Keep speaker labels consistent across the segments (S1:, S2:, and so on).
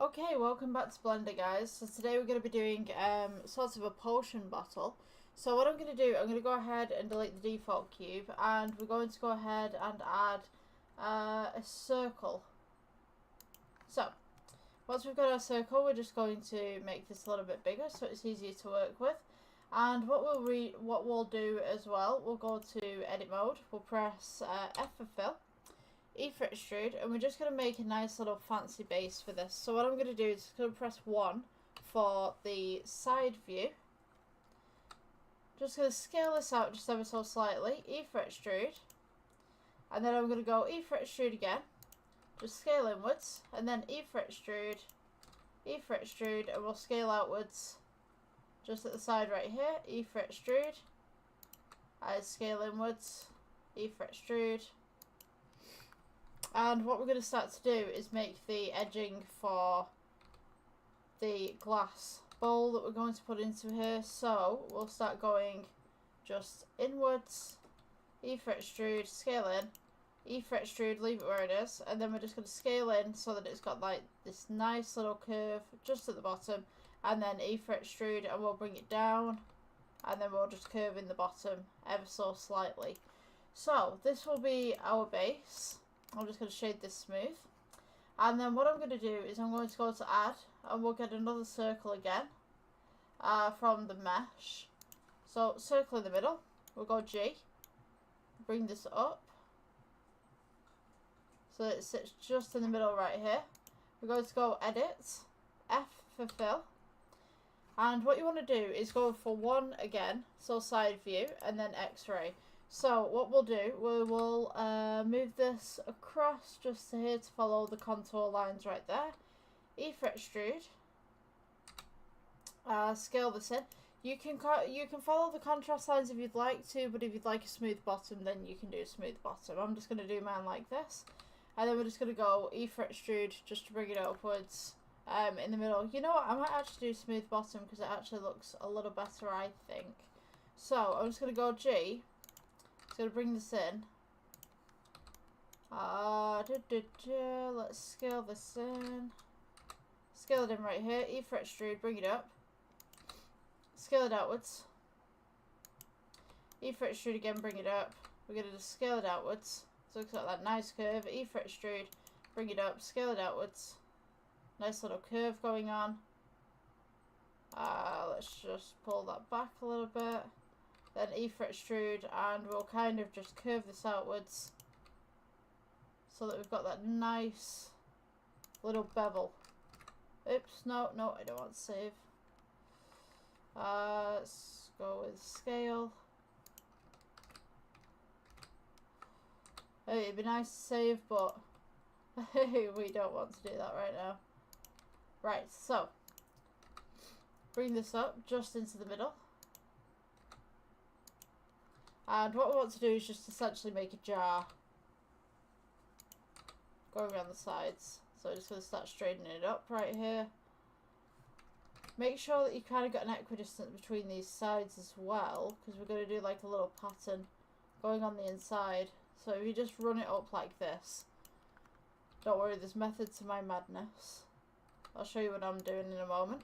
S1: Okay, welcome back to Blender, guys. So today we're going to be doing sort of a potion bottle. So what I'm going to do, I'm going to go ahead and delete the default cube, and we're going to go ahead and add a circle. So once we've got our circle, we're just going to make this a little bit bigger so it's easier to work with. And what we'll do as well, we'll go to edit mode, we'll press F for fill, E for extrude, and we're just going to make a nice little fancy base for this. So what I'm going to do is going to press 1 for the side view. Just going to scale this out just ever so slightly, E for extrude, and then I'm going to go E for extrude again, just scale inwards, and then E for extrude, E for extrude, and we'll scale outwards just at the side right here, E for extrude, I scale inwards, E for extrude. And what we're going to start to do is make the edging for the glass bowl that we're going to put into here. So we'll start going just inwards, E for extrude, scale in, E for extrude, leave it where it is, and then we're just going to scale in so that it's got like this nice little curve just at the bottom, and then E for extrude, and we'll bring it down, and then we'll just curve in the bottom ever so slightly. So this will be our base. I'm just going to shade this smooth, and then what I'm going to do is I'm going to go to add, and we'll get another circle again from the mesh. So circle in the middle, we'll go G, bring this up so that it sits just in the middle right here. We're going to go edit, F for fill, and what you want to do is go for 1 again, so side view, and then X-ray. So what we'll do, we will move this across just to here to follow the contour lines right there. E for extrude. Scale this in. You can follow the contrast lines if you'd like to, but if you'd like a smooth bottom, then you can do a smooth bottom. I'm just going to do mine like this, and then we're just going to go E for extrude just to bring it upwards in the middle. You know what? I might actually do smooth bottom because it actually looks a little better, I think. So I'm just going to go G. Going to bring this in. Let's scale this in. Scale it in right here. E for extrude, bring it up. Scale it outwards. E for extrude again, bring it up. We're going to just scale it outwards. So it's got that nice curve. E for extrude, bring it up, scale it outwards. Nice little curve going on. Let's just pull that back a little bit. Then E for extrude, and we'll kind of just curve this outwards so that we've got that nice little bevel. Oops, no, I don't want to save. Let's go with scale. Hey, it'd be nice to save, but we don't want to do that right now. Right, so bring this up just into the middle. And what we want to do is just essentially make a jar going around the sides. So I'm just going to start straightening it up right here. Make sure that you kind of got an equidistance between these sides as well, because we're going to do like a little pattern going on the inside. So if you just run it up like this, don't worry, there's method to my madness. I'll show you what I'm doing in a moment.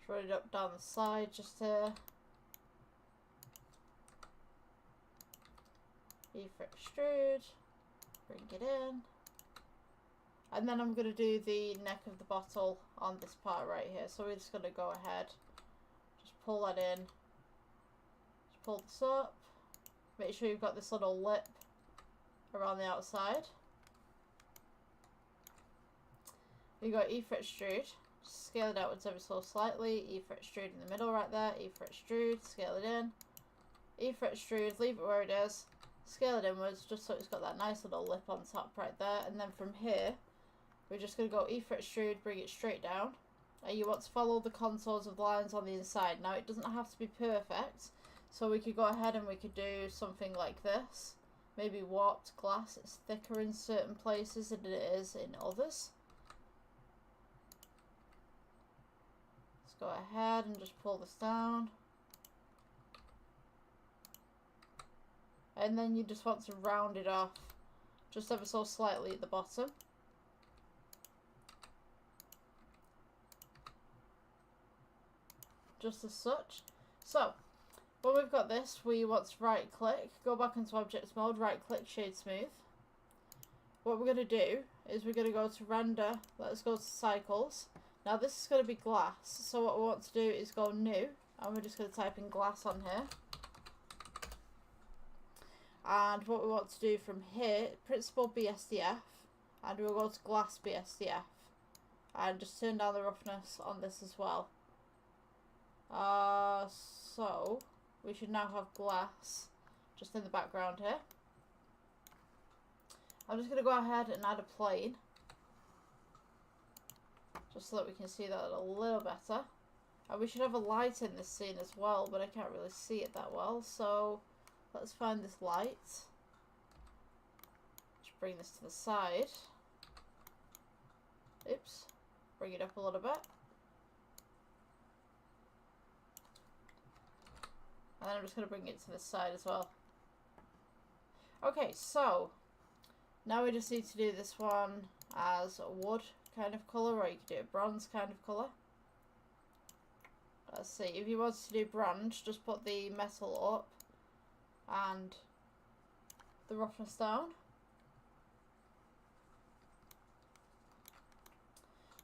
S1: Run it up down the side just here. E for extrude, bring it in, and then I'm going to do the neck of the bottle on this part right here. So we're just going to go ahead, just pull that in, just pull this up, make sure you've got this little lip around the outside. You got E for extrude. Scale it outwards ever so slightly. E for extrude in the middle right there. E for extrude, scale it in. E for extrude, leave it where it is. Scale it inwards just so it's got that nice little lip on top right there. And then from here, we're just going to go E for extrude, bring it straight down. And you want to follow the contours of the lines on the inside. Now, it doesn't have to be perfect. So we could go ahead and we could do something like this. Maybe warped glass. It's thicker in certain places than it is in others. Go ahead and just pull this down. and then you just want to round it off just ever so slightly at the bottom. Just as such. So, when we've got this, we want to right click, go back into objects mode, right click, shade smooth. What we're going to do is we're going to go to render, let's go to cycles. Now this is going to be glass, so what we want to do is go new, and we're just going to type in glass on here. And what we want to do from here, principal BSDF, and we'll go to glass BSDF, and just turn down the roughness on this as well. So we should now have glass just in the background here. I'm just going to go ahead and add a plane, just so that we can see that a little better. And we should have a light in this scene as well, but I can't really see it that well, so let's find this light. Just bring this to the side. Oops. Bring it up a little bit. And then I'm just going to bring it to this side as well. Okay, so now we just need to do this one as a wood kind of colour, or you could do a bronze kind of colour. Let's see, if you want to do bronze, just put the metal up and the roughness down.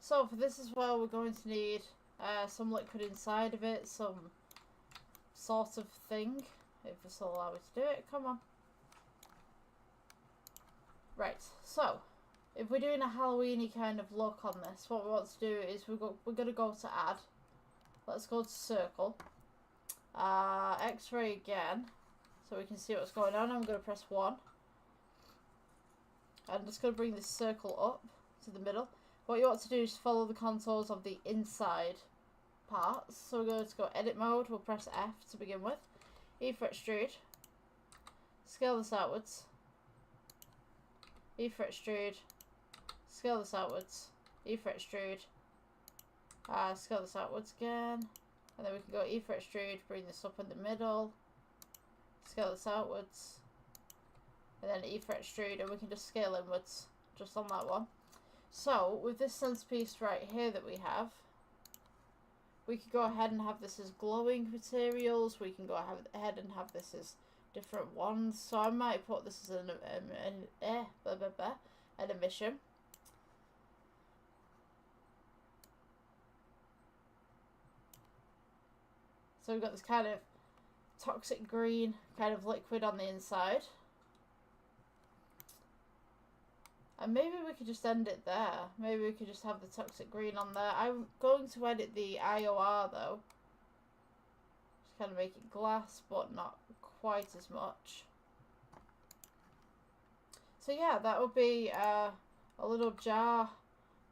S1: So for this as well, we're going to need some liquid inside of it, some sort of thing, if this will allow me to do it. Come on. Right, so if we're doing a Halloweeny kind of look on this, what we want to do is we're going to go to add. Let's go to circle, X-ray again, so we can see what's going on. I'm going to press 1. I'm just going to bring this circle up to the middle. What you want to do is follow the contours of the inside parts. So we're going to go edit mode, we'll press F to begin with. E for extrude, scale this outwards. E for extrude, scale this outwards. E for extrude, scale this outwards again. And then we can go E for extrude, bring this up in the middle. Scale this outwards. And then E for extrude, and we can just scale inwards, just on that one. So, with this centerpiece right here that we have, we could go ahead and have this as glowing materials. We can go ahead and have this as different ones. So I might put this as an emission. So we've got this kind of toxic green kind of liquid on the inside. And maybe we could just end it there. Maybe we could just have the toxic green on there. I'm going to edit the IOR though. Just kind of make it glass, but not quite as much. So yeah, that would be a little jar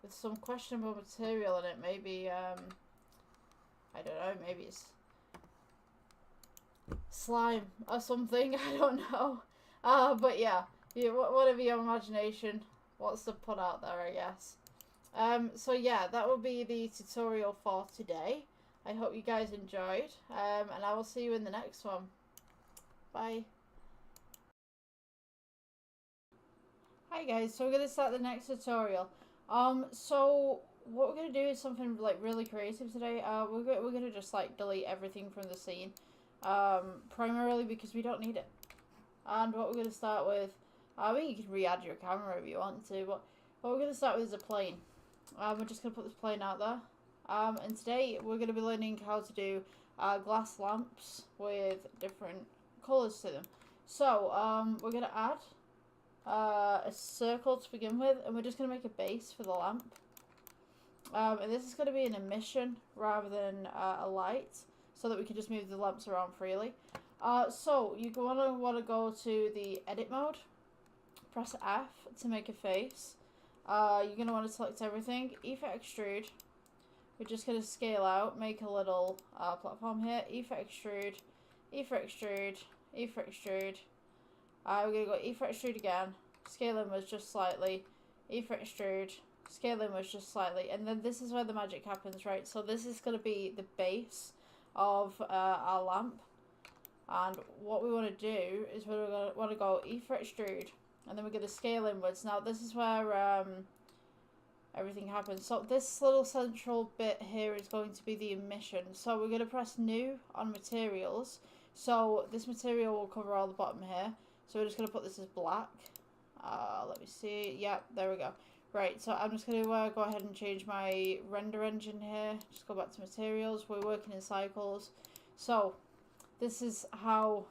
S1: with some questionable material in it. Maybe, I don't know, maybe it's slime or something. I don't know. But yeah, whatever your imagination wants to put out there, I guess. So yeah, that will be the tutorial for today. I hope you guys enjoyed, and I will see you in the next one. Bye. Hi guys, so we're going to start the next tutorial. So what we're going to do is something like really creative today. We're going to just like delete everything from the scene, primarily because we don't need it. And what we're going to start with, I mean, you can re-add your camera if you want to, but what we're going to start with is a plane. We're just going to put this plane out there. And today we're going to be learning how to do glass lamps with different colours to them. So we're going to add a circle to begin with, and we're just going to make a base for the lamp. And this is going to be an emission rather than a light, so that we can just move the lamps around freely. So you're going to want to go to the edit mode, press F to make a face. You're going to want to select everything, E for extrude. We're just going to scale out, make a little platform here, E for extrude, E for extrude, E for extrude. We're going to go E for extrude again, scale inwards just slightly, E for extrude, scale inwards just slightly, and then this is where the magic happens, right? So this is going to be the base of our lamp. And what we want to do is we're going to want to go E for extrude, and then we're going to scale inwards. Now this is where everything happens. So this little central bit here is going to be the emission. So we're going to press new on materials. So this material will cover all the bottom here. So we're just going to put this as black. Let me see. Yep, there we go. Right, so I'm just going to go ahead and change my render engine here. Just go back to materials. We're working in cycles. So this is how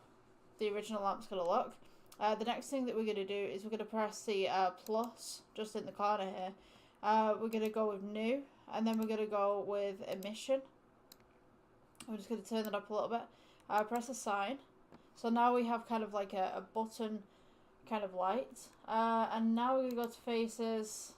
S1: the original lamp's going to look. The next thing that we're going to do is we're going to press the plus just in the corner here. We're going to go with new, and then we're going to go with emission. I'm just going to turn that up a little bit. Press assign. So now we have kind of like a button kind of light. And now we're going to go to faces,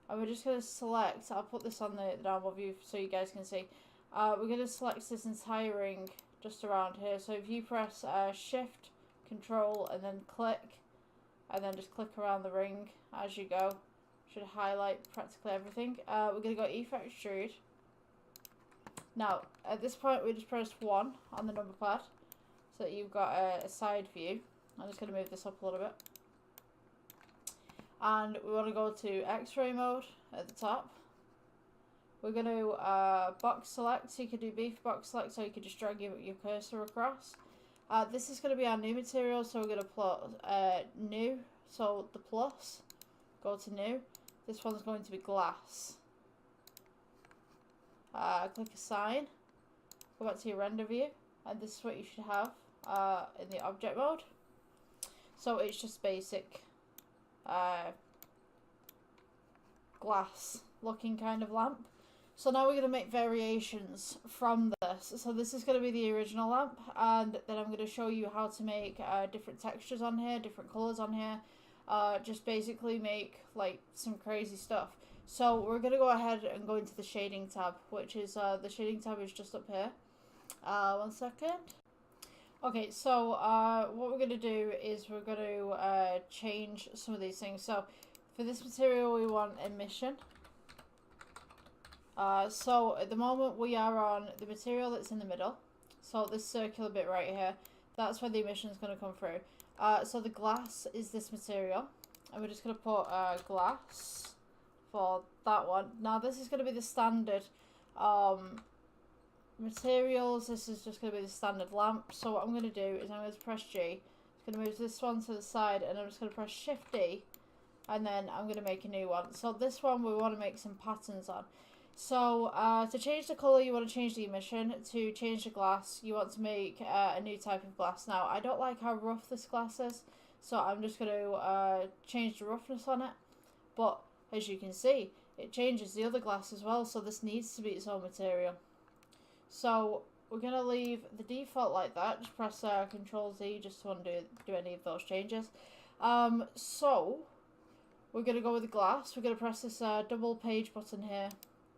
S1: and we're just going to select, I'll put this on the downward view so you guys can see. We're going to select this entire ring just around here. So if you press shift, control, and then click, and then just click around the ring as you go, should highlight practically everything. We're going to go E for extrude. Now at this point we just press 1 on the number pad so that you've got a side view. I'm just going to move this up a little bit. And we want to go to X-ray mode at the top. We're going to box select, so you can do B for box select, so you can just drag your cursor across. This is going to be our new material, so we're going to plot new, so the plus, go to new. This one's going to be glass. Click assign, go back to your render view, and this is what you should have in the object mode. So it's just basic glass looking kind of lamp. So now we're going to make variations from this. So this is going to be the original lamp, and then I'm going to show you how to make different textures on here, different colours on here. Just basically make like some crazy stuff. So we're going to go ahead and go into the shading tab, which is the shading tab is just up here. 1 second. Okay, so what we're going to do is we're going to change some of these things. So for this material we want emission. So at the moment we are on the material that's in the middle. So this circular bit right here, that's where the emission is going to come through. So the glass is this material, and we're just going to put glass for that one. Now this is going to be the standard materials. This is just going to be the standard lamp. So what I'm going to do is I'm going to press G. It's going to move this one to the side, and I'm just going to press Shift D, and then I'm going to make a new one. So this one we want to make some patterns on. So to change the colour you want to change the emission. To change the glass you want to make a new type of glass. Now I don't like how rough this glass is, so I'm just going to change the roughness on it. But as you can see, it changes the other glass as well, so this needs to be its own material. So we're going to leave the default like that. Just press Control Z just to undo do any of those changes. So we're going to go with the glass. We're going to press this double page button here.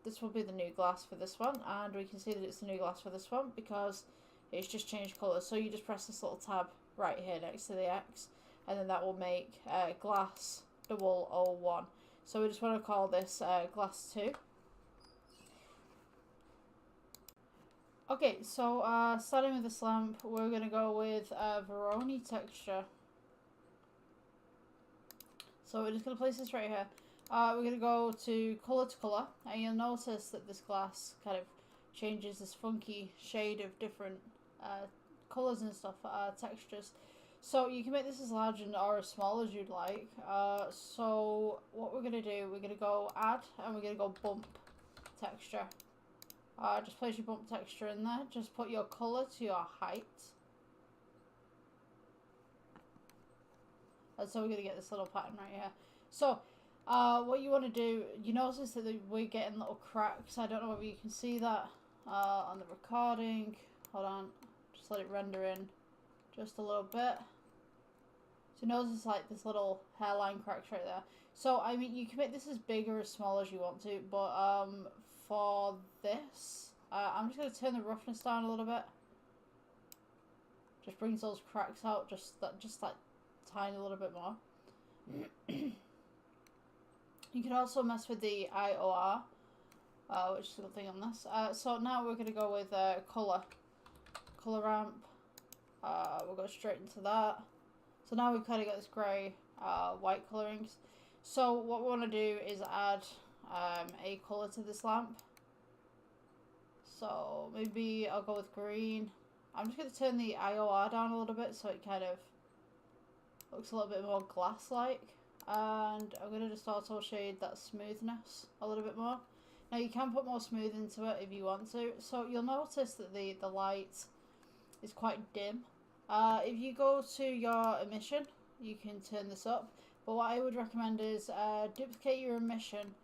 S1: This will be the new glass for this one, and we can see that it's the new glass for this one because it's just changed colour. So you just press this little tab right here next to the X, and then that will make glass 001. So we just want to call this glass 2. Okay, so starting with this lamp, we're going to go with Veroni texture. So we're just going to place this right here. We're going to go to colour, and you'll notice that this glass kind of changes this funky shade of different colours and stuff, textures. So you can make this as large or as small as you'd like. So what we're going to do, we're going to go add, and we're going to go bump texture. Just place your bump texture in there. Just put your colour to your height. And so we're going to get this little pattern right here. So what you want to do, you notice that we're getting little cracks. I don't know whether you can see that on the recording. Hold on, just let it render in just a little bit. So notice like this little hairline cracks right there. So I mean, you can make this as big or as small as you want to, but for this, I'm just going to turn the roughness down a little bit. Just brings those cracks out just like tiny little bit more. You can also mess with the IOR, which is a good thing on this. So now we're going to go with color ramp. We'll go straight into that. So now we've kind of got this grey, white colourings. So what we want to do is add a colour to this lamp. So maybe I'll go with green. I'm just going to turn the IOR down a little bit so it kind of looks a little bit more glass-like. And I'm going to just auto shade that smoothness a little bit more. Now you can put more smooth into it if you want to. So you'll notice that the light is quite dim. If you go to your emission, you can turn this up. But what I would recommend is duplicate your emission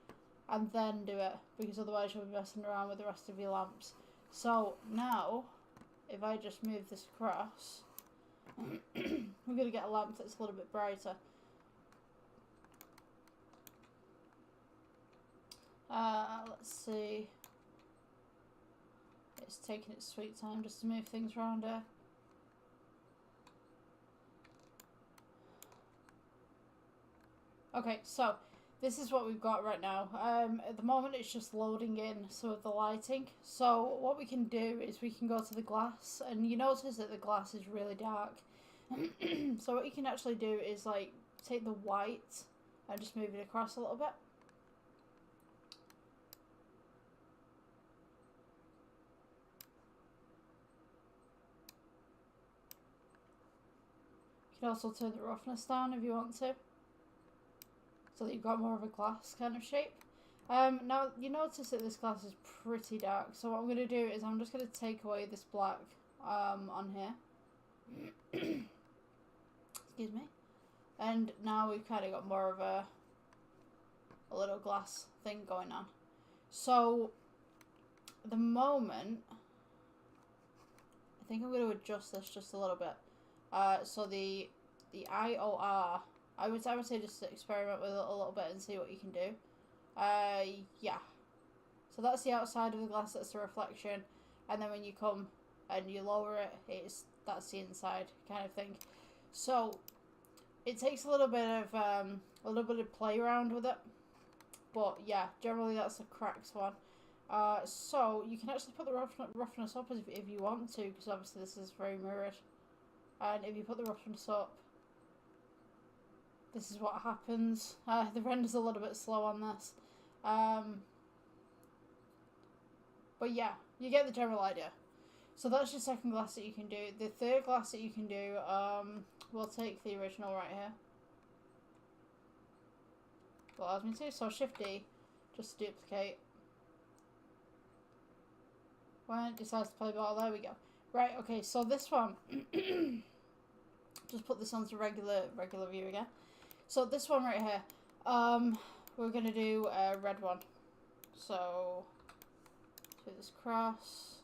S1: and then do it, because otherwise you'll be messing around with the rest of your lamps. So now, if I just move this across, we're going to get a lamp that's a little bit brighter. Let's see. It's taking its sweet time just to move things around here. Okay, so this is what we've got right now. At the moment it's just loading in some of the lighting. So what we can do is we can go to the glass, and you notice that the glass is really dark. So what you can actually do is like take the white and just move it across a little bit. You can also turn the roughness down if you want to, so that you've got more of a glass kind of shape. Now you notice that this glass is pretty dark, so what I'm going to do is I'm just going to take away this black on here. Excuse me. And now we've kind of got more of a little glass thing going on. So at the moment, I think I'm going to adjust this just a little bit. So the IOR, I would say just experiment with it a little bit and see what you can do. Yeah. So that's the outside of the glass, that's the reflection. And then when you come and you lower it, that's the inside kind of thing. So it takes a little bit of play around with it. But yeah, generally that's the cracks one. So you can actually put the roughness up if you want to, because obviously this is very mirrored. And if you put the roughness up, this is what happens. The render's a little bit slow on this. But yeah, you get the general idea. So that's your second glass that you can do. The third glass that you can do, we'll take the original right here. What allows me to. So Shift D, just to duplicate. When it decides to play ball, there we go. Right, okay, so this one, just put this onto regular view again. So this one right here, we're going to do a red one. So, do this cross.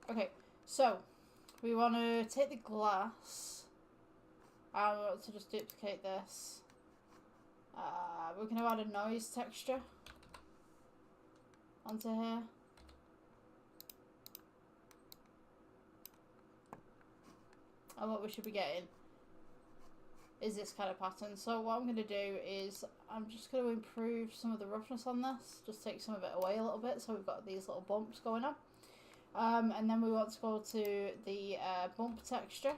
S1: Okay, so, we want to take the glass, and we want to just duplicate this. We're going to add a noise texture onto here. And what we should be getting is this kind of pattern. So what I'm going to do is I'm just going to improve some of the roughness on this, just take some of it away a little bit, so we've got these little bumps going on. And then we want to go to the bump texture.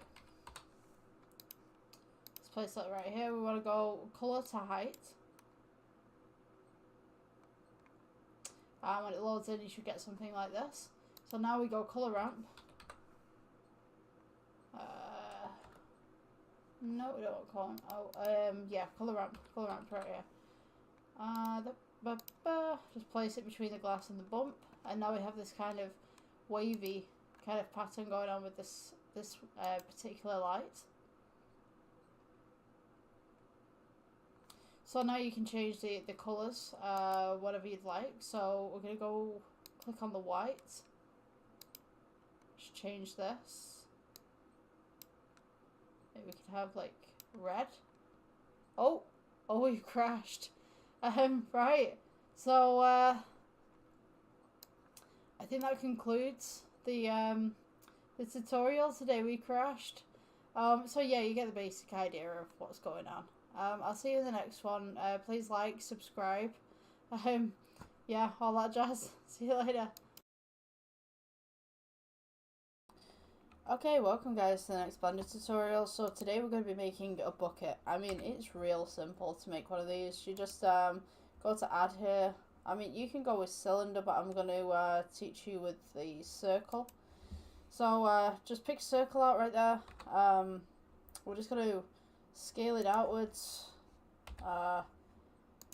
S1: Let's place that right here. We want to go colour to height. And when it loads in, you should get something like this. So now we go colour ramp. No, we don't want column. Oh, yeah, colour ramp right here. Just place it between the glass and the bump, and now we have this kind of wavy kind of pattern going on with this particular light. So now you can change the colours, whatever you'd like. So we're going to go click on the white. Just change this. Maybe we could have like red. Oh, we've crashed. Right. So I think that concludes the tutorial today. We crashed. So yeah, you get the basic idea of what's going on. I'll see you in the next one. Please like, subscribe. Yeah, all that jazz. See you later. Okay, welcome guys to the next Blender tutorial. So today we're going to be making a bucket. I mean, it's real simple to make one of these. You just go to add here. I mean, you can go with cylinder, but I'm going to teach you with the circle. So just pick circle out right there. We're just going to scale it outwards.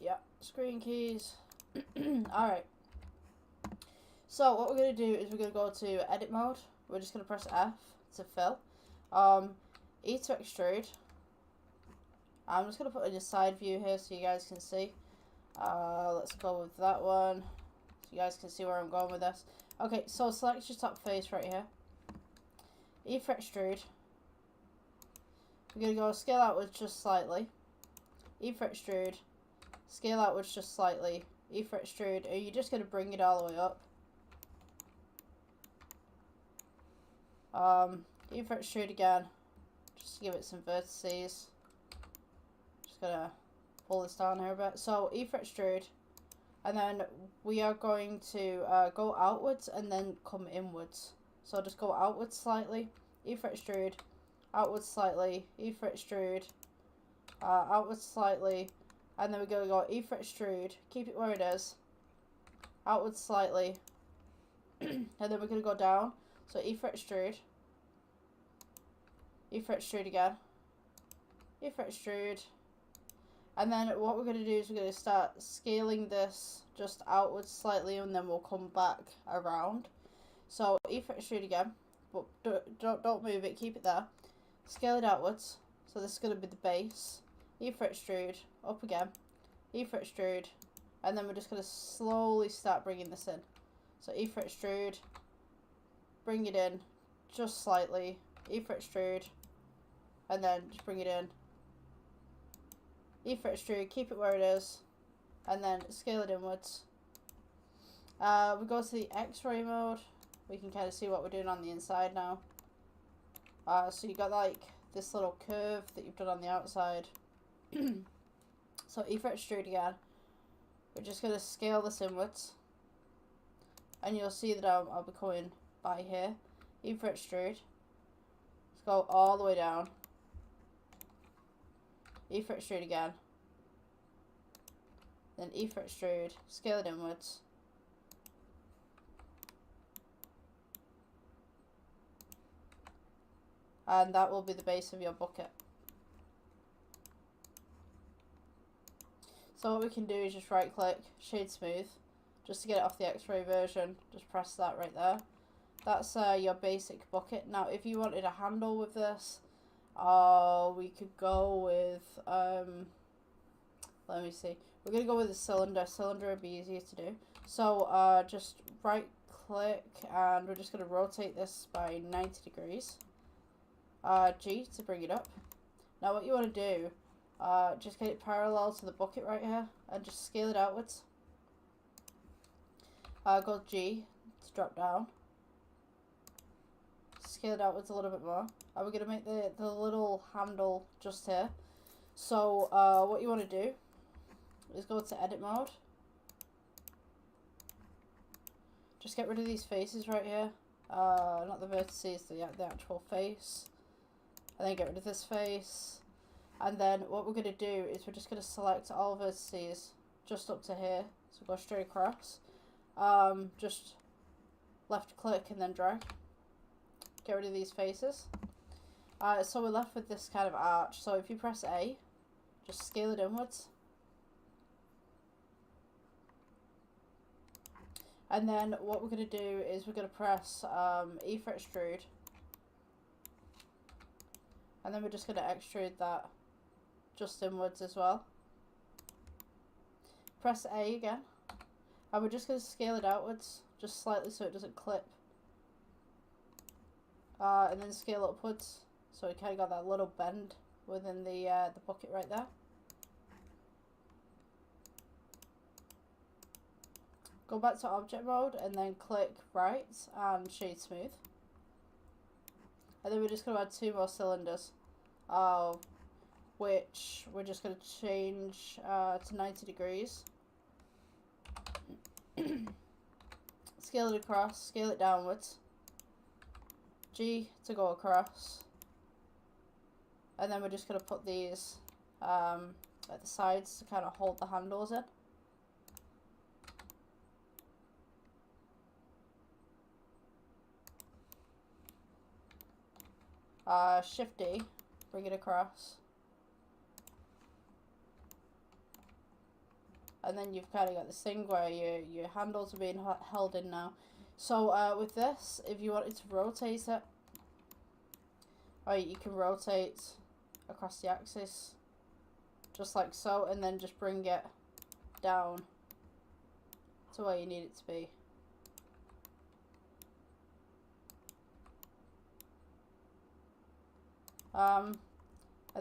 S1: Yeah, screen keys. Alright. So what we're going to do is we're going to go to edit mode. We're just going to press F to fill. E to extrude. I'm just going to put in a side view here so you guys can see. Let's go with that one so you guys can see where I'm going with this. Okay, so select your top face right here. E for extrude. We're going to go scale outwards just slightly. E for extrude. Scale outwards just slightly. E for extrude. And you're just going to bring it all the way up. E for extrude again, just to give it some vertices. Just gonna pull this down here a bit. So E for extrude, and then we are going to go outwards and then come inwards. So just go outwards slightly, E for extrude, outwards slightly, E for extrude, outwards slightly, and then we're gonna go E for extrude, keep it where it is, outwards slightly, and then we're gonna go down. So E for extrude, E for extrude again, E for extrude, and then what we're going to do is we're going to start scaling this just outwards slightly, and then we'll come back around. So E for extrude again, but don't move it, keep it there. Scale it outwards, so this is going to be the base. E for extrude, up again, E for extrude, and then we're just going to slowly start bringing this in. So E for extrude, bring it in just slightly, E for extrude, and then just bring it in, E for extrude, keep it where it is, and then scale it inwards. We go to the X-ray mode. We can kind of see what we're doing on the inside now. So you got like this little curve that you've done on the outside. So E for extrude again. We're just going to scale this inwards, and you'll see that I'll be coming by here. E for extrude. Let's go all the way down. E for extrude again. Then E for extrude. Scale it inwards. And that will be the base of your bucket. So what we can do is just right click, shade smooth, just to get it off the X-ray version. Just press that right there. That's your basic bucket. Now if you wanted a handle with this, we could go with, let me see, we're going to go with a cylinder. Cylinder would be easier to do. So just right click, and we're just going to rotate this by 90 degrees. G to bring it up. Now what you want to do, just get it parallel to the bucket right here, and just scale it outwards. Go G to drop down. Scale it outwards a little bit more. And we're going to make the little handle just here. So what you want to do is go to edit mode. Just get rid of these faces right here. Not the vertices, the actual face. And then get rid of this face. And then what we're going to do is we're just going to select all vertices just up to here. So go straight across. Just left click and then drag. Get rid of these faces. So we're left with this kind of arch. So if you press A, just scale it inwards. And then what we're going to do is we're going to press E for extrude. And then we're just going to extrude that just inwards as well. Press A again. And we're just going to scale it outwards just slightly so it doesn't clip. And then scale upwards, so we kind of got that little bend within the bucket right there. Go back to object mode and then click right and shade smooth. And then we're just going to add 2 more cylinders, which we're just going to change to 90 degrees. Scale it across, scale it downwards. G to go across. And then we're just going to put these at the sides to kind of hold the handles in. Shift D, bring it across. And then you've kind of got this thing where your handles are being held in now. So with this, if you wanted to rotate it, or you can rotate across the axis, just like so, and then just bring it down to where you need it to be. And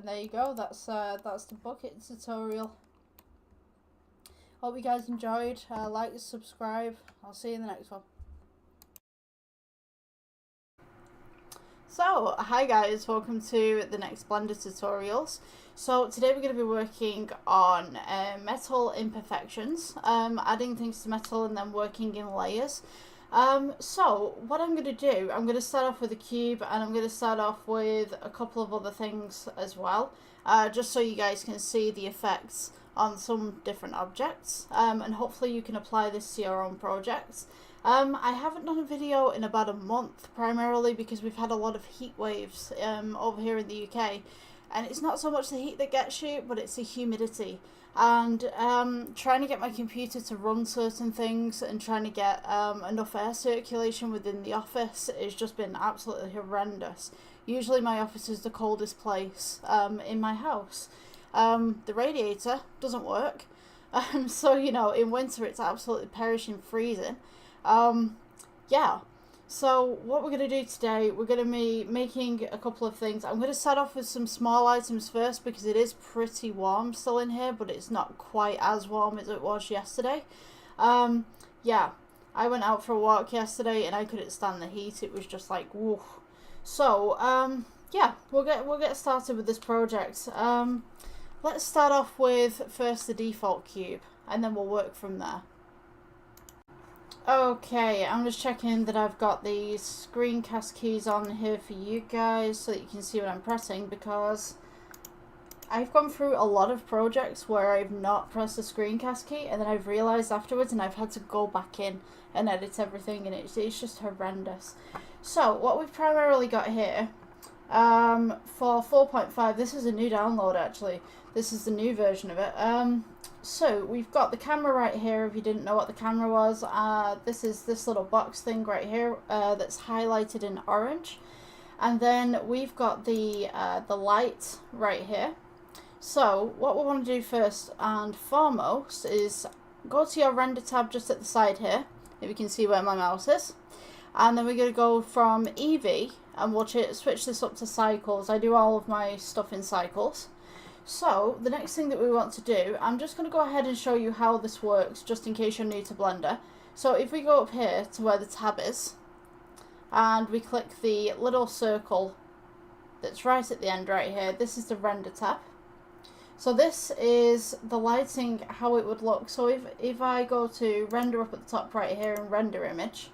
S1: there you go. That's the bucket tutorial. Hope you guys enjoyed. Like, subscribe. I'll see you in the next one. So, hi guys, welcome to the next Blender tutorials. So today we're going to be working on metal imperfections, adding things to metal and then working in layers. So what I'm going to do, I'm going to start off with a cube, and I'm going to start off with a couple of other things as well, just so you guys can see the effects on some different objects, and hopefully you can apply this to your own projects. I haven't done a video in about a month, primarily because we've had a lot of heat waves over here in the UK, and it's not so much the heat that gets you, but it's the humidity. And trying to get my computer to run certain things and trying to get enough air circulation within the office has just been absolutely horrendous. Usually my office is the coldest place in my house. The radiator doesn't work, so you know, in winter it's absolutely perishing freezing. Yeah, so what we're going to do today, we're going to be making a couple of things. I'm going to start off with some small items first because it is pretty warm still in here, but it's not quite as warm as it was yesterday. Yeah, I went out for a walk yesterday and I couldn't stand the heat. It was just like, woof. So, yeah, we'll get started with this project. Let's start off with first the default cube, and then we'll work from there. Okay, I'm just checking that I've got the screencast keys on here for you guys so that you can see what I'm pressing, because I've gone through a lot of projects where I've not pressed the screencast key and then I've realised afterwards and I've had to go back in and edit everything, and it's just horrendous. So what we've primarily got here for 4.5, this is a new download actually, this is the new version of it. So we've got the camera right here, if you didn't know what the camera was. This is this little box thing right here that's highlighted in orange. And then we've got the light right here. So what we want to do first and foremost is go to your render tab just at the side here, if you can see where my mouse is. And then we're going to go from Eevee, and we'll switch this up to cycles. I do all of my stuff in cycles. So the next thing that we want to do, I'm just going to go ahead and show you how this works, just in case you're new to Blender. So if we go up here to where the tab is, and we click the little circle that's right at the end right here, this is the render tab. So this is the lighting, how it would look. So if I go to render up at the top right here and render image,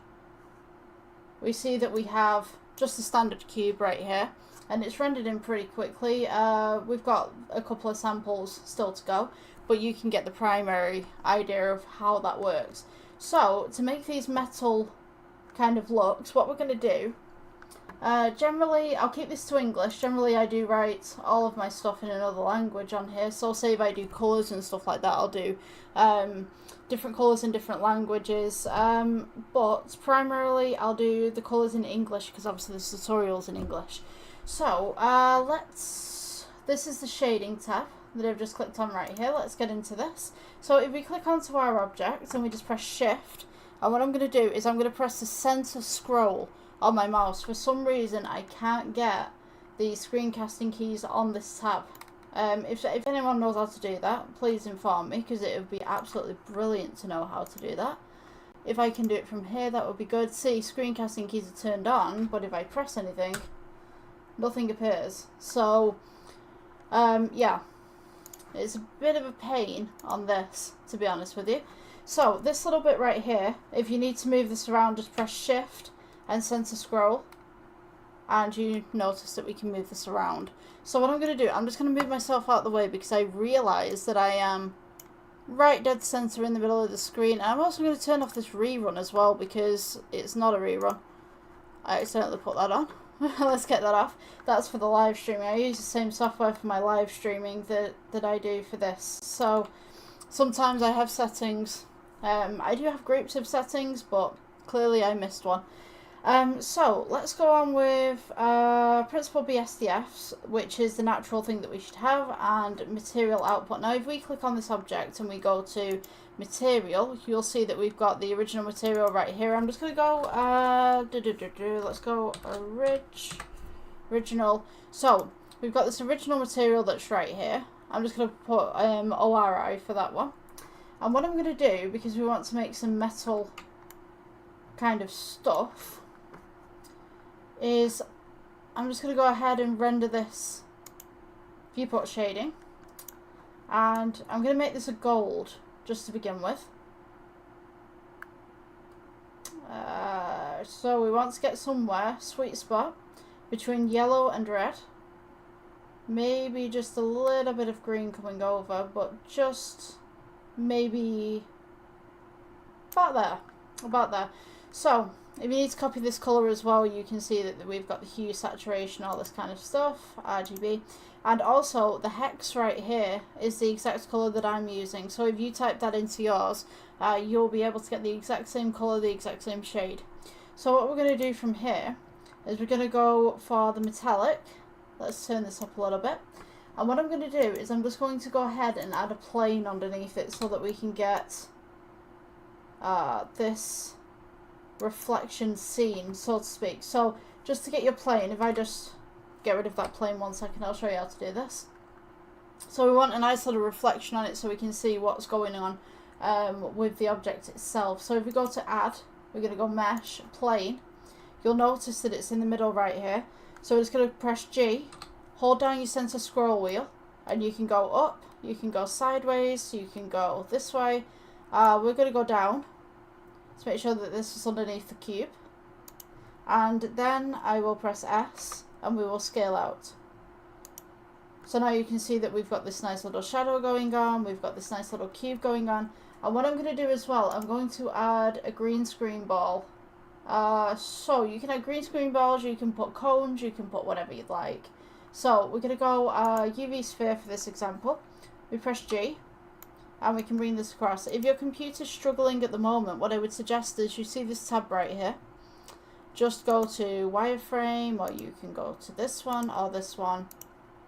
S1: we see that we have just a standard cube right here. And it's rendered in pretty quickly. We've got a couple of samples still to go, but you can get the primary idea of how that works. So to make these metal kind of looks, what we're going to do, generally I'll keep this to English. Generally I do write all of my stuff in another language on here. So say if I do colours and stuff like that, I'll do different colours in different languages. But primarily I'll do the colours in English because obviously this tutorial's in English. So, this is the shading tab that I've just clicked on right here. Let's get into this. So if we click onto our object and we just press shift, and what I'm going to do is I'm going to press the center scroll on my mouse. For some reason I can't get the screencasting keys on this tab. If anyone knows how to do that, please inform me, because it would be absolutely brilliant to know how to do that. If I can do it from here, that would be good. See, screencasting keys are turned on, but if I press anything, nothing appears. So yeah, it's a bit of a pain on this, to be honest with you. So this little bit right here, if you need to move this around, just press shift and center scroll. and you notice that we can move this around. So what I'm going to do, I'm just going to move myself out of the way because I realise that I am right dead centre in the middle of the screen. And I'm also going to turn off this rerun as well because it's not a rerun. I accidentally put that on. Let's get that off. That's for the live streaming. I use the same software for my live streaming that I do for this. So sometimes I have settings. I do have groups of settings, but clearly I missed one. So let's go on with principal BSDFs, which is the natural thing that we should have, and material output. Now if we click on this object and we go to material, you'll see that we've got the original material right here. I'm just going to go, let's go original. So we've got this original material that's right here. I'm just going to put ORI for that one. And what I'm going to do, because we want to make some metal kind of stuff, is I'm just going to go ahead and render this viewport shading, and I'm going to make this a gold just to begin with. So we want to get somewhere, sweet spot, between yellow and red. Maybe just a little bit of green coming over, but just maybe about there. So if you need to copy this colour as well, you can see that we've got the hue, saturation, all this kind of stuff, RGB. And also the hex right here is the exact colour that I'm using. So if you type that into yours, you'll be able to get the exact same colour, the exact same shade. So what we're going to do from here is we're going to go for the metallic. Let's turn this up a little bit. And what I'm going to do is I'm just going to go ahead and add a plane underneath it so that we can get this reflection scene, so to speak. So just to get your plane, if I just get rid of that plane 1 second, I'll show you how to do this. So we want a nice little reflection on it so we can see what's going on with the object itself. So if we go to add, we're going to go mesh, plane. You'll notice that it's in the middle right here. So we're just going to press G, hold down your center scroll wheel, and you can go up, you can go sideways, you can go this way. We're going to go down to make sure that this is underneath the cube, and then I will press S and we will scale out. So now you can see that we've got this nice little shadow going on, we've got this nice little cube going on, and what I'm going to do as well, I'm going to add a green screen ball. So you can add green screen balls, you can put cones, you can put whatever you'd like. So we're going to go UV sphere for this example. We press G and we can bring this across. If your computer's struggling at the moment, what I would suggest is you see this tab right here. Just go to wireframe, or you can go to this one or this one,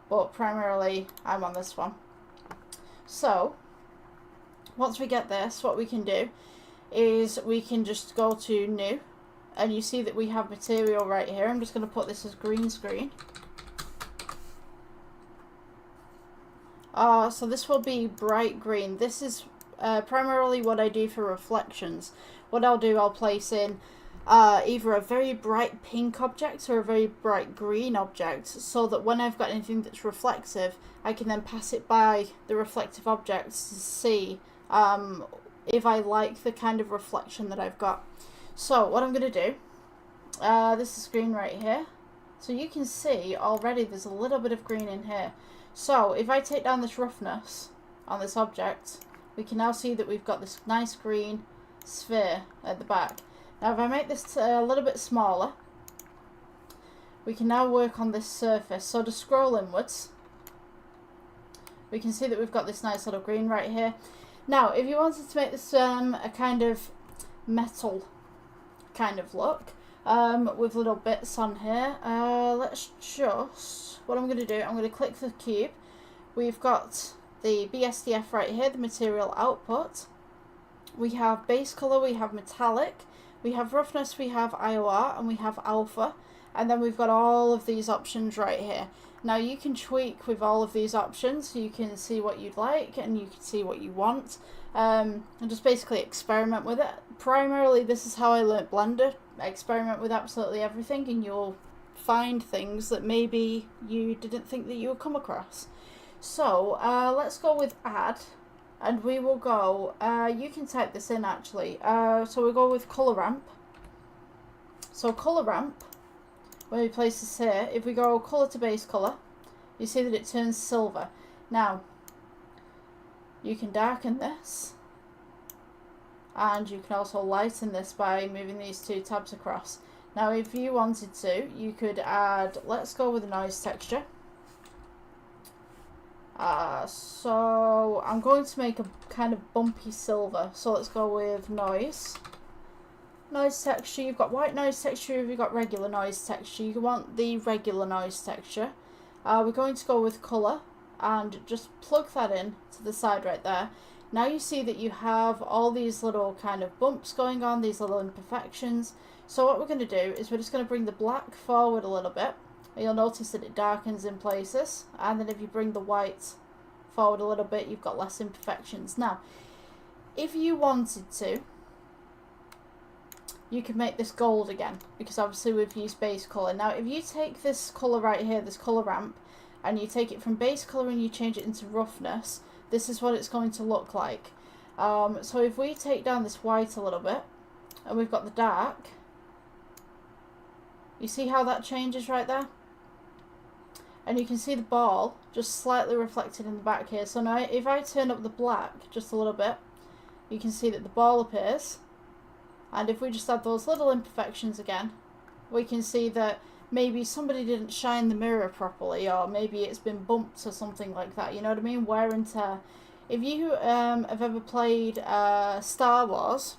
S1: but primarily I'm on this one. So once we get this, what we can do is we can just go to new, and you see that we have material right here. I'm just going to put this as green screen. So this will be bright green. This is primarily what I do for reflections. What I'll do, I'll place in either a very bright pink object or a very bright green object, so that when I've got anything that's reflective, I can then pass it by the reflective objects to see if I like the kind of reflection that I've got. So what I'm going to do, this is green right here, so you can see already there's a little bit of green in here. So if I take down this roughness on this object, we can now see that we've got this nice green sphere at the back. Now if I make this a little bit smaller, we can now work on this surface. So to scroll inwards, we can see that we've got this nice little green right here. Now if you wanted to make this a kind of metal kind of look, with little bits on here, let's just, what I'm going to do, I'm going to click the cube. We've got the BSDF right here, the material output. We have base color, we have metallic, we have roughness, we have IOR, and we have alpha, and then we've got all of these options right here. Now you can tweak with all of these options, you can see what you'd like and you can see what you want, and just basically experiment with it. Primarily this is how I learnt Blender. Experiment with absolutely everything and you'll find things that maybe you didn't think that you would come across. So let's go with add, and we will go, you can type this in actually, so we'll go with color ramp. So color ramp, when we place this here, if we go colour to base colour, you see that it turns silver. Now, you can darken this, and you can also lighten this by moving these two tabs across. Now, if you wanted to, you could add, let's go with a noise texture. So I'm going to make a kind of bumpy silver. So let's go with noise. Noise texture, you've got white noise texture, you've got regular noise texture. You want the regular noise texture. We're going to go with colour and just plug that in to the side right there. Now you see that you have all these little kind of bumps going on, these little imperfections. So what we're going to do is we're just going to bring the black forward a little bit. And you'll notice that it darkens in places. And then if you bring the white forward a little bit, you've got less imperfections. Now, if you wanted to, you could make this gold again, because obviously we've used base colour. Now, if you take this colour right here, this colour ramp, and you take it from base colour and you change it into roughness, this is what it's going to look like. So if we take down this white a little bit, and we've got the dark, you see how that changes right there? And you can see the ball just slightly reflected in the back here. So now if I turn up the black just a little bit, you can see that the ball appears. And if we just add those little imperfections again, we can see that maybe somebody didn't shine the mirror properly, or maybe it's been bumped or something like that. You know what I mean? Wear and tear. If you have ever played Star Wars,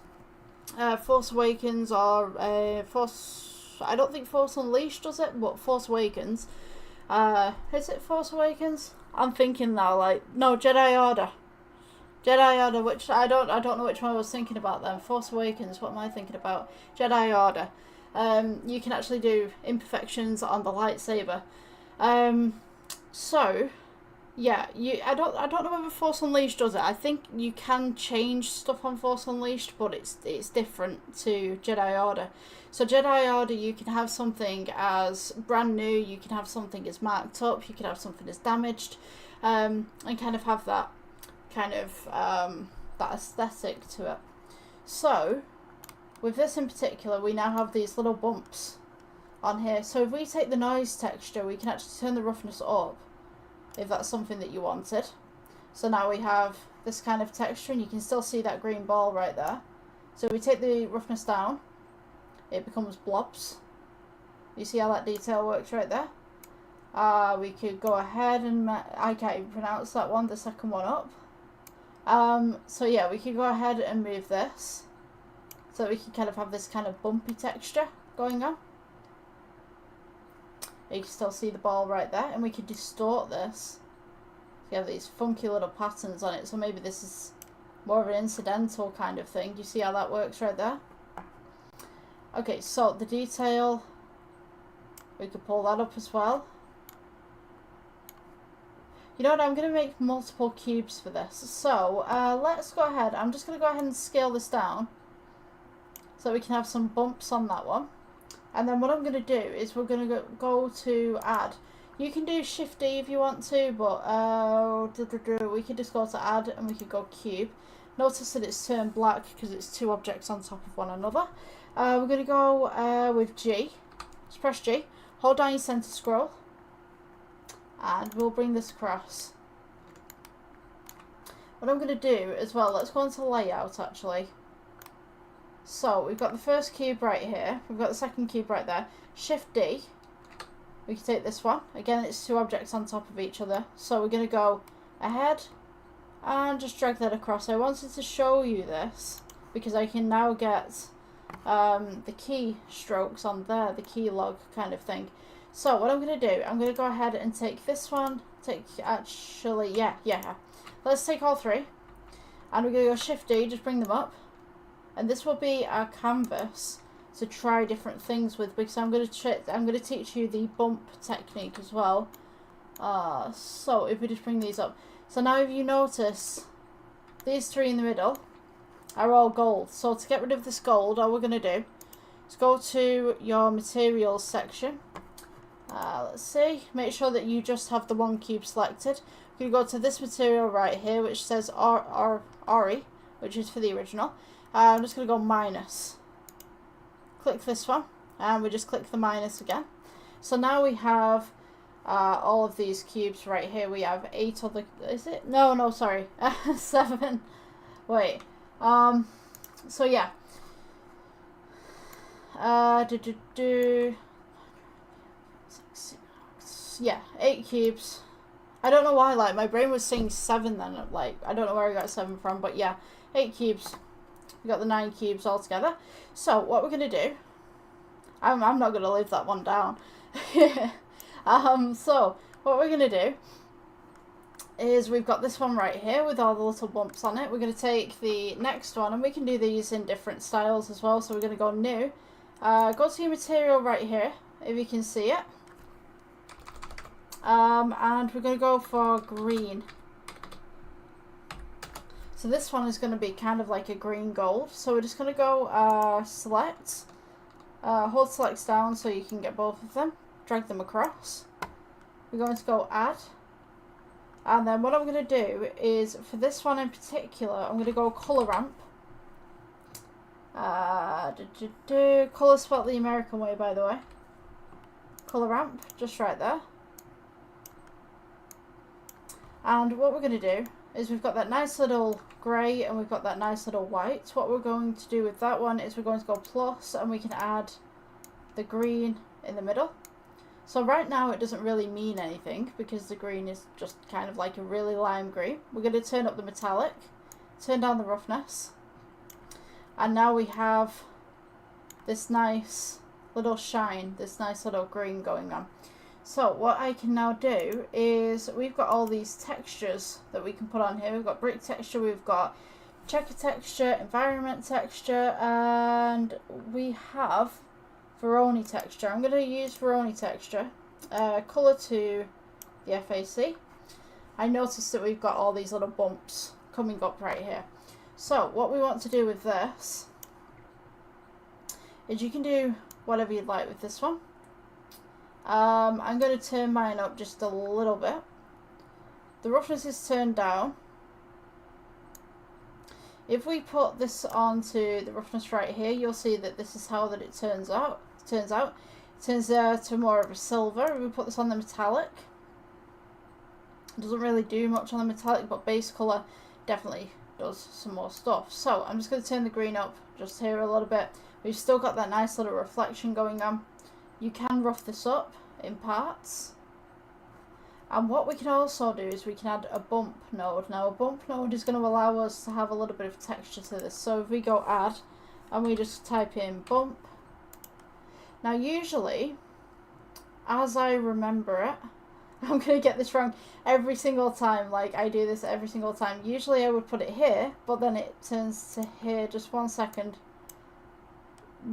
S1: Force Awakens, or I don't think Force Unleashed does it, but Force Awakens. Is it Force Awakens? I'm thinking now, like, no, Jedi Order. Jedi Order, which I don't know which one I was thinking about then. Force Awakens, what am I thinking about? Jedi Order. You can actually do imperfections on the lightsaber. So yeah, I don't know whether Force Unleashed does it. I think you can change stuff on Force Unleashed, but it's different to Jedi Order. So Jedi Order, you can have something as brand new, you can have something as marked up, you can have something as damaged, and kind of have that kind of that aesthetic to it. So with this in particular, we now have these little bumps on here. So if we take the noise texture, we can actually turn the roughness up if that's something that you wanted. So now we have this kind of texture, and you can still see that green ball right there. So if we take the roughness down, it becomes blobs. You see how that detail works right there? We could go ahead and I can't even pronounce that one, the second one up. So yeah, we could go ahead and move this so we can kind of have this kind of bumpy texture going on. You can still see the ball right there, and we could distort this. So you have these funky little patterns on it, so maybe this is more of an incidental kind of thing. Do you see how that works right there? Okay, so the detail, we could pull that up as well. You know what, I'm going to make multiple cubes for this. So let's go ahead, I'm just going to go ahead and scale this down so we can have some bumps on that one. And then what I'm going to do is we're going to go to add. You can do Shift D if you want to, but we could just go to add and we could go cube. Notice that it's turned black because it's two objects on top of one another. We're going to go with G. Just press G. Hold down your center scroll. And we'll bring this across. What I'm going to do as well, let's go into layout actually. So we've got the first cube right here. We've got the second cube right there. Shift D. We can take this one. Again, it's two objects on top of each other. So we're going to go ahead and just drag that across. I wanted to show you this because I can now get the key strokes on there, the key log kind of thing. So what I'm going to do, I'm going to go ahead and take this one. Let's take all three. And we're going to go Shift D, just bring them up. And this will be our canvas to try different things with, because I'm going to teach you the bump technique as well. So if we just bring these up. So now if you notice, these three in the middle are all gold. So to get rid of this gold, all we're going to do is go to your materials section. Let's see, make sure that you just have the one cube selected. You go to this material right here which says RE, which is for the original. I'm just going to go minus. Click this one, and we just click the minus again. So now we have all of these cubes right here. We have 8 other, is it? No, sorry. 7. Wait. So yeah. Yeah, 8 cubes. I don't know why, like, my brain was saying 7 then, like, I don't know where I got 7 from, but yeah, 8 cubes. We got the 9 cubes all together. So, what we're going to do, I'm not going to leave that one down. So, what we're going to do is we've got this one right here with all the little bumps on it. We're going to take the next one, and we can do these in different styles as well. So, we're going to go new. Go to your material right here, if you can see it. And we're going to go for green. So this one is going to be kind of like a green gold. So we're just going to go select, hold selects down so you can get both of them, drag them across. We're going to go add. And then what I'm going to do is, for this one in particular, I'm going to go colour ramp. Colour spelled the American way, by the way. Colour ramp, just right there. And what we're going to do is we've got that nice little grey and we've got that nice little white. What we're going to do with that one is we're going to go plus and we can add the green in the middle. So right now it doesn't really mean anything because the green is just kind of like a really lime green. We're going to turn up the metallic, turn down the roughness, and now we have this nice little shine, this nice little green going on. So what I can now do is we've got all these textures that we can put on here. We've got brick texture, we've got checker texture, environment texture, and we have Veroni texture. I'm going to use Veroni texture, colour to the FAC. I noticed that we've got all these little bumps coming up right here. So what we want to do with this is you can do whatever you'd like with this one. I'm going to turn mine up just a little bit. The roughness is turned down. If we put this onto the roughness right here, you'll see that this is how that it turns out. It turns to more of a silver. If we put this on the metallic, it doesn't really do much on the metallic, but base colour definitely does some more stuff. So I'm just going to turn the green up just here a little bit. We've still got that nice little reflection going on. You can rough this up in parts. And what we can also do is we can add a bump node. Now a bump node is going to allow us to have a little bit of texture to this. So if we go add and we just type in bump. Now usually, as I remember it, I'm going to get this wrong every single time. Like I do this every single time. Usually I would put it here, but then it turns to here. Just 1 second.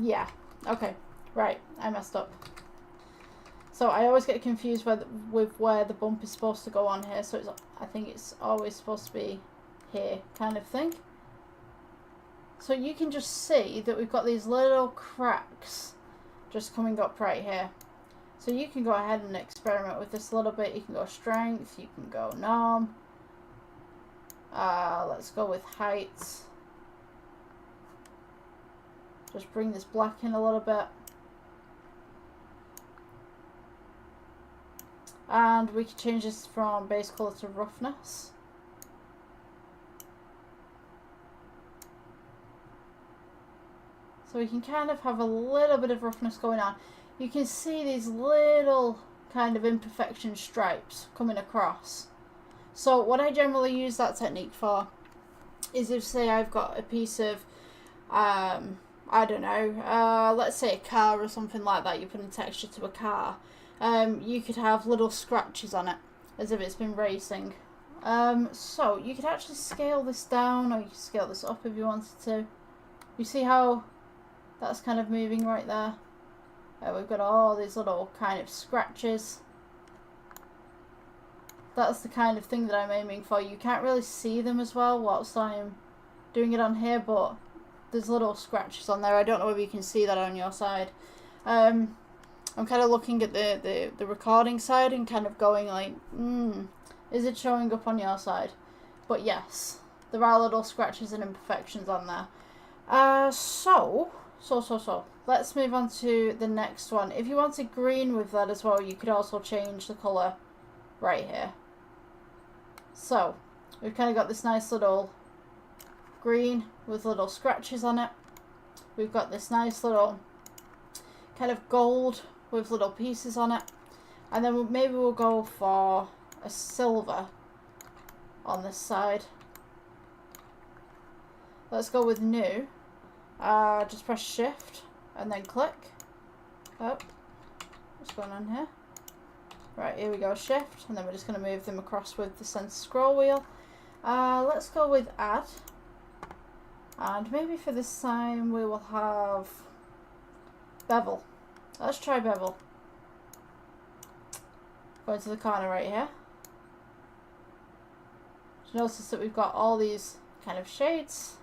S1: Yeah. Okay. Right, I messed up. So I always get confused with where the bump is supposed to go on here. So I think it's always supposed to be here, kind of thing. So you can just see that we've got these little cracks just coming up right here. So you can go ahead and experiment with this a little bit. You can go strength, you can go norm. Let's go with height. Just bring this black in a little bit. And we can change this from base colour to roughness. So we can kind of have a little bit of roughness going on. You can see these little kind of imperfection stripes coming across. So what I generally use that technique for is if, say, I've got a piece of, I don't know, let's say a car or something like that, you put a texture to a car. You could have little scratches on it, as if it's been racing. So you could actually scale this down, or you could scale this up if you wanted to. You see how that's kind of moving right there? We've got all these little kind of scratches. That's the kind of thing that I'm aiming for. You can't really see them as well whilst I'm doing it on here, but there's little scratches on there. I don't know if you can see that on your side. I'm kind of looking at the recording side and kind of going like, is it showing up on your side? But yes, there are little scratches and imperfections on there. So, let's move on to the next one. If you wanted green with that as well, you could also change the colour right here. So, we've kind of got this nice little green with little scratches on it. We've got this nice little kind of gold with little pieces on it. And then maybe we'll go for a silver on this side. Let's go with new. Just press shift and then click. Oh, what's going on here? Right, here we go, shift, and then we're just going to move them across with the center scroll wheel. Let's go with add. And maybe for this time we will have bevel. Let's try bevel. Go into the corner right here. Notice that we've got all these kind of shades.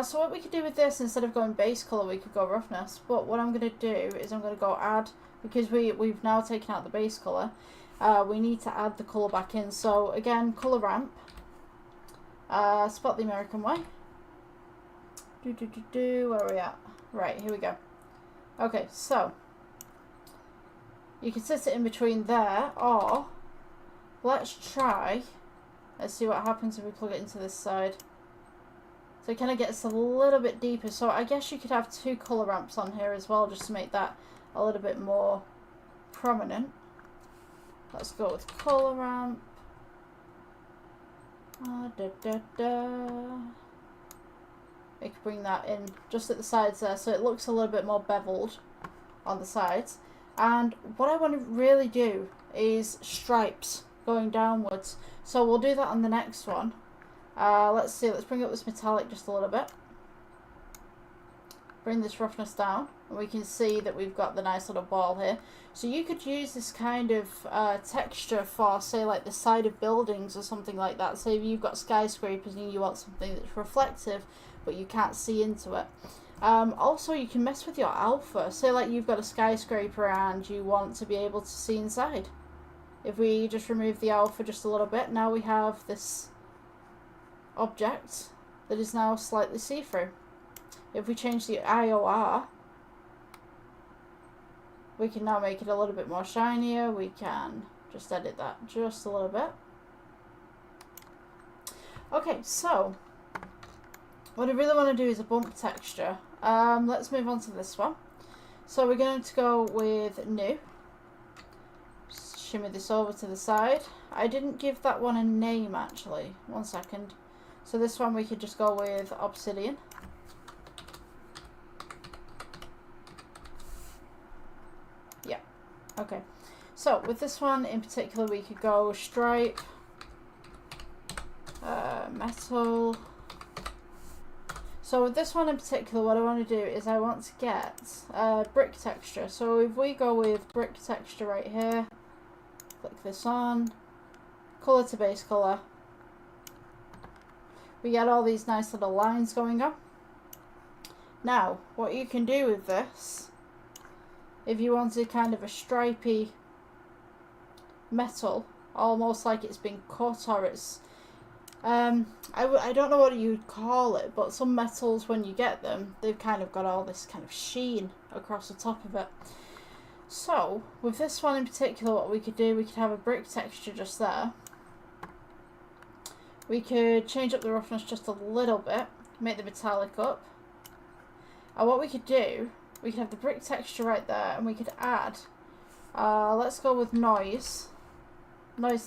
S1: So what we could do with this, instead of going base color, we could go roughness. But what I'm going to do is I'm going to go add, because we've now taken out the base color. We need to add the color back in. So again, color ramp. Spot the American way. Where are we at? Right, here we go. Okay, so you can sit it in between there, or let's try. Let's see what happens if we plug it into this side. So it kind of gets a little bit deeper. So I guess you could have two color ramps on here as well, just to make that a little bit more prominent. Let's go with color ramp. We could bring that in just at the sides there, so it looks a little bit more beveled on the sides. And what I want to really do is stripes going downwards. So we'll do that on the next one. Let's see, let's bring up this metallic just a little bit. Bring this roughness down, and we can see that we've got the nice little ball here. So you could use this kind of texture for, say, like the side of buildings or something like that. Say if you've got skyscrapers and you want something that's reflective, but you can't see into it. Also, you can mess with your alpha. Say like you've got a skyscraper and you want to be able to see inside. If we just remove the alpha just a little bit, now we have this object that is now slightly see-through. If we change the IOR, we can now make it a little bit more shinier. We can just edit that just a little bit. Okay, so what I really want to do is a bump texture. Let's move on to this one. So we're going to go with new. Just shimmy this over to the side. I didn't give that one a name actually. 1 second. So this one we could just go with obsidian. Yeah. Okay. So with this one in particular we could go stripe, metal. So with this one in particular, what I want to do is I want to get brick texture. So if we go with brick texture right here, click this on, color to base color, we get all these nice little lines going on. Now, what you can do with this, if you wanted kind of a stripy metal, almost like it's been cut or it's I don't know what you'd call it, but some metals, when you get them, they've kind of got all this kind of sheen across the top of it. So, with this one in particular, what we could do, we could have a brick texture just there. We could change up the roughness just a little bit, make the metallic up. And what we could do, we could have the brick texture right there, and we could add, let's go with noise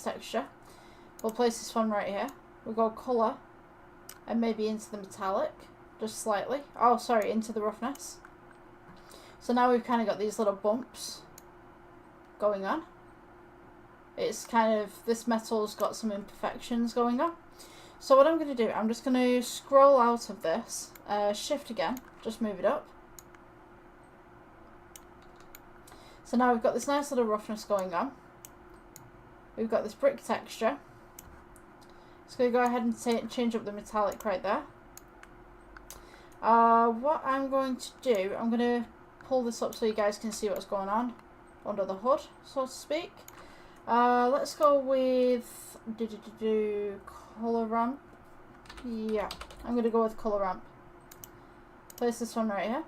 S1: texture. We'll place this one right here. We'll go colour, and maybe into the metallic, just slightly. Oh, sorry, into the roughness. So now we've kind of got these little bumps going on. It's kind of, this metal's got some imperfections going on. So what I'm going to do, I'm just going to scroll out of this, shift again, just move it up. So now we've got this nice little roughness going on. We've got this brick texture. Just going to go ahead and change up the metallic right there. What I'm going to do, I'm going to pull this up so you guys can see what's going on under the hood, so to speak. Let's go with color ramp. Yeah, I'm going to go with color ramp. Place this one right here.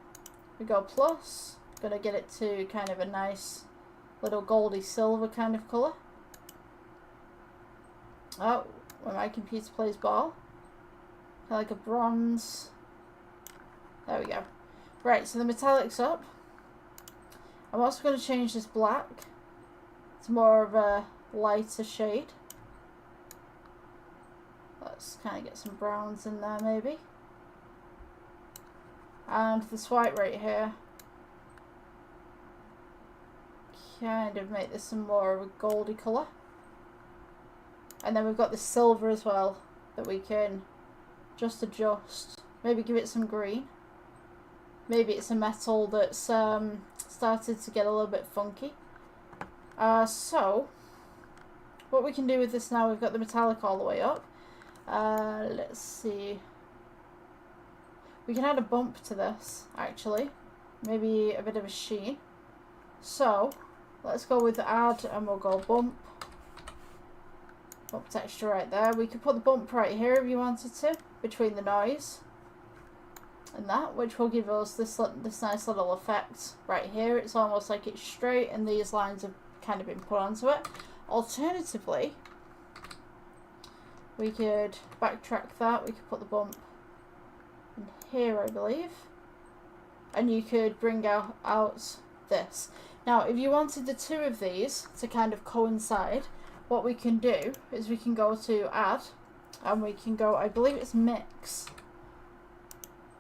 S1: We go plus. Gonna get it to kind of a nice little goldy silver kind of colour. Oh, when my computer plays ball. Kind of like a bronze. There we go. Right, so the metallic's up. I'm also going to change this black to more of a lighter shade. Let's kind of get some browns in there maybe. And this white right here, kind of make this some more of a goldy colour. And then we've got the silver as well that we can just adjust. Maybe give it some green. Maybe it's a metal that's started to get a little bit funky. So what we can do with this now, we've got the metallic all the way up. Let's see. We can add a bump to this actually. Maybe a bit of a sheen. So let's go with the add and we'll go bump. Bump texture right there. We could put the bump right here if you wanted to, between the noise and that, which will give us this nice little effect right here. It's almost like it's straight and these lines have kind of been put onto it. Alternatively, we could backtrack that. We could put the bump in here, I believe, and you could bring out this. Now, if you wanted the two of these to kind of coincide, what we can do is we can go to add and we can go, I believe it's mix.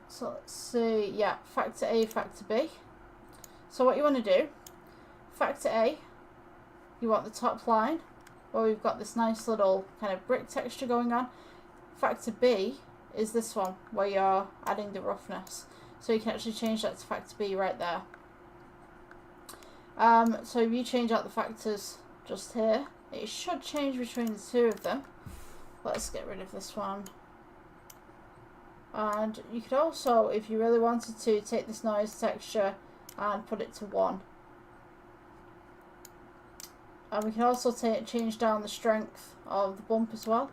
S1: So let's see, yeah, factor A, factor B. So what you want to do, factor A, you want the top line where we've got this nice little kind of brick texture going on. Factor B is this one where you're adding the roughness. So you can actually change that to factor B right there. So if you change out the factors just here, it should change between the two of them. Let's get rid of this one. And you could also, if you really wanted to, take this noise texture and put it to 1. And we can also change down the strength of the bump as well.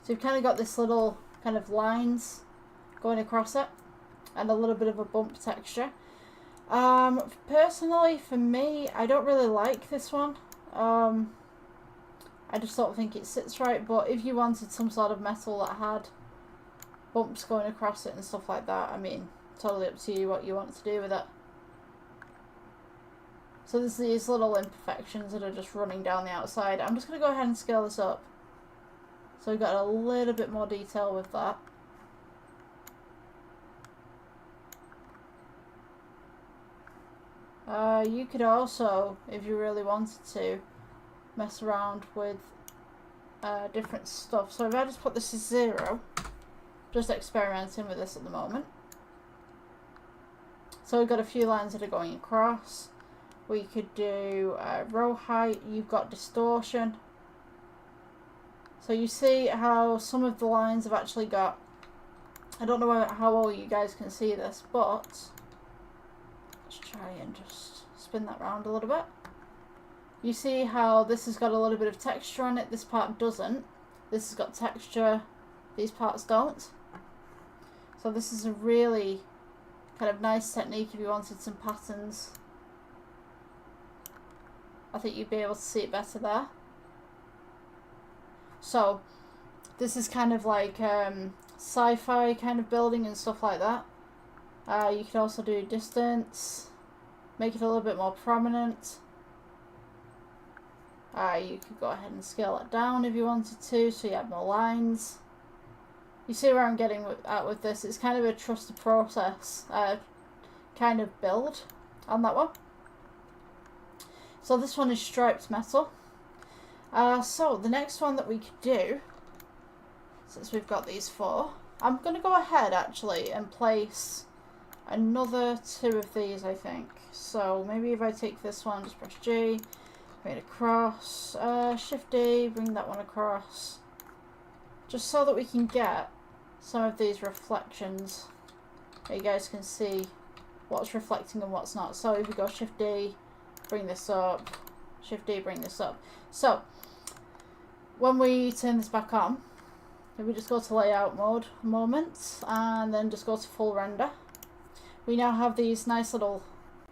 S1: So you've kind of got this little kind of lines going across it and a little bit of a bump texture. Personally, for me, I don't really like this one. I just don't think it sits right, but if you wanted some sort of metal that had bumps going across it and stuff like that, I mean, totally up to you what you want to do with it. So there's these little imperfections that are just running down the outside. I'm just going to go ahead and scale this up. So we've got a little bit more detail with that. You could also, if you really wanted to, mess around with different stuff. So if I just put this as 0, just experimenting with this at the moment. So we've got a few lines that are going across. We could do row height. You've got distortion. So you see how some of the lines have actually got, I don't know how well you guys can see this, but let's try and just spin that round a little bit. You see how this has got a little bit of texture on it, this part doesn't. This has got texture, these parts don't. So this is a really kind of nice technique if you wanted some patterns. I think you'd be able to see it better there. So this is kind of like sci-fi kind of building and stuff like that. You can also do distance, make it a little bit more prominent. You could go ahead and scale it down if you wanted to, so you have more lines. You see where I'm getting at with this. It's kind of a trusted process kind of build on that one. So this one is striped metal. So the next one that we could do, since we've got these 4, I'm going to go ahead actually and place another 2 of these, I think. So maybe if I take this one, just press G, bring it across, Shift D, bring that one across, just so that we can get some of these reflections. You guys can see what's reflecting and what's not. So if we go Shift D, bring this up, Shift D, bring this up. So when we turn this back on, if we just go to layout mode a moment and then just go to full render, we now have these nice little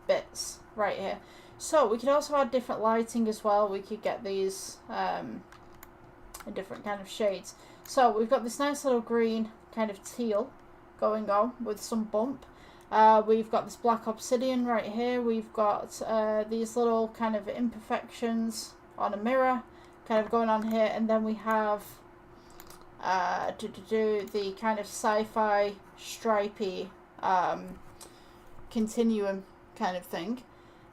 S1: bits right here. So we could also add different lighting as well. We could get these in different kind of shades. So we've got this nice little green kind of teal going on with some bump. We've got this black obsidian right here. We've got these little kind of imperfections on a mirror kind of going on here, and then we have the kind of sci-fi stripy continuum kind of thing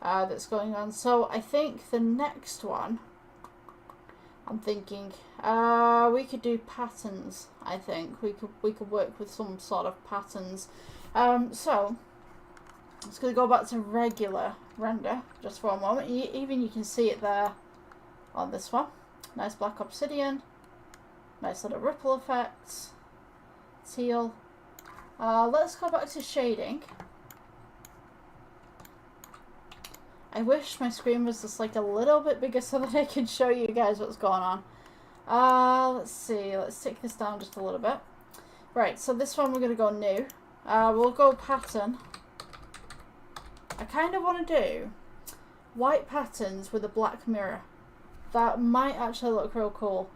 S1: that's going on. So I think the next one, I'm thinking we could do patterns. I think we could work with some sort of patterns. So I'm just going to go back to regular render just for a moment. Even you can see it there on this one. Nice black obsidian, nice little ripple effects, teal. Let's go back to shading. I wish my screen was just like a little bit bigger so that I could show you guys what's going on. Let's see, let's take this down just a little bit. Right, so this one we're going to go new. We'll go pattern. I kind of want to do white patterns with a black mirror. That might actually look real cool.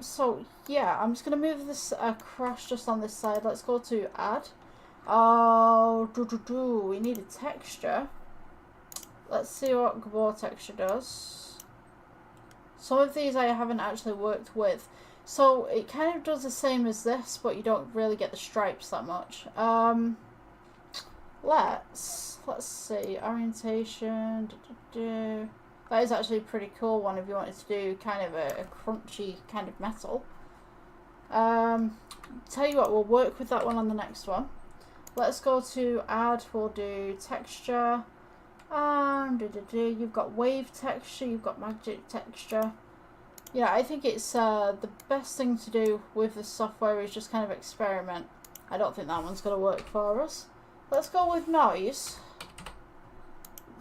S1: So yeah, I'm just going to move this across just on this side. Let's go to add. We need a texture. Let's see what Gabor texture does. Some of these I haven't actually worked with. So it kind of does the same as this, but you don't really get the stripes that much. Let's see, orientation. That is actually a pretty cool one if you wanted to do kind of a crunchy kind of metal. Tell you what, we'll work with that one on the next one. Let's go to add. We'll do texture. You've got wave texture, you've got magic texture. Yeah, I think it's the best thing to do with the software is just kind of experiment. I don't think that one's going to work for us. Let's go with noise.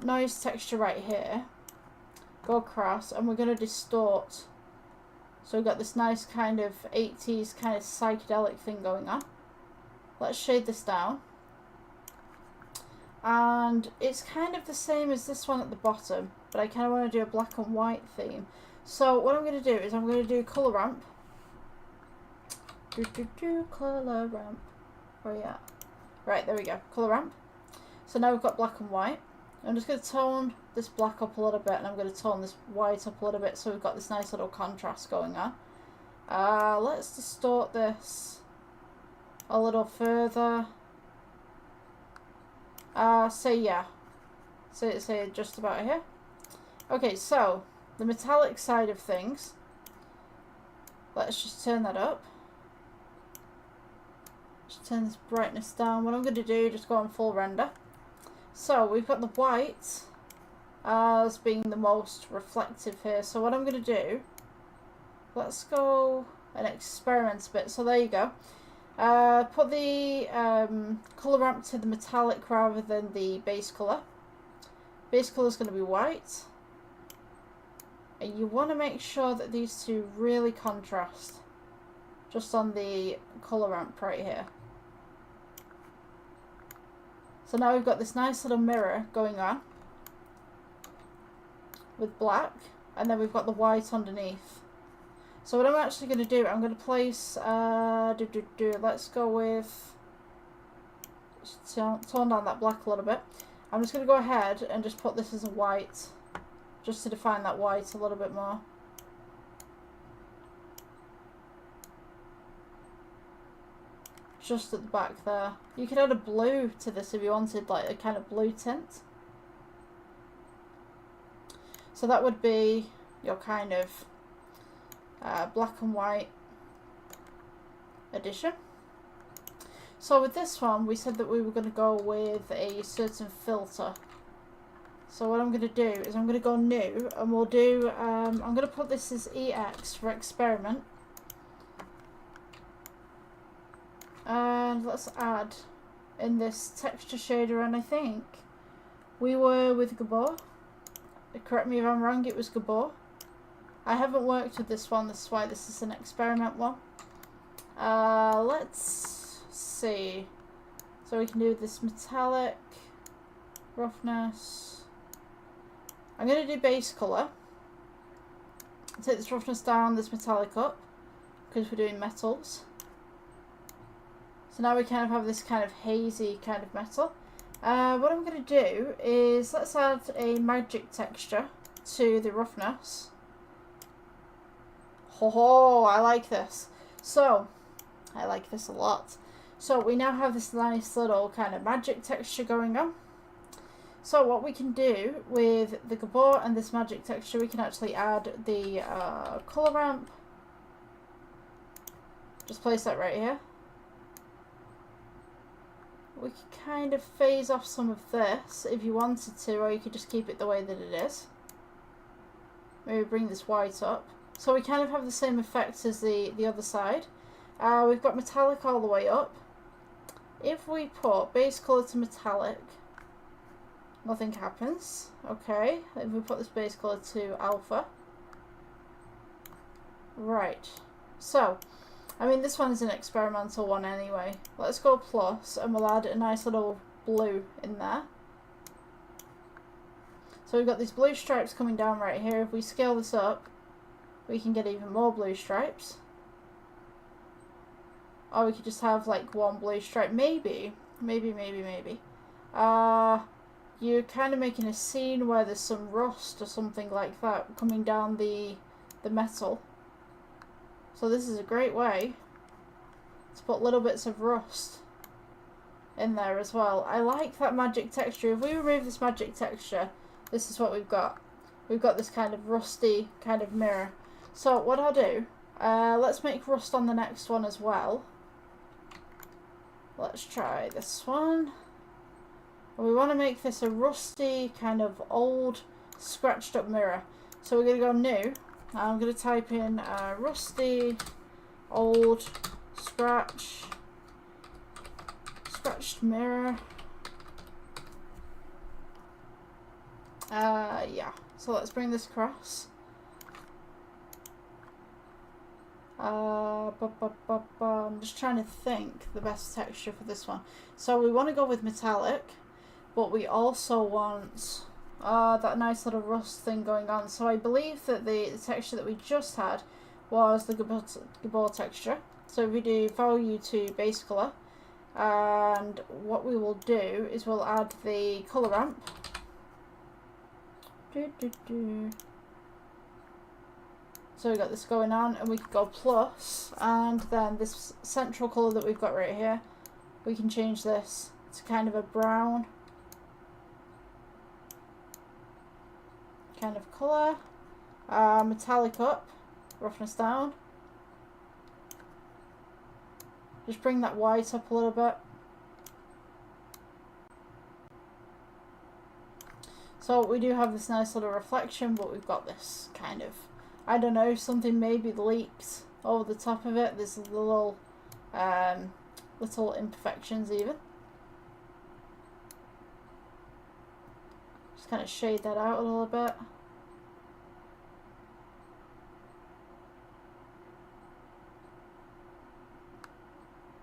S1: Noise texture right here. Go across, and we're going to distort. So we've got this nice kind of 80s kind of psychedelic thing going on. Let's shade this down. And it's kind of the same as this one at the bottom, but I kind of want to do a black and white theme. So what I'm going to do is I'm going to do color ramp. Color ramp. Where are you at? Right, there we go. Color ramp. So now we've got black and white. I'm just going to tone this black up a little bit, and I'm going to tone this white up a little bit, so we've got this nice little contrast going on. Let's distort this a little further. Say just about here. Okay, so the metallic side of things, let's just turn that up. Just turn this brightness down. What I'm going to do, just go on full render. So we've got the white as being the most reflective here. So what I'm going to do, let's go and experiment a bit. So there you go. Put the colour ramp to the metallic rather than the base colour. Base colour is going to be white. And you want to make sure that these two really contrast. Just on the colour ramp right here. So now we've got this nice little mirror going on. With black. And then we've got the white underneath. So what I'm actually going to do, I'm going to place, let's go with, tone down that black a little bit. I'm just going to go ahead and just put this as a white, just to define that white a little bit more. Just at the back there. You could add a blue to this if you wanted, like a kind of blue tint. So that would be your kind of black and white edition. So with this one, we said that we were going to go with a certain filter. So what I'm going to do is I'm going to go new, and we'll do, I'm going to put this as EX for experiment. And let's add in this texture shader, and I think we were with Gabor. Correct me if I'm wrong, it was Gabor. I haven't worked with this one, this is why this is an experiment one. Let's see. So we can do this metallic, roughness. I'm going to do base colour. Take this roughness down, this metallic up, because we're doing metals. So now we kind of have this kind of hazy kind of metal. What I'm going to do is let's add a magic texture to the roughness. Ho, I like this. So, I like this a lot. So we now have this nice little kind of magic texture going on. So what we can do with the gabor and this magic texture, we can actually add the colour ramp. Just place that right here. We could kind of phase off some of this if you wanted to, or you could just keep it the way that it is. Maybe bring this white up. So we kind of have the same effect as the other side. We've got metallic all the way up. If we put base colour to metallic, nothing happens. Okay, if we put this base colour to alpha. Right, so, I mean this one is an experimental one anyway. Let's go plus and we'll add a nice little blue in there. So we've got these blue stripes coming down right here. If we scale this up, we can get even more blue stripes. Or we could just have like one blue stripe. Maybe. You're kind of making a scene where there's some rust or something like that coming down the metal. So this is a great way to put little bits of rust in there as well. I like that magic texture. If we remove this magic texture, this is what we've got. We've got this kind of rusty kind of mirror. So what I'll do, let's make rust on the next one as well. Let's try this one. And we want to make this a rusty kind of old scratched up mirror. So we're going to go new. I'm going to type in rusty old scratched mirror. Yeah, so let's bring this across. I'm just trying to think the best texture for this one. So we want to go with metallic, but we also want that nice little rust thing going on. So I believe that the texture that we just had was the gabor texture. So if we do value to base colour, and what we will do is we'll add the colour ramp. So we've got this going on, and we can go plus, and then this central colour that we've got right here, we can change this to kind of a brown kind of colour. Metallic up, roughness down. Just bring that white up a little bit. So we do have this nice little reflection, but we've got this kind of, I don't know, something maybe leaked over the top of it. There's little imperfections even. Just kind of shade that out a little bit.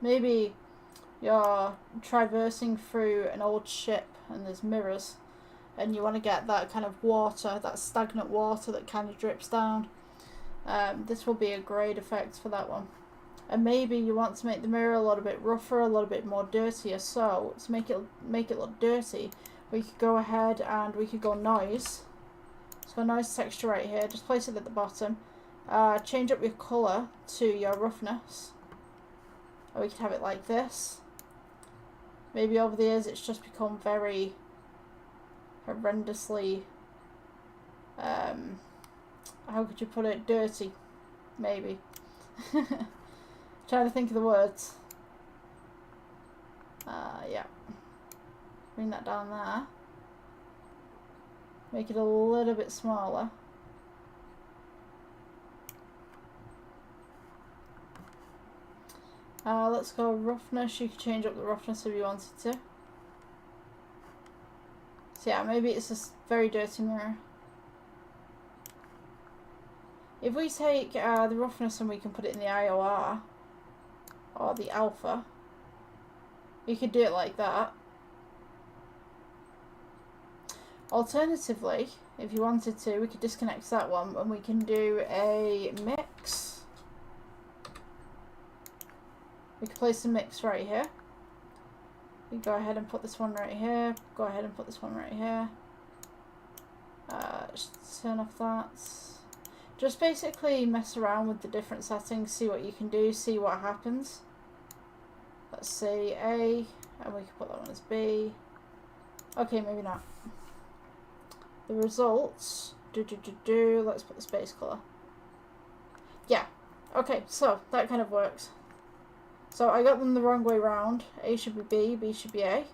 S1: Maybe you're traversing through an old ship and there's mirrors, and you want to get that kind of water, that stagnant water that kind of drips down. This will be a great effect for that one. And maybe you want to make the mirror a little bit rougher, a little bit more dirtier. So to make it look dirty, we could go ahead and we could go noise. So noise texture right here. Just place it at the bottom. Change up your colour to your roughness. Or we could have it like this. Maybe over the years it's just become very horrendously, how could you put it, dirty, maybe. Trying to think of the words. Yeah. Bring that down there. Make it a little bit smaller. Let's go roughness. You can change up the roughness if you wanted to. So yeah, maybe it's a very dirty mirror. If we take the roughness and we can put it in the IOR, or the alpha. You could do it like that. Alternatively, if you wanted to, we could disconnect that one and we can do a mix. We can place the mix right here. We go ahead and put this one right here. Go ahead and put this one right here. Just turn off that. Just basically mess around with the different settings, see what you can do, see what happens. Let's see A, and we can put that one as B. Okay, maybe not. The results, let's put the space color. Yeah, okay, so that kind of works. So I got them the wrong way round. A should be B, B should be A.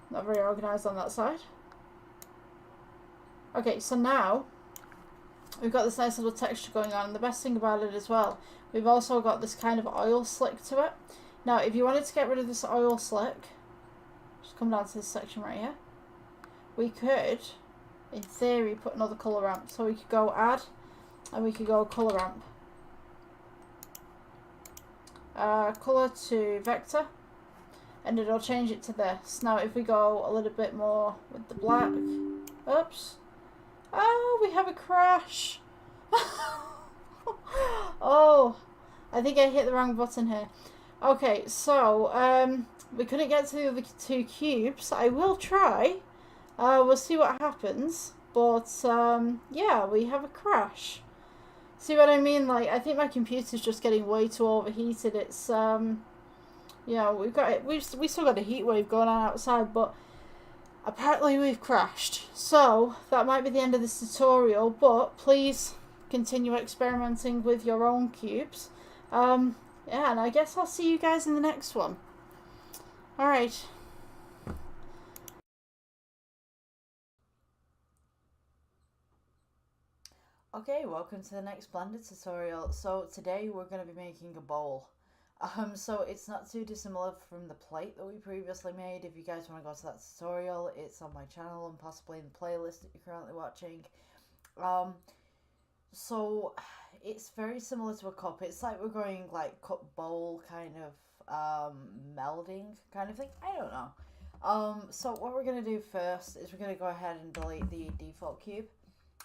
S1: Not very organised on that side. Okay, so now we've got this nice little texture going on, and the best thing about it as well, we've also got this kind of oil slick to it. Now, if you wanted to get rid of this oil slick, just come down to this section right here. We could, in theory, put another colour ramp. So we could go add, and we could go colour ramp. Colour to vector, and it'll change it to this. Now, if we go a little bit more with the black, oops. Oh, we have a crash. Oh, I think I hit the wrong button here. Okay, so we couldn't get to the other two cubes. I will try. We'll see what happens. But yeah, we have a crash. See what I mean? Like, I think my computer's just getting way too overheated. It's you know, we still got a heat wave going on outside, but apparently we've crashed. So that might be the end of this tutorial, but please continue experimenting with your own cubes. Yeah, and I guess I'll see you guys in the next one. Alright. Okay, welcome to the next Blender tutorial. So today we're going to be making a bowl. So it's not too dissimilar from the plate that we previously made. If you guys want to go to that tutorial, it's on my channel and possibly in the playlist that you're currently watching. So it's very similar to a cup. It's like we're going like cup bowl kind of melding kind of thing. I don't know. So what we're going to do first is we're going to go ahead and delete the default cube.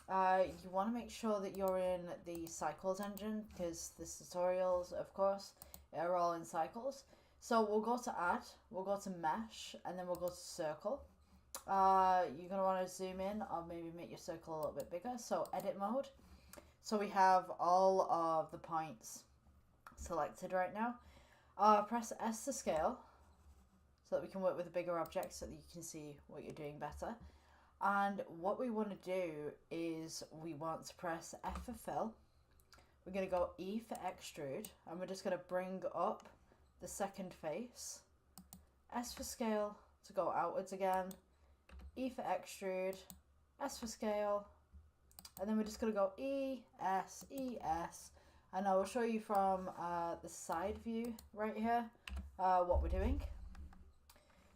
S1: You want to make sure that you're in the cycles engine, because this tutorials, of course, are all in cycles. So we'll go to add, we'll go to mesh, and then we'll go to circle. You're going to want to zoom in or maybe make your circle a little bit bigger. So edit mode. So we have all of the points selected right now. Press S to scale so that we can work with a bigger object so that you can see what you're doing better. And what we want to do is we want to press F for fill. We're going to go E for extrude, and we're just going to bring up the second face. S for scale to go outwards again. E for extrude. S for scale. And then we're just going to go E, S, and I will show you from the side view right here what we're doing.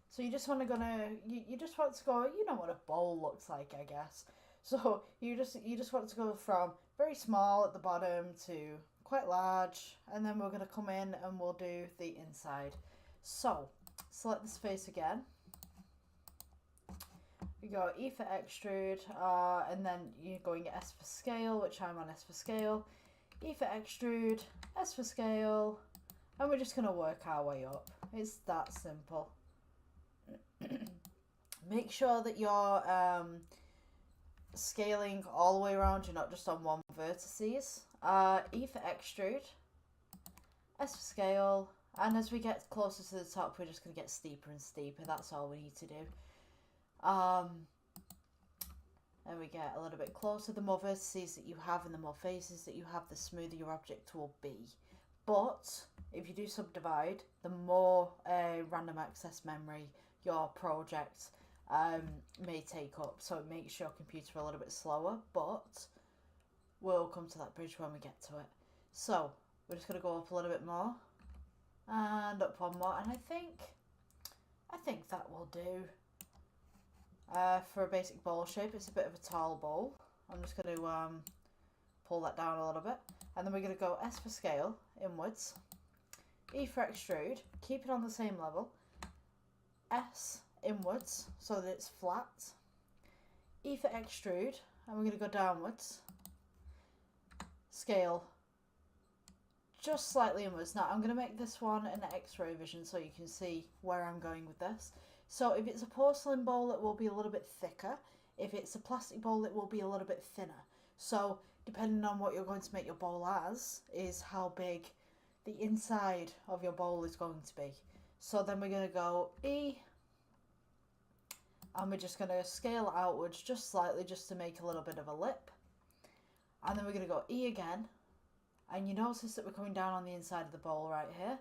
S1: So you just want to you just want to go, you know what a bowl looks like, I guess. So you just want to go from very small at the bottom to quite large, and then we're going to come in and we'll do the inside. So select this face again. We go E for extrude, and then you're going S for scale, which I'm on S for scale. E for extrude, S for scale, and we're just going to work our way up. It's that simple. Make sure that you're scaling all the way around, you're not just on one vertices. E for extrude, S for scale, and as we get closer to the top, we're just going to get steeper and steeper. That's all we need to do. And we get a little bit closer. The more vertices that you have and the more faces that you have, the smoother your object will be. But if you do subdivide, the more random access memory your project may take up. So it makes your computer a little bit slower, but we'll come to that bridge when we get to it. So we're just going to go up a little bit more and up one more, and I think that will do. For a basic bowl shape, it's a bit of a tall bowl. I'm just going to pull that down a little bit, and then we're going to go S for scale inwards, E for extrude, keep it on the same level, S inwards so that it's flat, E for extrude, and we're going to go downwards, scale just slightly inwards. Now I'm going to make this one an X-ray vision so you can see where I'm going with this. So if it's a porcelain bowl, it will be a little bit thicker. If it's a plastic bowl, it will be a little bit thinner. So depending on what you're going to make your bowl as is how big the inside of your bowl is going to be. So then we're going to go E, and we're just going to scale outwards just slightly just to make a little bit of a lip. And then we're going to go E again. And you notice that we're coming down on the inside of the bowl right here.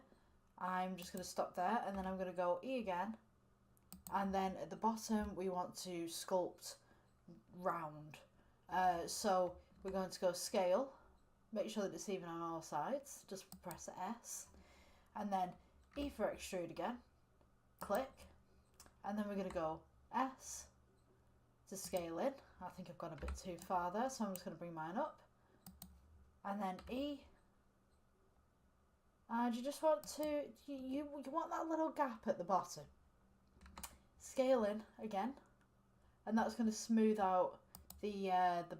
S1: I'm just going to stop there, and then I'm going to go E again. And then at the bottom, we want to sculpt round. So we're going to go scale. Make sure that it's even on all sides. Just press S. And then E for extrude again. Click. And then we're going to go S to scale in. I think I've gone a bit too far there, so I'm just going to bring mine up. And then E, and you just want to, you want that little gap at the bottom. Scale in again, and that's going to smooth out the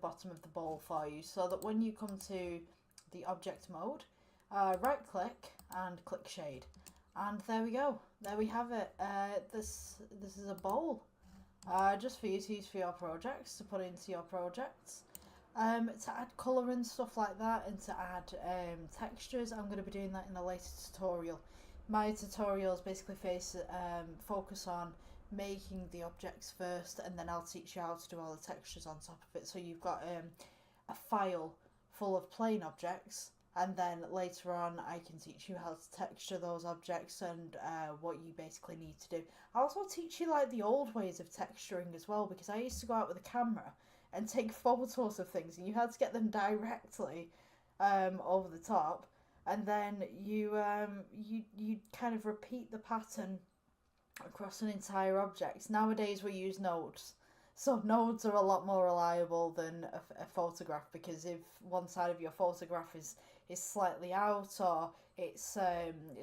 S1: bottom of the bowl for you, so that when you come to the object mode, right click and click shade, and there we go. There we have it. This is a bowl, just for you to use for your projects, to put into your projects. To add colour and stuff like that, and to add textures, I'm going to be doing that in a later tutorial. My tutorials basically focus on making the objects first, and then I'll teach you how to do all the textures on top of it. So you've got a file full of plain objects, and then later on I can teach you how to texture those objects and what you basically need to do. I'll also teach you like the old ways of texturing as well, because I used to go out with a camera and take photos of things, and you had to get them directly over the top, and then you kind of repeat the pattern across an entire object. Nowadays we use nodes, so nodes are a lot more reliable than a photograph, because if one side of your photograph is slightly out, or it's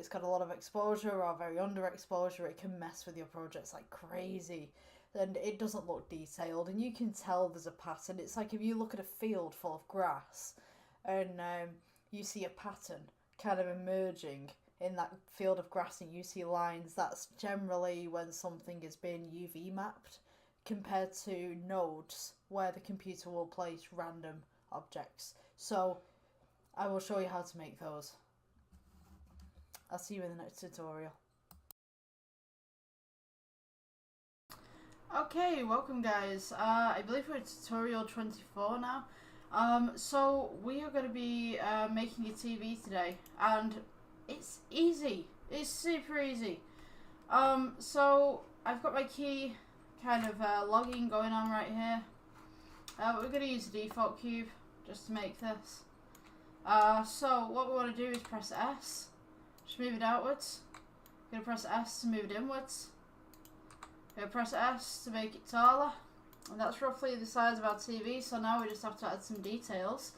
S1: got a lot of exposure or very underexposure, it can mess with your projects like crazy. And it doesn't look detailed, and you can tell there's a pattern. It's like if you look at a field full of grass and you see a pattern kind of emerging in that field of grass, and you see lines, that's generally when something has been UV mapped, compared to nodes where the computer will place random objects. So I will show you how to make those. I'll see you in the next tutorial. Okay, welcome guys. I believe we're at tutorial 24 now. So we are going to be making a TV today, and it's easy. It's super easy. So I've got my key kind of logging going on right here. We're going to use the default cube just to make this. So what we want to do is press S, just move it outwards. We're going to press S to move it inwards. We're going to press S to make it taller, and that's roughly the size of our TV, so now we just have to add some details.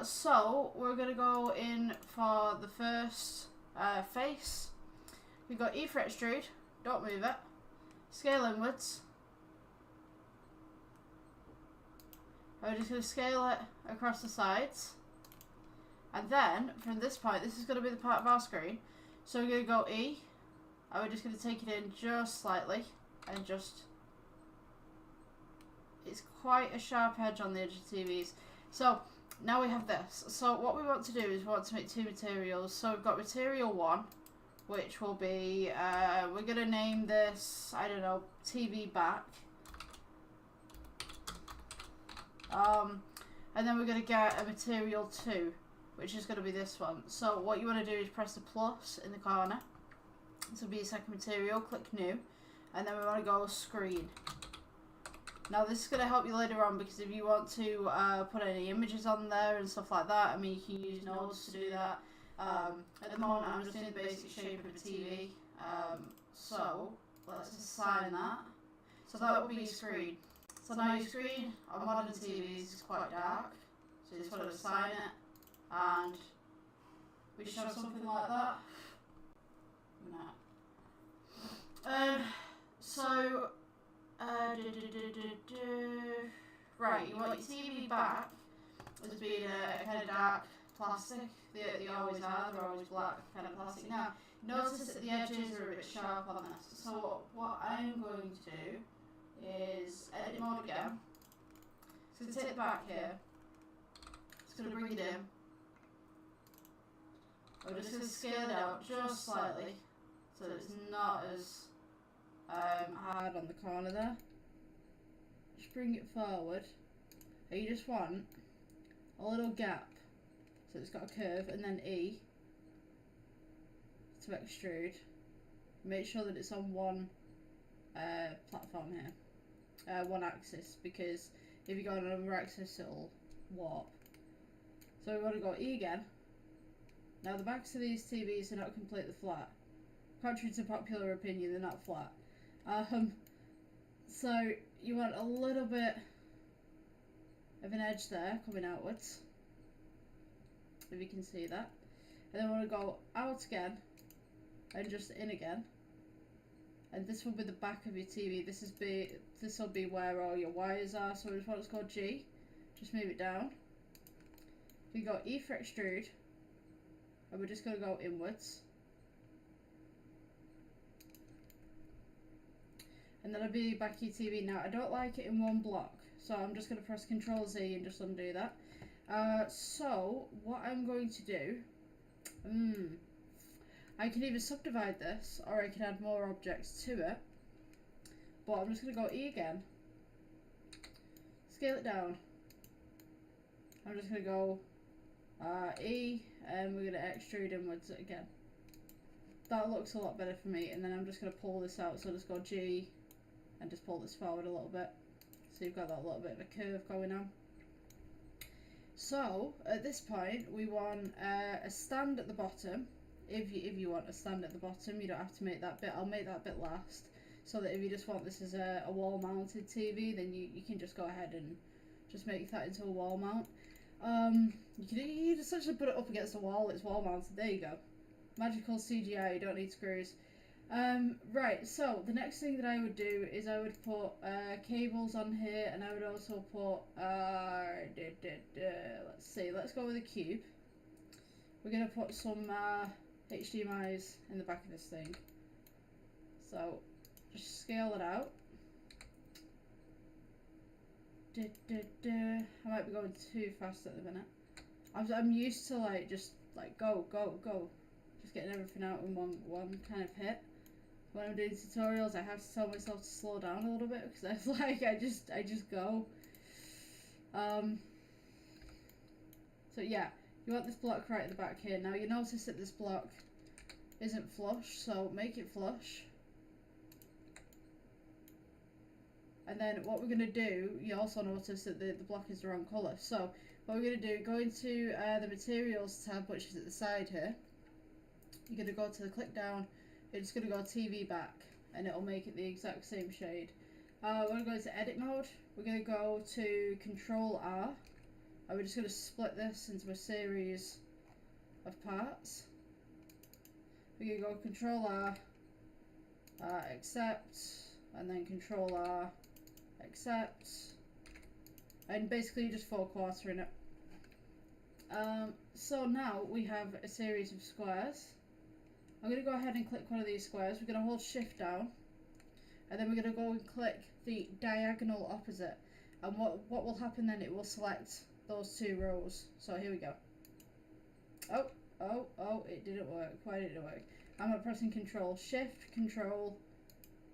S1: So we're going to go in for the first face. We've got E for extrude, don't move it, scale inwards. And we're just going to scale it across the sides, and then from this point, this is going to be the part of our screen, so we're going to go E, and we're just going to take it in just slightly. And just, it's quite a sharp edge on the edge of TVs. So now we have this. So what we want to do is we want to make two materials. So we've got material 1, which will be, we're going to name this, I don't know, TV back. And then we're going to get a material 2, which is going to be this one. So what you want to do is press the plus in the corner. This will be your second material, click new. And then we want to go screen. Now this is going to help you later on, because if you want to put any images on there and stuff like that, I mean, you can use nodes to do that. At the moment I'm just doing the basic shape of a TV. So let's assign that. So that will be your screen. So now your screen on modern TVs is quite dark. So you just want to assign it, and we should have something like that. So, right, you want your TV back as being a kind of dark plastic. They always are, they're always black kind of plastic. Now, notice that the edges are a bit sharp on this. So what I'm going to do is edit mode again. It's going to take it back here. It's going to bring it in. I'm just going to scale it out just slightly so that it's not as hard on the corner there. Just bring it forward. And you just want a little gap so it's got a curve, and then E to extrude. Make sure that it's on one platform here, one axis, because if you go on another axis it'll warp. So we want to go E again. Now the backs of these TVs are not completely flat. Contrary to popular opinion, they're not flat. So you want a little bit of an edge there coming outwards, if you can see that. And then we want to go out again and just in again. And this will be the back of your TV. This will be where all your wires are. So we just want to go G, just move it down. We go E for extrude, and we're just going to go inwards. And that'll be back your TV. Now I don't like it in one block, so I'm just going to press Ctrl Z and just undo that. So what I'm going to do, I can either subdivide this or I can add more objects to it, but I'm just going to go E again, scale it down. I'm just going to go E, and we're going to extrude inwards again. That looks a lot better for me. And then I'm just going to pull this out, so just go G and just pull this forward a little bit, so you've got that little bit of a curve going on. So at this point we want a stand at the bottom. If you want a stand at the bottom, you don't have to make that bit. I'll make that bit last, so that if you just want this as a wall mounted TV, then you can just go ahead and just make that into a wall mount. You just essentially put it up against the wall, it's wall mounted. There you go. Magical CGI, you don't need screws. Right, so the next thing that I would do is I would put cables on here, and I would also put let's see, let's go with a cube. We're gonna put some HDMIs in the back of this thing. So just scale it out. I might be going too fast at the minute. I'm used to just go, just getting everything out in one kind of hit. When I'm doing tutorials, I have to tell myself to slow down a little bit, because it's like I just go. So yeah, you want this block right at the back here. Now you notice that this block isn't flush, so make it flush. And then what we're going to do, you also notice that the block is the wrong colour. So what we're going to do, go into the materials tab, which is at the side here. You're going to go to the click down, you're just going to go TV back, and it'll make it the exact same shade. We're going to go into edit mode, we're going to go to Control R, and we're just going to split this into a series of parts. We're going to go Control R, accept, and then Control R, accept, and basically you just 4/4 it. So now we have a series of squares. I'm going to go ahead and click one of these squares. We're going to hold shift down, and then we're going to go and click the diagonal opposite, and what will happen then, it will select those two rows. So here we go. Oh, it didn't work. Why did it work? I'm not pressing Control, Shift, Control,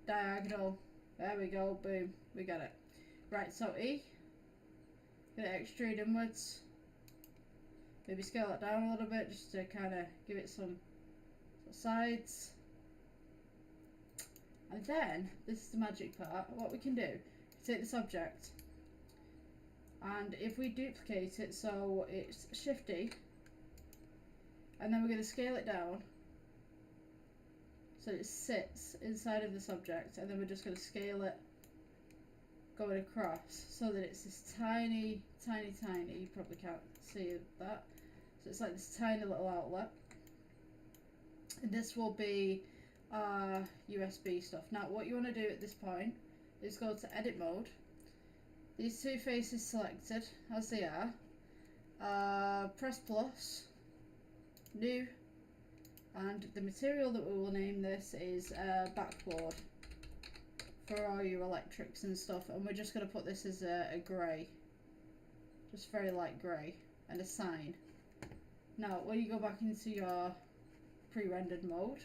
S1: diagonal. There we go, boom, we got it. Right, so E, gonna extrude inwards. Maybe scale it down a little bit just to kind of give it some sides. And then, this is the magic part, what we can do, take this object, and if we duplicate it so it's Shift D, and then we're going to scale it down so it sits inside of this object, and then we're just going to scale it going across so that it's this tiny, you probably can't see that, so it's like this tiny little outlet, and this will be USB stuff. Now what you want to do at this point is go to edit mode. These two faces selected as they are. Press plus, new, and the material that we will name this is backboard for all your electrics and stuff, and we're just going to put this as a grey, just very light grey, and a sign. Now when you go back into your pre-rendered mode,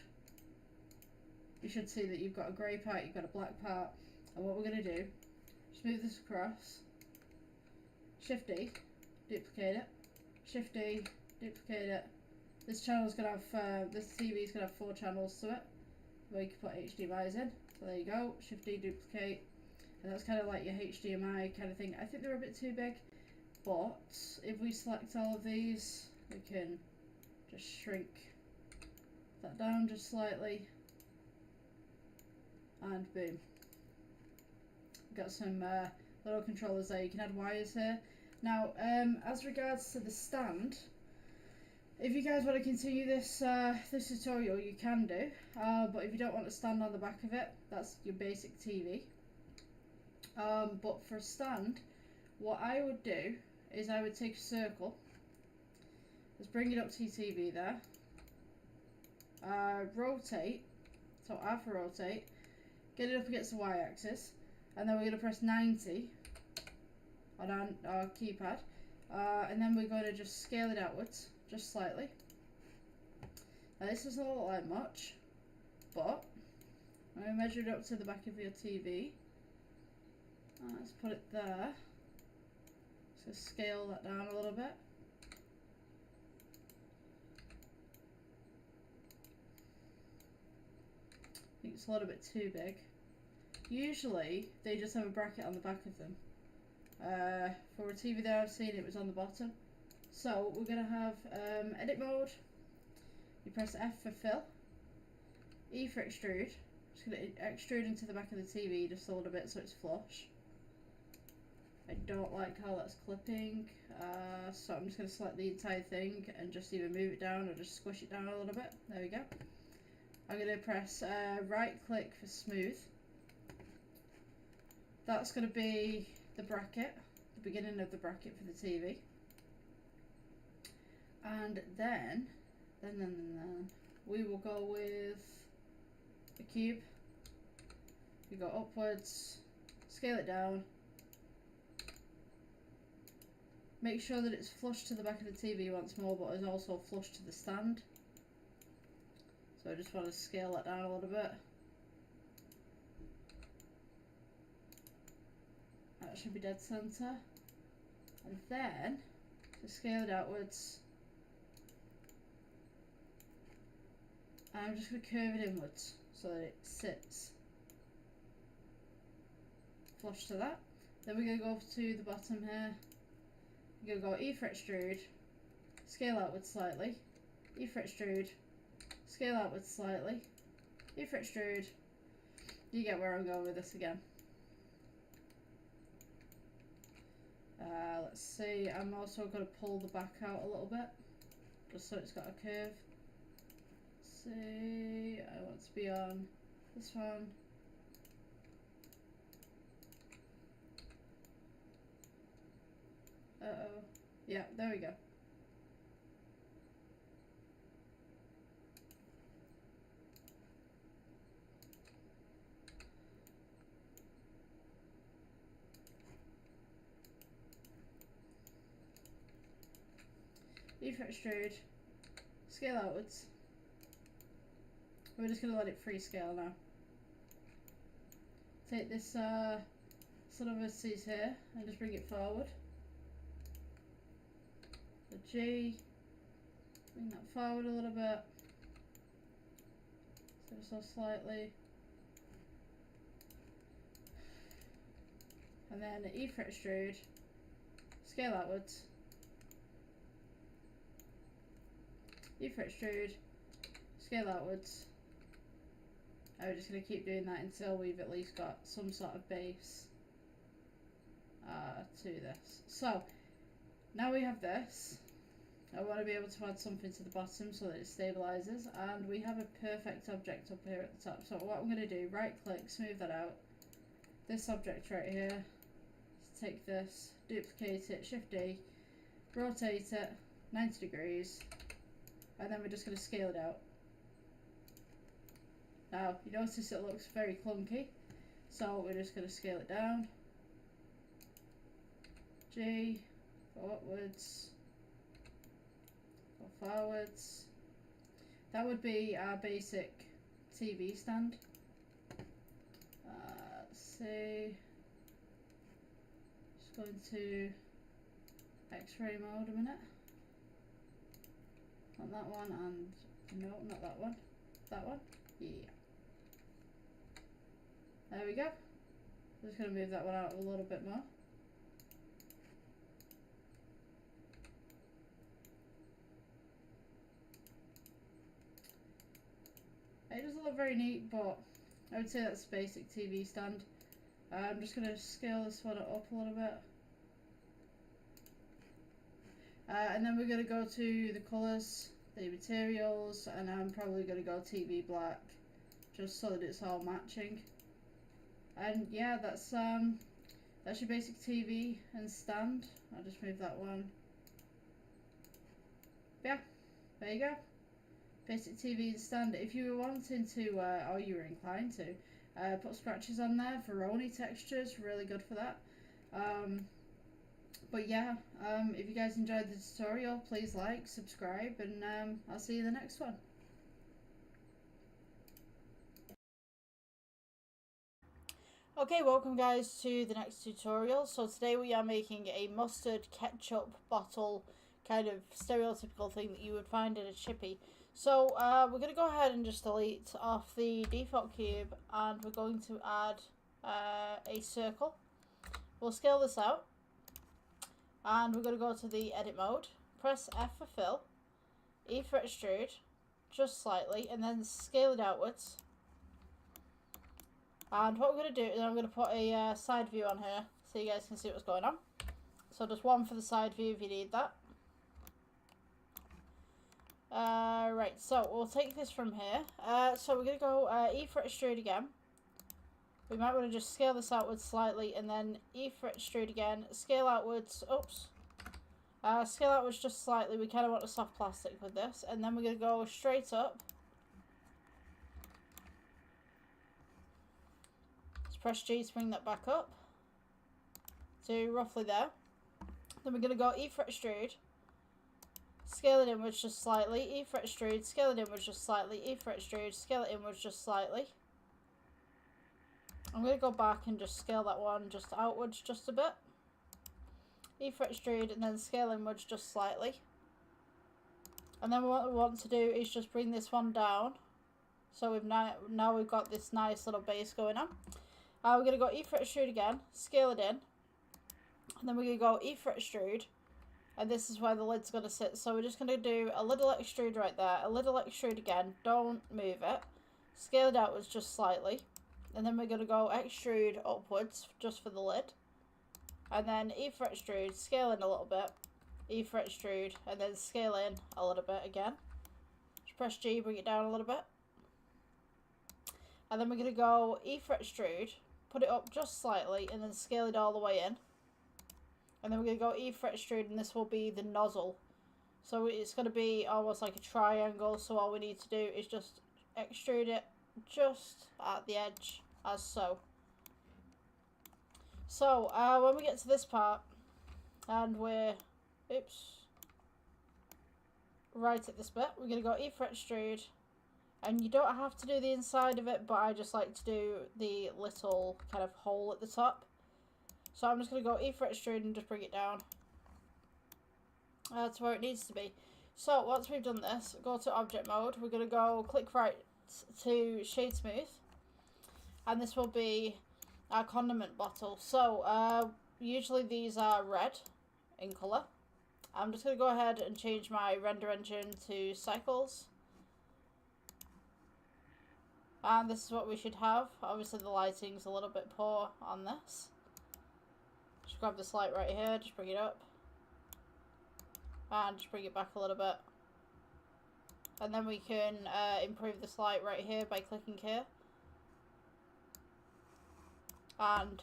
S1: you should see that you've got a grey part, you've got a black part, and what we're going to do, just move this across, Shift D, duplicate it, Shift D, duplicate it. This channel's going to have, this TV's going to have 4 channels to it, where you can put HDMI's in. So there you go, Shift D, duplicate, and that's kind of like your HDMI kind of thing. I think they're a bit too big, but if we select all of these, we can just shrink that down just slightly, and boom. Got some little controllers there. You can add wires here. Now, as regards to the stand, if you guys want to continue this this tutorial, you can do, but if you don't want to stand on the back of it, that's your basic TV. But for a stand, what I would do is I would take a circle, just bring it up to your TV there, rotate, so alpha rotate, get it up against the y-axis, and then we're going to press 90 on our keypad, and then we're going to just scale it outwards just slightly. Now this doesn't look like much, but I'm going to measure it up to the back of your TV. Let's put it there. So scale that down a little bit. I think it's a little bit too big. Usually they just have a bracket on the back of them. For a TV that I've seen, it was on the bottom. So we're going to have edit mode. You press F for fill, E for extrude. Just going to extrude into the back of the TV just a little bit so it's flush. I don't like how that's clipping, so I'm just going to select the entire thing and just either move it down or just squish it down a little bit. There we go. I'm going to press right click for smooth. That's going to be the bracket, the beginning of the bracket for the TV. And then we will go with a cube. We go upwards, scale it down. Make sure that it's flush to the back of the TV once more, but is also flush to the stand. So I just want to scale that down a little bit. That should be dead center. And then, to scale it outwards, I'm just going to curve it inwards so that it sits flush to that. Then we're going to go up to the bottom here. We're going to go E for extrude, scale outwards slightly, E for extrude, scale outwards slightly, E for extrude. You get where I'm going with this again. Let's see, I'm also going to pull the back out a little bit, just so it's got a curve. Let's see, I want to be on this one. Uh-oh. Yeah, there we go. E for extrude, scale outwards. We're just going to let it free scale now. Take this sort of vertices here and just bring it forward. The G, bring that forward a little bit, so slightly, and then the E for extrude, scale outwards, E for extrude, scale outwards. I'm just going to keep doing that until we've at least got some sort of base to this. So now we have this. I want to be able to add something to the bottom so that it stabilizes, and we have a perfect object up here at the top. So what I'm going to do, right click, smooth that out. This object right here, take this, duplicate it, Shift D, rotate it 90 degrees, and then we're just going to scale it out. Now you notice it looks very clunky, so we're just going to scale it down. G, go upwards, go forwards. That would be our basic TV stand. Let's see. Just going to X-ray mode a minute. Not that one, and no, not that one. That one? Yeah. There we go. Just going to move that one out a little bit more. It doesn't look very neat, but I would say that's a basic TV stand. I'm just going to scale this one up a little bit. And then we're going to go to the colours, the materials, and I'm probably going to go TV black, just so that it's all matching. And yeah, that's your basic TV and stand. I'll just move that one. Yeah, there you go. Basic TV and stand. If you were wanting to, or you were inclined to, put scratches on there, Veroni textures, really good for that. But yeah, if you guys enjoyed the tutorial, please like, subscribe, and I'll see you in the next one. Okay, welcome guys to the next tutorial. So today we are making a mustard ketchup bottle, kind of stereotypical thing that you would find in a chippy. So we're going to go ahead and just delete off the default cube, and we're going to add a circle. We'll scale this out, and we're going to go to the edit mode, press F for fill, E for extrude, just slightly, and then scale it outwards. And what we're going to do is I'm going to put a side view on here so you guys can see what's going on. So just one for the side view if you need that. Right, so we'll take this from here. So we're going to go E for extrude again. We might want to just scale this outwards slightly, and then E for extrude again, scale outwards, oops. Scale outwards just slightly. We kind of want a soft plastic with this, and then we're going to go straight up. Just press G to bring that back up to roughly there. Then we're going to go E for extrude, scale it inwards just slightly, E for extrude, scale it inwards just slightly, E for extrude, scale it inwards just slightly. I'm going to go back and just scale that one just outwards just a bit. E for extrude, and then scale inwards just slightly. And then what we want to do is just bring this one down. So we've now we've got this nice little base going on. We're going to go E for extrude again, scale it in. And then we're going to go E for extrude. And this is where the lid's going to sit. So we're just going to do a little extrude right there, a little extrude again, don't move it. Scale it outwards just slightly. And then we're going to go extrude upwards just for the lid. And then E for extrude, scale in a little bit. E for extrude, and then scale in a little bit again. Just press G, bring it down a little bit. And then we're going to go E for extrude, put it up just slightly, and then scale it all the way in. And then we're going to go E for extrude, and this will be the nozzle. So it's going to be almost like a triangle, so all we need to do is just extrude it just at the edge, as so. So, when we get to this part, and we're, right at this bit, we're going to go E for extrude, and you don't have to do the inside of it, but I just like to do the little kind of hole at the top. So I'm just going to go E for extrude and just bring it down to where it needs to be. So once we've done this, go to object mode, we're going to go click right to shade smooth, and this will be our condiment bottle. So usually these are red in colour. I'm just going to go ahead and change my render engine to cycles, and this is what we should have. Obviously the lighting's a little bit poor on this. Just grab this light right here, just bring it up. and just bring it back a little bit. And then we can improve this light right here by clicking here. And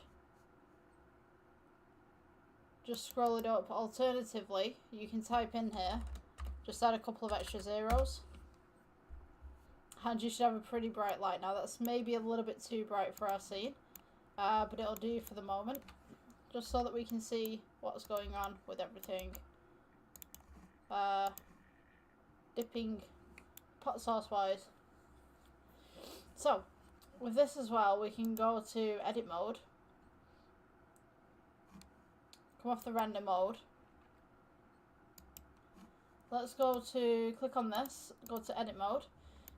S1: just scroll it up. Alternatively, you can type in here, just add a couple of extra zeros. And you should have a pretty bright light. Now that's maybe a little bit too bright for our scene, but it'll do for the moment. Just so that we can see what's going on with everything. Dipping pot sauce wise. So, with this as well, we can go to edit mode. Come off the render mode. Let's go to, click on this, go to edit mode.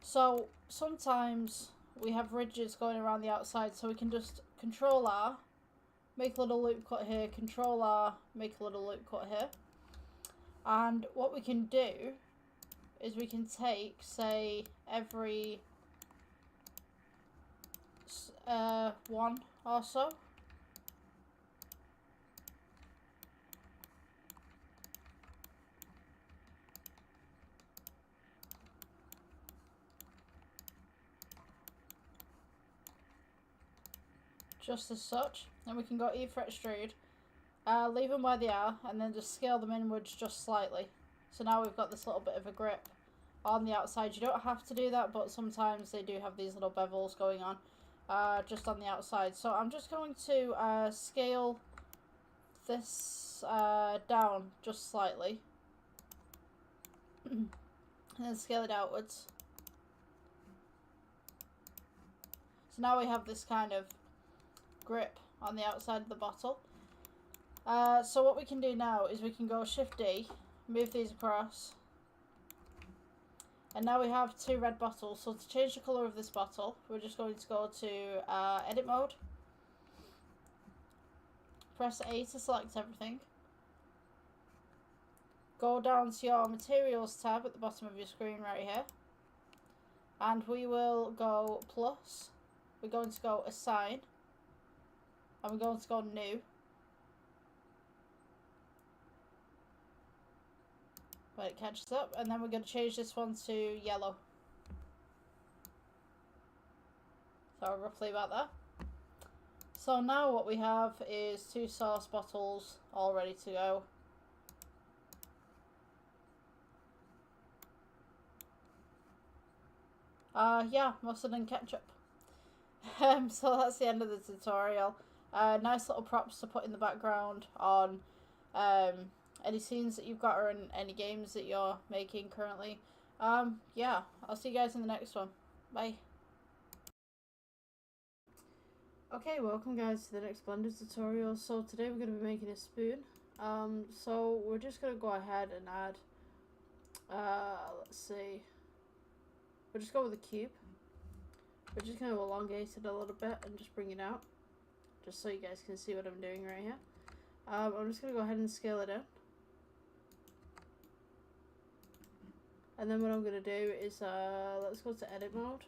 S1: So, sometimes we have ridges going around the outside, so we can just Control R, make a little loop cut here, Control R, make a little loop cut here. And what we can do is we can take, say, every one or so. Just as such. Then we can go E for extrude, leave them where they are, and then just scale them inwards just slightly. So now we've got this little bit of a grip on the outside. You don't have to do that, but sometimes they do have these little bevels going on just on the outside. So I'm just going to scale this down just slightly. And then scale it outwards. So now we have this kind of grip on the outside of the bottle. So what we can do now is we can go Shift D, move these across, and now we have two red bottles. So to change the colour of this bottle, we're just going to go to edit mode, press A to select everything, go down to your materials tab at the bottom of your screen right here, and we will go plus, we're going to go assign, and we're going to go new. But it catches up, and then we're going to change this one to yellow. So roughly about that. So now what we have is two sauce bottles all ready to go. Yeah, mustard and ketchup. So that's the end of the tutorial. Nice little props to put in the background on any scenes that you've got or in any games that you're making currently. Yeah, I'll see you guys in the next one. Bye. Okay, welcome guys to the next Blender tutorial. So today we're going to be making a spoon. So we're just going to go ahead and add, let's see, we'll just go with a cube. We're just going to elongate it a little bit and just bring it out, just so you guys can see what I'm doing right here. I'm just going to go ahead and scale it in. And then what I'm going to do is, let's go to edit mode.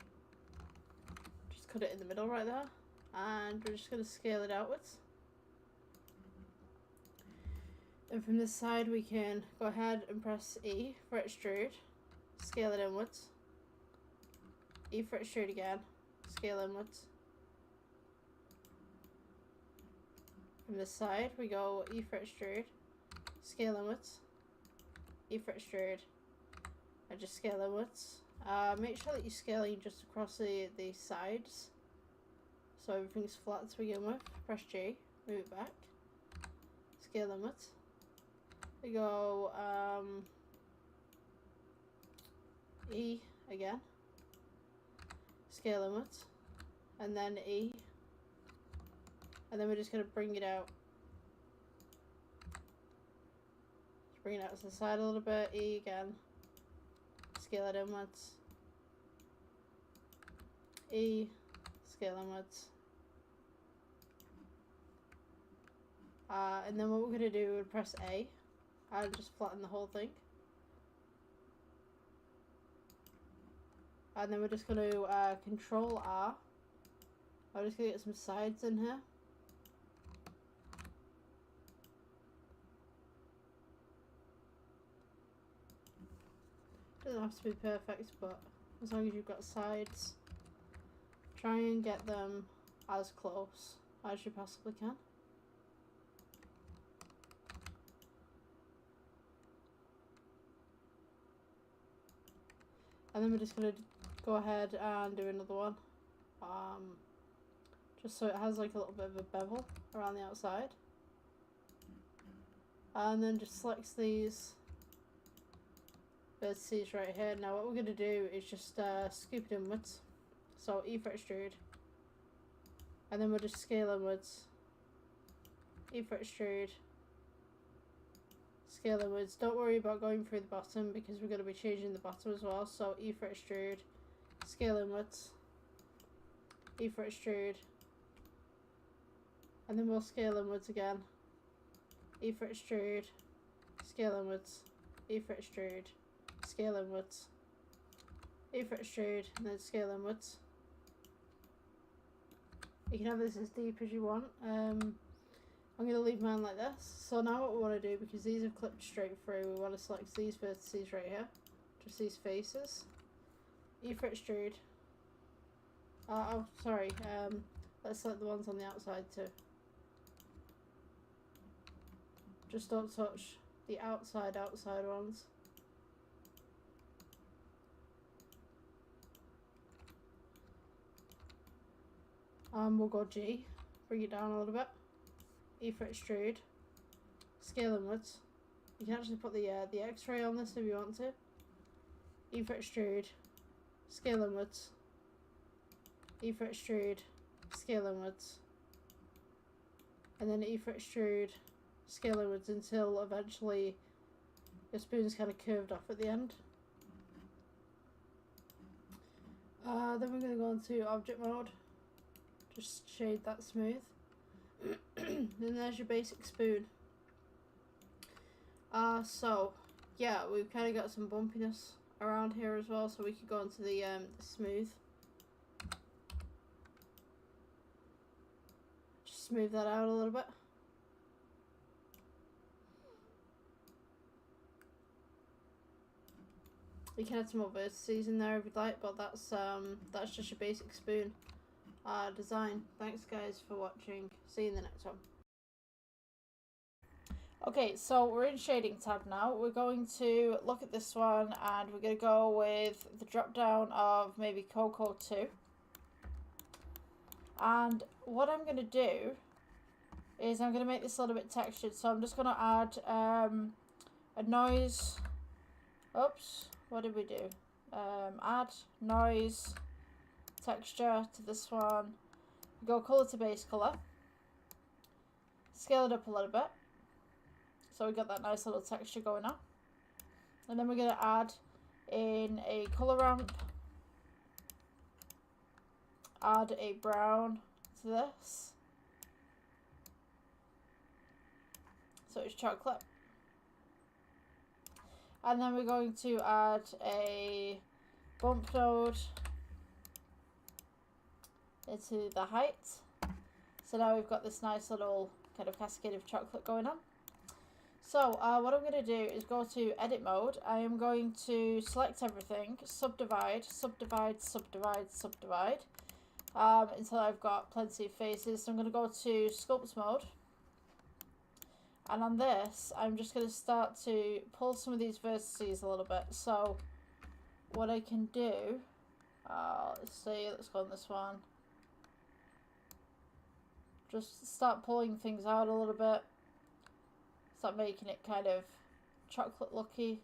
S1: Just cut it in the middle right there. And we're just going to scale it outwards. And from this side we can go ahead and press E for extrude. Scale it inwards. E for extrude again. Scale inwards. From this side we go E for extrude. Scale inwards. E for extrude. And just scale inwards. Make sure that you're scaling just across the sides, so everything's flat to begin with. Press G, move it back, scale inwards. We go E again, scale inwards, and then E, and then we're just going to bring it out. Just bring it out to the side a little bit, E again. Scale it inwards. E, scale inwards. And then what we're going to do is press A and just flatten the whole thing. And then we're just going to Control R. I'm just going to get some sides in here. have to be perfect, but as long as you've got sides, try and get them as close as you possibly can. And then we're just going to go ahead and do another one. Just so it has like a little bit of a bevel around the outside. And then just select these vertices right here. Now what we're going to do is just scoop it inwards. So E for extrude. And then we'll just scale inwards. E for extrude. Scale inwards. Don't worry about going through the bottom because we're going to be changing the bottom as well. So E for extrude. Scale inwards. E for extrude. And then we'll scale inwards again. E for extrude. Scale inwards. E for extrude. Scale inwards. E for extrude. And then scale inwards. You can have this as deep as you want. I'm going to leave mine like this. So now what we want to do, because these have clipped straight through, we want to select these vertices right here. Just these faces. E for extrude. Oh, sorry. Let's select the ones on the outside too. Just don't touch the outside ones. We'll go G. Bring it down a little bit. E for extrude. Scale inwards. You can actually put the X-ray on this if you want to. E for extrude. Scale inwards. E for extrude. Scale inwards. And then E for extrude. Scale inwards until eventually your spoon's kind of curved off at the end. Then we're going to go into object mode. Just shade that smooth. Then there's your basic spoon. So yeah, we've kind of got some bumpiness around here as well, so we could go into the smooth. Just smooth that out a little bit. You can add some more vertices in there if you'd like, but that's just your basic spoon design. Thanks guys for watching. See you in the next one. Okay, so we're in shading tab now. We're going to look at this one and we're going to go with the drop down of maybe Cocoa 2. And what I'm going to do is I'm going to make this a little bit textured. So I'm just going to add a noise. Oops, what did we do? Add noise texture to this one. Go color to base color. Scale it up a little bit. So we got that nice little texture going on. And then we're going to add in a color ramp. Add a brown to this. So it's chocolate. And then we're going to add a bump node into the height. So now we've got this nice little kind of cascade of chocolate going on. So what I'm going to do is go to edit mode. I am going to select everything, subdivide, subdivide, subdivide, subdivide, until I've got plenty of faces. So I'm going to go to sculpt mode. And on this, I'm just going to start to pull some of these vertices a little bit. So what I can do, let's see, let's go on this one. Just start pulling things out a little bit. Start making it kind of chocolate looking.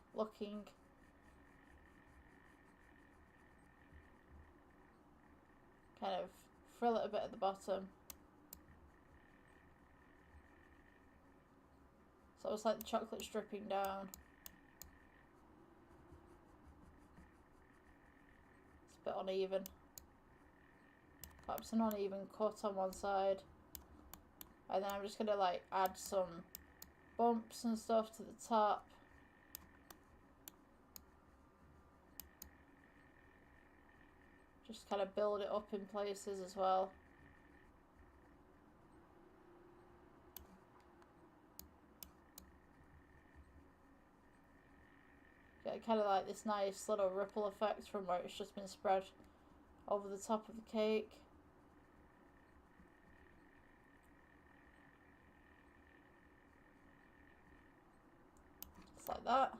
S1: Kind of frill it a bit at the bottom. So it's like the chocolate's dripping down. It's a bit uneven. Perhaps an uneven cut on one side. And then I'm just going to like add some bumps and stuff to the top. Just kind of build it up in places as well. get kind of like this nice little ripple effect from where it's just been spread over the top of the cake. Just like that.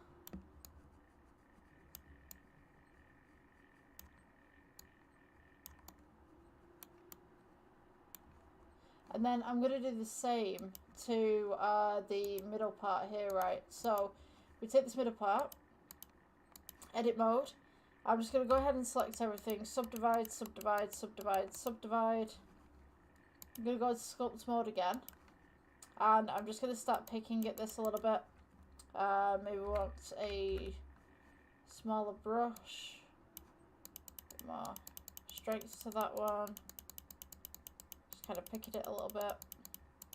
S1: And then I'm going to do the same to the middle part here, right? So we take this middle part, edit mode. I'm just going to go ahead and select everything. Subdivide, subdivide, subdivide, subdivide. I'm going to go to sculpt mode again. And I'm just going to start picking at this a little bit. Maybe we want a smaller brush. Bit more strength to that one. Just kind of pick at it a little bit.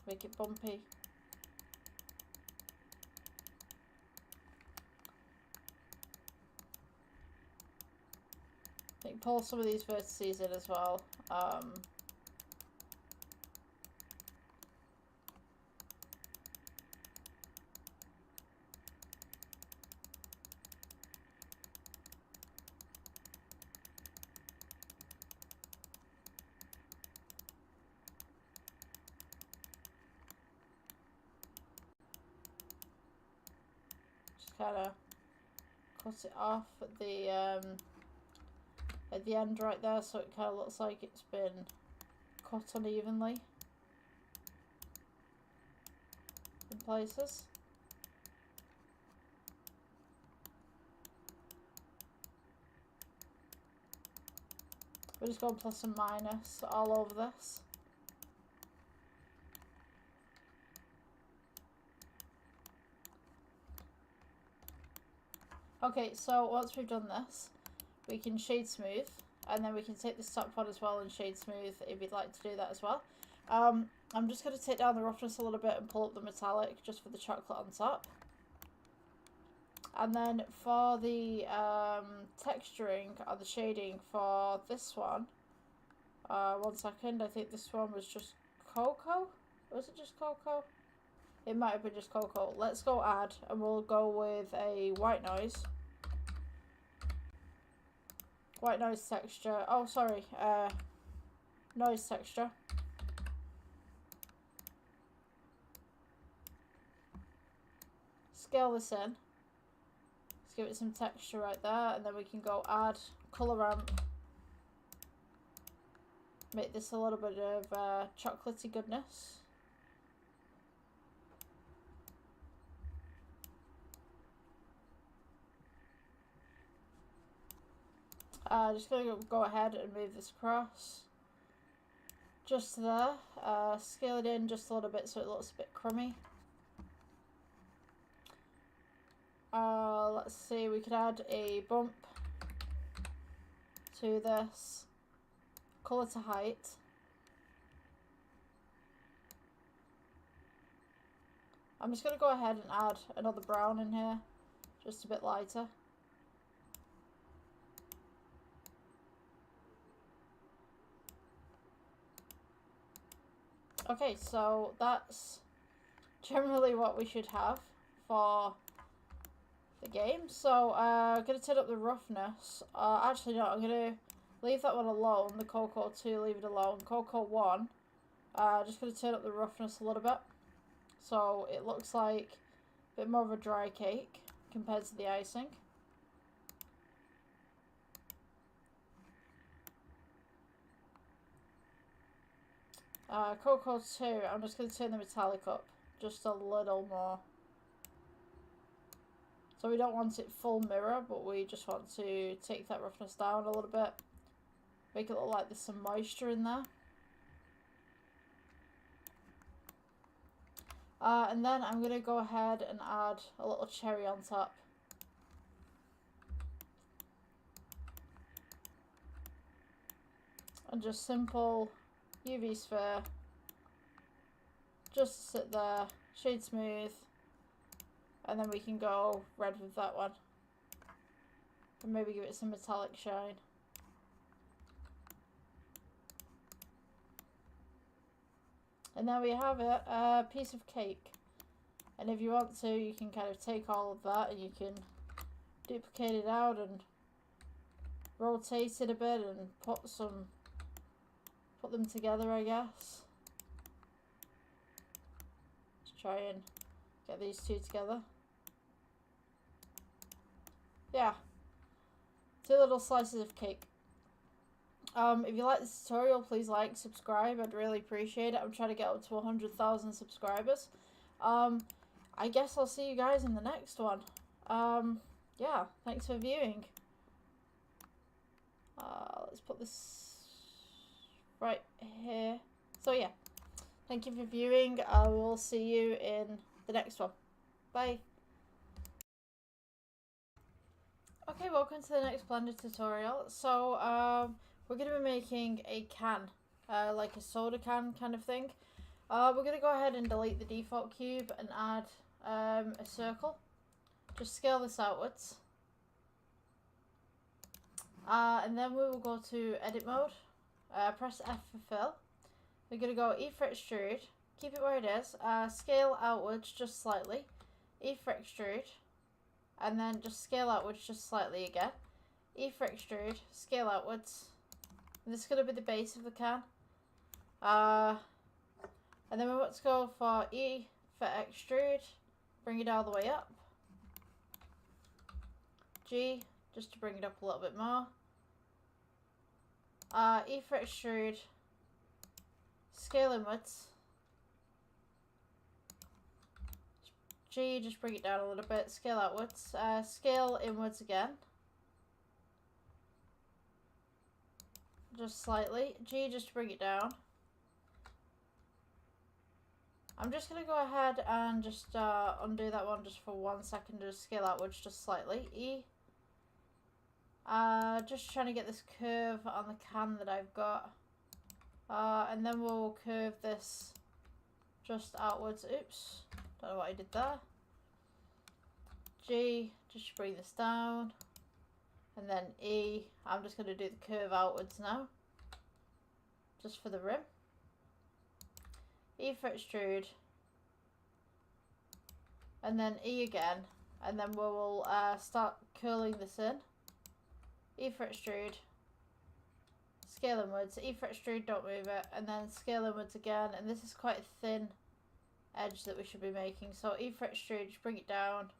S1: Make it bumpy. I think pull some of these vertices in as well. Just kind of cut it off at the end right there, so it kind of looks like it's been cut unevenly in places. We're just going plus and minus all over this. Okay, so once we've done this, we can shade smooth, and then we can take this top one as well and shade smooth if you'd like to do that as well. I'm just going to take down the roughness a little bit and pull up the metallic just for the chocolate on top. And then for the texturing or the shading for this one, 1 second, I think this one was just cocoa? Was it just cocoa? It might have been just cocoa. Let's go add, and we'll go with a white noise. White noise texture. Oh, sorry. Noise texture. Scale this in. Let's give it some texture right there, and then we can go add color ramp. Make this a little bit of chocolatey goodness. Just going to go ahead and move this across. Just to there. Scale it in just a little bit so it looks a bit crummy. Let's see, we could add a bump to this. Colour to height. I'm just going to go ahead and add another brown in here. Just a bit lighter. Okay, so that's generally what we should have for the game. So I'm going to turn up the roughness. Actually no, I'm going to leave that one alone, the Cocoa 2, leave it alone. Cocoa 1, just going to turn up the roughness a little bit. So it looks like a bit more of a dry cake compared to the icing. Cocoa 2, I'm just going to turn the metallic up just a little more. So we don't want it full mirror, but we just want to take that roughness down a little bit. Make it look like there's some moisture in there. And then I'm going to go ahead and add a little cherry on top. And just simple UV sphere. Just sit there, shade smooth. And then we can go red with that one. And maybe give it some metallic shine. And there we have it, a piece of cake. And if you want to, you can kind of take all of that and you can duplicate it out and rotate it a bit and put them together, I guess. Let's try and get these two together. Yeah, 2 little slices of cake. If you like this tutorial, please like, subscribe. I'd really appreciate it. I'm trying to get up to 100,000 subscribers. I guess I'll see you guys in the next one. Yeah, thanks for viewing. Let's put this right here. So yeah, thank you for viewing. I will see you in the next one. Bye. Okay, welcome to the next Blender tutorial. So we're going to be making a can, like a soda can kind of thing. We're going to go ahead and delete the default cube and add a circle. Just scale this outwards. And then we will go to edit mode, press F for fill. We're going to go E for extrude, keep it where it is, scale outwards just slightly, E for extrude, and then just scale outwards just slightly again, E for extrude, scale outwards, and this is going to be the base of the can. And then we want to go for E for extrude, bring it all the way up, G, just to bring it up a little bit more, E for extrude, scale inwards, G, just bring it down a little bit, scale outwards, scale inwards again, just slightly, G, just to bring it down. I'm just going to go ahead and just undo that one just for 1 second, just scale outwards just slightly, E. Just trying to get this curve on the can that I've got. And then we'll curve this just outwards. Oops, don't know what I did there. G, just bring this down. And then E, I'm just going to do the curve outwards now. Just for the rim. E for extrude. And then E again. And then we will start curling this in. E for extrude, scale inwards, E for extrude, don't move it, and then scale inwards again, and this is quite a thin edge that we should be making, so E for extrude, just bring it down,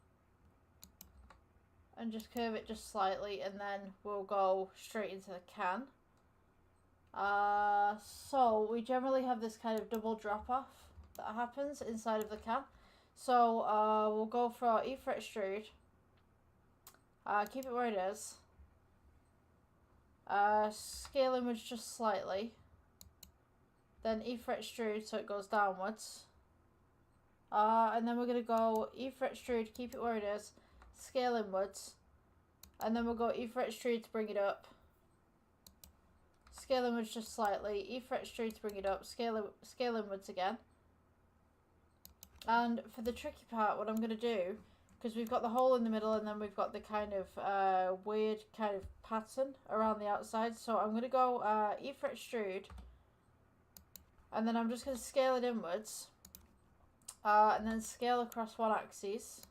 S1: and just curve it just slightly, and then we'll go straight into the can. So we generally have this kind of double drop off that happens inside of the can, so we'll go for E for extrude, keep it where it is, scale inwards just slightly, then E for extrude so it goes downwards, and then we're going to go E for extrude, keep it where it is, scale inwards, and then we'll go E for extrude to bring it up, scale inwards just slightly, E for extrude to bring it up, scale inwards again. And for the tricky part, what I'm going to do, because we've got the hole in the middle and then we've got the kind of weird kind of pattern around the outside. So I'm going to go E for extrude, and then I'm just going to scale it inwards, and then scale across one axis,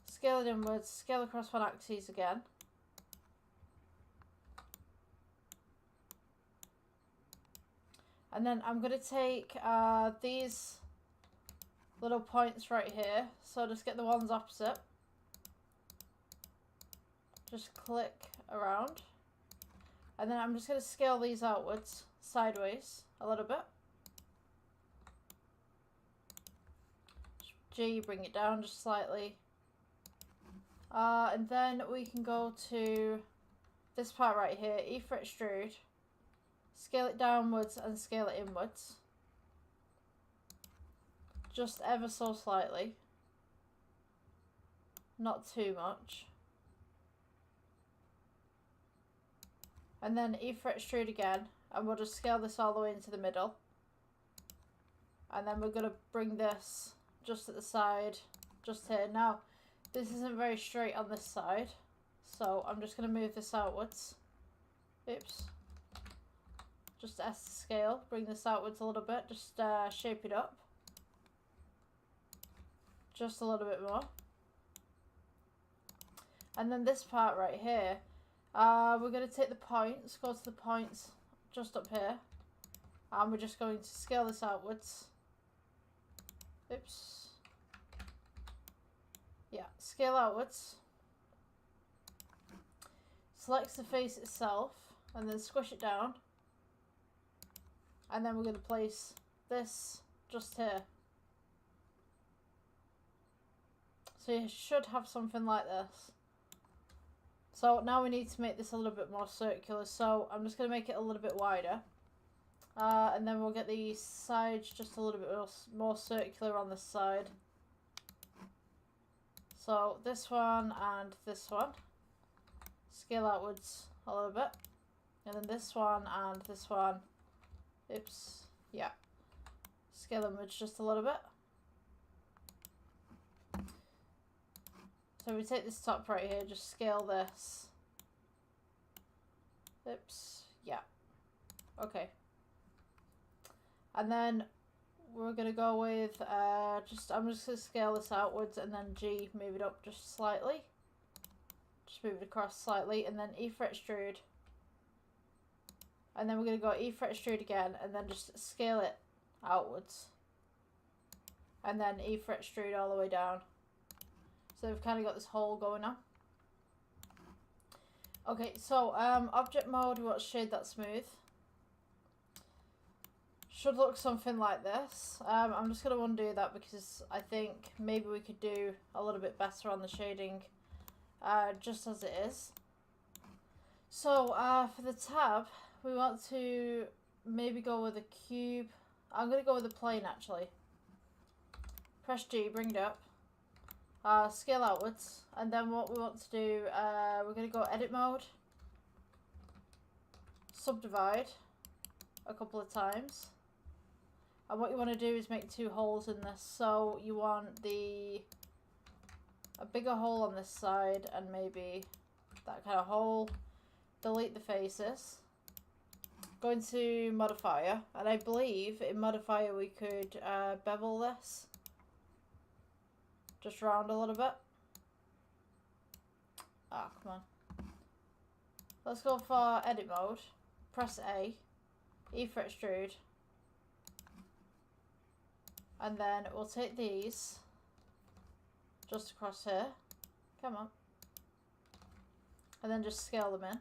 S1: scale it inwards, scale across one axis again. And then I'm going to take these little points right here, so just get the ones opposite, just click around, and then I'm just going to scale these outwards, sideways a little bit, G, bring it down just slightly, and then we can go to this part right here, E for extrude, scale it downwards and scale it inwards. Just ever so slightly, not too much. And then E for extrude again, and we'll just scale this all the way into the middle. And then we're going to bring this just at the side, just here. Now, this isn't very straight on this side, so I'm just going to move this outwards. Oops. Just S to scale, bring this outwards a little bit, just shape it up. Just a little bit more. And then this part right here, we're going to take the points, go to the points just up here, and we're just going to scale this outwards. Oops. Yeah, scale outwards. Select the face itself, and then squish it down. And then we're going to place this just here. So you should have something like this. So now we need to make this a little bit more circular. So I'm just going to make it a little bit wider. And then we'll get the sides just a little bit more circular on this side. So this one and this one. Scale outwards a little bit. And then this one and this one. Oops. Yeah. Scale inwards just a little bit. So we take this top right here, just scale this. Oops. Yeah. Okay. And then we're going to go with, I'm just going to scale this outwards and then G, move it up just slightly. Just move it across slightly and then E fret extrude. And then we're going to go E fret extrude again and then just scale it outwards. And then E fret extrude all the way down. So we've kind of got this hole going on. Okay, so object mode, we want to shade that smooth. Should look something like this. I'm just going to undo that because I think maybe we could do a little bit better on the shading just as it is. So for the tab, we want to maybe go with a cube. I'm going to go with a plane actually. Press G, bring it up. Scale outwards. And then what we want to do, we're going to go edit mode. Subdivide a couple of times. And what you want to do is make 2 holes in this. So you want a bigger hole on this side and maybe that kind of hole. Delete the faces. Go into modifier. And I believe in modifier we could bevel this. Just round a little bit. Ah, come on. Let's go for edit mode. Press A. E for extrude. And then we'll take these just across here. Come on. And then just scale them in.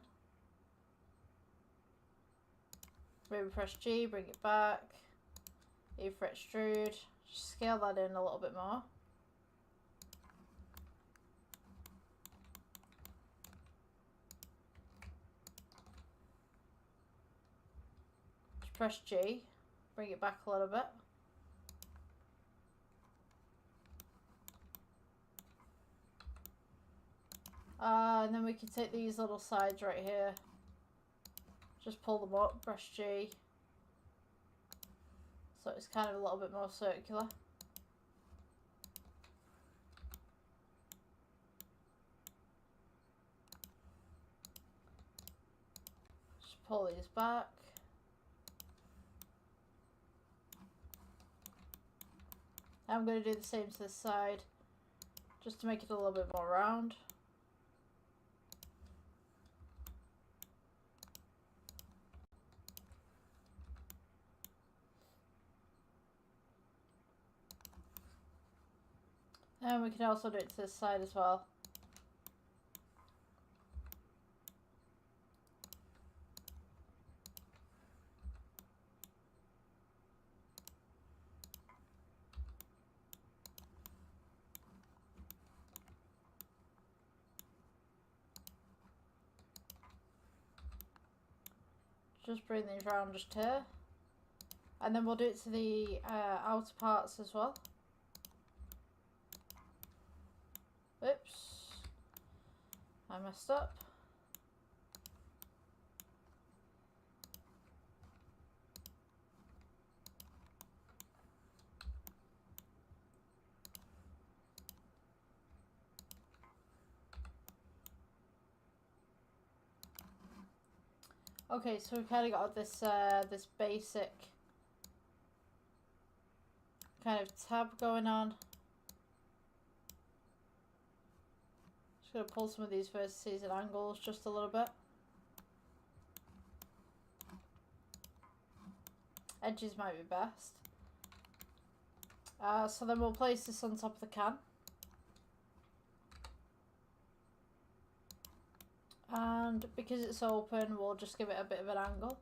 S1: Maybe press G, bring it back. E for extrude. Just scale that in a little bit more. Just press G, bring it back a little bit. And then we can take these little sides right here. Just pull them up, press G. So it's kind of a little bit more circular. Just pull these back. I'm going to do the same to this side, just to make it a little bit more round. And we can also do it to this side as well. Just bring these round just here. And then we'll do it to the outer parts as well. Oops, I messed up. Okay, so we've kind of got this this basic kind of tab going on. going to pull some of these vertices and angles just a little bit. Edges might be best. So then we'll place this on top of the can. And because it's open, we'll just give it a bit of an angle.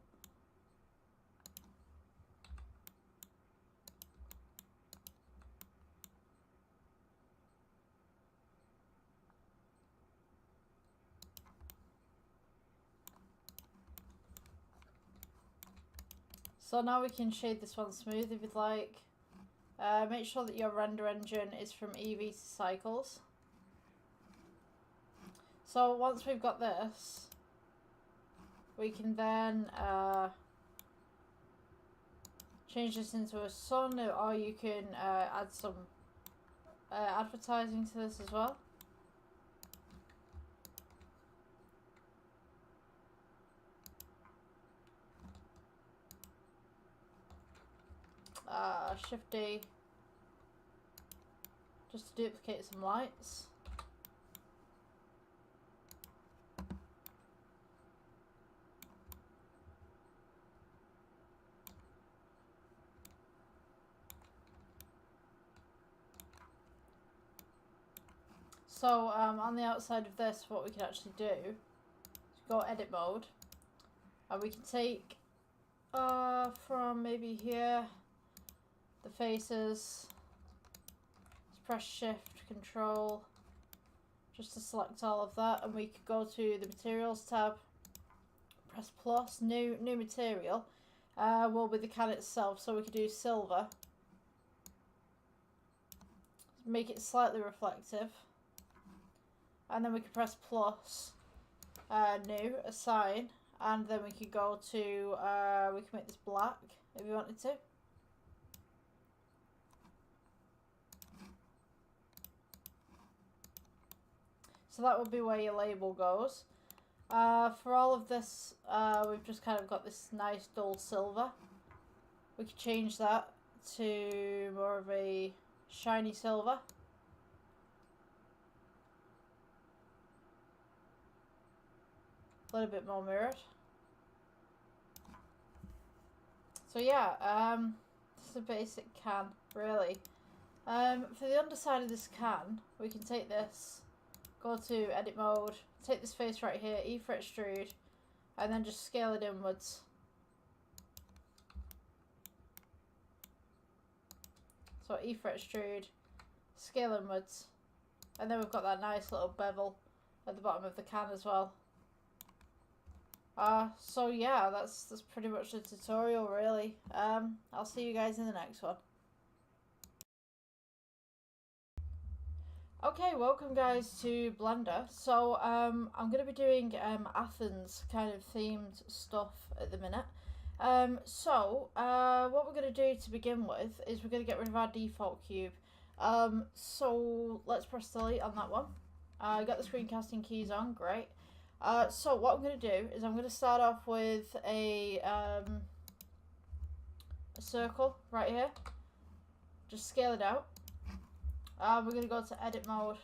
S1: So now we can shade this one smooth if you'd like. Make sure that your render engine is from Eevee to Cycles. So once we've got this, we can then change this into a sun, or you can add some advertising to this as well. Shift D just to duplicate some lights. So on the outside of this, what we can actually do is go edit mode, and we can take from maybe here the faces, just press shift control just to select all of that, and we could go to the materials tab, press plus, new material, will be the can itself, so we could do silver, make it slightly reflective, and then we could press plus, new, assign, and then we could go to, we can make this black if we wanted to. So that would be where your label goes. For all of this, we've just kind of got this nice dull silver. We could change that to more of a shiny silver. A little bit more mirrored. So yeah, this is a basic can, really. For the underside of this can, we can take this, go to edit mode, take this face right here, E for extrude, and then just scale it inwards. So E for extrude, scale inwards, and then we've got that nice little bevel at the bottom of the can as well. So yeah, that's pretty much the tutorial, really. I'll see you guys in the next one. Okay, welcome guys to Blender. So I'm going to be doing Athens kind of themed stuff at the minute. What we're going to do to begin with is we're going to get rid of our default cube. So let's press delete on that one. I got the screencasting keys on, great. So what I'm going to do is I'm going to start off with a circle right here. Just scale it out. We're going to go to edit mode,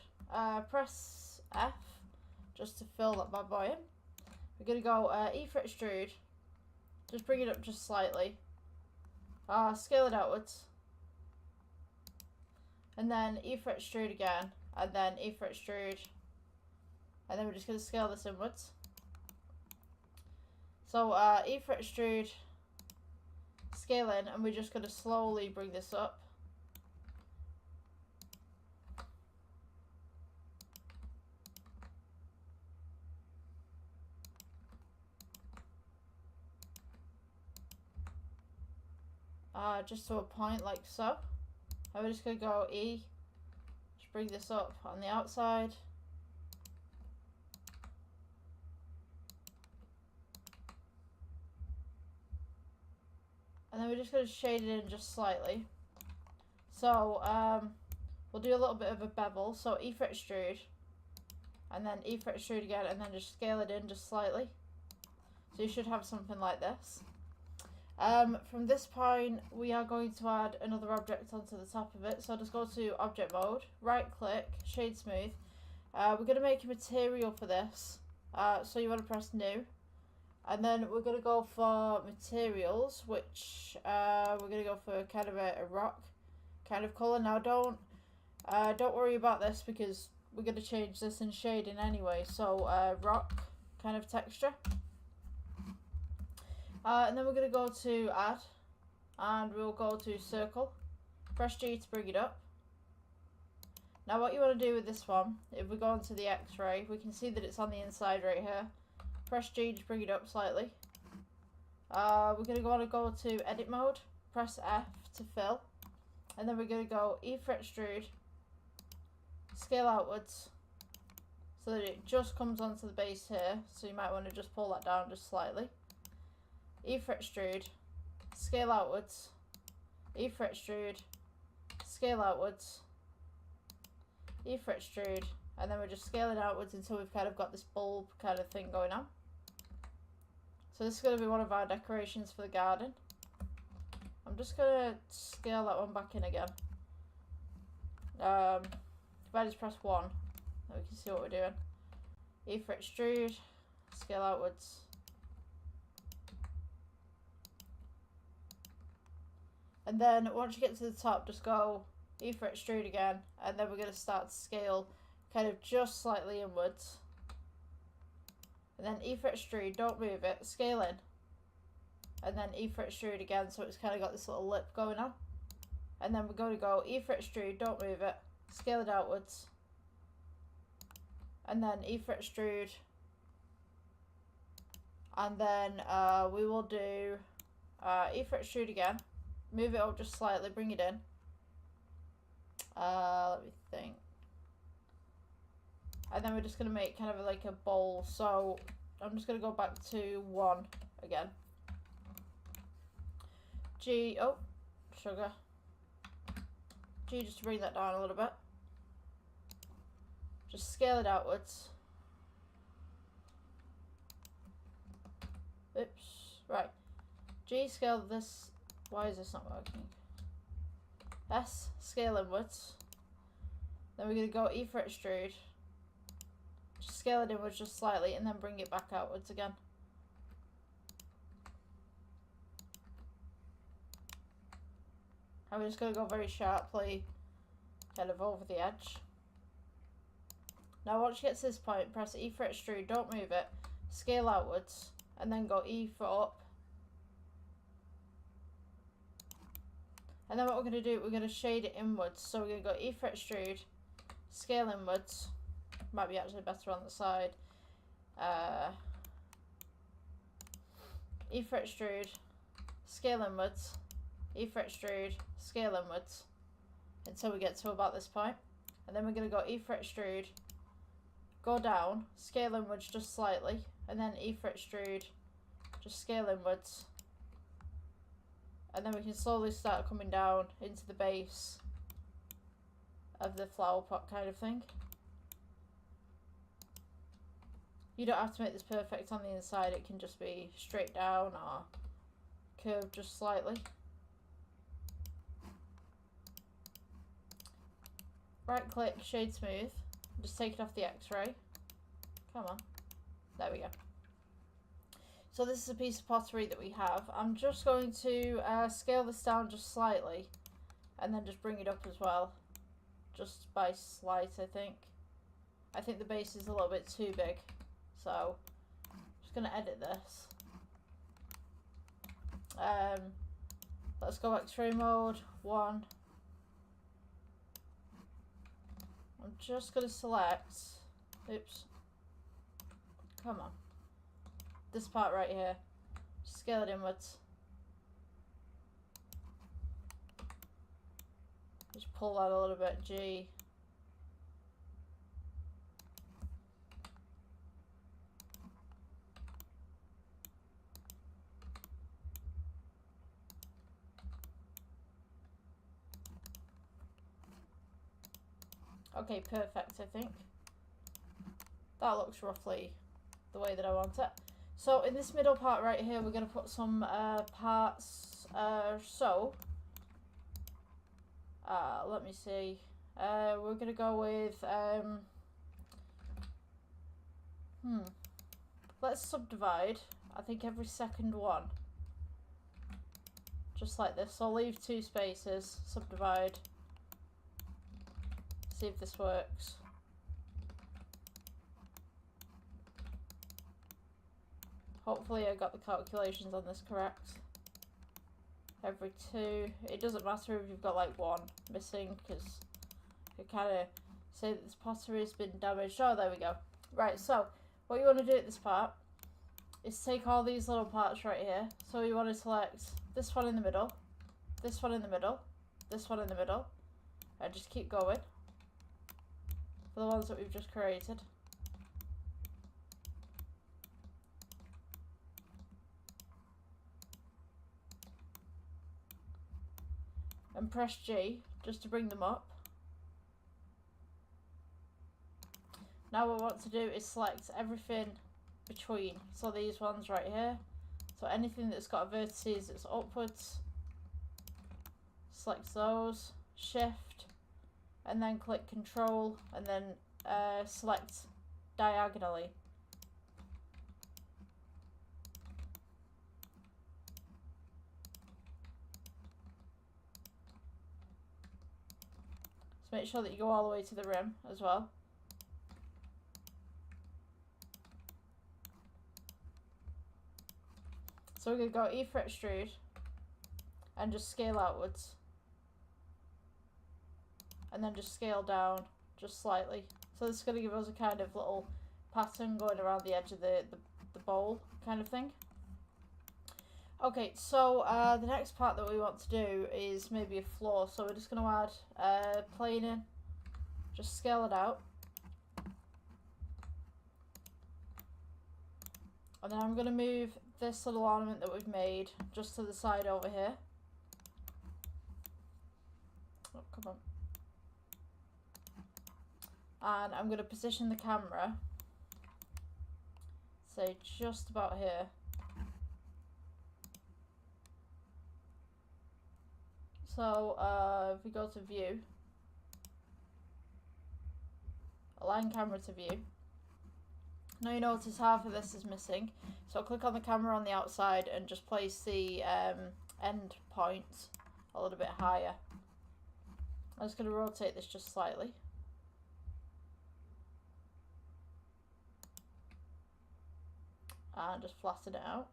S1: press F just to fill that bad boy in. We're going to go E for extrude, just bring it up just slightly, scale it outwards, and then E for extrude again, and then E for extrude, and then we're just going to scale this inwards. So E for extrude, scale in, and we're just going to slowly bring this up. Just to a point like so. And we're just going to go E, just bring this up on the outside. And then we're just going to shade it in just slightly. So we'll do a little bit of a bevel. So E for extrude, and then E for extrude again, and then just scale it in just slightly. So you should have something like this. From this point, we are going to add another object onto the top of it. So just go to object mode, right click, shade smooth, We're going to make a material for this. So you want to press new. And then we're going to go for materials, which we're going to go for kind of a rock kind of colour. Now don't worry about this because we're going to change this in shading anyway. So rock kind of texture. And then we're going to go to add. And we'll go to circle. Press G to bring it up. Now what you want to do with this one, if we go into the X-ray, we can see that it's on the inside right here. Press G to bring it up slightly. We're going to want to go to edit mode. Press F to fill. And then we're going to go E for extrude. Scale outwards. So that it just comes onto the base here. So you might want to just pull that down just slightly. E for extrude. Scale outwards. E for extrude. Scale outwards. E for extrude, and then we're just scaling outwards until we've kind of got this bulb kind of thing going on. So this is going to be one of our decorations for the garden. I'm just going to scale that one back in again. If I just press 1, then we can see what we're doing. E for extrude, scale outwards. And then once you get to the top, just go E for extrude again, and then we're going to start to scale kind of just slightly inwards. And then E for extrude, don't move it, scale in. And then E for extrude again, so it's kind of got this little lip going on. And then we're going to go E for extrude, don't move it, scale it outwards. And then E for extrude. And then we will do E for extrude again. Move it up just slightly, bring it in. Let me think. And then we're just going to make kind of like a bowl. So I'm just going to go back to 1 again. G, oh, sugar. G just to bring that down a little bit. Just scale it outwards. Oops, right. G, scale this. Why is this not working? S, scale inwards. Then we're going to go E for extrude. Just scale it inwards just slightly and then bring it back outwards again. And we're just going to go very sharply kind of over the edge. Now once you get to this point, press E for extrude, don't move it, scale outwards, and then go E for up. And then what we're going to do, we're going to shade it inwards. So we're going to go E for extrude, scale inwards. Might be actually better on the side. E for extrude, scale inwards. E for extrude, scale inwards. Until we get to about this point. And then we're going to go E for extrude, go down, scale inwards just slightly. And then E for extrude, just scale inwards. And then we can slowly start coming down into the base of the flower pot kind of thing. You don't have to make this perfect on the inside, it can just be straight down or curved just slightly. Right click, shade smooth, just take it off the X-ray. Come on, there we go. So this is a piece of pottery that we have. I'm just going to scale this down just slightly and then just bring it up as well. Just by slight, I think. I think the base is a little bit too big. So I'm just going to edit this. Let's go X-ray mode, 1. I'm just going to select, oops, come on. This part right here, scale it inwards. Just pull that a little bit, G. Okay, perfect, I think. That looks roughly the way that I want it. So in this middle part right here, we're going to put some parts. Let me see. We're going to go with Let's subdivide, I think every second one. Just like this. So I'll leave 2 spaces, subdivide. See if this works. Hopefully I got the calculations on this correct. Every 2. It doesn't matter if you've got like 1 missing, because it kind of say that this pottery has been damaged. Oh, there we go. Right, so what you want to do at this part is take all these little parts right here. So you want to select this one in the middle, this one in the middle, this one in the middle, and just keep going for the ones that we've just created. And press G just to bring them up. Now what we want to do is select everything between. So these ones right here. So anything that's got vertices that's upwards. Select those. Shift. And then click Control. And then select diagonally. So make sure that you go all the way to the rim as well. So we're going to go E for extrude and just scale outwards. And then just scale down just slightly. So this is going to give us a kind of little pattern going around the edge of the bowl kind of thing. Okay, so the next part that we want to do is maybe a floor. So we're just going to add plane in, just scale it out. And then I'm going to move this little ornament that we've made just to the side over here. Oh, come on. And I'm going to position the camera, say just about here. So if we go to view, align camera to view. Now you notice half of this is missing. So click on the camera on the outside and just place the end point a little bit higher. I'm just going to rotate this just slightly. And just flatten it out.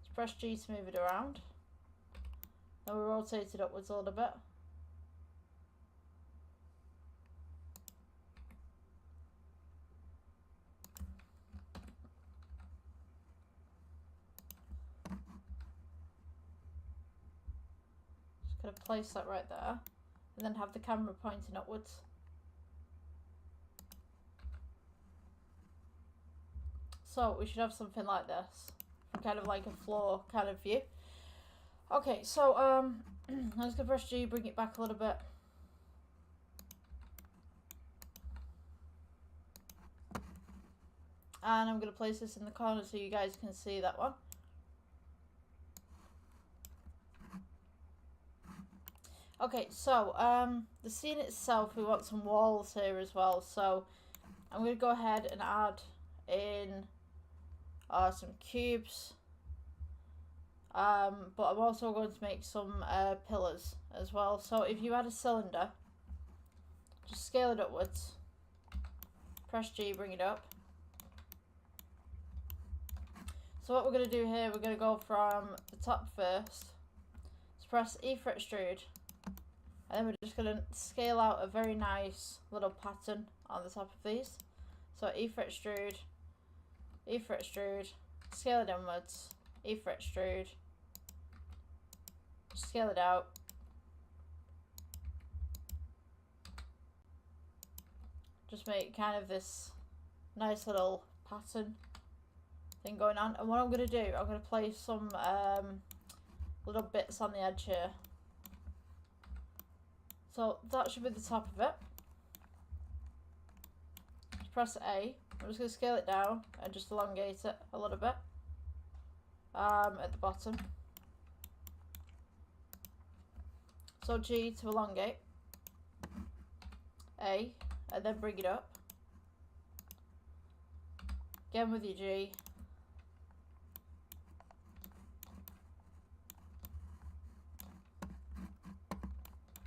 S1: Just press G to move it around. Then we'll rotate it upwards a little bit. Just going to place that right there. And then have the camera pointing upwards. So we should have something like this. Kind of like a floor kind of view. Okay, so I'm just going to press G, bring it back a little bit. And I'm going to place this in the corner so you guys can see that one. Okay, so the scene itself, we want some walls here as well. So I'm going to go ahead and add in some cubes. But I'm also going to make some pillars as well. So if you add a cylinder, just scale it upwards. Press G, bring it up. So what we're going to do here, we're going to go from the top first. So press E for extrude. And then we're just going to scale out a very nice little pattern on the top of these. So E for extrude, E for extrude, scale it downwards, E for extrude. Scale it out. Just make kind of this nice little pattern thing going on. And what I'm going to do, I'm going to place some little bits on the edge here. So that should be the top of it. Just press A. I'm just going to scale it down and just elongate it a little bit at the bottom. So G to elongate, A, and then bring it up. Again with your G.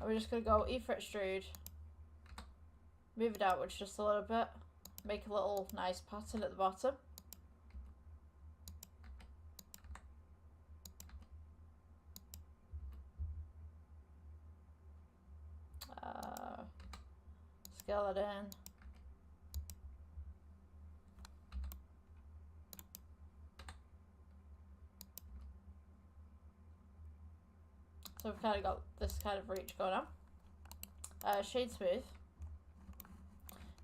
S1: And we're just going to go E for extrude. Move it outwards just a little bit. Make a little nice pattern at the bottom. Scale it in. So we've kind of got this kind of reach going on. Shade smooth.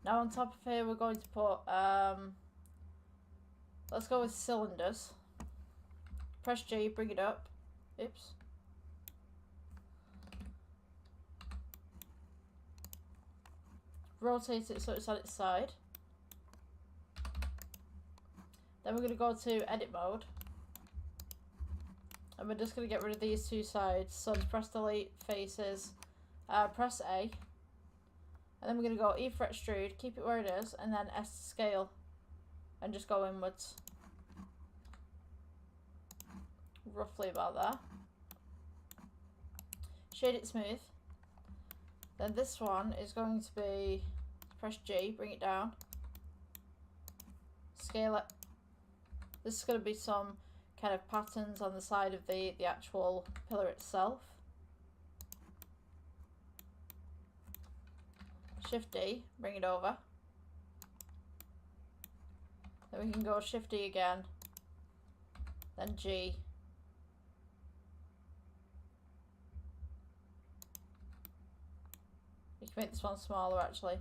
S1: Now on top of here we're going to put, let's go with cylinders. Press G, bring it up. Oops. Rotate it so it's on its side. Then we're going to go to edit mode. And we're just going to get rid of these two sides. So just press delete, faces, press A. And then we're going to go E for extrude, keep it where it is, and then S to scale. And just go inwards. Roughly about there. Shade it smooth. Then this one is going to be, press G, bring it down. Scale it. This is going to be some kind of patterns on the side of the actual pillar itself. Shift D, bring it over. Then we can go Shift D again. Then G. You can make this one smaller actually.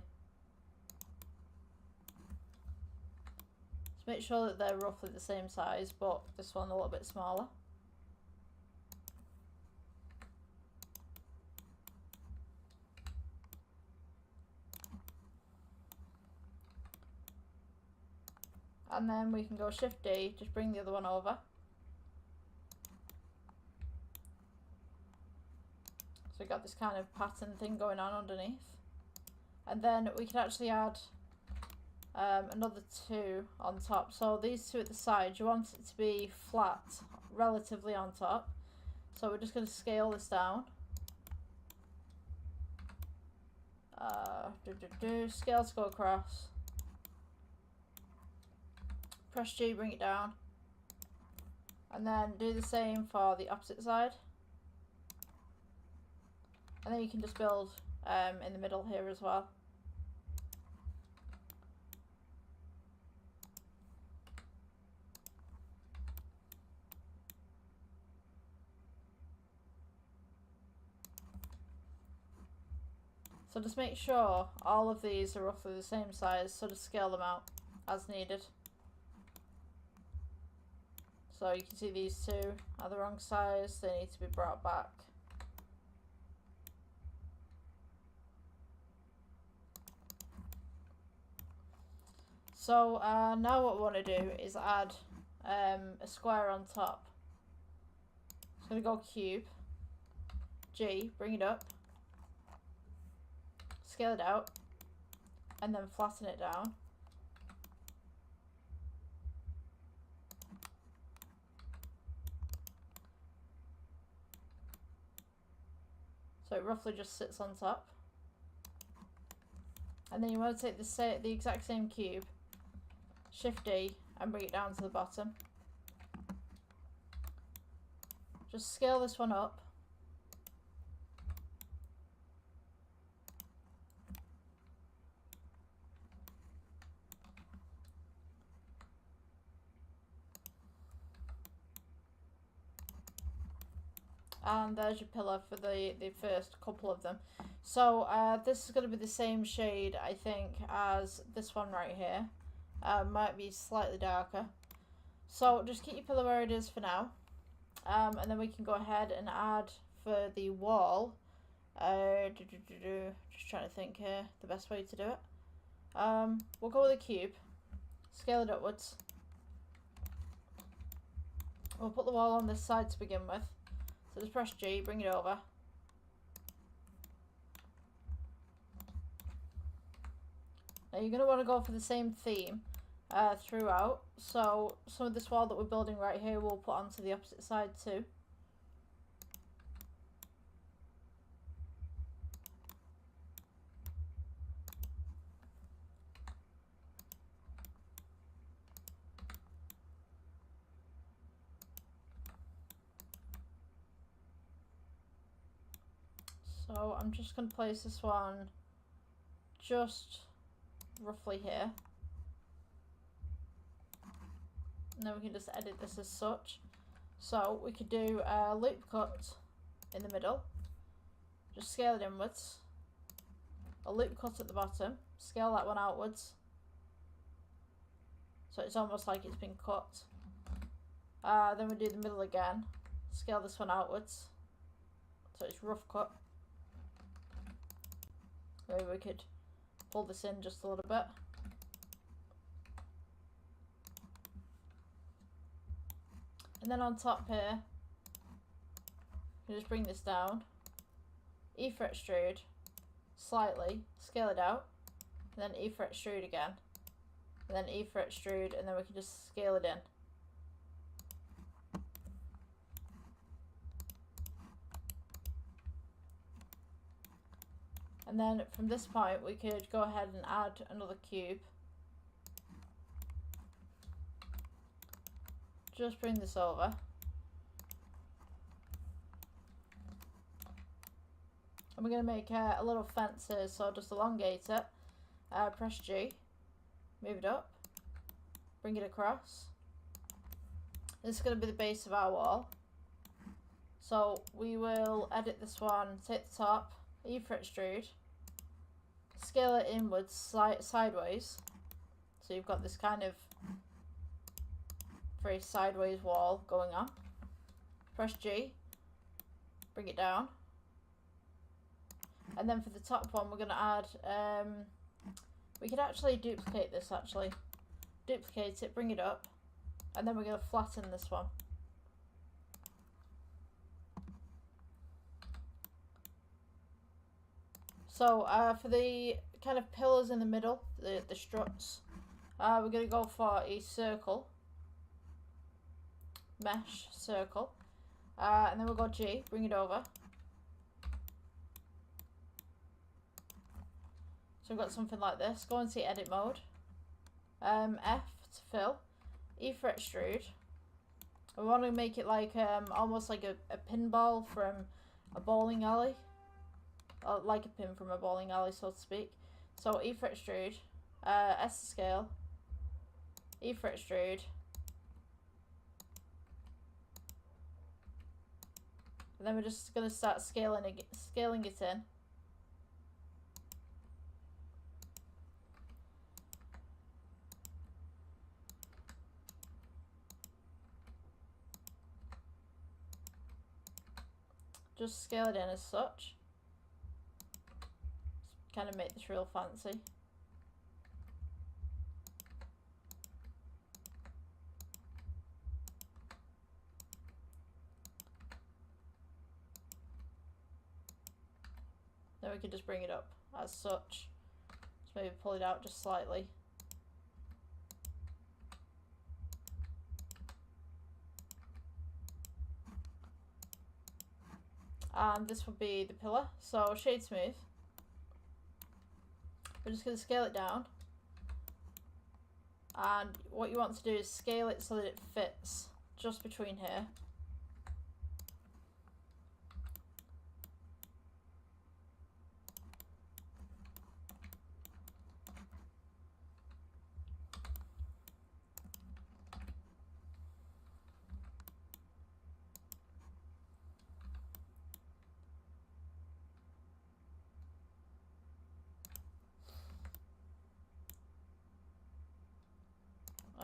S1: Just make sure that they're roughly the same size, but this one a little bit smaller. And then we can go Shift D, just bring the other one over. So we've got this kind of pattern thing going on underneath. And then we can actually add another two on top. So these two at the side, you want it to be flat, relatively on top. So we're just going to scale this down. Scale to go across. Press G, bring it down. And then do the same for the opposite side. And then you can just build in the middle here as well. So just make sure all of these are roughly the same size, so just scale them out as needed. So you can see these two are the wrong size, they need to be brought back. So now what we want to do is add a square on top. So I'm going to go cube, G, bring it up, scale it out, and then flatten it down. So it roughly just sits on top. And then you want to take the exact same cube, Shift D, and bring it down to the bottom. Just scale this one up. And there's your pillar for the first couple of them. So this is going to be the same shade, I think, as this one right here. Might be slightly darker. So just keep your pillar where it is for now. And then we can go ahead and add for the wall. Just trying to think here, the best way to do it. We'll go with a cube. Scale it upwards. We'll put the wall on this side to begin with. So just press G, bring it over. Now you're going to want to go for the same theme throughout. So some of this wall that we're building right here we'll put onto the opposite side too. So I'm just going to place this one just roughly here. And then we can just edit this as such. So we could do a loop cut in the middle. Just scale it inwards. A loop cut at the bottom. Scale that one outwards. So it's almost like it's been cut. Then we do the middle again. Scale this one outwards. So it's rough cut. Maybe we could pull this in just a little bit. And then on top here, you just bring this down, E-fret extrude slightly, scale it out, and then E-fret extrude again, and then E-fret extrude, and then we can just scale it in. And then from this point we could go ahead and add another cube. Just bring this over. And we're going to make a little fence here, so just elongate it. Press G, move it up, bring it across. This is going to be the base of our wall. So we will edit this one, take the top, E-fret extrude, scale it inwards, sideways. So you've got this kind of very sideways wall going on. Press G, bring it down. And then for the top one we're going to add, we could actually duplicate this actually. Duplicate it, bring it up, and then we're going to flatten this one. So for the kind of pillars in the middle, the struts, we're going to go for a circle. Mesh circle, and then we'll go G, bring it over. So we've got something like this. Go into edit mode, F to fill, E-fret extrude. We want to make it like almost like a pinball from a bowling alley, or like a pin from a bowling alley, so to speak. So E-fret extrude, S to scale, E-fret extrude. And then we're just going to start scaling it in. Just scale it in as such. Just kind of make this real fancy. Then we could just bring it up as such. Just maybe pull it out just slightly. And this will be the pillar. So shade smooth. We're just going to scale it down. And what you want to do is scale it so that it fits just between here.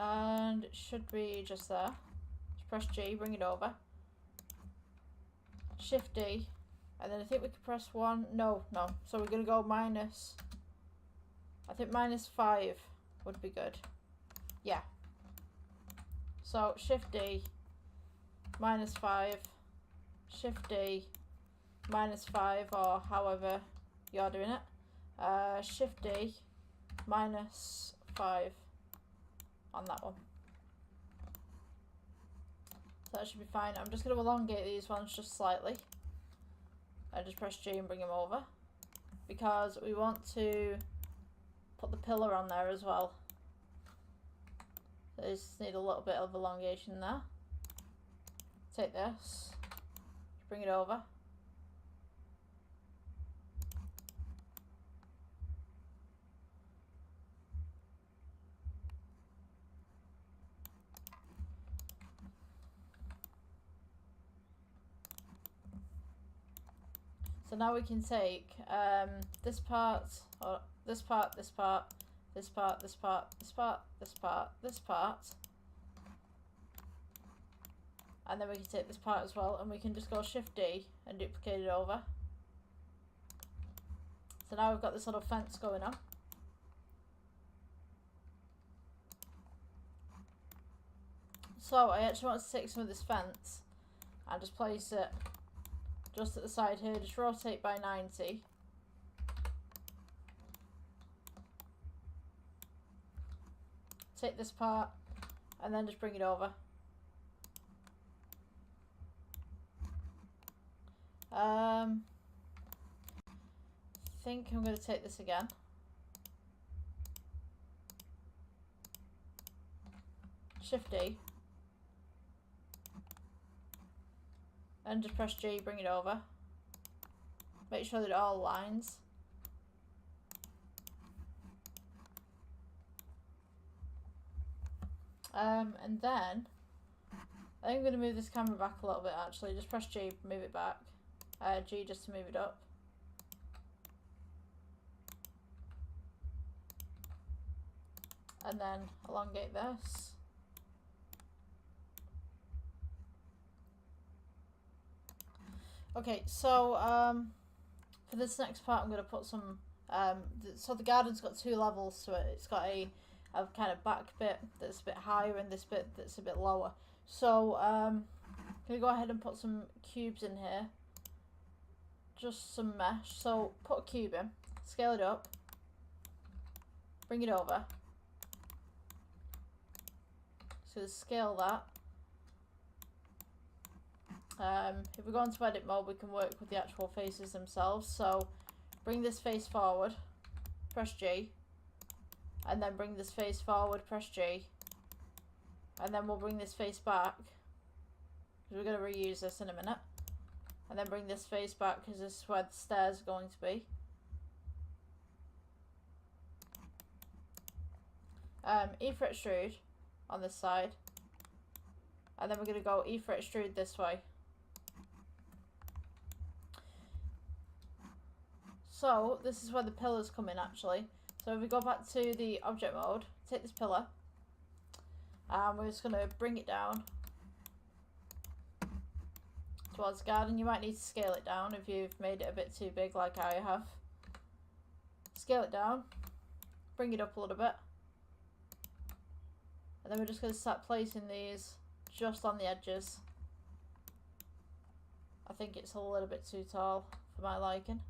S1: And it should be just there. Just press G, bring it over. Shift D, and then I think we could press 1. No. So we're going to go minus, I think -5 would be good. Yeah. So Shift D, -5, Shift D, -5, or however you're doing it. Shift D, -5. on that one. So that should be fine. I'm just going to elongate these ones just slightly. I just press G and bring them over. Because we want to put the pillar on there as well. So these need a little bit of elongation there. Take this, bring it over. So now we can take this part, or this part, this part, this part, this part, this part, this part, this part, and then we can take this part as well, and we can just go Shift D and duplicate it over. So now we've got this little fence going on. So I actually want to take some of this fence and just place it just at the side here, just rotate by 90. Take this part and then just bring it over. I think I'm going to take this again. Shift D. And just press G, bring it over. Make sure that it all aligns. And then I think I'm going to move this camera back a little bit actually. Just press G, move it back. G just to move it up. And then elongate this. Okay, so for this next part I'm going to put some, so the garden's got 2 levels to it. It's got a kind of back bit that's a bit higher and this bit that's a bit lower. So I'm going to go ahead and put some cubes in here. Just some mesh. So put a cube in, scale it up, bring it over. So scale that. If we go into edit mode, we can work with the actual faces themselves. So bring this face forward, press G, and then bring this face forward, press G, and then we'll bring this face back because we're going to reuse this in a minute, and then bring this face back because this is where the stairs are going to be. E for extrude on this side, and then we're going to go E for extrude this way. So this is where the pillars come in actually. So if we go back to the object mode, take this pillar, and we're just going to bring it down towards the garden. You might need to scale it down if you've made it a bit too big like I have. Scale it down, bring it up a little bit, and then we're just going to start placing these just on the edges. I think it's a little bit too tall for my liking.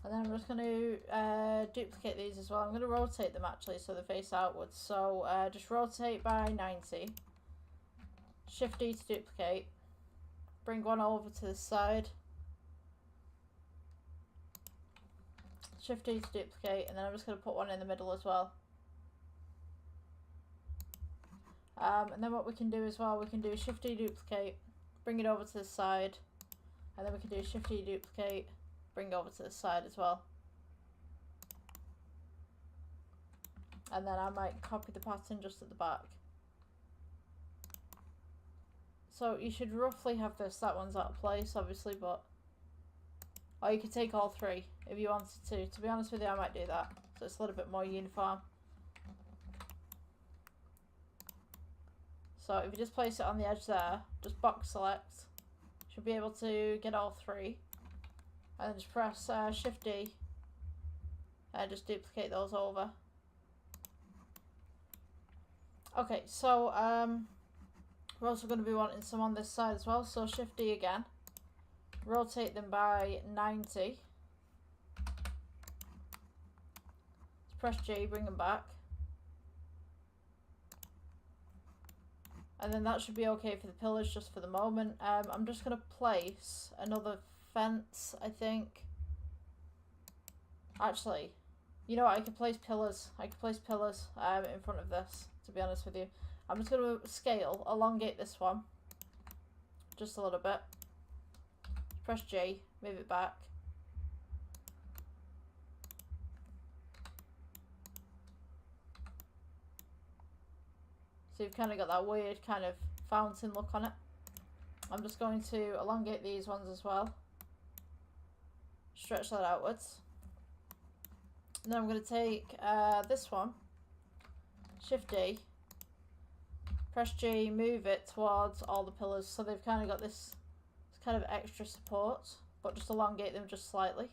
S1: And then I'm just going to duplicate these as well. I'm going to rotate them actually so they face outwards. So just rotate by 90. Shift D to duplicate. Bring one over to the side. Shift D to duplicate. And then I'm just going to put one in the middle as well. And then what we can do as well, we can do Shift D duplicate. Bring it over to the side. And then we can do Shift D duplicate. Bring over to the side as well. And then I might copy the pattern just at the back. So you should roughly have this. That one's out of place obviously, but or you could take all 3 if you wanted to. To be honest with you, I might do that so it's a little bit more uniform. So if you just place it on the edge there, just box select, should be able to get all 3. And then just press Shift D and just duplicate those over. Okay, so we're also going to be wanting some on this side as well. So Shift D again, rotate them by 90. Let's press G, bring them back. And then that should be okay for the pillars just for the moment. I'm just going to place another fence, I think. Actually, you know what? I could place pillars. I could place pillars in front of this, to be honest with you. I'm just going to scale, elongate this one just a little bit. Press J, move it back. So you've kind of got that weird kind of fountain look on it. I'm just going to elongate these ones as well. Stretch that outwards. And then I'm going to take this one, Shift D, press G, move it towards all the pillars. So they've kind of got this kind of extra support, but just elongate them just slightly.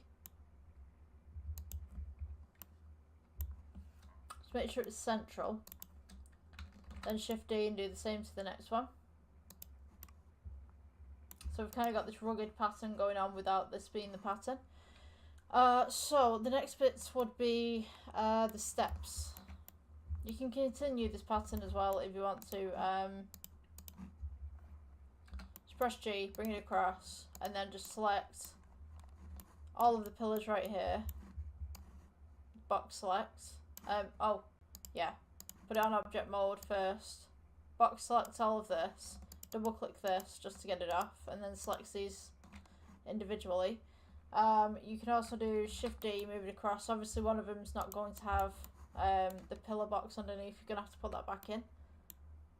S1: Just make sure it's central. Then Shift D and do the same to the next one. So we've kind of got this rugged pattern going on without this being the pattern. So the next bits would be the steps. You can continue this pattern as well if you want to. Just press G, bring it across, and then just select all of the pillars right here. Box select. Oh, yeah. Put it on object mode first. Box select all of this. Double click this just to get it off, and then select these individually. You can also do Shift D, move it across. Obviously one of them is not going to have the pillar box underneath. You're going to have to put that back in.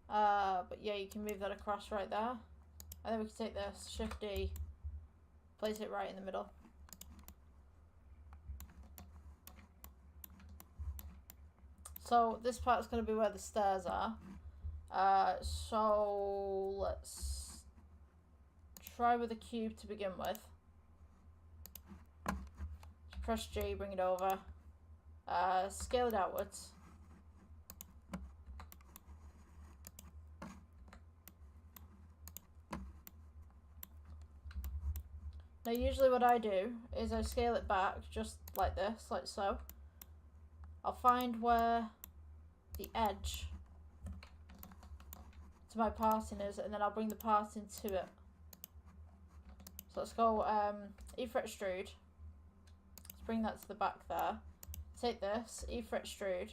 S1: But yeah, you can move that across right there. And then we can take this, Shift D, place it right in the middle. So this part's going to be where the stairs are. So let's try with a cube to begin with. Press G, bring it over. Scale it outwards. Now usually what I do is I scale it back just like this, like so. I'll find where the edge to my parting is, and then I'll bring the parting to it. So let's go E for extrude. Let's bring that to the back there. Take this, E for extrude.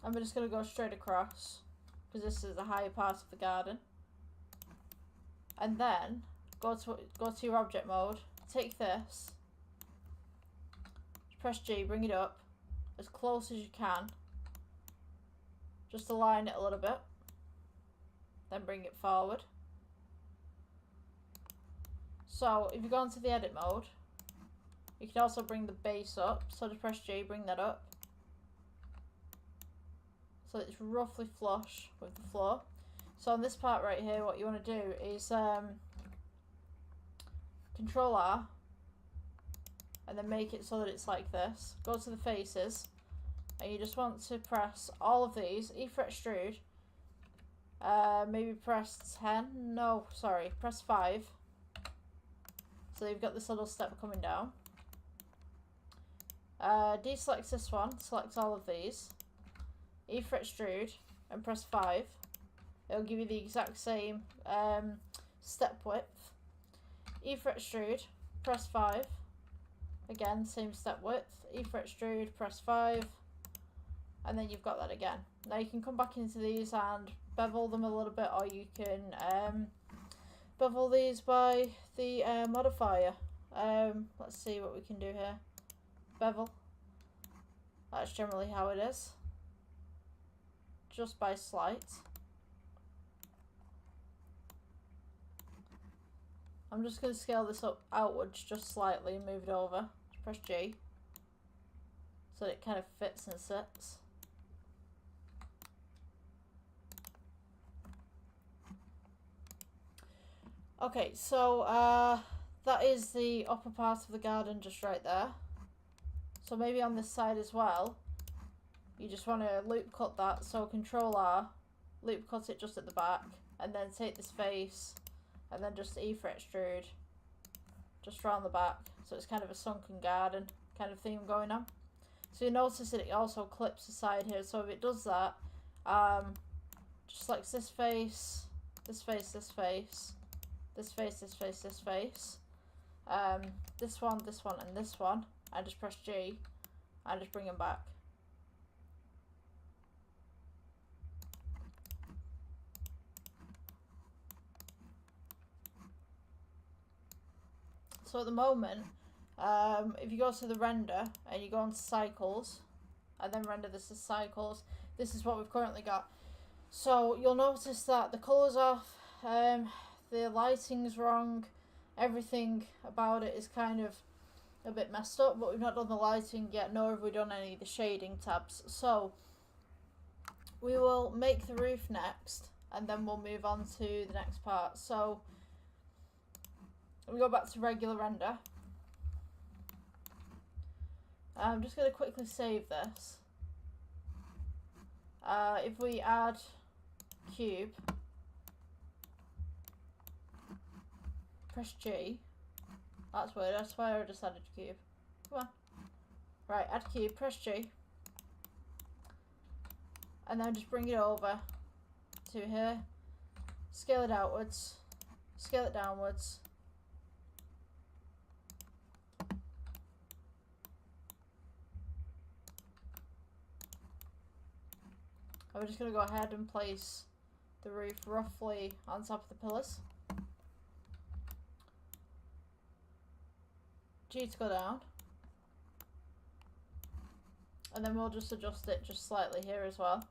S1: I'm just going to go straight across because this is the higher part of the garden. And then go to your object mode. Take this. Press G, bring it up as close as you can. Just align it a little bit. Then bring it forward. So if you go into the edit mode, you can also bring the base up. So just press G, bring that up. So it's roughly flush with the floor. So on this part right here, what you want to do is Control R and then make it so that it's like this. Go to the faces and you just want to press all of these, E for extrude, maybe press 10, no, sorry, press 5. So you've got this little step coming down. Deselect this one, select all of these, E for extrude and press 5. It'll give you the exact same step width. E for extrude, press 5. Again, same step width. E for extrude, press 5. And then you've got that again. Now you can come back into these and bevel them a little bit, or you can bevel these by the modifier. Let's see what we can do here. Bevel. That's generally how it is. Just by slight. I'm just going to scale this up outwards just slightly and move it over. Just press G so that it kind of fits and sits. Okay, so that is the upper part of the garden just right there. So maybe on this side as well, you just want to loop cut that. So Control R, loop cut it just at the back, and then take this face and then just E for extrude just around the back. So it's kind of a sunken garden kind of theme going on. So you notice that it also clips the side here. So if it does that, just selects this face, this face, this face, this face, this face, this face, this one, and this one, and just press G, and just bring them back. So at the moment, if you go to the render and you go on to cycles and then render this as cycles, this is what we've currently got. So you'll notice that the colour's off, the lighting's wrong, everything about it is kind of a bit messed up, but we've not done the lighting yet, nor have we done any of the shading tabs. So we will make the roof next, and then we'll move on to the next part. So we go back to regular render. I'm just going to quickly save this. If we add cube, press G. That's weird, that's why I just added cube. Come on. Right, add cube, press G. And then just bring it over to here. Scale it outwards. Scale it downwards. And we're just going to go ahead and place the roof roughly on top of the pillars. G to go down. And then we'll just adjust it just slightly here as well.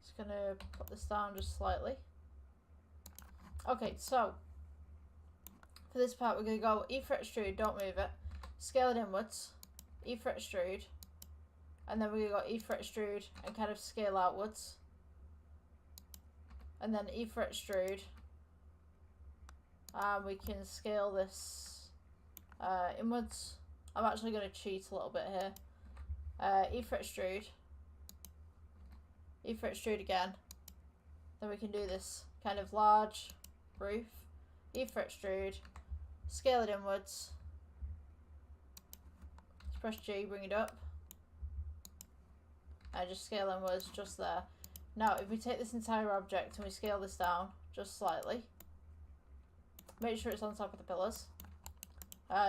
S1: Just going to put this down just slightly. Okay, so for this part we're going to go E for extrude, don't move it. Scale it inwards. E for extrude, and then we're going to go E for extrude and kind of scale outwards, and then E for extrude, and we can scale this inwards. I'm actually going to cheat a little bit here. E for extrude, E for extrude again, then we can do this kind of large roof. E for extrude, scale it inwards. Press G, bring it up. And just scale inwards just there. Now, if we take this entire object and we scale this down just slightly, make sure it's on top of the pillars.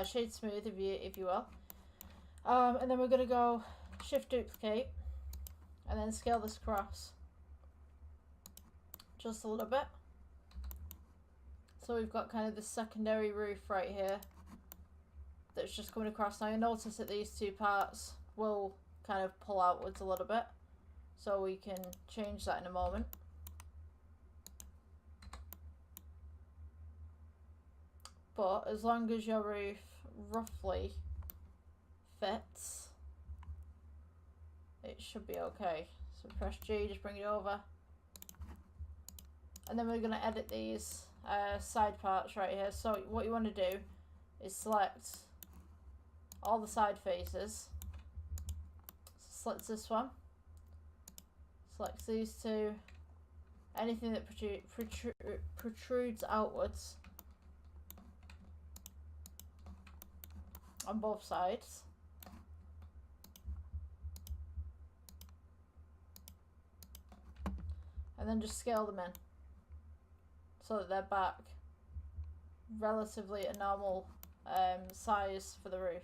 S1: Shade smooth, if you will. And then we're going to go Shift Duplicate, and then scale this across just a little bit. So we've got kind of the secondary roof right here that's just coming across. Now you notice that these two parts will kind of pull outwards a little bit, so we can change that in a moment. But as long as your roof roughly fits, it should be okay. So press G, just bring it over, and then we're going to edit these side parts right here. So what you want to do is select all the side faces. So select this one, select these two, anything that protrudes outwards on both sides. And then just scale them in so that they're back relatively a normal size for the roof.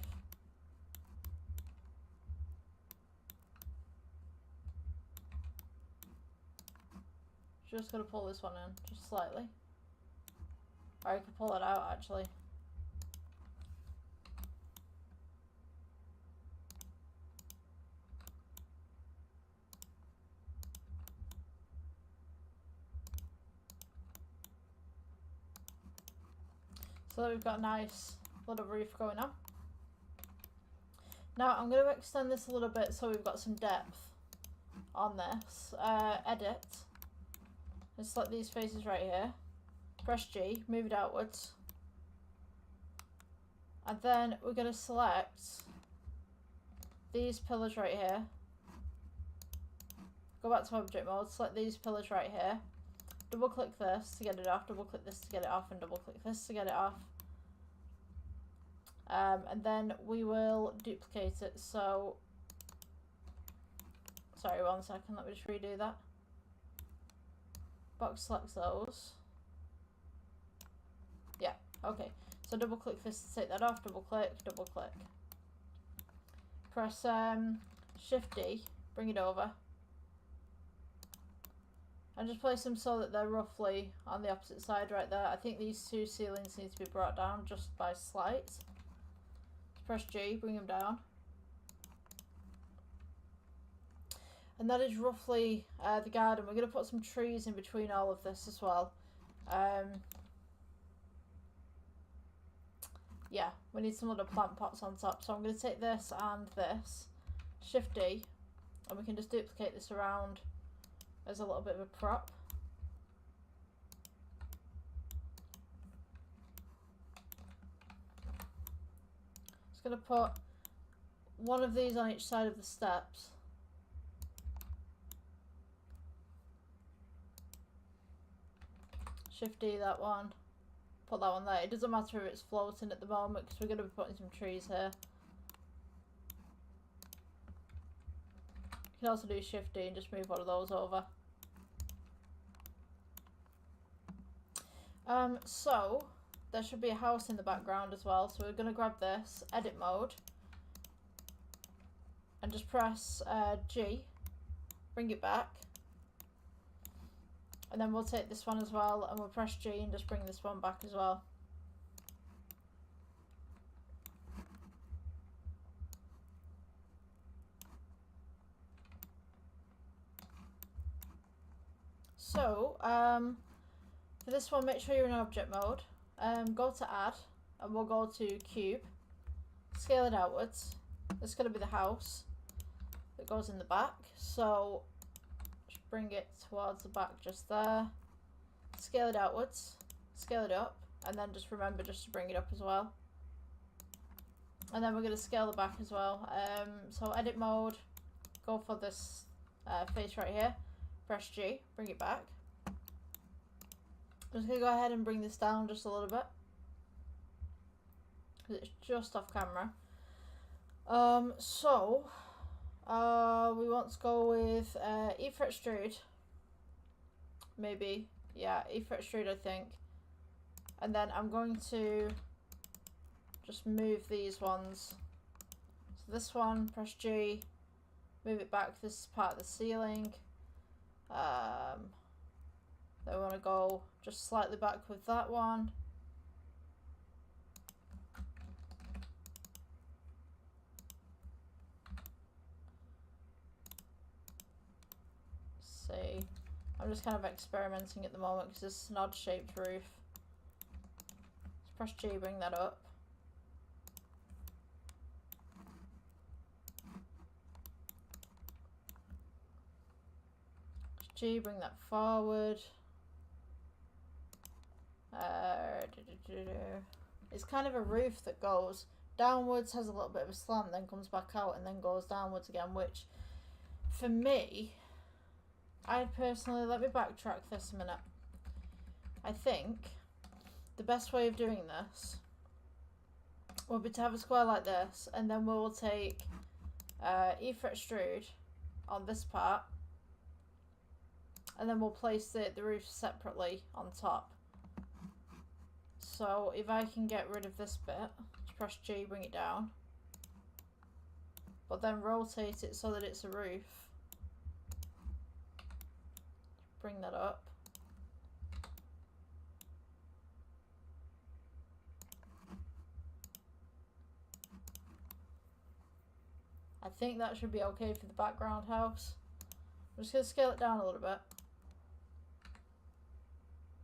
S1: Just gonna pull this one in just slightly, or I could pull it out actually. So that we've got a nice little roof going on. Now I'm going to extend this a little bit so we've got some depth on this. Edit, and select these faces right here. Press G, move it outwards, And then we're going to select these pillars right here. Go back to object mode, select these pillars right here. Double click this to get it off, double click this to get it off, and double click this to get it off. And then we will duplicate it. So, sorry, 1 second, let me just redo that. Box selects those. Yeah, okay. So double click this to take that off, double click, double click. Press Shift D, bring it over. And just place them so that they're roughly on the opposite side right there. I think these two ceilings need to be brought down just by slight. Press G, bring them down. And that is roughly the garden. We're going to put some trees in between all of this as well. Yeah, we need some other plant pots on top. So I'm going to take this and this, Shift D, and we can just duplicate this around as a little bit of a prop. Just going to put one of these on each side of the steps. Shift D that one. Put that one there. It doesn't matter if it's floating at the moment because we're going to be putting some trees here. You can also do Shift D and just move one of those over. So there should be a house in the background as well. So we're going to grab this, edit mode, and just press G, bring it back. And then we'll take this one as well and we'll press G and just bring this one back as well. So, for this one, make sure you're in object mode. Go to add and we'll go to cube. Scale it outwards. It's going to be the house that goes in the back. So, bring it towards the back just there. Scale it outwards. Scale it up. And then just remember just to bring it up as well. And then we're going to scale the back as well. So edit mode. Go for this face right here. Press G. Bring it back. I'm just going to go ahead and bring this down just a little bit. Because it's just off camera. We want to go with E-fret extrude. Maybe. Yeah, E-fret extrude I think. And then I'm going to just move these ones. So this one, press G. Move it back. This is part of the ceiling. Then we want to go just slightly back with that one. See, I'm just kind of experimenting at the moment because it's an odd shaped roof. Let's press G, bring that up. G, bring that forward. It's kind of a roof that goes downwards, has a little bit of a slant, then comes back out and then goes downwards again, which for me, I'd personally, let me backtrack this a minute. I think the best way of doing this would be to have a square like this, and then we will take E-fret extrude on this part, and then we'll place the roof separately on top. So if I can get rid of this bit, just press G, bring it down, but then rotate it so that it's a roof. Bring that up. I think that should be okay for the background house. I'm just going to scale it down a little bit.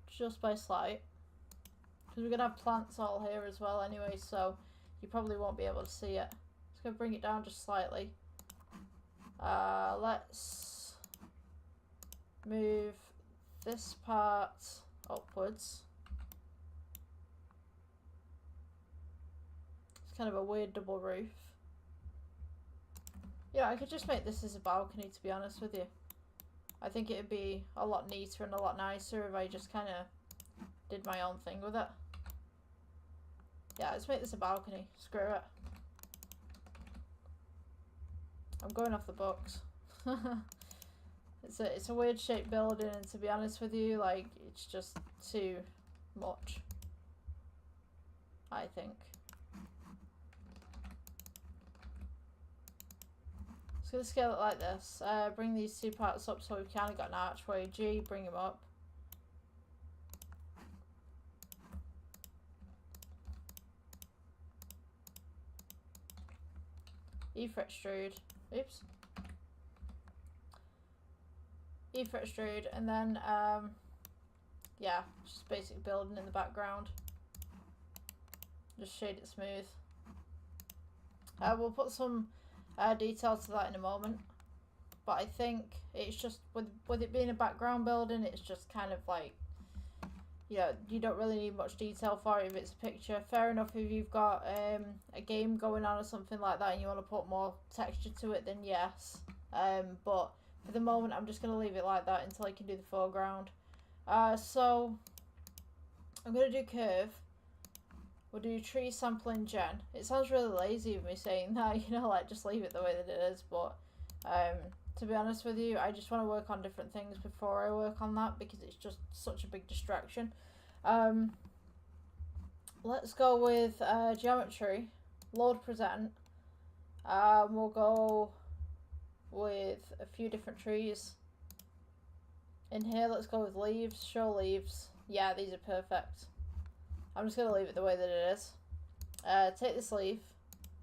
S1: Just by slight. Because we're going to have plants all here as well anyway, so you probably won't be able to see it. Just going to bring it down just slightly. Let's move this part upwards. kind of a weird double roof. Yeah, I could just make this as a balcony, to be honest with you. I think it'd be a lot neater and a lot nicer if I just kind of did my own thing with it. Yeah, let's make this a balcony. Screw it. I'm going off the books. It's a weird shaped building, and to be honest with you, like, it's just too much, I think. Just gonna scale it like this. Bring these two parts up so we've kind of got an archway. G, bring them up. E for extrude. Oops. E for extrude, and then yeah, just basic building in the background. Just shade it smooth. We'll put some detail to that in a moment, but I think it's just with it being a background building, it's just kind of like, you know, you don't really need much detail for it if it's a picture. Fair enough if you've got a game going on or something like that and you want to put more texture to it, then yes. But for the moment, I'm just going to leave it like that until I can do the foreground. So I'm going to do curve. We'll do tree sampling gen. It sounds really lazy of me saying that, you know, like just leave it the way that it is. But to be honest with you, I just want to work on different things before I work on that because it's just such a big distraction. Let's go with geometry. Load present. We'll go with a few different trees. In here, let's go with leaves. Show leaves. Yeah, these are perfect. I'm just going to leave it the way that it is. Take this leaf.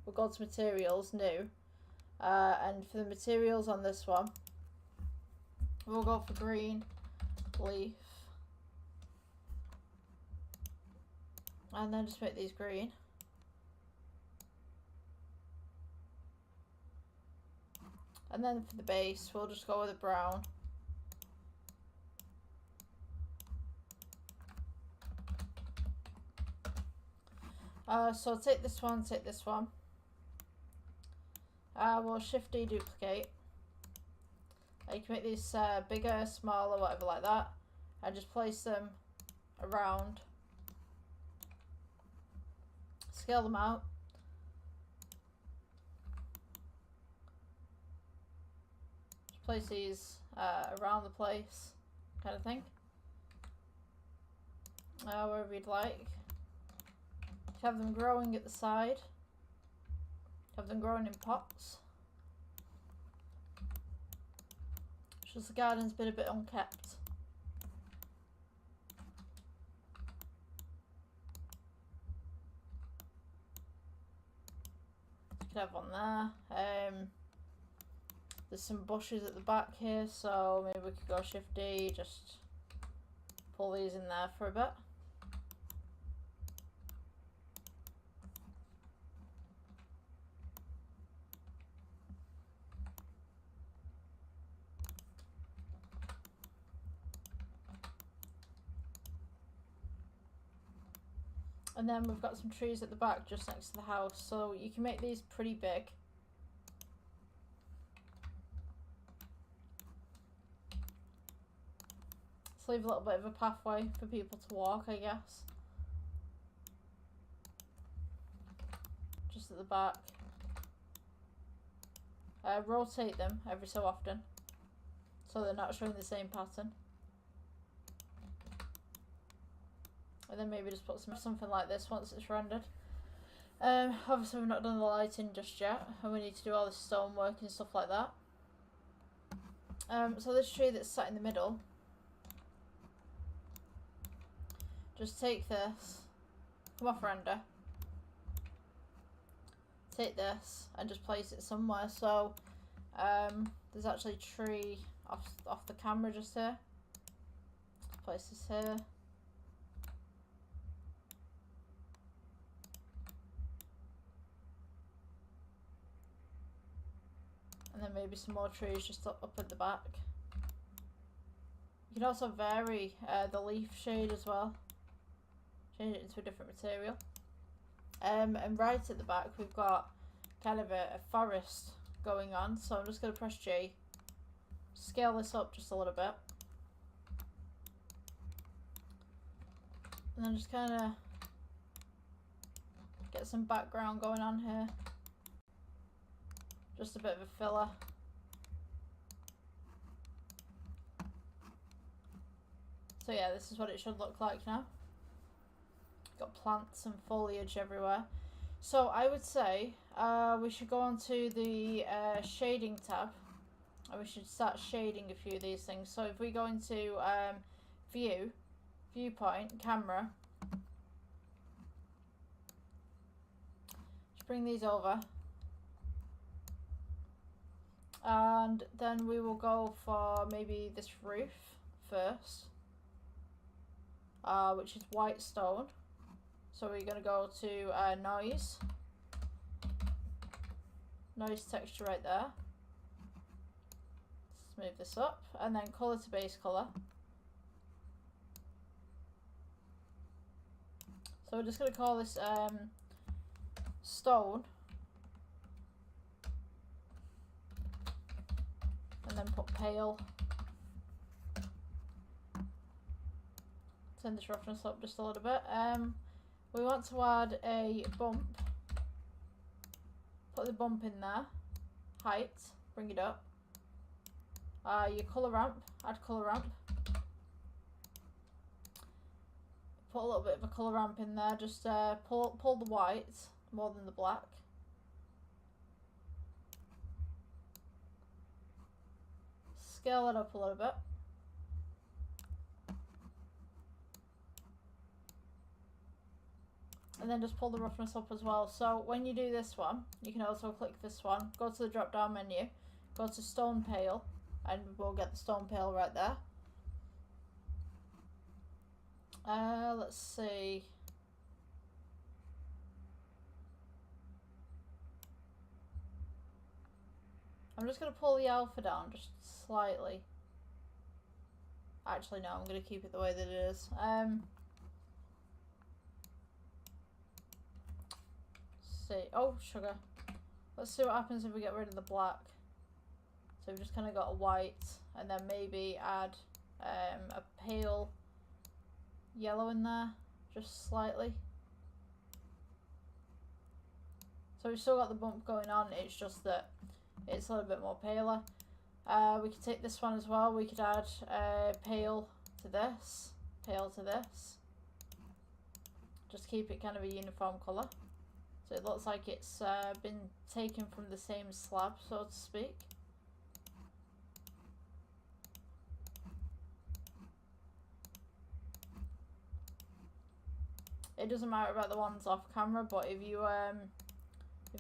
S1: We'll go to materials, new. And for the materials on this one, we'll go for green leaf. And then just make these green. And then for the base, we'll just go with a brown. So take this one, take this one. We'll shift D duplicate. You can make these bigger, smaller, whatever like that. And just place them around. Scale them out. Just place these around the place, kind of thing. Wherever you'd like. Have them growing at the side. Have them growing in pots. Just the garden's been a bit unkept. You could have one there. There's some bushes at the back here, so maybe we could go Shift D, just pull these in there for a bit. And then we've got some trees at the back just next to the house, so you can make these pretty big. Let's leave a little bit of a pathway for people to walk, I guess. Just at the back. Rotate them every so often, so they're not showing the same pattern. And then maybe just put something like this once it's rendered. Obviously we've not done the lighting just yet, and we need to do all this stonework and stuff like that. So this tree that's sat in the middle, just take this, come off render, take this and just place it somewhere. So there's actually a tree off the camera just here. Place this here. And then maybe some more trees just up at the back. You can also vary the leaf shade as well. Change it into a different material. And right at the back we've got kind of a forest going on, so I'm just going to press G, scale this up just a little bit, and then just kind of get some background going on here, just a bit of a filler. So yeah, this is what it should look like now. Got plants and foliage everywhere. So I would say we should go on to the shading tab, and we should start shading a few of these things. So if we go into view, viewpoint, camera, just bring these over, and then we will go for maybe this roof first, which is white stone. So we're going to go to noise texture right there. Let's move this up, and then color to base color. So we're just going to call this stone, and then put pale. Turn this roughness up just a little bit. We want to add a bump. Put the bump in there. Height, bring it up. Your colour ramp, add colour ramp. Put a little bit of a colour ramp in there, just pull the white more than the black. Scale it up a little bit. And then just pull the roughness up as well. So when you do this one, you can also click this one, go to the drop down menu, go to stone pale, and we'll get the stone pale right there. Let's see. I'm just going to pull the alpha down just slightly. Actually no, I'm going to keep it the way that it is. Oh, sugar. Let's see what happens if we get rid of the black. So we've just kind of got a white, and then maybe add a pale yellow in there, just slightly. So we've still got the bump going on, it's just that it's a little bit more paler. We could take this one as well, we could add pale to this, pale to this. Just keep it kind of a uniform colour. So it looks like it's been taken from the same slab, so to speak. It doesn't matter about the ones off camera, but if you're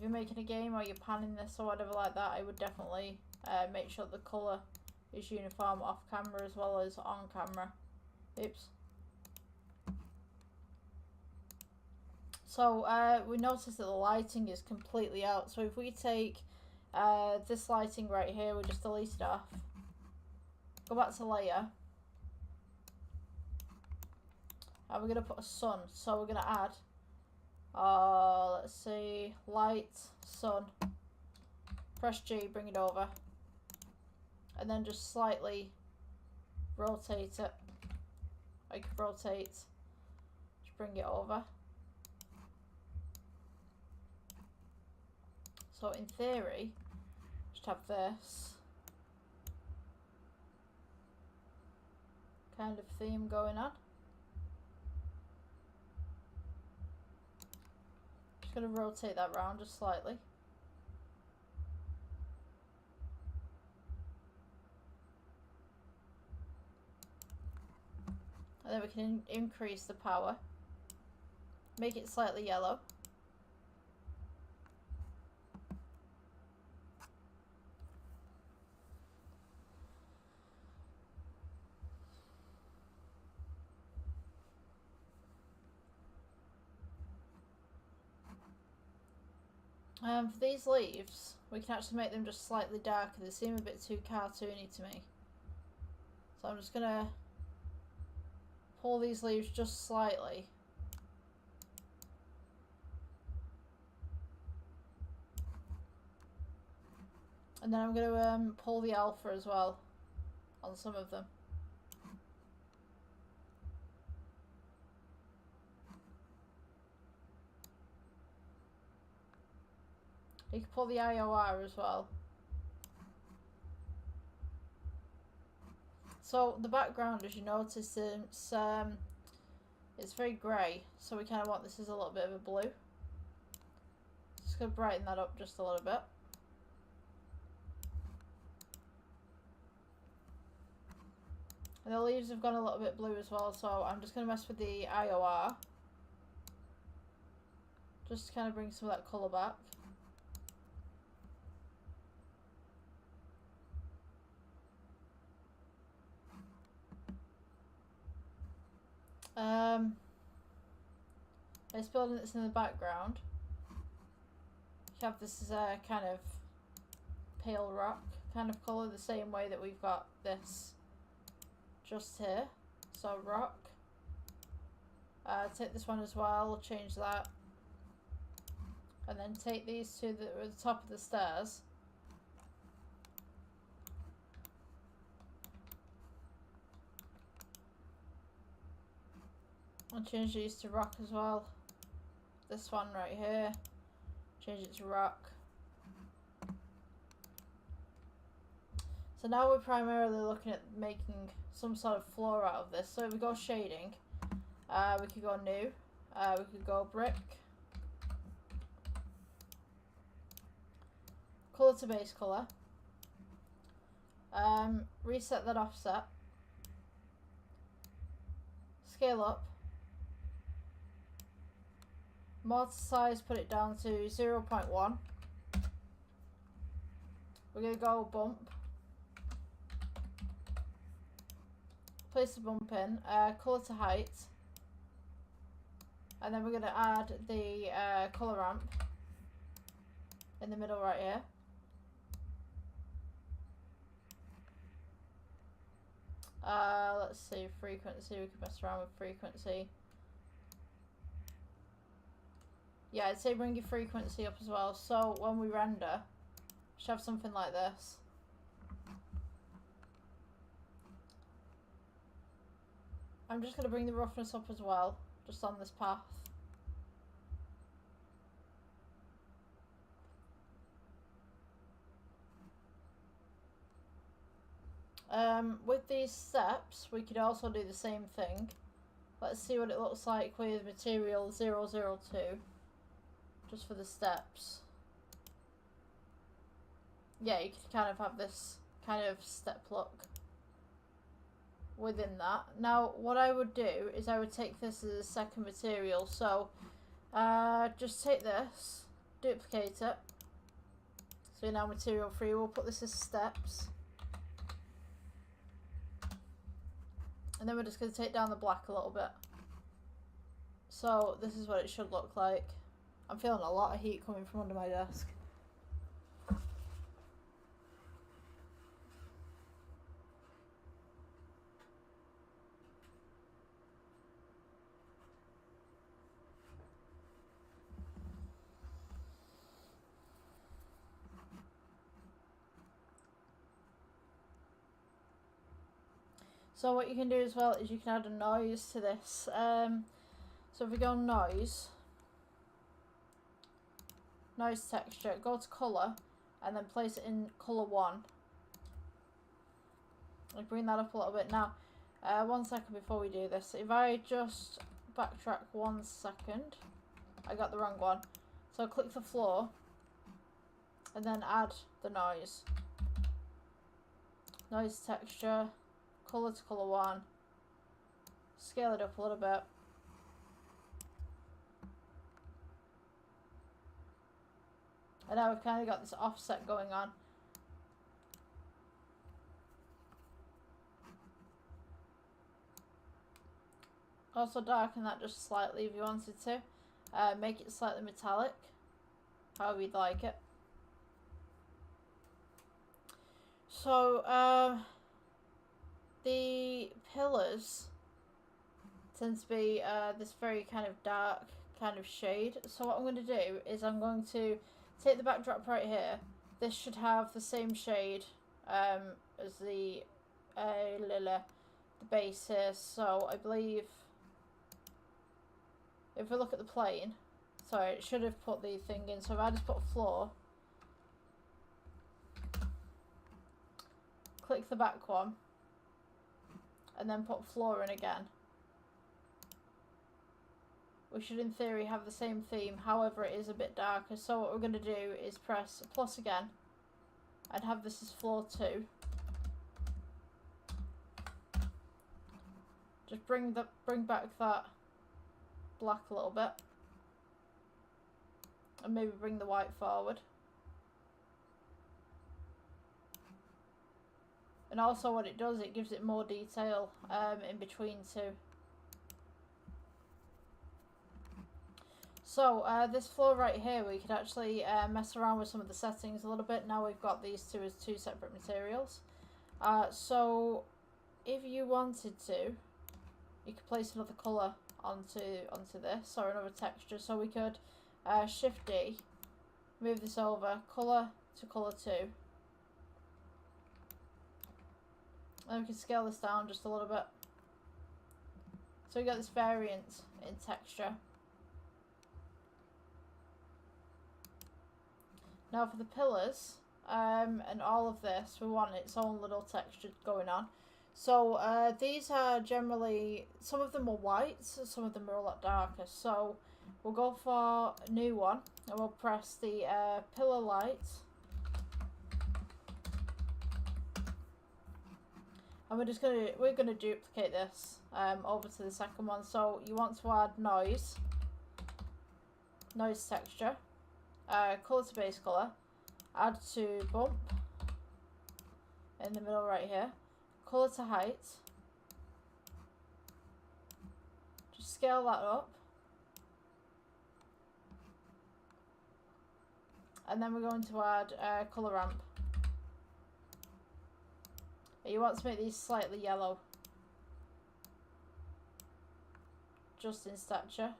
S1: making a game or you're panning this or whatever like that, I would definitely make sure the colour is uniform off camera as well as on camera. Oops. So we notice that the lighting is completely out. So if we take this lighting right here, we just delete it off. Go back to layer. And we're going to put a sun. So we're going to add, let's see, light, sun. Press G, bring it over. And then just slightly rotate it. I can rotate, just bring it over. So in theory, just have this kind of theme going on. Just going to rotate that round just slightly. And then we can increase the power, make it slightly yellow. For these leaves, we can actually make them just slightly darker. They seem a bit too cartoony to me. So I'm just going to pull these leaves just slightly. And then I'm going to pull the alpha as well on some of them. You can pull the IOR as well. So the background, as you notice, it's very grey, so we kind of want this as a little bit of a blue. Just going to brighten that up just a little bit. And the leaves have gone a little bit blue as well, so I'm just going to mess with the IOR. Just to kind of bring some of that colour back. This building that's in the background, you have this kind of pale rock kind of colour, the same way that we've got this just here. So rock. Take this one as well, change that. And then take these two that are at the top of the stairs. And change these to rock as well. This one right here, change it to rock. So now we're primarily looking at making some sort of floor out of this. So if we go shading, we could go new, we could go brick, colour to base colour, reset that offset, scale up, mortar size, put it down to 0.1. We're going to go bump, place the bump in, colour to height, and then we're going to add the colour ramp in the middle right here. Let's see, frequency, we can mess around with frequency. Yeah, I'd say bring your frequency up as well, so when we render, we should have something like this. I'm just going to bring the roughness up as well, just on this path. With these steps, we could also do the same thing. Let's see what it looks like with material 002, just for the steps. Yeah, you could kind of have this kind of step look within that. Now, what I would do is I would take this as a second material. So, just take this, duplicate it. So now material 3, we'll put this as steps. And then we're just going to take down the black a little bit. So this is what it should look like. I'm feeling a lot of heat coming from under my desk. So what you can do as well is you can add a noise to this. So if we go noise texture, go to colour, and then place it in colour 1. I'll bring that up a little bit. Now, 1 second before we do this, if I just backtrack 1 second, I got the wrong one. So click the floor, and then add the noise. Noise texture. Colour to colour 1, scale it up a little bit, and now we've kind of got this offset going on. Also darken that just slightly if you wanted to, make it slightly metallic, however you'd like it. So the pillars tend to be this very kind of dark kind of shade. So what I'm going to do is I'm going to take the backdrop right here, this should have the same shade as the base here. So I believe if we look at the plane, sorry, it should have put the thing in. So if I just put floor, click the back one, and then put floor in again, we should in theory have the same theme. However, it is a bit darker. So what we're going to do is press plus again and have this as floor 2. Just bring back that black a little bit, and maybe bring the white forward. And also what it does, it gives it more detail in between two. So this floor right here, we could actually mess around with some of the settings a little bit. Now we've got these two as 2 separate materials. So if you wanted to, you could place another colour onto this, or another texture. So we could Shift D, move this over, colour to colour 2. And we can scale this down just a little bit. So we got this variant in texture. Now for the pillars and all of this, we want its own little texture going on. So these are generally, some of them are white, some of them are a lot darker. So we'll go for a new one, and we'll press the pillar light. And we're gonna duplicate this over to the second one. So you want to add noise texture, color to base color, add to bump in the middle right here, color to height. Just scale that up, and then we're going to add color ramp. You want to make these slightly yellow, just in stature.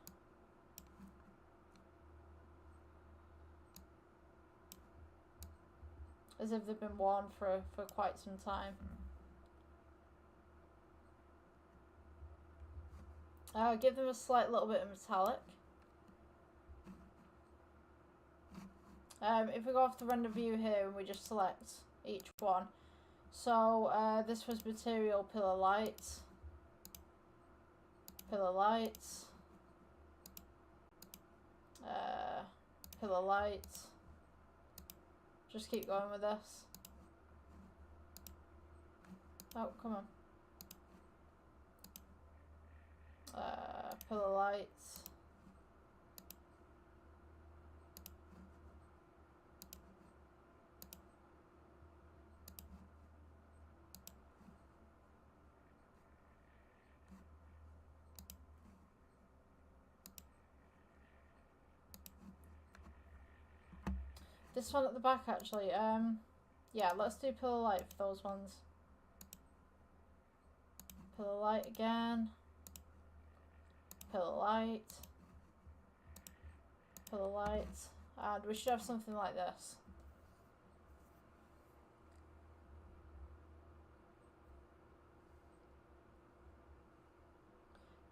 S1: As if they've been worn for quite some time. Give them a slight little bit of metallic. If we go off the render view here and we just select each one. So this was material pillar light, pillar light, pillar light. Just keep going with this. Oh, come on. Pillar light. This one at the back actually, yeah, let's do pillar light for those ones. Pillar light again. Pillar light. Pillar light. And we should have something like this.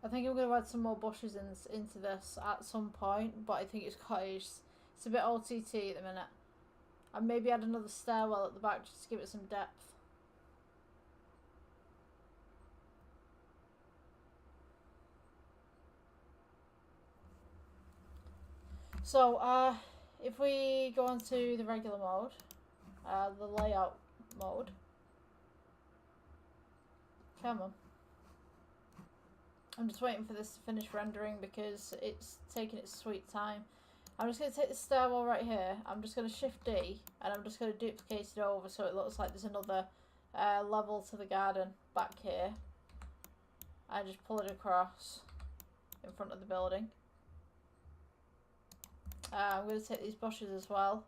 S1: I think I'm going to add some more bushes into this at some point, but I think it's a bit OTT at the minute. And maybe add another stairwell at the back just to give it some depth. So, if we go on to the regular mode, the layout mode. Come on. I'm just waiting for this to finish rendering because it's taking its sweet time. I'm just going to take the stairwell right here. I'm just going to Shift D and I'm just going to duplicate it over so it looks like there's another level to the garden back here. And just pull it across in front of the building. I'm going to take these bushes as well.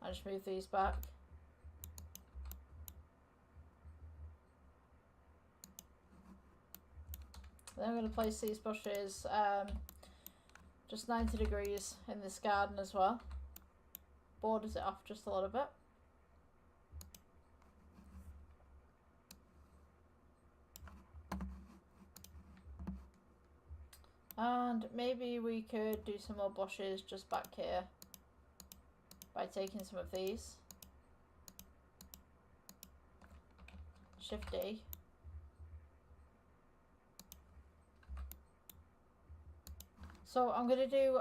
S1: I just move these back. Then I'm going to place these bushes just 90 degrees in this garden as well. borders it off just a little bit. And maybe we could do some more blushes just back here by taking some of these. Shift D. So I'm gonna do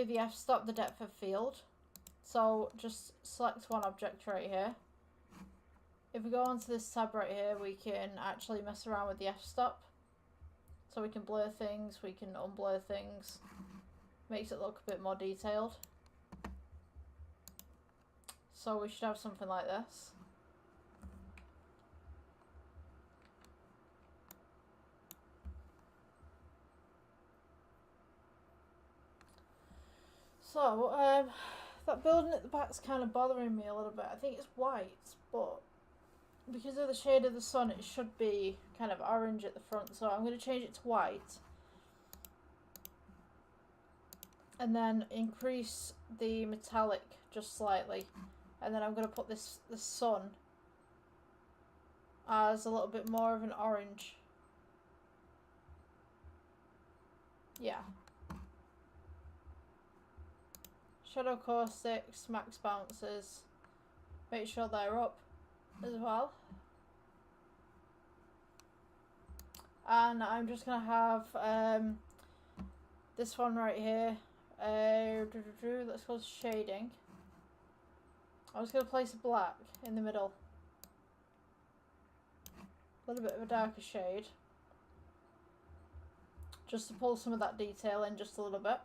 S1: the f-stop, the depth of field. So just select one object right here. If we go onto this tab right here, we can actually mess around with the f-stop. So we can blur things, we can unblur things. Makes it look a bit more detailed. So we should have something like this. So, that building at the back's kind of bothering me a little bit. I think it's white, but because of the shade of the sun, it should be kind of orange at the front. So I'm going to change it to white. And then increase the metallic just slightly. And then I'm going to put the sun as a little bit more of an orange. Yeah. Shadow caustics, max bounces. Make sure they're up as well. And I'm just going to have this one right here. Let's go to shading. I'm just going to place a black in the middle. A little bit of a darker shade. Just to pull some of that detail in just a little bit.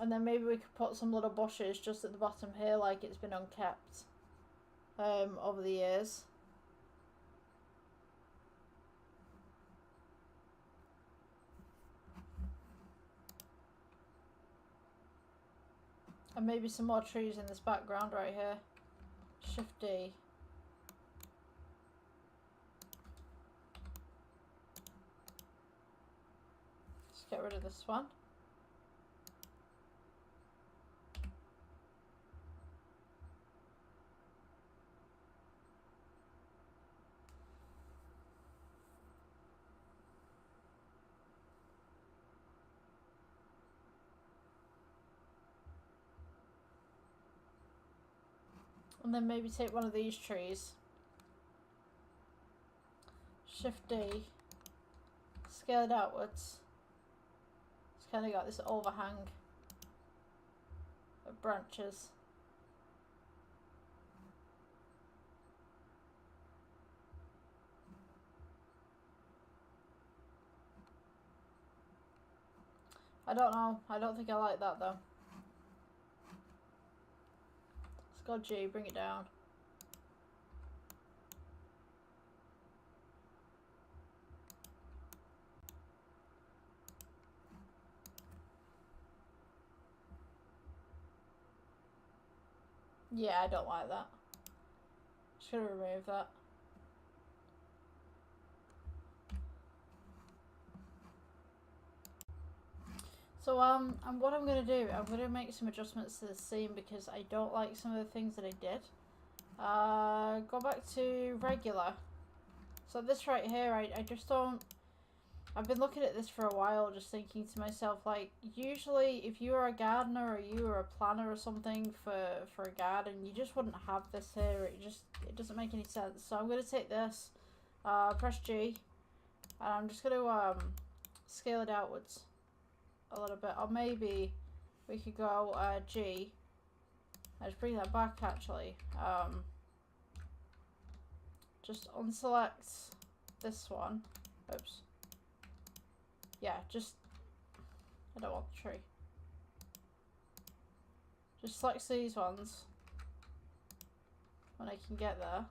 S1: And then maybe we could put some little bushes just at the bottom here, like it's been unkept over the years. And maybe some more trees in this background right here. Shift D. Let's get rid of this one. And then maybe take one of these trees. Shift D. Scale it outwards. It's kind of got this overhang of branches. I don't know. I don't think I like that though. Let's go G, bring it down. Yeah, I don't like that. Just gonna remove that. So what I'm gonna do, I'm gonna make some adjustments to the scene because I don't like some of the things that I did. Go back to regular. So this right here, I just don't. I've been looking at this for a while, just thinking to myself, like, usually if you were a gardener or you were a planner or something for a garden, you just wouldn't have this here. It doesn't make any sense. So I'm gonna take this, press G, and I'm just gonna scale it outwards a little bit, or maybe we could go G. Let's bring that back actually. Just unselect this one. Oops. Yeah, just I don't want the tree. Just select these ones when I can get there.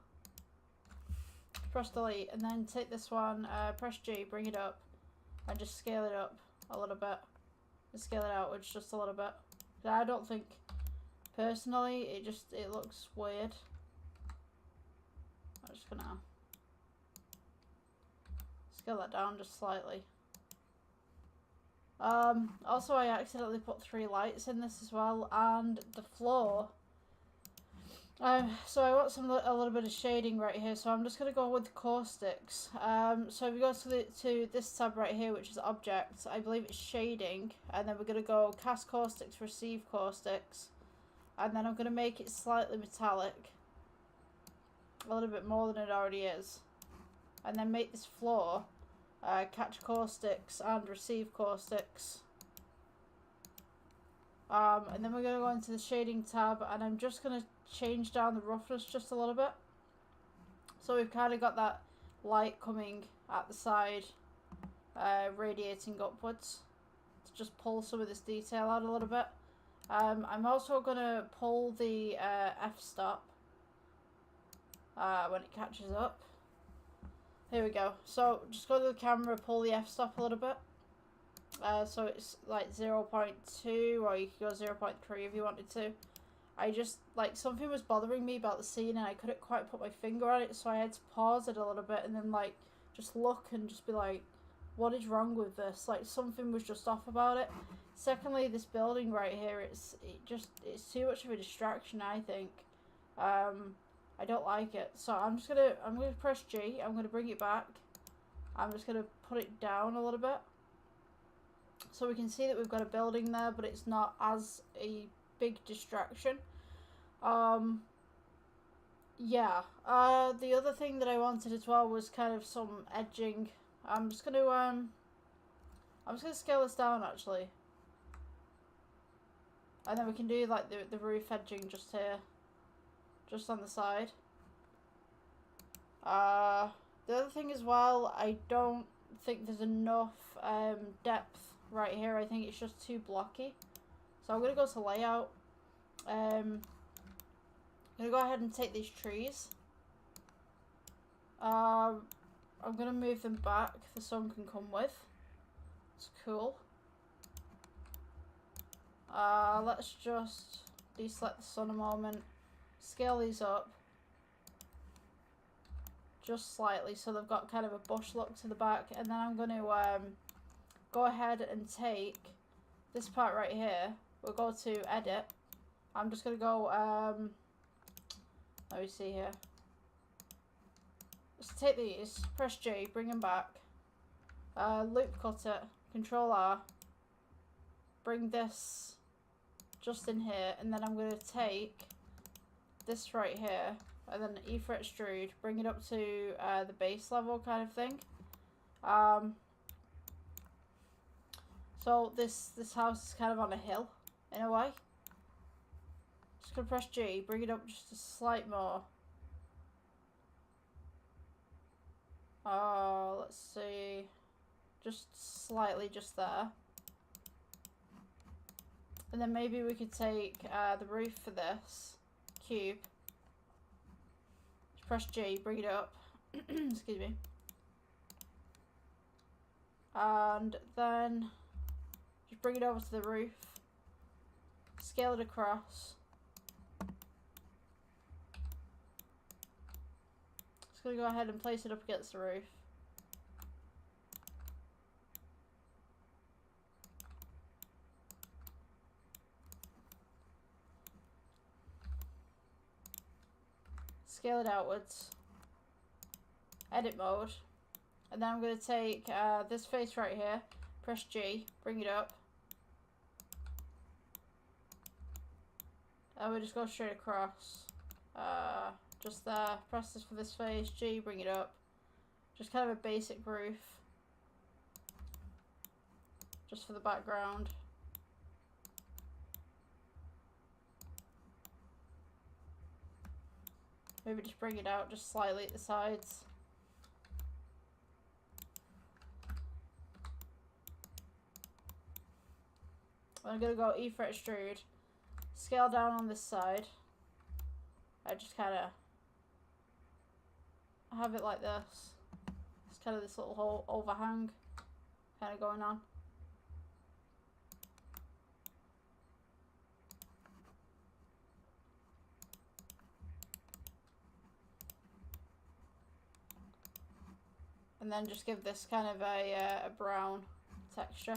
S1: Press delete and then take this one, press G, bring it up, and just scale it up a little bit. And scale it outwards just a little bit. I don't think, personally, it looks weird. I'm just gonna scale that down just slightly. Also, I accidentally put 3 lights in this as well, and the floor. So I want a little bit of shading right here, so I'm just going to go with caustics. So if we go to this tab right here, which is objects, I believe it's shading, and then we're going to go cast caustics, receive caustics, and then I'm going to make it slightly metallic, a little bit more than it already is, and then make this floor catch caustics and receive caustics. And then we're going to go into the shading tab, and I'm just going to change down the roughness just a little bit. So we've kind of got that light coming at the side, radiating upwards to just pull some of this detail out a little bit. I'm also going to pull the f-stop when it catches up. Here we go. So just go to the camera, pull the f-stop a little bit. So it's like 0.2, or you could go 0.3 if you wanted to. I just, like, something was bothering me about the scene and I couldn't quite put my finger on it, so I had to pause it a little bit and then, like, just look and just be like, what is wrong with this? Like, something was just off about it. Secondly, this building right here, it's too much of a distraction, I think. I don't like it. So I'm gonna press G, I'm gonna bring it back. I'm just gonna put it down a little bit. So we can see that we've got a building there, but it's not as a big distraction. Yeah. The other thing that I wanted as well was kind of some edging. I'm just gonna scale this down actually. And then we can do like the roof edging just here. Just on the side. The other thing as well, I don't think there's enough depth right here. I think it's just too blocky. So I'm going to go to layout. I'm going to go ahead and take these trees. I'm going to move them back. The sun can come with. It's cool. Let's just deselect the sun a moment. Scale these up. Just slightly so they've got kind of a bush look to the back. And then I'm going to go ahead and take this part right here. We'll go to edit. I'm just going to go, let me see here. Just take these, press G, bring them back. Loop cut it, Control R. Bring this just in here, and then I'm going to take this right here, and then E for extrude, bring it up to the base level kind of thing. So this house is kind of on a hill, in a way. Just gonna press G, bring it up just a slight more. Let's see, just slightly just there. And then maybe we could take the roof for this cube. Just press G, bring it up. Excuse me. And then just bring it over to the roof. Scale it across. Just gonna go ahead and place it up against the roof. Scale it outwards. Edit mode. And then I'm going to take this face right here. Press G. Bring it up. And we'll just go straight across. Just there. Press this for this face. G. Bring it up. Just kind of a basic roof. Just for the background. Maybe just bring it out just slightly at the sides. I'm going to go E for extrude. Scale down on this side. I just kind of have it like this. It's kind of this little whole overhang kind of going on. And then just give this kind of a brown texture.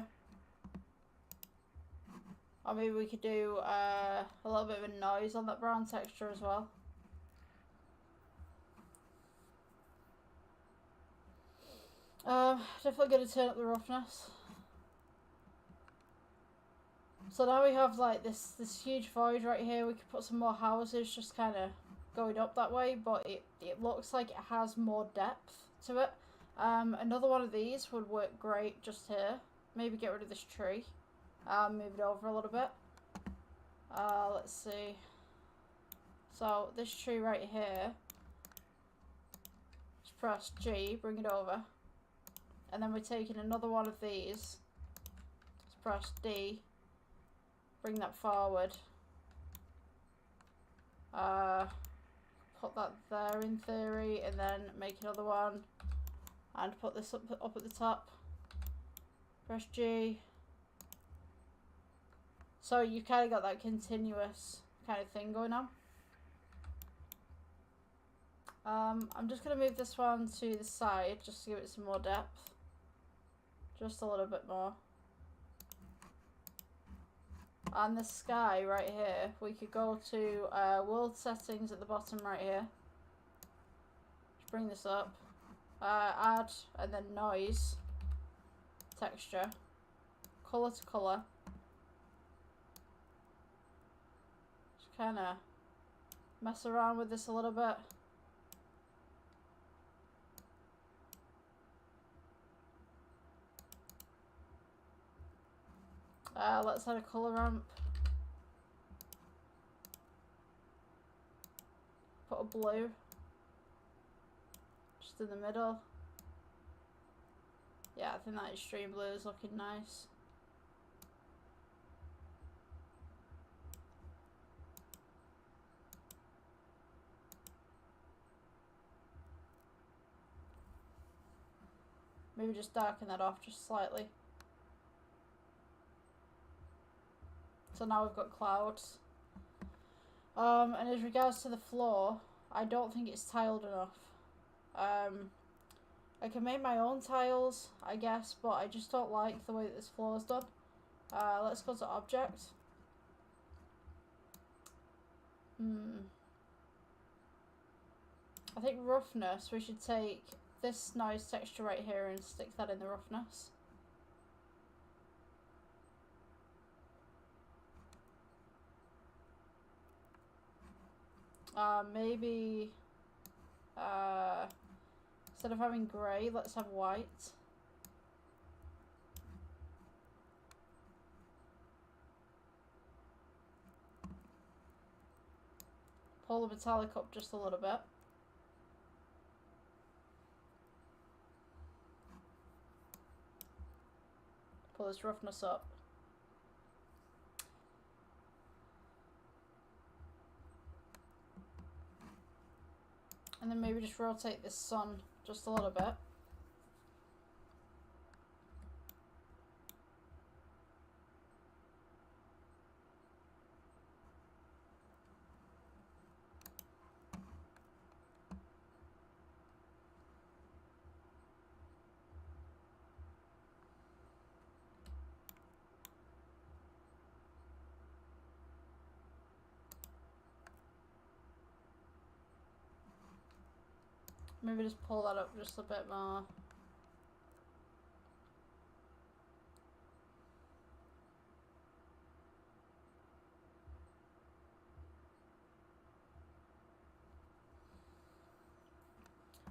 S1: Or maybe we could do a little bit of a noise on that brown texture as well. Definitely going to turn up the roughness. So now we have like this huge void right here. We could put some more houses just kind of going up that way, but it looks like it has more depth to it. Another one of these would work great just here. Maybe get rid of this tree. Move it over a little bit. Let's see. So this tree right here, just press G, bring it over. And then we're taking another one of these. Just press D, bring that forward. Put that there in theory, and then make another one. And put this up at the top. Press G. So you kind of got that continuous kind of thing going on. I'm just going to move this one to the side just to give it some more depth. Just a little bit more. And the sky right here, we could go to world settings at the bottom right here. Just bring this up. Add, and then noise, texture, colour to colour. Just kind of mess around with this a little bit. Let's add a colour ramp. Put a blue just in the middle. Yeah, I think that extreme blue is looking nice. Maybe just darken that off just slightly. So now we've got clouds. And as regards to the floor, I don't think it's tiled enough. I can make my own tiles, I guess, but I just don't like the way that this floor is done. Let's go to object. I think roughness, we should take this nice texture right here and stick that in the roughness. Maybe instead of having grey, let's have white. Pull the metallic up just a little bit. Pull this roughness up. And then maybe just rotate this sun just a little bit. Maybe just pull that up just a bit more.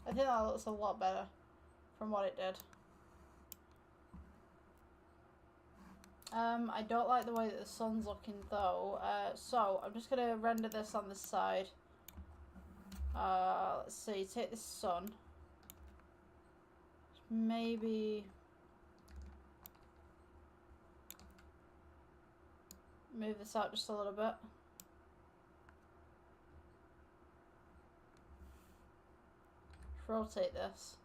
S1: I think that looks a lot better from what it did. I don't like the way that the sun's looking though, so I'm just going to render this on this side. Let's see, take this sun. Maybe move this out just a little bit. Rotate this.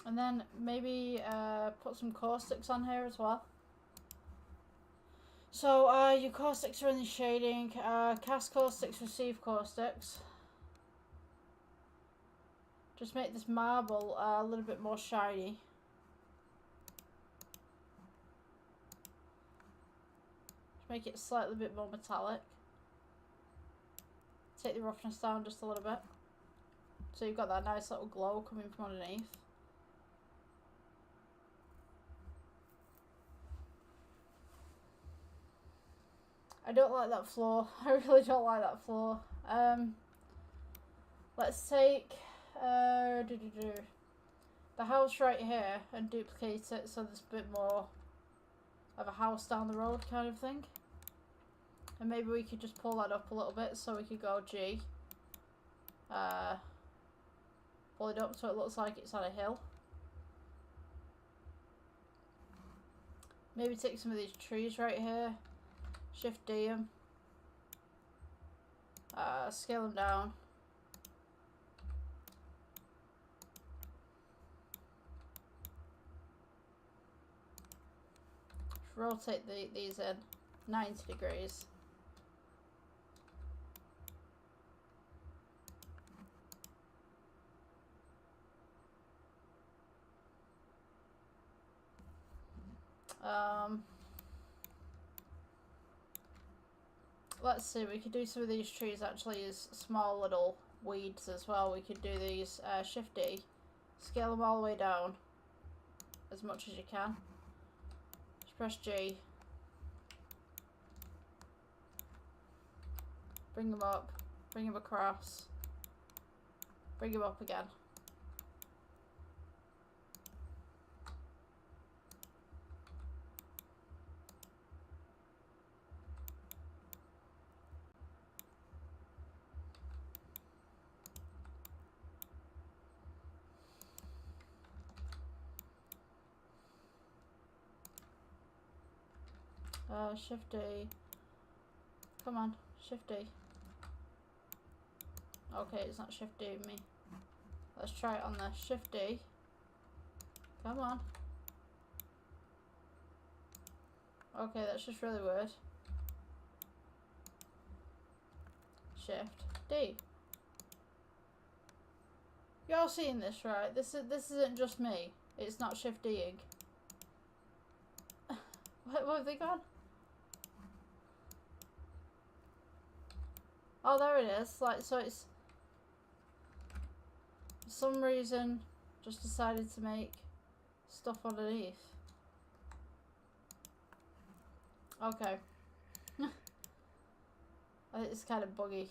S1: And then maybe put some caustics on here as well. So your caustics are in the shading. Cast caustics, receive caustics. Just make this marble a little bit more shiny. Just make it slightly bit more metallic. Take the roughness down just a little bit. So you've got that nice little glow coming from underneath. I don't like that floor. I really don't like that floor. Let's take the house right here and duplicate it so there's a bit more of a house down the road kind of thing. And maybe we could just pull that up a little bit so we could go G. Pull it up so it looks like it's on a hill. Maybe take some of these trees right here. Shift D them. Scale them down. Rotate these in 90 degrees. Let's see, we could do some of these trees actually as small little weeds as well. We could do these Shift D, scale them all the way down as much as you can. Just press G, bring them up, bring them across, bring them up again. Shift D. Come on, Shift D. Okay, it's not Shift D me. Let's try it on the Shift D. Come on. Okay, that's just really weird. Shift D. You're seeing this, right? This isn't just me. It's not Shift D-ing. Where have they gone? Oh, there it is. Like, so it's for some reason just decided to make stuff underneath. Okay. I think it's kind of buggy.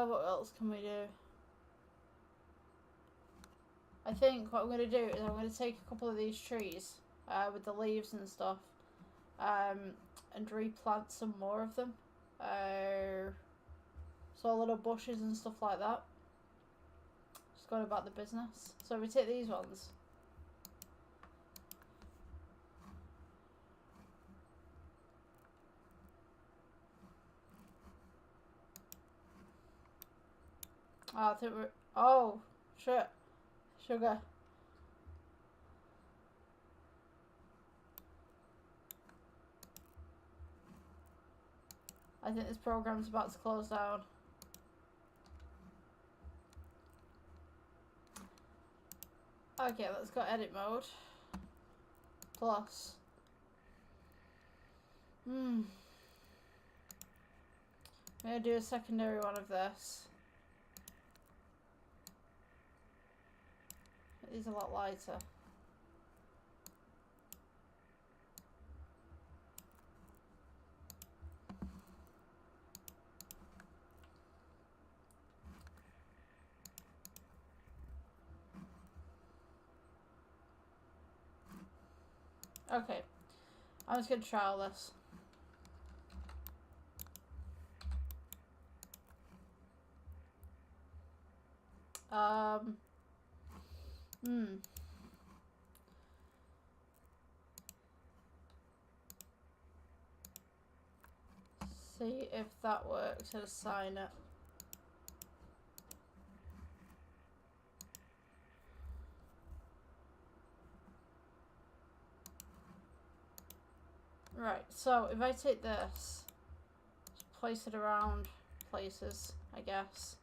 S1: What else can we do? I think what I'm going to do is I'm going to take a couple of these trees with the leaves and stuff and replant some more of them. So little bushes and stuff like that. Just going about the business. So we take these ones. Oh, I think we're... Oh, shit. Sugar. I think this program's about to close down. Okay, let's go edit mode. Plus. I'm gonna do a secondary one of this. These are a lot lighter. Okay, I'm just gonna try all this. see if that works and assign it. Right, so if I take this, just place it around places, I guess.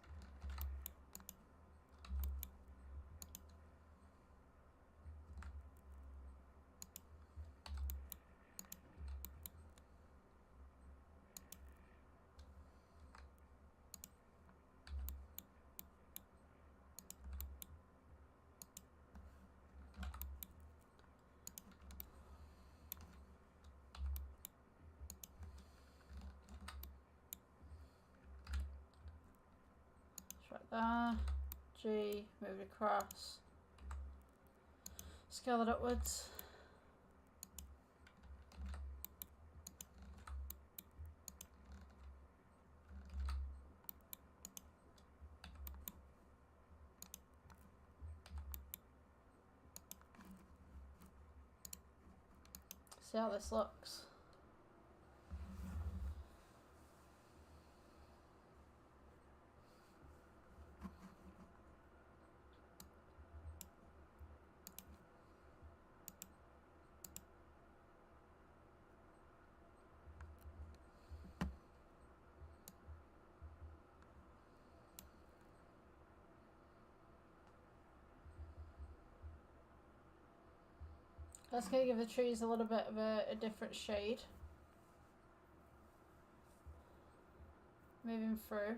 S1: Right there. G, move it across. Scale it upwards. See how this looks. That's going to give the trees a little bit of a different shade. Moving through.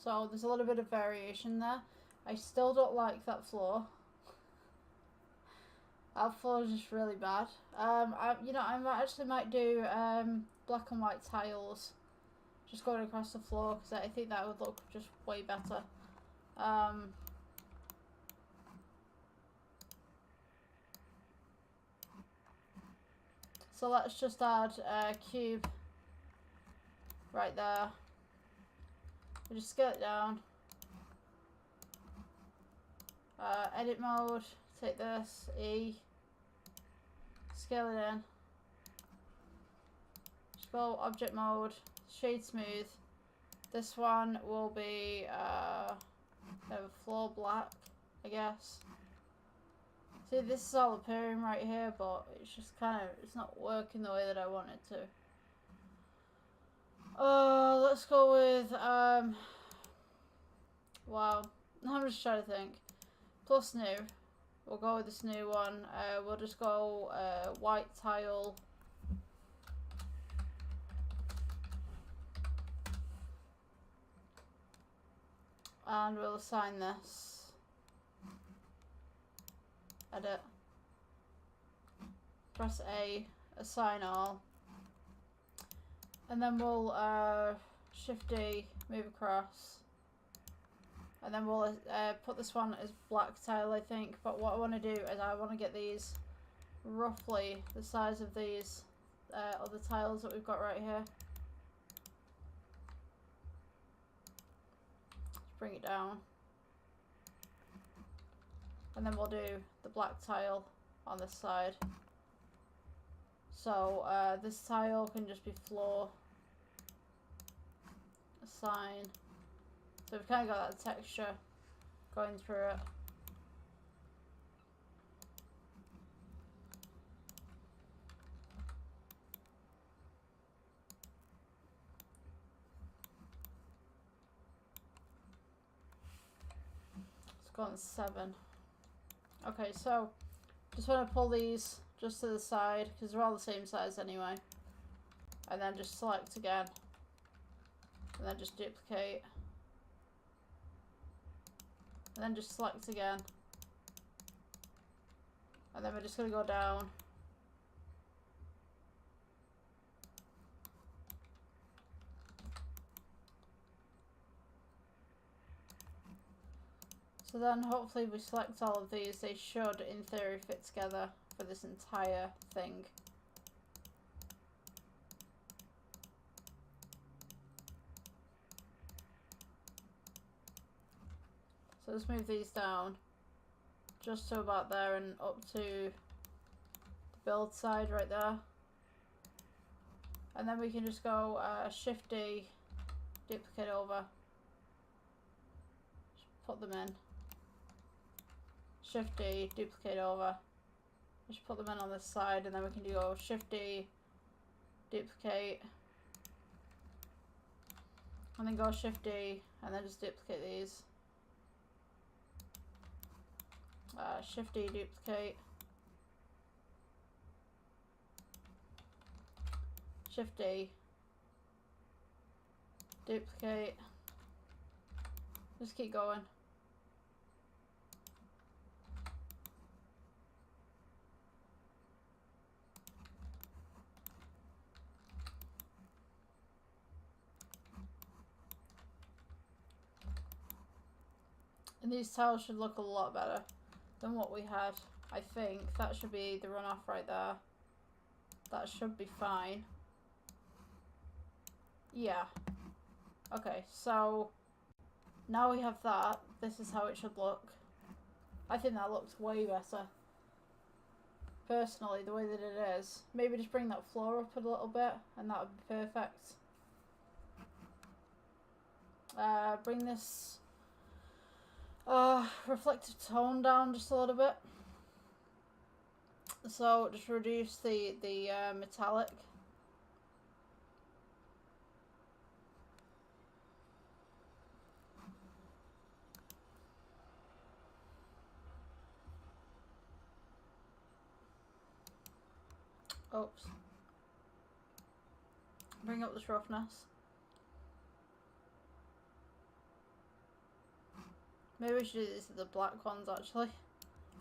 S1: So there's a little bit of variation there. I still don't like that floor. That floor is just really bad. You know, I actually might do black and white tiles just going across the floor because I think that would look just way better. So let's just add a cube right there. We just scale it down. Edit mode, take this, E, scale it in. Just go object mode, shade smooth. This one will be a floor black, I guess. See, this is all appearing right here, but it's just kind of, it's not working the way that I want it to. Let's go with, wow, I'm just trying to think. Plus new, we'll go with this new one. We'll just go white tile. And we'll assign this. Edit. Press A, assign all. And then we'll Shift D, move across. And then we'll put this one as black tile, I think. But what I want to do is I want to get these roughly the size of these other tiles that we've got right here. Just bring it down. And then we'll do the black tile on this side. So this tile can just be floor, assign. So we've kind of got that texture going through it. Let's go on 7. Okay, so just want to pull these just to the side because they're all the same size anyway. And then just select again. And then just duplicate. And then just select again. And then we're just going to go down. So then hopefully we select all of these. They should, in theory, fit together for this entire thing. So let's move these down just to about there and up to the build side right there. And then we can just go Shift D, duplicate over, just put them in. Shift D, duplicate over, just put them in on this side, and then we can go Shift D, duplicate, and then go Shift D, and then just duplicate these. Shift D, duplicate, Shift D, duplicate, just keep going. And these tiles should look a lot better than what we had. I think that should be the runoff right there. That should be fine. Yeah. Okay, so now we have that. This is how it should look. I think that looks way better. Personally, the way that it is. Maybe just bring that floor up a little bit and that would be perfect. Bring this reflective tone down just a little bit. So just reduce the metallic. Oops. Bring up this roughness. Maybe we should do these with the black ones actually.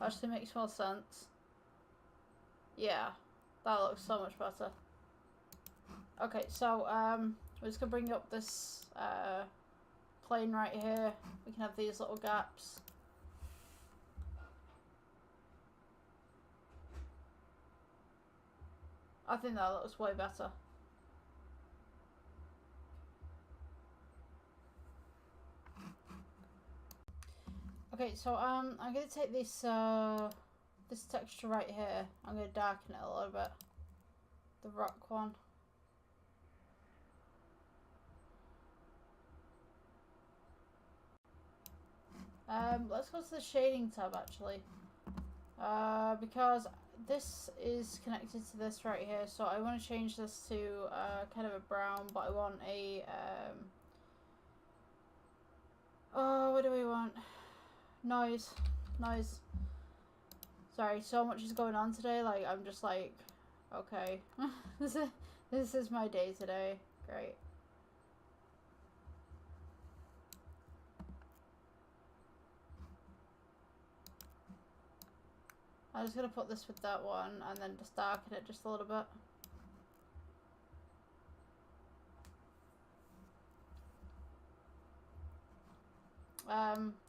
S1: Actually makes more sense. Yeah, that looks so much better. Okay, so we're just gonna bring up this plane right here. We can have these little gaps. I think that looks way better. Okay, so I'm gonna take this this texture right here. I'm gonna darken it a little bit. The rock one. Let's go to the shading tab actually. Because this is connected to this right here, so I want to change this to kind of a brown, but I want a oh, what do we want? Noise. Sorry, so much is going on today. Like I'm just like, okay, this is my day today. Great. I'm just gonna put this with that one and then just darken it just a little bit.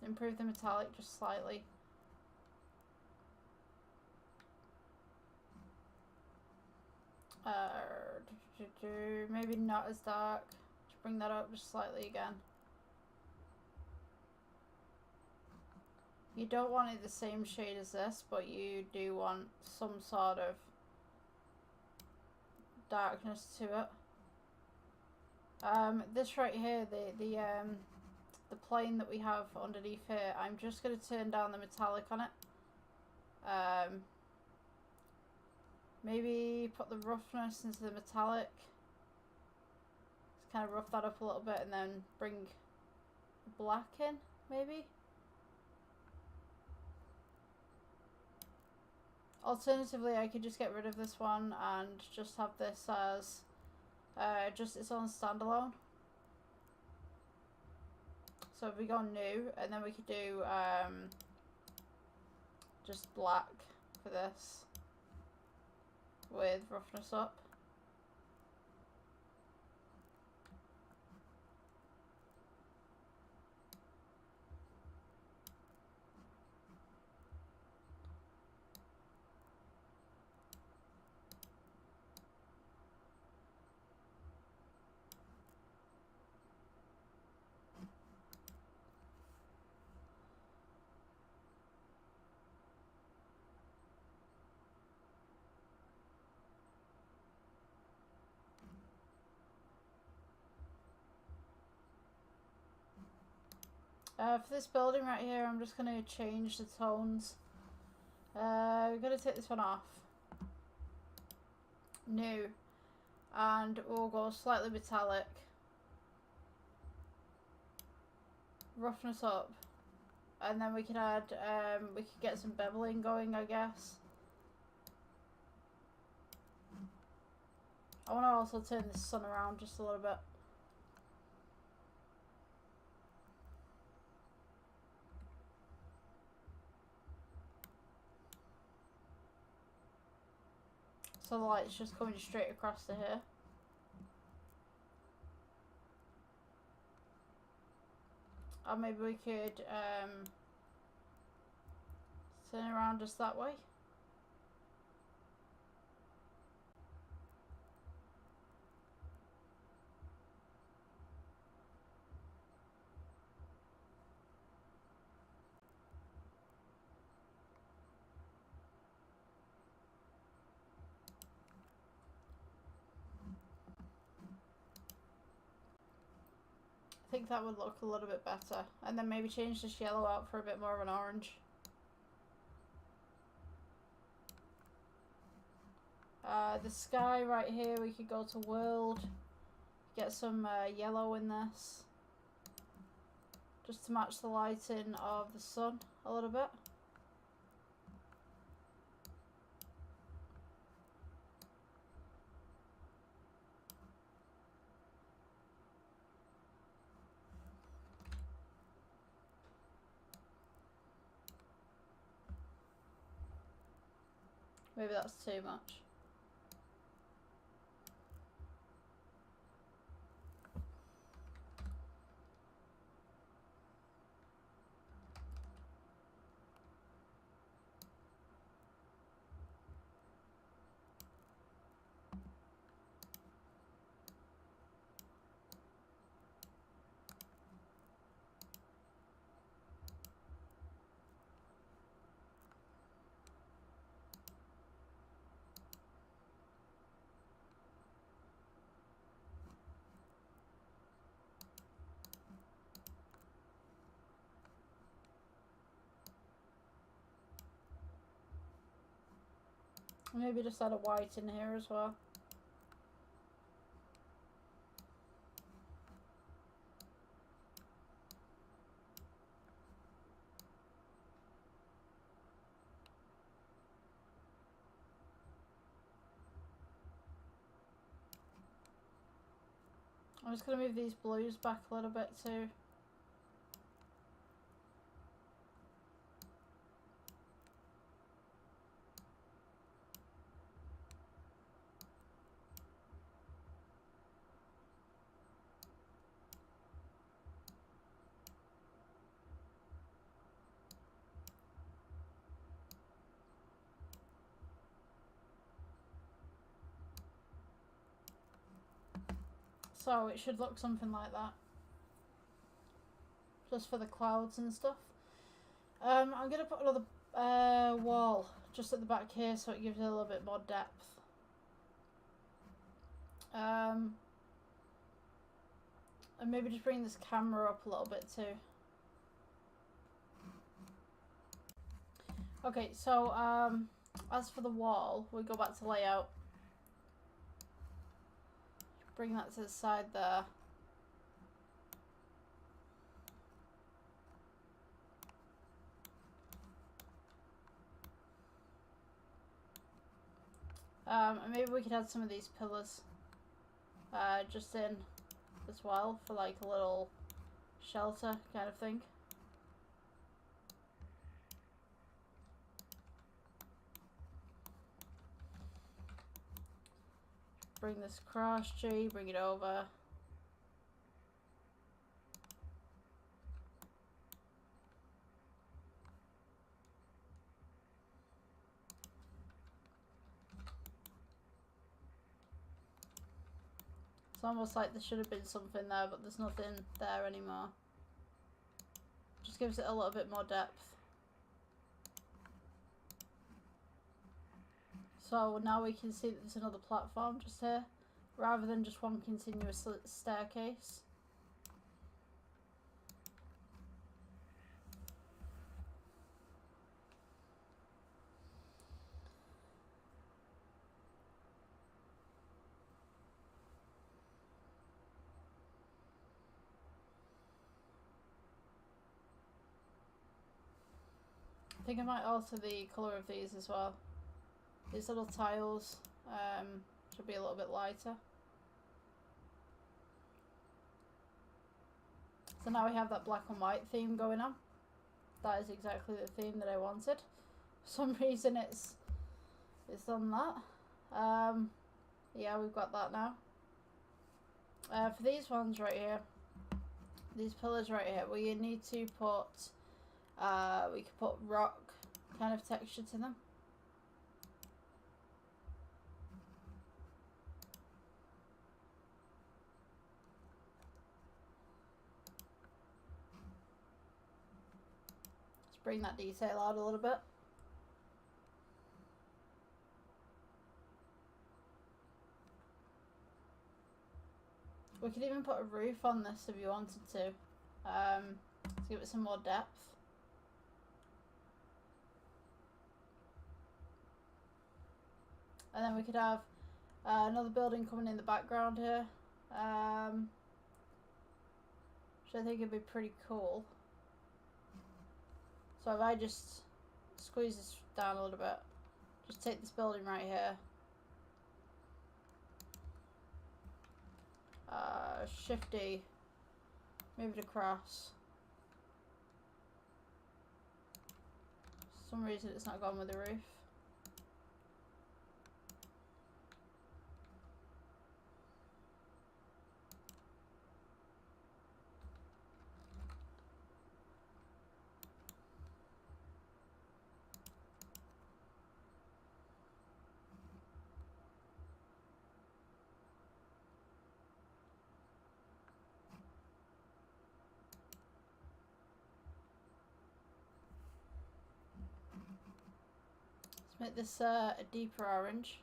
S1: Improve the metallic just slightly. Maybe not as dark. Just bring that up just slightly again. You don't want it the same shade as this, but you do want some sort of darkness to it. This right here, the plane that we have underneath here, I'm just going to turn down the metallic on it. Maybe put the roughness into the metallic. Just kind of rough that up a little bit and then bring the black in, maybe. Alternatively, I could just get rid of this one and just have this as just its own standalone. So if we go new, and then we could do just black for this with roughness up. For this building right here, I'm just going to change the tones. We're going to take this one off. New. And we'll go slightly metallic. Roughness up. And then we can add, we could get some beveling going, I guess. I want to also turn the sun around just a little bit. So the light's just coming straight across to here. Or maybe we could turn around just that way. I think that would look a little bit better. And then maybe change this yellow out for a bit more of an orange. The sky right here, we could go to world. Get some yellow in this. Just to match the lighting of the sun a little bit. Maybe that's too much. Maybe just add a white in here as well. I'm just going to move these blues back a little bit too. So it should look something like that. Just for the clouds and stuff. I'm going to put another wall just at the back here so it gives it a little bit more depth. And maybe just bring this camera up a little bit too. Okay, so as for the wall, we go back to layout. Bring that to the side there. And maybe we could add some of these pillars just in as well for like a little shelter kind of thing. Bring this cross tree, bring it over. It's almost like there should have been something there, but there's nothing there anymore. Just gives it a little bit more depth. So now we can see that there's another platform just here, rather than just one continuous staircase. think I might alter the colour of these as well. These little tiles should be a little bit lighter. So now we have that black and white theme going on. That is exactly the theme that I wanted. For some reason it's on that. Yeah, we've got that now. For these ones right here, these pillars right here, we need to put, we could put rock kind of texture to them. Let's bring that detail out a little bit. We could even put a roof on this if you wanted to give it some more depth. And then we could have another building coming in the background here, which I think would be pretty cool. So if I just squeeze this down a little bit, just take this building right here, Shift D, move it across. For some reason it's not gone with the roof. Make this a deeper orange.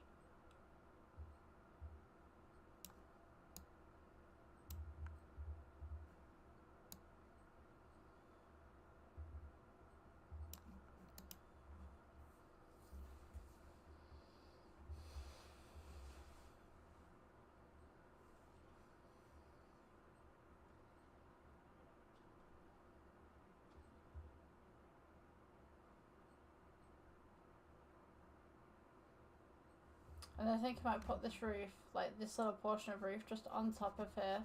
S1: And I think I might put this roof, like this little portion of roof, just on top of here.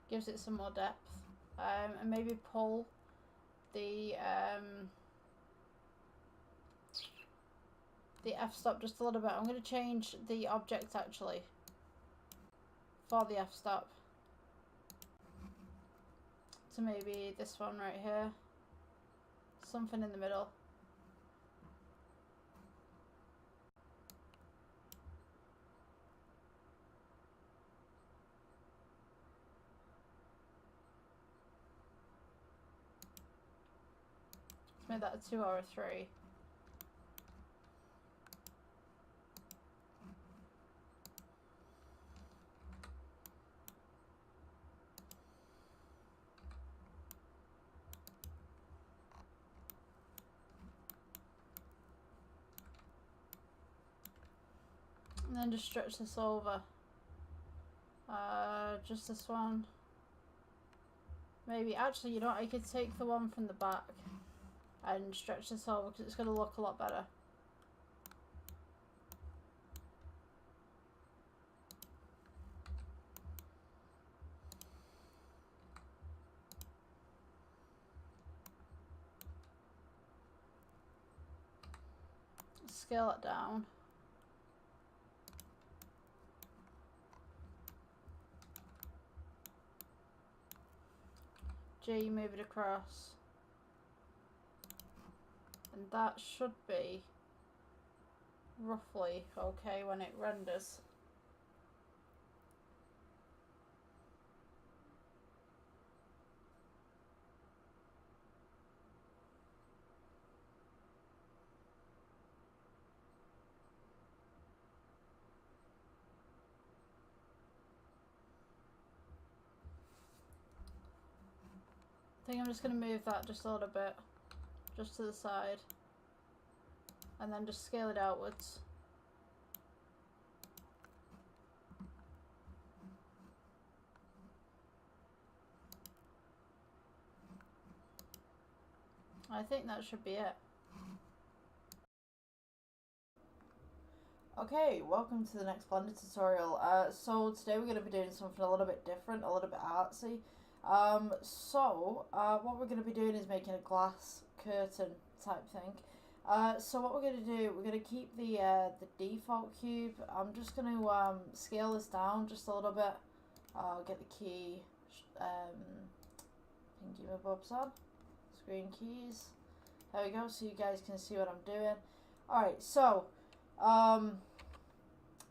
S1: Gives it some more depth. And maybe pull the f-stop just a little bit. I'm going to change the object actually for the f-stop to maybe this one right here. Something in the middle. Let's make that a 2 or a 3. And then just stretch this over. Just this one. Maybe, actually, you know what, I could take the one from the back and stretch this over because it's going to look a lot better. Scale it down. G, move it across. And that should be roughly okay when it renders. I think I'm just going to move that just a little bit, just to the side, and then just scale it outwards. I think that should be it. Okay, welcome to the next Blender tutorial. So today we're going to be doing something a little bit different, a little bit artsy. What we're going to be doing is making a glass curtain type thing. So what we're going to do, we're going to keep the default cube. I'm just going to scale this down just a little bit. I'll get the key, pinky my bobs on, screen keys. There we go, so you guys can see what I'm doing. Alright, so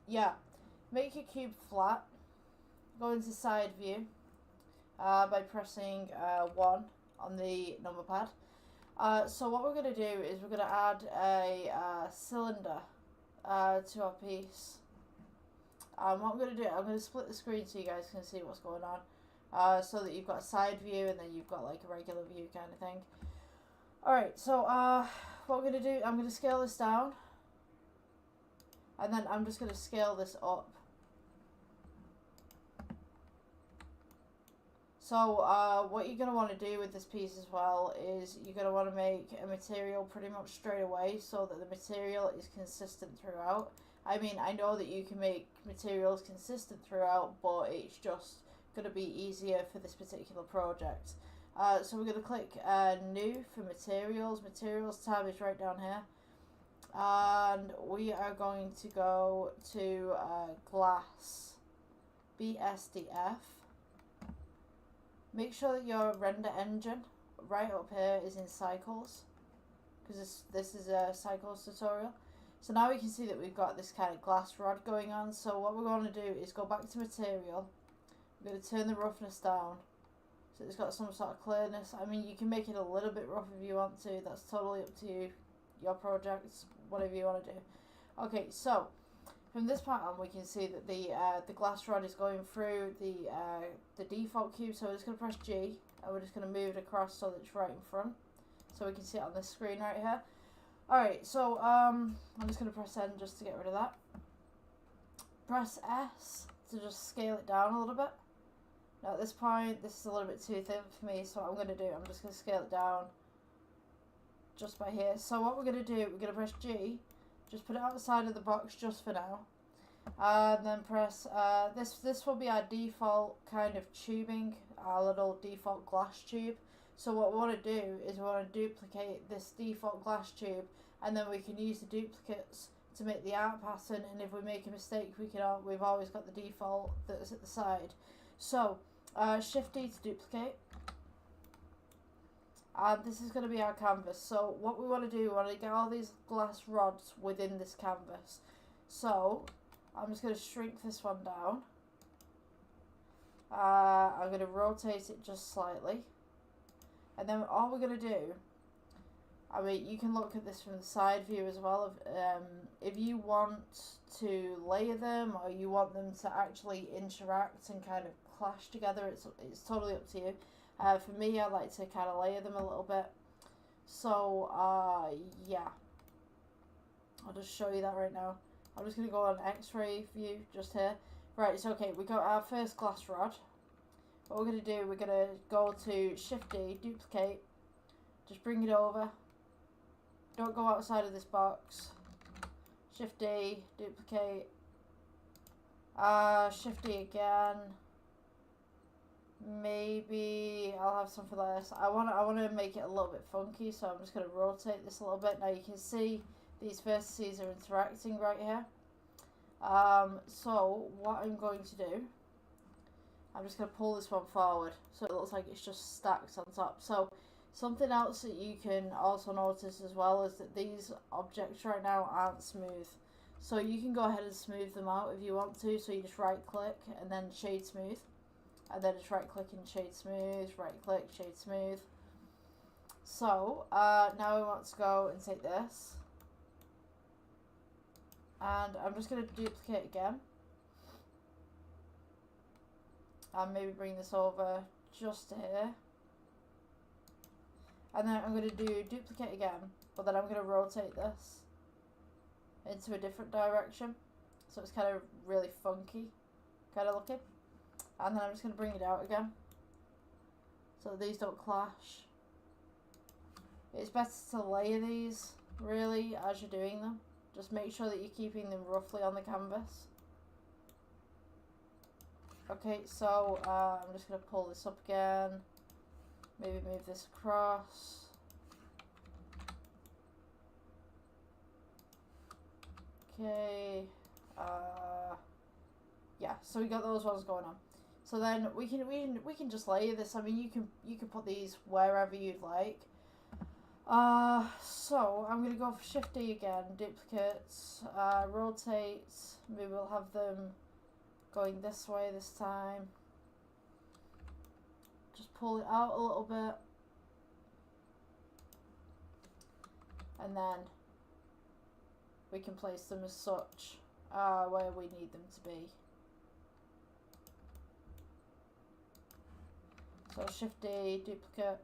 S1: yeah, make your cube flat, go into side view by pressing 1 on the number pad. So what we're going to do is we're going to add a cylinder to our piece. What I'm going to do, I'm going to split the screen so you guys can see what's going on, so that you've got a side view and then you've got like a regular view kind of thing. Alright, so what we're going to do, I'm going to scale this down. And then I'm just going to scale this up. So what you're going to want to do with this piece as well is you're going to want to make a material pretty much straight away so that the material is consistent throughout. I mean, I know that you can make materials consistent throughout, but it's just going to be easier for this particular project. So we're going to click New for Materials. Materials tab is right down here. And we are going to go to glass, BSDF. Make sure that your render engine right up here is in cycles, because this is a cycles tutorial. So now we can see that we've got this kind of glass rod going on. So what we're going to do is go back to material. We're going to turn the roughness down so it's got some sort of clearness. I mean, you can make it a little bit rough if you want to. That's totally up to you. Your projects, whatever you want to do. Okay, so from this point on, we can see that the glass rod is going through the default cube. So we're just going to press G, and we're just going to move it across so that it's right in front, so we can see it on this screen right here. All right, so I'm just going to press N just to get rid of that. Press S to just scale it down a little bit. Now at this point, this is a little bit too thin for me, so what I'm going to do, I'm just going to scale it down just by here. So what we're going to do, we're going to press G, just put it outside of the box just for now, and then press this will be our default kind of tubing, our little default glass tube. So what we want to do is we want to duplicate this default glass tube, and then we can use the duplicates to make the art pattern, and if we make a mistake, we've always got the default that's at the side. So Shift D to duplicate. And this is going to be our canvas. So what we want to do, we want to get all these glass rods within this canvas. So I'm just going to shrink this one down. I'm going to rotate it just slightly. And then all we're going to do, I mean, you can look at this from the side view as well. If you want to layer them or you want them to actually interact and kind of clash together, it's totally up to you. For me, I like to kind of layer them a little bit. So, yeah. I'll just show you that right now. I'm just going to go on X-ray view just here. Right, so okay, we got our first glass rod. What we're going to do, we're going to go to Shift D, duplicate. Just bring it over. Don't go outside of this box. Shift D, duplicate. Shift D again. Maybe I'll have something like this. I want to make it a little bit funky, so I'm just going to rotate this a little bit. Now you can see these vertices are interacting right here. So what I'm going to do, I'm just going to pull this one forward so it looks like it's just stacked on top. So something else that you can also notice as well is that these objects right now aren't smooth. So you can go ahead and smooth them out if you want to. So you just right click and then shade smooth. And then just right click and shade smooth, right click, shade smooth. So now we want to go and take this. And I'm just going to duplicate again. And maybe bring this over just to here. And then I'm going to do duplicate again, but then I'm going to rotate this into a different direction. So it's kind of really funky kind of looking. And then I'm just going to bring it out again so these don't clash. It's better to layer these really as you're doing them. Just make sure that you're keeping them roughly on the canvas. Okay, so I'm just going to pull this up again. Maybe move this across. Okay. Yeah, so we got those ones going on. So then we can just layer this. I mean, you can put these wherever you'd like. So I'm gonna go for Shift D again, duplicates, rotate. Maybe we'll have them going this way this time. Just pull it out a little bit, and then we can place them as such where we need them to be. So Shift D, duplicate.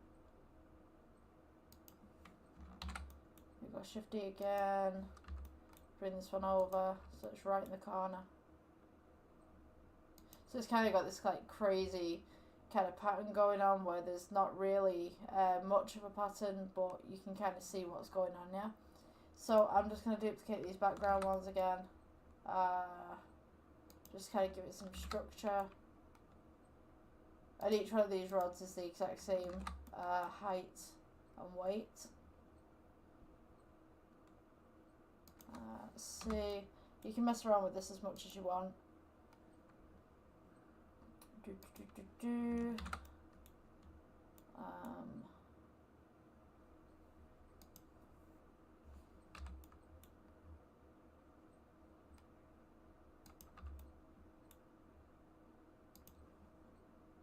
S1: We go Shift D again. Bring this one over so it's right in the corner. So it's kind of got this like crazy kind of pattern going on where there's not really much of a pattern, but you can kind of see what's going on, yeah? So I'm just going to duplicate these background ones again. Just kind of give it some structure. And each one of these rods is the exact same height and weight. Let's see. You can mess around with this as much as you want.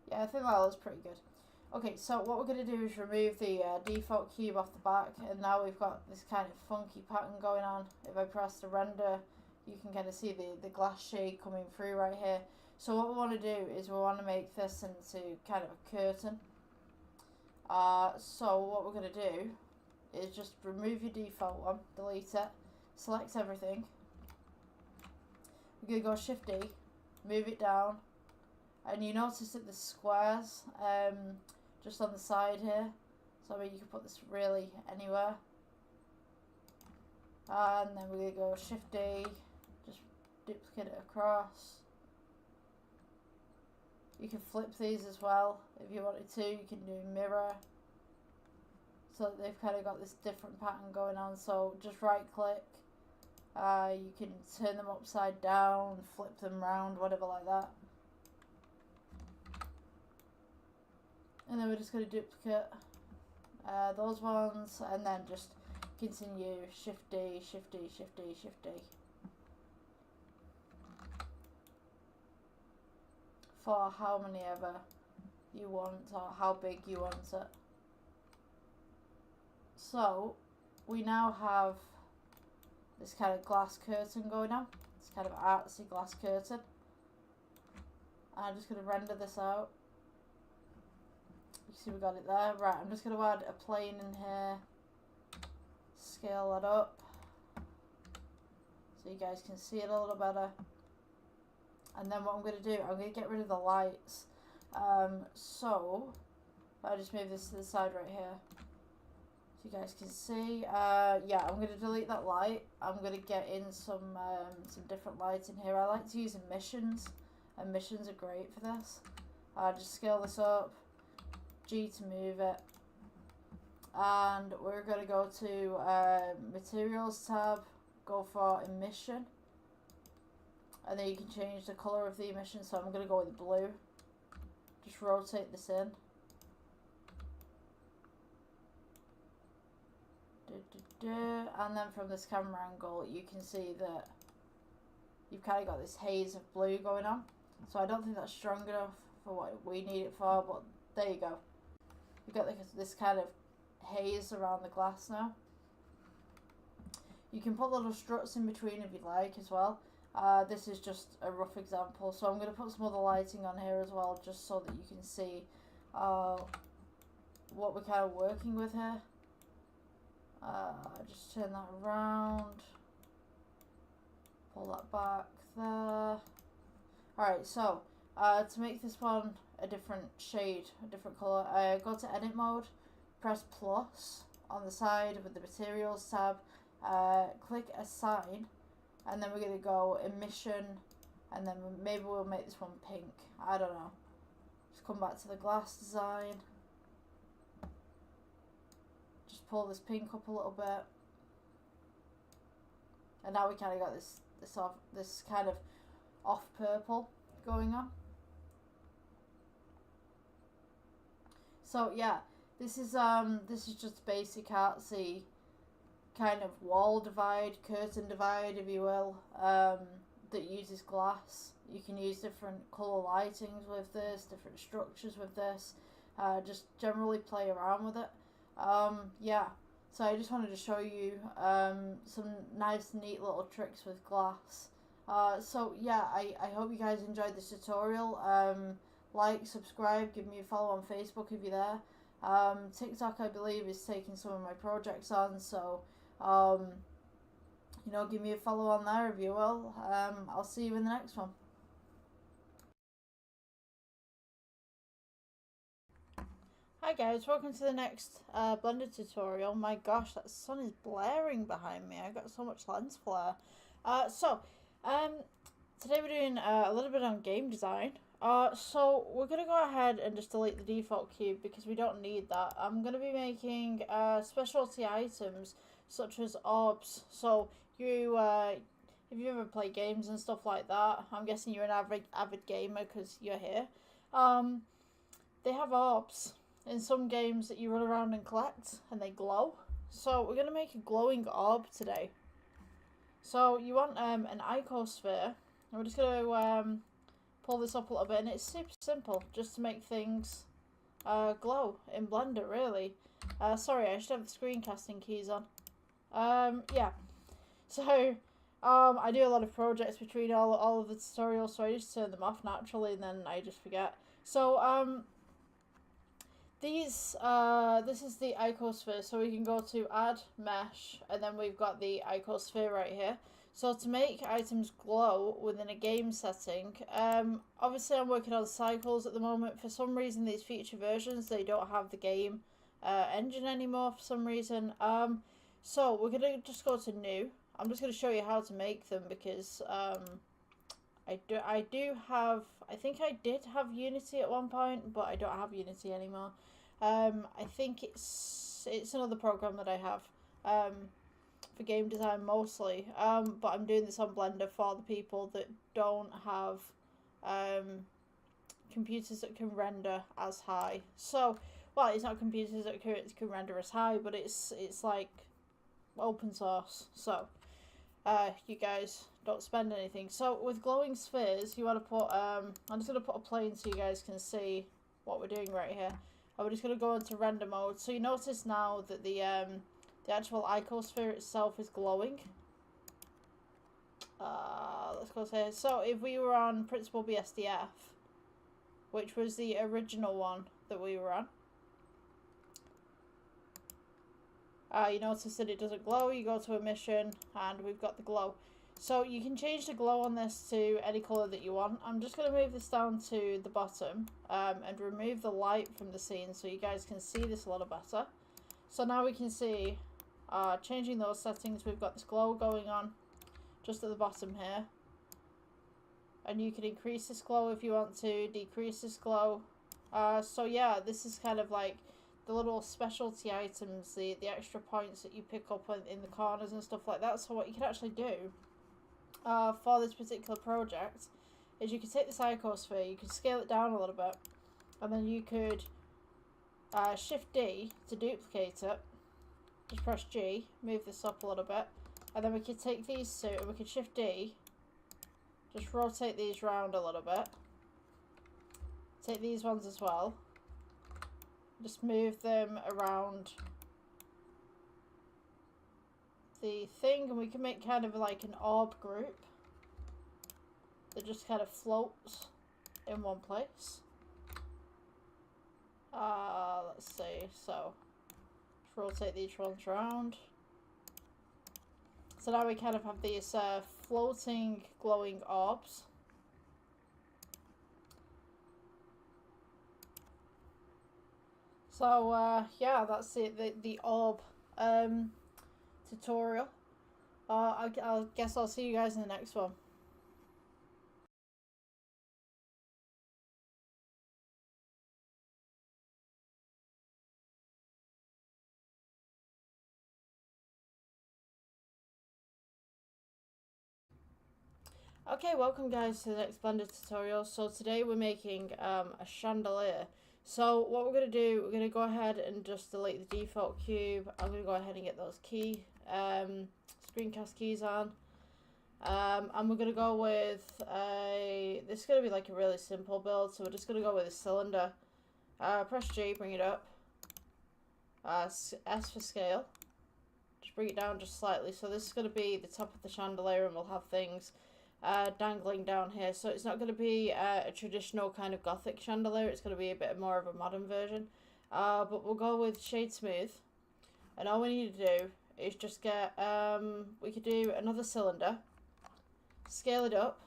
S1: Yeah, I think that looks pretty good. Okay, so what we're going to do is remove the default cube off the back, and now we've got this kind of funky pattern going on. If I press the render, you can kind of see the glass shade coming through right here. So what we want to do is we want to make this into kind of a curtain. So what we're going to do is just remove your default one, delete it, select everything. We're going to go Shift D, move it down, and you notice that the squares just on the side here. So I mean, you can put this really anywhere. And then we're going to go Shift D, just duplicate it across. You can flip these as well if you wanted to. You can do mirror. So they've kind of got this different pattern going on. So just right click. You can turn them upside down, flip them round, whatever like that. And then we're just going to duplicate those ones, and then just continue Shift D, Shift D, Shift D, Shift D. For how many ever you want, or how big you want it. So we now have this kind of glass curtain going on. This kind of artsy glass curtain. I'm just going to render this out. You see we got it there. Right, I'm just going to add a plane in here. Scale that up so you guys can see it a little better. And then what I'm going to do, I'm going to get rid of the lights. So if I just move this to the side right here so you guys can see. Yeah, I'm going to delete that light. I'm going to get in some different lights in here. I like to use emissions. Emissions are great for this. Just scale this up. G to move it, and we're going to go to materials tab, go for emission, and then you can change the color of the emission. So I'm going to go with blue. Just rotate this in. And then from this camera angle you can see that you've kind of got this haze of blue going on. So I don't think that's strong enough for what we need it for, but there you go. You've got this kind of haze around the glass now. You can put little struts in between if you'd like as well. This is just a rough example, so I'm going to put some other lighting on here as well, just so that you can see what we're kind of working with here. Just turn that around, pull that back there. Alright, so to make this one a different shade, a different colour, go to edit mode, press plus on the side with the materials tab, click assign, and then we're going to go emission, and then maybe we'll make this one pink. I don't know. Just come back to the glass design. Just pull this pink up a little bit. And now we kind of got this kind of off purple going on. So yeah, this is just basic artsy kind of wall divide, curtain divide, if you will, that uses glass. You can use different colour lightings with this, different structures with this, just generally play around with it. Yeah, so I just wanted to show you some nice neat little tricks with glass. So yeah, I hope you guys enjoyed this tutorial. Like, subscribe, give me a follow on Facebook if you're there. TikTok, I believe, is taking some of my projects on, so you know, give me a follow on there if you will. I'll see you in the next one. Hi guys, welcome to the next Blender tutorial. My gosh, that sun is blaring behind me. I got so much lens flare. Today we're doing a little bit on game design. So we're going to go ahead and just delete the default cube because we don't need that. I'm going to be making specialty items such as orbs. So you, if you ever play games and stuff like that, I'm guessing you're an avid gamer because you're here. They have orbs in some games that you run around and collect and they glow. So we're going to make a glowing orb today. So you want an icosphere. And we're just going to pull this up a little bit, and it's super simple just to make things glow in Blender, really. Sorry, I should have the screencasting keys on. Yeah, so I do a lot of projects between all of the tutorials, so I just turn them off naturally and then I just forget. So this is the icosphere, so we can go to add mesh, and then we've got the icosphere right here. So to make items glow within a game setting, obviously I'm working on cycles at the moment. For some reason, these future versions, they don't have the game engine anymore for some reason. So we're going to just go to new. I'm just going to show you how to make them because I think I did have Unity at one point, but I don't have Unity anymore. I think it's another program that I have. For game design mostly, but I'm doing this on Blender for the people that don't have computers that can render as high. So, well, it's not computers that can render as high, but it's like open source. So, you guys don't spend anything. So with glowing spheres, you want to put I'm just going to put a plane so you guys can see what we're doing right here. And we're just going to go into render mode. So you notice now that the actual icosphere itself is glowing. Let's go say, so if we were on Principal BSDF, which was the original one that we were on, you notice that it doesn't glow. You go to emission and we've got the glow. So you can change the glow on this to any colour that you want. I'm just going to move this down to the bottom and remove the light from the scene so you guys can see this a little better. So now we can see, changing those settings, we've got this glow going on just at the bottom here. And you can increase this glow if you want to, decrease this glow. So yeah, this is kind of like the little specialty items, the extra points that you pick up in the corners and stuff like that. So what you can actually do for this particular project is you can take this icosphere, you can scale it down a little bit, and then you could Shift D to duplicate it. Just press G, move this up a little bit, and then we could take these two and we could Shift D, just rotate these round a little bit, take these ones as well, just move them around the thing, and we can make kind of like an orb group that just kind of floats in one place. Let's see, so rotate these ones around. So now we kind of have these floating glowing orbs. So yeah, that's it, the orb tutorial. I guess I'll see you guys in the next one. Okay, welcome guys to the next Blender tutorial. So today we're making a chandelier. So what we're going to do, we're going to go ahead and just delete the default cube. I'm going to go ahead and get those screencast keys on. And we're going to go with this is going to be like a really simple build. So we're just going to go with a cylinder. Press G, bring it up. S for scale. Just bring it down just slightly. So this is going to be the top of the chandelier, and we'll have things dangling down here. So it's not going to be a traditional kind of gothic chandelier. It's going to be a bit more of a modern version. But we'll go with shade smooth. And all we need to do is just get, we could do another cylinder. Scale it up.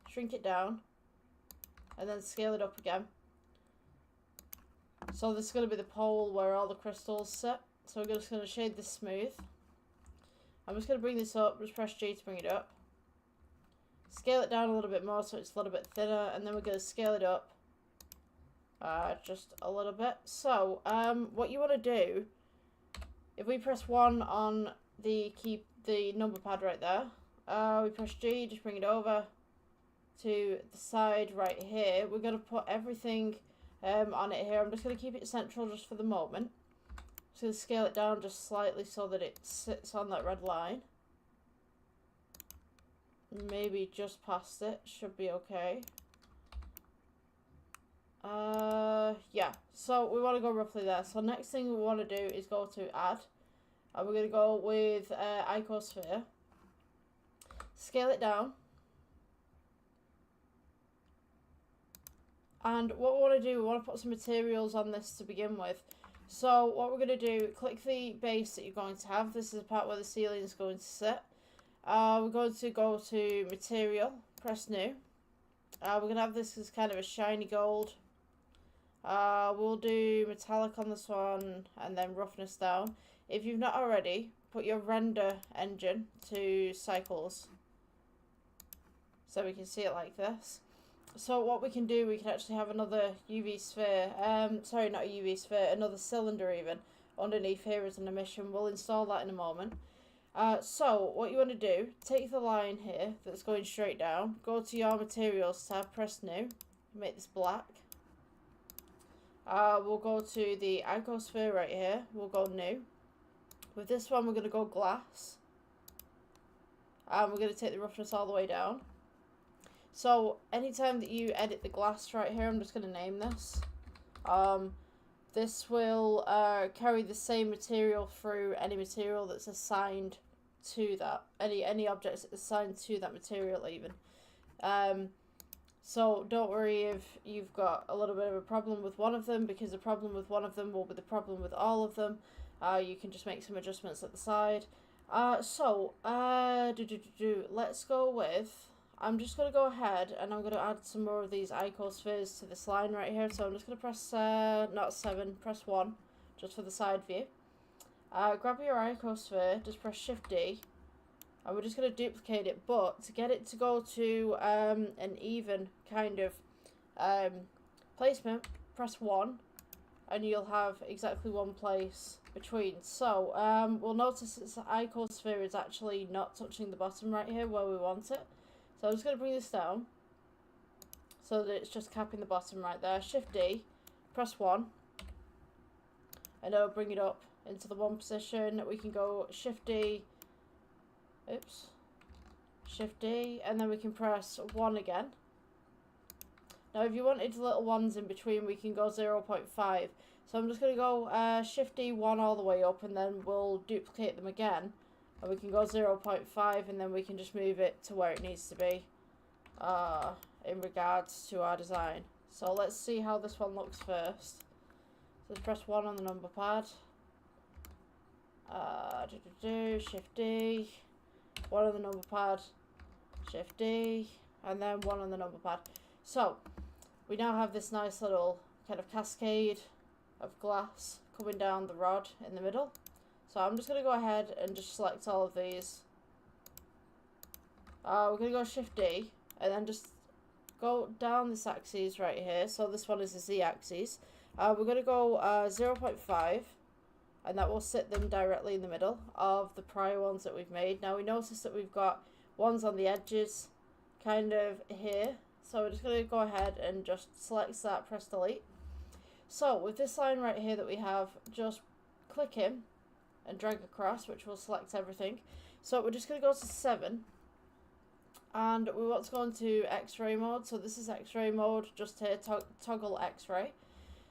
S1: Shrink it down. And then scale it up again. So this is going to be the pole where all the crystals sit. So we're just going to shade this smooth. I'm just going to bring this up. Just press G to bring it up. Scale it down a little bit more so it's a little bit thinner, and then we're going to scale it up just a little bit. So what you want to do, if we press 1 on the number pad right there, we press G, just bring it over to the side right here. We're going to put everything on it here. I'm just going to keep it central just for the moment. Just going to scale it down just slightly so that it sits on that red line. Maybe just past it, should be okay. Yeah, so we want to go roughly there. So next thing we want to do is go to add, and we're going to go with icosphere. Scale it down. And what we want to do, we want to put some materials on this to begin with. So what we're going to do, click the base that you're going to have. This is the part where the ceiling is going to sit. We're going to go to material, press new. We're going to have this as kind of a shiny gold. We'll do metallic on this one and then roughness down. If you've not already, put your render engine to cycles so we can see it like this. So what we can do, we can actually have another UV sphere, sorry, not a UV sphere, another cylinder even, underneath here as an emission. We'll install that in a moment. So what you want to do, take the line here that's going straight down, go to your materials tab, press new, make this black. We'll go to the icosphere right here, we'll go new. With this one we're going to go glass, and we're going to take the roughness all the way down. So anytime that you edit the glass right here, I'm just going to name this. This will carry the same material through any material that's assigned to that, any objects assigned to that material even. So don't worry if you've got a little bit of a problem with one of them, because the problem with one of them will be the problem with all of them. You can just make some adjustments at the side. Let's go with, I'm just going to go ahead and I'm going to add some more of these icospheres to this line right here. So I'm just going to press, not 7, press 1, just for the side view. Grab your icosphere, just press Shift D, and we're just going to duplicate it, but to get it to go to an even kind of placement, press 1, and you'll have exactly one place between. So we'll notice that the icosphere is actually not touching the bottom right here where we want it. So I'm just going to bring this down so that it's just capping the bottom right there. Shift D, press 1, and it'll bring it up into the 1 position. We can go Shift D, Shift D, and then we can press 1 again. Now if you wanted little ones in between, we can go 0.5. So I'm just going to go Shift D 1 all the way up, and then we'll duplicate them again. And we can go 0.5, and then we can just move it to where it needs to be in regards to our design. So let's see how this one looks first. So let's press 1 on the number pad. Shift D, 1 on the number pad, Shift D, and then 1 on the number pad. So we now have this nice little kind of cascade of glass coming down the rod in the middle. So I'm just going to go ahead and just select all of these. We're going to go Shift D and then just go down this axis right here. So this one is the Z axis. We're going to go 0.5 and that will sit them directly in the middle of the prior ones that we've made. Now we notice that we've got ones on the edges kind of here. So we're just going to go ahead and just select that, press delete. So with this line right here that we have, just click in and drag across, which will select everything. So we're just going to go to 7 and we want to go into X-ray mode. So this is X-ray mode, just here, toggle X-ray.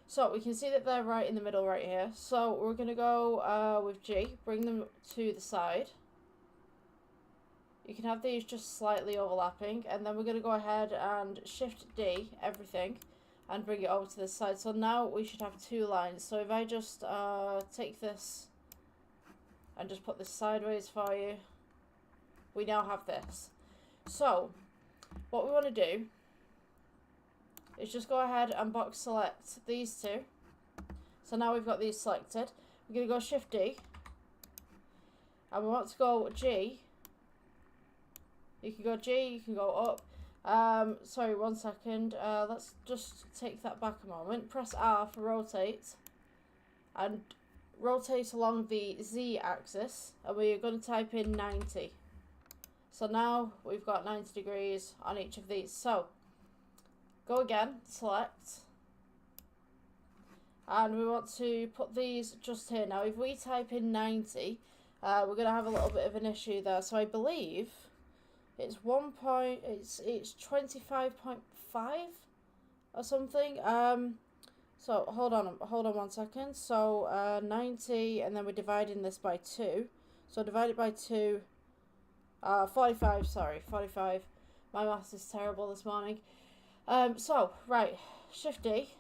S1: So we can see that they're right in the middle right here. So we're going to go with G, bring them to the side. You can have these just slightly overlapping, and then we're going to go ahead and Shift D, everything, and bring it over to this side. So now we should have 2 lines. So if I just take this and just put this sideways for you, we now have this. So what we want to do is just go ahead and box select these 2. So now we've got these selected. We're going to go Shift D, and we want to go G. You can go G, you can go up. Sorry, 1 second. Let's just take that back a moment. Press R for rotate, and rotate along the Z axis, and we're going to type in 90. So now we've got 90 degrees on each of these. So go again, select, and we want to put these just here. Now if we type in 90, we're going to have a little bit of an issue there. So I believe it's 25.5 or something. So hold on 1 second. So 90, and then we're dividing this by 2. So divide it by 2. 45. Sorry, 45. My maths is terrible this morning. So right, Shift D.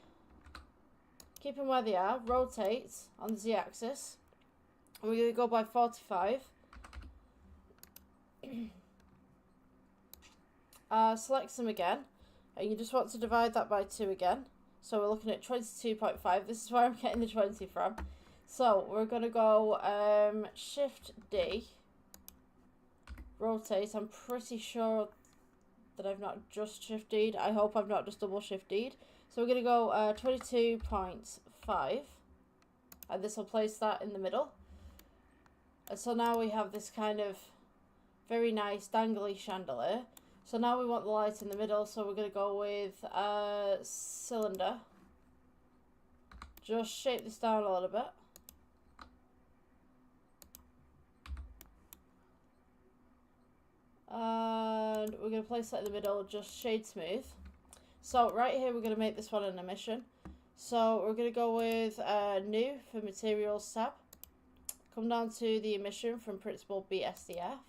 S1: Keep them where they are. Rotate on the Z axis. We're going to go by 45. Select them again, and you just want to divide that by 2 again. So we're looking at 22.5. This is where I'm getting the 20 from. So we're going to go Shift D, rotate. I'm pretty sure that I've not just Shift D'd. I hope I've not just double Shift D'd. So we're going to go 22.5, and this will place that in the middle. And so now we have this kind of very nice dangly chandelier. So now we want the light in the middle, so we're going to go with cylinder. Just shape this down a little bit. And we're going to place that in the middle, just shade smooth. So right here we're going to make this one an emission. So we're going to go with new for materials tab. Come down to the emission from principal BSDF.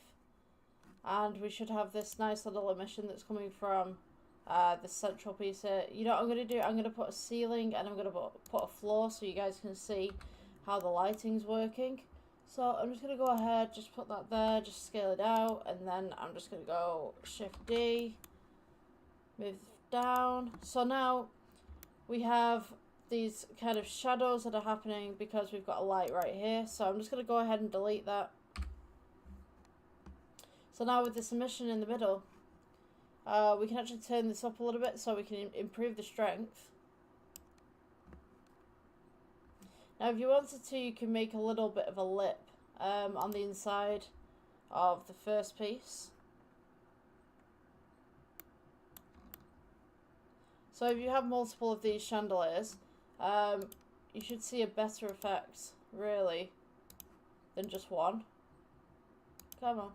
S1: And we should have this nice little emission that's coming from the central piece here. You know what I'm going to do? I'm going to put a ceiling and I'm going to put a floor so you guys can see how the lighting's working. So I'm just going to go ahead, just put that there, just scale it out, and then I'm just going to go Shift D, move down. So now we have these kind of shadows that are happening because we've got a light right here. So I'm just going to go ahead and delete that. So now with this emission in the middle, we can actually turn this up a little bit so we can improve the strength. Now if you wanted to, you can make a little bit of a lip on the inside of the first piece. So if you have multiple of these chandeliers, you should see a better effect, really, than just one. Come on.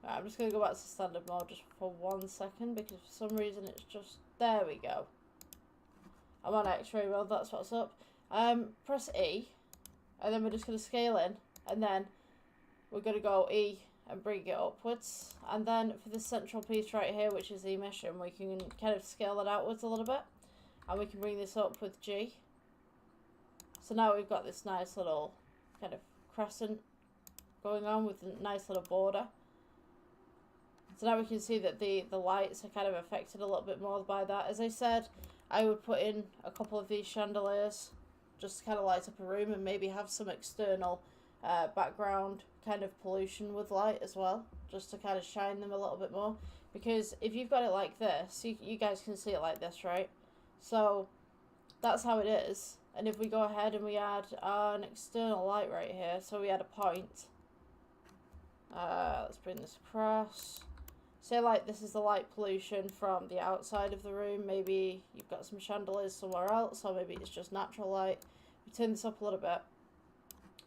S1: Right, I'm just going to go back to standard mode just for 1 second because for some reason it's just... There we go. I'm on X-ray mode, that's what's up. Press E, and then we're just going to scale in, and then we're going to go E and bring it upwards. And then for this central piece right here, which is the emission, we can kind of scale that outwards a little bit, and we can bring this up with G. So now we've got this nice little kind of crescent going on with a nice little border. So now we can see that the lights are kind of affected a little bit more by that. As I said, I would put in a couple of these chandeliers just to kind of light up a room and maybe have some external background kind of pollution with light as well, just to kind of shine them a little bit more. Because if you've got it like this, you guys can see it like this, right? So that's how it is. And if we go ahead and we add an external light right here, so we add a point. Let's bring this across. Say like this is the light pollution from the outside of the room. Maybe you've got some chandeliers somewhere else, or maybe it's just natural light. We turn this up a little bit.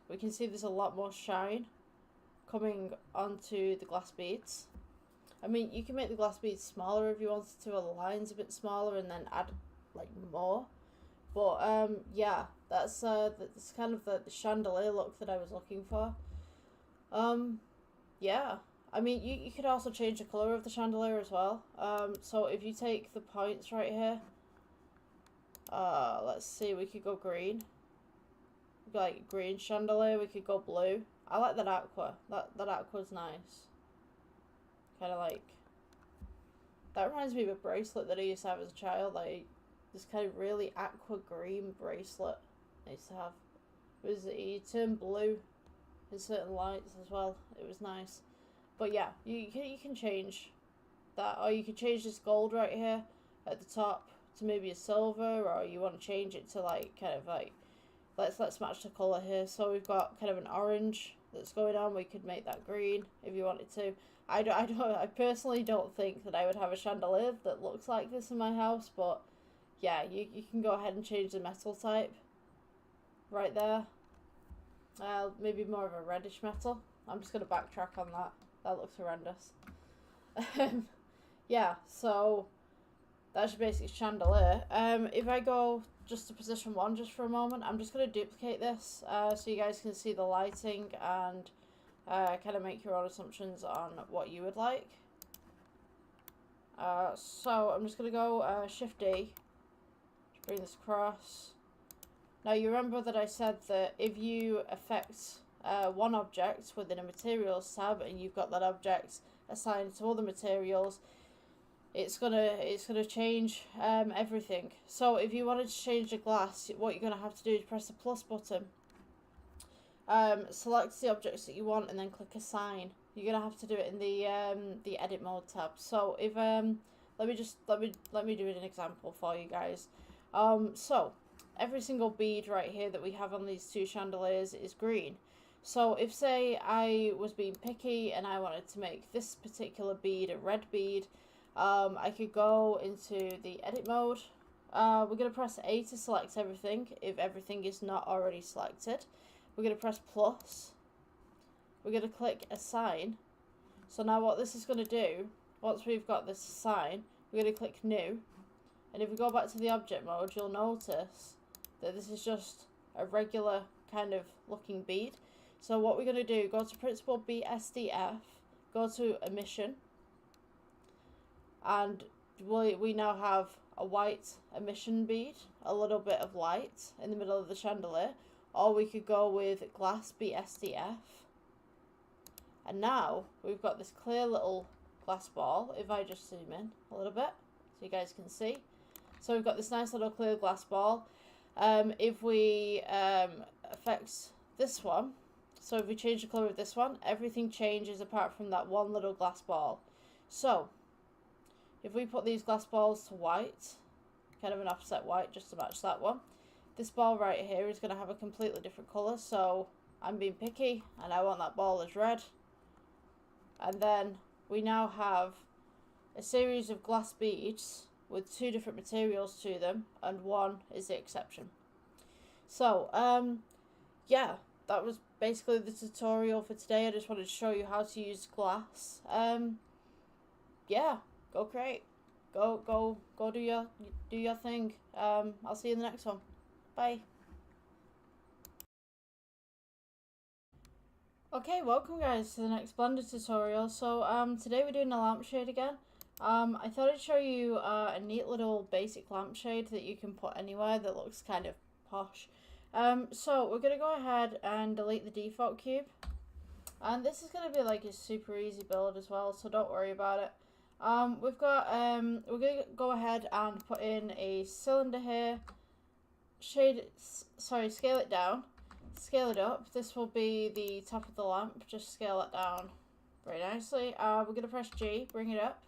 S1: We can see there's a lot more shine coming onto the glass beads. I mean, you can make the glass beads smaller if you wanted to, or the lines a bit smaller, and then add like more. But yeah, that's kind of the chandelier look that I was looking for. Yeah, I mean, you could also change the colour of the chandelier as well. So if you take the points right here, let's see, we could go green. Like green chandelier, we could go blue. I like that aqua. That aqua's nice. Kind of like, that reminds me of a bracelet that I used to have as a child. Like this kind of really aqua green bracelet I used to have. It was, you turn blue in certain lights as well. It was nice. But yeah, you can change that, or you could change this gold right here at the top to maybe a silver, or you want to change it to like kind of like, let's match the colour here. So we've got kind of an orange that's going on. We could make that green if you wanted to. I personally don't think that I would have a chandelier that looks like this in my house, but yeah, you can go ahead and change the metal type right there. Maybe more of a reddish metal. I'm just going to backtrack on that. That looks horrendous. Yeah, so that's your basic chandelier. If I go just to position 1 just for a moment, I'm just going to duplicate this so you guys can see the lighting and kind of make your own assumptions on what you would like. So I'm just going to go Shift D, bring this across. Now you remember that I said that if you affect one object within a materials tab and you've got that object assigned to all the materials, it's gonna change everything. So if you wanted to change the glass, what you're gonna have to do is press the plus button, select the objects that you want, and then click assign. You're gonna have to do it in the edit mode tab. So if let me do an example for you guys. So every single bead right here that we have on these 2 chandeliers is green. So if, say, I was being picky and I wanted to make this particular bead a red bead, I could go into the edit mode. We're going to press A to select everything if everything is not already selected. We're going to press plus. We're going to click assign. So now what this is going to do, once we've got this assign, we're going to click new. And if we go back to the object mode, you'll notice that this is just a regular kind of looking bead. So what we're going to do, go to Principal BSDF, go to Emission, and we now have a white emission bead, a little bit of light in the middle of the chandelier, or we could go with Glass BSDF. And now we've got this clear little glass ball. If I just zoom in a little bit so you guys can see. So we've got this nice little clear glass ball. If we affect this one, so if we change the colour of this one, everything changes apart from that one little glass ball. So if we put these glass balls to white, kind of an offset white just to match that one, this ball right here is going to have a completely different colour. So I'm being picky and I want that ball as red. And then we now have a series of glass beads with 2 different materials to them, and 1 is the exception. So yeah, that was basically the tutorial for today. I just wanted to show you how to use glass. Yeah, go create, go do your thing. I'll see you in the next one. Bye. Okay, welcome guys to the next Blender tutorial. So today we're doing a lampshade again. I thought I'd show you a neat little basic lampshade that you can put anywhere that looks kind of posh. So we're gonna go ahead and delete the default cube, and this is gonna be like a super easy build as well, so don't worry about it. We're gonna go ahead and put in a cylinder here, scale it down, scale it up. This will be the top of the lamp. Just scale it down very nicely. We're going to press G, bring it up.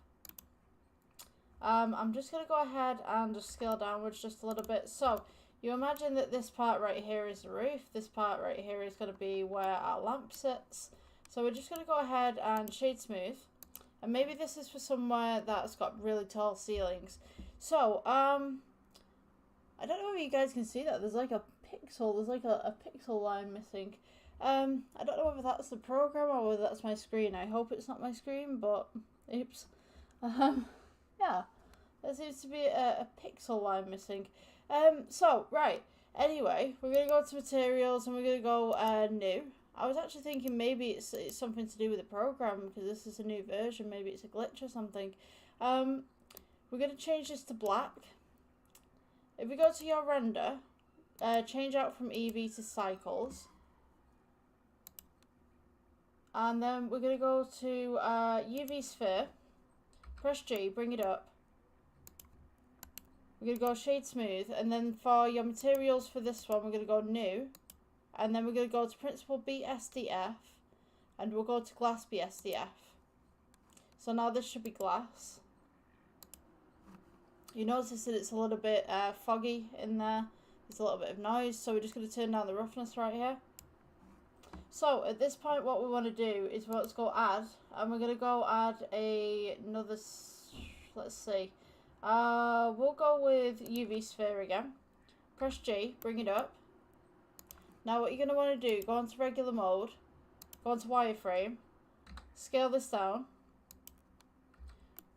S1: I'm just going to go ahead and just scale downwards just a little bit. So you imagine that this part right here is the roof. This part right here is going to be where our lamp sits. So we're just going to go ahead and shade smooth. And maybe this is for somewhere that's got really tall ceilings. So, I don't know if you guys can see that. There's like a pixel. There's like a pixel line missing. I don't know whether that's the program or whether that's my screen. I hope it's not my screen, but oops. Yeah. There seems to be a pixel line missing. So, right. Anyway, we're going to go to materials and we're going to go new. I was actually thinking maybe it's something to do with the program because this is a new version. Maybe it's a glitch or something. We're going to change this to black. If we go to your render, change out from EV to cycles. And then we're going to go to UV sphere. Press G, bring it up. We're going to go shade smooth. And then for your materials for this one, we're going to go new. And then we're going to go to Principled BSDF, and we'll go to Glass BSDF. So now this should be glass. You notice that it's a little bit foggy in there. There's a little bit of noise, so we're just going to turn down the roughness right here. So at this point what we want to do is let's go add, and we're going to go add another, let's see. We'll go with UV sphere again. Press G, bring it up. Now what you're going to want to do, go onto regular mode, go onto wireframe, scale this down,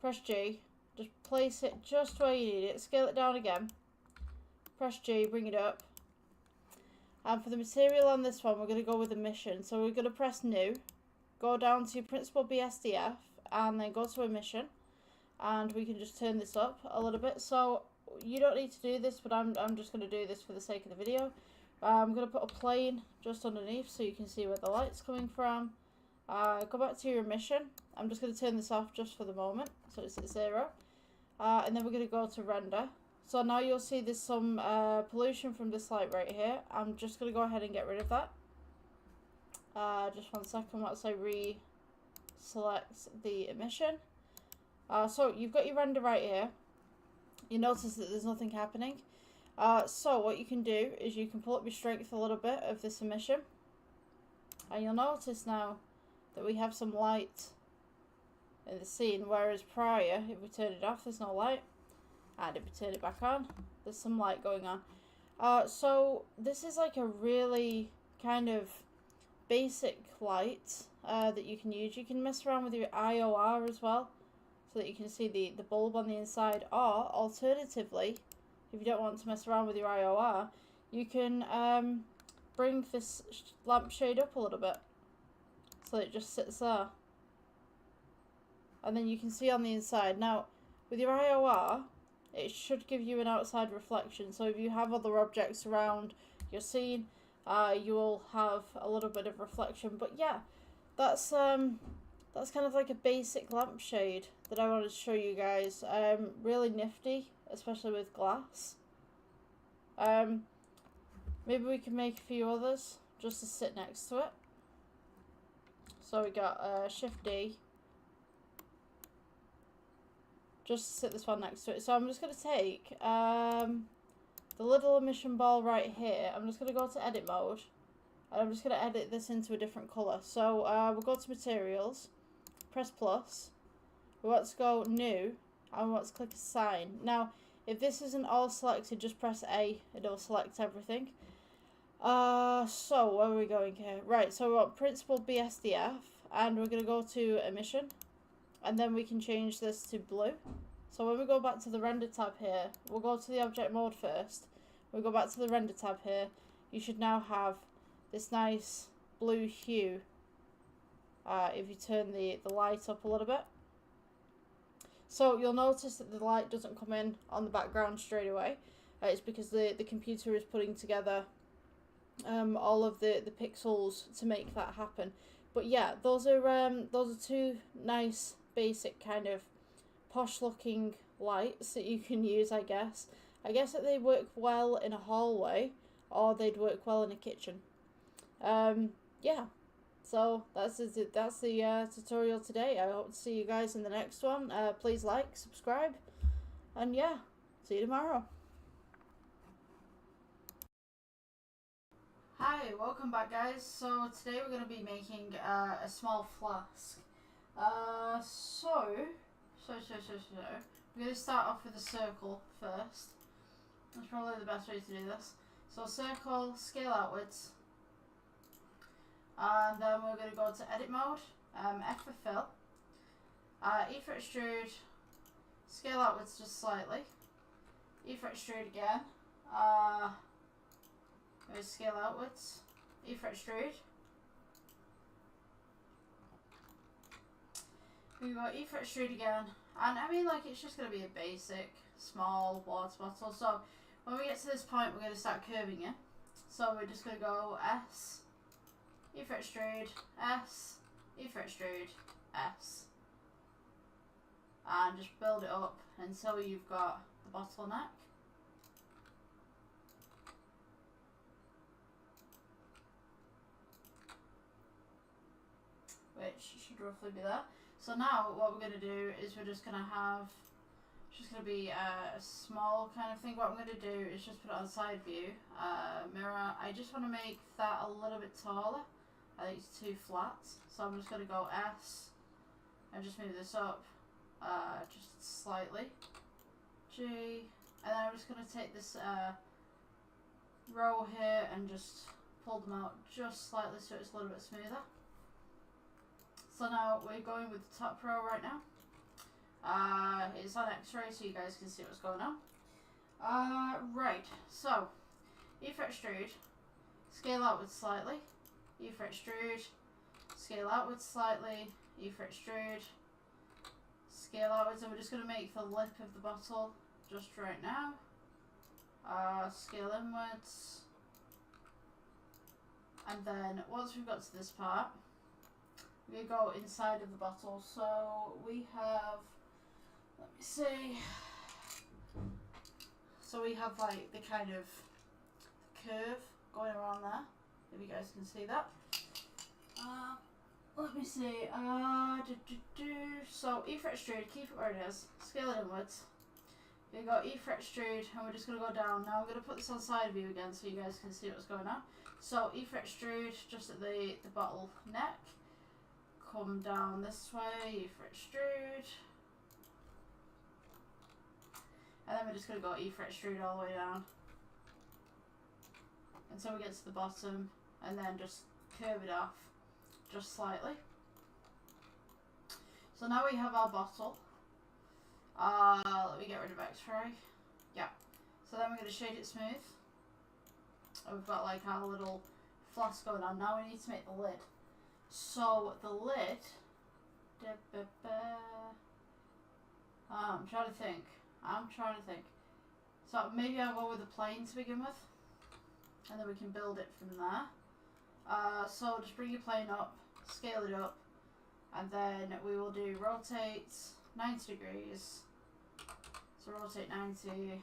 S1: press G, just place it just where you need it, scale it down again, press G, bring it up, and for the material on this one we're going to go with emission, so we're going to press new, go down to Principled BSDF, and then go to emission, and we can just turn this up a little bit. So you don't need to do this, but I'm just going to do this for the sake of the video. I'm going to put a plane just underneath so you can see where the light's coming from. Go back to your emission. I'm just going to turn this off just for the moment, so it's at 0. And then we're going to go to render. So now you'll see there's some pollution from this light right here. I'm just going to go ahead and get rid of that. Just 1 second once I re-select the emission. So you've got your render right here. You notice that there's nothing happening. So what you can do is you can pull up your strength a little bit of this emission, and you'll notice now that we have some light in the scene, whereas prior, if we turn it off, there's no light, and if we turn it back on, there's some light going on. So this is like a really kind of basic light that you can use. You can mess around with your IOR as well, so that you can see the bulb on the inside, or alternatively, if you don't want to mess around with your IOR, you can bring this lampshade up a little bit so that it just sits there. And then you can see on the inside. Now, with your IOR, it should give you an outside reflection. So if you have other objects around your scene, you will have a little bit of reflection. But yeah, that's kind of like a basic lampshade that I wanted to show you guys. Really nifty, especially with glass. Maybe we can make a few others just to sit next to it. So we got Shift D, just to sit this one next to it. So I'm just going to take the little emission ball right here. I'm just going to go to edit mode, and I'm just going to edit this into a different colour. So we'll go to materials, press plus, we want to go new, and we want to click assign. Now if this isn't all selected, just press A, it'll select everything. So where are we going here? Right, so we want Principled BSDF, and we're going to go to emission, and then we can change this to blue. So when we go back to the render tab here, we'll go to the object mode first, we'll go back to the render tab here. You should now have this nice blue hue if you turn the light up a little bit. So you'll notice that the light doesn't come in on the background straight away. It's because the computer is putting together all of the pixels to make that happen. But yeah, those are two nice basic kind of posh looking lights that you can use, I guess. I guess that they work well in a hallway, or they'd work well in a kitchen. Yeah. So that's the tutorial today. I hope to see you guys in the next one. Please like, subscribe, and yeah, see you tomorrow. Hi, welcome back guys. So today we're going to be making a small flask. So we're going to start off with a circle first. That's probably the best way to do this. So circle, scale outwards, and then we're going to go to edit mode, F for fill, E for extrude, scale outwards just slightly, E for extrude again, scale outwards, E for extrude. We got E for extrude again, and I mean, like, it's just going to be a basic small water bottle. So when we get to this point, we're going to start curving it. So we're just going to go S, E for extrude, S, E for extrude, S, and just build it up until you've got the bottleneck. Which should roughly be there. So now what we're going to do is we're just going to have, it's just going to be a small kind of thing. What I'm going to do is just put it on side view, mirror. I just want to make that a little bit taller. I think it's too flat. So I'm just going to go S and just move this up just slightly. G, and then I'm just going to take this row here and just pull them out just slightly so it's a little bit smoother. So now we're going with the top row right now. It's on X-ray so you guys can see what's going on. Right, so E for extrude, scale outwards slightly, E for extrude, scale outwards slightly, E for extrude, scale outwards, and we're just going to make the lip of the bottle just right now. Scale inwards, and then once we've got to this part, we go inside of the bottle. So we have, let me see, so we have like the kind of curve going around there, if you guys can see that. Let me see, so E for extrude, keep it where it is, scale it inwards. We got E for extrude, and we're just going to go down. Now I'm going to put this on side view again so you guys can see what's going on. So E for extrude, just at the bottle neck. Come down this way, E for extrude, and then we're just going to go E for extrude all the way down until we get to the bottom, and then just curve it off just slightly. So now we have our bottle. Let me get rid of X-ray. Yeah. So then we're going to shade it smooth. And we've got like our little flask going on. Now we need to make the lid. So the lid, I'm trying to think. So maybe I'll go with a plane to begin with, and then we can build it from there. So just bring your plane up, scale it up, and then we will do rotate 90 degrees. So rotate 90.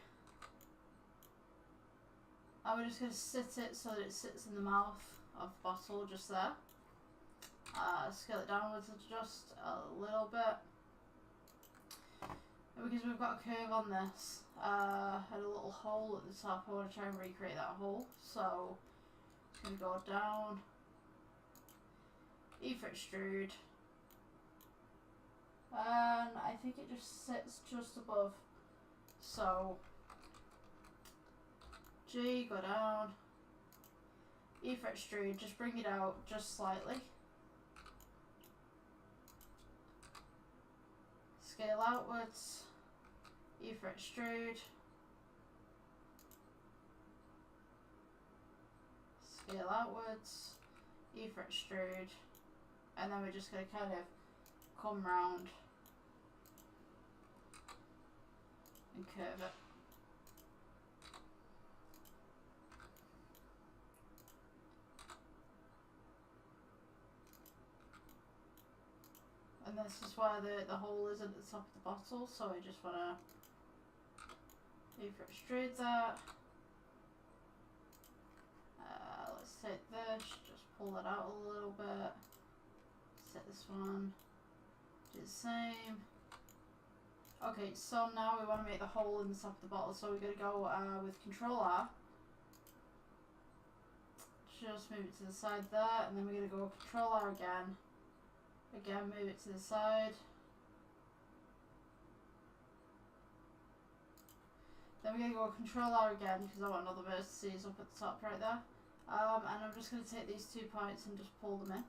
S1: And we're just going to sit it so that it sits in the mouth of the bottle just there. Scale it downwards just a little bit, and because we've got a curve on this and a little hole at the top, I want to try and recreate that hole. So it's going to go down, E for extrude, and I think it just sits just above. So G, go down, E for extrude, just bring it out just slightly. Scale outwards, E for extrude, scale outwards, E for extrude, and then we're just going to kind of come round and curve it. And this is why the hole is at the top of the bottle, so I just want to You can extrude that. Let's take this, just pull that out a little bit. Set this one, do the same. Okay, so now we want to make the hole in the top of the bottle, so we're going to go with Control R. Just move it to the side there, and then we're going to go Control R again. Again, move it to the side. Then we're going to go Control R again, because I want another vertices up at the top right there. And I'm just going to take these 2 points and just pull them in.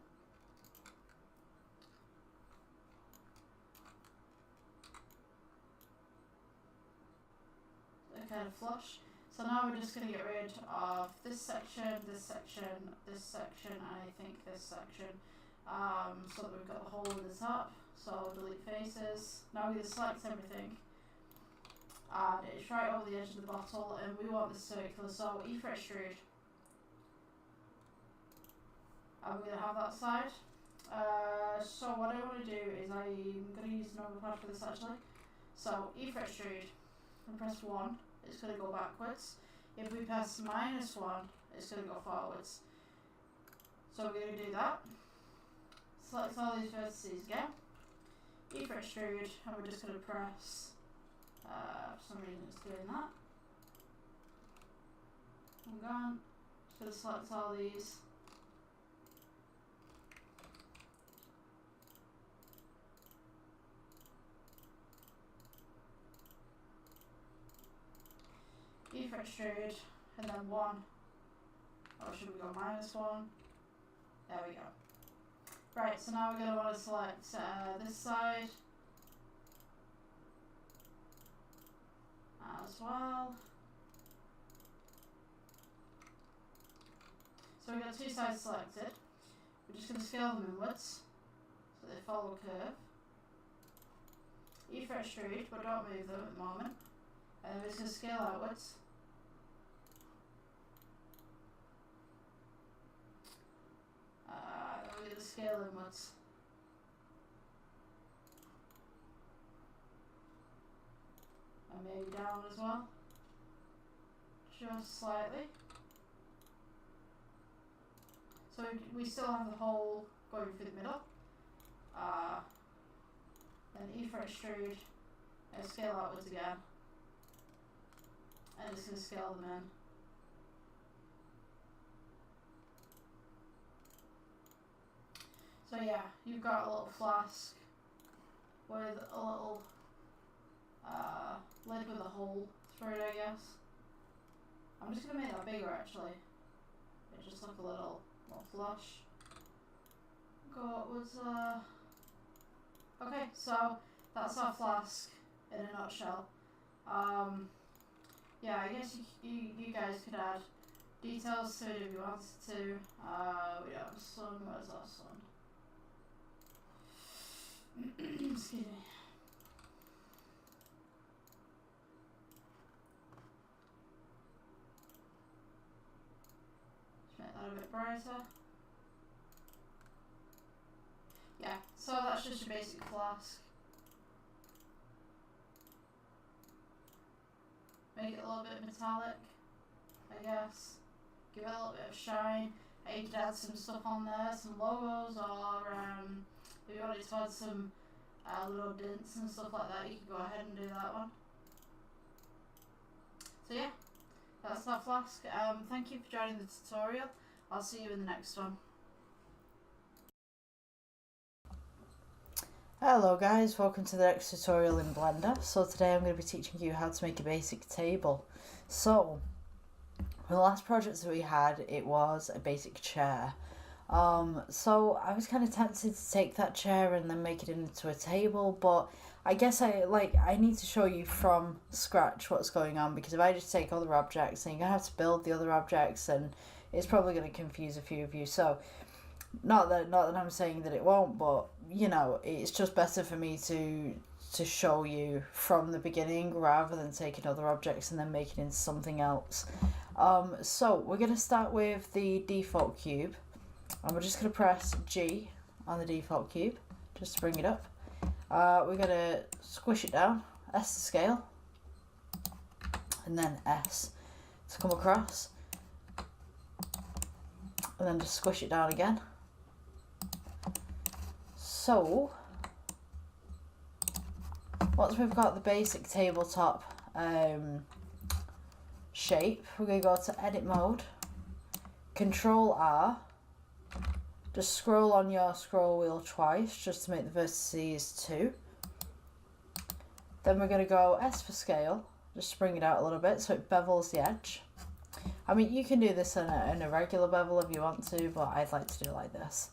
S1: They're kind of flush. So now we're just going to get rid of this section, this section, this section, and I think this section. So that we've got the hole in the top. So delete faces. Now we're going to select everything. And it's right over the edge of the bottle, and we want this circular, so E for extrude. And we're going to have that side. So what I want to do is I'm going to use the normal pad for this actually. So E for extrude, and press 1, it's going to go backwards. If we press -1, it's going to go forwards. So we're going to do that. Select all these vertices again. E for extrude, and we're just going to press, for some reason it's doing that. I'm gone. Just going to select all these. E for extrude, and then 1. Or should we go -1? There we go. Right, so now we're going to want to select this side as well. So we've got 2 sides selected. We're just going to scale them inwards so they follow a curve. E for extrude, but don't move them at the moment. And then we're just going to scale outwards. Then we're going to scale inwards. And maybe down as well. Just slightly. So we still have the hole going through the middle. Then E for extrude, and scale outwards again. And just going to scale them in. So yeah, you've got a little flask with a little lid with a hole through it, I guess. I'm just going to make that bigger actually. It just look a little more flush. Go upwards. Okay, so that's our flask in a nutshell. Yeah, I guess you guys could add details to it if you wanted to. We don't have a sun. Where's our sun? Excuse me. Just make that a bit brighter. Yeah, so that's just your basic flask. Make it a little bit metallic, I guess. Give it a little bit of shine. You could add some stuff on there, some logos, or if you wanted to add some little dints and stuff like that, you could go ahead and do that one. So yeah, that's our flask. Thank you for joining the tutorial. I'll see you in the next one. Hello guys, welcome to the next tutorial in Blender. So today I'm going to be teaching you how to make a basic table. So, the last project that we had, it was a basic chair. So I was kind of tempted to take that chair and then make it into a table, but I guess I need to show you from scratch what's going on, because if I just take other objects, then you're going to have to build the other objects, and it's probably going to confuse a few of you. So not that I'm saying that it won't, but you know, it's just better for me to show you from the beginning rather than taking other objects and then making it into something else. So we're going to start with the default cube, and we're just going to press G on the default cube just to bring it up. We're going to squish it down, S to scale, and then S to come across, and then just squish it down again. So once we've got the basic tabletop shape, we're going to go to edit mode, Control R, just scroll on your scroll wheel twice just to make the vertices 2. Then we're going to go S for scale, just bring it out a little bit so it bevels the edge. I mean, you can do this in a regular bevel if you want to, but I'd like to do it like this.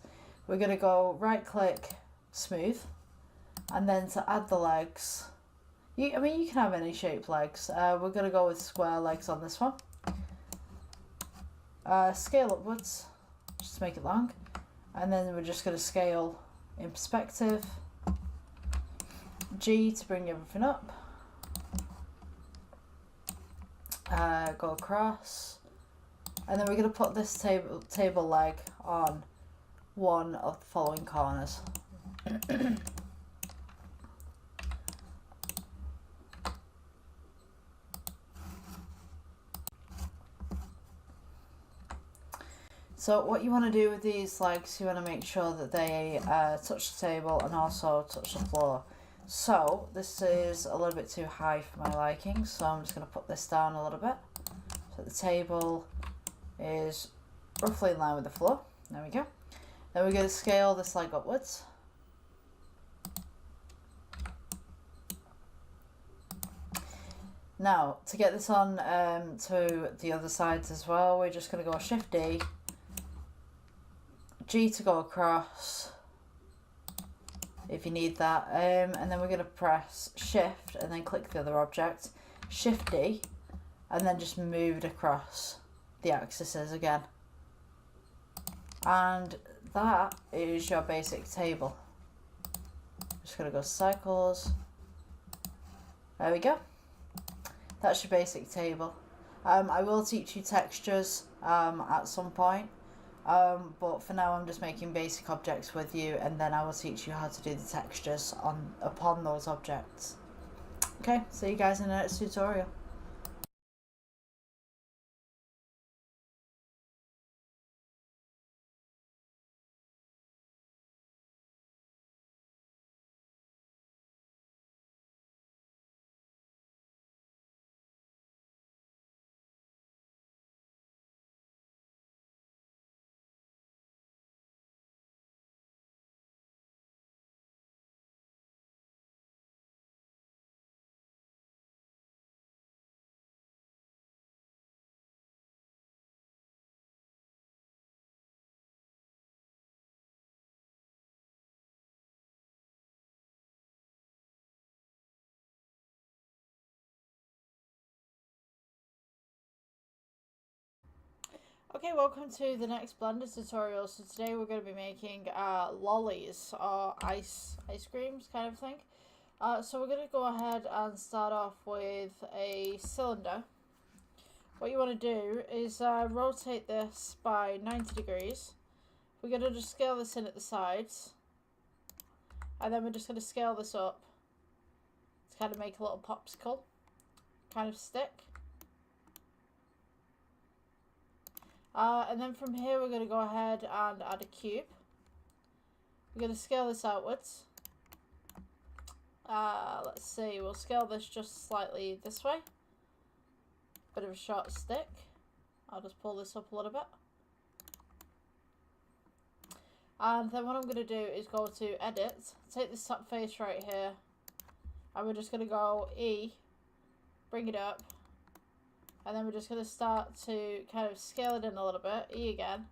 S1: We're going to go right click, smooth, and then to add the legs, I mean you can have any shaped legs. We're going to go with square legs on this one. Scale upwards, just to make it long, and then we're just going to scale in perspective, G to bring everything up, go across, and then we're going to put this table leg on one of the following corners. So what you want to do with these legs, you want to make sure that they touch the table and also touch the floor. So this is a little bit too high for my liking, so I'm just going to put this down a little bit so the table is roughly in line with the floor. There we go. Then we're going to scale this leg upwards. Now to get this on to the other sides as well, we're just going to go Shift D, G to go across if you need that, and then we're going to press Shift and then click the other object, Shift D, and then just move it across the axes again. And that is your basic table. Just going to go cycles. There we go. That's your basic table. I will teach you textures at some point. But for now I'm just making basic objects with you, and then I will teach you how to do the textures upon those objects. Okay, see you guys in the next tutorial. Okay, welcome to the next Blender tutorial. So today we're going to be making lollies or ice creams kind of thing. So we're going to go ahead and start off with a cylinder. What you want to do is rotate this by 90 degrees. We're going to just scale this in at the sides, and then we're just going to scale this up to kind of make a little popsicle kind of stick. And then from here we're going to go ahead and add a cube. We're going to scale this outwards. Let's see, we'll scale this just slightly this way. Bit of a short stick. I'll just pull this up a little bit. And then what I'm going to do is go to edit, take this top face right here, and we're just going to go E, bring it up. And then we're just going to start to kind of scale it in a little bit. E again.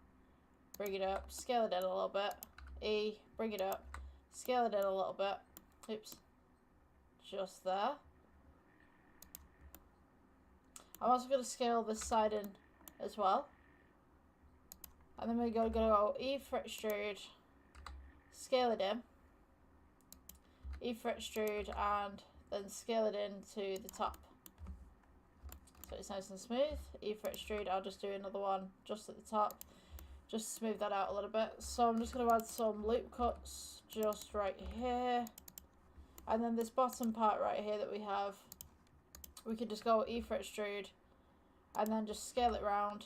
S1: Bring it up. Scale it in a little bit. E. Bring it up. Scale it in a little bit. Oops. Just there. I'm also going to scale this side in as well. And then we're going to go E for extrude. Scale it in. E for extrude. And then scale it into the top. So it's nice and smooth. E for extrude, I'll just do another one just at the top, just to smooth that out a little bit. So I'm just going to add some loop cuts just right here, and then this bottom part right here that we have, we can just go E for extrude and then just scale it round.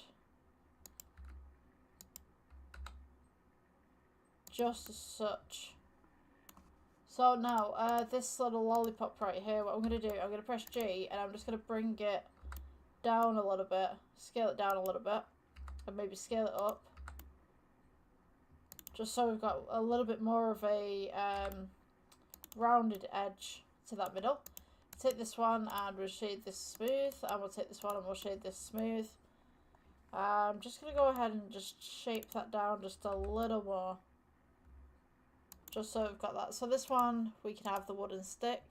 S1: Just as such. So now, this little lollipop right here, what I'm going to do, I'm going to press G and I'm just going to bring it down a little bit, scale it down a little bit, and maybe scale it up. Just so we've got a little bit more of a rounded edge to that middle. Take this one and we'll shade this smooth, and we'll take this one and we'll shade this smooth. I'm just going to go ahead and just shape that down just a little more. Just so we've got that. So this one, we can have the wooden stick.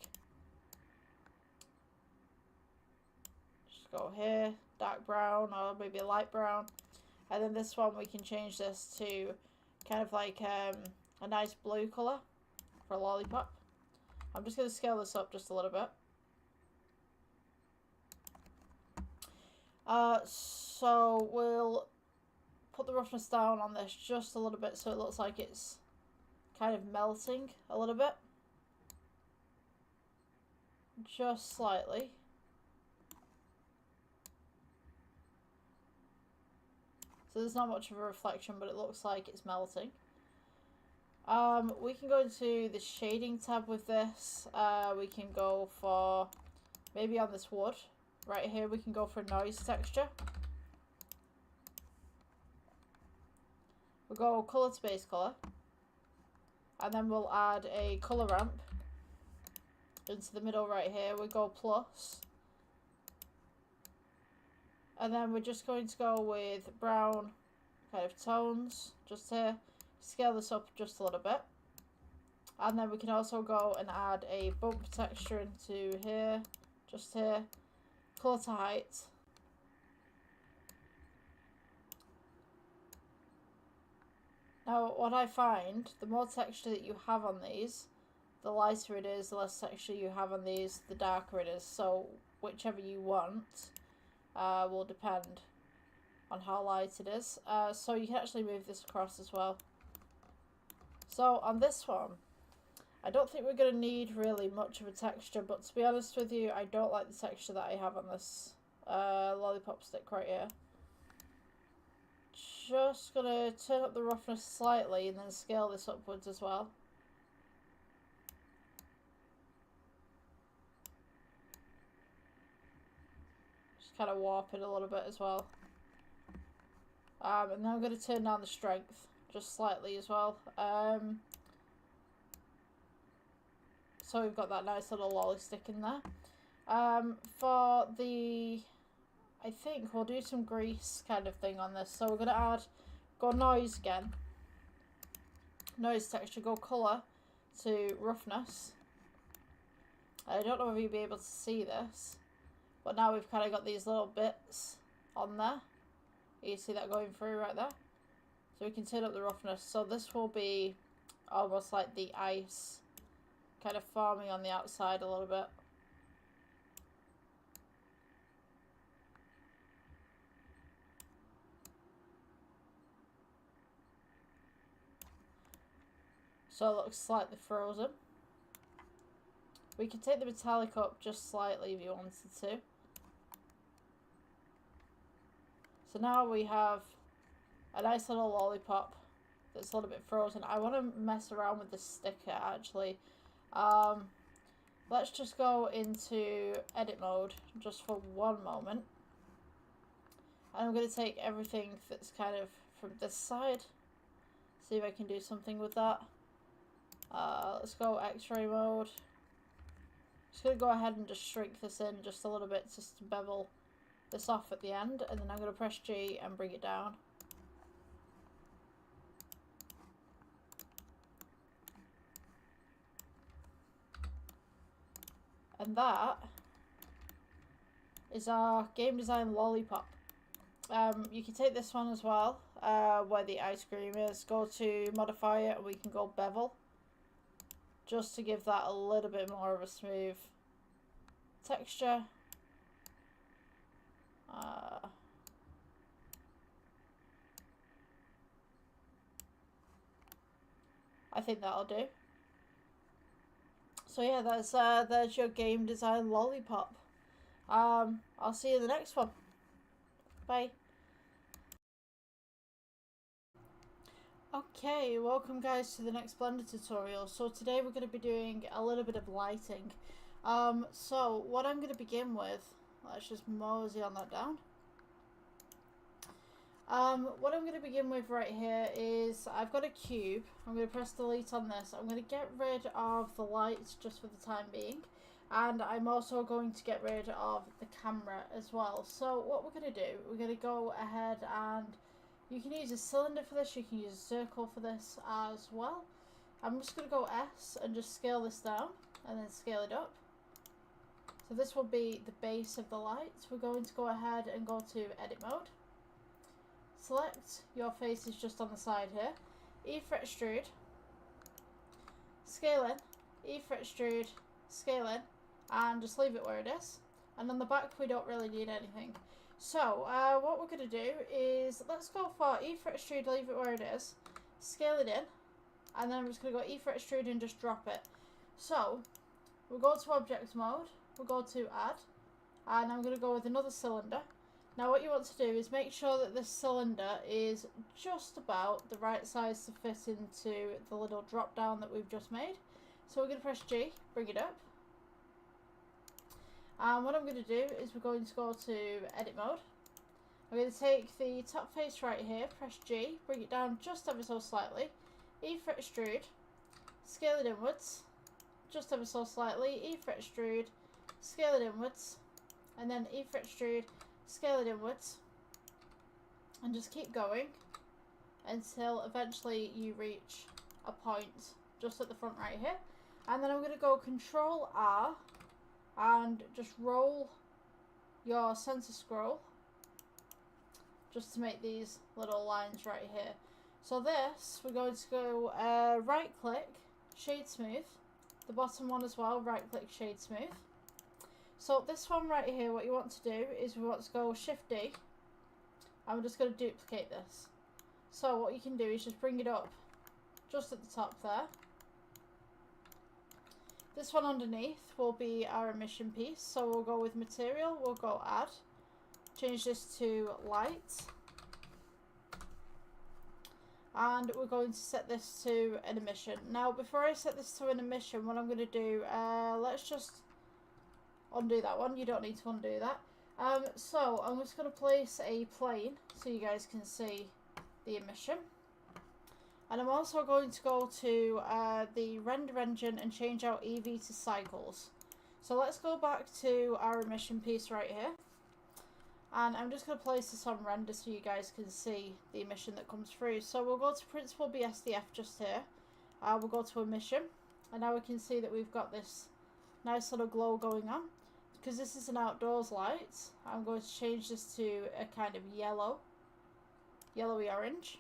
S1: Just go here, dark brown or maybe a light brown. And then this one, we can change this to kind of like a nice blue colour for a lollipop. I'm just going to scale this up just a little bit. So we'll put the roughness down on this just a little bit so it looks like it's kind of melting a little bit. Just slightly. So there's not much of a reflection, but it looks like it's melting. We can go into the shading tab with this. We can go for, maybe on this wood, right here, we can go for noise texture. We'll go colour to base colour. And then we'll add a colour ramp into the middle right here. We go plus. And then we're just going to go with brown kind of tones just here. Scale this up just a little bit. And then we can also go and add a bump texture into here, just here. Colour to height. Now, what I find, the more texture that you have on these, the lighter it is, the less texture you have on these, the darker it is. So, whichever you want will depend on how light it is. So, you can actually move this across as well. So, on this one, I don't think we're going to need really much of a texture, but to be honest with you, I don't like the texture that I have on this lollipop stick right here. Just gonna turn up the roughness slightly and then scale this upwards as well. Just kind of warp it a little bit as well. And then I'm going to turn down the strength just slightly as well. So we've got that nice little lolly stick in there. For the, I think we'll do some grease kind of thing on this. So we're going to go noise again. Noise texture, go colour to roughness. I don't know if you'll be able to see this, but now we've kind of got these little bits on there. You see that going through right there? So we can turn up the roughness. So this will be almost like the ice kind of forming on the outside a little bit. So it looks slightly frozen. We can take the metallic up just slightly if you wanted to. So now we have a nice little lollipop that's a little bit frozen. I want to mess around with the sticker actually. Let's just go into edit mode just for one moment. And I'm going to take everything that's kind of from this side. See if I can do something with that. Let's go X-ray mode. Just going to go ahead and just shrink this in just a little bit just to bevel this off at the end. And then I'm going to press G and bring it down. And that is our game design lollipop. You can take this one as well, where the ice cream is. Go to modify it and we can go bevel. Just to give that a little bit more of a smooth texture. I think that'll do. So yeah, there's your game design lollipop. I'll see you in the next one. Bye. Okay, welcome guys to the next Blender tutorial. So today we're going to be doing a little bit of lighting. So what I'm going to begin with, let's just mosey on that down. What I'm going to begin with right here is I've got a cube. I'm going to press delete on this. I'm going to get rid of the lights just for the time being. And I'm also going to get rid of the camera as well. So what we're going to do, we're going to go ahead and you can use a cylinder for this, you can use a circle for this as well. I'm just going to go S and just scale this down and then scale it up. So this will be the base of the lights. We're going to go ahead and go to edit mode. Select your faces just on the side here. E for extrude. Scale in. E for extrude. Scale in. And just leave it where it is. And on the back we don't really need anything. So what we're going to do is let's go for E for extrude, leave it where it is. Scale it in. And then I'm just going to go E for extrude and just drop it. So we'll go to object mode. We'll go to add. And I'm going to go with another cylinder. Now what you want to do is make sure that this cylinder is just about the right size to fit into the little drop down that we've just made. So we're going to press G, bring it up. And what I'm going to do is we're going to go to edit mode. I'm going to take the top face right here, press G, bring it down just ever so slightly. E for extrude, scale it inwards, just ever so slightly. E for extrude, scale it inwards, and then E for extrude, scale it inwards, and just keep going until eventually you reach a point just at the front right here. And then I'm going to go Control R and just roll your center scroll just to make these little lines right here. So this, we're going to go right click, shade smooth, the bottom one as well, right click, shade smooth. So this one right here, what you want to do is we want to go Shift D, and we're just going to duplicate this. So what you can do is just bring it up just at the top there. This one underneath will be our emission piece, so we'll go with material, we'll go add, change this to light, and we're going to set this to an emission. Now before I set this to an emission, what I'm going to do, let's just undo that one, you don't need to undo that. So I'm just going to place a plane so you guys can see the emission. And I'm also going to go to the render engine and change out EV to cycles. So let's go back to our emission piece right here. And I'm just going to place this on render so you guys can see the emission that comes through. So we'll go to Principal BSDF just here. We'll go to emission. And now we can see that we've got this nice little glow going on. Because this is an outdoors light, I'm going to change this to a kind of yellowy orange.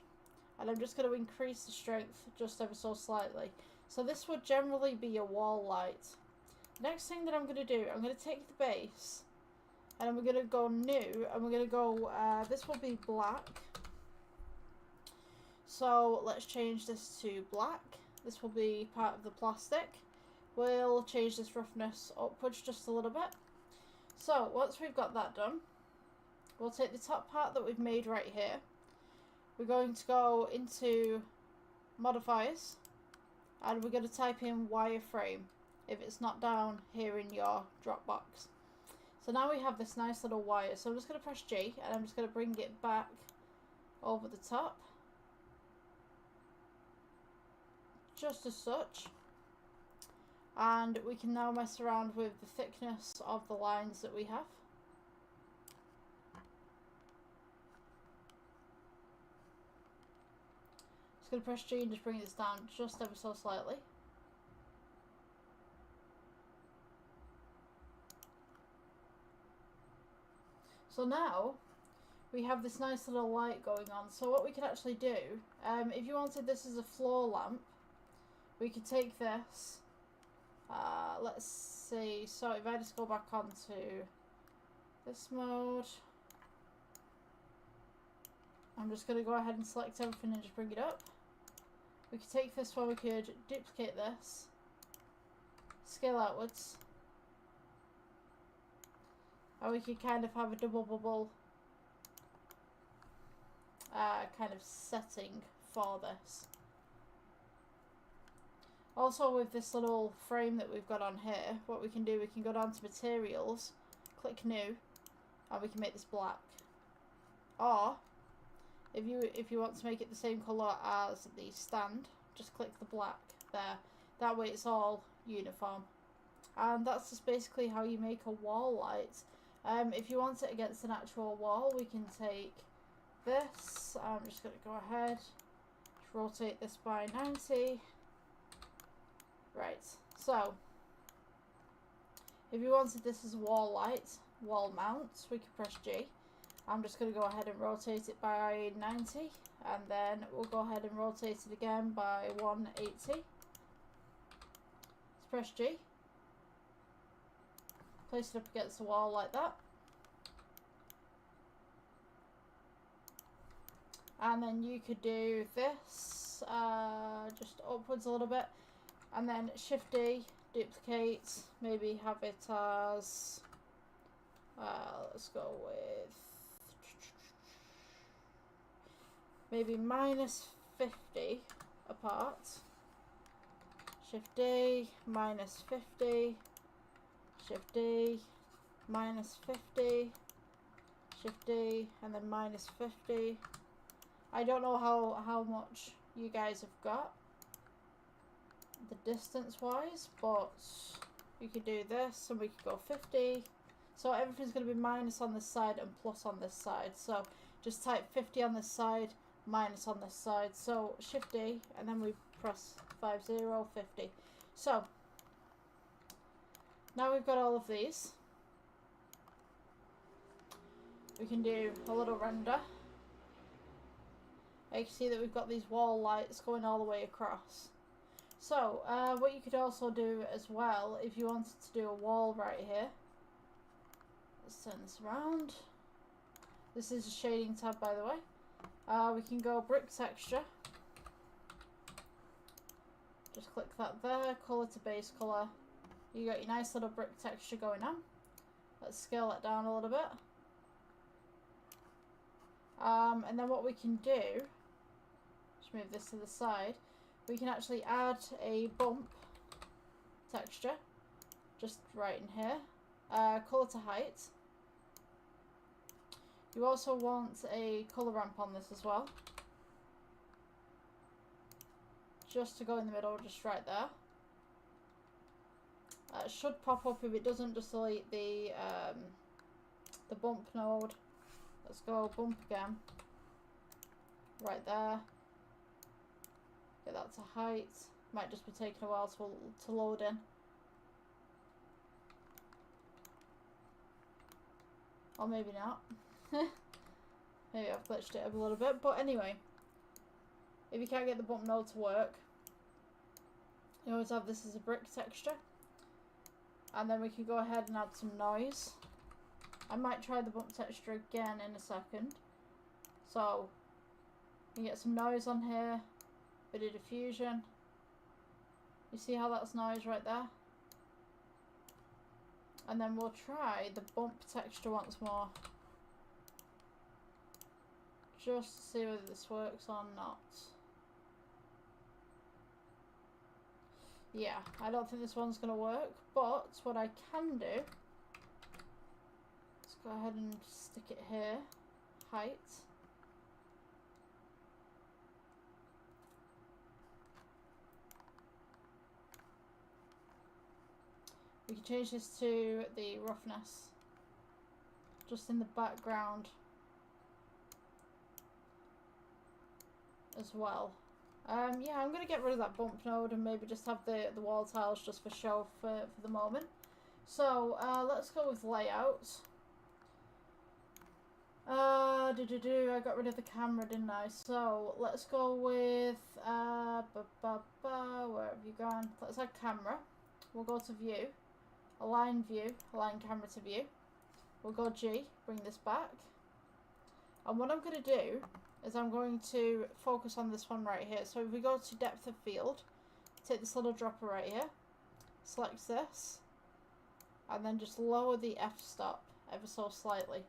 S1: And I'm just going to increase the strength just ever so slightly. So this would generally be a wall light. Next thing that I'm going to do, I'm going to take the base and I'm going to go new, and we're going to go, this will be black. So let's change this to black. This will be part of the plastic. We'll change this roughness upwards just a little bit. So once we've got that done, we'll take the top part that we've made right here. We're going to go into modifiers and we're going to type in wireframe if it's not down here in your Dropbox. So now we have this nice little wire. So I'm just going to press G and I'm just going to bring it back over the top. Just as such. And we can now mess around with the thickness of the lines that we have. Just going to press G and just bring this down just ever so slightly. So now we have this nice little light going on. So what we could actually do, if you wanted this as a floor lamp, we could take this, let's see, so if I just go back onto this mode, I'm just going to go ahead and select everything and just bring it up. We could take this one, we could duplicate this, scale outwards, And we could kind of have a double bubble kind of setting for this. Also with this little frame that we've got on here, what we can do, we can go down to materials, click new, and we can make this black. Or if you want to make it the same colour as the stand, just click the black there. That way it's all uniform. And that's just basically how you make a wall light. If you want it against an actual wall, we can take this. I'm just going to go ahead, just rotate this by 90. Right, so if you wanted this as a wall light, wall mount, we can press G. I'm just going to go ahead and rotate it by 90, and then we'll go ahead and rotate it again by 180. Let's press G. Place it up against the wall like that. And then you could do this, just upwards a little bit. And then Shift D, duplicate, maybe have it as, let's go with, maybe minus 50 apart. Shift D, minus 50. Shift D, minus 50, Shift D, and then minus 50. I don't know how much you guys have got, the distance wise, but you could do this and we could go 50. So everything's going to be minus on this side and plus on this side. So just type 50 on this side, minus on this side. So Shift D, and then we press 50, 50. So now we've got all of these, we can do a little render. You can see that we've got these wall lights going all the way across. So what you could also do as well, if you wanted to do a wall right here, let's turn this around. This is a shading tab, by the way. We can go brick texture. Just click that there, colour to base colour. You got your nice little brick texture going on. Let's scale it down a little bit. And then what we can do, just move this to the side, we can actually add a bump texture, just right in here. Colour to height. You also want a colour ramp on this as well. Just to go in the middle, just right there. It should pop up. If it doesn't, just delete the bump node. Let's go bump again. Right there. Get that to height. Might just be taking a while to load in. Or maybe not. Maybe I've glitched it up a little bit. But anyway, if you can't get the bump node to work, you always have this as a brick texture. And then we can go ahead and add some noise. I might try the bump texture again in a second. So, you can get some noise on here. Bit of diffusion. You see how that's noise right there? And then we'll try the bump texture once more. Just to see whether this works or not. Yeah, I don't think this one's going to work, but what I can do, let's go ahead and stick it here, height. We can change this to the roughness, just in the background as well. Yeah, I'm going to get rid of that bump node and maybe just have the wall tiles just for show for the moment. So, let's go with layout. I got rid of the camera, didn't I? So, let's go with, where have you gone? Let's add camera. We'll go to view, align camera to view. We'll go G, bring this back. And what I'm going to do is I'm going to focus on this one right here. So if we go to depth of field, take this little dropper right here, select this, and then just lower the f-stop ever so slightly.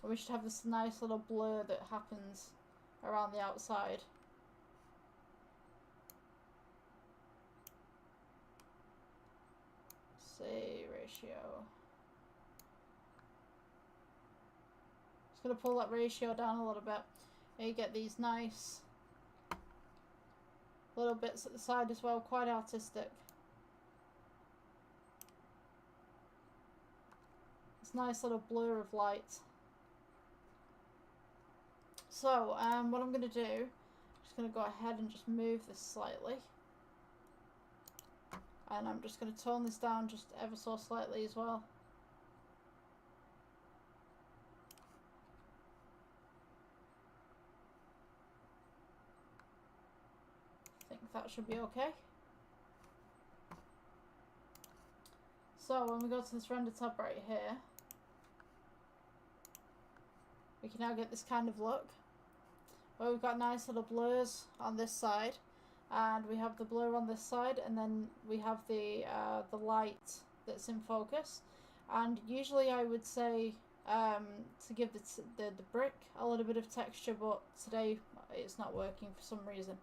S1: And we should have this nice little blur that happens around the outside. See, ratio. Just going to pull that ratio down a little bit. And you get these nice little bits at the side as well, quite artistic. It's a nice little blur of light. So, what I'm going to do, I'm just going to go ahead and just move this slightly. And I'm just going to tone this down just ever so slightly as well. I think that should be okay. So when we go to this render tab right here, we can now get this kind of look where we've got nice little blurs on this side, and we have the blur on this side, and then we have the light that's in focus. And usually I would say to give the brick a little bit of texture, but today it's not working for some reason.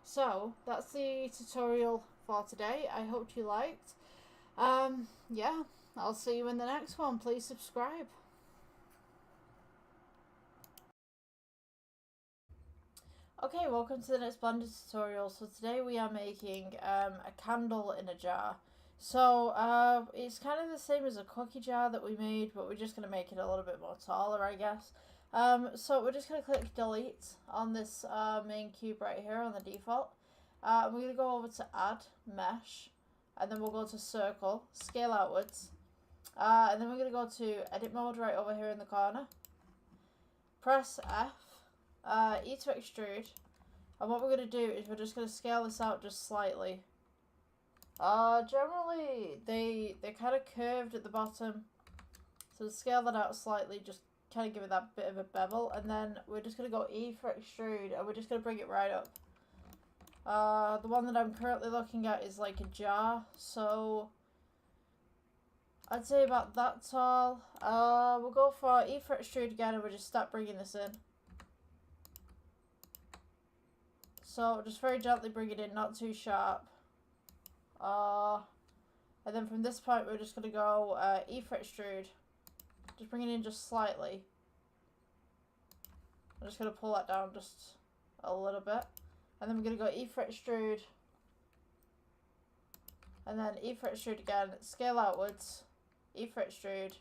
S1: So that's the tutorial for today. I hope you liked. Yeah, I'll see you in the next one. Please subscribe. Okay, welcome to the next Blender tutorial. So today we are making a candle in a jar. So it's kind of the same as a cookie jar that we made, but we're just going to make it a little bit more taller, I guess. So we're just going to click delete on this main cube right here on the default. We're going to go over to add mesh, and then we'll go to circle, scale outwards, and then we're going to go to edit mode right over here in the corner. Press F. E to extrude, and what we're going to do is we're just going to scale this out just slightly. Generally they're kind of curved at the bottom, so scale that out slightly, just kind of give it that bit of a bevel, and then we're just going to go E for extrude, and we're just going to bring it right up. The one that I'm currently looking at is like a jar, so I'd say about that tall. We'll go for E for extrude again, and we'll just start bringing this in. So just very gently bring it in, not too sharp. And then from this point we're just going to go E for extrude. Just bring it in just slightly. I'm just going to pull that down just a little bit. And then we're going to go E for extrude. And then E for extrude again. Scale outwards. E for extrude.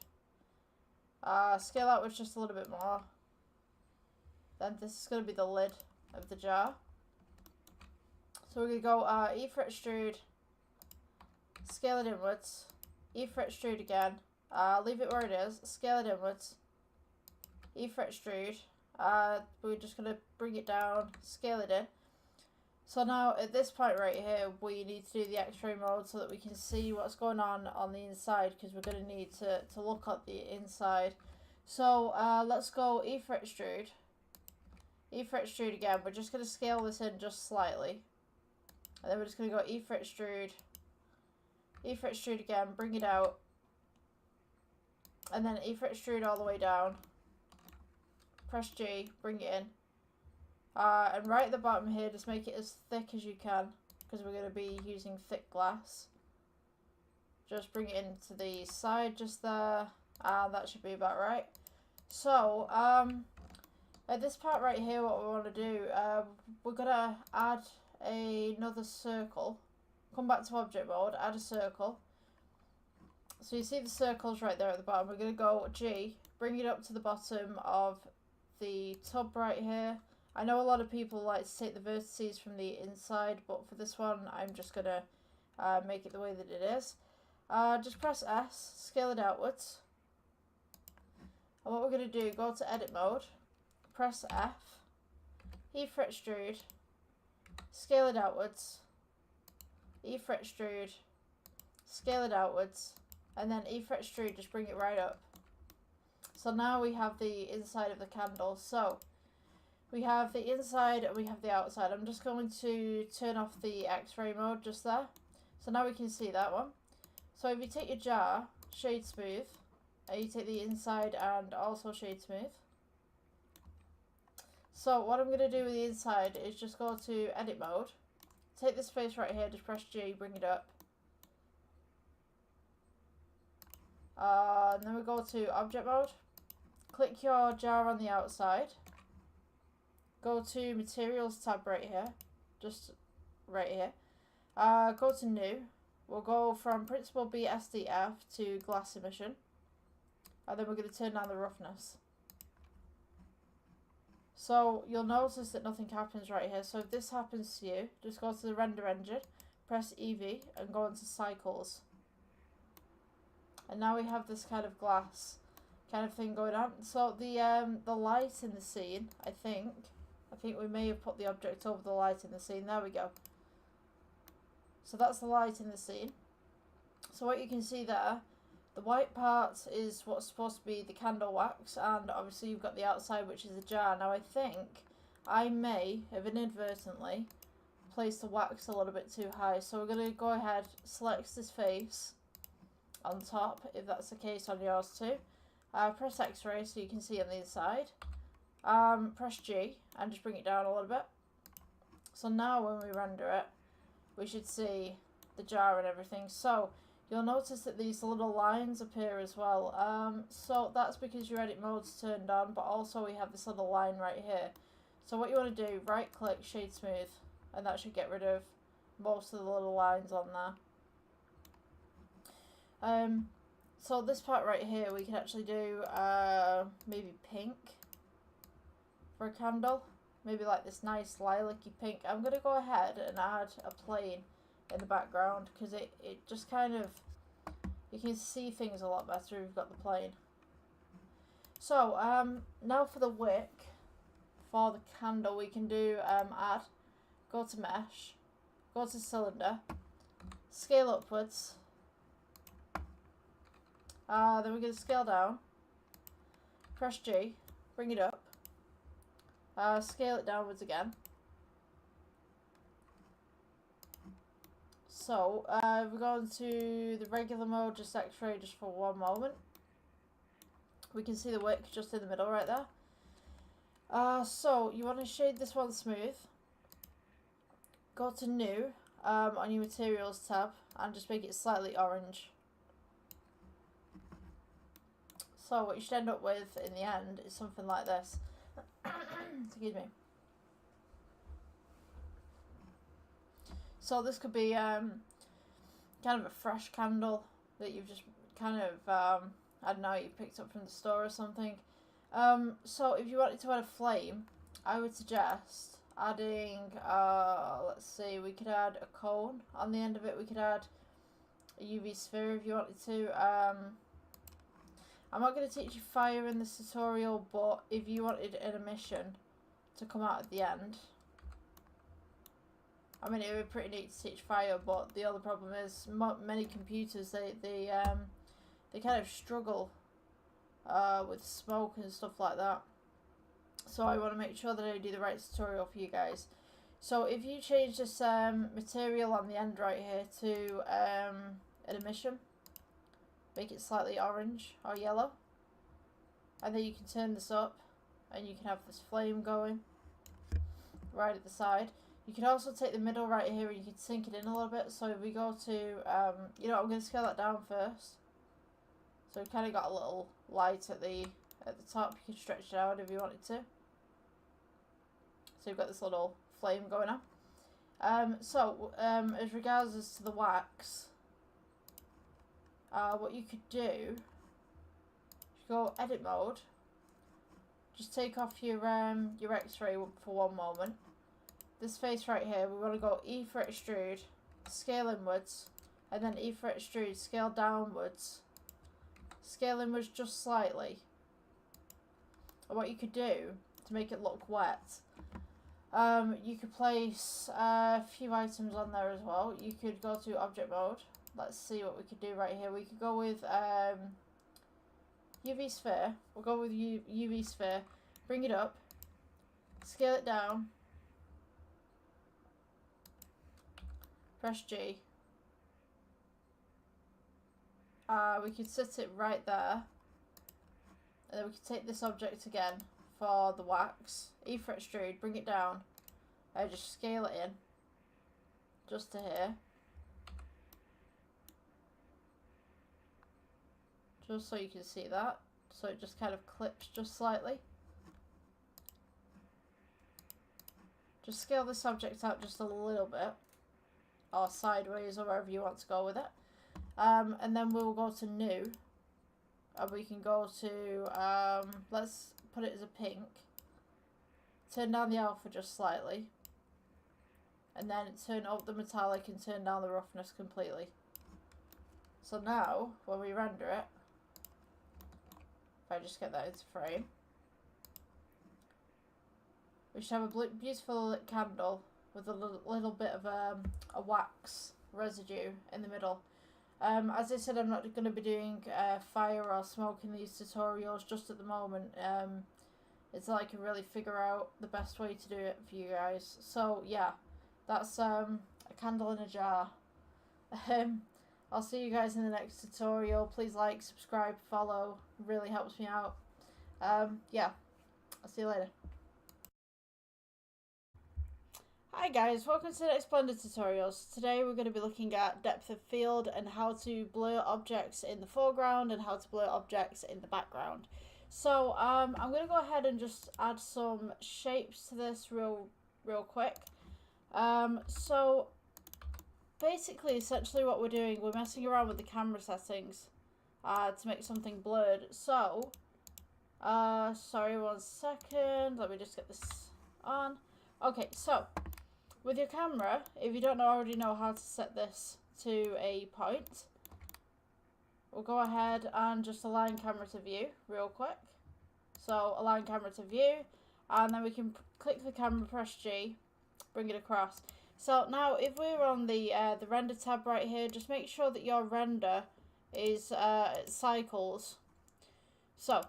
S1: Scale outwards just a little bit more. Then this is going to be the lid of the jar. So we're going to go E for extrude, scale it inwards, E for extrude again, leave it where it is, scale it inwards, E for extrude, we're just going to bring it down, scale it in. So now at this point right here we need to do the X-ray mode so that we can see what's going on the inside, because we're going to need to look at the inside. So let's go E for extrude, E for extrude again, we're just going to scale this in just slightly. And then we're just going to go E for extrude again, bring it out, and then E for extrude all the way down, press G, bring it in, and right at the bottom here just make it as thick as you can, because we're going to be using thick glass. Just bring it into the side just there, and that should be about right. So at this part right here what we want to do, we're going to add another circle. Come back to object mode, add a circle. So you see the circles right there at the bottom. We're going to go G, bring it up to the bottom of the tub right here. I know a lot of people like to take the vertices from the inside, but for this one I'm just going to make it the way that it is. Just press S, scale it outwards. And what we're going to do, go to edit mode, press F, E for extrude, scale it outwards, E for extrude, scale it outwards, and then E for extrude, just bring it right up. So now we have the inside of the candle. So we have the inside and we have the outside. I'm just going to turn off the X-ray mode just there. So now we can see that one. So if you take your jar, shade smooth, and you take the inside and also shade smooth. So what I'm going to do with the inside is just go to edit mode, take this face right here, just press G, bring it up. And then we go to object mode, click your jar on the outside, go to materials tab right here, just right here, go to new, we'll go from principled BSDF to glass emission, and then we're going to turn down the roughness. So you'll notice that nothing happens right here, so if this happens to you, just go to the render engine, press EV and go into cycles. And now we have this kind of glass kind of thing going on. So the light in the scene, I think we may have put the object over the light in the scene. There we go. So that's the light in the scene. So what you can see there, the white part is what's supposed to be the candle wax, and obviously you've got the outside, which is the jar. Now I think I may have inadvertently placed the wax a little bit too high, so we're going to go ahead, select this face on top, if that's the case on yours too. Press X-ray so you can see on the inside. Press G and just bring it down a little bit. So now when we render it, we should see the jar and everything. So you'll notice that these little lines appear as well. So that's because your edit mode's turned on, but also we have this little line right here. So what you want to do, right click, shade smooth, and that should get rid of most of the little lines on there. So this part right here, we can actually do maybe pink for a candle, maybe like this nice lilac-y pink. I'm going to go ahead and add a plane in the background because it just kind of, you can see things a lot better if you've got the plane. So now for the wick for the candle, we can do add, go to mesh, go to cylinder, scale upwards. Then we're going to scale down, press G, bring it up, scale it downwards again. So we're going to the regular mode, just X-ray just for one moment. We can see the wick just in the middle right there. So you want to shade this one smooth, go to new on your materials tab and just make it slightly orange. So what you should end up with in the end is something like this. Excuse me. So this could be kind of a fresh candle that you've just kind of, I don't know, you picked up from the store or something. So if you wanted to add a flame, I would suggest adding, let's see, we could add a cone on the end of it. We could add a UV sphere if you wanted to. I'm not going to teach you fire in this tutorial, but if you wanted an emission to come out at the end, I mean, it would be pretty neat to teach fire, but the other problem is many computers, they kind of struggle with smoke and stuff like that. So I want to make sure that I do the right tutorial for you guys. So if you change this material on the end right here to an emission, make it slightly orange or yellow, and then you can turn this up and you can have this flame going right at the side. You can also take the middle right here and you can sink it in a little bit. So if we go to, you know, I'm going to scale that down first. So we've kind of got a little light at the top. You can stretch it out if you wanted to. So you've got this little flame going on. As regards as to the wax, what you could do, go edit mode, just take off your X-ray for one moment. This face right here, we want to go E for extrude, scale inwards, and then E for extrude, scale downwards, scale inwards just slightly. And what you could do to make it look wet, you could place a few items on there as well. You could go to object mode. Let's see what we could do right here. We could go with UV sphere. We'll go with UV sphere. Bring it up. Scale it down. Press G. We could set it right there. And then we can take this object again for the wax. E for extrude, bring it down. Just scale it in. Just to here. Just so you can see that. So it just kind of clips just slightly. Just scale this object out just a little bit. Or sideways or wherever you want to go with it. And then we'll go to new. And we can go to, let's put it as a pink. Turn down the alpha just slightly. And then turn up the metallic and turn down the roughness completely. So now, when we render it, if I just get that into frame, we should have a beautiful candle with a little bit of a wax residue in the middle. As I said, I'm not going to be doing fire or smoke in these tutorials just at the moment. Until I can really figure out the best way to do it for you guys. So yeah, that's a candle in a jar. I'll see you guys in the next tutorial. Please like, subscribe, follow. Really helps me out. Yeah, I'll see you later. Hi guys, welcome to the next Blender tutorials. Today we're going to be looking at depth of field and how to blur objects in the foreground and how to blur objects in the background. So I'm going to go ahead and just add some shapes to this real quick. So basically, essentially what we're doing, we're messing around with the camera settings to make something blurred. So, sorry, 1 second, let me just get this on. Okay, so with your camera, if you don't already know how to set this to a point, we'll go ahead and just align camera to view real quick. So align camera to view, and then we can click the camera, press G, bring it across. So now if we're on the render tab right here, just make sure that your render is cycles. So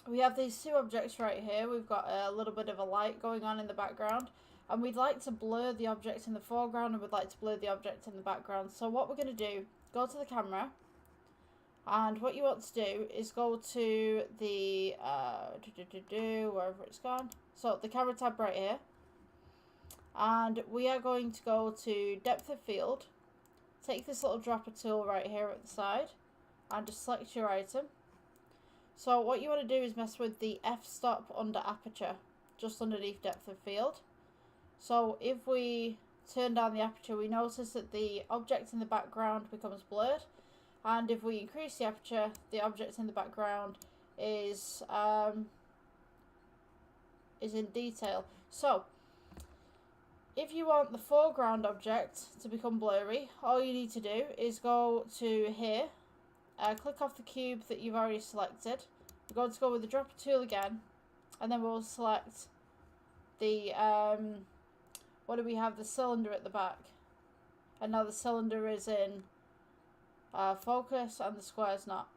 S1: we have these two objects right here. We've got a little bit of a light going on in the background. And we'd like to blur the object in the foreground and we'd like to blur the object in the background. So what we're going to do, go to the camera. And what you want to do is go to the, wherever it's gone. So the camera tab right here. And we are going to go to depth of field. Take this little dropper tool right here at the side. And just select your item. So what you want to do is mess with the f-stop under aperture. Just underneath depth of field. So if we turn down the aperture, we notice that the object in the background becomes blurred. And if we increase the aperture, the object in the background is in detail. So if you want the foreground object to become blurry, all you need to do is go to here, click off the cube that you've already selected. We're going to go with the dropper tool again, and then we'll select the what do we have? The cylinder at the back. And now the cylinder is in focus and the square's not.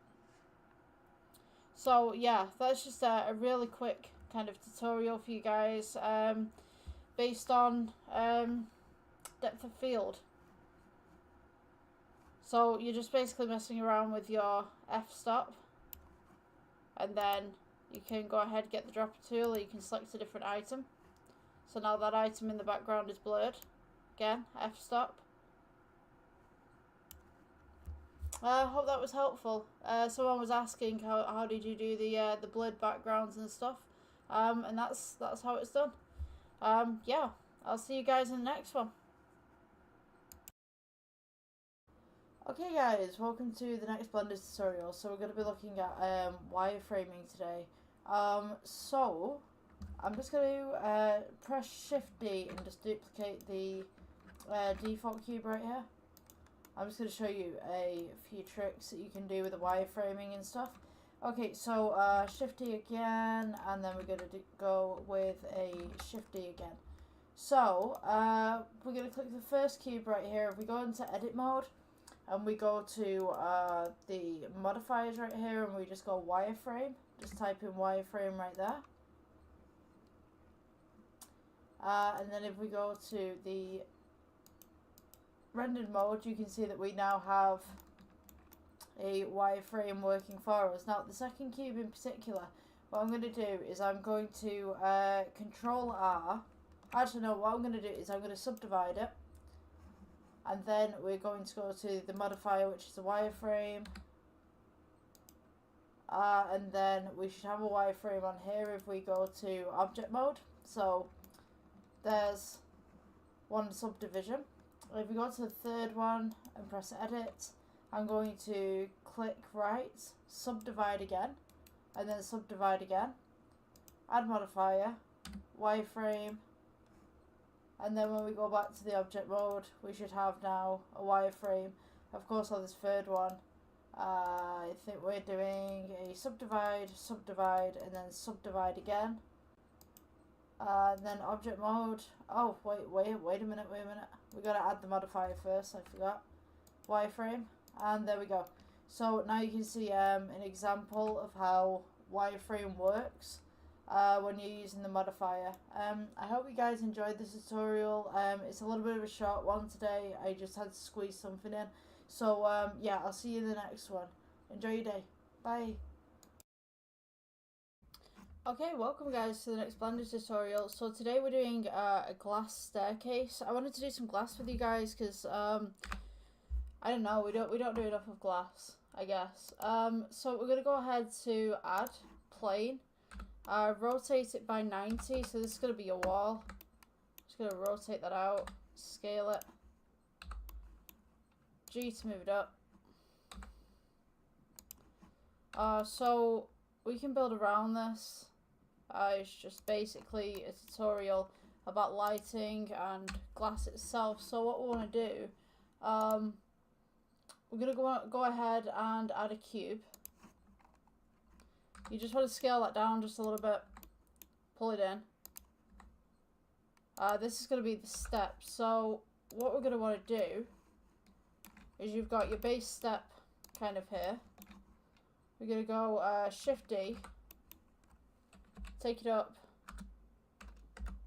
S1: So yeah, that's just a really quick kind of tutorial for you guys based on depth of field. So you're just basically messing around with your f-stop, and then you can go ahead, get the dropper tool, or you can select a different item. So now that item in the background is blurred. Again, f-stop. I hope that was helpful. Someone was asking how did you do the blurred backgrounds and stuff, and that's how it's done. Yeah, I'll see you guys in the next one. Okay guys, welcome to the next Blender tutorial. So we're going to be looking at wireframing today. So I'm just going to press Shift D and just duplicate the default cube right here. I'm just going to show you a few tricks that you can do with the wireframing and stuff. Okay, so Shift D again, and then we're going to go with a Shift D again. So we're going to click the first cube right here. If we go into edit mode, and we go to the modifiers right here, and we just go wireframe. Just type in wireframe right there. And then if we go to the rendered mode, you can see that we now have a wireframe working for us. Now the second cube in particular, what I'm going to do is I'm going to Control R. Actually no, what I'm going to do is I'm going to subdivide it, and then we're going to go to the modifier, which is a wireframe, and then we should have a wireframe on here if we go to object mode. So there's one subdivision. If we go to the third one and press edit, I'm going to click right, subdivide again, and then subdivide again, add modifier, wireframe, and then when we go back to the object mode, we should have now a wireframe. Of course, on this third one, I think we're doing a subdivide, subdivide, and then subdivide again. And then object mode. Oh, wait a minute. We gotta add the modifier first, I forgot. Wireframe, and there we go. So now you can see an example of how wireframe works when you're using the modifier. I hope you guys enjoyed this tutorial. It's a little bit of a short one today. I just had to squeeze something in. So yeah, I'll see you in the next one. Enjoy your day. Bye. Okay, welcome guys to the next Blender tutorial. So today we're doing a glass staircase. I wanted to do some glass with you guys because I don't know, we don't do enough of glass, I guess. So we're gonna go ahead to add plane, rotate it by 90. So this is gonna be a wall. Just gonna rotate that out, scale it. G to move it up. So we can build around this. It's just basically a tutorial about lighting and glass itself. So what we want to do, we're going to go ahead and add a cube. You just want to scale that down just a little bit, pull it in. This is going to be the step. So what we're going to want to do is you've got your base step kind of here. We're going to go Shift D. Take it up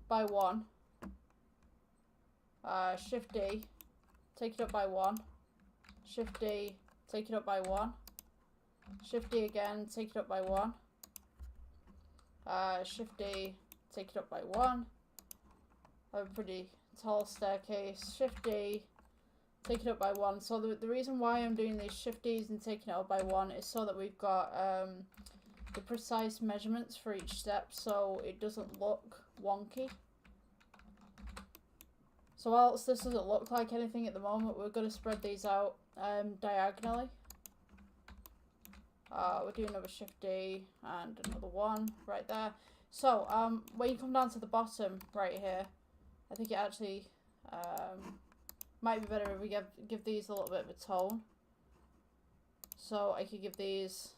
S1: by 1. Shift D, take it up by 1. Shift D, take it up by 1. Shift D again, take it up by 1. Shift D, take it up by 1. A pretty tall staircase. Shift D, take it up by 1. So the reason why I'm doing these Shift Ds and taking it up by 1 is so that we've got the precise measurements for each step, so it doesn't look wonky. So whilst this doesn't look like anything at the moment, we're going to spread these out diagonally. We'll do another Shift D and another 1 right there. So when you come down to the bottom right here, I think it actually might be better if we give these a little bit of a tone. So I could give these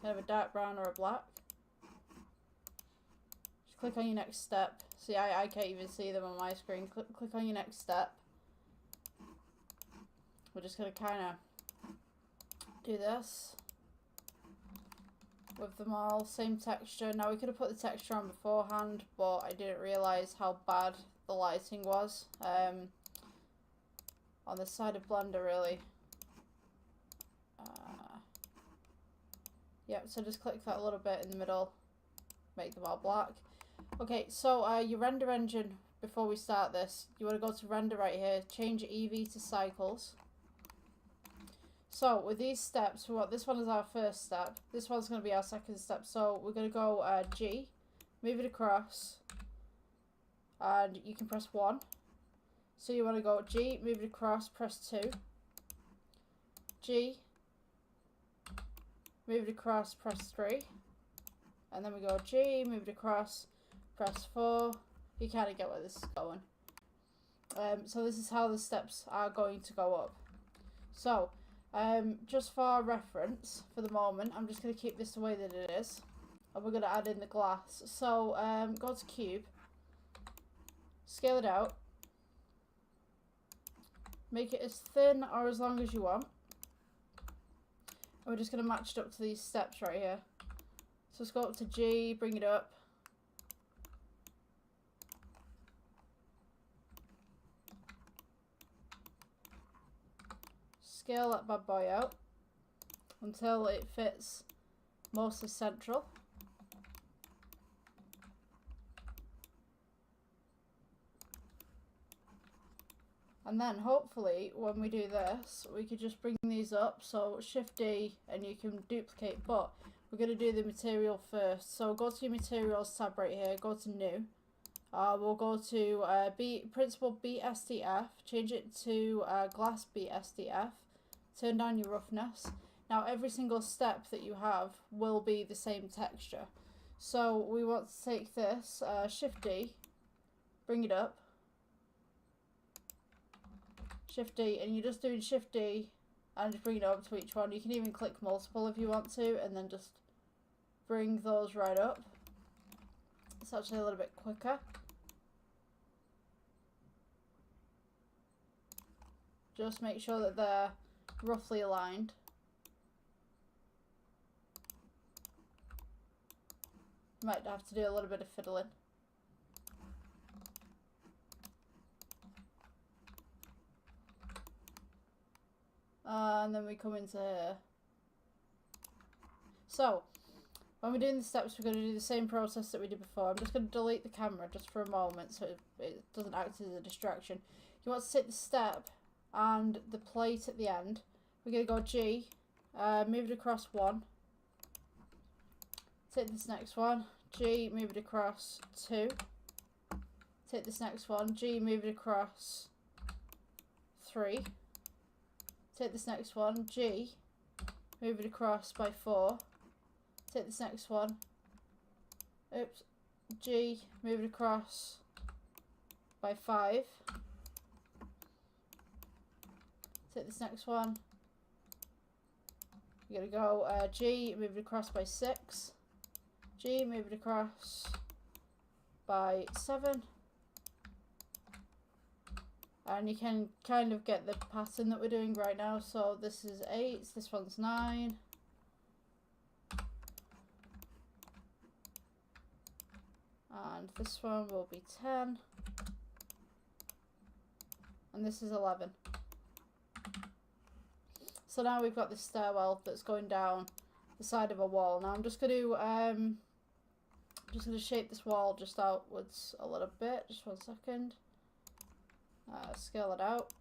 S1: kind of a dark brown or a black. Just click on your next step. See, I can't even see them on my screen. Click on your next step. We're just going to kind of do this with them all. Same texture. Now we could have put the texture on beforehand, but I didn't realise how bad the lighting was on this side of Blender, really. Yep, so just click that a little bit in the middle, make them all black. Okay, so your render engine, before we start this, you want to go to render right here, change EV to cycles. So with these steps, this one is our first step, this one's going to be our second step. So we're going to go G, move it across, and you can press 1. So you want to go G, move it across, press 2, G, move it across, press 3, and then we go G, move it across, press 4. You kind of get where this is going. So this is how the steps are going to go up. So just for reference, for the moment, I'm just going to keep this the way that it is, and we're going to add in the glass. So go to cube, scale it out, make it as thin or as long as you want. And we're just going to match it up to these steps right here. So let's go up to G, bring it up. scale that bad boy out until it fits mostly central. And then hopefully when we do this, we could just bring these up. So Shift D and you can duplicate, but we're going to do the material first. So go to your materials tab right here, go to new. We'll go to principal BSDF, change it to glass BSDF, turn down your roughness. Now every single step that you have will be the same texture. So we want to take this, Shift D, bring it up. Shift D, and you're just doing Shift D and just bring it up to each one. You can even click multiple if you want to, and then just bring those right up. It's actually a little bit quicker. Just make sure that they're roughly aligned. Might have to do a little bit of fiddling. And then we come into here. So, when we're doing the steps, we're going to do the same process that we did before. I'm just going to delete the camera just for a moment so it doesn't act as a distraction. You want to take the step and the plate at the end. We're going to go G, move it across 1. Take this next one, G, move it across 2. Take this next one, G, move it across 3. Take this next one, G, move it across by 4. Take this next one, oops, G, move it across by 5. Take this next one, you're going to go G, move it across by 6. G, move it across by 7. And you can kind of get the pattern that we're doing right now. So this is 8, this one's 9. And this one will be 10. And this is 11. So now we've got this stairwell that's going down the side of a wall. Now I'm just going to shape this wall just outwards a little bit. Just 1 second. Scale it out.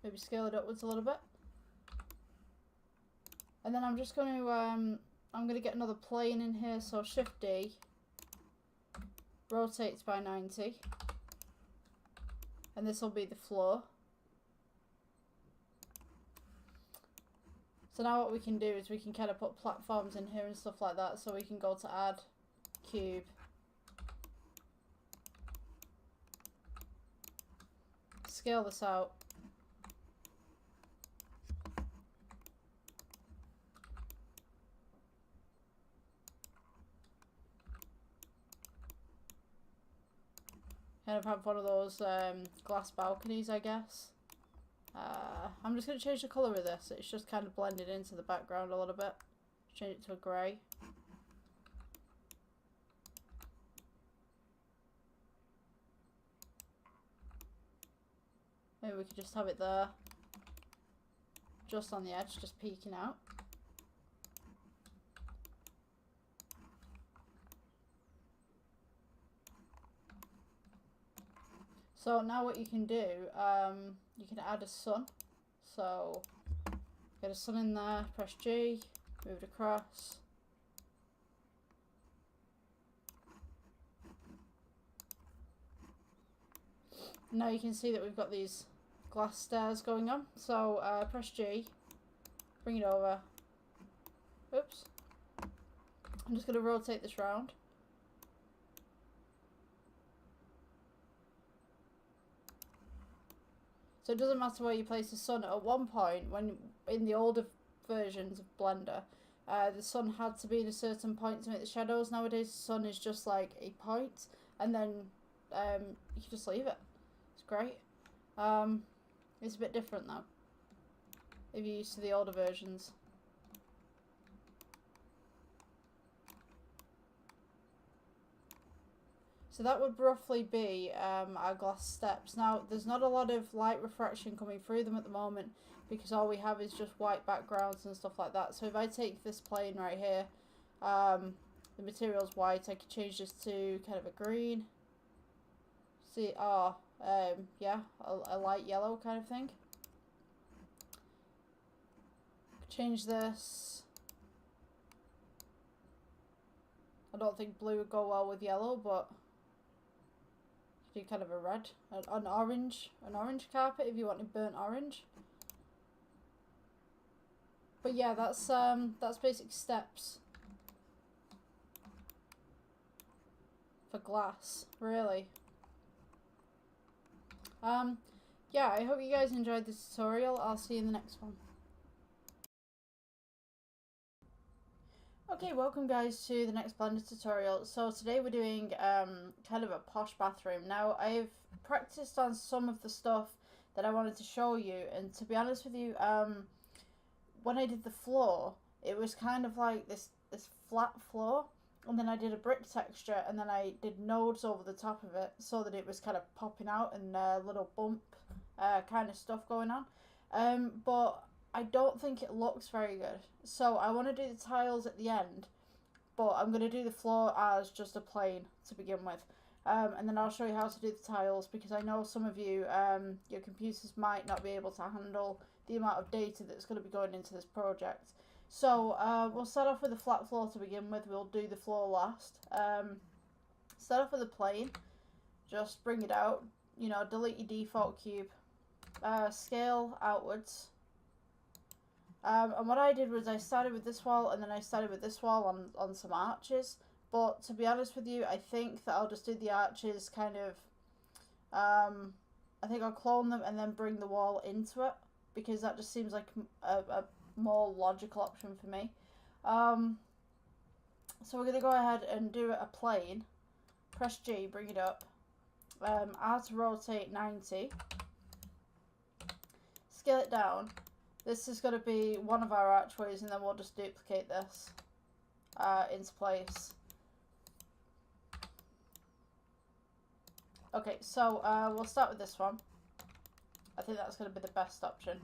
S1: Maybe scale it upwards a little bit. And then I'm just going to I'm going to get another plane in here. So Shift D, rotates by 90, and this will be the floor. So now what we can do is we can kind of put platforms in here and stuff like that. So we can go to add cube. Scale this out. Kind of have one of those glass balconies, I guess. I'm just going to change the colour of this. It's just kind of blended into the background a little bit. Change it to a grey. Maybe we could just have it there, just on the edge, just peeking out. So now what you can do, you can add a sun. So get a sun in there, press G, move it across. Now you can see that we've got these glass stairs going on. So press G, bring it over. Oops. I'm just going to rotate this round. So it doesn't matter where you place the sun. At one point, when in the older versions of Blender, the sun had to be in a certain point to make the shadows. Nowadays, the sun is just like a point, and then you can just leave it. It's great. It's a bit different though, if you're used to the older versions. So that would roughly be our glass steps. Now, there's not a lot of light refraction coming through them at the moment because all we have is just white backgrounds and stuff like that. So if I take this plane right here, the material's white, I could change this to kind of a green. See, yeah, a light yellow kind of thing. Change this. I don't think blue would go well with yellow, but do kind of a red, an orange carpet if you wanted burnt orange. But yeah, that's basic steps for glass, really. Yeah, I hope you guys enjoyed this tutorial. I'll see you in the next one. Okay, welcome guys to the next Blender tutorial. So today we're doing kind of a posh bathroom. Now, I've practiced on some of the stuff that I wanted to show you, and to be honest with you, when I did the floor, it was kind of like this flat floor, and then I did a brick texture, and then I did nodes over the top of it so that it was kind of popping out and a little bump kind of stuff going on. But I don't think it looks very good. So I want to do the tiles at the end, but I'm going to do the floor as just a plane to begin with. And then I'll show you how to do the tiles, because I know some of you, your computers might not be able to handle the amount of data that's going to be going into this project. So we'll start off with the flat floor to begin with. We'll do the floor last. Start off with a plane. Just bring it out. You know, delete your default cube. Scale outwards. And what I did was I started with this wall, and then I started with this wall on some arches. But to be honest with you, I think that I'll just do the arches kind of, I think I'll clone them and then bring the wall into it, because that just seems like a more logical option for me. So we're going to go ahead and do a plane. Press G, bring it up. R to rotate 90. Scale it down. This is going to be one of our archways, and then we'll just duplicate this into place. Okay, so we'll start with this one. I think that's going to be the best option.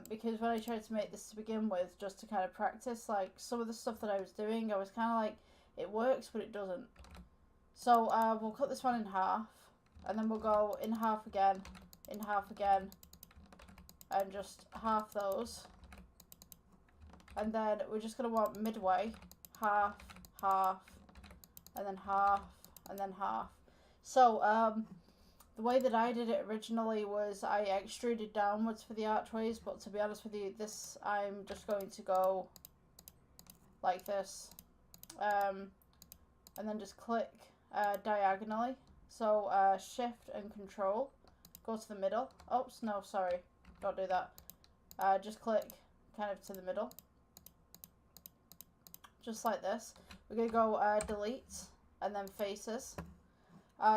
S1: Because when I tried to make this to begin with, just to kind of practice, like, some of the stuff that I was doing, I was kind of like, it works, but it doesn't. So we'll cut this one in half, and then we'll go in half again, and just half those. And then we're just going to want midway, half, and then half, and then half. So the way that I did it originally was I extruded downwards for the archways, but to be honest with you, this I'm just going to go like this. And then just click diagonally. So shift and control, go to the middle. Oops, no, sorry. Don't do that. Just click kind of to the middle. Just like this. We're going to go delete and then faces.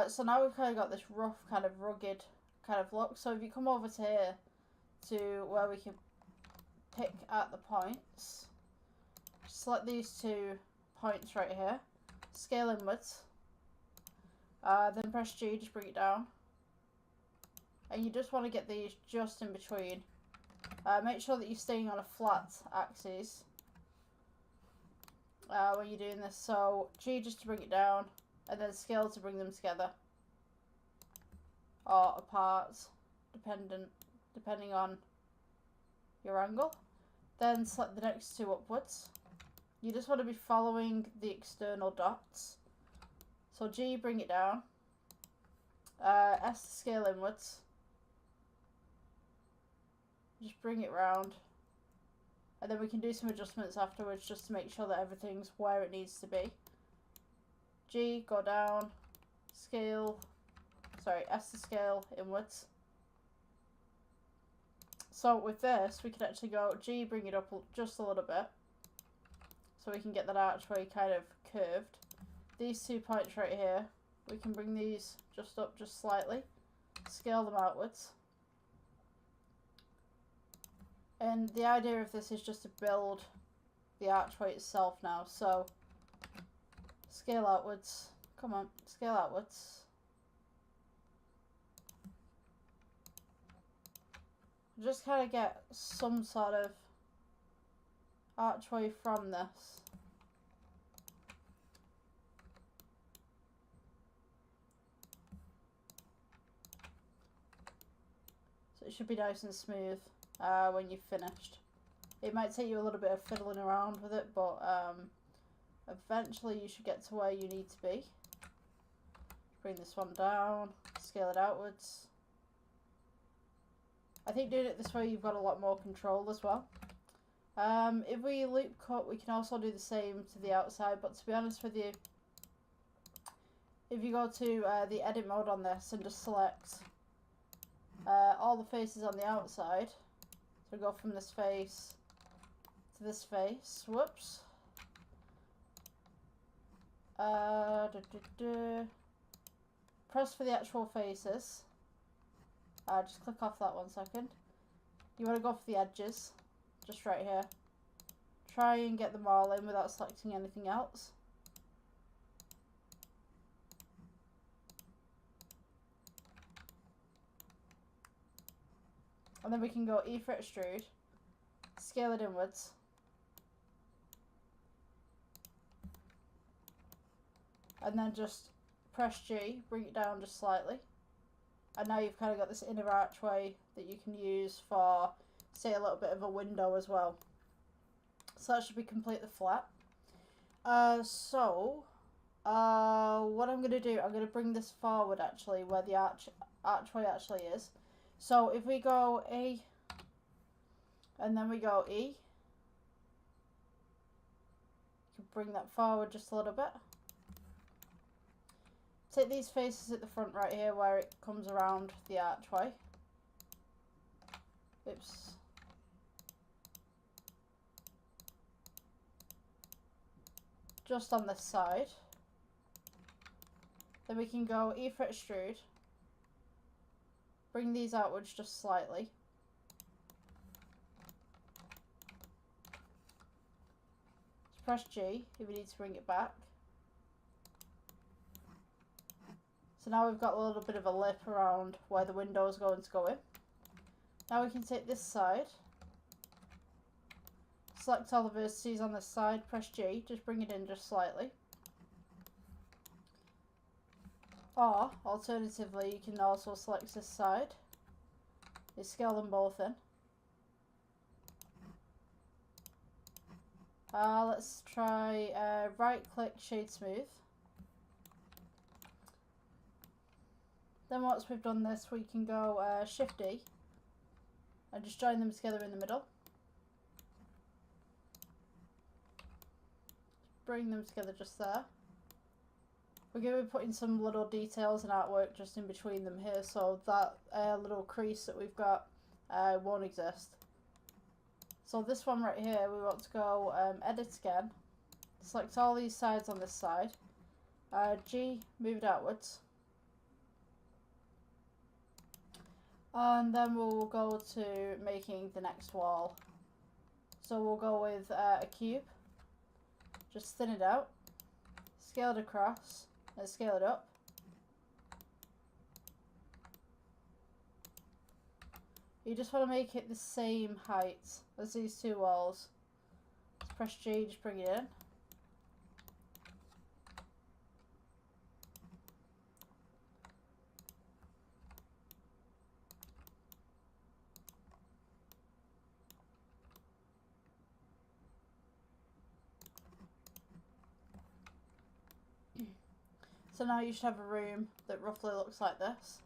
S1: So now we've kind of got this rough, kind of rugged kind of look. So if you come over to here to where we can pick at the points, select these 2 points right here, scale inwards, then press G, just bring it down. And you just want to get these just in between. Make sure that you're staying on a flat axis when you're doing this. So G just to bring it down, and then scale to bring them together. Or apart, depending on your angle. Then select the next 2 upwards. You just want to be following the external dots. So G, bring it down. S to scale inwards. Just bring it round, and then we can do some adjustments afterwards just to make sure that everything's where it needs to be. G, go down, scale, sorry, S to scale inwards. So with this, we can actually go G, bring it up just a little bit, so we can get that archway kind of curved. These 2 points right here, we can bring these just up just slightly, scale them outwards. And the idea of this is just to build the archway itself now. So scale outwards, Come on, scale outwards. Just kind of get some sort of archway from this. So it should be nice and smooth when you've finished. It might take you a little bit of fiddling around with it, but eventually you should get to where you need to be. Bring this one down, scale it outwards. I think doing it this way you've got a lot more control as well. If we loop cut, we can also do the same to the outside, but to be honest with you, if you go to the edit mode on this and just select all the faces on the outside, so go from this face to this face, whoops. Press for the actual faces. Just click off that 1 second. You want to go for the edges, just right here. Try and get them all in without selecting anything else. And then we can go E for extrude, scale it inwards. And then just press G, bring it down just slightly. And now you've kind of got this inner archway that you can use for, say, a little bit of a window as well. So that should be completely flat. What I'm going to do, I'm going to bring this forward actually, where the archway actually is. So if we go A, and then we go E, you can bring that forward just a little bit. Take these faces at the front right here where it comes around the archway. Oops. Just on this side. Then we can go E for extrude. Bring these outwards just slightly. Just press G if we need to bring it back. So now we've got a little bit of a lip around where the window is going to go in. Now we can take this side, select all the vertices on this side, press G, just bring it in just slightly. Or, alternatively, you can also select this side, you scale them both in. Let's try right click shade smooth. Then once we've done this, we can go Shift D and just join them together in the middle. Bring them together just there. We're going to be putting some little details and artwork just in between them here, so that little crease that we've got won't exist. So this one right here, we want to go edit again. Select all these sides on this side. G, move it outwards. And then we'll go to making the next wall. So we'll go with a cube. Just thin it out. Scale it across. And scale it up. You just want to make it the same height as these two walls. Just press G, just bring it in. So now you should have a room that roughly looks like this.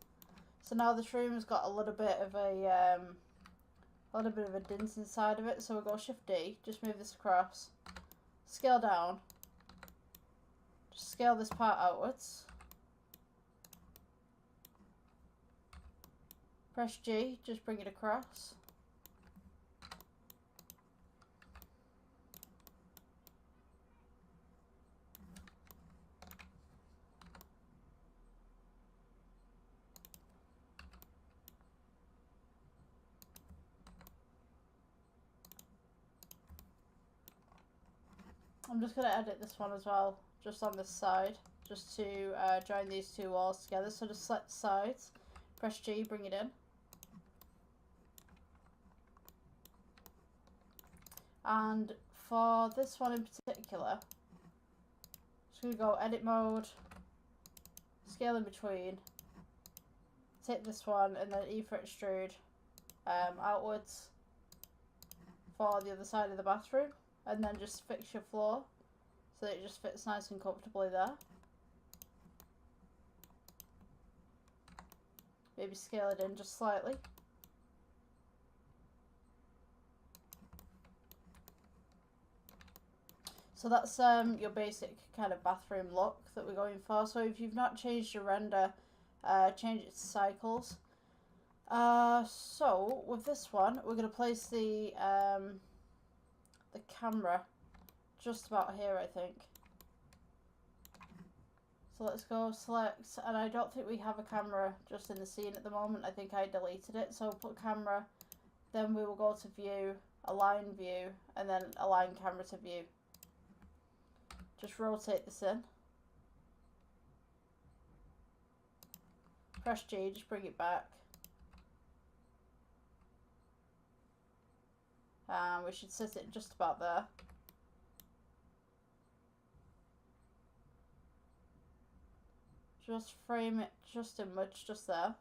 S1: So now this room has got a little bit of a dint inside of it. So we'll go Shift D, just move this across, scale down, just scale this part outwards. Press G, just bring it across. I'm just going to edit this one as well, just on this side. just to join these two walls together. So just select sides, press G, bring it in. And for this one in particular, just going to go edit mode, scale in between, take this one and then E for extrude outwards for the other side of the bathroom, and then just fix your floor so that it just fits nice and comfortably there. Maybe scale it in just slightly. So that's your basic kind of bathroom look that we're going for. So if you've not changed your render, change it to cycles. So with this one, we're going to place the camera just about here, I think. So let's go select, and I don't think we have a camera just in the scene at the moment. I think I deleted it. So put camera, then we will go to view, align view, and then align camera to view. Just rotate this in. Press G, just bring it back. And we should set it just about there. Just frame it just in much, just there.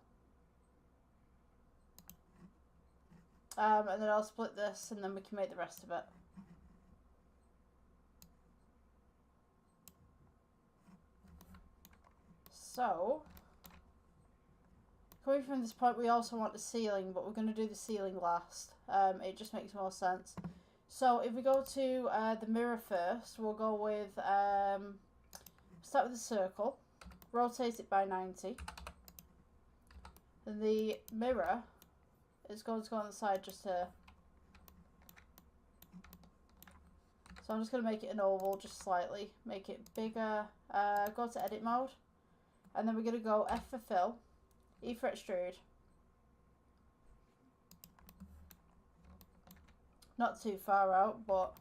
S1: And then I'll split this and then we can make the rest of it. So, coming from this point, we also want the ceiling, but we're going to do the ceiling last. It just makes more sense. So if we go to the mirror first, we'll go with, start with a circle, rotate it by 90. And the mirror is going to go on the side just here. So I'm just going to make it an oval just slightly, make it bigger, go to edit mode. And then we're going to go F for fill, E for extrude. Not too far out, but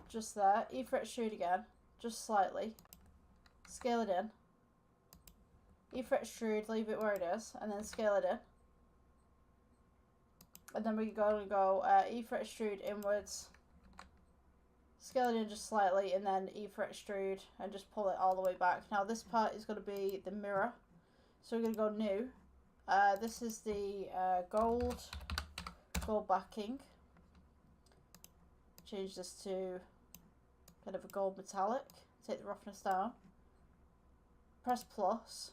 S1: just there. E for extrude again, just slightly. Scale it in. E for extrude, leave it where it is, and then scale it in. And then we're going to go E for extrude inwards. Scale it in just slightly, and then E for extrude, and just pull it all the way back. Now this part is going to be the mirror, so we're going to go new. This is the gold backing. Change this to kind of a gold metallic. Take the roughness down. Press plus.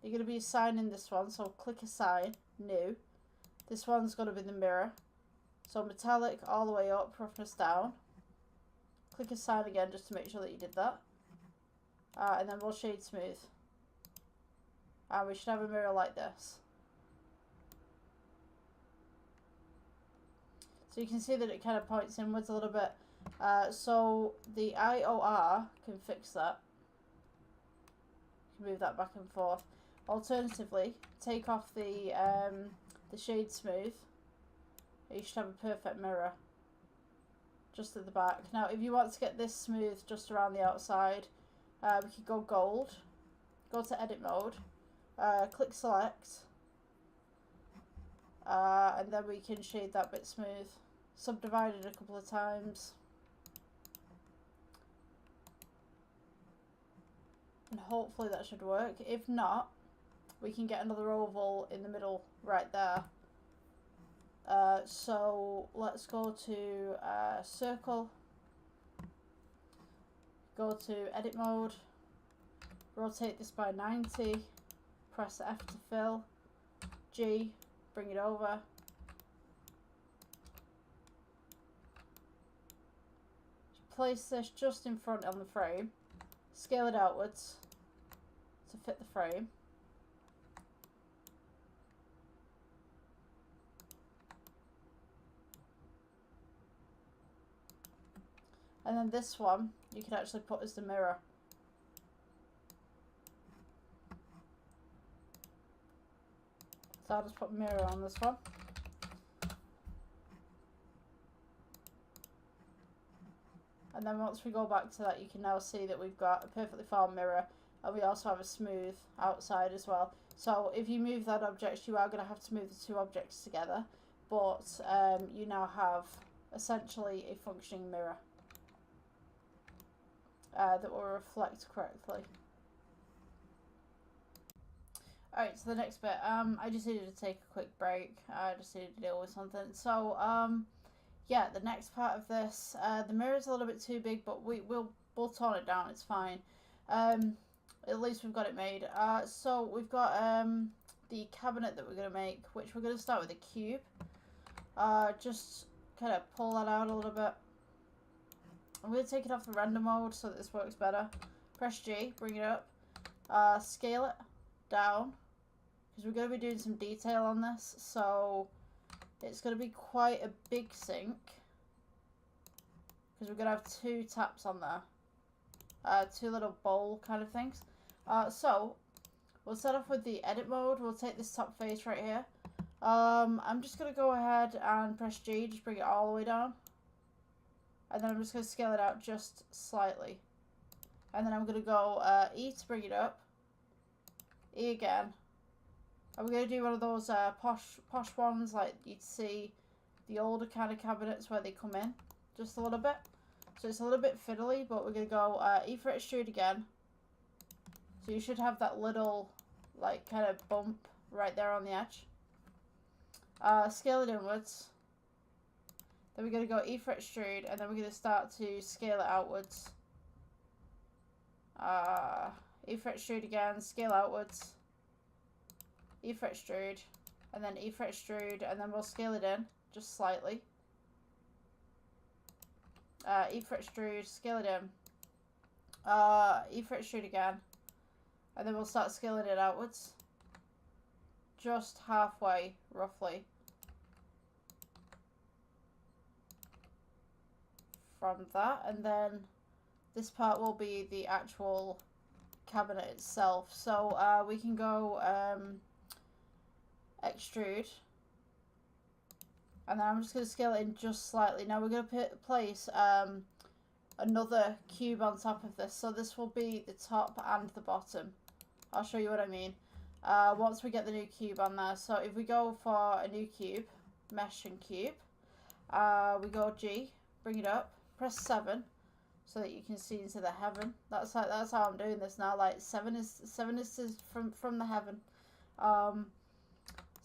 S1: You're going to be assigning this one, so click assign, new. This one's going to be the mirror. So metallic all the way up, roughness down. Click assign again just to make sure that you did that. And then we'll shade smooth. And we should have a mirror like this. So you can see that it kind of points inwards a little bit. So the IOR can fix that. You can move that back and forth. Alternatively, take off the shade smooth. You should have a perfect mirror. Just at the back. Now if you want to get this smooth just around the outside, we could go gold, go to edit mode, click select, and then we can shade that bit smooth, subdivide it a couple of times, and hopefully that should work. If not, we can get another oval in the middle right there. So let's go to circle, go to edit mode, rotate this by 90, press F to fill, G, bring it over, place this just in front on the frame, scale it outwards to fit the frame. And then this one, you can actually put as the mirror. So I'll just put mirror on this one. And then once we go back to that, you can now see that we've got a perfectly formed mirror, and we also have a smooth outside as well. So if you move that object, you are going to have to move the two objects together, but you now have essentially a functioning mirror that will reflect correctly. Alright, so the next bit, I just needed to take a quick break. I just needed to deal with something. So, yeah, the next part of this, the mirror's a little bit too big, but we'll tone it down, it's fine. At least we've got it made. So we've got the cabinet that we're going to make, which we're going to start with a cube. Just kind of pull that out a little bit. I'm going to take it off the render mode so that this works better. Press G, bring it up. Scale it down, because we're going to be doing some detail on this, so it's going to be quite a big sink, because we're going to have two taps on there, two little bowl kind of things. So we'll start off with the edit mode. We'll take this top face right here. I'm just going to go ahead and press G, just bring it all the way down, and then I'm just going to scale it out just slightly, and then I'm going to go E to bring it up, E again. And we're going to do one of those posh ones like you'd see the older kind of cabinets where they come in just a little bit. So it's a little bit fiddly, but we're going to go E for extrude again. So you should have that little like kind of bump right there on the edge. Scale it inwards. Then we're going to go E for extrude, and then we're going to start to scale it outwards. E for extrude again, scale outwards. E for extrude, and then E for extrude, and then we'll scale it in just slightly. E for extrude, scale it in. E for extrude again, and then we'll start scaling it outwards. Just halfway, roughly, from that, and then this part will be the actual cabinet itself. So we can go extrude, and then I'm just going to scale it in just slightly. Now we're going to place another cube on top of this, so this will be the top and the bottom. I'll show you what I mean once we get the new cube on there. So if we go for a new cube, mesh and cube, we go G, bring it up, press 7 so that you can see into the heaven. That's how I'm doing this now. Like 7 is from the heaven.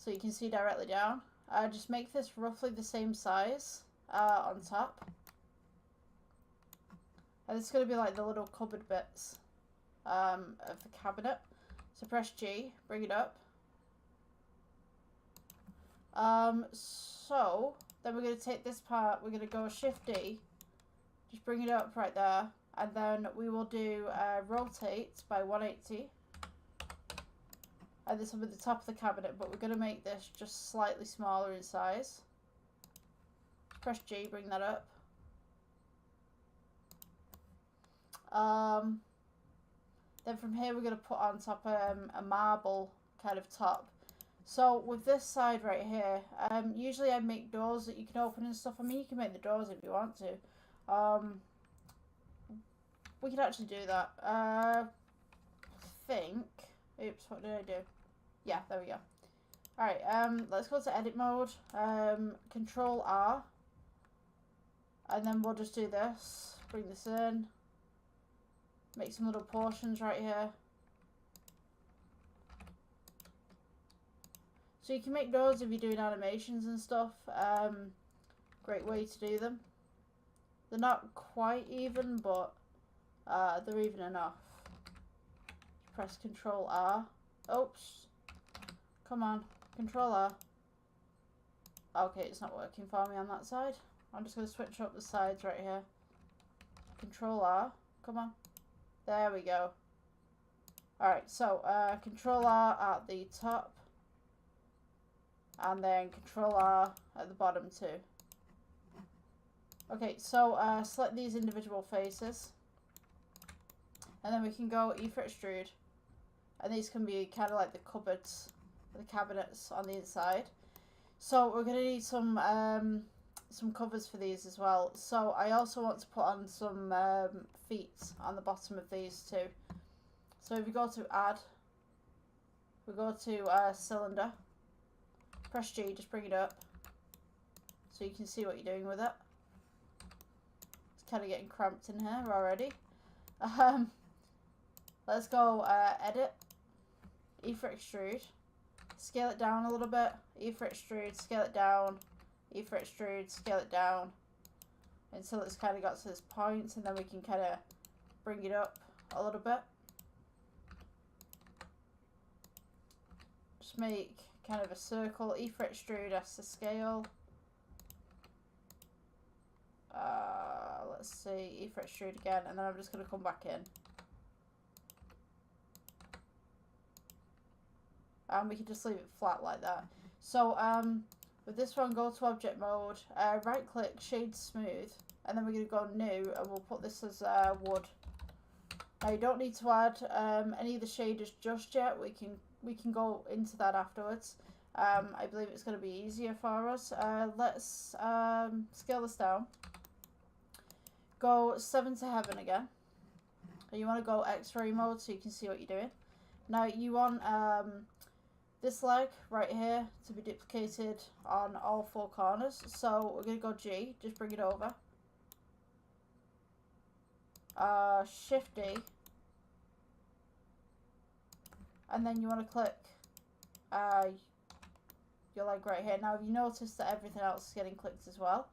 S1: So you can see directly down. Just make this roughly the same size on top. And it's going to be like the little cupboard bits of the cabinet. So press G, bring it up. So then we're going to take this part, we're going to go Shift D, just bring it up right there, and then we will do rotate by 180. And this will be the top of the cabinet, but we're going to make this just slightly smaller in size. Press G, bring that up. Then from here we're going to put on top a marble kind of top. So with this side right here, usually I make doors that you can open and stuff. I mean, you can make the doors if you want to. We could actually do that. I think. Oops, what did I do? Yeah, there we go. Alright, let's go to edit mode. Control R. And then we'll just do this. Bring this in. Make some little portions right here. So you can make those if you're doing animations and stuff. Great way to do them. They're not quite even, but they're even enough. Press Control R. Oops. Come on. Control R. Okay, it's not working for me on that side. I'm just going to switch up the sides right here. Control R. Come on. There we go. Alright, so Control R at the top. And then Control R at the bottom too. Okay, so select these individual faces. And then we can go E for extrude. And these can be kind of like the cupboards, the cabinets on the inside. So we're going to need some some covers for these as well. So I also want to put on some feet on the bottom of these too. So if you go to add, we go to cylinder, press G, just bring it up so you can see what you're doing with it. It's kind of getting cramped in here already. Let's go edit, E for extrude, scale it down a little bit, E for extrude, scale it down, E for extrude, scale it down until it's kind of got to this point, and then we can kind of bring it up a little bit. Just make kind of a circle, E for extrude, S to scale. Let's see, E for extrude again, and then I'm just going to come back in. And we can just leave it flat like that. So with this one, go to object mode, right click, shade smooth, and then we're going to go new, and we'll put this as wood. Now you don't need to add any of the shaders just yet. We can go into that afterwards. I believe it's going to be easier for us. Let's scale this down. Go 7 to heaven again. And you want to go X-ray mode so you can see what you're doing. Now you want this leg right here to be duplicated on all 4 corners. So we're going to go G, just bring it over. Shift D. And then you want to click your leg right here. Now, if you notice that everything else is getting clicked as well.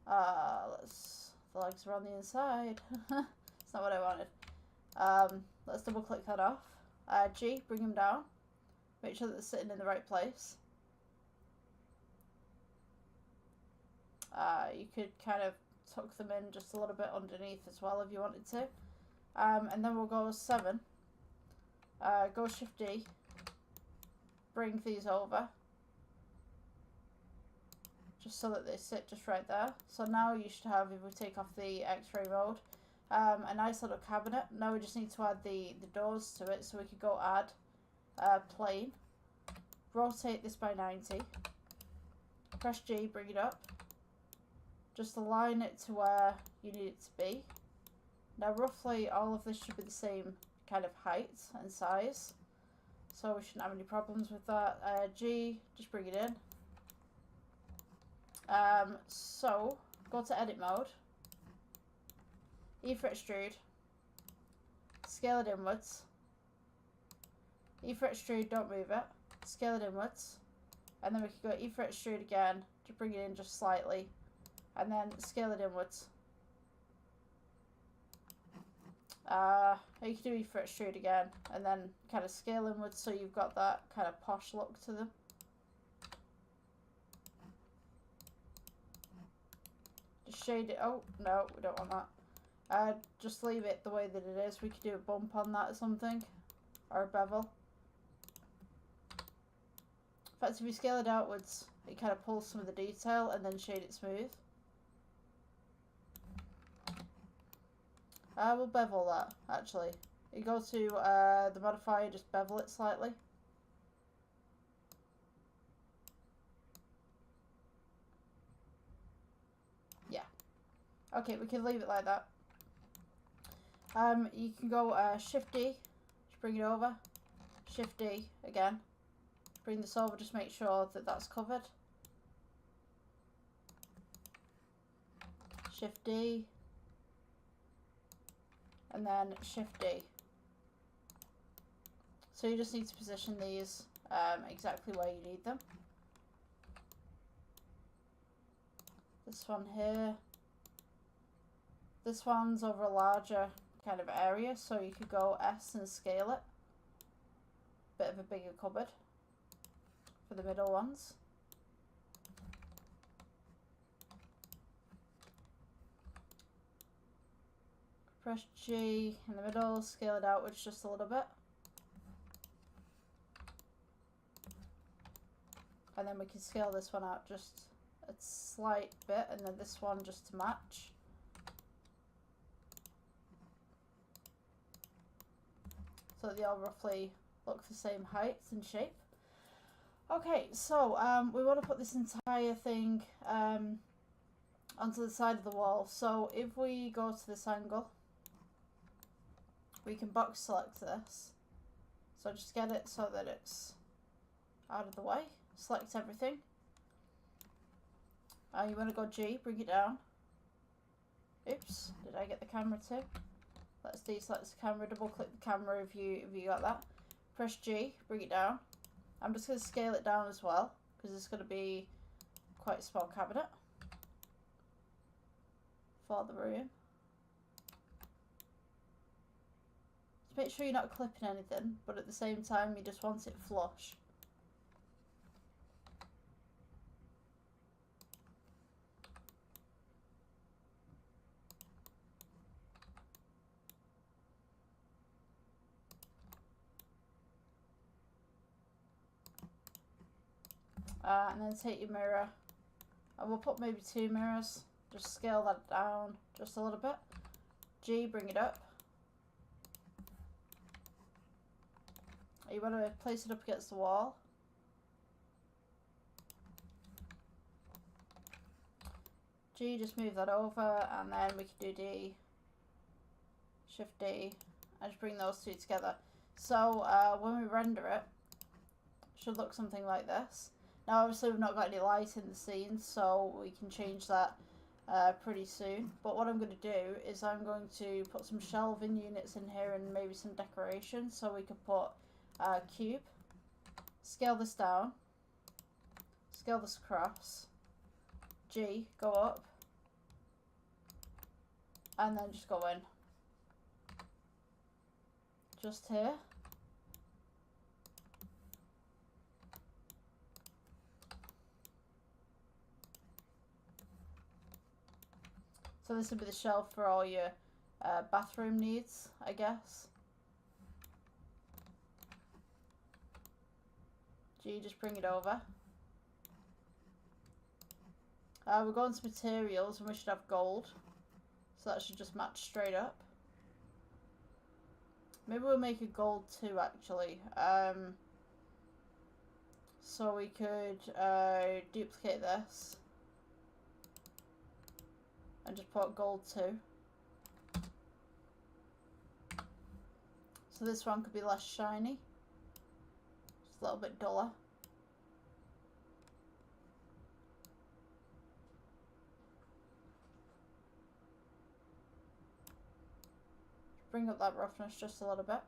S1: The legs are on the inside. It's not what I wanted. Let's double click that off. G, bring them down. Make sure that they're sitting in the right place. You could kind of tuck them in just a little bit underneath as well if you wanted to. And then we'll go 7. Go Shift D. Bring these over. Just so that they sit just right there. So now you should have, if we take off the X-ray mode, a nice little cabinet. Now we just need to add the doors to it. So we could go add plane. Rotate this by 90. Press G, bring it up. Just align it to where you need it to be. Now roughly all of this should be the same kind of height and size. So we shouldn't have any problems with that. G, just bring it in. So go to edit mode. E for extrude. Scale it inwards. E for extrude, don't move it. Scale it inwards. And then we can go E for extrude again to bring it in just slightly. And then scale it inwards. You can do E for extrude again. And then kind of scale inwards so you've got that kind of posh look to them. Just shade it. Oh, no, we don't want that. Just leave it the way that it is. We could do a bump on that or something. Or a bevel. In fact, if you scale it outwards, it kind of pulls some of the detail and then shade it smooth. We'll bevel that, actually. You go to the modifier, just bevel it slightly. Yeah. Okay, we can leave it like that. You can go Shift D, just bring it over. Shift D again. Bring this over, just make sure that that's covered. Shift D. And then Shift D. So you just need to position these exactly where you need them. This one here. This one's over a larger kind of area, so you could go S and scale it. Bit of a bigger cupboard for the middle ones. Press G in the middle, scale it outwards just a little bit. And then we can scale this one out just a slight bit, and then this one just to match. So they all roughly look the same height and shape. Okay, so we want to put this entire thing onto the side of the wall. So if we go to this angle, we can box select this. So just get it so that it's out of the way. Select everything. You want to go G, bring it down. Oops, did I get the camera too? Let's deselect the camera, double click the camera if you got that. Press G, bring it down. I'm just going to scale it down as well, because it's going to be quite a small cabinet for the room. Just make sure you're not clipping anything, but at the same time you just want it flush. And then take your mirror, and we'll put maybe 2 mirrors, just scale that down just a little bit. G, bring it up. You want to place it up against the wall. G, just move that over, and then we can do D, Shift D, and just bring those two together. So when we render it, it should look something like this. Now obviously we've not got any light in the scene, so we can change that pretty soon. But what I'm going to do is I'm going to put some shelving units in here and maybe some decoration. So we could put cube, scale this down, scale this across, G, go up, and then just go in. Just here. So this would be the shelf for all your bathroom needs, I guess. G, just bring it over. We're going to materials, and we should have gold. So that should just match straight up. Maybe we'll make a gold too, actually. So we could duplicate this and just put gold 2. So this one could be less shiny, just a little bit duller. Bring up that roughness just a little bit.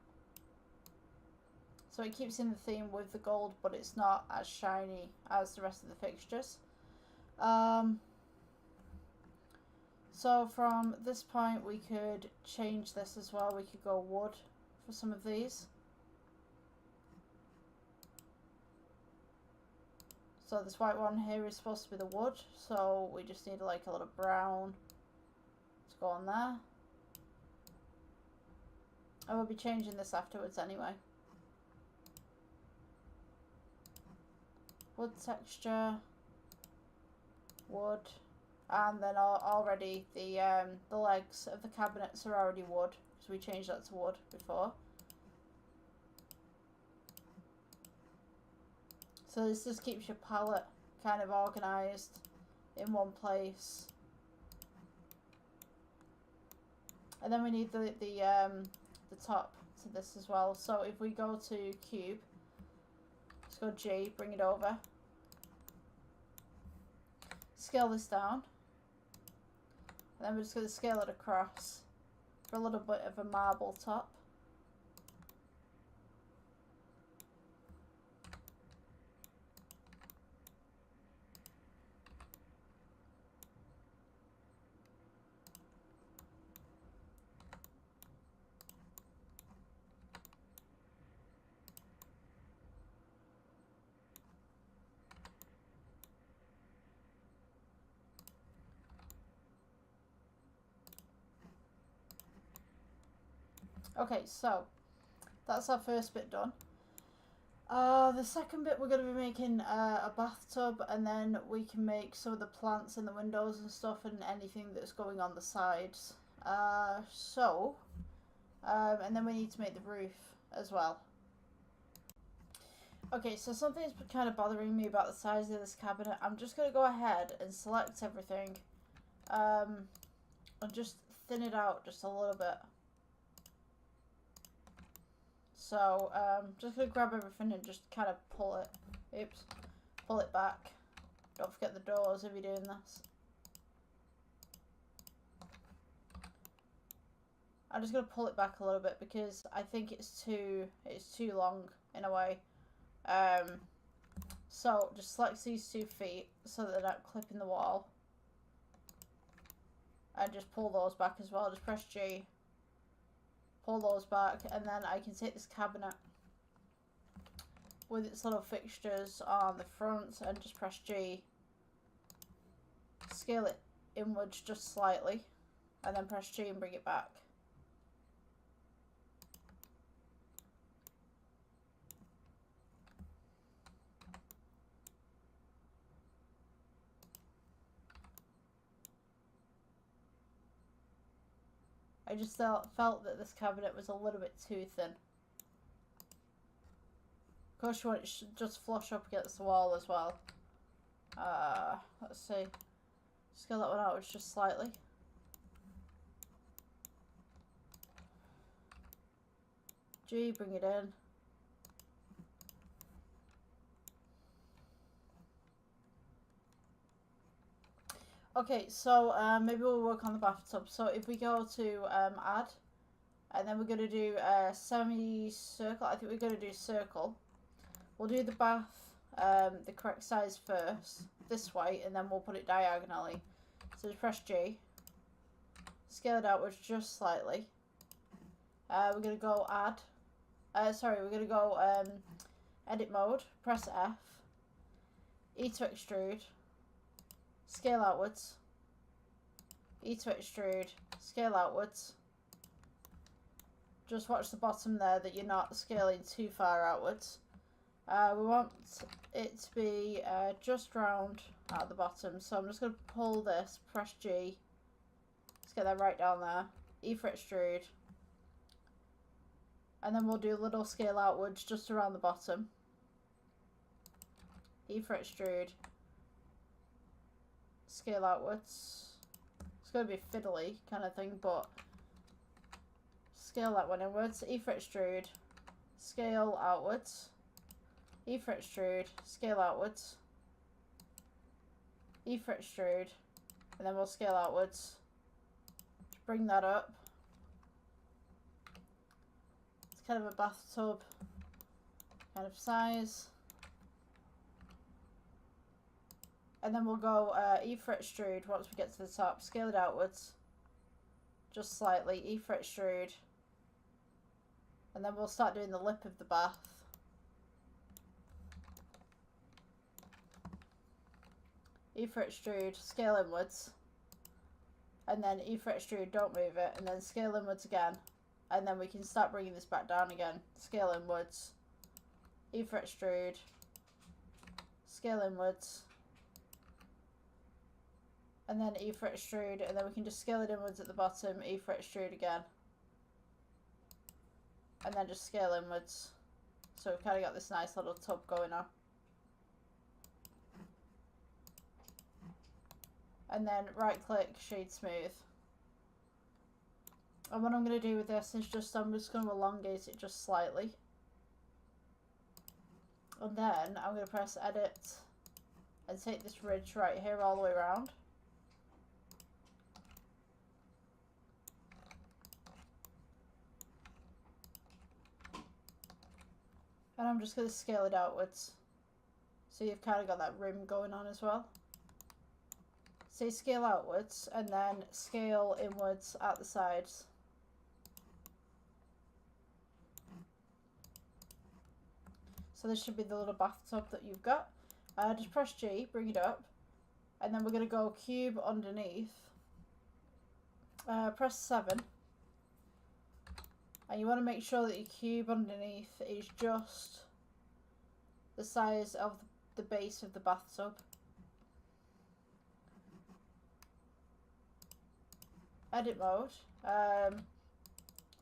S1: So it keeps in the theme with the gold, but it's not as shiny as the rest of the fixtures. So from this point we could change this as well. We could go wood for some of these. So this white one here is supposed to be the wood, so we just need like a little brown to go on there. And we'll be changing this afterwards anyway. Wood texture, wood. And then already the legs of the cabinets are already wood, because we changed that to wood before. So this just keeps your palette kind of organised in one place. And then we need the top to this as well. So if we go to cube, let's go G, bring it over, scale this down. And then we're just going to scale it across for a little bit of a marble top. Okay, so that's our first bit done. The second bit, we're going to be making a bathtub, and then we can make some of the plants in the windows and stuff, and anything that's going on the sides. And then we need to make the roof as well. Okay, so something's kind of bothering me about the size of this cabinet. I'm just going to go ahead and select everything and just thin it out just a little bit. So just gonna grab everything and just kind of pull it back. Don't forget the doors if you're doing this. I'm just gonna pull it back a little bit because I think it's too long in a way. So just select these 2 feet so that they're not clipping the wall. And just pull those back as well. Just press G. Pull those back, and then I can take this cabinet with its little fixtures on the front and just press G. Scale it inwards just slightly, and then press G and bring it back. I just felt that this cabinet was a little bit too thin. Of course you want it just flush up against the wall as well. Let's see. Scale that one out just slightly. G, bring it in. Okay, so maybe we'll work on the bathtub. So if we go to add, and then we're going to do a semicircle. I think we're going to do circle. We'll do the bath the correct size first, this way, and then we'll put it diagonally. So just press G. Scale it outwards just slightly. We're going to go add. We're going to go edit mode. Press F. E to extrude. Scale outwards. E to extrude. Scale outwards. Just watch the bottom there that you're not scaling too far outwards. We want it to be just round at the bottom. So I'm just going to pull this, press G. Let's get that right down there. E for extrude. And then we'll do a little scale outwards just around the bottom. E for extrude. Scale outwards. It's going to be fiddly kind of thing, but scale that one inwards. E for extrude. Scale outwards. E for extrude. Scale outwards. E for extrude. And then we'll scale outwards. Bring that up. It's kind of a bathtub kind of size. And then we'll go E for extrude once we get to the top. Scale it outwards. Just slightly. E for extrude. And then we'll start doing the lip of the bath. E for extrude. Scale inwards. And then E for extrude. Don't move it. And then scale inwards again. And then we can start bringing this back down again. Scale inwards. E for extrude. Scale inwards. And then E for extrude, and then we can just scale it inwards at the bottom, E for extrude again. And then just scale inwards. So we've kind of got this nice little tub going on. And then right click, shade smooth. And what I'm going to do with this is I'm just going to elongate it just slightly. And then I'm going to press edit and take this ridge right here all the way around. And I'm just going to scale it outwards. So you've kind of got that rim going on as well. So you scale outwards and then scale inwards at the sides. So this should be the little bathtub that you've got. Just press G, bring it up. And then we're going to go cube underneath. Press 7. And you want to make sure that your cube underneath is just the size of the base of the bathtub. Edit mode.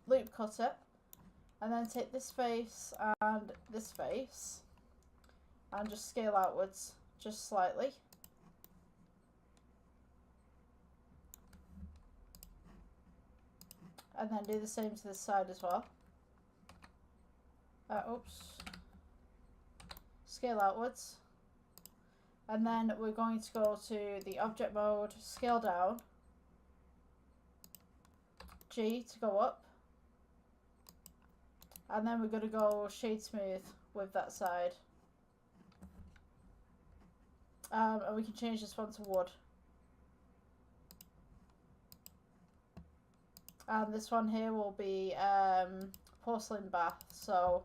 S1: Loop cut it. And then take this face and this face. And just scale outwards just slightly. and then do the same to this side as well. Oops. Scale outwards. And then we're going to go to the object mode, scale down, G to go up, and then we're going to go shade smooth with that side. And we can change this one to wood. And this one here will be porcelain bath, so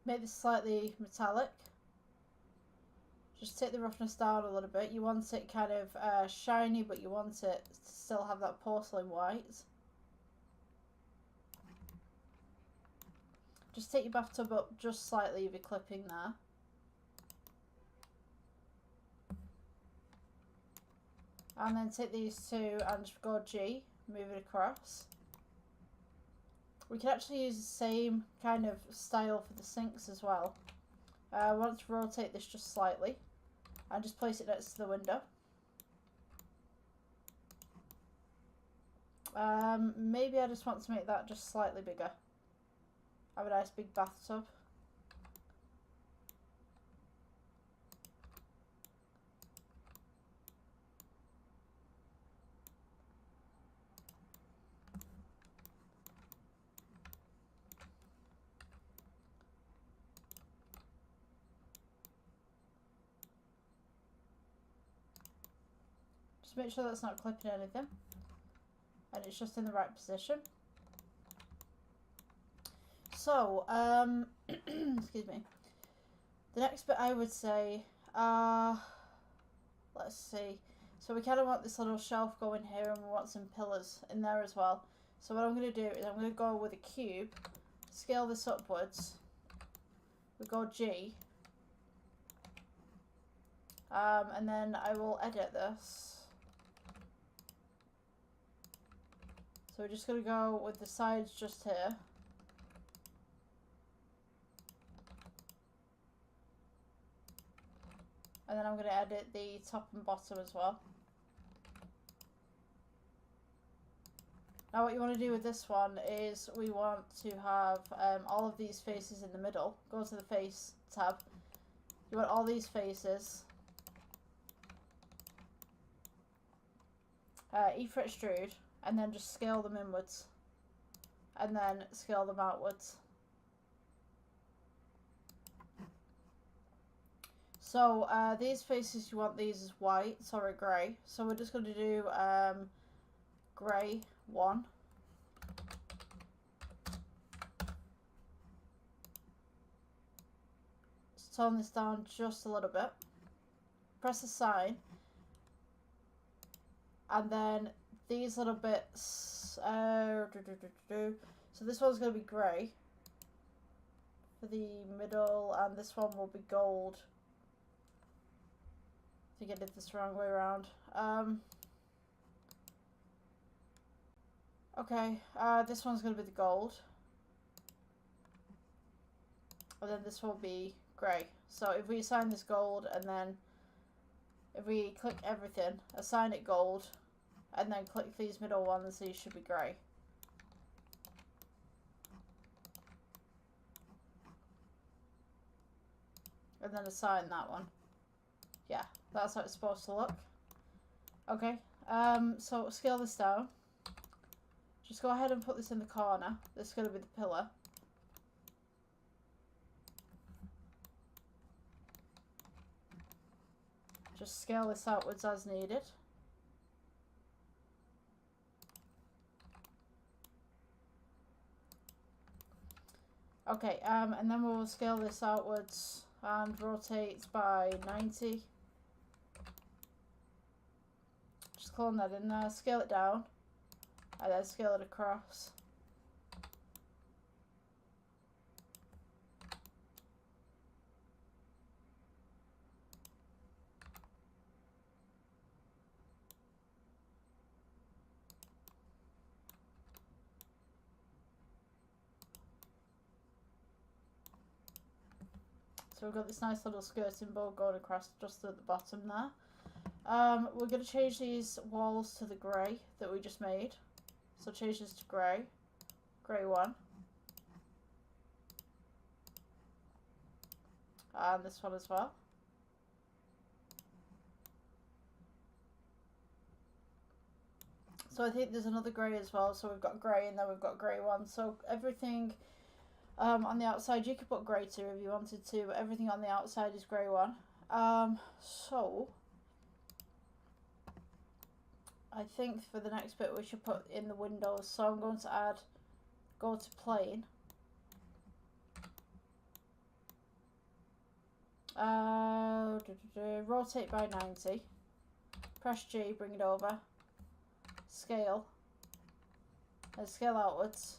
S1: make this slightly metallic. Just take the roughness down a little bit. You want it kind of shiny, but you want it to still have that porcelain white. Just take your bathtub up just slightly if you're clipping there. And then take these two and just go G, move it across. We can actually use the same kind of style for the sinks as well. I want to rotate this just slightly and just place it next to the window. Maybe I just want to make that just slightly bigger. Have a nice big bathtub. Just make sure that's not clipping anything and it's just in the right position. So, excuse me. The next bit I would say, let's see. So we kind of want this little shelf going here and we want some pillars in there as well. So what I'm going to do is I'm going to go with a cube, scale this upwards. We go G. And then I will edit this. So we're just going to go with the sides just here. And then I'm going to edit the top and bottom as well. Now what you want to do with this one is we want to have all of these faces in the middle. Go to the face tab. You want all these faces. E for extrude. And then just scale them inwards. And then scale them outwards. So these faces, you want these as white, sorry, grey. So we're just going to do grey 1. Just tone this down just a little bit. Press the sign. And then these little bits, so this one's going to be grey for the middle, and this one will be gold. I think I did this the wrong way around. Okay, this one's going to be the gold. And then this will be grey. So if we assign this gold, and then if we click everything, assign it gold, and then click these middle ones, these should be grey. And then assign that one. Yeah, that's how it's supposed to look. Okay, so scale this down. Just go ahead and put this in the corner. This is going to be the pillar. Just scale this outwards as needed. Okay, and then we'll scale this outwards and rotate by 90. Just clone that in there, scale it down, and then scale it across. So we've got this nice little skirting bow going across just at the bottom there. We're going to change these walls to the grey that we just made. So change this to grey. Grey 1. And this one as well. So I think there's another grey as well. So we've got grey and then we've got grey 1. So everything on the outside, you could put grey 2 if you wanted to, but everything on the outside is grey 1. So I think for the next bit we should put in the windows. So I'm going to go to plane. Rotate by 90. Press G, bring it over. Scale. And scale outwards.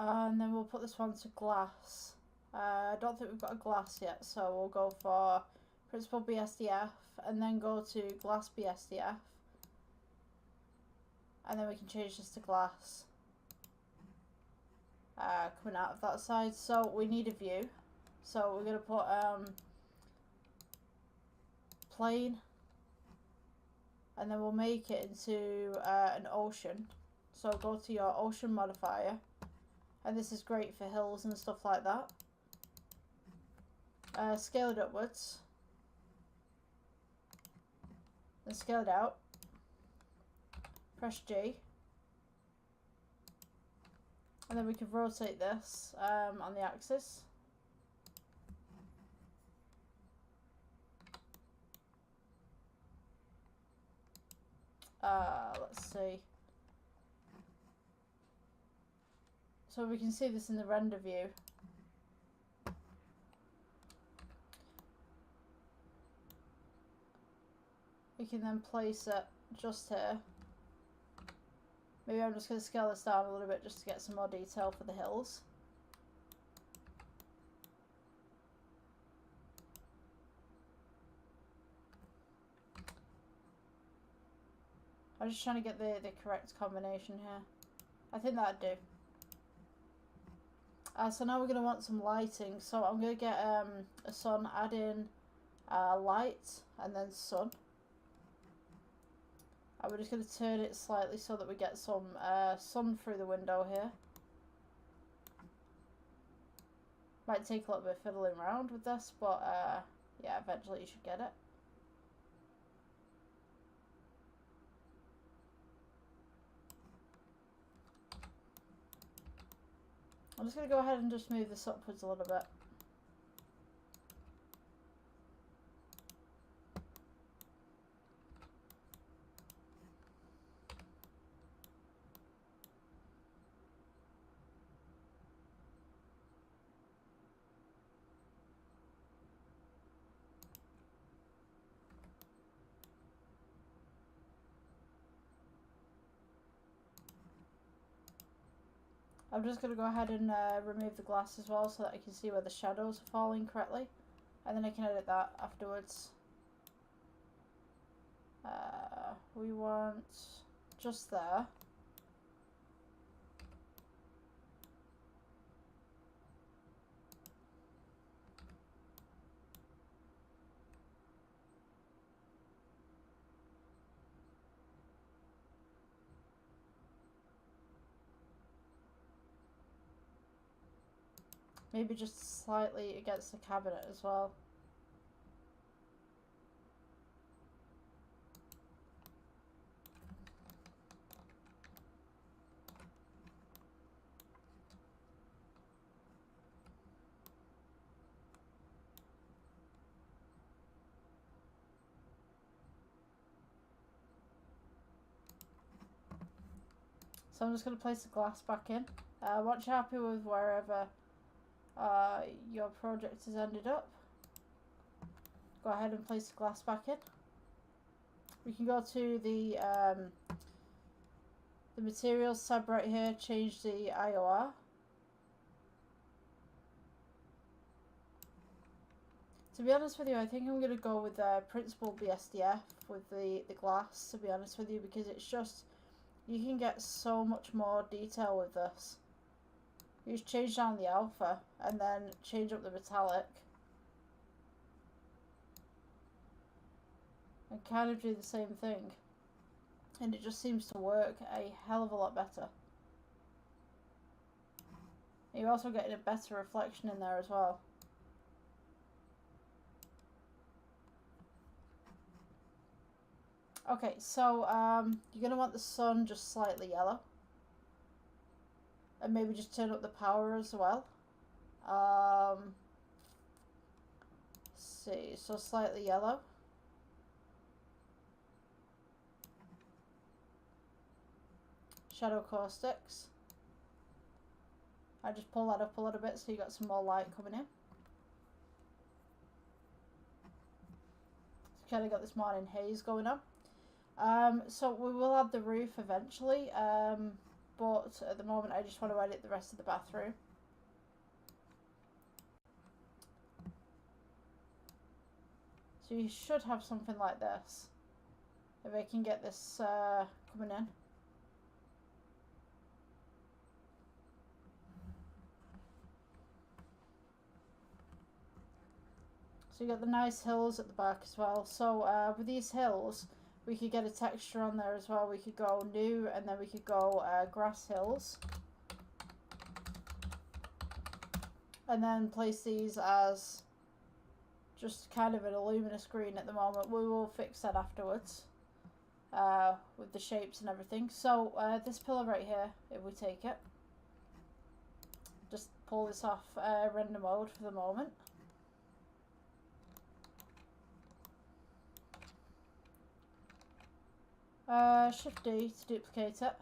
S1: And then we'll put this one to glass. I don't think we've got a glass yet, so we'll go for principal BSDF and then go to glass BSDF. And then we can change this to glass. Coming out of that side. So we need a view. So we're going to put plane. And then we'll make it into an ocean. So go to your ocean modifier. And this is great for hills and stuff like that. Scale it upwards. Then scale it out. Press G. And then we can rotate this on the axis. Let's see. So we can see this in the render view. We can then place it just here. Maybe I'm just going to scale this down a little bit just to get some more detail for the hills. I'm just trying to get the correct combination here. I think that'd do. So now we're going to want some lighting. So I'm going to get a sun, add in light, and then sun. And we're just going to turn it slightly so that we get some sun through the window here. Might take a little bit of fiddling around with this, but yeah, eventually you should get it. I'm just going to go ahead and just move this upwards a little bit. I'm just going to go ahead and remove the glass as well so that I can see where the shadows are falling correctly. And then I can edit that afterwards. We want just there. Maybe just slightly against the cabinet as well. So I'm just going to place the glass back in. Once you're happy with wherever your project has ended up, go ahead and place the glass back in. We can go to the materials tab right here, change the IOR, To be honest with you, I think I'm going to go with Principal BSDF with the glass, to be honest with you, because it's just, you can get so much more detail with this. You just change down the alpha and then change up the metallic. And kind of do the same thing. And it just seems to work a hell of a lot better. You're also getting a better reflection in there as well. Okay, so you're going to want the sun just slightly yellow. And maybe just turn up the power as well. Let's see, so slightly yellow. Shadow caustics. I just pull that up a little bit so you got some more light coming in. So kind of got this morning haze going on. So we will add the roof eventually, but at the moment I just want to edit the rest of the bathroom. So you should have something like this, if I can get this coming in. So you got the nice hills at the back as well. So with these hills, we could get a texture on there as well. We could go new, and then we could go grass hills. And then place these as just kind of an luminous green at the moment. We will fix that afterwards with the shapes and everything. So this pillar right here, if we take it, just pull this off render mode for the moment. Shift D to duplicate it,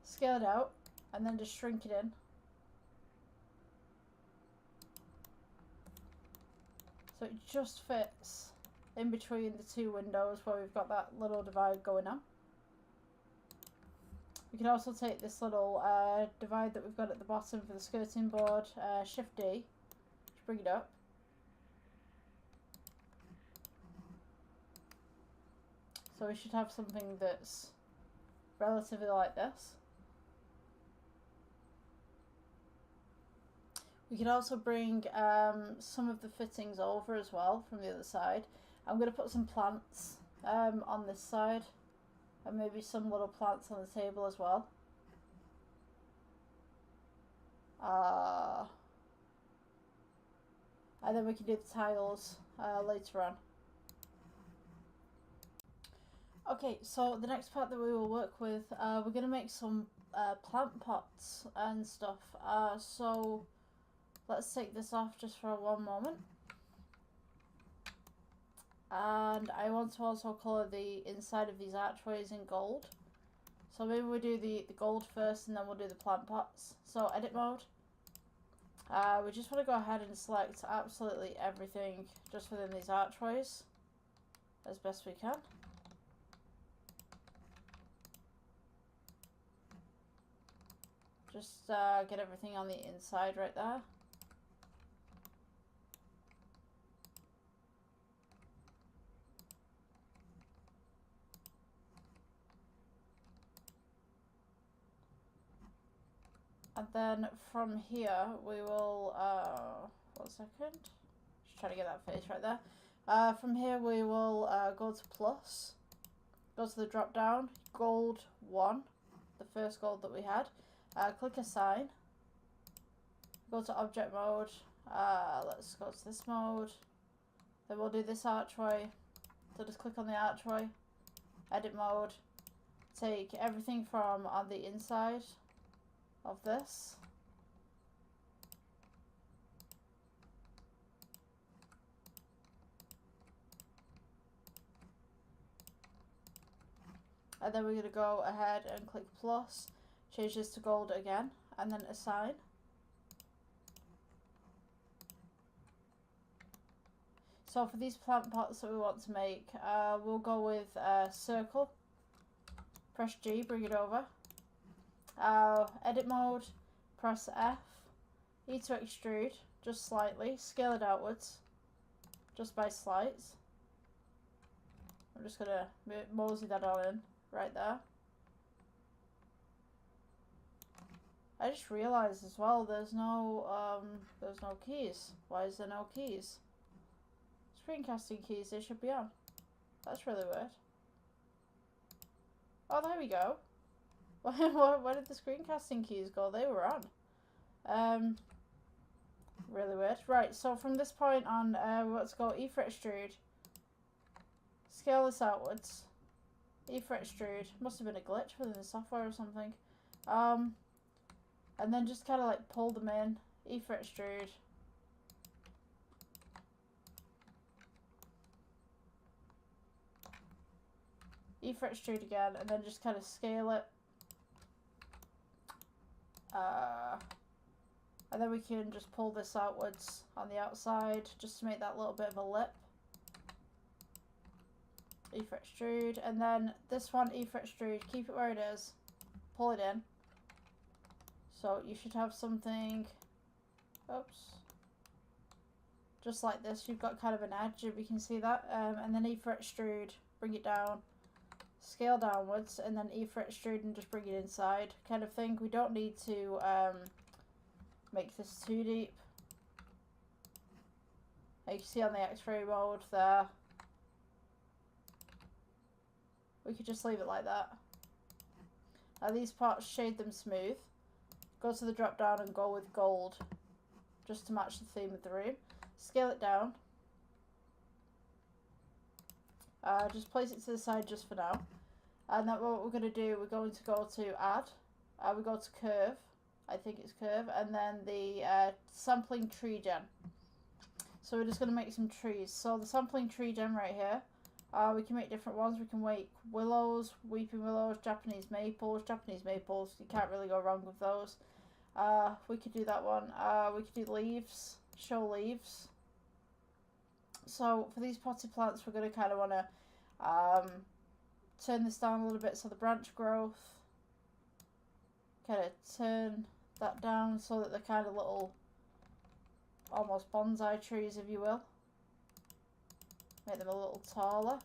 S1: scale it out, and then just shrink it in. So it just fits in between the two windows where we've got that little divide going on. We can also take this little divide that we've got at the bottom for the skirting board, Shift D to bring it up. So we should have something that's relatively like this. We can also bring some of the fittings over as well from the other side. I'm going to put some plants on this side, and maybe some little plants on the table as well. And then we can do the tiles later on. Okay, so the next part that we will work with, we're going to make some plant pots and stuff. So let's take this off just for one moment. And I want to also colour the inside of these archways in gold. So maybe we do the gold first, and then we'll do the plant pots. So edit mode. We just want to go ahead and select absolutely everything just within these archways as best we can. Just get everything on the inside right there. And then from here we will, 1 second, just trying to get that face right there. From here we will go to plus, go to the drop down, gold 1, the first gold that we had. Click assign, go to object mode, let's go to this mode, then we'll do this archway, so just click on the archway, edit mode, take everything from on the inside of this, and then we're going to go ahead and click plus, change this to gold again, and then assign. So for these plant pots that we want to make, we'll go with circle, press G, bring it over, edit mode, press F, E to extrude, just slightly, scale it outwards, just by slides. I'm just gonna mosey that on in right there. I just realised as well there's no keys. Why is there no keys? Screencasting keys, they should be on. That's really weird. Oh, there we go. Where did the screencasting keys go? They were on. Really weird. Right, so from this point on, let's go E-fret extrude. Scale this outwards. E-fret extrude. Must have been a glitch within the software or something. And then just kind of like pull them in. E-fret extrude. E-fret extrude again, and then just kind of scale it. And then we can just pull this outwards on the outside, just to make that little bit of a lip. E-fret extrude, and then this one, E-fret extrude, keep it where it is, pull it in. So you should have something, oops, just like this. You've got kind of an edge, if you can see that, and then E-fret extrude, bring it down, scale downwards, and then E-fret extrude and just bring it inside, kind of thing. We don't need to make this too deep. You can see on the X-ray mode there. We could just leave it like that. Now these parts, shade them smooth. Go to the drop down and go with gold, just to match the theme of the room. Scale it down. Just place it to the side just for now. And then what we're going to do, we're going to go to add. We go to curve. I think it's curve. And then the sampling tree gen. So we're just going to make some trees. So the sampling tree gen right here. We can make different ones. We can make willows, weeping willows, Japanese maples. Japanese maples, you can't really go wrong with those. We could do that one. We could do leaves, show leaves. So for these potted plants, we're going to kind of want to turn this down a little bit, so the branch growth, kind of turn that down so that they're kind of little, almost bonsai trees, if you will. Make them a little taller.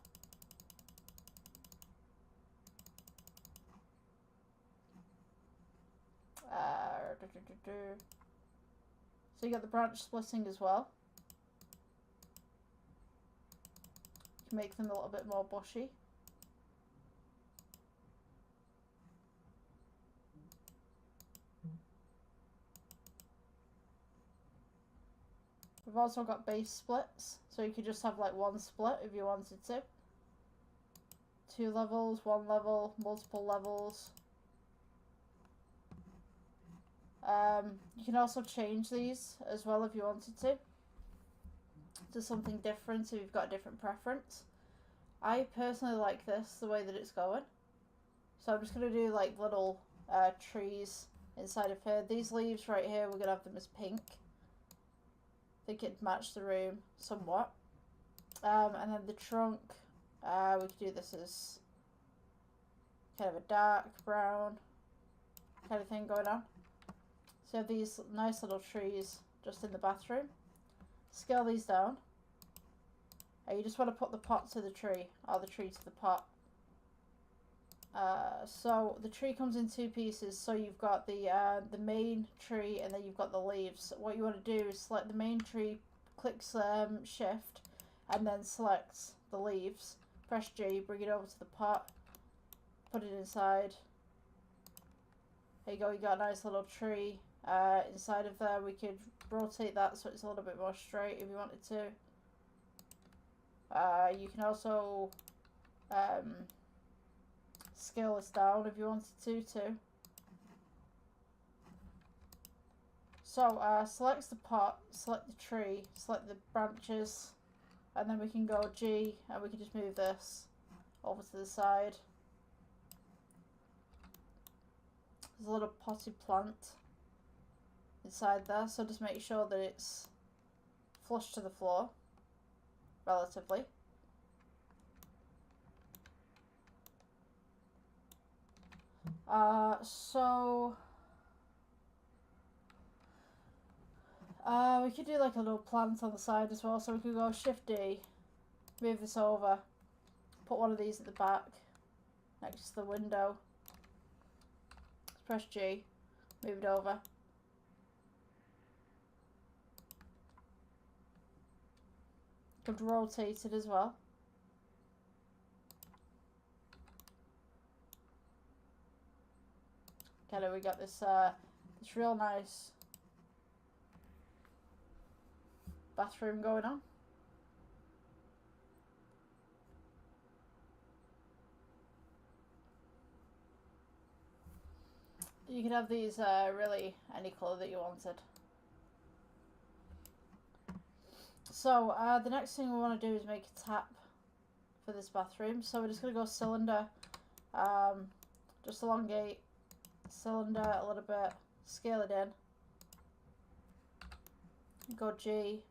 S1: So you got the branch splitting as well. You can make them a little bit more bushy. We've also got base splits, so you could just have like one split if you wanted to. 2 levels, 1 level, multiple levels. You can also change these as well if you wanted to something different if you've got a different preference. I personally like this, the way that it's going. So I'm just going to do like little trees inside of here. These leaves right here, we're going to have them as pink. I think it'd match the room somewhat. And then the trunk, we could do this as kind of a dark brown kind of thing going on. So you have these nice little trees just in the bathroom. Scale these down. And you just want to put the pot to the tree, or the tree to the pot. So the tree comes in 2 pieces. So you've got the main tree, and then you've got the leaves. What you want to do is select the main tree, click shift, and then select the leaves. Press G, bring it over to the pot, put it inside. There you go. You got a nice little tree inside of there. We could rotate that so it's a little bit more straight if you wanted to. You can also scale this down if you wanted to too. So select the pot, select the tree, select the branches, and then we can go G and we can just move this over to the side. There's a little potted plant inside there, so just make sure that it's flush to the floor, relatively. We could do like a little plant on the side as well, so we could go Shift D, move this over, put one of these at the back next to the window. Let's press G, move it over. Could rotate it as well. Okay, there we got this this real nice bathroom going on. You could have these really any colour that you wanted. So the next thing we want to do is make a tap for this bathroom. So we're just going to go cylinder, just elongate cylinder a little bit, scale it in, go G,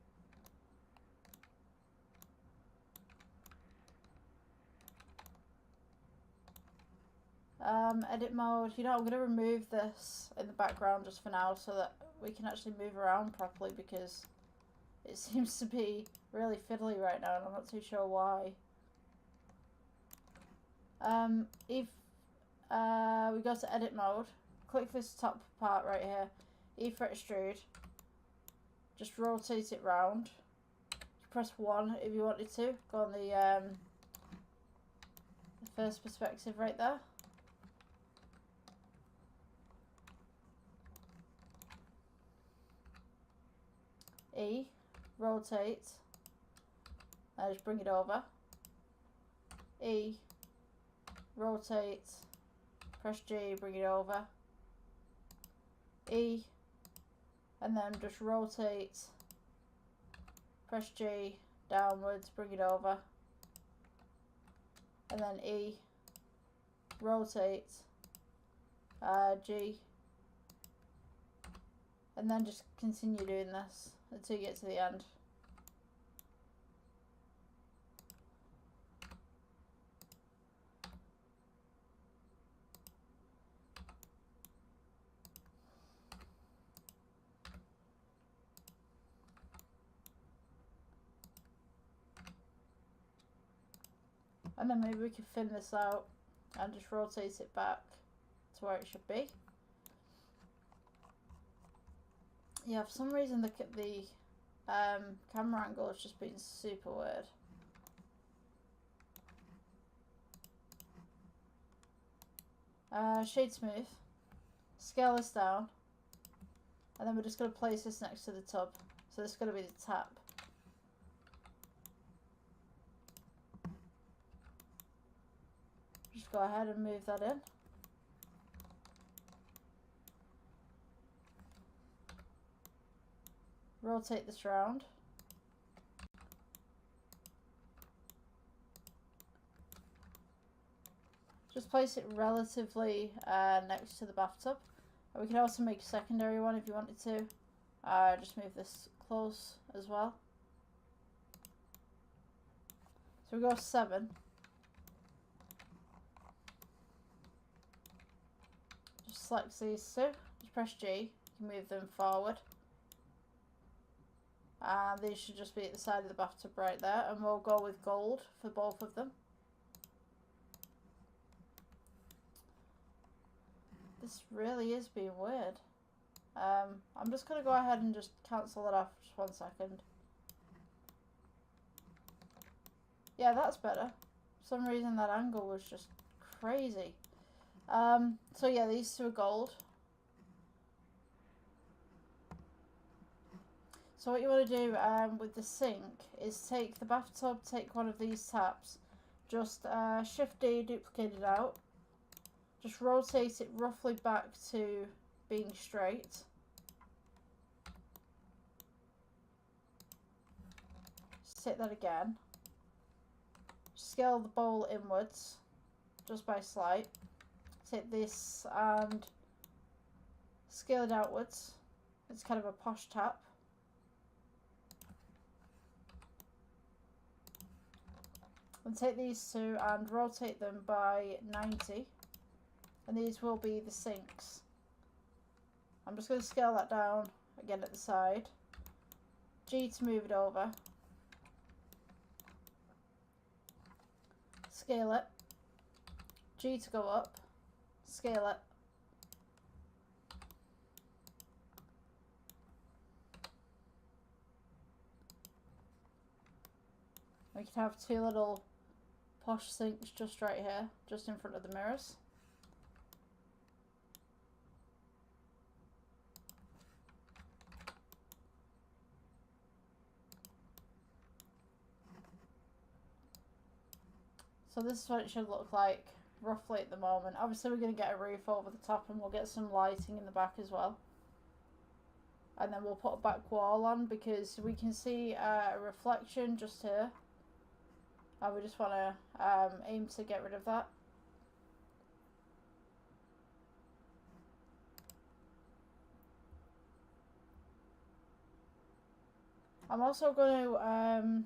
S1: edit mode. You know, I'm going to remove this in the background just for now so that we can actually move around properly, because it seems to be really fiddly right now and I'm not too sure why. If we go to edit mode, click this top part right here, E for extrude, just rotate it round, press 1 if you wanted to, go on the first perspective right there. E, rotate, and just bring it over. E, rotate, press G, bring it over. E, and then just rotate, press G, downwards, bring it over. And then E, rotate, G, and then just continue doing this until you get to the end. And then maybe we can thin this out and just rotate it back to where it should be. Yeah, for some reason the camera angle has just been super weird. Shade smooth, scale this down, and then we're just going to place this next to the tub. So this is going to be the tap. Just go ahead and move that in. Rotate this round. Just place it relatively next to the bathtub. We can also make a secondary one if you wanted to. Just move this close as well. So we go 7. Just select these two. Just press G. You can move them forward. And these should just be at the side of the bathtub right there. And we'll go with gold for both of them. This really is being weird. I'm just going to go ahead and just cancel it off. Just 1 second. Yeah, that's better. For some reason that angle was just crazy. So yeah, these two are gold. So what you want to do with the sink is take the bathtub, take one of these taps, just Shift D, duplicate it out, just rotate it roughly back to being straight. Just take that again. Scale the bowl inwards, just by slight. Take this and scale it outwards. It's kind of a posh tap. And take these two and rotate them by 90, and these will be the sinks. I'm just going to scale that down again at the side. G to move it over. Scale it. G to go up. Scale it. We can have two little posh sinks just right here, just in front of the mirrors. So this is what it should look like roughly at the moment. Obviously we're going to get a roof over the top and we'll get some lighting in the back as well. And then we'll put a back wall on because we can see a reflection just here. And we just want to aim to get rid of that. I'm also going to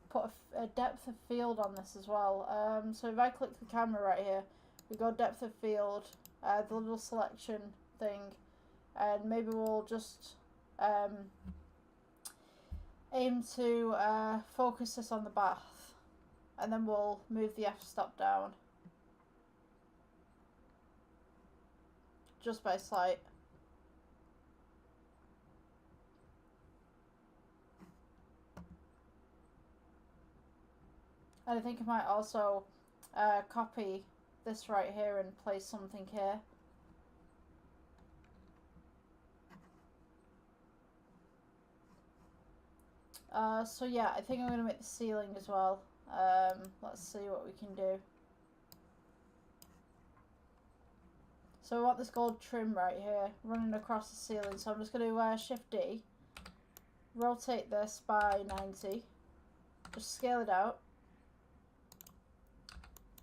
S1: put a depth of field on this as well. So if I click the camera right here, we go depth of field, the little selection thing, and maybe we'll just aim to focus this on the bath. And then we'll move the f-stop down. Just by sight. And I think I might also copy this right here and place something here. So yeah, I think I'm going to make the ceiling as well. Let's see what we can do. So we want this gold trim right here running across the ceiling. So I'm just going to Shift D, rotate this by 90, just scale it out,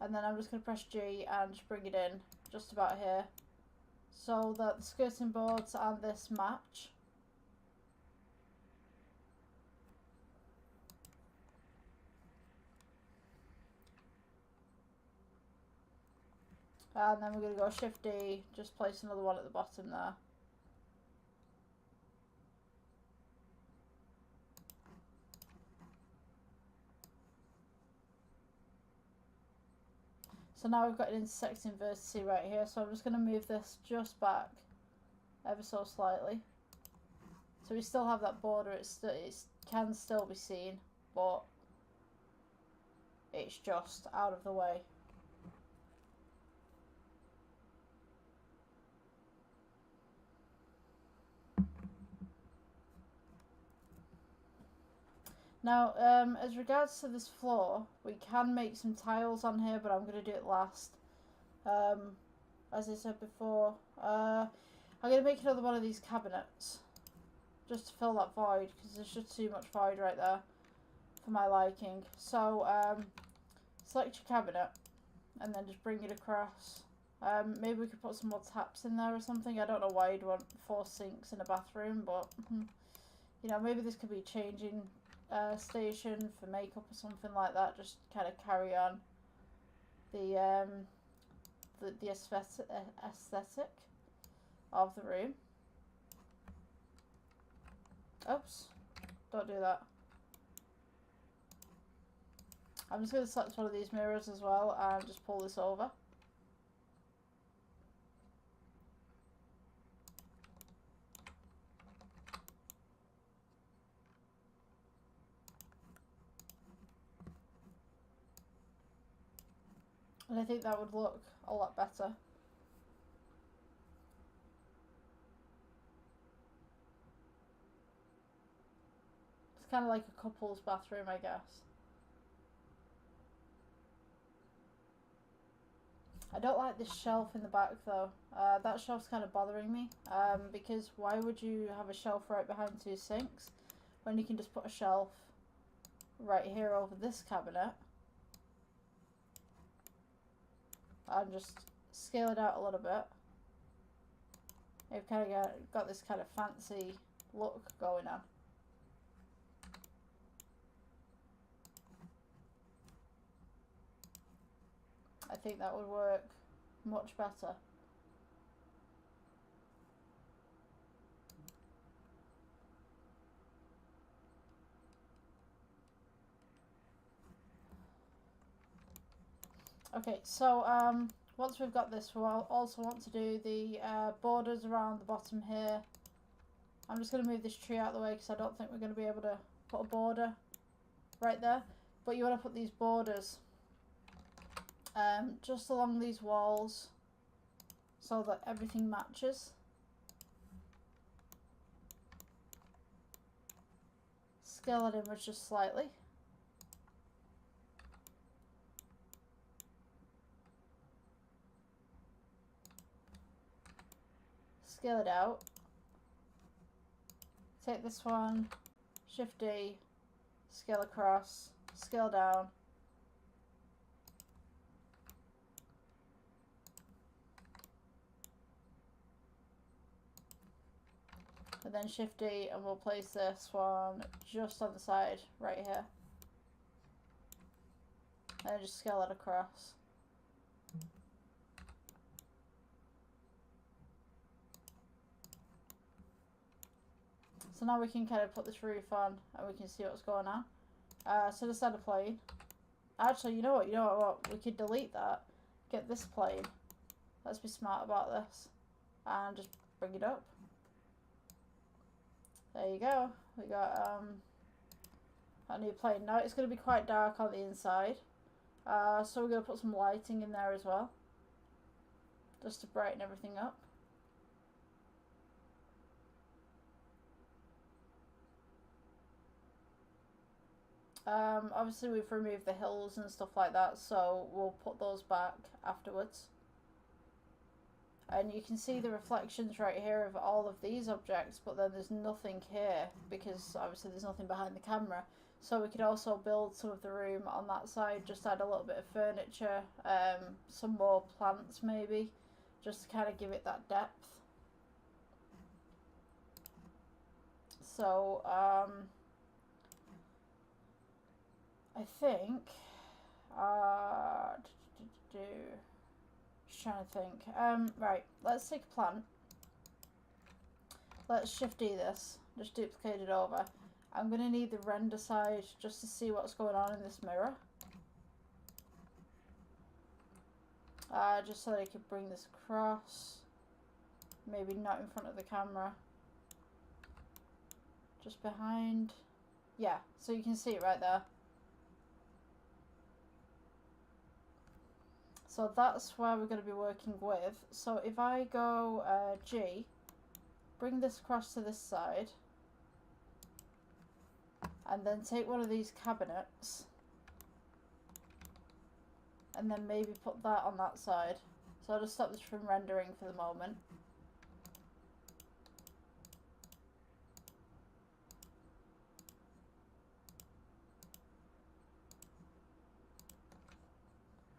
S1: and then I'm just going to press G and just bring it in just about here so that the skirting boards and this match. And then we're going to go Shift D, just place another one at the bottom there. So now we've got an intersecting vertice right here, so I'm just going to move this just back ever so slightly. So we still have that border, it can still be seen, but it's just out of the way. Now, as regards to this floor, we can make some tiles on here, but I'm going to do it last. As I said before, I'm going to make another one of these cabinets, just to fill that void, because there's just too much void right there for my liking. So, select your cabinet, and then just bring it across. Maybe we could put some more taps in there or something. I don't know why you'd want 4 sinks in a bathroom, but, you know, maybe this could be changing station for makeup or something like that. Just kind of carry on the aesthetic of the room. Oops, don't do that. I'm just going to select one of these mirrors as well and just pull this over. And I think that would look a lot better. It's kind of like a couple's bathroom, I guess. I don't like this shelf in the back though. That shelf's kind of bothering me. Because why would you have a shelf right behind 2 sinks when you can just put a shelf right here over this cabinet? And just scale it out a little bit. You've kind of got this kind of fancy look going on. I think that would work much better. Okay, so once we've got this, we'll also want to do the borders around the bottom here. I'm just going to move this tree out of the way because I don't think we're going to be able to put a border right there. But you want to put these borders just along these walls so that everything matches. Scale it inwards just slightly. Scale it out. Take this one, Shift D, scale across, scale down. And then Shift D, and we'll place this one just on the side right here. And then just scale it across. So now we can kind of put this roof on and we can see what's going on. So just add a plane. Actually, you know what? We could delete that. Get this plane. Let's be smart about this. And just bring it up. There you go. We got a new plane. Now it's going to be quite dark on the inside. So we're going to put some lighting in there as well. Just to brighten everything up. Obviously we've removed the hills and stuff like that, so we'll put those back afterwards. And you can see the reflections right here of all of these objects, but then there's nothing here because obviously there's nothing behind the camera. So we could also build some of the room on that side, just add a little bit of furniture, some more plants maybe, just to kind of give it that depth. So I think, just trying to think, right, let's take a plant, let's Shift D this, just duplicate it over. I'm going to need the render side just to see what's going on in this mirror. Just so that I could bring this across, maybe not in front of the camera, just behind, yeah, so you can see it right there. So that's where we're going to be working with. So if I go G, bring this across to this side, and then take one of these cabinets, and then maybe put that on that side. So I'll just stop this from rendering for the moment.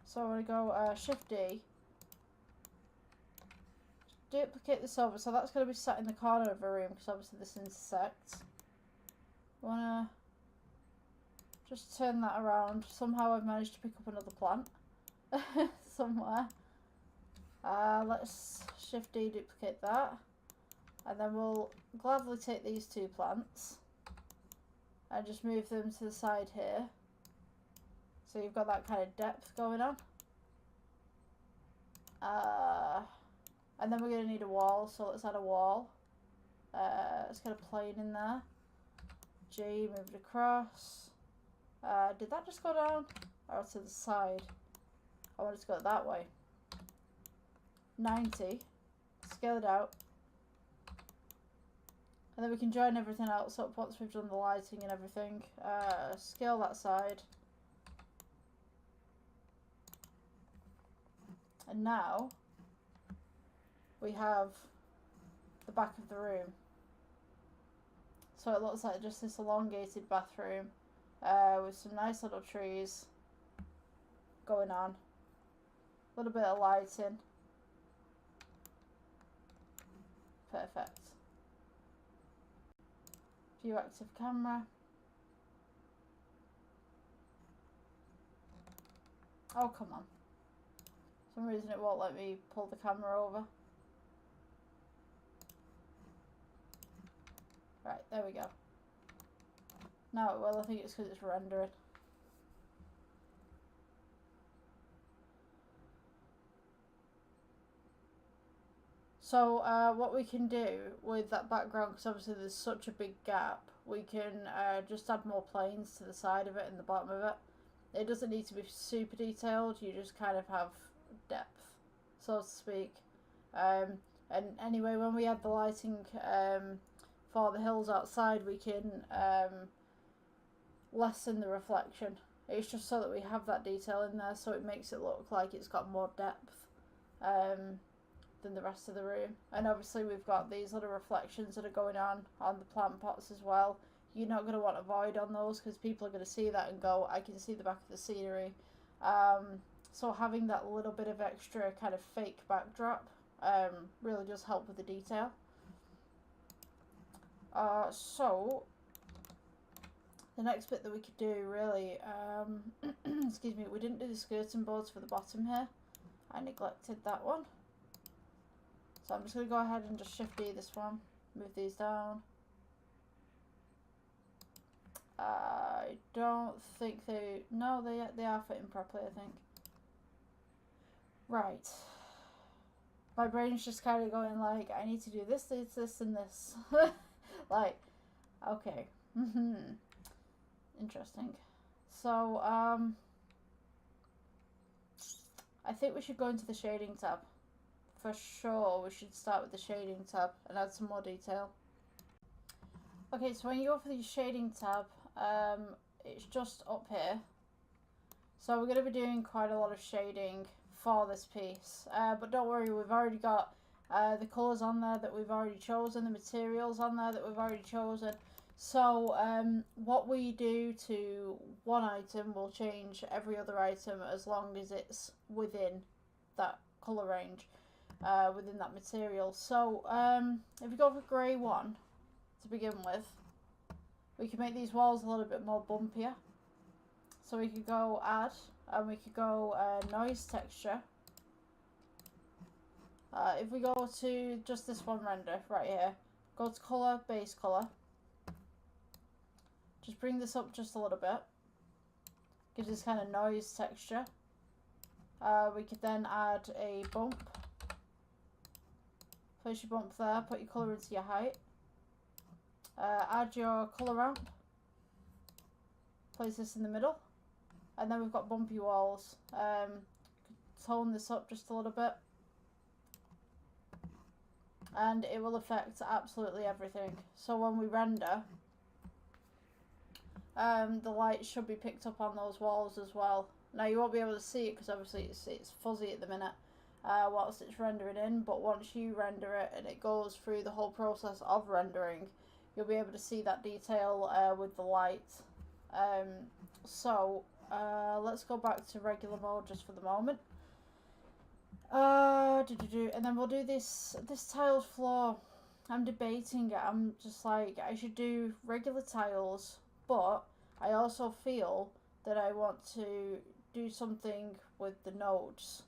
S1: So I'm going to go Shift D, duplicate this over, so that's going to be sat in the corner of a room because obviously this intersects. Want to just turn that around. Somehow I've managed to pick up another plant somewhere. Let's Shift D, duplicate that, and then we'll gladly take these two plants and just move them to the side here. So you've got that kind of depth going on. And then we're going to need a wall, so let's add a wall. Let's get a plane in there. G, move it across. Did that just go down? Or to the side? I want it to go that way. 90. Scale it out. And then we can join everything else up once we've done the lighting and everything. Scale that side. And now we have the back of the room. So it looks like just this elongated bathroom with some nice little trees going on. A little bit of lighting. Perfect. View active camera. Oh, come on. For some reason it won't let me pull the camera over. Right, there we go. Now it will, I think it's because it's rendering. So what we can do with that background, because obviously there's such a big gap, we can just add more planes to the side of it and the bottom of it. It doesn't need to be super detailed, you just kind of have depth, so to speak. And anyway, when we add the lighting for the hills outside, we can lessen the reflection. It's just so that we have that detail in there, so it makes it look like it's got more depth than the rest of the room. And obviously we've got these little reflections that are going on the plant pots as well. You're not going to want a void on those because people are going to see that and go, I can see the back of the scenery. So having that little bit of extra kind of fake backdrop really does help with the detail. So the next bit that we could do really, excuse me, we didn't do the skirting boards for the bottom here. I neglected that one. So I'm just going to go ahead and just Shift D this one, move these down. I don't think no, they are fitting properly, I think. Right. My brain's just kind of going like, I need to do this, this, and this. Like, okay. Interesting. So, I think we should go into the shading tab. For sure, we should start with the shading tab and add some more detail. Okay, so when you go for the shading tab, it's just up here. So we're going to be doing quite a lot of shading for this piece. But don't worry, we've already got the colours on there that we've already chosen, the materials on there that we've already chosen. So what we do to one item will change every other item as long as it's within that colour range, within that material. So if we go for grey 1 to begin with, we can make these walls a little bit more bumpier. So we could go add, and we could go noise texture. If we go to just this one render right here, go to colour, base colour. Just bring this up just a little bit. Gives this kind of noise texture. We could then add a bump. Place your bump there, put your colour into your height. Add your colour ramp. Place this in the middle. And then we've got bumpy walls. Tone this up just a little bit. And it will affect absolutely everything. So when we render, the light should be picked up on those walls as well. Now you won't be able to see it because obviously it's fuzzy at the minute whilst it's rendering in, but once you render it and it goes through the whole process of rendering, you'll be able to see that detail with the light. So let's go back to regular mode just for the moment. And then we'll do this tiled floor. I'm debating it. I'm just like, I should do regular tiles, but I also feel that I want to do something with the nodes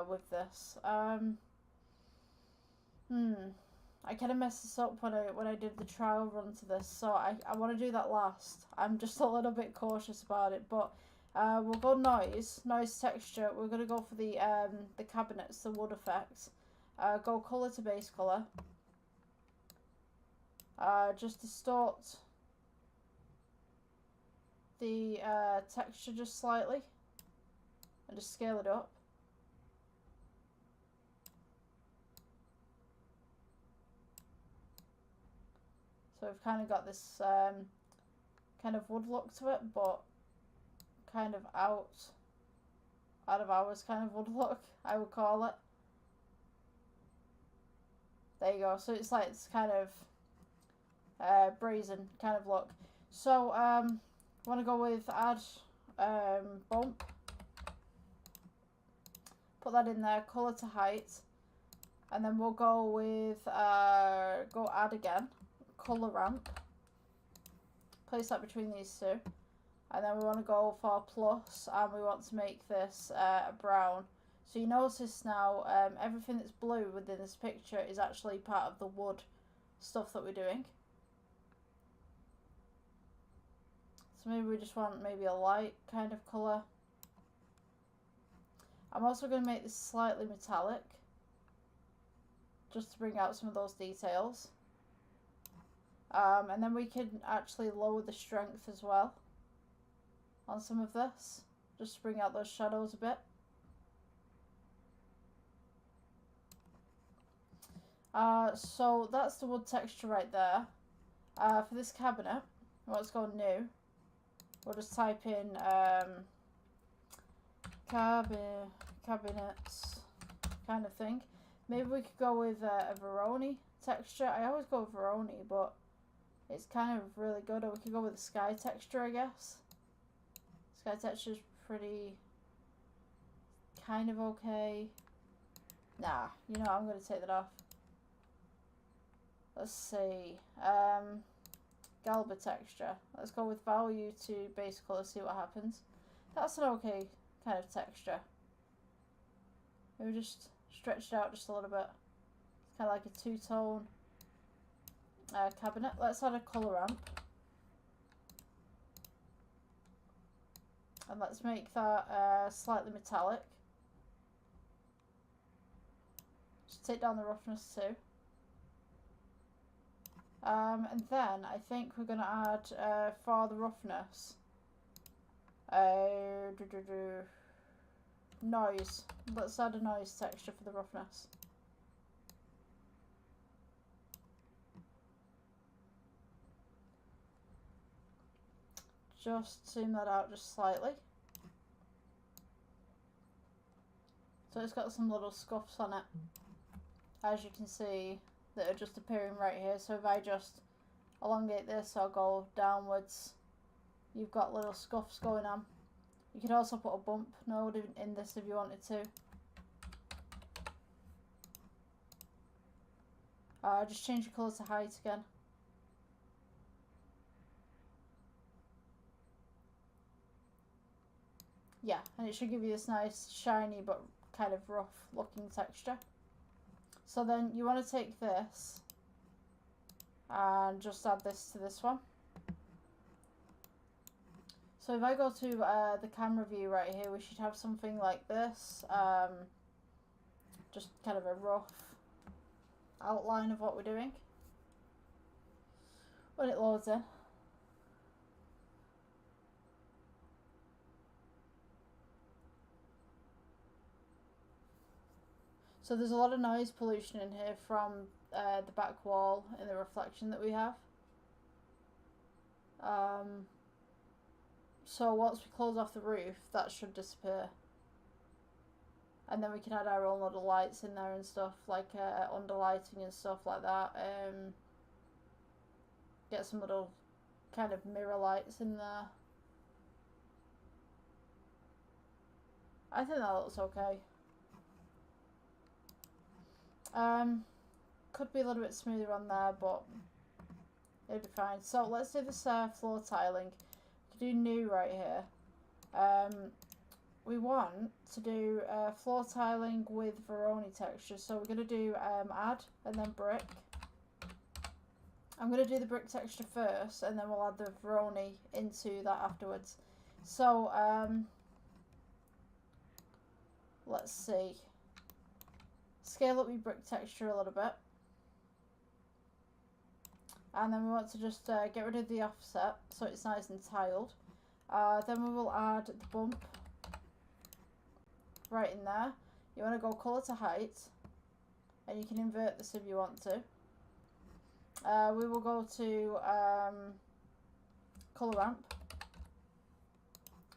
S1: with this. I kind of messed this up when I did the trial run to this, so I want to do that last. I'm just a little bit cautious about it, but we'll go noise texture. We're going to go for the cabinets, the wood effect. Go colour to base colour. Just distort the texture just slightly and just scale it up. So we've kind of got this kind of wood look to it, but kind of out of hours kind of wood look, I would call it. There you go. So it's like this kind of brazen kind of look. So I want to go with add bump. Put that in there, colour to height, and then we'll go with go add again, colour ramp. Place that between these two, and then we want to go for plus, and we want to make this a brown. So you notice now everything that's blue within this picture is actually part of the wood stuff that we're doing. So maybe we just want maybe a light kind of colour. I'm also going to make this slightly metallic, just to bring out some of those details. And then we can actually lower the strength as well on some of this, just to bring out those shadows a bit. So that's the wood texture right there. For this cabinet, let's go new. We'll just type in cabinets kind of thing. Maybe we could go with a Veroni texture. I always go with Veroni, but it's kind of really good. Or we could go with a sky texture, I guess. Sky texture is pretty kind of okay. Nah, you know, I'm going to take that off. Let's see. Galba texture. Let's go with value to base color, see what happens. That's an okay kind of texture. Maybe just stretch it out just a little bit. It's kind of like a two-tone cabinet. Let's add a color ramp. And let's make that slightly metallic. Just take down the roughness too. And then I think we're going to add, for the roughness, noise. Let's add a noise texture for the roughness. Just zoom that out just slightly. So it's got some little scuffs on it, as you can see, that are just appearing right here. So if I just elongate this or go downwards, you've got little scuffs going on. You could also put a bump node in this if you wanted to. Just change the colour to height again. Yeah, and it should give you this nice shiny but kind of rough looking texture. So then you want to take this and just add this to this one. So if I go to the camera view right here, we should have something like this. Just kind of a rough outline of what we're doing when it loads in. So there's a lot of noise pollution in here from the back wall and the reflection that we have. So once we close off the roof, that should disappear. And then we can add our own little lights in there and stuff, like underlighting and stuff like that. Get some little kind of mirror lights in there. I think that looks okay. Could be a little bit smoother on there, but it'll be fine. So let's do this floor tiling. We can do new right here. We want to do floor tiling with Veroni texture. So we're going to do add and then brick. I'm going to do the brick texture first, and then we'll add the Veroni into that afterwards. So let's see. Scale up your brick texture a little bit. And then we want to just get rid of the offset so it's nice and tiled. Then we will add the bump right in there. You want to go colour to height, and you can invert this if you want to. We will go to colour ramp,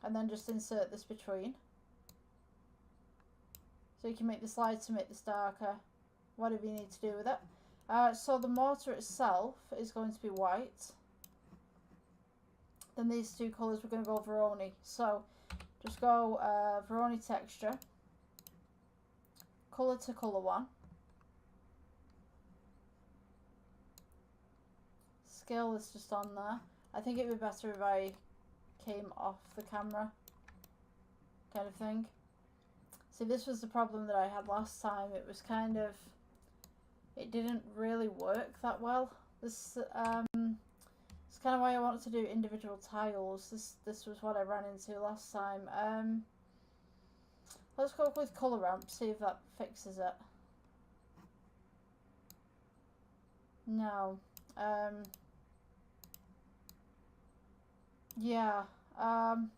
S1: and then just insert this between. So you can make this lighter, make this darker, whatever you need to do with it. So the mortar itself is going to be white. Then these two colours, we're going to go Veroni. So just go Veroni texture, colour to colour one. Scale this just on there. I think it would be better if I came off the camera, kind of thing. See, this was the problem that I had last time. It was kind of, it didn't really work that well. This it's kind of why I wanted to do individual tiles. This was what I ran into last time. Let's go with colour ramp, see if that fixes it. No. Yeah.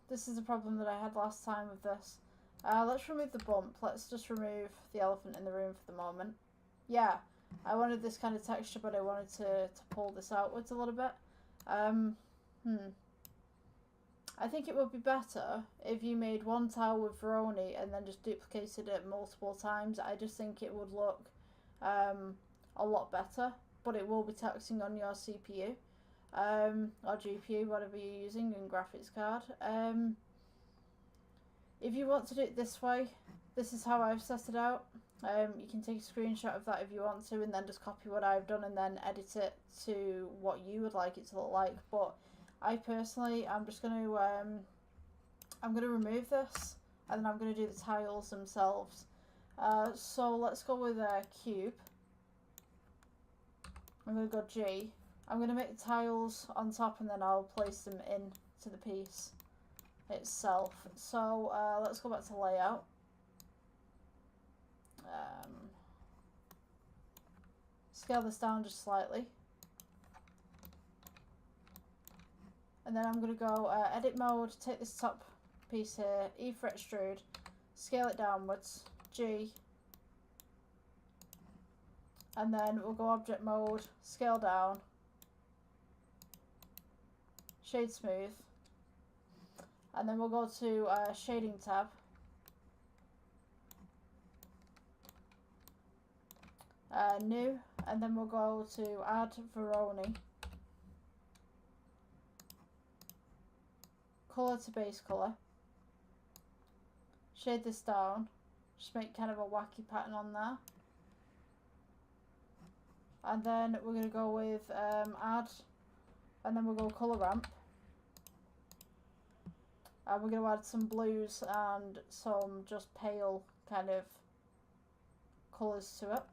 S1: This is the problem that I had last time with this. Let's remove the bump. Let's just remove the elephant in the room for the moment. Yeah. I wanted this kind of texture, but I wanted to pull this outwards a little bit. I think it would be better if you made one tile with Veroni and then just duplicated it multiple times. I just think it would look a lot better, but it will be taxing on your CPU or GPU, whatever you're using, and graphics card. If you want to do it this way, this is how I've set it out. You can take a screenshot of that if you want to, and then just copy what I've done and then edit it to what you would like it to look like. But I personally, I'm just going to remove this, and then I'm going to do the tiles themselves. So let's go with a cube. I'm going to go G. I'm going to make the tiles on top, and then I'll place them into the piece itself. So let's go back to layout. Scale this down just slightly. And then I'm going to go edit mode, take this top piece here, E for extrude, scale it downwards, G, and then we'll go object mode, scale down, shade smooth, and then we'll go to shading tab, new, and then we'll go to add Veroni, colour to base colour, shade this down, just make kind of a wacky pattern on there, and then we're going to go with add, and then we'll go colour ramp, and we're going to add some blues and some just pale kind of colours to it.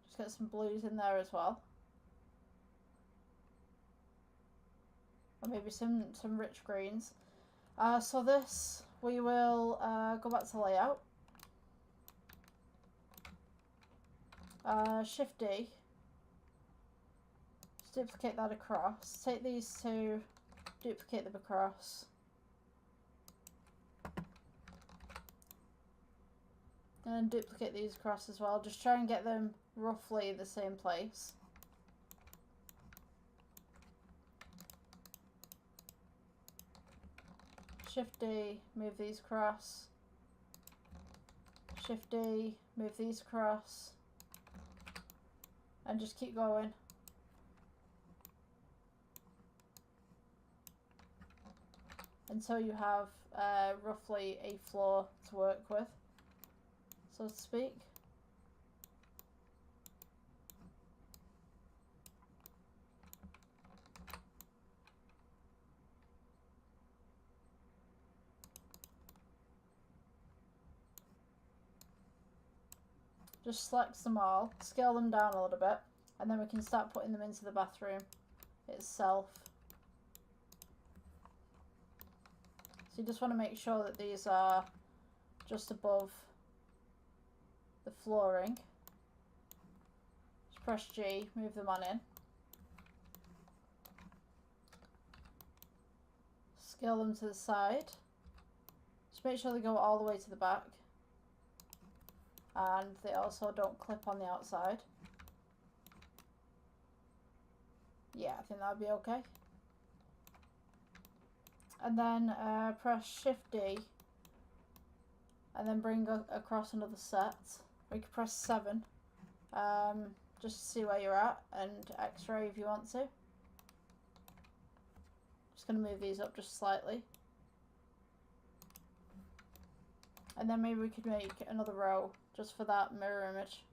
S1: Just get some blues in there as well. Or maybe some rich greens. So this, we will go back to layout. Shift D. Just duplicate that across. Take these two, duplicate them across. And then duplicate these across as well. Just try and get them roughly the same place. Shift D, move these across. Shift D, move these across. And just keep going. Until you have roughly a floor to work with, so to speak. Just select them all, scale them down a little bit, and then we can start putting them into the bathroom itself. So you just want to make sure that these are just above the flooring. Just press G, move them on in. Scale them to the side. Just make sure they go all the way to the back. And they also don't clip on the outside. Yeah, I think that would be okay. And then press Shift D, and then bring across another set. We can press 7, just to see where you're at, and X-ray if you want to. Just going to move these up just slightly. And then maybe we could make another row just for that mirror image.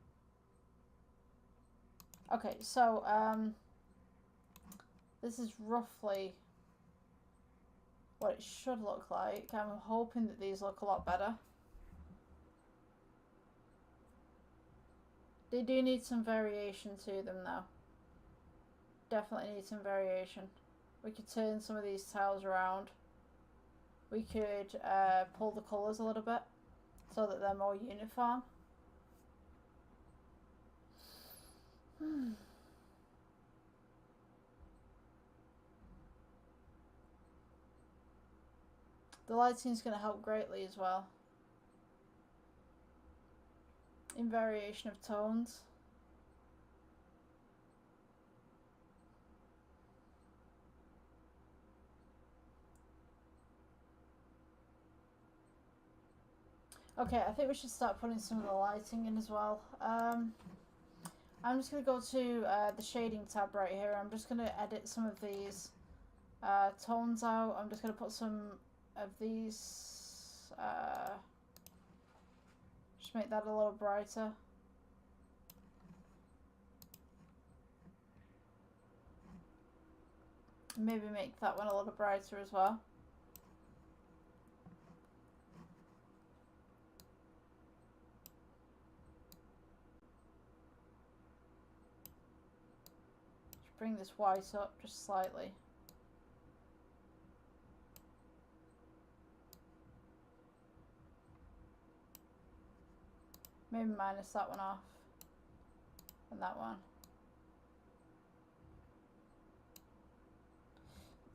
S1: Okay, so this is roughly what it should look like. I'm hoping that these look a lot better. They do need some variation to them though. Definitely need some variation. We could turn some of these tiles around. We could pull the colours a little bit so that they're more uniform. The lighting is going to help greatly as well. In variation of tones. Okay, I think we should start putting some of the lighting in as well. I'm just going to go to the shading tab right here. I'm just going to edit some of these tones out. I'm just going to put some of these, just make that a little brighter. Maybe make that one a little brighter as well. Just bring this white up just slightly. Maybe minus that one off. And that one.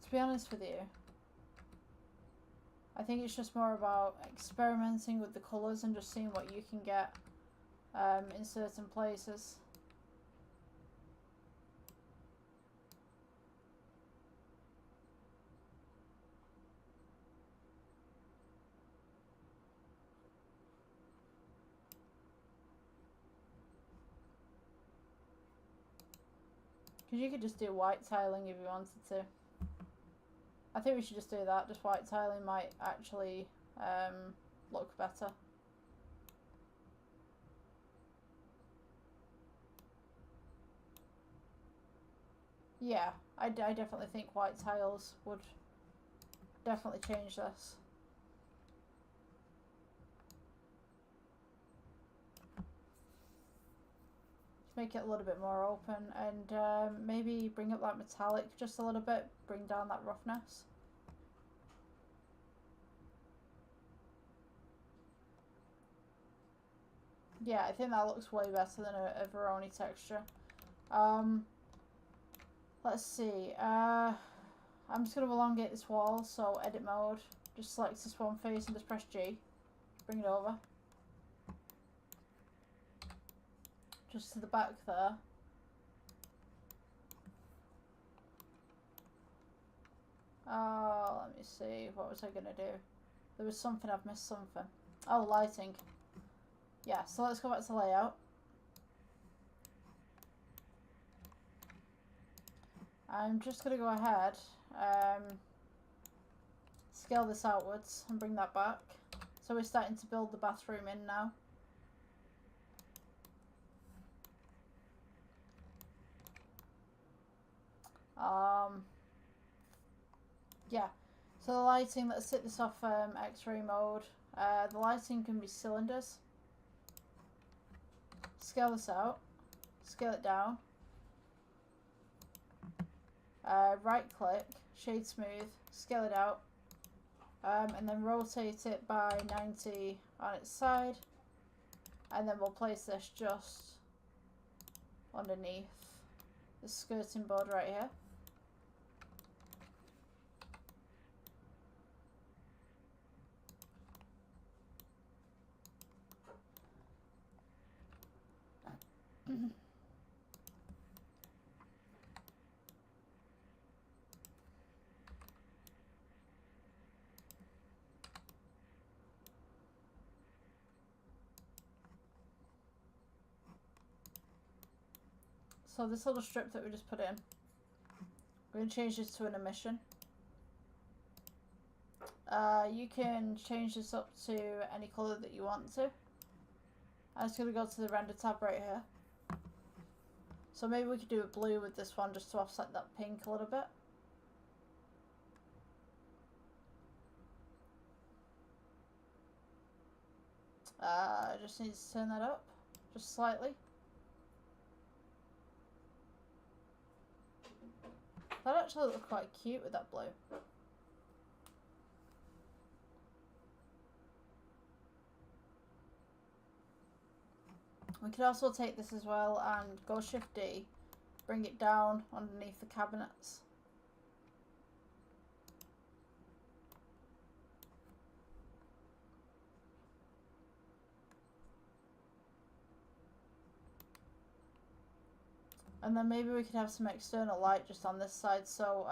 S1: To be honest with you, I think it's just more about experimenting with the colours and just seeing what you can get in certain places. Because you could just do white tiling if you wanted to. I think we should just do that. Just white tiling might actually look better. Yeah, I definitely think white tiles would definitely change this. Make it a little bit more open and maybe bring up that metallic just a little bit, bring down that roughness. Yeah, I think that looks way better than a Veroni texture. Let's see, I'm just going to elongate this wall, so edit mode, just select this one face and just press G, bring it over. Just to the back there. Oh, let me see. What was I going to do? There was something. I've missed something. Oh, lighting. Yeah, so let's go back to layout. I'm just going to go ahead, scale this outwards and bring that back. So we're starting to build the bathroom in now. Yeah, so the lighting, let's take this off X-ray mode. The lighting can be cylinders. Scale this out, scale it down. Right click, shade smooth, scale it out, and then rotate it by 90 on its side, and then we'll place this just underneath the skirting board right here. So this little strip that we just put in, we're going to change this to an emission. You can change this up to any colour that you want to. I'm just going to go to the render tab right here. So maybe we could do a blue with this one just to offset that pink a little bit. I just need to turn that up just slightly. That actually looks quite cute with that blue. We could also take this as well and go Shift D, bring it down underneath the cabinets. And then maybe we could have some external light just on this side. So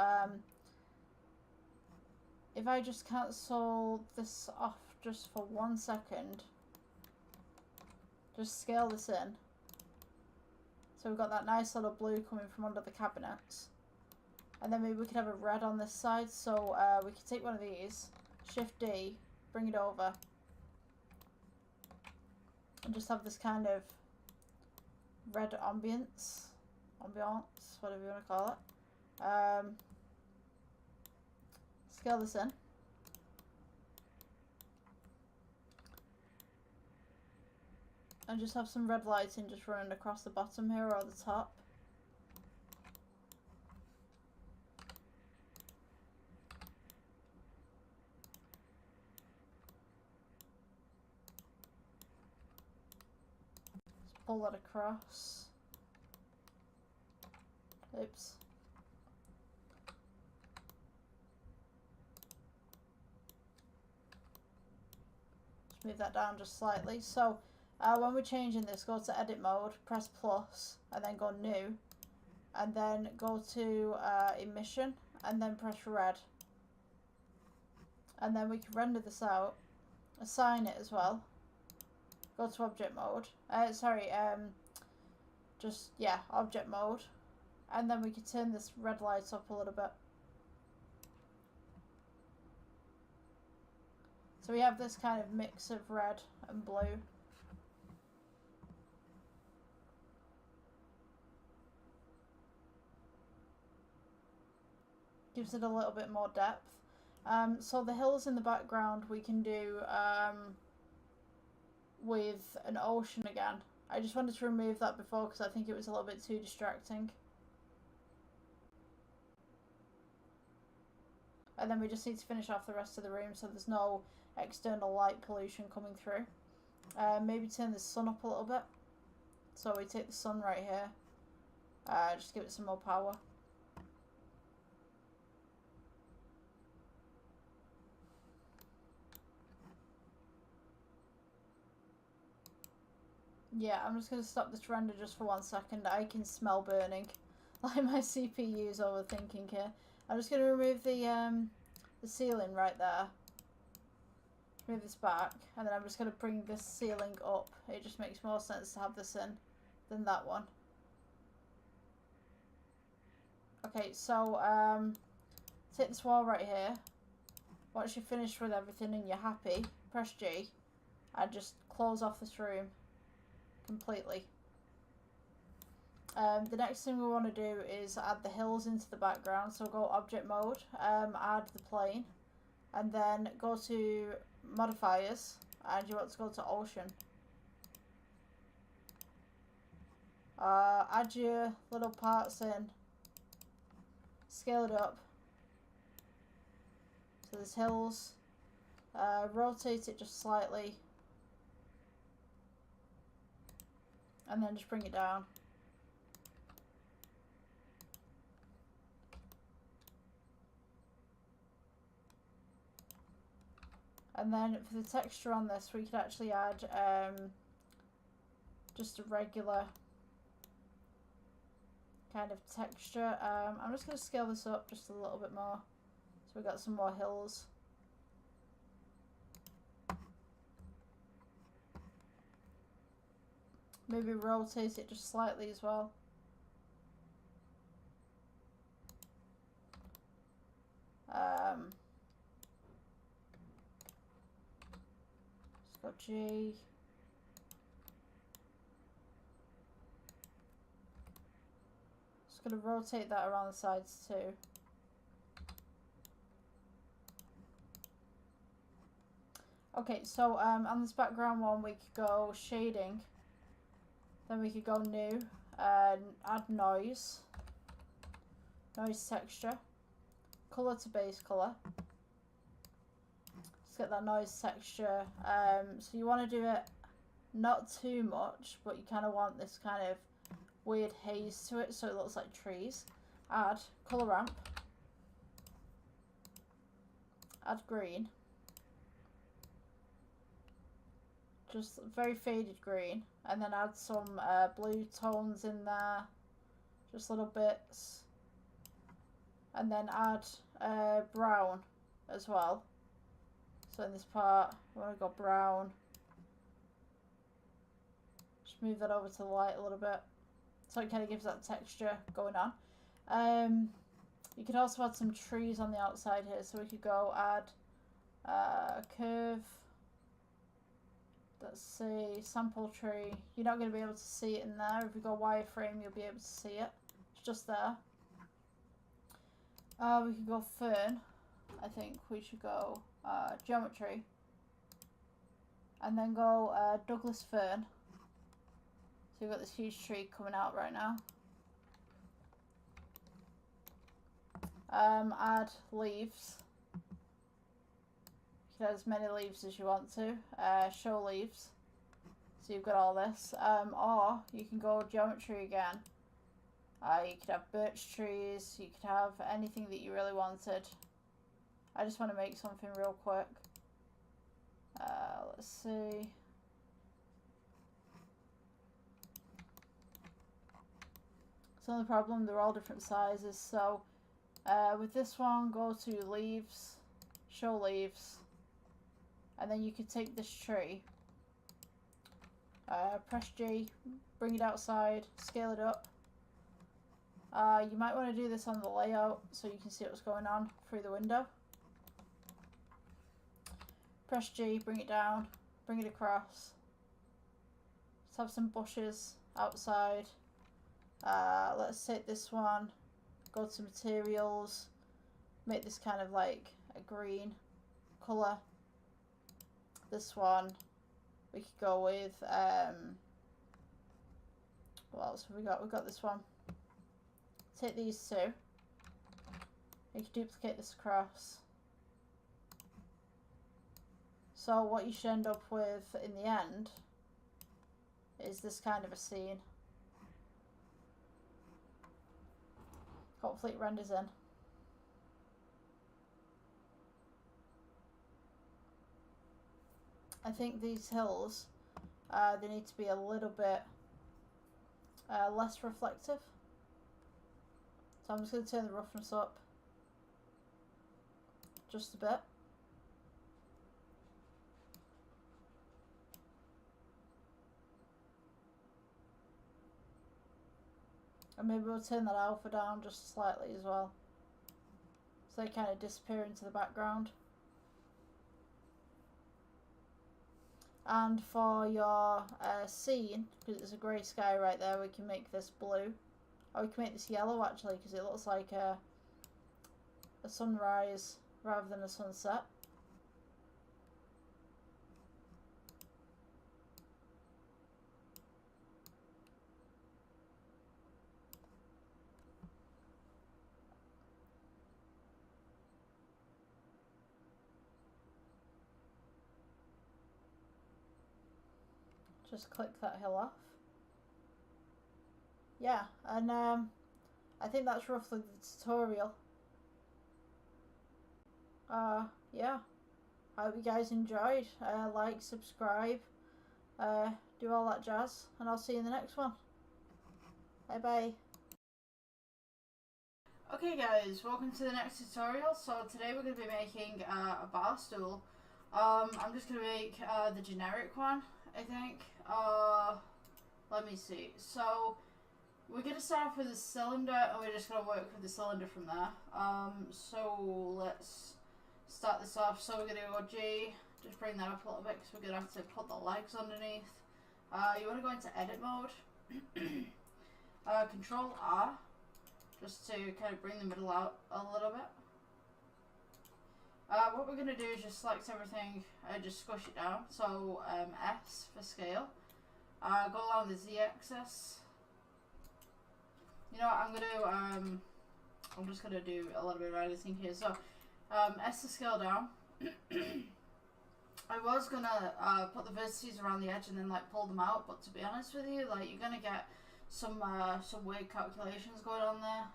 S1: if I just cancel this off just for 1 second, just scale this in. So we've got that nice little blue coming from under the cabinets. And then maybe we could have a red on this side. So we could take one of these, Shift D, bring it over. And just have this kind of red ambience, whatever you want to call it. Scale this in. And just have some red lighting just running across the bottom here or the top. Just pull that across. Oops. Just move that down just slightly. So when we're changing this, go to edit mode, press plus, and then go new, and then go to emission, and then press red. And then we can render this out, assign it as well, go to object mode, object mode, and then we can turn this red light up a little bit. So we have this kind of mix of red and blue. Gives it a little bit more depth. So the hills in the background we can do with an ocean again. I just wanted to remove that before because I think it was a little bit too distracting. And then we just need to finish off the rest of the room so there's no external light pollution coming through. Maybe turn the sun up a little bit. So we take the sun right here. Just give it some more power. Yeah, I'm just going to stop this render just for 1 second. I can smell burning. Like my CPU's overthinking here. I'm just going to remove the ceiling right there. Move this back. And then I'm just going to bring this ceiling up. It just makes more sense to have this in than that one. Okay, so take this wall right here. Once you're finished with everything and you're happy, press G. And just close off this room completely. The next thing we want to do is add the hills into the background. So go object mode, add the plane, and then go to modifiers, and you want to go to ocean. Add your little parts in, scale it up. So there's hills, rotate it just slightly, and then just bring it down. And then for the texture on this, we could actually add just a regular kind of texture. I'm just going to scale this up just a little bit more. So we've got some more hills. Maybe rotate it just slightly as well. Just got G. Just going to rotate that around the sides too. Okay, so on this background one we could go shading. Then we could go new and add noise. Noise texture. Colour to base colour. Let's get that noise texture. So you want to do it not too much, but you kind of want this kind of weird haze to it so it looks like trees. Add colour ramp, add green, just very faded green, and then add some blue tones in there, just little bits, and then add brown as well. So in this part we want to go brown, just move that over to the light a little bit so it kind of gives that texture going on. You could also add some trees on the outside here, so we could go add a curve. Let's see, sample tree. You're not going to be able to see it in there. If you go wireframe, you'll be able to see it. It's just there. We could go fern. I think we should go geometry. And then go Douglas fern. So you've got this huge tree coming out right now. Add leaves. You can add as many leaves as you want to. Show leaves. So you've got all this. Or you can go geometry again. You could have birch trees. You could have anything that you really wanted. I just want to make something real quick. Let's see. It's the only problem, they're all different sizes. So with this one, go to leaves, show leaves, and then you could take this tree, press G, bring it outside, scale it up. You might want to do this on the layout so you can see what's going on through the window. Press G, bring it down, bring it across. Let's have some bushes outside. Let's take this one, go to materials, make this kind of like a green colour. This one we could go with, what else have we got? We've got this one. Take these two, you can duplicate this across. So what you should end up with in the end is this kind of a scene. Hopefully it renders in. I think these hills, they need to be a little bit less reflective. So I'm just going to turn the roughness up just a bit. And maybe we'll turn that alpha down just slightly as well, so they kind of disappear into the background. And for your scene, because it's a grey sky right there, we can make this blue. Or we can make this yellow actually, because it looks like a sunrise rather than a sunset. Just click that hill off. Yeah, and I think that's roughly the tutorial. Yeah, I hope you guys enjoyed. Like, subscribe, do all that jazz, and I'll see you in the next one. Bye bye. Okay guys, welcome to the next tutorial. So today we're going to be making a bar stool. I'm just going to make the generic one, I think. Let me see. So we're going to start off with a cylinder and we're just going to work with the cylinder from there. So let's start this off. So we're going to go G, just bring that up a little bit because we're going to have to put the legs underneath. You want to go into edit mode. Control R, just to kind of bring the middle out a little bit. What we're going to do is just select everything and just squish it down. So S for scale. Go along the Z axis. You know what, I'm just going to do a little bit of editing here. So S to scale down. I was gonna put the vertices around the edge and then like pull them out, but to be honest with you, like you're gonna get some weird calculations going on there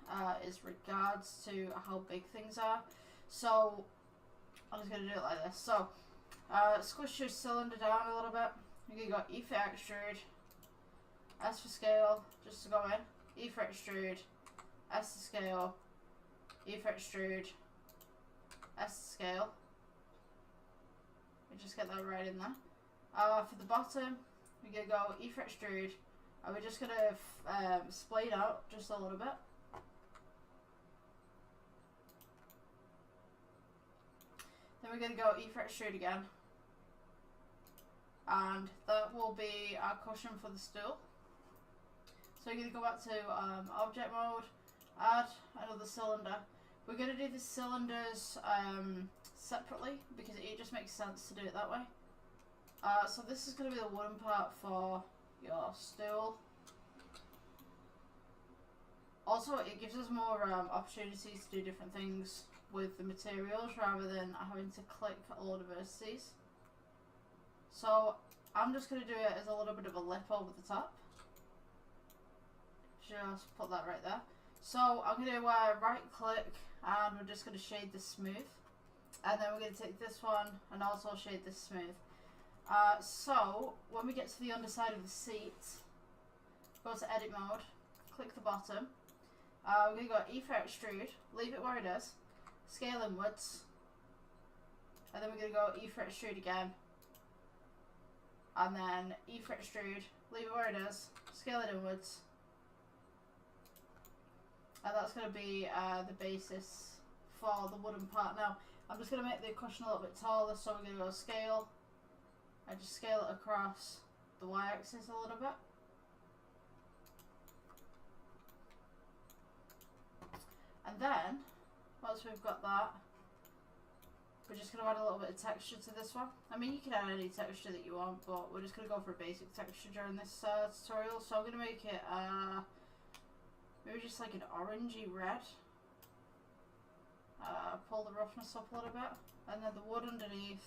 S1: as regards to how big things are. So I'm just gonna do it like this. So squish your cylinder down a little bit. You're gonna go E for extrude, S for scale, just to go in, E for extrude, S to scale, E for extrude, S to scale. Just get that right in there. For the bottom, we're going to go E for extrude, and we're just going to split out just a little bit. Then we're going to go E for extrude again, and that will be our cushion for the stool. So we're going to go back to object mode, add another cylinder. We're going to do the cylinders separately because it just makes sense to do it that way. So this is going to be the wooden part for your stool. Also, it gives us more opportunities to do different things with the materials rather than having to click a load of vertices. So I'm just going to do it as a little bit of a lip over the top. Just put that right there. So I'm going to right click and we're just going to shade this smooth. And then we're going to take this one and also shade this smooth. So when we get to the underside of the seat, go to edit mode, click the bottom. We're going to go E for extrude, leave it where it is, scale inwards, and then we're going to go E for extrude again, and then E for extrude, leave it where it is, scale it inwards, and that's going to be the basis for the wooden part. Now I'm just going to make the cushion a little bit taller, so we're going to go scale, and just scale it across the y-axis a little bit. And then, once we've got that, we're just going to add a little bit of texture to this one. I mean, you can add any texture that you want, but we're just going to go for a basic texture during this tutorial. So I'm going to make it maybe just like an orangey red. Pull the roughness up a little bit. And then the wood underneath,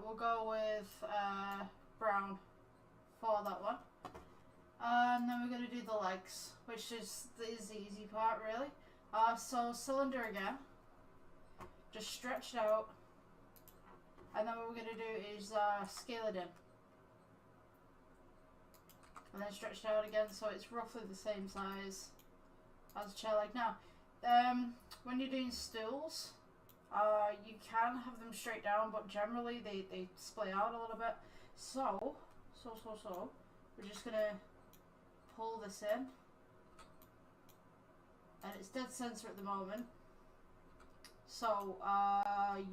S1: we'll go with brown for that one. And then we're going to do the legs, which is the easy part really. So cylinder again, just stretch it out, and then what we're going to do is scale it in, and then stretch it out again so it's roughly the same size as a chair leg. Now when you're doing stools, you can have them straight down, but generally they splay out a little bit. So we're just going to pull this in, and it's dead center at the moment. So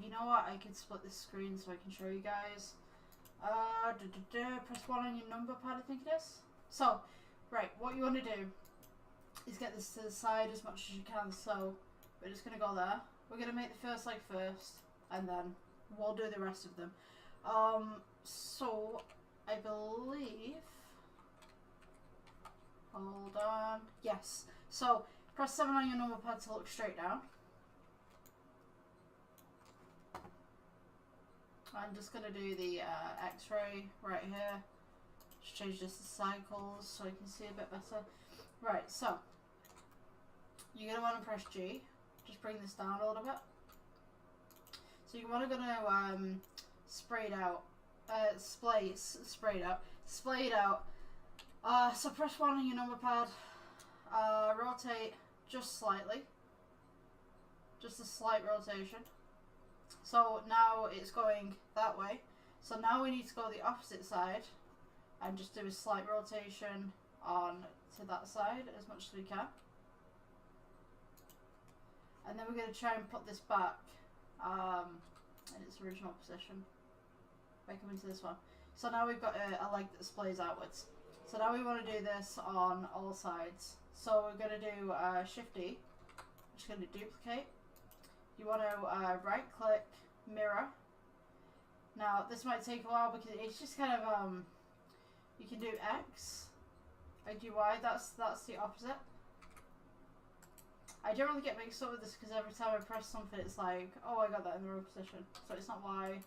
S1: you know what, I can split this screen so I can show you guys. Press 1 on your number pad, I think it is. So right, what you want to do is get this to the side as much as you can. So we're just going to go there. We're going to make the first leg first, and then we'll do the rest of them. So I believe, hold on, yes, so press 7 on your number pad to look straight down. I'm just going to do the x-ray right here. Just change this to cycles so I can see a bit better. Right, so you're going to want to press G. Just bring this down a little bit. So you're going to spray it out. Splay it out. So press 1 on your number pad. Rotate just slightly. Just a slight rotation. So now it's going that way. So now we need to go the opposite side and just do a slight rotation on to that side as much as we can. And then we're going to try and put this back in its original position by coming to this one. So now we've got a leg that splays outwards. So now we want to do this on all sides. So we're going to do Shift D. I'm just going to duplicate. You want to right click, mirror. Now this might take a while because it's just kind of you can do X, I do Y. That's the opposite. I generally get mixed up with this because every time I press something it's like, oh, I got that in the wrong position. So it's not Y,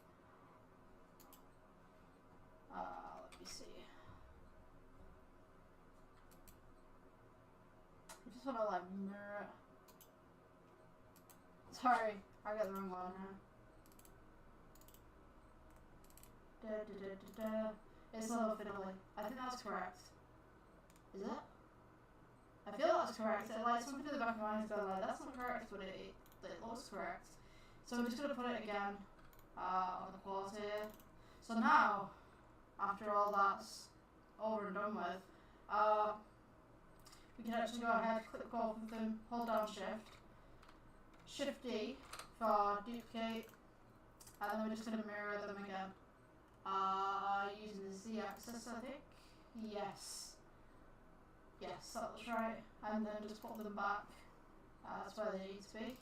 S1: see. I just want to like mirror it. Sorry, I got the wrong one here. It's a little fiddly. I think that's correct. Is it? I feel that's correct. Like something in the back of my mind's going like, that's not correct, but it looks correct. So I'm just going to put it again on the quarter here. So now, after all that's over and done with, we can actually go ahead, click both of them, hold down Shift D for duplicate, and then we're just going to mirror them again. Using the Z-axis, I think. Yes, that was right. And then just put them back. That's where they need to be.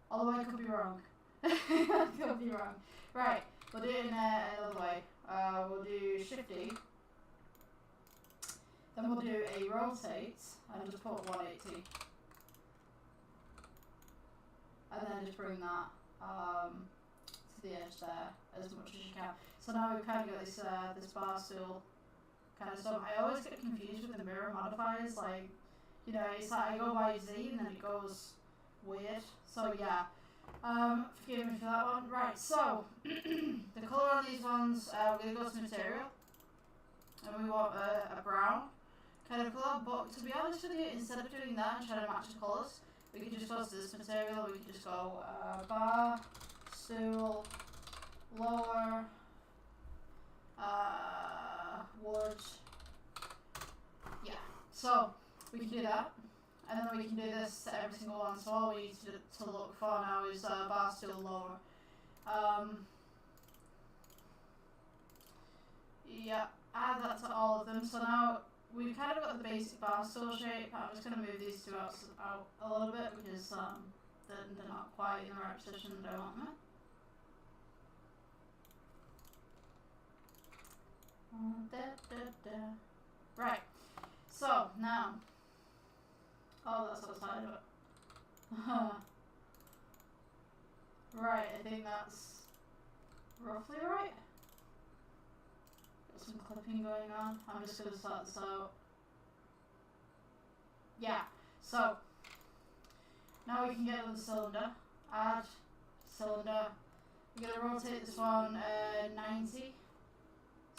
S1: Although I could be wrong. I could be wrong. Right, we'll do it in another way. We'll do Shift D. Then we'll do a rotate and just put 180. And then just bring that to the edge there as much as you can. So now we've kind of got this bar stool kind of stuff. I always get confused with the mirror modifiers, like, you know, it's like I go by Z and then it goes weird. So yeah, forgive me for that one. Right, so the colour on these ones, we're going to go to material, and we want a brown kind of colour, but to be honest with you, instead of doing that and trying to match the colours, we can just go to this material, we can just go bar, stool, lower, wood, yeah, so we can do that, and then we can do this to every single one, so all we need to look for now is bar, stool, lower. Yeah, add that to all of them, so now we've kind of got the basic bar stool shape. I'm just going to move these two out a little bit because they're not quite in the right position that I want them. Right, so now, oh, that's outside of it. Right, I think that's roughly right. Got some clipping going on. I'm just going to start this out. Yeah, so now we can get on the cylinder, add cylinder. We're going to rotate this one 90.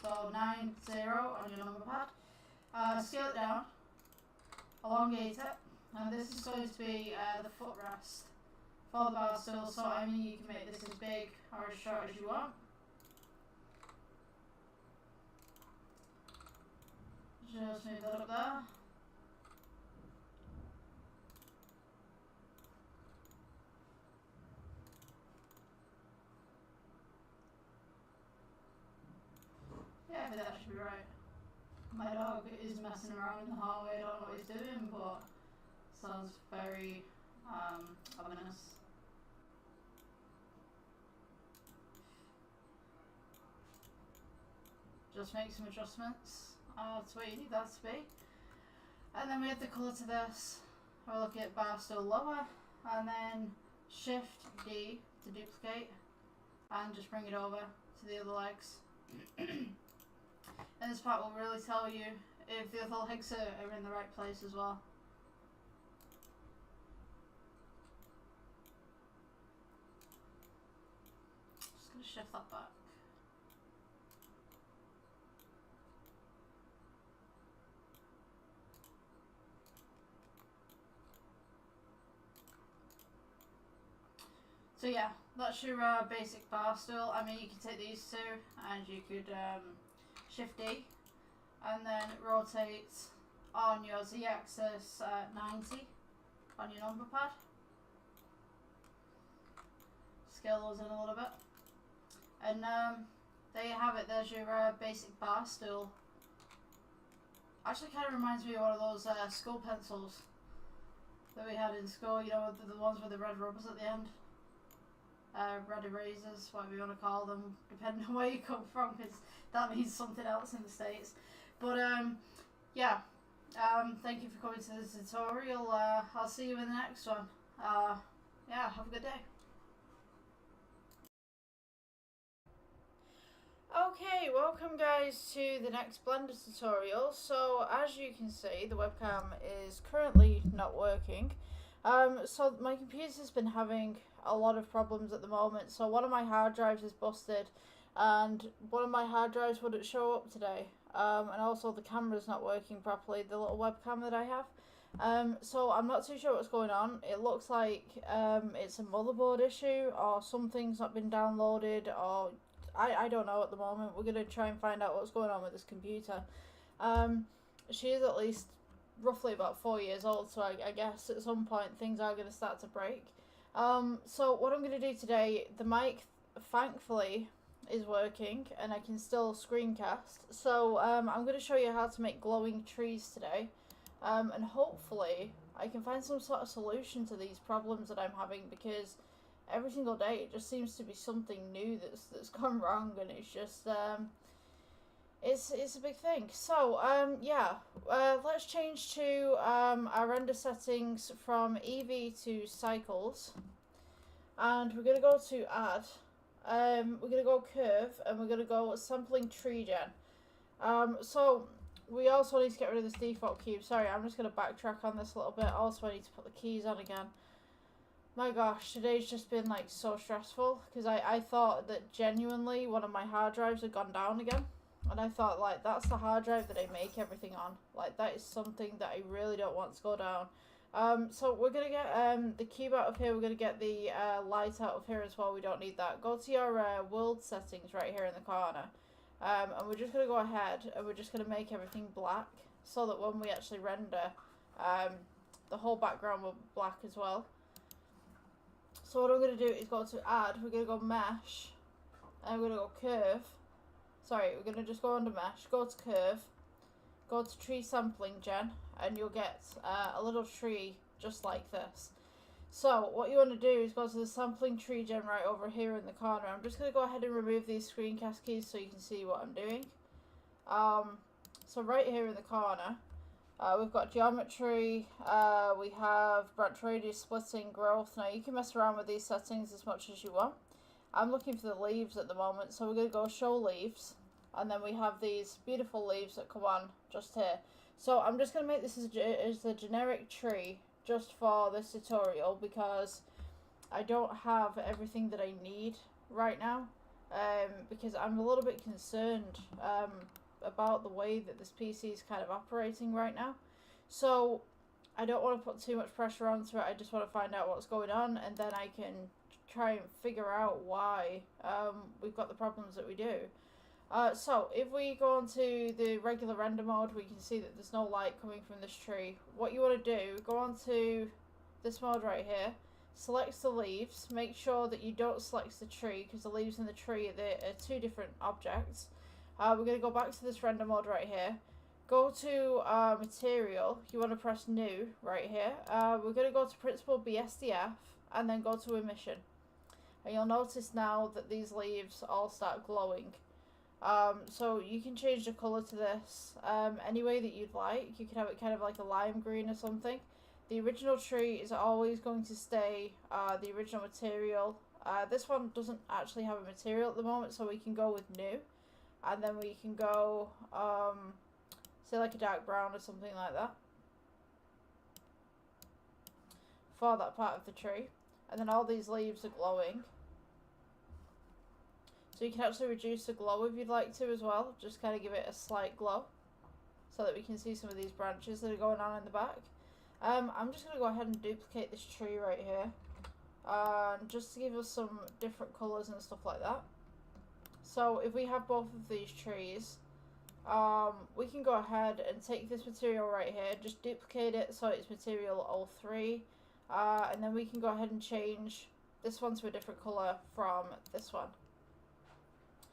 S1: So 90 on your number pad. Scale it down, elongate it, and this is going to be the footrest for the bar stool. So I mean, you can make this as big or as short as you want. Just move that up there. Yeah, I think that should be right. My dog is messing around in the hallway, I don't know what he's doing, but sounds very ominous. Just make some adjustments to where you need that to be. And then we have the colour to this. We'll look at bar stool lower, and then Shift D to duplicate, and just bring it over to the other legs. And this part will really tell you if the other legs are in the right place as well. Just going to shift that back. So yeah, that's your basic bar stool. I mean, you can take these two and you could Shift D and then rotate on your Z-axis 90 on your number pad. Scale those in a little bit. And there you have it, there's your basic bar stool. Actually kind of reminds me of one of those school pencils that we had in school, you know, the ones with the red rubbers at the end. Red erasers, whatever you want to call them, depending on where you come from, because that means something else in the States. But yeah, thank you for coming to this tutorial. I'll see you in the next one. Yeah, have a good day. welcome guys to the next Blender tutorial. So as you can see, the webcam is currently not working. So my computer's been having a lot of problems at the moment. So one of my hard drives is busted and one of my hard drives wouldn't show up today. And also the camera's not working properly, the little webcam that I have. So I'm not too sure what's going on. It looks like it's a motherboard issue or something's not been downloaded, or I don't know at the moment. We're going to try and find out what's going on with this computer. She is at least roughly about 4 years old, so I guess at some point things are going to start to break. So what I'm going to do today, the mic thankfully is working and I can still screencast. So I'm going to show you how to make glowing trees today. And hopefully I can find some sort of solution to these problems that I'm having, because every single day it just seems to be something new that's gone wrong, and it's just it's a big thing. So yeah, let's change to our render settings from Eevee to cycles, and we're gonna go to add. We're gonna go curve, and we're gonna go sampling tree gen. So we also need to get rid of this default cube. Sorry, I'm just gonna backtrack on this a little bit. Also, I need to put the keys on again. My gosh, today's just been like so stressful, because I thought that genuinely one of my hard drives had gone down again, and I thought, like, that's the hard drive that I make everything on. Like, that is something that I really don't want to go down. So we're gonna get the cube out of here. We're gonna get the light out of here as well. We don't need that. Go to your world settings right here in the corner, and we're just gonna go ahead and we're just gonna make everything black, so that when we actually render, the whole background will be black as well. So what I'm going to do is go to add, we're going to go mesh, and we're going to go curve. Sorry, we're going to just go under mesh, go to curve, go to tree sampling gen, and you'll get a little tree just like this. So what you want to do is go to the sampling tree gen right over here in the corner. I'm just going to go ahead and remove these screencast keys so you can see what I'm doing. So right here in the corner, we've got geometry, we have branch radius, splitting, growth. Now you can mess around with these settings as much as you want. I'm looking for the leaves at the moment, so we're going to go show leaves, and then we have these beautiful leaves that come on just here. So I'm just going to make this as a generic tree just for this tutorial, because I don't have everything that I need right now, because I'm a little bit concerned about the way that this PC is kind of operating right now. So I don't want to put too much pressure onto it. I just want to find out what's going on, and then I can try and figure out why we've got the problems that we do. So if we go onto the regular render mode, we can see that there's no light coming from this tree. What you want to do, go onto this mode right here, select the leaves, make sure that you don't select the tree, because the leaves and the tree are two different objects. We're going to go back to this render mode right here. Go to material. You want to press new right here. We're going to go to principled BSDF and then go to emission. And you'll notice now that these leaves all start glowing. So you can change the colour to this any way that you'd like. You can have it kind of like a lime green or something. The original tree is always going to stay the original material. This one doesn't actually have a material at the moment, so we can go with new. And then we can go, say like a dark brown or something like that, for that part of the tree. And then all these leaves are glowing. So you can actually reduce the glow if you'd like to as well, just kind of give it a slight glow, so that we can see some of these branches that are going on in the back. I'm just going to go ahead and duplicate this tree right here, just to give us some different colours and stuff like that. So if we have both of these trees, we can go ahead and take this material right here, just duplicate it so it's material 03, and then we can go ahead and change this one to a different colour from this one.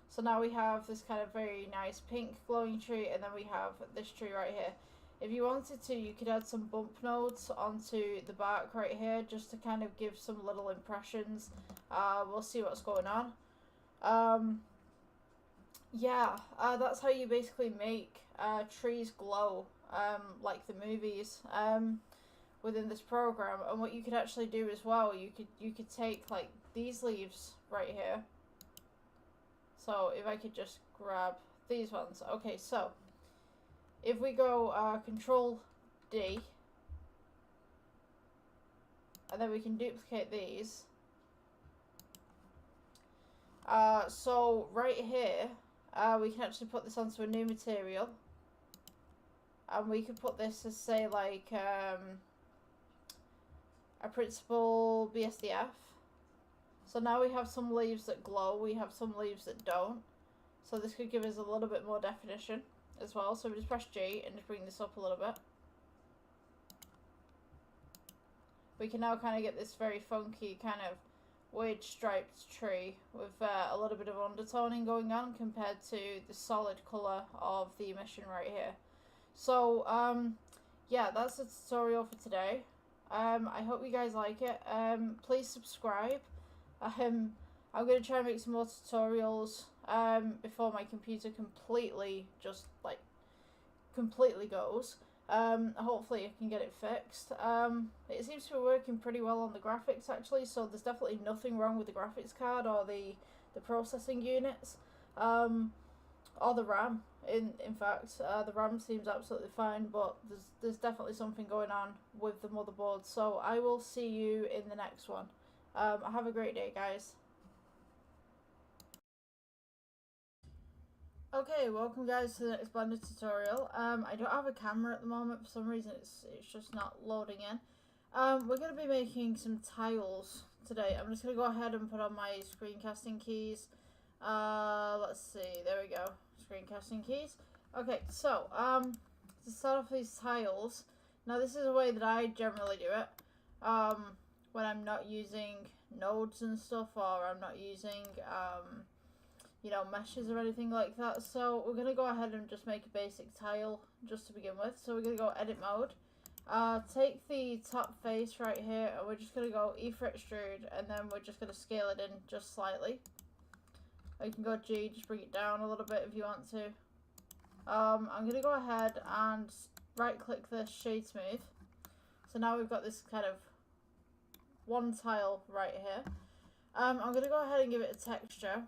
S1: So now we have this kind of very nice pink glowing tree, and then we have this tree right here. If you wanted to, you could add some bump nodes onto the bark right here, just to kind of give some little impressions. We'll see what's going on. Yeah, that's how you basically make trees glow, like the movies, within this program. And what you could actually do as well, you could take like these leaves right here. So if I could just grab these ones. Okay, so if we go Control D, and then we can duplicate these. So right here, we can actually put this onto a new material, and we could put this as, say, like a principal BSDF. So now we have some leaves that glow, we have some leaves that don't. So this could give us a little bit more definition as well. So we just press G and just bring this up a little bit. We can now kind of get this very funky kind of weird striped tree with a little bit of undertoning going on compared to the solid colour of the emission right here. So yeah, that's the tutorial for today. I hope you guys like it. Please subscribe. I'm going to try and make some more tutorials before my computer completely goes. Hopefully I can get it fixed. It seems to be working pretty well on the graphics actually, so there's definitely nothing wrong with the graphics card or the processing units, or the RAM. In fact, the RAM seems absolutely fine, but there's definitely something going on with the motherboard. So I will see you in the next one. Have a great day, guys. Okay, welcome guys to the next Blender tutorial. I don't have a camera at the moment for some reason. It's just not loading in. We're going to be making some tiles today. I'm just going to go ahead and put on my screencasting keys. Let's see, there we go. Screencasting keys. Okay, so to start off these tiles, now this is a way that I generally do it when I'm not using nodes and stuff, or I'm not using you know, meshes or anything like that. So we're going to go ahead and just make a basic tile just to begin with. So we're going to go edit mode, take the top face right here, and we're just going to go E for extrude, and then we're just going to scale it in just slightly. Or you can go G, just bring it down a little bit if you want to. I'm going to go ahead and right click this, shade smooth. So now we've got this kind of one tile right here. I'm going to go ahead and give it a texture.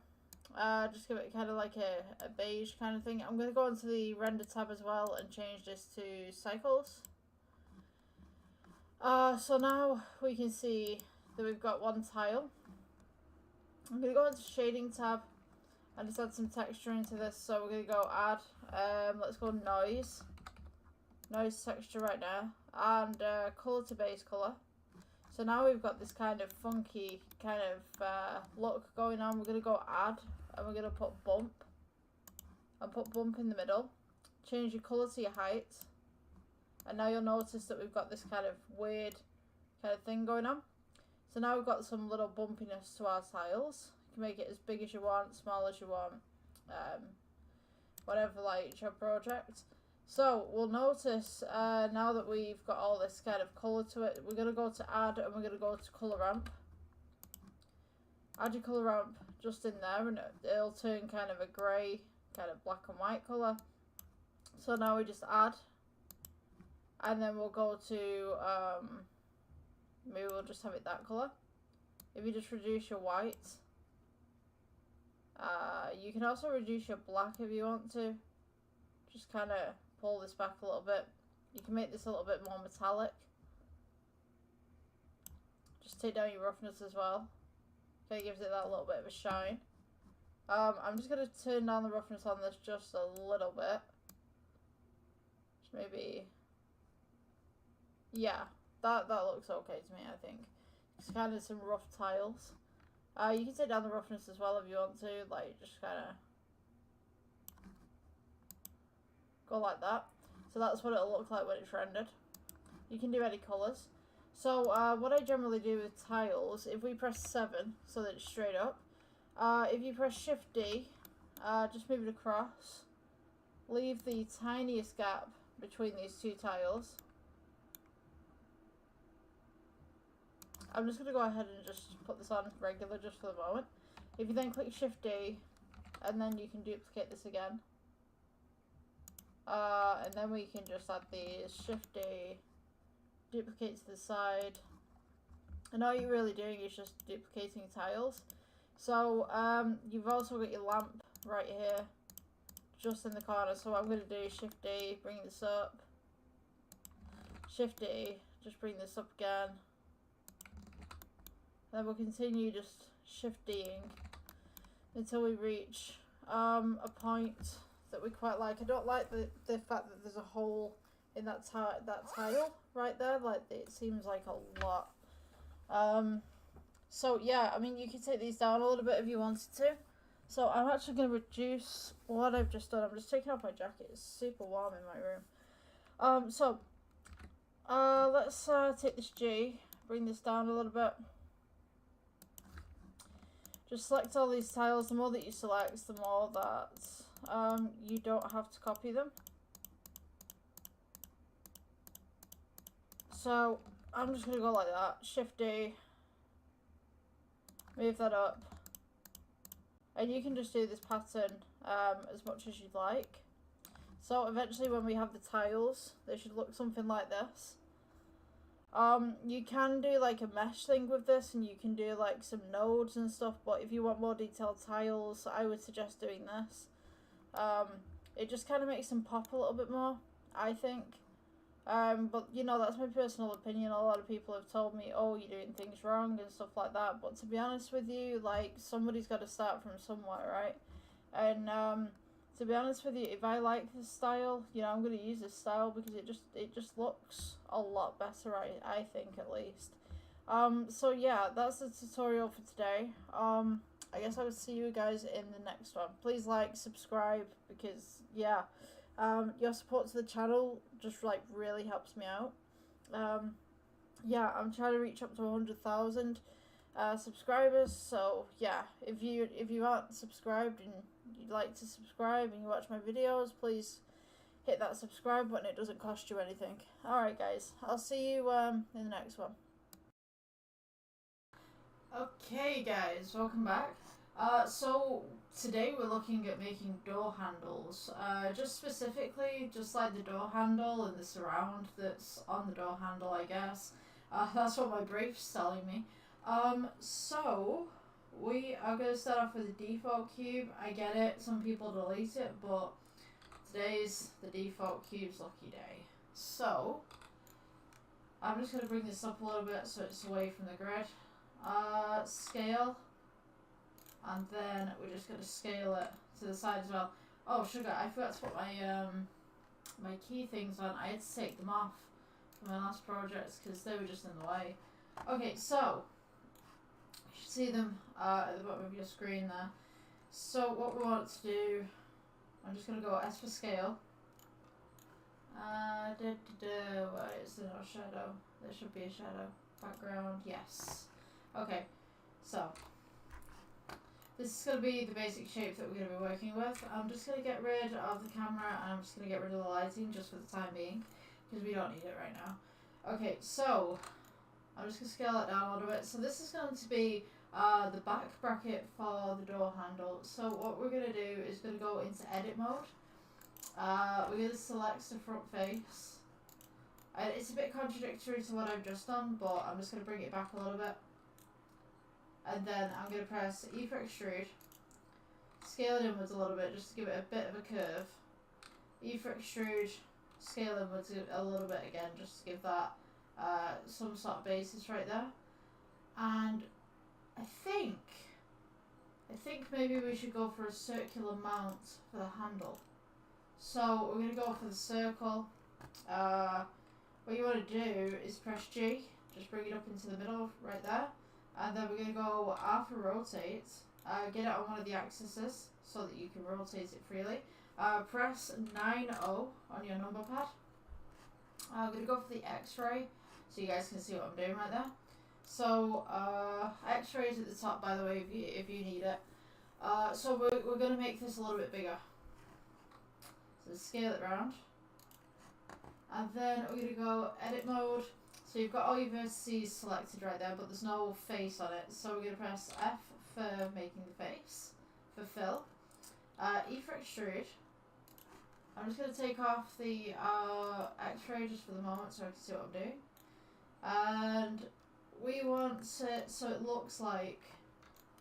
S1: Just give it kind of like a beige kind of thing. I'm going to go into the render tab as well and change this to cycles. So now we can see that we've got one tile. I'm going to go into shading tab and just add some texture into this. So we're going to go add, let's go noise texture right now, and color to base color. So now we've got this kind of funky kind of look going on. We're going to go add, and we're going to put bump, and put bump in the middle. Change your colour to your height, and now you'll notice that we've got this kind of weird kind of thing going on. So now we've got some little bumpiness to our tiles. You can make it as big as you want, small as you want, whatever like your project. So we'll notice now that we've got all this kind of colour to it, we're going to go to add, and we're going to go to colour ramp. Add your colour ramp just in there, and it'll turn kind of a grey, kind of black and white colour. So now we just add, and then we'll go to, maybe we'll just have it that colour. If you just reduce your white, you can also reduce your black if you want to. Just kind of pull this back a little bit. You can make this a little bit more metallic. Just take down your roughness as well. Okay, gives it that little bit of a shine. I'm just going to turn down the roughness on this just a little bit. Just maybe, yeah, that looks okay to me, I think. It's kind of some rough tiles. You can take down the roughness as well if you want to, like just kind of go like that. So that's what it'll look like when it's rendered. You can do any colours. So what I generally do with tiles, if we press 7 so that it's straight up, if you press Shift D, just move it across, leave the tiniest gap between these two tiles. I'm just going to go ahead and just put this on regular just for the moment. If you then click Shift D, and then you can duplicate this again. And then we can just add these, Shift D, duplicate to the side. And all you're really doing is just duplicating tiles. So you've also got your lamp right here. just in the corner. So what I'm going to do is Shift D, bring this up. Shift D, just bring this up again. Then we'll continue just Shift D'ing until we reach a point that we quite like. I don't like the fact that there's a hole in that tile right there. Like, it seems like a lot. So yeah, I mean, you can take these down a little bit if you wanted to. So I'm actually going to reduce what I've just done. I'm just taking off my jacket. It's super warm in my room. Let's take this G, bring this down a little bit. Just select all these tiles. The more that you select, the more that you don't have to copy them. So I'm just going to go like that. Shift D. Move that up. And you can just do this pattern as much as you'd like. So eventually when we have the tiles, they should look something like this. You can do like a mesh thing with this, and you can do like some nodes and stuff, but if you want more detailed tiles, I would suggest doing this. It just kind of makes them pop a little bit more, I think. But you know, that's my personal opinion. A lot of people have told me, oh, you're doing things wrong and stuff like that, but to be honest with you, like, somebody's got to start from somewhere, right? And to be honest with you, if I like this style, you know, I'm going to use this style because it just looks a lot better, I think, at least. So yeah, that's the tutorial for today. I guess I will see you guys in the next one. Please like, subscribe, because yeah, your support to the channel just like really helps me out. Yeah, I'm trying to reach up to 100,000 subscribers. So yeah, if you aren't subscribed and you'd like to subscribe and you watch my videos, please hit that subscribe button. It doesn't cost you anything. Alright guys, I'll see you in the next one. Okay guys, welcome back. So today we're looking at making door handles. Just specifically, just like the door handle and the surround that's on the door handle, I guess. That's what my brief's telling me. So we are going to start off with a default cube. I get it, some people delete it, but today's the default cube's lucky day. So I'm just going to bring this up a little bit so it's away from the grid. Scale, and then we're just going to scale it to the side as well. Oh sugar, I forgot to put my my key things on. I had to take them off from my last projects because they were just in the way. Okay, so you should see them at the bottom of your screen there. So what we want to do, I'm just going to go S for scale. Why is there no shadow? There should be a shadow. Background, yes. Okay, so this is going to be the basic shape that we're going to be working with. I'm just going to get rid of the camera, and I'm just going to get rid of the lighting just for the time being, because we don't need it right now. Okay, so I'm just going to scale that down a little bit. So this is going to be the back bracket for the door handle. So what we're going to do is going to go into edit mode. We're going to select the front face. It's a bit contradictory to what I've just done, but I'm just going to bring it back a little bit. And then I'm going to press E for extrude, scale it inwards a little bit just to give it a bit of a curve. E for extrude, scale inwards a little bit again just to give that some sort of basis right there. And I think maybe we should go for a circular mount for the handle. So we're going to go for the circle. What you want to do is press G, just bring it up into the middle right there. And then we're going to go R for rotate, get it on one of the axes so that you can rotate it freely. Press 9-0 on your number pad. I'm going to go for the X-ray so you guys can see what I'm doing right there. So X-ray is at the top, by the way, if you need it. So we're going to make this a little bit bigger. So scale it round. And then we're going to go edit mode. So you've got all your vertices selected right there, but there's no face on it. So we're going to press F for making the face, for fill. E for extrude. I'm just going to take off the X-ray just for the moment so I can see what I'm doing. And we want it so it looks like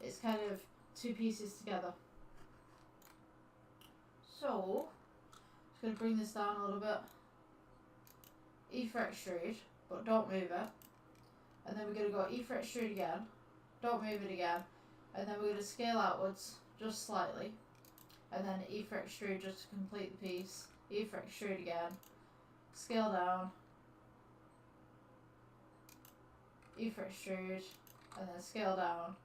S1: it's kind of two pieces together. So, just going to bring this down a little bit. E for extrude, but don't move it. And then we're going to go E for extrude again. Don't move it again. And then we're going to scale outwards just slightly. And then E for extrude just to complete the piece. E for extrude again. Scale down. E for extrude. And then scale down.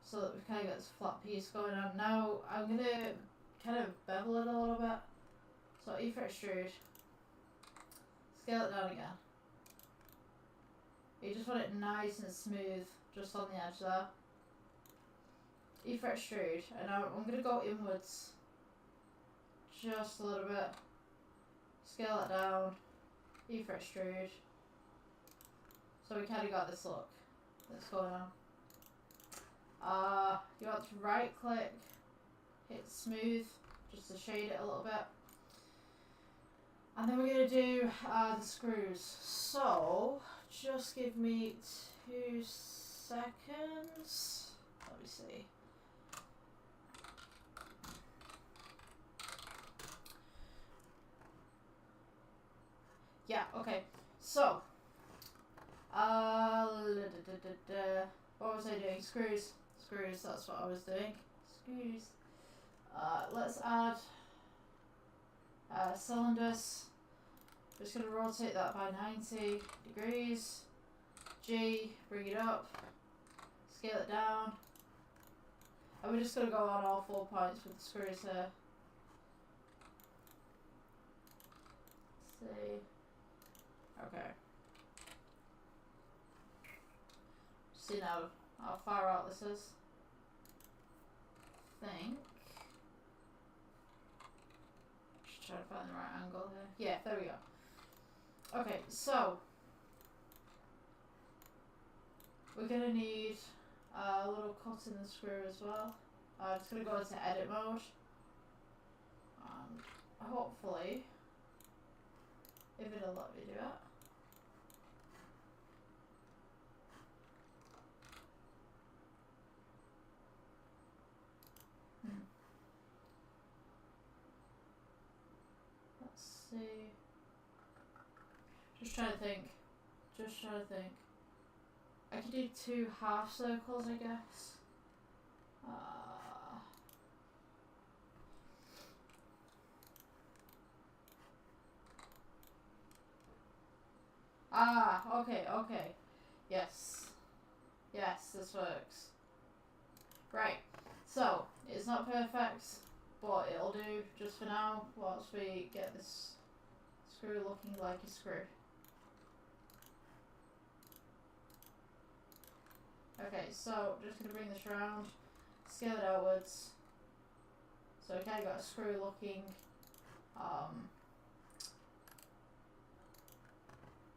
S1: So that we've kind of got this flat piece going on. Now I'm going to kind of bevel it a little bit. So E for extrude. Scale it down again. You just want it nice and smooth just on the edge there. E for extrude. And now I'm going to go inwards just a little bit. Scale it down. E for extrude. So we kind of got this look that's going on. You want to right click, hit smooth, just to shade it a little bit. And then we're going to do the screws. So, just give me 2 seconds. Let me see. Yeah, okay. So, what was I doing? Screws. Screws, that's what I was doing. Screws. Let's add cylinders. Just going to rotate that by 90 degrees. G, bring it up. Scale it down. And we're just going to go on all 4 points with the screws here. Let's see. Okay. See now how far out this is. Think. Just trying to find the right angle here. Yeah, there we go. Okay, so we're gonna need a little cut in the screw as well. I'm just gonna go into edit mode. And hopefully, if it'll let me do it. See. Just trying to think. I could do 2 half circles, I guess. Okay. Yes. Yes, this works. Right. So, it's not perfect, but it'll do just for now whilst we get this screw looking like a screw. Okay, so just going to bring this around, scale it outwards. So we kind of got a screw looking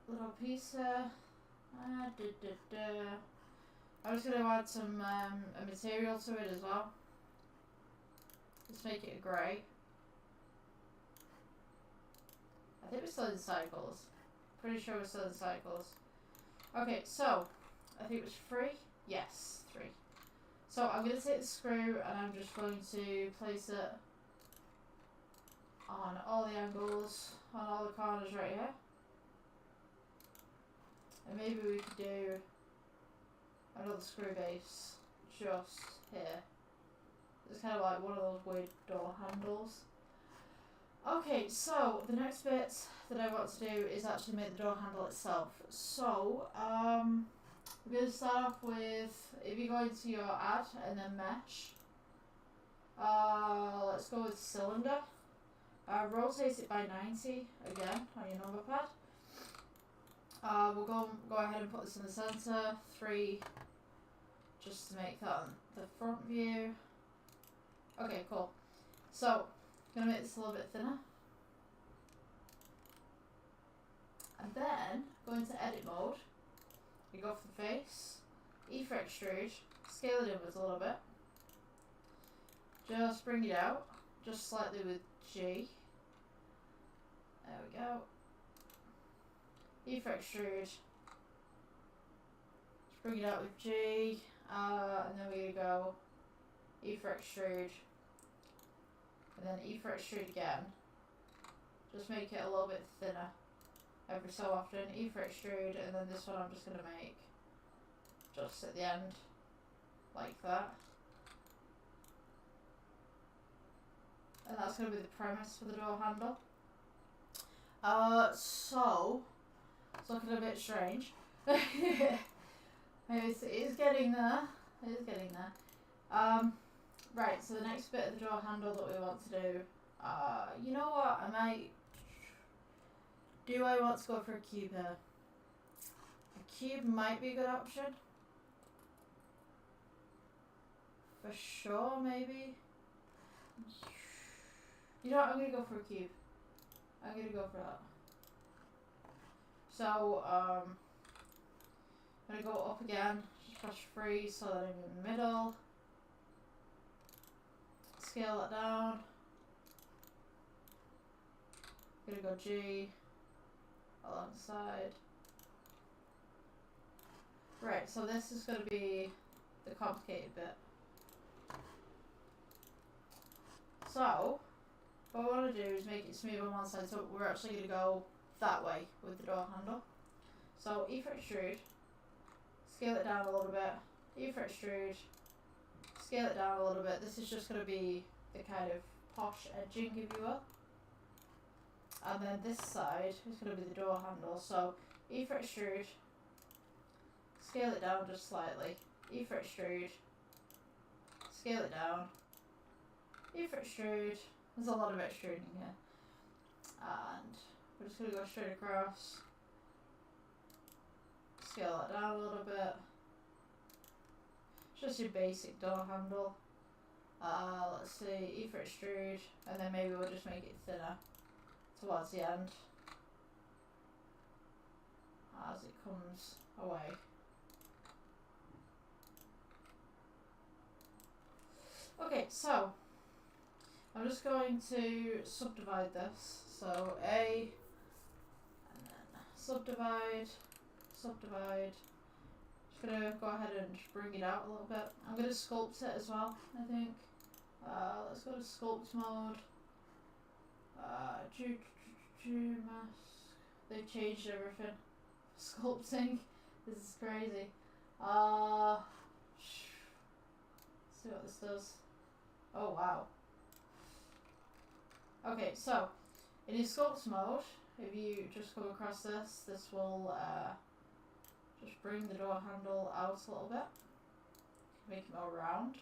S1: little piece here. I'm just going to add some a material to it as well. Just make it a grey. I think we're still in cycles. Pretty sure we're still in cycles. Okay, so I think it was 3. Yes, 3. So I'm going to take the screw and I'm just going to place it on all the angles, on all the corners right here. And maybe we could do another screw base just here. It's kind of like one of those weird door handles. Okay, so the next bit that I want to do is actually make the door handle itself. So, we're going to start off with, if you go into your add and then mesh, let's go with cylinder. Rotate it by 90 again on your number pad. We'll go ahead and put this in the center, 3, just to make that the front view. Okay, cool. So, I'm going to make this a little bit thinner. And then, go into edit mode. You go for the face, E for extrude, scale it inwards a little bit. Just bring it out, just slightly with G. There we go. E for extrude. Just bring it out with G. And then we go E for extrude, and then E for extrude again. Just make it a little bit thinner every so often. E for extrude, and then this one I'm just going to make just at the end, like that. And that's going to be the premise for the door handle. So it's looking a bit strange. It's getting there. It is getting there. Right, so the next bit of the door handle that we want to do, you know what, do I want to go for a cube here? A cube might be a good option. For sure, maybe. You know what, I'm going to go for a cube. I'm going to go for that. So, I'm going to go up again, just push 3 so that I'm in the middle. Scale it down. I'm going to go G alongside. Right, so this is going to be the complicated bit. So, what I want to do is make it smooth on one side, so we're actually going to go that way with the door handle. So E for extrude, scale it down a little bit, E for extrude, scale it down a little bit. This is just going to be the kind of posh edging, if you will. And then this side is going to be the door handle. So E for extrude, scale it down just slightly, E for extrude, scale it down, E for extrude. There's a lot of extruding here. And we're just going to go straight across. Scale that down a little bit. Just your basic door handle. Let's see, E for extrude, and then maybe we'll just make it thinner towards the end as it comes away. Okay, so I'm just going to subdivide this. So A, and then subdivide, subdivide. Just gonna go ahead and just bring it out a little bit. I'm gonna sculpt it as well, I think. Let's go to sculpt mode. Mask. They've changed everything. Sculpting. This is crazy. See what this does. Oh wow. Okay, so in your sculpt mode, if you just come across this, this will just bring the door handle out a little bit, make it more round.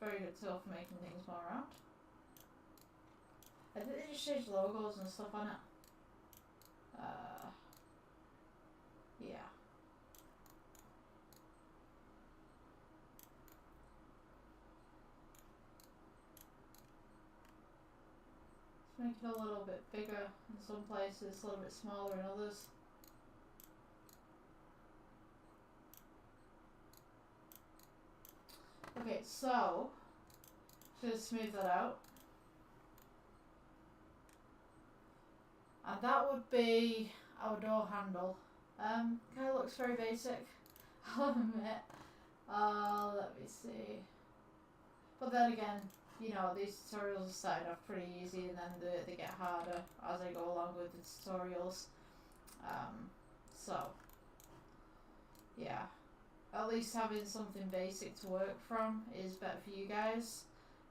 S1: Very good tool for making things more round. I think they just changed logos and stuff on it. Yeah. Make it a little bit bigger in some places, a little bit smaller in others. Okay, so just smooth that out. And that would be our door handle. Kind of looks very basic, I'll admit. Let me see. But then again, you know, these tutorials start off pretty easy and then they get harder as I go along with the tutorials. So, yeah. At least having something basic to work from is better for you guys.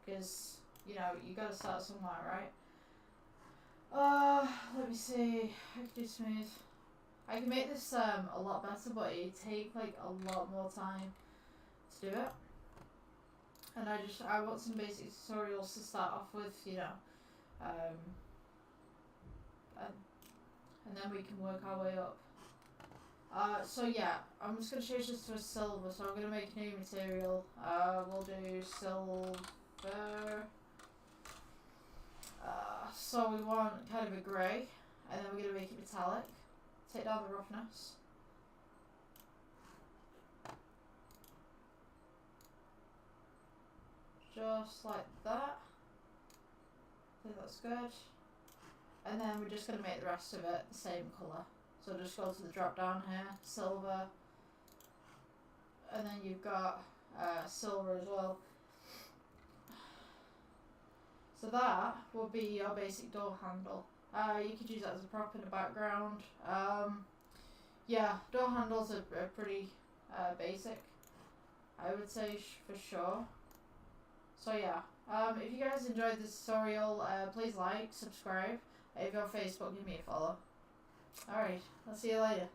S1: Because, you know, you gotta start somewhere, right? Let me see. I can do smooth. I can make this a lot better, but it'd take like a lot more time to do it. And I want some basic tutorials to start off with, you know, and then we can work our way up. So yeah, I'm just going to change this to a silver, so I'm going to make a new material. We'll do silver. So we want kind of a grey, and then we're going to make it metallic. Take down the roughness. Just like that. I think that's good. And then we're just going to make the rest of it the same colour. So just go to the drop down here, silver, and then you've got silver as well. So that will be your basic door handle. You could use that as a prop in the background. Yeah, door handles are pretty basic, I would say for sure. So yeah, if you guys enjoyed this tutorial, please like, subscribe. If you're on Facebook, give me a follow. Alright, I'll see you later.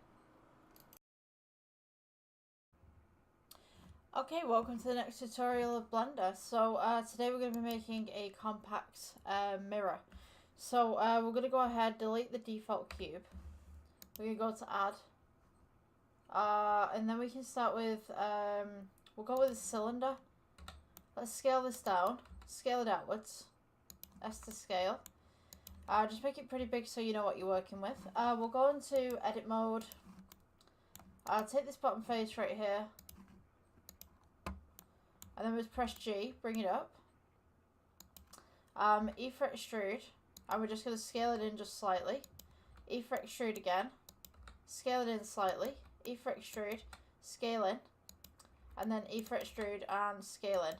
S1: Okay, welcome to the next tutorial of Blender. So today we're going to be making a compact mirror. So we're going to go ahead, delete the default cube. We're going to go to add. And then we can start with, we'll go with a cylinder. Let's scale this down, scale it outwards, S to scale. Just make it pretty big so you know what you're working with. We'll go into edit mode. Take this bottom face right here. And then we'll press G, bring it up. E for extrude. And we're just going to scale it in just slightly. E for extrude again. Scale it in slightly. E for extrude, scale in. And then E for extrude and scale in.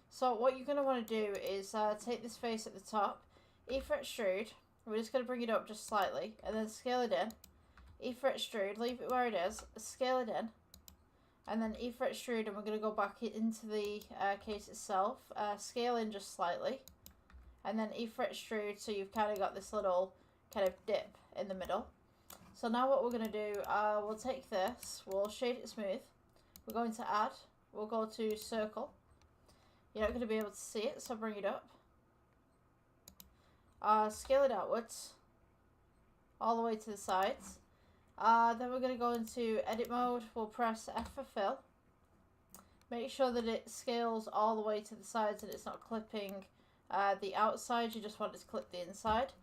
S1: So what you're going to want to do is take this face at the top, E for extrude, we're just going to bring it up just slightly, and then scale it in, E for extrude, leave it where it is, scale it in, and then E for extrude, and we're going to go back into the case itself, scale in just slightly, and then E for extrude, so you've kind of got this little kind of dip in the middle. So now what we're going to do, we'll take this, we'll shade it smooth, we're going to add, we'll go to circle. You're not going to be able to see it, so bring it up. Scale it outwards, all the way to the sides. Then we're going to go into edit mode. We'll press F for fill. Make sure that it scales all the way to the sides and it's not clipping the outside. You just want it to clip the inside.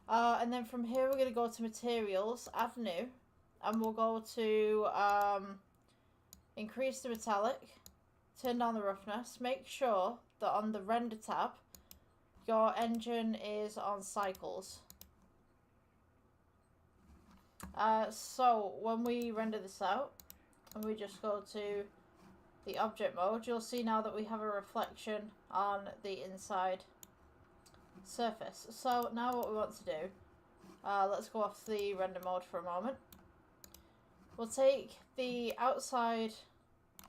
S1: And then from here we're going to go to materials, add new, and we'll go to increase the metallic. Turn down the roughness. Make sure that on the render tab, your engine is on cycles. So when we render this out, and we just go to the object mode, you'll see now that we have a reflection on the inside surface. So now what we want to do, let's go off the render mode for a moment. We'll take the outside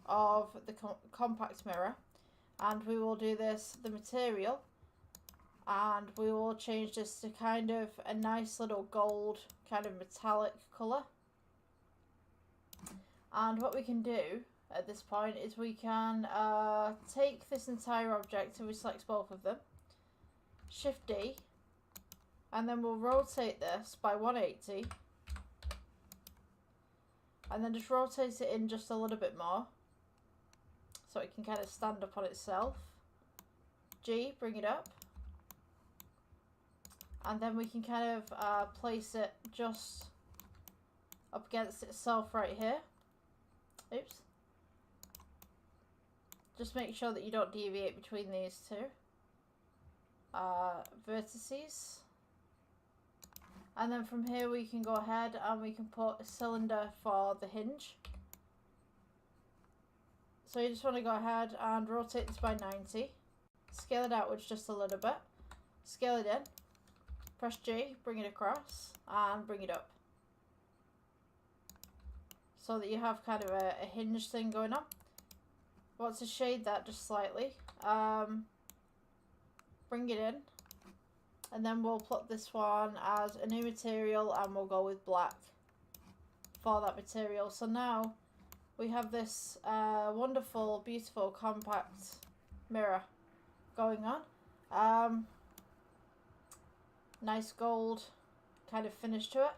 S1: of the compact mirror, and we will do this, the material, and we will change this to kind of a nice little gold kind of metallic colour. And what we can do at this point is we can take this entire object, and we select both of them, Shift D, and then we'll rotate this by 180, and then just rotate it in just a little bit more so it can kind of stand up on itself. G, bring it up, and then we can kind of place it just up against itself right here. Oops. Just make sure that you don't deviate between these two vertices. And then from here we can go ahead and we can put a cylinder for the hinge. So you just want to go ahead and rotate this by 90. Scale it outwards just a little bit. Scale it in. Press G, bring it across, and bring it up. So that you have kind of a hinge thing going on. Want to shade that just slightly. Bring it in. And then we'll put this one as a new material, and we'll go with black for that material. So now we have this wonderful, beautiful, compact mirror going on. Nice gold kind of finish to it.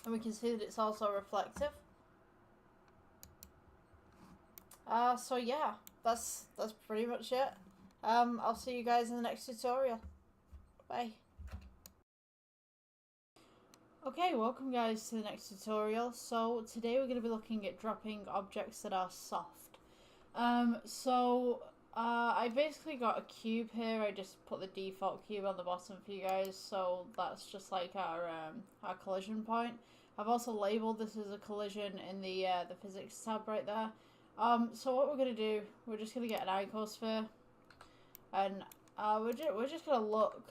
S1: And we can see that it's also reflective. So yeah, that's pretty much it. I'll see you guys in the next tutorial. Bye. Okay, welcome guys to the next tutorial. So today we're going to be looking at dropping objects that are soft. I basically got a cube here. I just put the default cube on the bottom for you guys, so that's just like our collision point. I've also labeled this as a collision in the physics tab right there. So what we're gonna do, we're just gonna get an icosphere, and we're just gonna look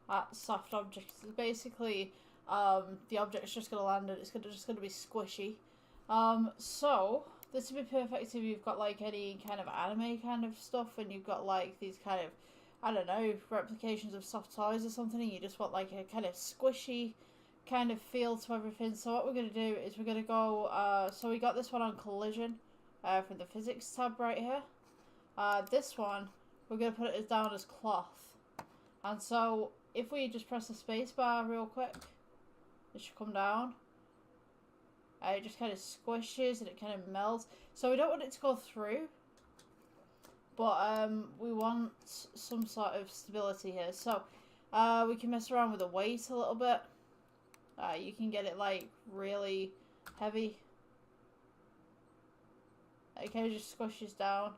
S1: at soft objects. Basically, the object's just gonna land and it's just gonna be squishy. So this would be perfect if you've got like any kind of anime kind of stuff, and you've got like these kind of, I don't know, replications of soft toys or something, and you just want like a kind of squishy kind of feel to everything. So what we're going to do is we're going to go, so we got this one on collision from the physics tab right here. This one, we're going to put it down as cloth. And so if we just press the space bar real quick, it should come down. It just kind of squishes and it kind of melts. So we don't want it to go through, but we want some sort of stability here. So we can mess around with the weight a little bit. You can get it like really heavy. It kind of just squishes down.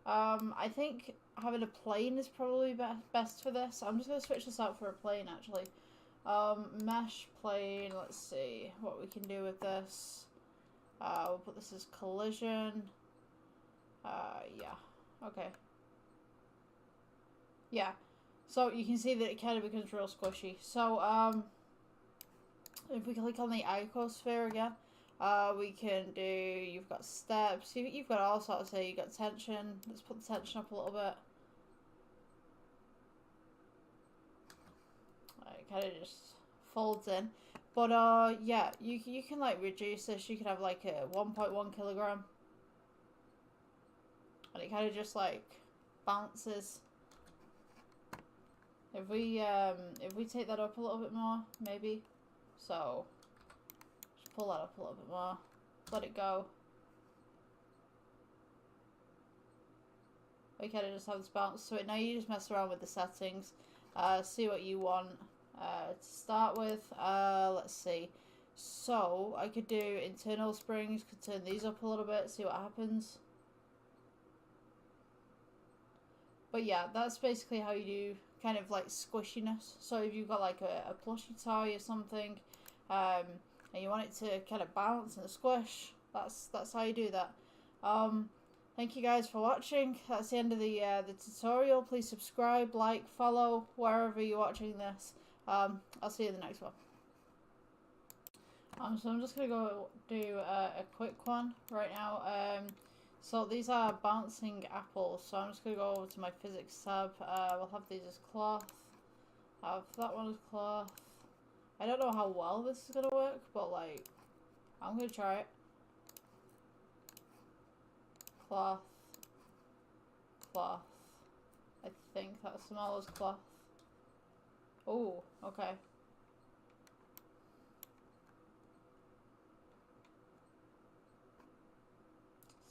S1: I think having a plane is probably best for this. I'm just going to switch this out for a plane actually. Mesh plane, let's see what we can do with this. We'll put this as collision. Yeah, okay. Yeah, so you can see that it kind of becomes real squishy. So, if we click on the icosphere again, we can do, you've got steps, you've got all sorts here, you've got tension. Let's put the tension up a little bit. It kind of just folds in. But yeah, you can like reduce this. You can have like a 1.1 kilogram. And it kind of just like bounces. If we take that up a little bit more, maybe. So just pull that up a little bit more. Let it go. We kind of just have this bounce. So now you just mess around with the settings. See what you want to start with. Let's see. So I could do internal springs, could turn these up a little bit, see what happens. But yeah, that's basically how you do kind of like squishiness. So if you've got like a plushie toy or something, and you want it to kind of bounce and squish, that's how you do that. Thank you guys for watching. That's the end of the tutorial. Please subscribe, like, follow wherever you're watching this. I'll see you in the next one. So I'm just gonna go do a quick one right now. So these are bouncing apples. So I'm just gonna go over to my physics tab. We'll have these as cloth. Have that one as cloth. I don't know how well this is gonna work, but like, I'm gonna try it. Cloth. Cloth. I think that's small as cloth. Oh, okay.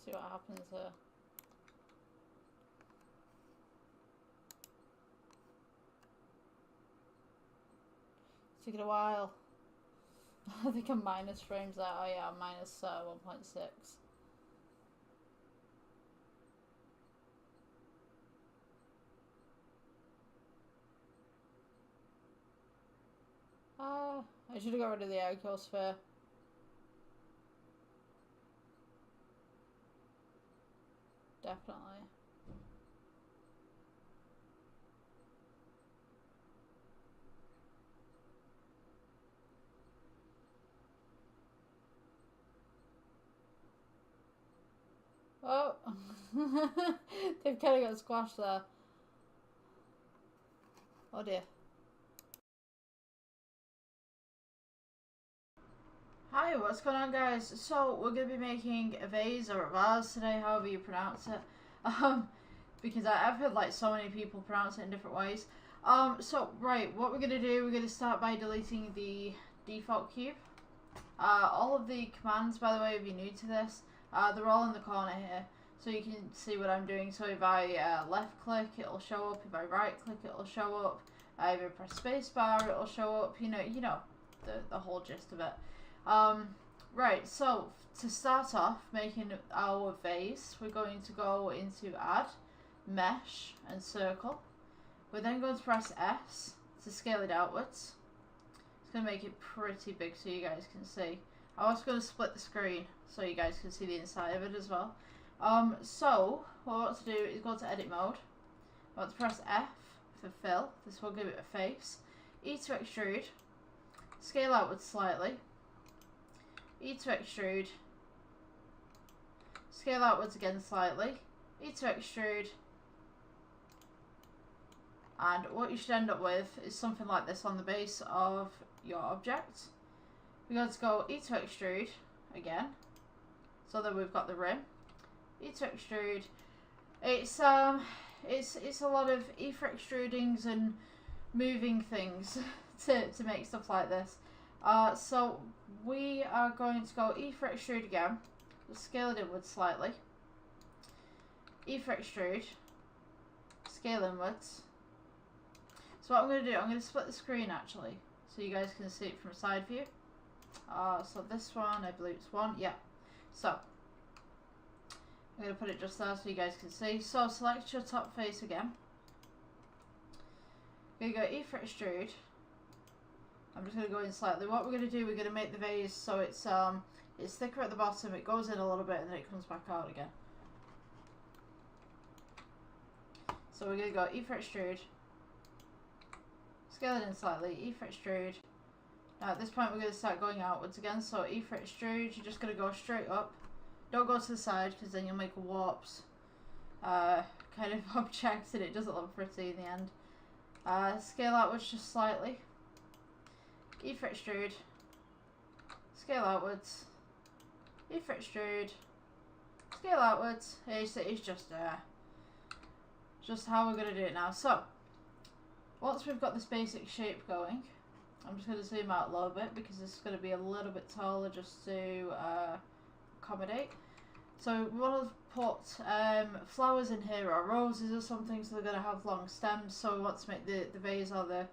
S1: See what happens here. Took it a while. I think I'm minus frames there. Oh yeah, minus 1.6. I should have got rid of the icosphere. Definitely. Oh, they've kind of got squashed there. Oh dear. Hi, what's going on guys? So we're going to be making a vase or a vase today, however you pronounce it. Because I've heard like so many people pronounce it in different ways. So right, what we're going to do, we're going to start by deleting the default cube. All of the commands, by the way, if you're new to this, they're all in the corner here. So you can see what I'm doing. So if I left click, it'll show up. If I right click, it'll show up. If I press spacebar, it'll show up. You know the whole gist of it. Right, so to start off making our vase, we're going to go into add, mesh and circle. We're then going to press S to scale it outwards. It's going to make it pretty big so you guys can see. I'm also going to split the screen so you guys can see the inside of it as well. So what I want to do is go to edit mode. I want to press F for fill. This will give it a face. E to extrude. Scale outwards slightly. E to extrude. Scale outwards again slightly. E to extrude. And what you should end up with is something like this on the base of your object. We're going to go E to extrude again, so that we've got the rim. E to extrude. It's a lot of E for extrudings and moving things to make stuff like this. So we are going to go E for extrude again. We'll scale it inwards slightly. E for extrude. Scale inwards. So what I'm going to do, I'm going to split the screen actually, so you guys can see it from a side view. So this one, I believe it's one, yeah. So I'm going to put it just there so you guys can see. So select your top face again. You're going to go E for extrude. I'm just going to go in slightly. What we're going to do, we're going to make the vase so it's thicker at the bottom, it goes in a little bit and then it comes back out again. So we're going to go E for extrude. Scale it in slightly, E for extrude. Now at this point we're going to start going outwards again, so E for extrude, you're just going to go straight up. Don't go to the side because then you'll make a warps kind of object and it doesn't look pretty in the end. Scale outwards just slightly. E for extrude. Scale outwards. E for extrude. Scale outwards. It's just how we're going to do it now. So once we've got this basic shape going, I'm just going to zoom out a little bit because this is going to be a little bit taller just to accommodate. So we want to put flowers in here or roses or something, so they're going to have long stems. So we want to make the vase or the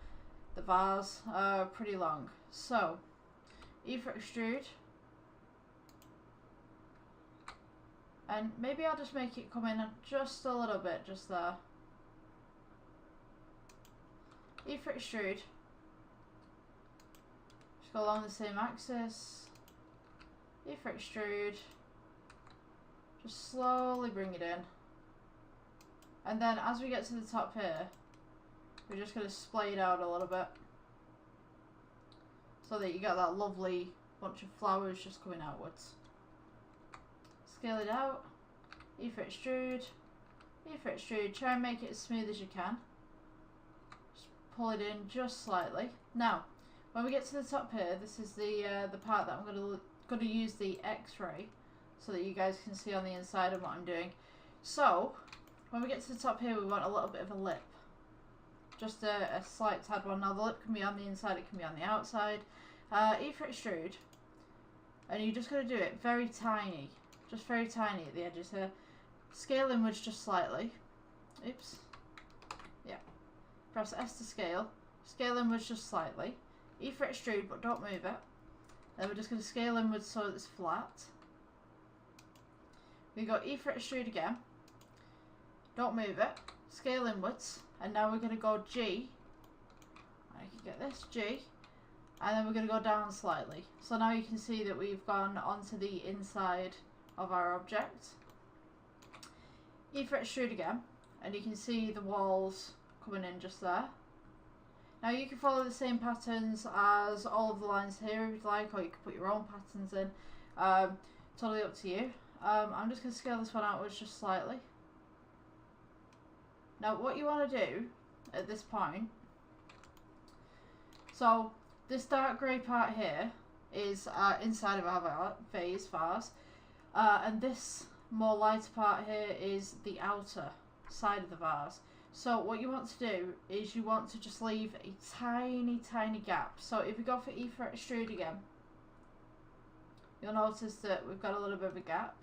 S1: vase pretty long. So E for extrude. And maybe I'll just make it come in just a little bit, just there. E for extrude. Just go along the same axis. E for extrude. Just slowly bring it in. And then as we get to the top here, we're just going to splay it out a little bit. So that you get that lovely bunch of flowers just coming outwards. Scale it out. E for extrude. E for extrude. Try and make it as smooth as you can. Just pull it in just slightly. Now, when we get to the top here, this is the part that I'm going to use the X-ray so that you guys can see on the inside of what I'm doing. So, when we get to the top here, we want a little bit of a lip. Just a slight tad one. Now the lip can be on the inside, it can be on the outside. E for extrude. And you're just going to do it very tiny. Just very tiny at the edges here. Scale inwards just slightly. Oops. Yeah. Press S to scale. Scale inwards just slightly. E for extrude, but don't move it. Then we're just going to scale inwards so it's flat. We go E for extrude again. Don't move it. Scale inwards. And now we're going to go G. I can get this, G. And then we're going to go down slightly. So now you can see that we've gone onto the inside of our object. E for extrude again. And you can see the walls coming in just there. Now you can follow the same patterns as all of the lines here if you'd like, or you can put your own patterns in. Totally up to you. I'm just going to scale this one outwards just slightly. Now what you want to do at this point, so this dark grey part here is inside of our vase, and this more lighter part here is the outer side of the vase. So what you want to do is you want to just leave a tiny gap. So if we go for E for extrude again, you'll notice that we've got a little bit of a gap.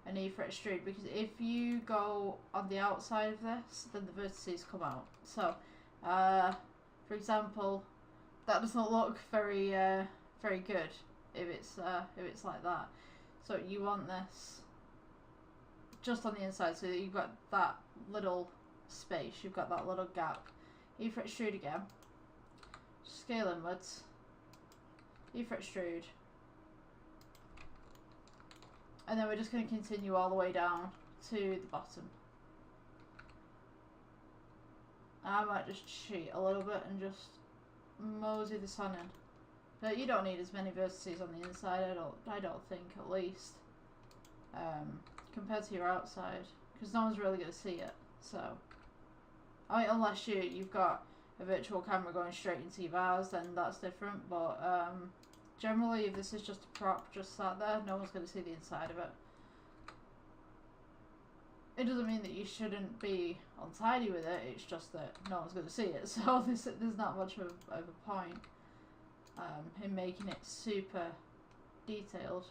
S1: And E for extrude, because if you go on the outside of this, then the vertices come out. So, for example, that doesn't look very good if it's like that. So you want this just on the inside, so that you've got that little space, you've got that little gap. E for extrude again, scale inwards, E for extrude, and then we're just going to continue all the way down to the bottom. I might just cheat a little bit and just mosey this on in. But you don't need as many vertices on the inside, I don't think, at least, compared to your outside, because no one's really going to see it. So, I mean, unless you've got a virtual camera going straight into your vase, then that's different. But generally, if this is just a prop just sat there, no one's going to see the inside of it. It doesn't mean that you shouldn't be untidy with it, it's just that no one's going to see it. So there's not much of a point in making it super detailed.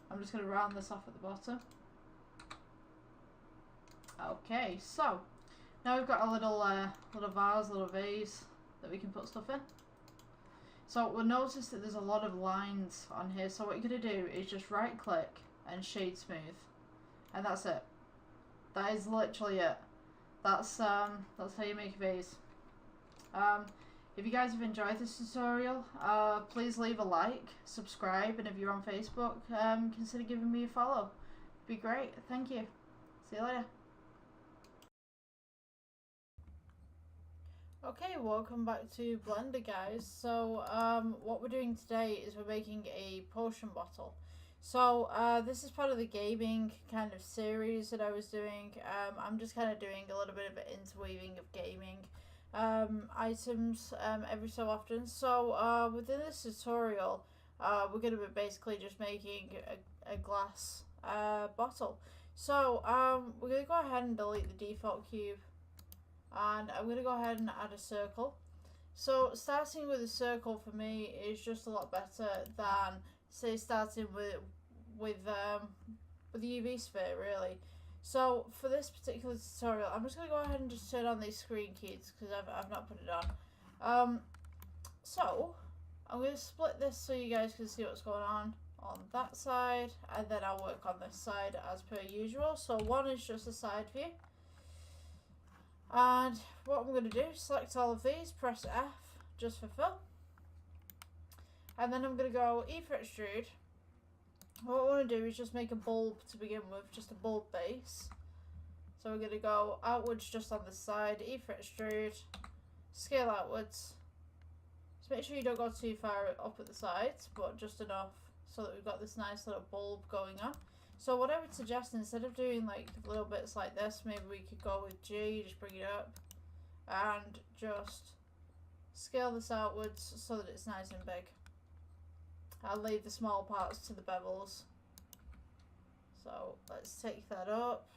S1: I'm just going to round this off at the bottom. Okay, so now we've got a little vase that we can put stuff in. So we'll notice that there's a lot of lines on here. So what you're going to do is just right click and shade smooth, and that's it. That is literally it. That's how you make a vase. If you guys have enjoyed this tutorial, please leave a like, subscribe, and if you're on Facebook, consider giving me a follow. It'd be great. Thank you. See you later. Okay, welcome back to Blender, guys. So what we're doing today is we're making a potion bottle. So this is part of the gaming kind of series that I was doing. I'm just kind of doing a little bit of an interweaving of gaming items every so often. So within this tutorial, we're going to be basically just making a glass bottle. So we're going to go ahead and delete the default cube, and I'm going to go ahead and add a circle. So starting with a circle for me is just a lot better than, say, starting with the UV sphere, really. So for this particular tutorial, I'm just going to go ahead and just turn on these screen keys because I've not put it on. So I'm going to split this so you guys can see what's going on that side, and then I'll work on this side as per usual. So one is just a side view, and what I'm going to do, select all of these, press F just for fill, and then I'm going to go E for extrude. What I want to do is just make a bulb to begin with, just a bulb base. So we're going to go outwards just on the side, E for extrude, scale outwards. Just make sure you don't go too far up at the sides, but just enough so that we've got this nice little bulb going on. So what I would suggest, instead of doing like little bits like this, maybe we could go with G, just bring it up, and just scale this outwards so that it's nice and big. I'll leave the small parts to the bevels. So let's take that up,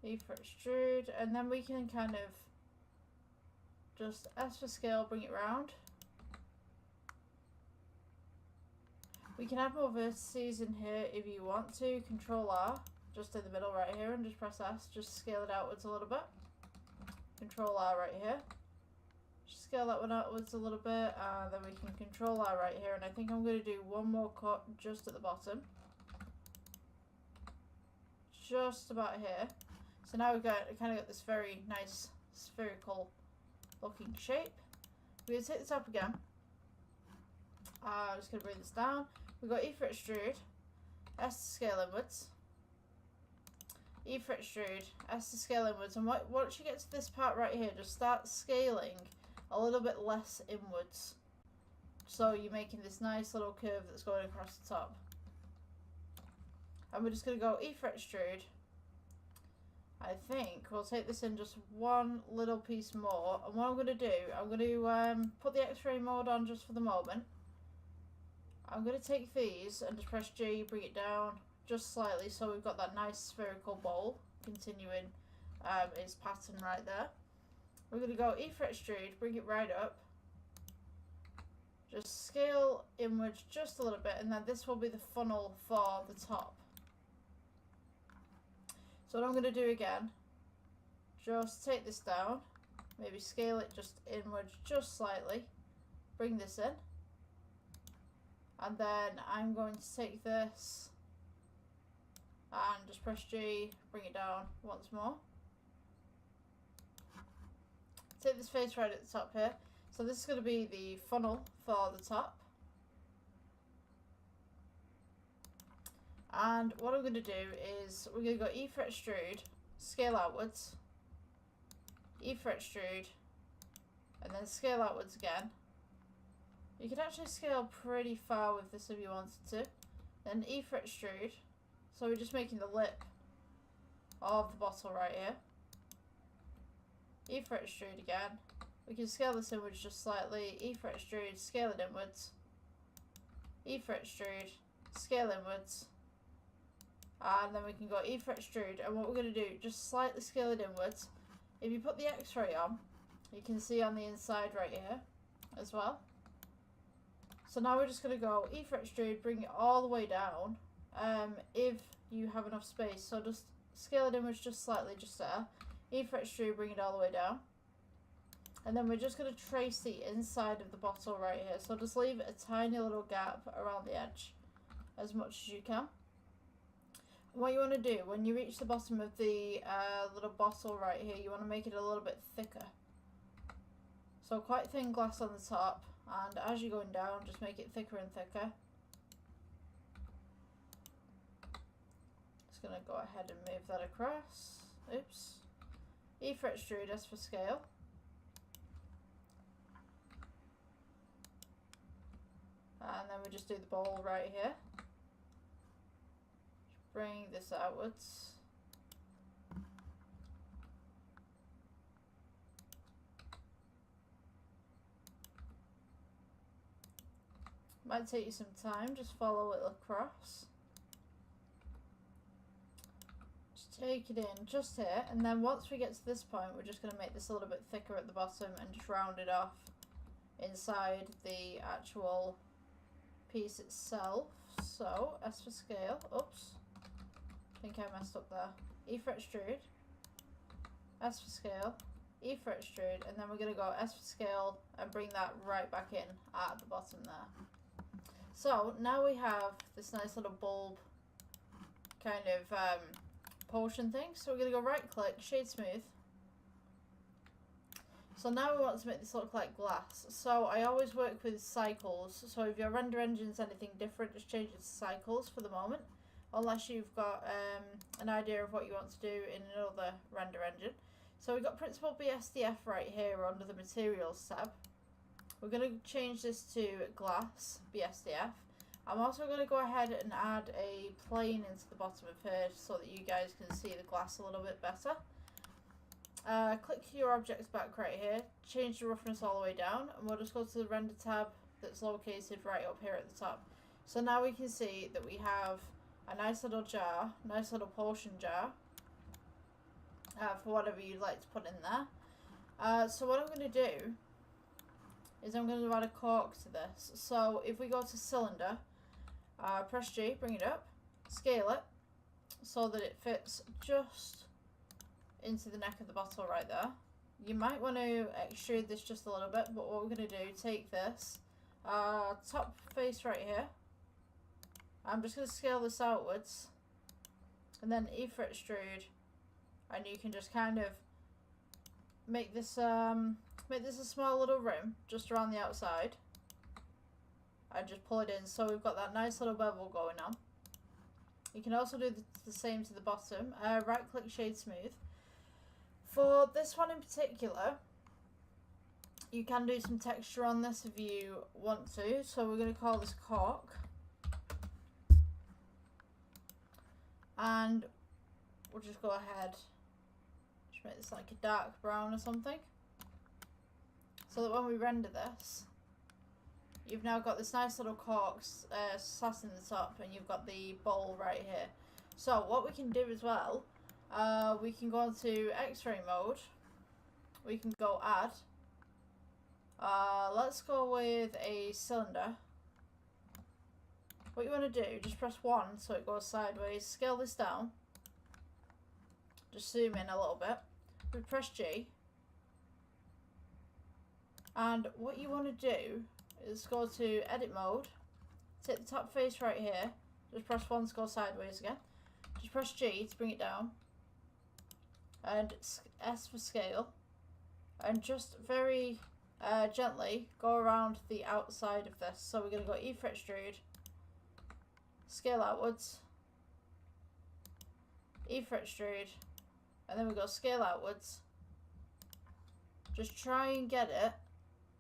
S1: E for extrude, and then we can kind of just S for scale, bring it round. We can add more vertices in here if you want to. Control R, just in the middle right here, and just press S, just scale it outwards a little bit. Control R right here. Scale that one outwards a little bit, and then we can control R right here, and I think I'm going to do one more cut just at the bottom, just about here. So now we've got kind of got this very nice spherical looking shape. We're going to take the top again. I'm just going to bring this down. We've got E for extrude, S to scale inwards, E for extrude, S to scale inwards, and once you get to this part right here, just start scaling a little bit less inwards, so you're making this nice little curve that's going across the top. And we're just going to go E for extrude. I think we'll take this in just one little piece more, and what I'm going to do, I'm going to put the X-ray mode on just for the moment. I'm going to take these and just press G, bring it down just slightly so we've got that nice spherical bowl continuing its pattern right there. We're going to go E for extrude, bring it right up, just scale inwards just a little bit, and then this will be the funnel for the top. So what I'm going to do again, just take this down, maybe scale it just inwards just slightly, bring this in, And then I'm going to take this and just press G, bring it down once more. Take this face right at the top here. So this is going to be the funnel for the top. And what I'm going to do is we're going to go E for extrude, scale outwards, E for extrude, and then scale outwards again. You can actually scale pretty far with this if you wanted to. Then E for extrude. So we're just making the lip of the bottle right here. E for extrude again. We can scale this inwards just slightly. E for extrude, scale it inwards. E for extrude, scale inwards. And then we can go E for extrude. And what we're going to do, just slightly scale it inwards. If you put the X-ray on, you can see on the inside right here as well. So now we're just going to go E for extrude, bring it all the way down. If you have enough space, so just scale it inwards just slightly, just there. E for extrude, bring it all the way down. And then we're just going to trace the inside of the bottle right here. So just leave a tiny little gap around the edge as much as you can. What you want to do, when you reach the bottom of the little bottle right here, you want to make it a little bit thicker. So quite thin glass on the top, and as you're going down, just make it thicker and thicker. Just going to go ahead and move that across. Oops. E for extrude, S for scale. And then we just do the bowl right here. Just bring this outwards. Might take you some time, just follow it across. Just take it in just here, and then once we get to this point, we're just going to make this a little bit thicker at the bottom and just round it off inside the actual piece itself. So S for scale. Oops, I think I messed up there. E for extrude, S for scale, E for extrude, and then we're going to go S for scale and bring that right back in at the bottom there. So now we have this nice little bulb kind of potion thing. So we're going to go right click, shade smooth. So now we want to make this look like glass. So I always work with cycles. So if your render engine's anything different, just change it to cycles for the moment. Unless you've got an idea of what you want to do in another render engine. So we've got Principled BSDF right here under the Materials tab. We're going to change this to Glass BSDF. I'm also going to go ahead and add a plane into the bottom of here so that you guys can see the glass a little bit better. Click your objects back right here, change the roughness all the way down, and we'll just go to the render tab that's located right up here at the top. So now we can see that we have a nice little jar, nice little potion jar, for whatever you'd like to put in there. So what I'm going to do is I'm going to add a cork to this. So if we go to cylinder, press G, bring it up, scale it so that it fits just into the neck of the bottle right there. You might want to extrude this just a little bit, but what we're going to do, take this top face right here. I'm just going to scale this outwards, and then E for extrude, and you can just kind of make this a small little rim just around the outside, and just pull it in so we've got that nice little bevel going on. You can also do the same to the bottom. Right click, shade smooth. For this one in particular, you can do some texture on this if you want to. So we're going to call this cork. And we'll just go ahead, just make this like a dark brown or something. So that when we render this, you've now got this nice little cork sat in the top, and you've got the bowl right here. So what we can do as well, we can go into X-ray mode. We can go add. Let's go with a cylinder. What you want to do, just press 1 so it goes sideways. Scale this down. Just zoom in a little bit. We press G. And what you want to do is go to edit mode, take the top face right here, just press 1 to go sideways again, just press G to bring it down, and S for scale, and just very gently go around the outside of this. So we're going to go E for extrude, scale outwards, E for extrude, and then we go scale outwards. Just try and get it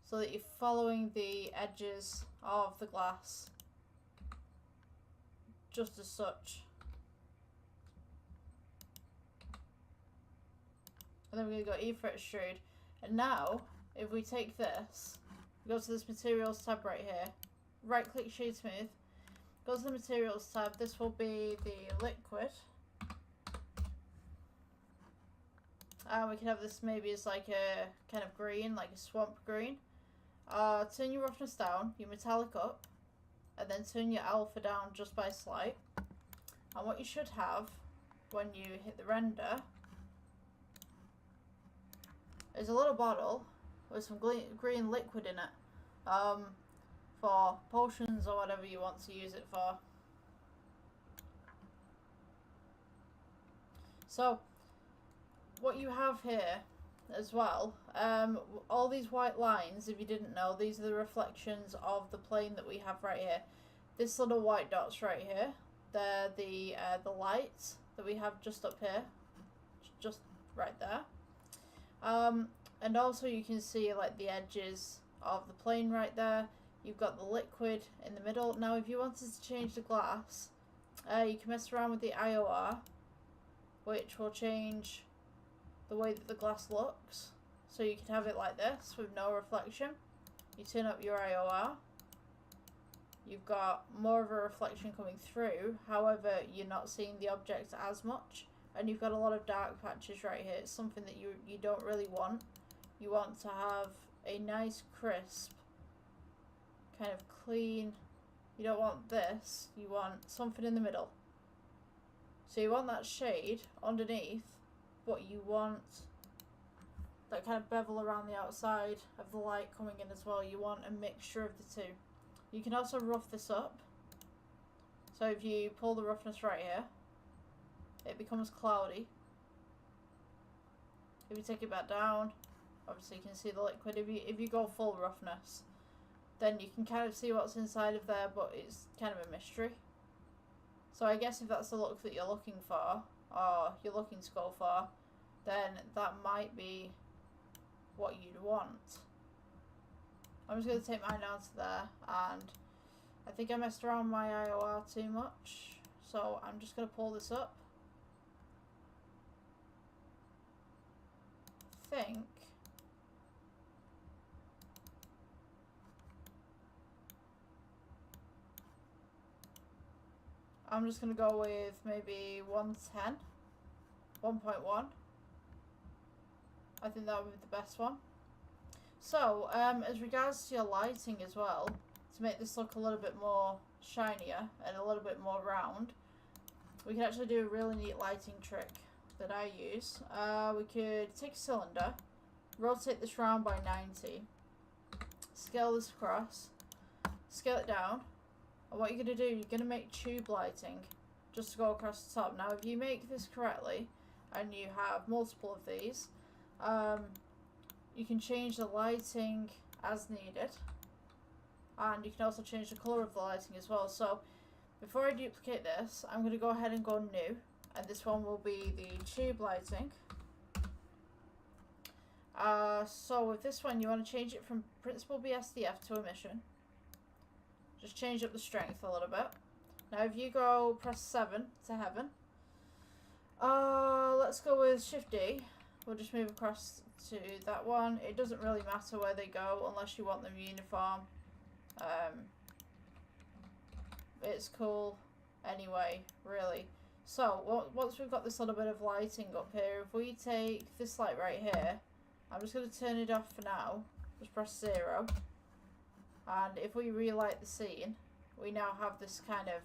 S1: so that you're following the edges of the glass, just as such. And then we're going to go E for extrude. And now, if we take this, go to this materials tab right here, right click shade smooth, go to the materials tab, this will be the liquid. And we can have this maybe as like a kind of green, like a swamp green. Turn your roughness down, your metallic up, and then turn your alpha down just by slight. And what you should have when you hit the render is a little bottle with some green liquid in it, for potions or whatever you want to use it for. So what you have here as well, all these white lines, if you didn't know, these are the reflections of the plane that we have right here. This little white dots right here, they're the lights that we have just up here, just right there. And also you can see like the edges of the plane right there. You've got the liquid in the middle. Now if you wanted to change the glass, you can mess around with the IOR, which will change the way that the glass looks. So you can have it like this with no reflection. You turn up your IOR, you've got more of a reflection coming through, however you're not seeing the object as much, and you've got a lot of dark patches right here. It's something that you don't really want. You want to have a nice crisp, kind of clean, you don't want this, you want something in the middle. So you want that shade underneath, but you want that kind of bevel around the outside of the light coming in as well. You want a mixture of the two. You can also rough this up. So if you pull the roughness right here, it becomes cloudy. If you take it back down, obviously you can see the liquid. If you go full roughness, then you can kind of see what's inside of there, but it's kind of a mystery. So I guess if that's the look that you're looking for, or you're looking to go for, then that might be what you'd want. I'm just going to take mine down to there, and I think I messed around my IOR too much, so I'm just going to pull this up. I think I'm just going to go with maybe 110, 1.1. I think that would be the best one. So, as regards to your lighting as well, to make this look a little bit more shinier and a little bit more round, we can actually do a really neat lighting trick that I use. We could take a cylinder, rotate this round by 90, scale this across, scale it down, and what you're going to do, you're going to make tube lighting just to go across the top. Now if you make this correctly, and you have multiple of these, you can change the lighting as needed, and you can also change the colour of the lighting as well. So before I duplicate this, I'm going to go ahead and go new, and this one will be the tube lighting. So with this one, you want to change it from principal BSDF to emission. Just change up the strength a little bit. Now if you go press 7 to heaven, let's go with Shift D. We'll just move across to that one. It doesn't really matter where they go unless you want them uniform. It's cool anyway, really. So once we've got this little bit of lighting up here, if we take this light right here, I'm just going to turn it off for now. Just press 0. And if we relight the scene, we now have this kind of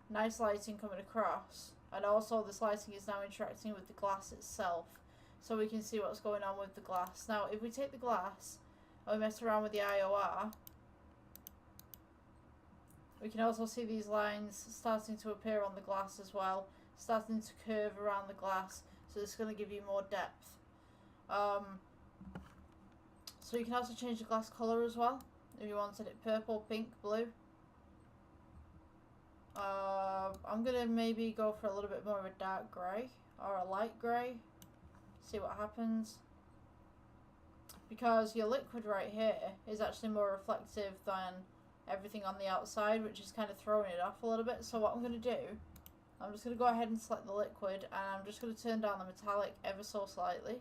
S1: nice lighting coming across. And also this lighting is now interacting with the glass itself, so we can see what's going on with the glass. Now if we take the glass and we mess around with the IOR, We can also see these lines starting to appear on the glass as well, starting to curve around the glass, so it's going to give you more depth. So you can also change the glass colour as well, if you wanted it purple, pink, blue. I'm going to maybe go for a little bit more of a dark grey, or a light grey, see what happens. Because your liquid right here is actually more reflective than everything on the outside, which is kind of throwing it off a little bit. So what I'm going to do, I'm just going to go ahead and select the liquid, and I'm just going to turn down the metallic ever so slightly.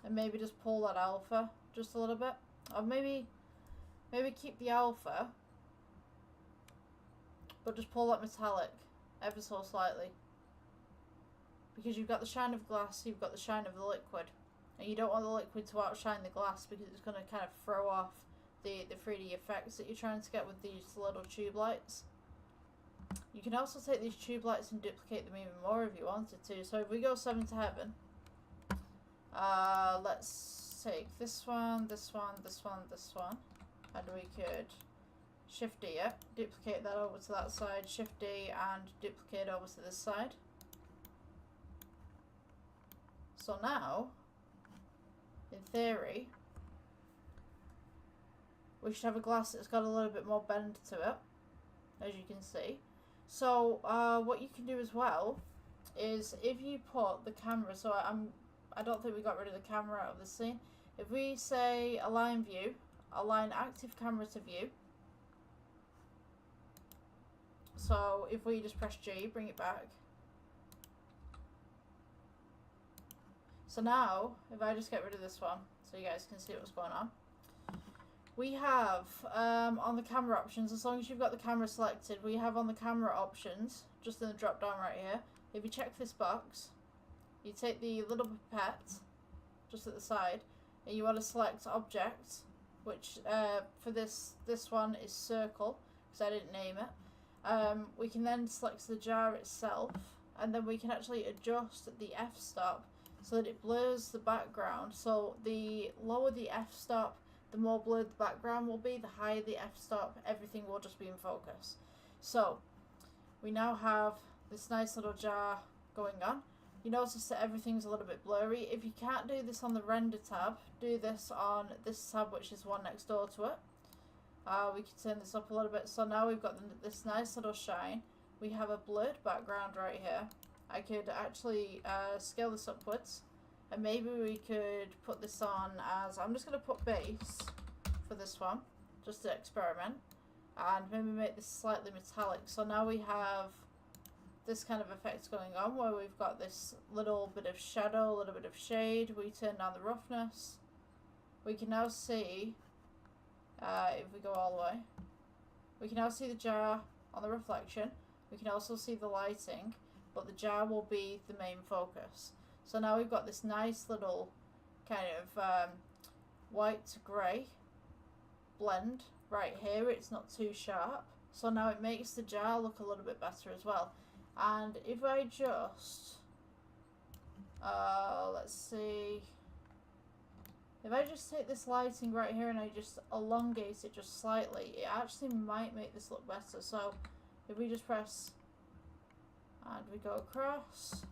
S1: And maybe just pull that alpha just a little bit. Or maybe keep the alpha, but just pull that metallic ever so slightly. Because you've got the shine of glass, you've got the shine of the liquid. And you don't want the liquid to outshine the glass, because it's going to kind of throw off the 3D effects that you're trying to get with these little tube lights. You can also take these tube lights and duplicate them even more if you wanted to. So if we go 7 to heaven, let's take this one, this one, this one, this one, and we could Shift D it, duplicate that over to that side, Shift D and duplicate over to this side. So now, in theory, we should have a glass that's got a little bit more bend to it, as you can see. So what you can do as well is, if you put the camera, so I don't think we got rid of the camera out of the scene. If we say align view, align active camera to view. So if we just press G, bring it back. So now, if I just get rid of this one, so you guys can see what's going on. We have, on the camera options, as long as you've got the camera selected, we have on the camera options, just in the drop down right here, if you check this box, you take the little pipette, just at the side, and you want to select object, which for this one is circle, because I didn't name it. We can then select the jar itself, and then we can actually adjust the f-stop so that it blurs the background. So the lower the f-stop, the more blurred the background will be. The higher the f-stop, everything will just be in focus. So we now have this nice little jar going on. You notice that everything's a little bit blurry. If you can't do this on the render tab, do this on this tab, which is one next door to it. We can turn this up a little bit. So now we've got this nice little shine. We have a blurred background right here. I could actually scale this upwards, and maybe we could put this on as, I'm just going to put base for this one, just to experiment, and maybe make this slightly metallic. So now we have this kind of effect going on, where we've got this little bit of shadow, a little bit of shade. We turn down the roughness. We can now see, if we go all the way, we can now see the jar on the reflection. We can also see the lighting, but the jar will be the main focus. So now we've got this nice little kind of white to grey blend right here. It's not too sharp, so now it makes the jar look a little bit better as well. And if I just let's see, if I just take this lighting right here and I just elongate it just slightly, it actually might make this look better. So if we just press and we go across,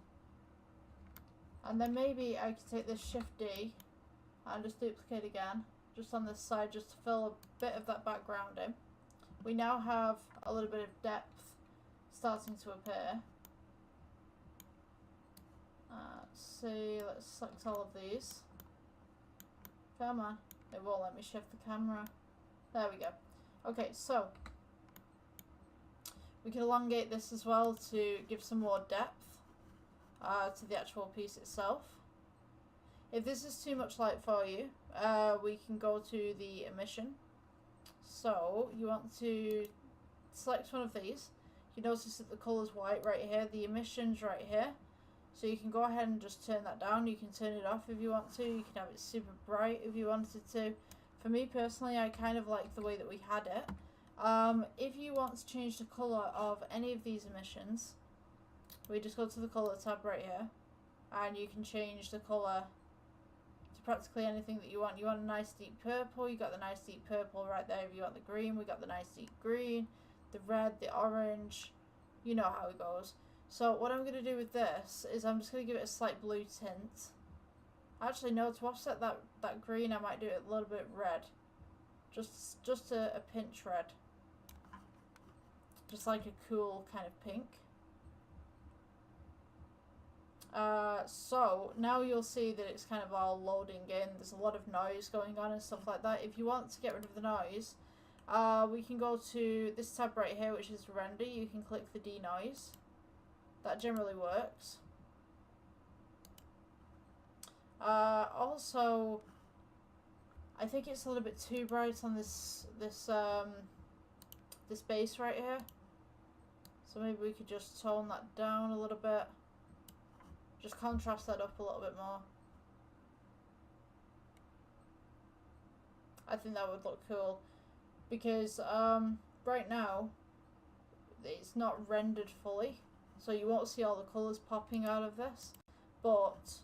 S1: and then maybe I could take this Shift D and just duplicate again, just on this side, just to fill a bit of that background in. We now have a little bit of depth starting to appear. Let's see, let's select all of these. Come on, it won't let me shift the camera. There we go. Okay, so we can elongate this as well to give some more depth to the actual piece itself. If this is too much light for you, we can go to the emission. So you want to select one of these. You notice that the colour's white right here, the emission's right here. So you can go ahead and just turn that down. You can turn it off if you want to. You can have it super bright if you wanted to. For me personally, I kind of like the way that we had it. If you want to change the colour of any of these emissions, we just go to the colour tab right here, and you can change the colour practically anything that you want. You want a nice deep purple, you got the nice deep purple right there. If you want the green, we got the nice deep green, the red, the orange, you know how it goes. So what I'm going to do with this is I'm just going to give it a slight blue tint. Actually no, to offset that green I might do it a little bit red. Just a pinch red. Just like a cool kind of pink. So now you'll see that it's kind of all loading in. There's a lot of noise going on and stuff like that. If you want to get rid of the noise, we can go to this tab right here, which is render. You can click the denoise. That generally works. Also, I think it's a little bit too bright on this base right here. So maybe we could just tone that down a little bit. Just contrast that up a little bit more. I think that would look cool. Because right now, it's not rendered fully. So you won't see all the colours popping out of this. But,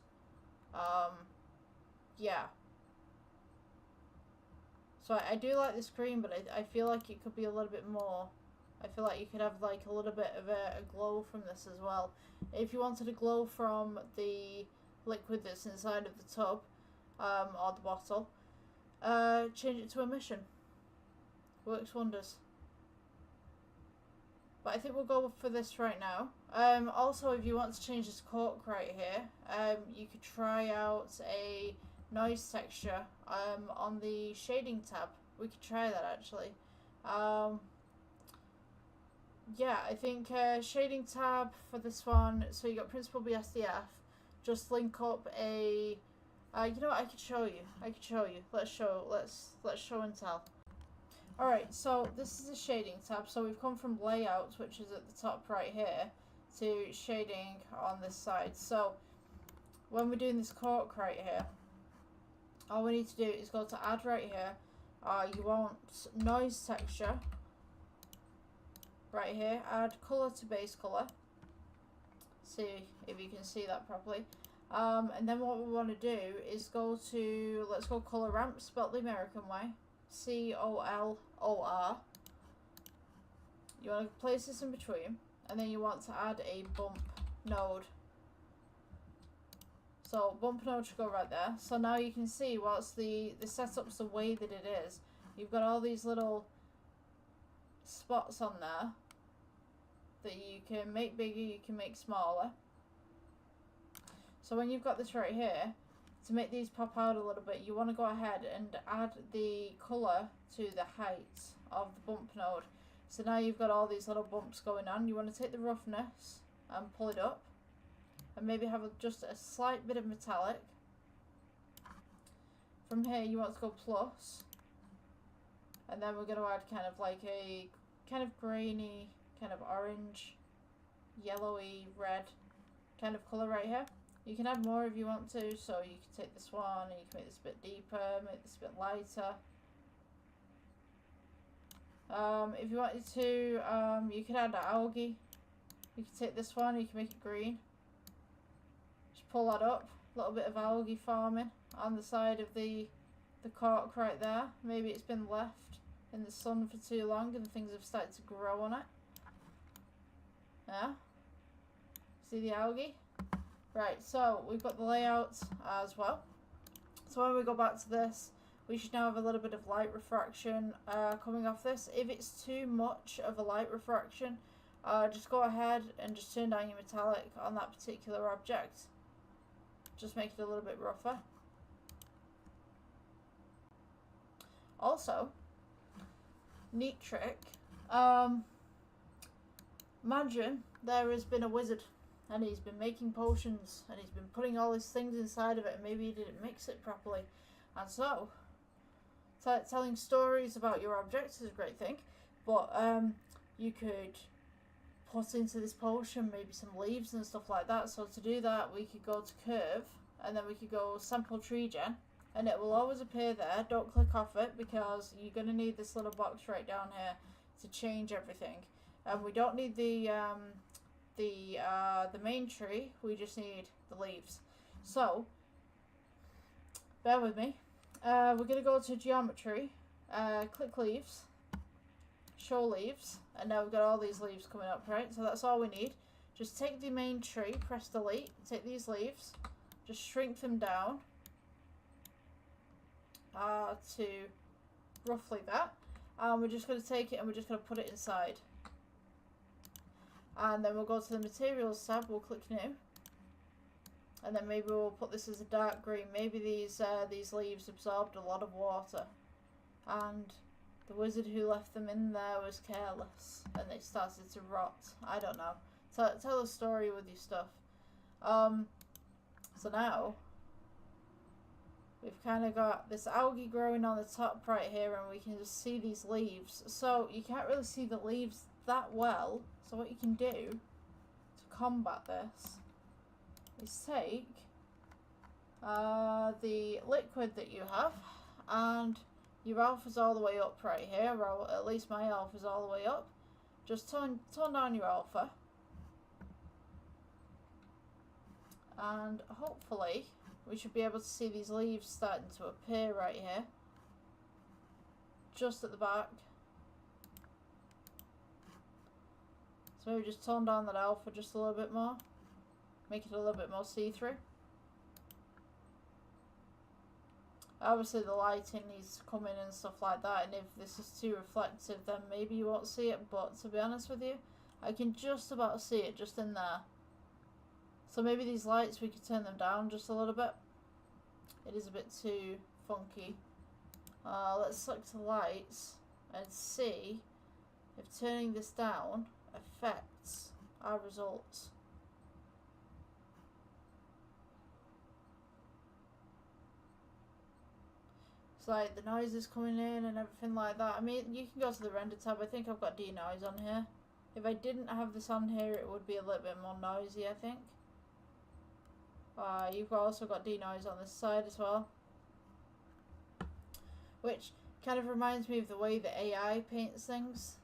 S1: yeah. So I do like this green, but I feel like it could be a little bit more. I feel like you could have like a little bit of a glow from this as well. If you wanted a glow from the liquid that's inside of the tub, or the bottle, change it to a mission. Works wonders. But I think we'll go for this right now. Also, if you want to change this cork right here, you could try out a noise texture on the shading tab. We could try that actually. Yeah, I think shading tab for this one. So you got Principal BSDF. Just link up a. You know what? I could show you. Let's show and tell. All right. So this is a shading tab. So we've come from layouts, which is at the top right here, to shading on this side. So when we're doing this cork right here, all we need to do is go to add right here. You want noise texture. Right here, add colour to base colour. See if you can see that properly. And then what we want to do is go to, let's go colour ramp, spelled the American way. COLOR. You want to place this in between, and then you want to add a bump node. So bump node should go right there. So now you can see whilst the setup's the way that it is, you've got all these little spots on there that you can make bigger, you can make smaller. So when you've got this right here, to make these pop out a little bit, you want to go ahead and add the colour to the height of the bump node. So now you've got all these little bumps going on. You want to take the roughness and pull it up, and maybe have just a slight bit of metallic. From here you want to go plus, and then we're going to add kind of like a kind of grainy, kind of orange, yellowy, red kind of colour right here. You can add more if you want to, so you can take this one and you can make this a bit deeper, make this a bit lighter. If you wanted to, you could add algae. You can take this one, you can make it green. Just pull that up, a little bit of algae farming on the side of the cork right there. Maybe it's been left in the sun for too long and things have started to grow on it. Yeah? See the algae? Right, so we've got the layout as well. So when we go back to this, we should now have a little bit of light refraction coming off this. If it's too much of a light refraction, just go ahead and just turn down your metallic on that particular object. Just make it a little bit rougher. Also, neat trick. Imagine there has been a wizard and he's been making potions and he's been putting all these things inside of it, and maybe he didn't mix it properly. And so, telling stories about your objects is a great thing, but you could put into this potion maybe some leaves and stuff like that. So to do that, we could go to curve, and then we could go sample tree gen, and it will always appear there. Don't click off it because you're going to need this little box right down here to change everything. And we don't need the main tree, we just need the leaves. So bear with me. We're going to go to geometry, click leaves, show leaves, and now we've got all these leaves coming up, right? So that's all we need. Just take the main tree, press delete, take these leaves, just shrink them down to roughly that. We're just going to take it and we're just going to put it inside. And then we'll go to the materials tab, we'll click new. And then maybe we'll put this as a dark green. Maybe these leaves absorbed a lot of water. And the wizard who left them in there was careless. And they started to rot. I don't know. Tell a story with your stuff. So now, we've kind of got this algae growing on the top right here. And we can just see these leaves. So you can't really see the leaves that well. So what you can do to combat this is take the liquid that you have, and your alpha's all the way up right here, or at least my alpha's all the way up. Just turn down your alpha, and hopefully we should be able to see these leaves starting to appear right here, just at the back. So maybe just tone down that alpha just a little bit more. Make it a little bit more see-through. Obviously the lighting needs to come in and stuff like that, and if this is too reflective then maybe you won't see it, but to be honest with you, I can just about see it just in there. So maybe these lights, we could turn them down just a little bit. It is a bit too funky. Let's select the lights and see if turning this down affects our results. It's like the noise is coming in and everything like that. I mean, you can go to the render tab. I think I've got denoise on here. If I didn't have this on here, it would be a little bit more noisy, I think. You've also got denoise on this side as well, which kind of reminds me of the way the AI paints things.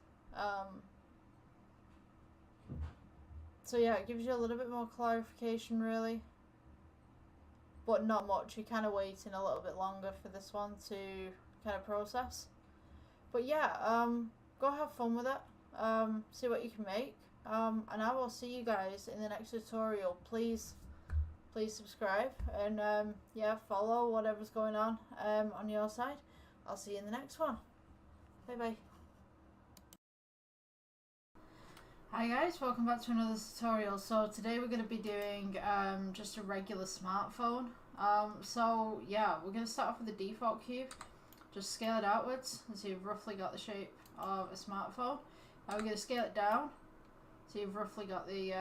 S1: So yeah, it gives you a little bit more clarification really, but not much. You're kind of waiting a little bit longer for this one to kind of process. But yeah, go have fun with it, see what you can make, and I will see you guys in the next tutorial. Please subscribe, and yeah, follow whatever's going on your side. I'll see you in the next one. Bye bye. Hi guys, welcome back to another tutorial. So today we're going to be doing just a regular smartphone. So yeah, we're going to start off with the default cube. Just scale it outwards, and so you've roughly got the shape of a smartphone. Now we're going to scale it down, so you've roughly got the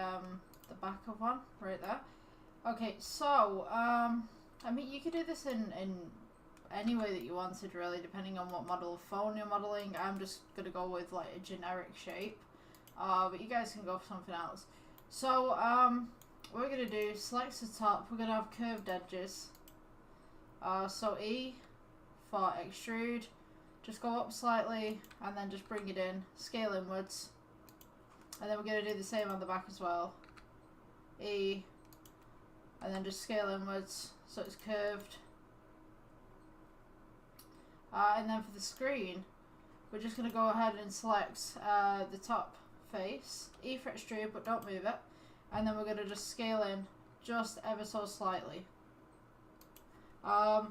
S1: back of one right there. Okay, so I mean, you could do this in any way that you wanted really, depending on what model of phone you're modeling. I'm just going to go with like a generic shape. But you guys can go for something else. So what we're going to do, select the top, we're going to have curved edges. So E for extrude, just go up slightly and then just bring it in, scale inwards. And then we're going to do the same on the back as well. E, and then just scale inwards so it's curved. And then for the screen, we're just going to go ahead and select the top face, E for extrude, but don't move it, and then we're going to just scale in just ever so slightly. I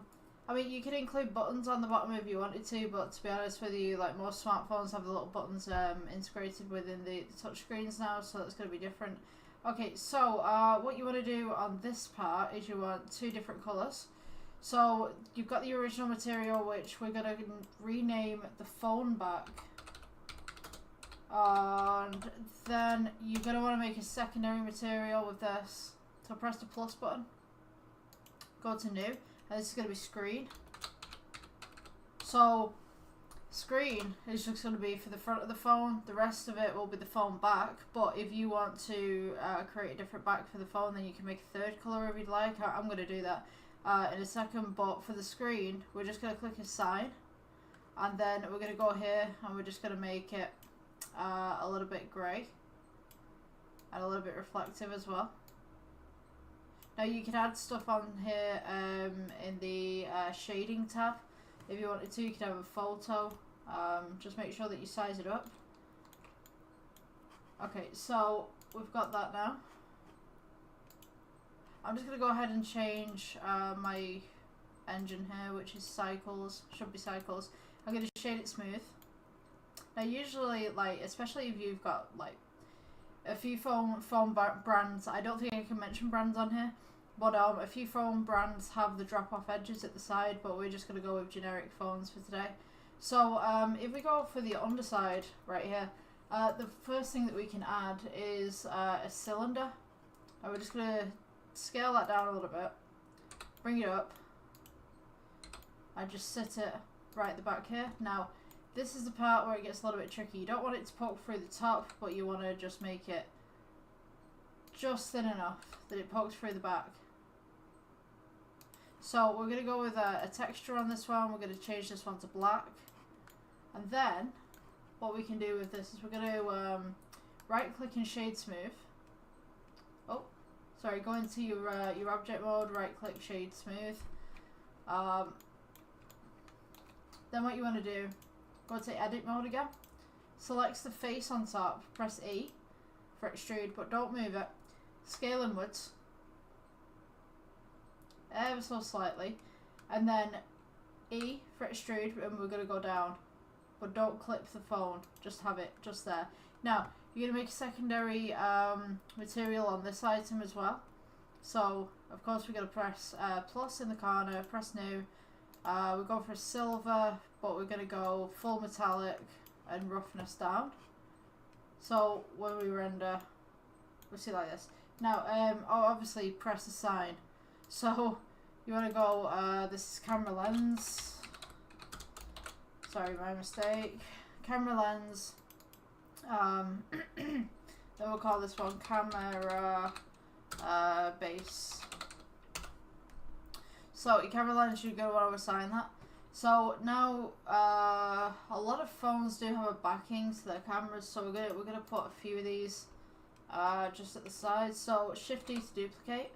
S1: mean, you could include buttons on the bottom if you wanted to, but to be honest with you, like most smartphones have the little buttons integrated within the touch screens now, so that's going to be different. Okay, so what you want to do on this part is you want two different colours. So you've got the original material, which we're going to rename the phone back. And then you're going to want to make a secondary material with this. So press the plus button, go to new, and this is going to be screen. So screen is just going to be for the front of the phone, the rest of it will be the phone back, but if you want to create a different back for the phone, then you can make a third colour if you'd like. I'm going to do that in a second, but for the screen we're just going to click assign, and then we're going to go here and we're just going to make it a little bit grey and a little bit reflective as well. Now you can add stuff on here in the shading tab. If you wanted to, you could have a photo. Just make sure that you size it up. Okay, so we've got that now. I'm just going to go ahead and change my engine here, which is cycles, should be cycles. I'm going to shade it smooth. Now usually, like, especially if you've got like a few phone brands, I don't think I can mention brands on here, but a few phone brands have the drop off edges at the side, but we're just going to go with generic phones for today. So if we go for the underside right here, the first thing that we can add is a cylinder. And we're just going to scale that down a little bit, bring it up, I just sit it right at the back here. Now this is the part where it gets a little bit tricky. You don't want it to poke through the top, but you want to just make it just thin enough that it pokes through the back. So we're going to go with a texture on this one. We're going to change this one to black. And then what we can do with this is we're going to right click and shade smooth. Oh, sorry, go into your object mode, right click, shade smooth. Then what you want to do, go to edit mode again, select the face on top, press E for extrude, but don't move it, scale inwards ever so slightly, and then E for extrude, and we're going to go down, but don't clip the phone, just have it just there. Now you're going to make a secondary material on this item as well, so of course we're going to press plus in the corner, press new. We're going for a silver, but we're going to go full metallic and roughness down. So when we render, we'll see like this. Now, obviously press assign. So you want to go, this is camera lens. Sorry, my mistake. Camera lens. Then we'll call this one camera base. So your camera lens, you're going to want to assign that. So now a lot of phones do have a backing to their cameras, so we're gonna put a few of these just at the side. So Shift D to duplicate.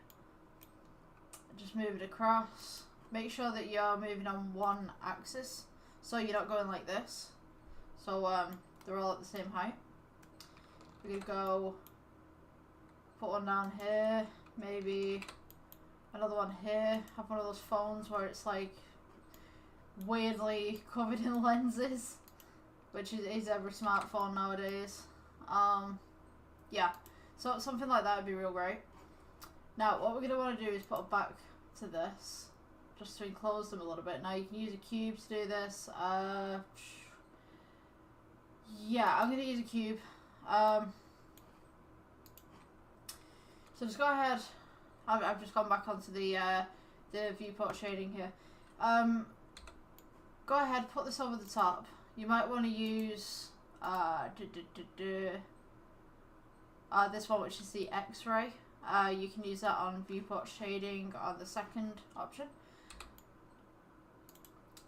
S1: Just move it across. Make sure that you're moving on one axis, so you're not going like this. So they're all at the same height. We're gonna go put one down here, maybe another one here. Have one of those phones where it's like weirdly covered in lenses, which is every smartphone nowadays. Yeah, so something like that would be real great. Now what we're going to want to do is put a back to this, just to enclose them a little bit. Now you can use a cube to do this. Yeah, I'm going to use a cube. So just go ahead. I've just gone back onto the viewport shading here. Go ahead, put this over the top. You might want to use this one, which is the X-ray. You can use that on viewport shading on the second option.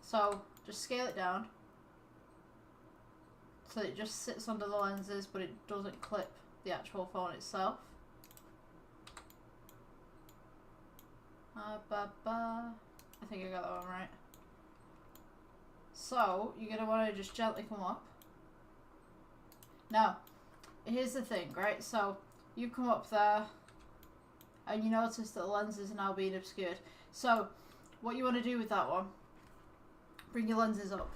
S1: So just scale it down so it just sits under the lenses, but it doesn't clip the actual phone itself. I think I got that one right. So you're going to want to just gently come up. Now, here's the thing, right? So you come up there and you notice that the lenses are now being obscured. So what you want to do with that one, bring your lenses up.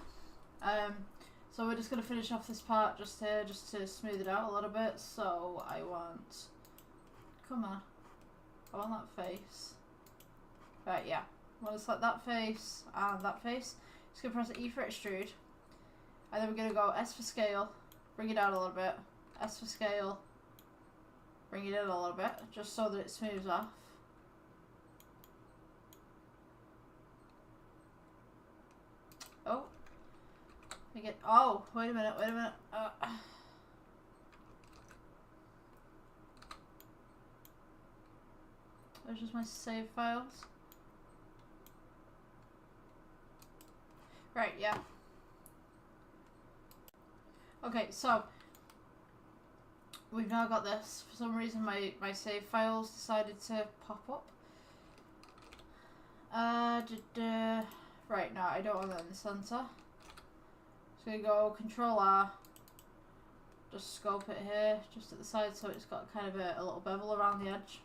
S1: So we're just going to finish off this part just here, just to smooth it out a little bit. So I want, come on, I want that face. Right, yeah. I want to select that face and that face. Just going to press E for extrude. And then we're going to go S for scale, bring it down a little bit. S for scale, bring it in a little bit, just so that it smooths off. Oh. Oh, wait a minute. There's just my save files. Right, yeah. Okay, so we've now got this. For some reason my save files decided to pop up. Right, no, I don't want that in the center. Just gonna go Control R. Just scope it here, just at the side, so it's got kind of a little bevel around the edge.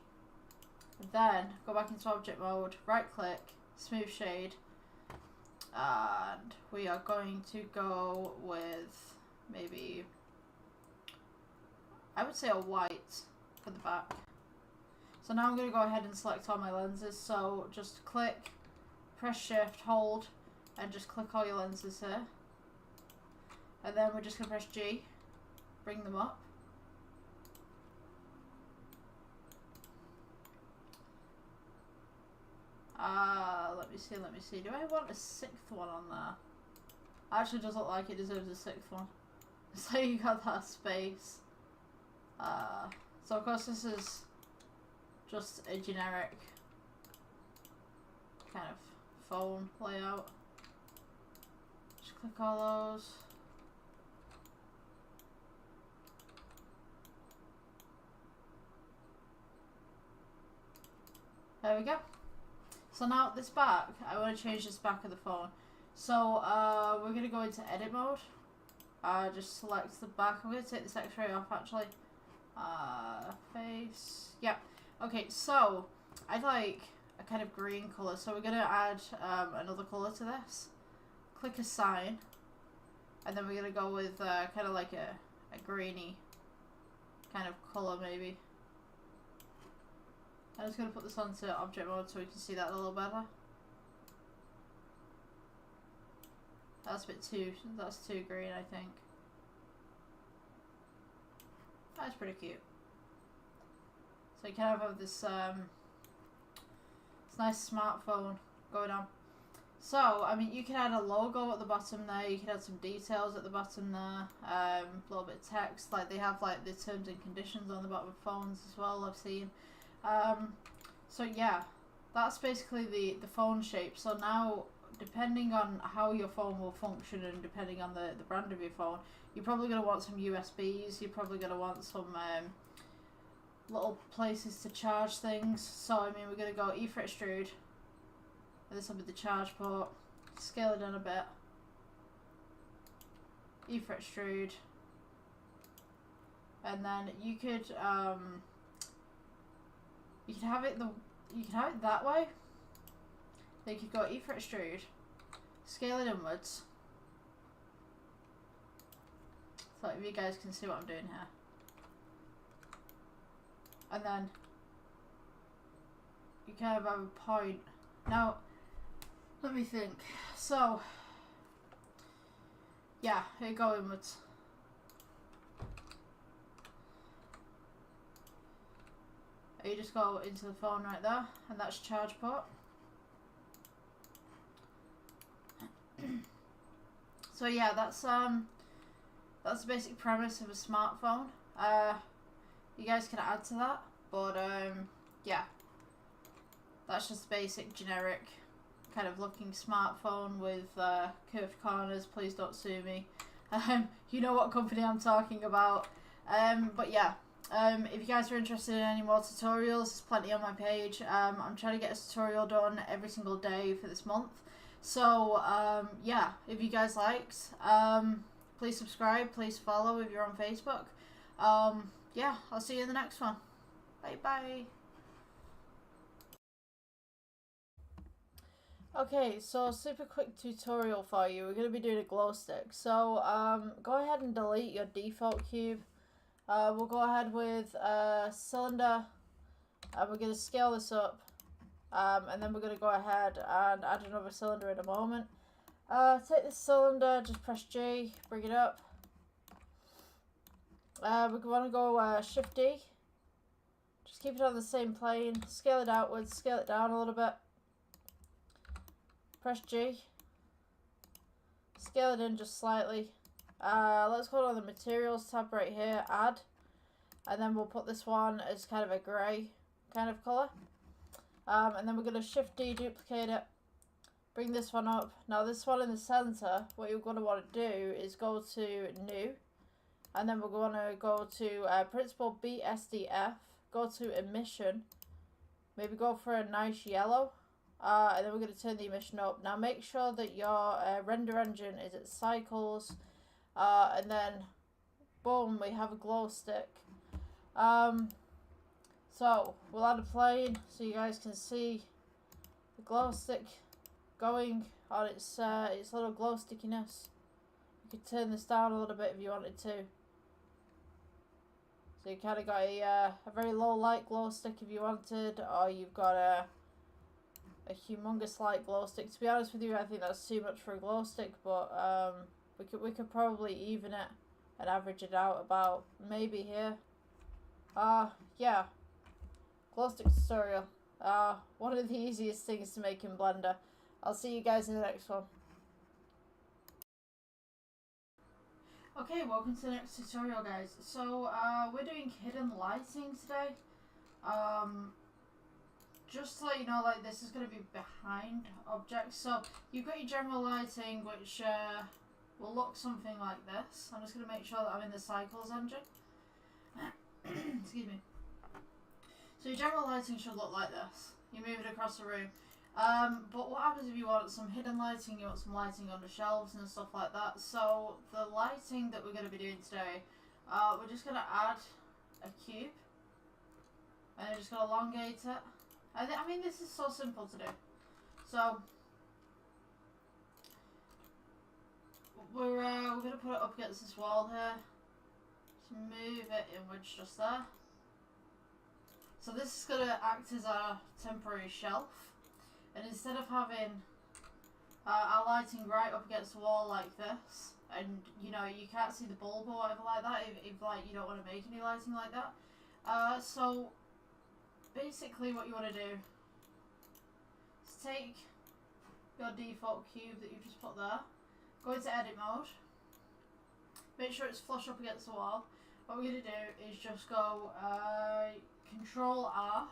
S1: And then go back into object mode, right click, smooth shade, and we are going to go with maybe, I would say a white for the back. So now I'm going to go ahead and select all my lenses, so just click, press shift, hold, and just click all your lenses here. And then we're just going to press G, bring them up. Let me see. Do I want a 6th one on there? Actually, doesn't look like it deserves a 6th one. So you got that space. So of course this is just a generic kind of phone layout. Just click all those. There we go. So now this back, I want to change this back of the phone. So we're going to go into edit mode. Just select the back. I'm going to take this x-ray off actually. Face. Yep. Okay, so I'd like a kind of green colour. So we're going to add another colour to this. Click assign. And then we're going to go with kind of like a greeny kind of colour maybe. I'm just going to put this onto object mode so we can see that a little better. That's that's too green, I think. That's pretty cute. So you kind of have this nice smartphone going on. So, I mean, you can add a logo at the bottom there, you can add some details at the bottom there, a little bit of text, like they have like the terms and conditions on the bottom of phones as well, I've seen. So yeah, that's basically the phone shape. So now, depending on how your phone will function and depending on the brand of your phone, you're probably going to want some USBs, you're probably going to want some little places to charge things. So I mean, we're going to go E for extrude, and this will be the charge port, scale it down a bit, E for extrude, and then you could have it that way. Then you could go E for extrude, scale it inwards. So if you guys can see what I'm doing here. And then you kind of have a point. Now, let me think. So, yeah, here you go inwards. You just go into the phone right there, and that's charge port. So yeah, that's the basic premise of a smartphone. You guys can add to that, but yeah, that's just basic generic kind of looking smartphone with curved corners. Please don't sue me. You know what company I'm talking about. But yeah. If you guys are interested in any more tutorials, there's plenty on my page. I'm trying to get a tutorial done every single day for this month. So, yeah, if you guys liked, please subscribe, please follow if you're on Facebook. Yeah, I'll see you in the next one. Bye-bye. Okay, so super quick tutorial for you. We're going to be doing a glow stick. So, go ahead and delete your default cube. We'll go ahead with cylinder, and we're going to scale this up, and then we're going to go ahead and add another cylinder in a moment. Take this cylinder, just press J, bring it up. We want to go Shift D, just keep it on the same plane, scale it outwards, scale it down a little bit, press G, scale it in just slightly. Let's go to the materials tab right here, add, and then we'll put this one as kind of a grey kind of colour, and then we're going to Shift D, duplicate it, bring this one up. Now this one in the centre, what you're going to want to do is go to new, and then we're going to go to principal BSDF, go to emission, maybe go for a nice yellow, And then we're going to turn the emission up. Now make sure that your render engine is at cycles, and then boom, we have a glow stick. So we'll add a plane so you guys can see the glow stick going on its little glow stickiness. You could turn this down a little bit if you wanted to. So you kind of got a very low light glow stick if you wanted, or you've got a humongous light glow stick. To be honest with you, I think that's too much for a glow stick, but we could probably even it and average it out about maybe here. Yeah, glow stick tutorial. One of the easiest things to make in Blender. I'll see you guys in the next one. Okay, welcome to the next tutorial, guys. So we're doing hidden lighting today. Just to let you know, like, this is going to be behind objects. So you've got your general lighting, which will look something like this. I'm just going to make sure that I'm in the cycles engine. Excuse me. So your general lighting should look like this. You move it across the room. But what happens if you want some hidden lighting, you want some lighting on the shelves and stuff like that. So the lighting that we're going to be doing today, we're just going to add a cube. And we're just going to elongate it. I mean, this is so simple to do. So we're going to put it up against this wall here. Just move it inwards just there. So this is going to act as our temporary shelf. And instead of having our lighting right up against the wall like this, and you know, you can't see the bulb or whatever like that, if like you don't want to make any lighting like that. So basically what you want to do is take your default cube that you've just put there, go into edit mode, make sure it's flush up against the wall. What we're going to do is just go Control R,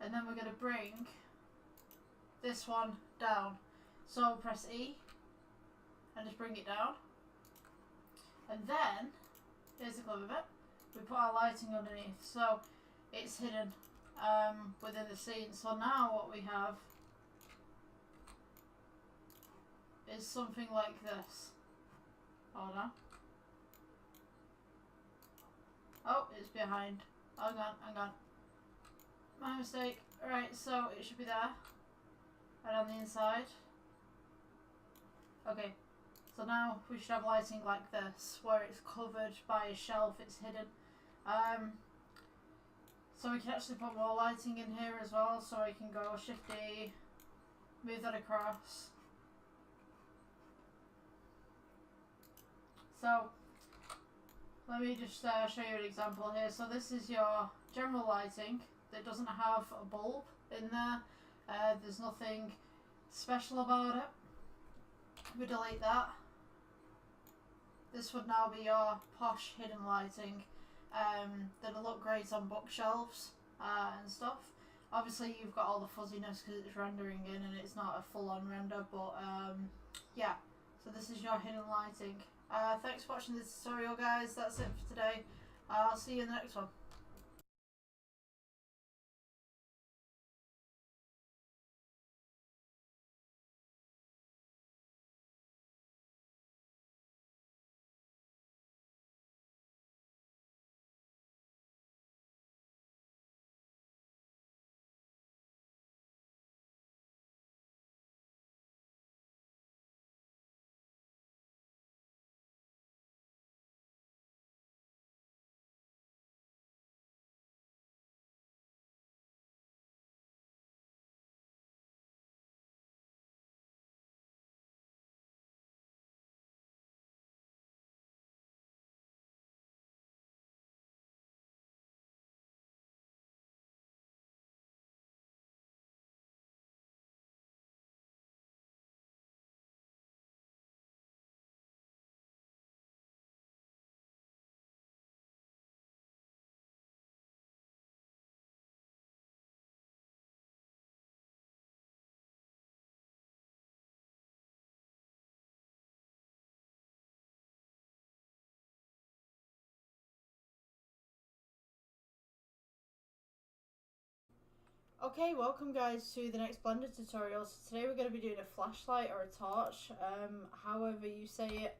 S1: and then we're going to bring this one down. So press E and just bring it down, and then here's the clip of it. We put our lighting underneath, so it's hidden within the scene. So now what we have is something like this. Hold on. Oh, it's behind. Hang on. My mistake. Alright, so it should be there. And on the inside. Okay. So now we should have lighting like this, where it's covered by a shelf, it's hidden. So we can actually put more lighting in here as well, so I can go Shift D, move that across. So let me just show you an example here. So this is your general lighting that doesn't have a bulb in there. There's nothing special about it. We delete that. This would now be your posh hidden lighting that'll look great on bookshelves and stuff. Obviously you've got all the fuzziness because it's rendering in and it's not a full-on render, but yeah, so this is your hidden lighting. Thanks for watching this tutorial, guys. That's it for today. I'll see you in the next one. Okay, welcome guys to the next Blender tutorial. So today we're going to be doing a flashlight or a torch, however you say it,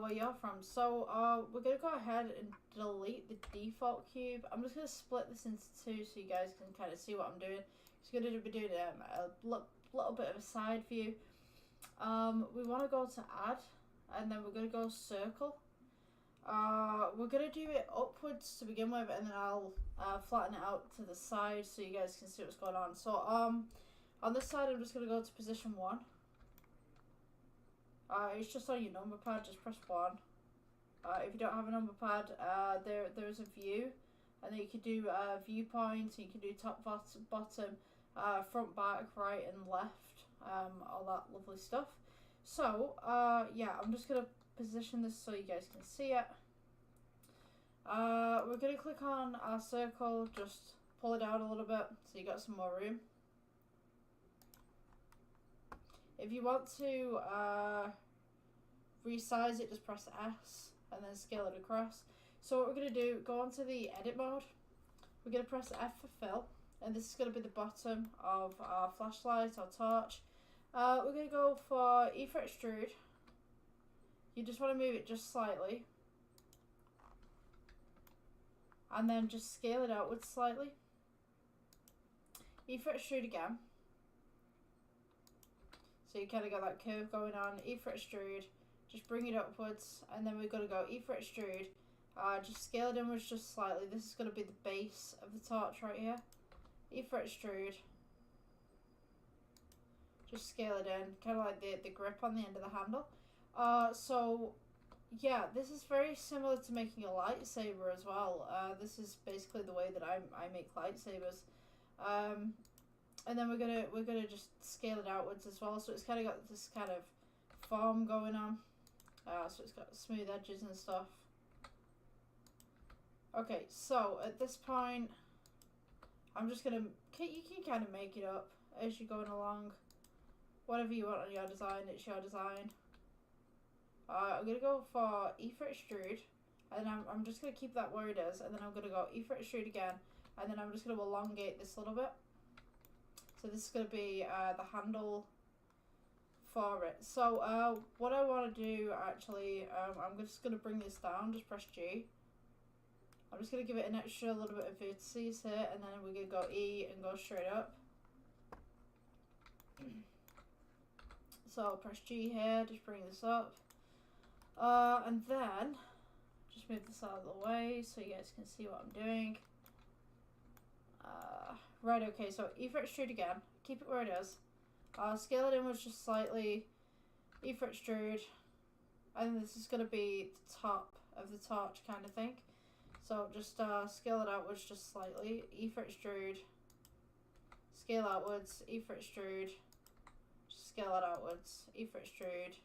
S1: where you're from. So we're going to go ahead and delete the default cube. I'm just going to split this into two so you guys can kind of see what I'm doing. Just going to be doing a little bit of a side view. We want to go to add, and then we're going to go circle. We're going to do it upwards to begin with, and then I'll flatten it out to the side so you guys can see what's going on. So on this side I'm just going to go to position 1. It's just on your number pad, just press 1. If you don't have a number pad, there's a view, and then you can do viewpoint, you can do top, bottom, front, back, right and left, all that lovely stuff. So yeah, I'm just going to position this so you guys can see it. We're going to click on our circle, just pull it out a little bit so you got some more room. If you want to resize it, just press S and then scale it across. So what we're going to do, go onto the edit mode, we're going to press F for fill, and this is going to be the bottom of our flashlight or torch. We're going to go for E for extrude. You just want to move it just slightly, and then just scale it outwards slightly. E for extrude again. So you kind of got that curve going on. E for extrude, just bring it upwards, and then we're going to go E for extrude. Just scale it inwards just slightly. This is going to be the base of the torch right here. E for extrude. Just scale it in, kind of like the grip on the end of the handle. So yeah, this is very similar to making a lightsaber as well. This is basically the way that I make lightsabers. And then we're gonna just scale it outwards as well. So it's kind of got this kind of form going on. So it's got smooth edges and stuff. Okay, so at this point, I'm just gonna, you can kind of make it up as you're going along. Whatever you want on your design, it's your design. I'm going to go for E for extrude, and I'm just going to keep that where it is, and then I'm going to go E for extrude again, and then I'm just going to elongate this a little bit. So this is going to be the handle for it. So what I want to do actually, I'm just going to bring this down, just press G. I'm just going to give it an extra little bit of vertices here, and then we're going to go E and go straight up. So I'll press G here, just bring this up. And then just move this out of the way so you guys can see what I'm doing. Right, okay, so E for extrude again, keep it where it is. Scale it inwards just slightly, E for extrude, and this is going to be the top of the torch kind of thing. So just scale it outwards just slightly, E for extrude, scale outwards, E for extrude, scale it outwards, E for extrude,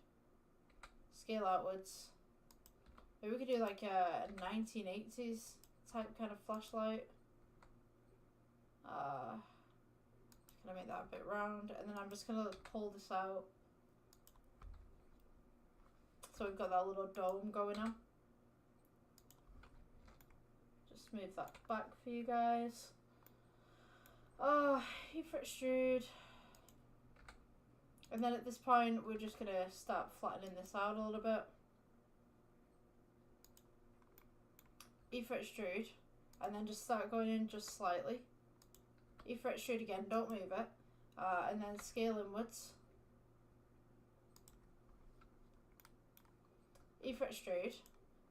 S1: scale outwards. Maybe we could do like a 1980s type kind of flashlight. Just gonna make that a bit round, and then I'm just gonna pull this out. So we've got that little dome going on. Just move that back for you guys. E for extrude. And then at this point, we're just going to start flattening this out a little bit. E for extrude, and then just start going in just slightly. E for extrude again, don't move it. And then scale inwards. E for extrude,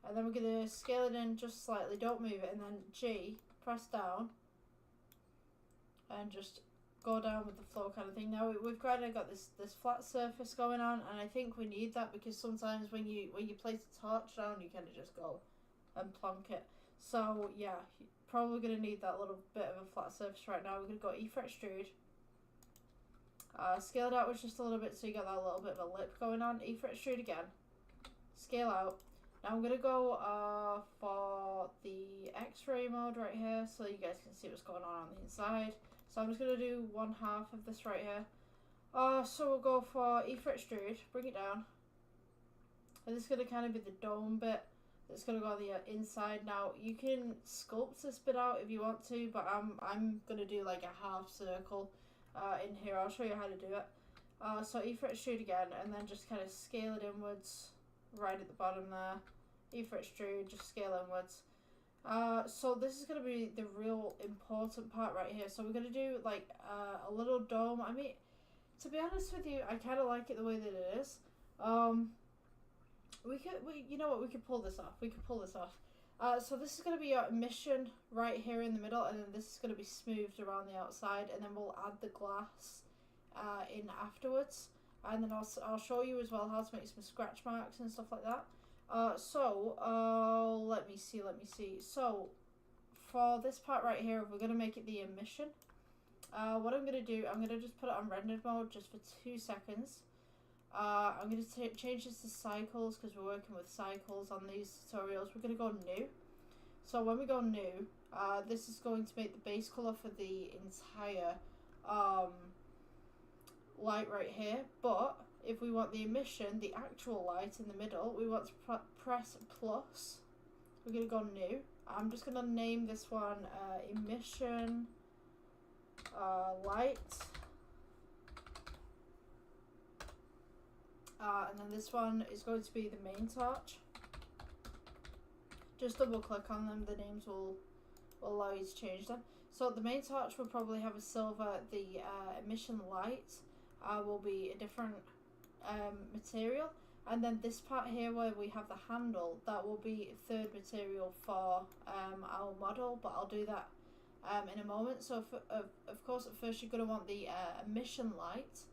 S1: and then we're going to scale it in just slightly, don't move it, and then G, press down, and just go down with the flow kind of thing. Now we've kind of got this flat surface going on, and I think we need that because sometimes when you place a torch down, you kind of just go and plonk it. So yeah, you're probably going to need that little bit of a flat surface right now. We're going to go E for extrude, scale it outwards just a little bit so you got that little bit of a lip going on. E for extrude again, scale out. Now I'm going to go for the X-ray mode right here so you guys can see what's going on the inside. So I'm just going to do 1/2 of this right here. So we'll go for E for extrude, bring it down. And this is going to kind of be the dome bit. that's going to go on the inside. Now you can sculpt this bit out if you want to, but I'm going to do like a half circle in here. I'll show you how to do it. So E for extrude again, and then just kind of scale it inwards right at the bottom there. E for extrude, just scale inwards. So this is going to be the real important part right here. So we're going to do like a little dome. I mean, to be honest with you, I kind of like it the way that it is. You know what, we could pull this off. So this is going to be your emission right here in the middle, and then this is going to be smoothed around the outside, and then we'll add the glass in afterwards. And then I'll show you as well how to make some scratch marks and stuff like that. Let me see. So for this part right here, we're going to make it the emission. What I'm going to do, I'm going to just put it on rendered mode just for 2 seconds. I'm going to change this to cycles because we're working with cycles on these tutorials. We're going to go new. So when we go new, this is going to make the base color for the entire light right here. But if we want the emission, the actual light in the middle, we want to press plus. We're going to go new. I'm just going to name this one emission light. And then this one is going to be the main torch. Just double click on them, the names will allow you to change them. So the main torch will probably have a silver, the emission light will be a different material, and then this part here where we have the handle, that will be third material for our model, but I'll do that in a moment. So of course at first you're going to want the emission light.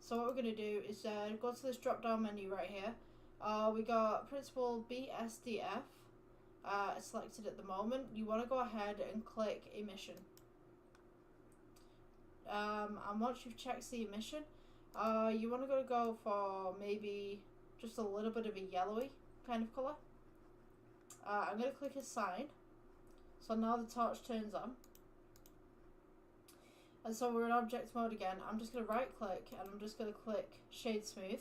S1: So what we're going to do is go to this drop down menu right here. We got principle BSDF selected at the moment. You want to go ahead and click emission. And once you've checked the emission, you want to go for maybe just a little bit of a yellowy kind of colour. I'm going to click assign. So now the torch turns on. And so we're in object mode again. I'm just going to right click and I'm just going to click shade smooth.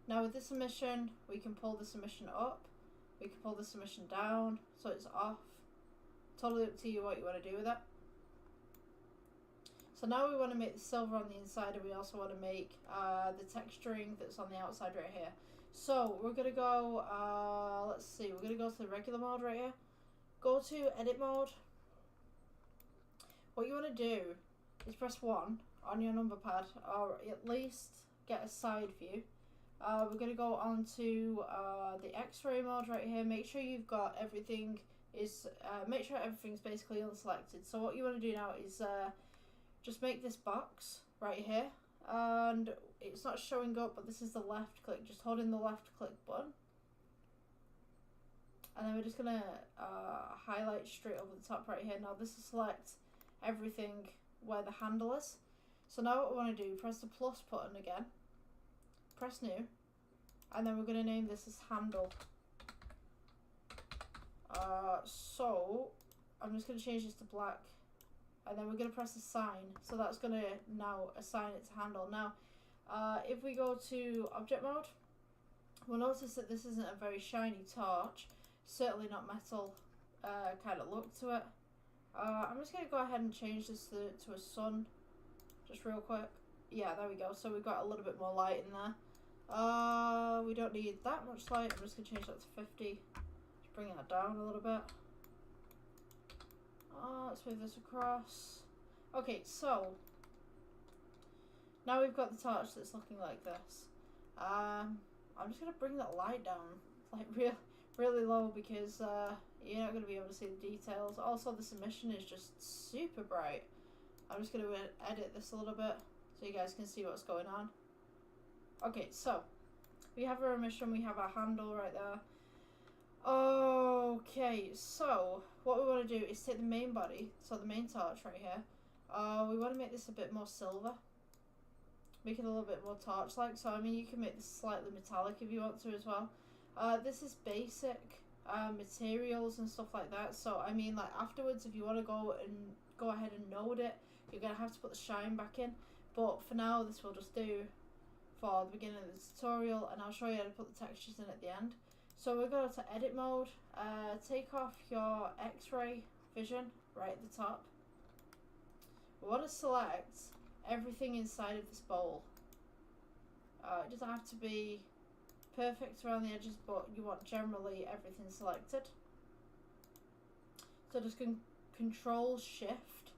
S1: Now with this emission, we can pull this emission up. We can pull this emission down so it's off. Totally up to you what you want to do with it. So now we want to make the silver on the inside, and we also want to make the texturing that's on the outside right here. So we're going to go, let's see, we're going to go to the regular mode right here. Go to edit mode. What you want to do is press 1 on your number pad, or at least get a side view. We're going to go on to the X-ray mode right here. Make sure you've got everything make sure everything's basically unselected. So what you want to do now is just make this box right here, and it's not showing up, but this is the left click. Just hold in the left click button, and then we're just going to highlight straight over the top right here. Now this is select everything where the handle is. So now what we want to do, press the plus button again, press new, and then we're going to name this as handle. So I'm just going to change this to black, and then we're going to press assign. So that's going to now assign it to handle. Now if we go to object mode, we'll notice that this isn't a very shiny torch, certainly not metal kind of look to it. I'm just going to go ahead and change this to a sun, just real quick. Yeah, there we go. So we've got a little bit more light in there. We don't need that much light. I'm just going to change that to 50. Just bring that down a little bit. Let's move this across. Okay, so now we've got the torch that's looking like this. I'm just going to bring that light down like really low, because you're not going to be able to see the details. Also, this emission is just super bright. I'm just going to edit this a little bit so you guys can see what's going on. Okay, so we have our emission, we have our handle right there. Okay, so what we want to do is take the main body, so the main torch right here. We want to make this a bit more silver. Make it a little bit more torch-like. So I mean, you can make this slightly metallic if you want to as well. This is basic materials and stuff like that. So I mean, like afterwards, if you want to go ahead and node it, you're gonna have to put the shine back in. But for now, this will just do for the beginning of the tutorial, and I'll show you how to put the textures in at the end. So we're going to edit mode, take off your X-ray vision right at the top. We want to select everything inside of this bowl. It doesn't have to be perfect around the edges, but you want generally everything selected. So just Control Shift,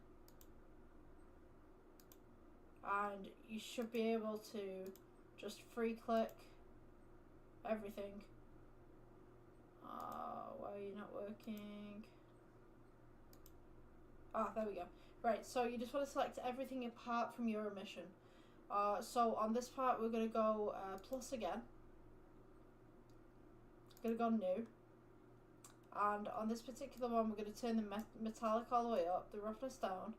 S1: and you should be able to just free click everything. Why are you not working? Ah, there we go. Right, so you just want to select everything apart from your emission. So on this part we're going to go plus again. Going to go new. And on this particular one we're going to turn the metallic all the way up, the roughness down.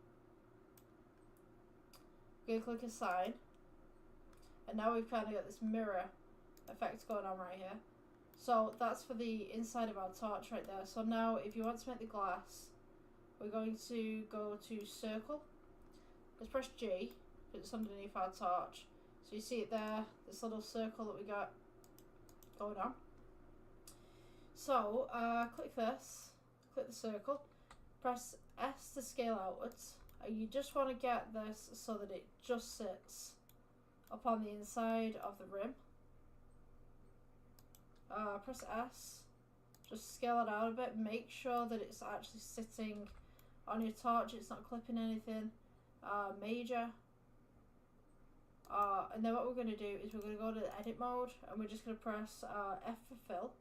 S1: We're going to click assign. And now we've kind of got this mirror effect going on right here. So that's for the inside of our torch right there. So now if you want to make the glass, we're going to go to circle. Let's press G, it's underneath our torch. So you see it there, this little circle that we got going on. So click this, click the circle, press S to scale outwards. You just want to get this so that it just sits upon the inside of the rim. Press S, just scale it out a bit, make sure that it's actually sitting on your torch, it's not clipping anything major. And then what we're going to do is we're going to go to the edit mode and we're just going to press F for fill.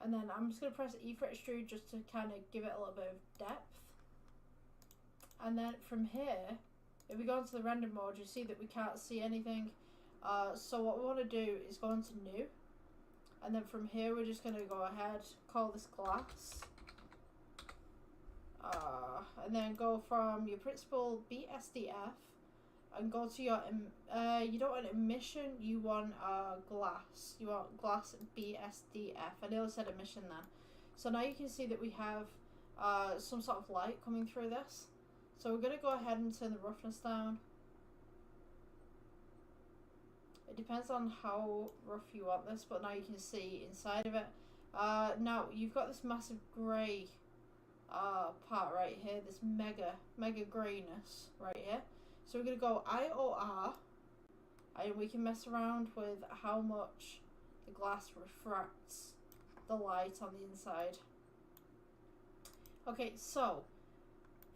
S1: And then I'm just going to press E for extrude just to kind of give it a little bit of depth. And then from here, if we go into the render mode, you see that we can't see anything. So what we want to do is go into new. And then from here, we're just going to go ahead, call this glass. And then go from your principal BSDF and go to your, you don't want emission, you want glass. You want glass BSDF. I nearly said emission then. So now you can see that we have some sort of light coming through this. So we're going to go ahead and turn the roughness down. It depends on how rough you want this, but now you can see inside of it. Now you've got this massive grey part right here, this mega greyness right here. So we're going to go IOR, and we can mess around with how much the glass refracts the light on the inside. Okay, so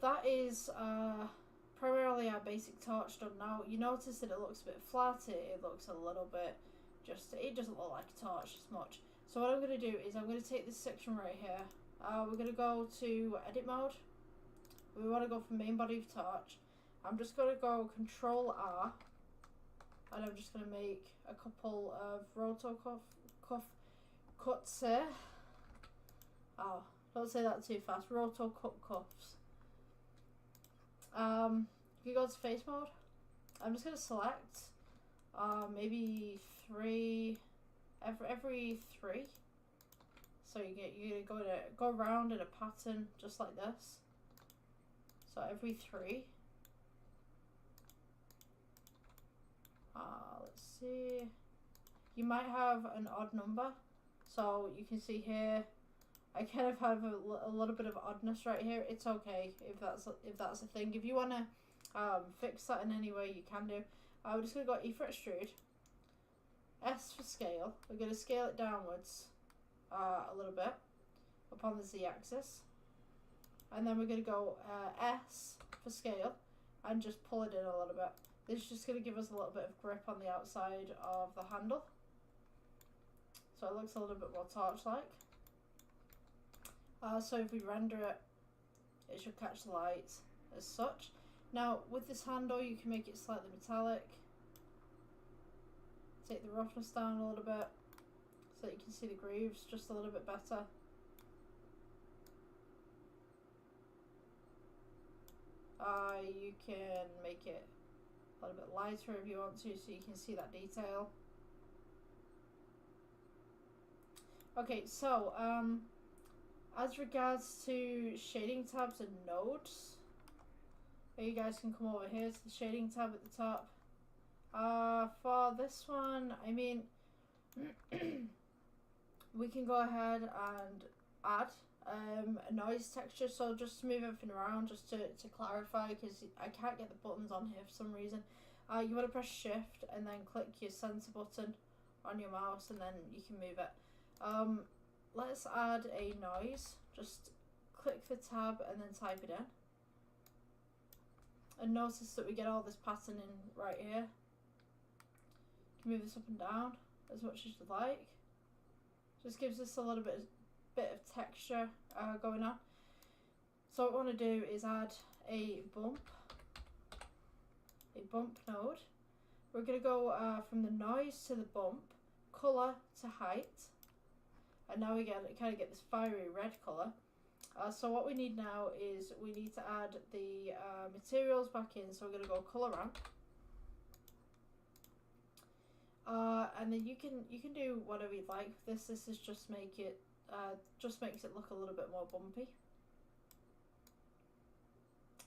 S1: that is primarily our basic torch done now. You notice that it looks a bit flat, it looks a little bit it doesn't look like a torch as much. So what I'm going to do is I'm going to take this section right here. We're going to go to edit mode. We want to go for main body of torch. I'm just going to go Control R, and I'm just going to make a couple of roto cuts here. Oh, don't say that too fast. Roto cut cuffs. You go to face mode. I'm just going to select maybe 3 every 3. So you're going to go around in a pattern just like this. So every 3. Let's see. You might have an odd number. So you can see here, I kind of have a little bit of oddness right here. It's okay if that's a thing. If you want to fix that in any way, you can do. We're just going to go E for extrude, S for scale. We're going to scale it downwards a little bit upon the Z axis, and then we're going to go S for scale and just pull it in a little bit. This is just going to give us a little bit of grip on the outside of the handle, so it looks a little bit more torch-like. So if we render it, it should catch the light as such. Now with this handle you can make it slightly metallic. Take the roughness down a little bit so that you can see the grooves just a little bit better. You can make it a little bit lighter if you want to, so you can see that detail. Okay, so as regards to shading tabs and nodes, you guys can come over here to the shading tab at the top. For this one, I mean, we can go ahead and add a noise texture. So just to move everything around, just to clarify, because I can't get the buttons on here for some reason. You want to press shift and then click your center button on your mouse, and then you can move it. Let's add a noise. Just click the tab and then type it in. And notice that we get all this patterning right here. You can move this up and down as much as you like. Just gives us a little bit of texture going on. So what we want to do is add a bump node. We're going to go from the noise to the bump, color to height, and now we kind of get this fiery red color. So what we need now is we need to add the materials back in. So we're going to go color ramp, and then you can do whatever you'd like with this. This is just makes it look a little bit more bumpy.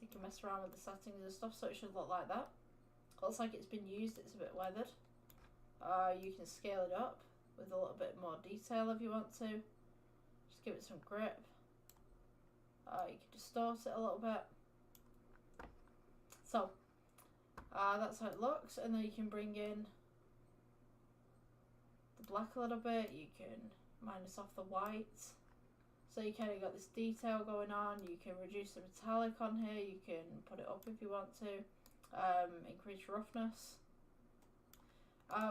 S1: You can mess around with the settings and stuff, so it should look like that. Looks like it's been used, it's a bit weathered. You can scale it up with a little bit more detail if you want to. Just give it some grip. You can distort it a little bit. So that's how it looks, and then you can bring in the black a little bit. You can minus off the white, so you kind of got this detail going on. You can reduce the metallic on here. You can put it up if you want to. Increase roughness.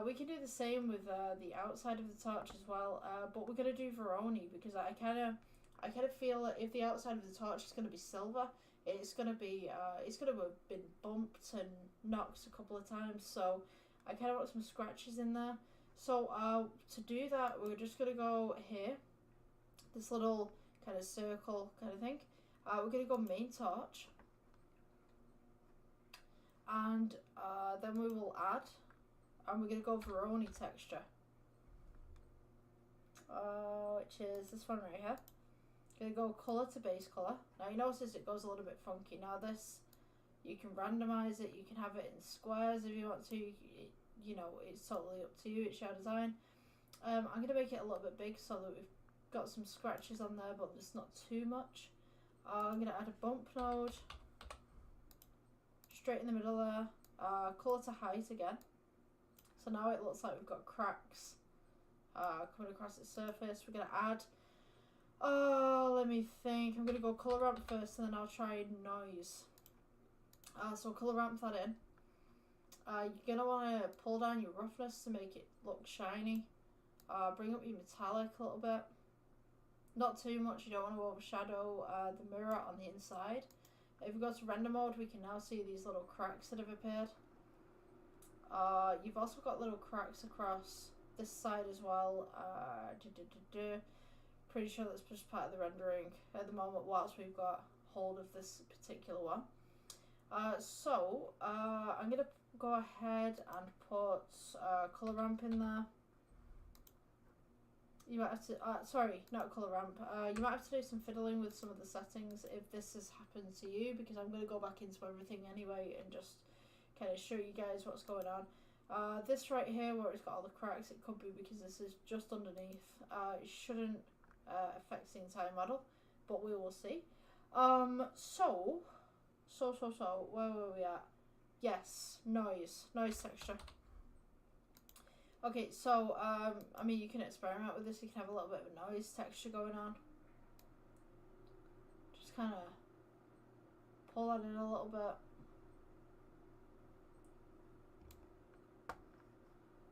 S1: We can do the same with the outside of the torch as well, but we're gonna do Veroni because I kind of feel that if the outside of the torch is gonna be silver, it's gonna have been bumped and knocked a couple of times. So I kind of want some scratches in there. So to do that, we're just gonna go here, this little kind of circle kind of thing. We're gonna go main torch. And then we will add, and we're going to go Veroni texture, which is this one right here. Going to go color to base color. Now you notice it goes a little bit funky. Now this, you can randomize it, you can have it in squares if you want to, you know, it's totally up to you, it's your design. I'm going to make it a little bit big so that we've got some scratches on there, but it's not too much. I'm going to add a bump node. Straight in the middle there, colour to height again. So now it looks like we've got cracks coming across its surface. We're going to add, let me think, I'm going to go colour ramp first and then I'll try noise. So colour ramp that in. You're going to want to pull down your roughness to make it look shiny. Bring up your metallic a little bit. Not too much, you don't want to overshadow the mirror on the inside. If we go to render mode, we can now see these little cracks that have appeared. You've also got little cracks across this side as well. Pretty sure that's just part of the rendering at the moment whilst we've got hold of this particular one. So I'm going to go ahead and put colour ramp in there. You might have to, sorry, not colour ramp. You might have to do some fiddling with some of the settings if this has happened to you, because I'm going to go back into everything anyway and just kind of show you guys what's going on. This right here where it's got all the cracks, it could be because this is just underneath. It shouldn't affect the entire model, but we will see. So, where were we at? Yes, noise texture. Okay, so, I mean, you can experiment with this. You can have a little bit of a noise texture going on. Just kind of pull that in a little bit.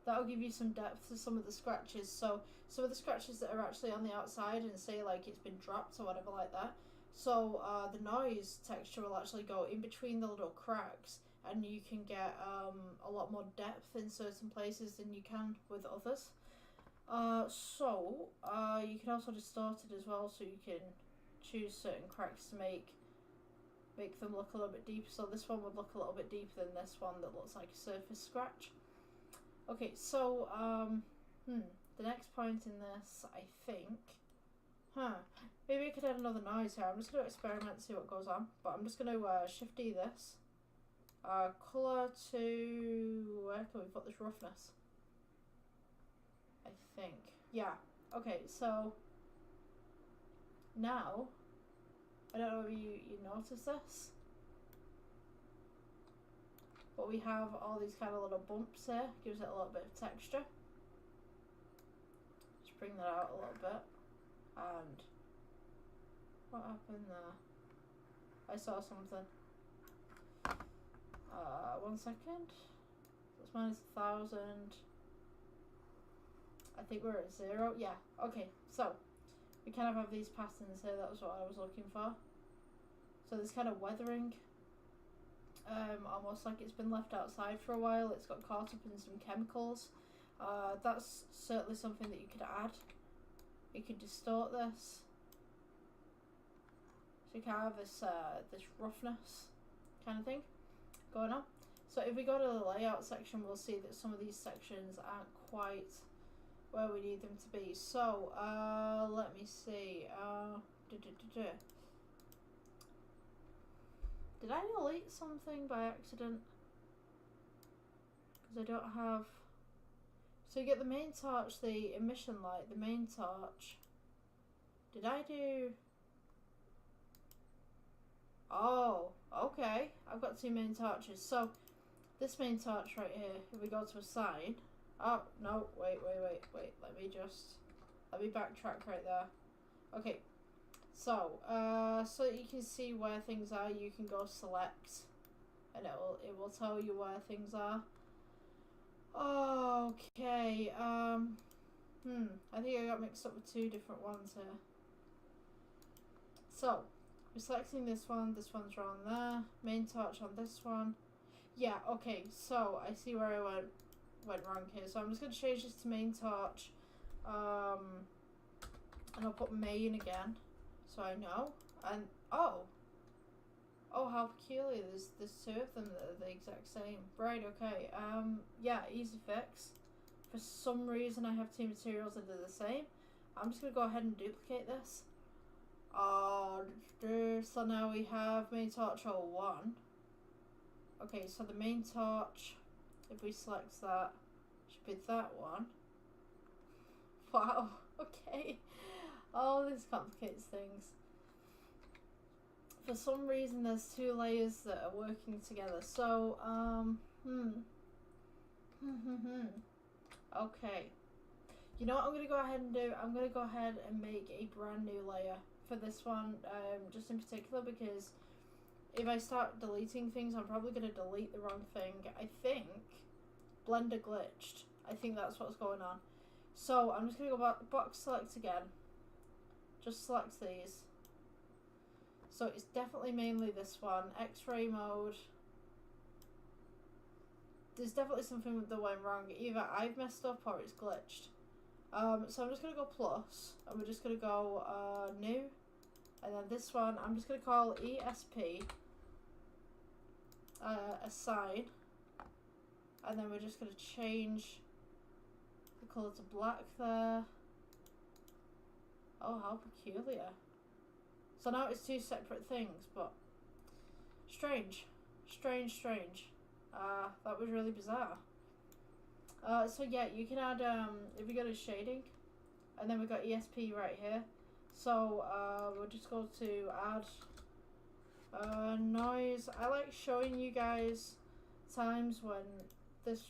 S1: That'll give you some depth to some of the scratches. So, some of the scratches that are actually on the outside and say, like, it's been dropped or whatever like that. So, the noise texture will actually go in between the little cracks, and you can get a lot more depth in certain places than you can with others. You can also distort it as well, so you can choose certain cracks to make them look a little bit deeper. So this one would look a little bit deeper than this one that looks like a surface scratch. Okay, so the next point in this, I think, maybe I could add another noise here. I'm just going to experiment and see what goes on, but I'm just going to shift D this. Colour to, where can we put this roughness? I think, yeah, Okay, so now, I don't know if you notice this, but we have all these kind of little bumps here, gives it a little bit of texture. Just bring that out a little bit. And what happened there? I saw something. 1 second. That's minus 1,000. I think we're at 0. Yeah, okay, so we kind of have these patterns here. That was what I was looking for. So there's kind of weathering, almost like it's been left outside for a while. It's got caught up in some chemicals. That's certainly something that you could add. You could distort this, so you can have this this roughness kind of thing going on. So if we go to the layout section, we'll see that some of these sections aren't quite where we need them to be. So let me see. Did I delete something by accident? Because I don't have. So you get the main torch, the emission light, the main torch. Did I do? Oh, okay. I've got 2 main torches. So this main torch right here, if we go to assign. Oh, no, wait. Let me backtrack right there. Okay. So, so that you can see where things are, you can go select, and it will tell you where things are. Okay, I think I got mixed up with 2 different ones here. So, we're selecting this one's around there, main torch on this one. Yeah, okay, so I see where I went wrong here. So I'm just going to change this to main torch, and I'll put main again, so I know. And, oh, how peculiar, there's 2 of them that are the exact same. Right, okay, yeah, easy fix. For some reason I have 2 materials that are the same. I'm just going to go ahead and duplicate this. So now we have main torch 01. Okay, so the main torch, if we select that, should be that one. Wow, okay. Oh, this complicates things. For some reason there's 2 layers that are working together. So, okay. You know what I'm going to go ahead and do? I'm going to go ahead and make a brand new layer for this one, just in particular, because if I start deleting things, I'm probably going to delete the wrong thing. I think Blender glitched. I think that's what's going on. So I'm just going to go box select again. Just select these. So it's definitely mainly this one. X-ray mode. There's definitely something that went wrong. Either I've messed up or it's glitched. So I'm just going to go plus. And we're just going to go new. And then this one, I'm just going to call ESP. Assign. And then we're just going to change the colour to black there. Oh, how peculiar. So now it's 2 separate things, but strange. That was really bizarre. So yeah, you can add, if you go to shading, and then we've got ESP right here. So we'll just go to add noise. I like showing you guys times when this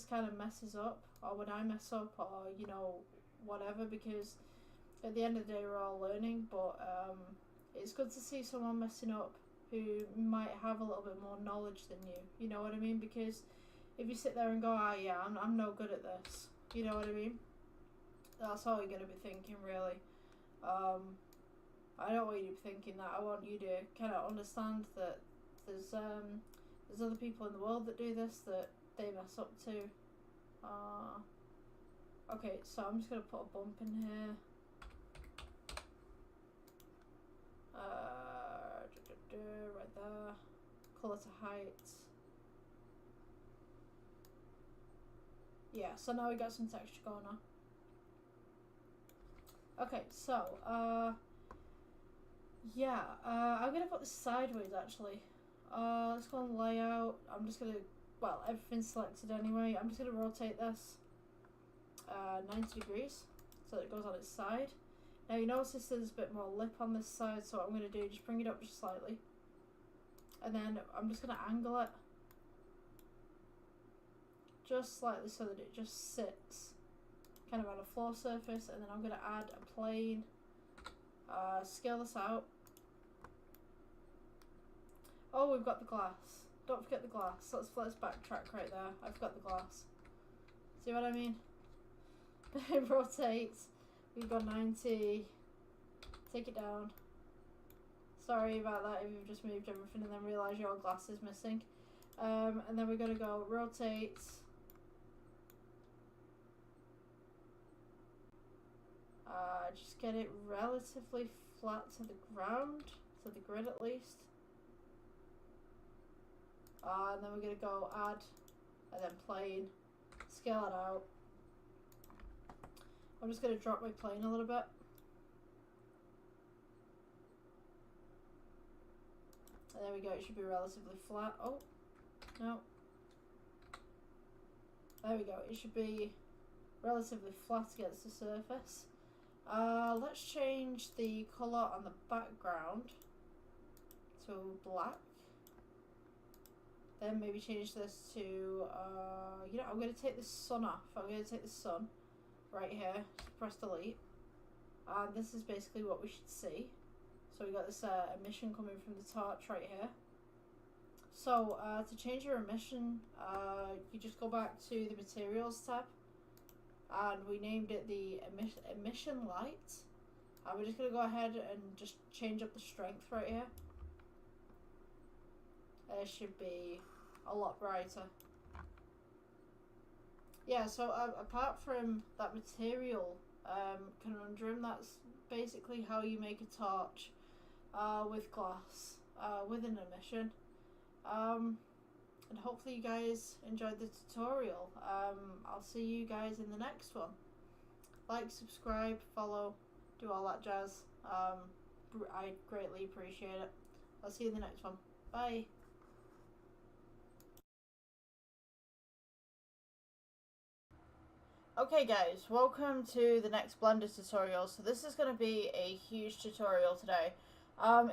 S1: kind of messes up, or when I mess up, or you know, whatever, because at the end of the day we're all learning. But it's good to see someone messing up who might have a little bit more knowledge than you know what I mean? Because if you sit there and go, yeah, I'm no good at this, you know what I mean? That's all you're going to be thinking, really. I don't want you to be thinking that. I want you to kind of understand that there's other people in the world that do this, that they mess up too. Okay, so I'm just going to put a bump in here. Right there. Colour to height. Yeah, so now we got some texture going on. Okay, so yeah, I'm gonna put this sideways actually. Let's go on layout. I'm just gonna, well, everything's selected anyway. I'm just gonna rotate this 90 degrees so that it goes on its side. Now you notice there's a bit more lip on this side, so what I'm going to do is just bring it up just slightly. And then I'm just going to angle it just slightly so that it just sits kind of on a floor surface. And then I'm going to add a plane, scale this out. Oh, we've got the glass. Don't forget the glass. Let's backtrack right there. I forgot the glass. See what I mean? It rotates. We've got 90. Take it down. Sorry about that if you've just moved everything and then realise your glass is missing. And then we're going to go rotate. Just get it relatively flat to the ground, to the grid at least. And then we're going to go add, and then plane, scale it out. I'm just going to drop my plane a little bit. And there we go, it should be relatively flat. Oh, no. There we go, it should be relatively flat against the surface. Let's change the colour on the background to black. Then maybe change this to, you know, I'm going to take the sun off. I'm going to take the sun right here, press delete. And this is basically what we should see. So we got this emission coming from the torch right here. So to change your emission, you just go back to the materials tab. And we named it the emission light. And we're just going to go ahead and just change up the strength right here. It should be a lot brighter. Yeah, so apart from that material conundrum, that's basically how you make a torch with glass, with an emission. And hopefully you guys enjoyed the tutorial. I'll see you guys in the next one. Like, subscribe, follow, do all that jazz. I greatly appreciate it. I'll see you in the next one. Bye. Okay guys, welcome to the next Blender tutorial. So this is going to be a huge tutorial today.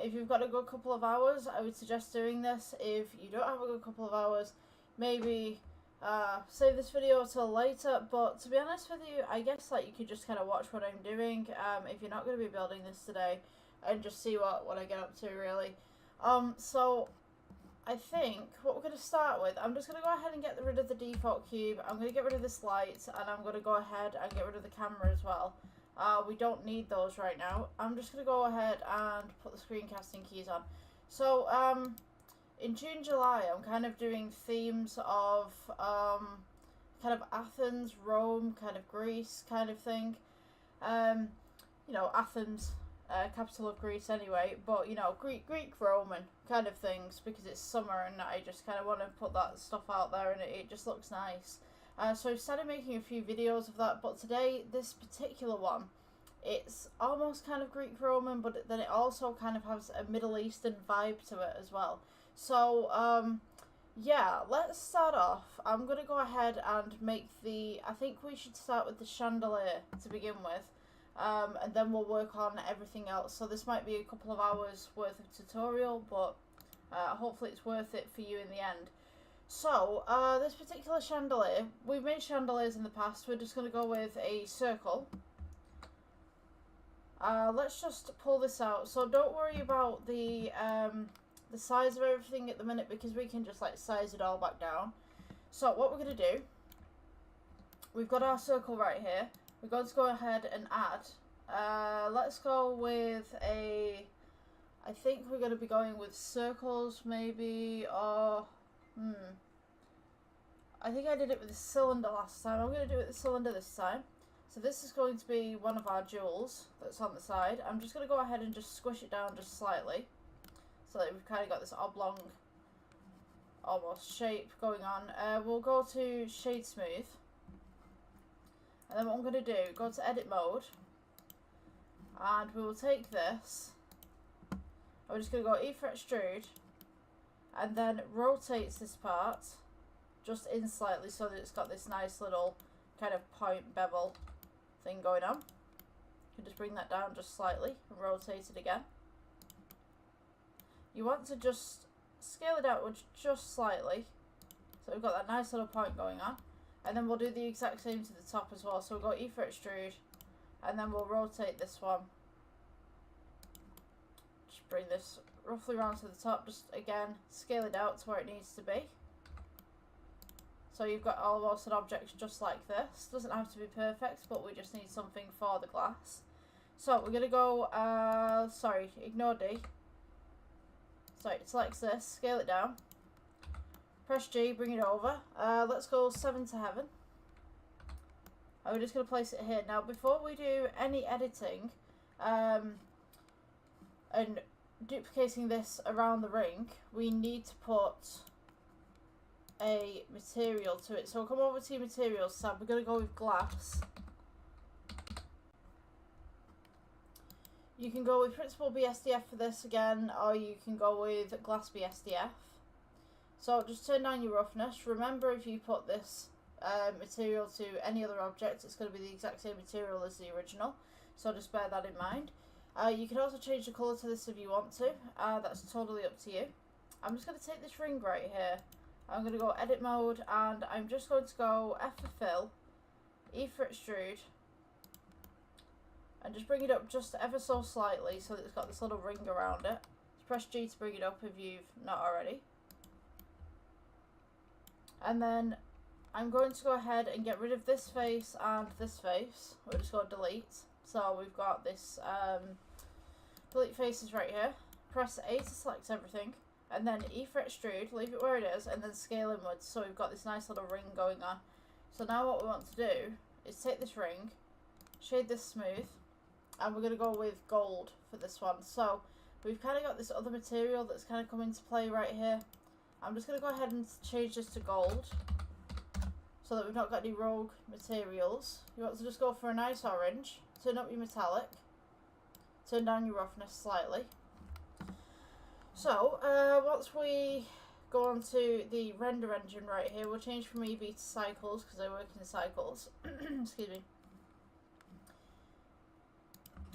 S1: If you've got a good couple of hours, I would suggest doing this. If you don't have a good couple of hours, maybe save this video till later. But to be honest with you, I guess like you could just kind of watch what I'm doing if you're not going to be building this today, and just see what I get up to really. So I think what we're going to start with, I'm just going to go ahead and get rid of the default cube. I'm going to get rid of this light, and I'm going to go ahead and get rid of the camera as well. We don't need those right now. I'm just going to go ahead and put the screencasting keys on. So in June, July, I'm kind of doing themes of kind of Athens, Rome, kind of Greece kind of thing. You know, Athens, capital of Greece anyway, but you know, Greek, Roman kind of things, because it's summer and I just kind of want to put that stuff out there, and it just looks nice. So I've started making a few videos of that, but today, this particular one, it's almost kind of Greek Roman, but then it also kind of has a Middle Eastern vibe to it as well. So yeah, let's start off. I'm going to go ahead and make I think we should start with the chandelier to begin with. And then we'll work on everything else. So this might be a couple of hours worth of tutorial, but hopefully it's worth it for you in the end. So this particular chandelier, we've made chandeliers in the past. We're just going to go with a circle. Let's just pull this out. So don't worry about the size of everything at the minute, because we can just like size it all back down. So what we're going to do, we've got our circle right here. We're going to go ahead and add, let's go with I think we're going to be going with circles maybe, or, I think I did it with the cylinder last time. I'm going to do it with the cylinder this time. So this is going to be one of our jewels that's on the side. I'm just going to go ahead and just squish it down just slightly, so that we've kind of got this oblong, almost shape going on. We'll go to Shade Smooth. And then what I'm going to do, go to edit mode, and we will take this, I'm just going to go E for extrude, and then rotates this part just in slightly so that it's got this nice little kind of point bevel thing going on. You can just bring that down just slightly and rotate it again. You want to just scale it outwards just slightly. So we've got that nice little point going on. And then we'll do the exact same to the top as well. So we'll go E for extrude. And then we'll rotate this one. Just bring this roughly around to the top. Just again, scale it out to where it needs to be. So you've got almost an object just like this. Doesn't have to be perfect, but we just need something for the glass. So we're going to go, sorry, ignore D. So it selects this, scale it down. Press G, bring it over. Let's go 7 to heaven. And we're just going to place it here. Now before we do any editing and duplicating this around the ring, we need to put a material to it. So we'll come over to your materials tab. We're going to go with glass. You can go with Principal BSDF for this again, or you can go with Glass BSDF. So just turn down your roughness. Remember, if you put this material to any other object, it's going to be the exact same material as the original. So just bear that in mind. You can also change the colour to this if you want to. That's totally up to you. I'm just going to take this ring right here. I'm going to go edit mode, and I'm just going to go F for fill, E for extrude, and just bring it up just ever so slightly so that it's got this little ring around it. Just press G to bring it up if you've not already. And then I'm going to go ahead and get rid of this face and this face. We'll just go delete. So we've got this delete faces right here. Press A to select everything. And then E for extrude, leave it where it is, and then scale inwards. So we've got this nice little ring going on. So now what we want to do is take this ring, shade this smooth, and we're going to go with gold for this one. So we've kind of got this other material that's kind of come into play right here. I'm just going to go ahead and change this to gold so that we've not got any rogue materials. You want to just go for a nice orange, turn up your metallic, turn down your roughness slightly. So once we go on to the render engine right here, we'll change from EV to cycles because I work in cycles. Excuse me.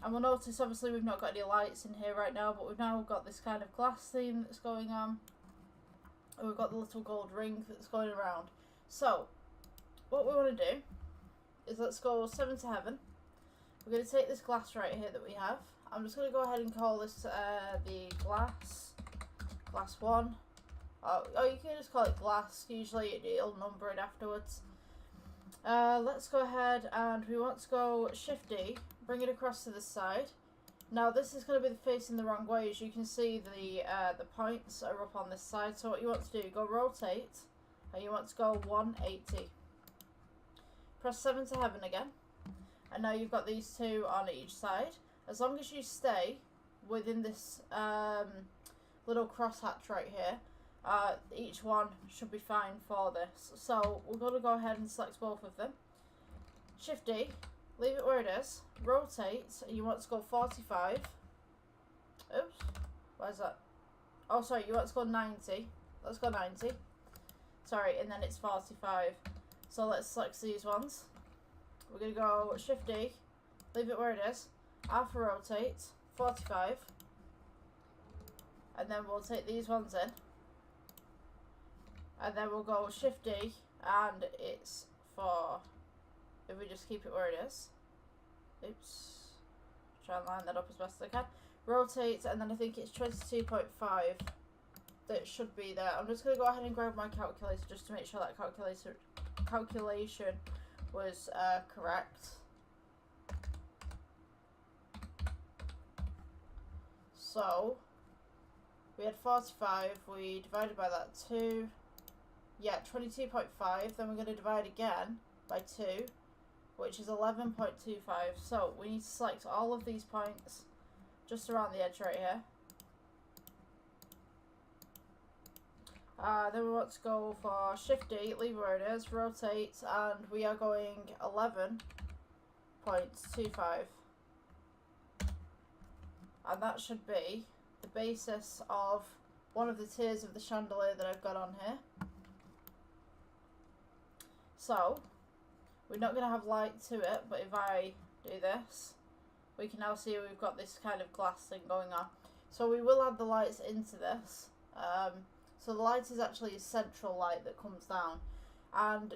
S1: And we'll notice obviously we've not got any lights in here right now, but we've now got this kind of glass theme that's going on. And we've got the little gold ring that's going around. So what we want to do is let's go 7 to heaven. We're going to take this glass right here that we have. I'm just going to go ahead and call this the glass 1. Oh, you can just call it glass. Usually it'll number it afterwards. Let's go ahead and we want to go Shift D, bring it across to this side. Now this is going to be facing the wrong way. As you can see, the points are up on this side. So what you want to do, go rotate, and you want to go 180. Press 7 to heaven again, and now you've got these two on each side. As long as you stay within this little crosshatch right here, each one should be fine for this. So we're going to go ahead and select both of them. Shift D, leave it where it is, rotate, and you want to go 45. Oops, where's that? Oh, sorry, you want to go 90. Let's go 90. Sorry, and then it's 45. So let's select these ones. We're going to go Shift D, leave it where it is, R for rotate, 45. And then we'll take these ones in. And then we'll go Shift D, and it's for, if we just keep it where it is. Oops. Try and line that up as best as I can. Rotate, and then I think it's 22.5 that should be there. I'm just going to go ahead and grab my calculator just to make sure that calculation was correct. So we had 45, we divided by that 2, yeah, 22.5, then we're going to divide again by 2, which is 11.25. So we need to select all of these points just around the edge right here. Then we want to go for Shift D, leave where it is, rotate, and we are going 11.25. And that should be the basis of one of the tiers of the chandelier that I've got on here. So we're not going to have light to it, but if I do this, we can now see we've got this kind of glass thing going on. So we will add the lights into this. So the light is actually a central light that comes down, and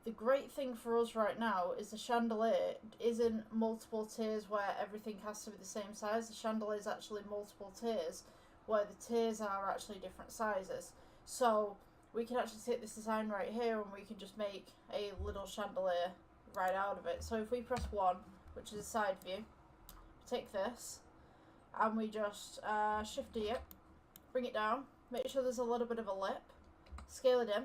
S1: the great thing for us right now is the chandelier isn't multiple tiers where everything has to be the same size. The chandelier is actually multiple tiers where the tiers are actually different sizes. So we can actually take this design right here and we can just make a little chandelier right out of it. So if we press 1, which is a side view, take this and we just shift D it, bring it down, make sure there's a little bit of a lip, scale it in,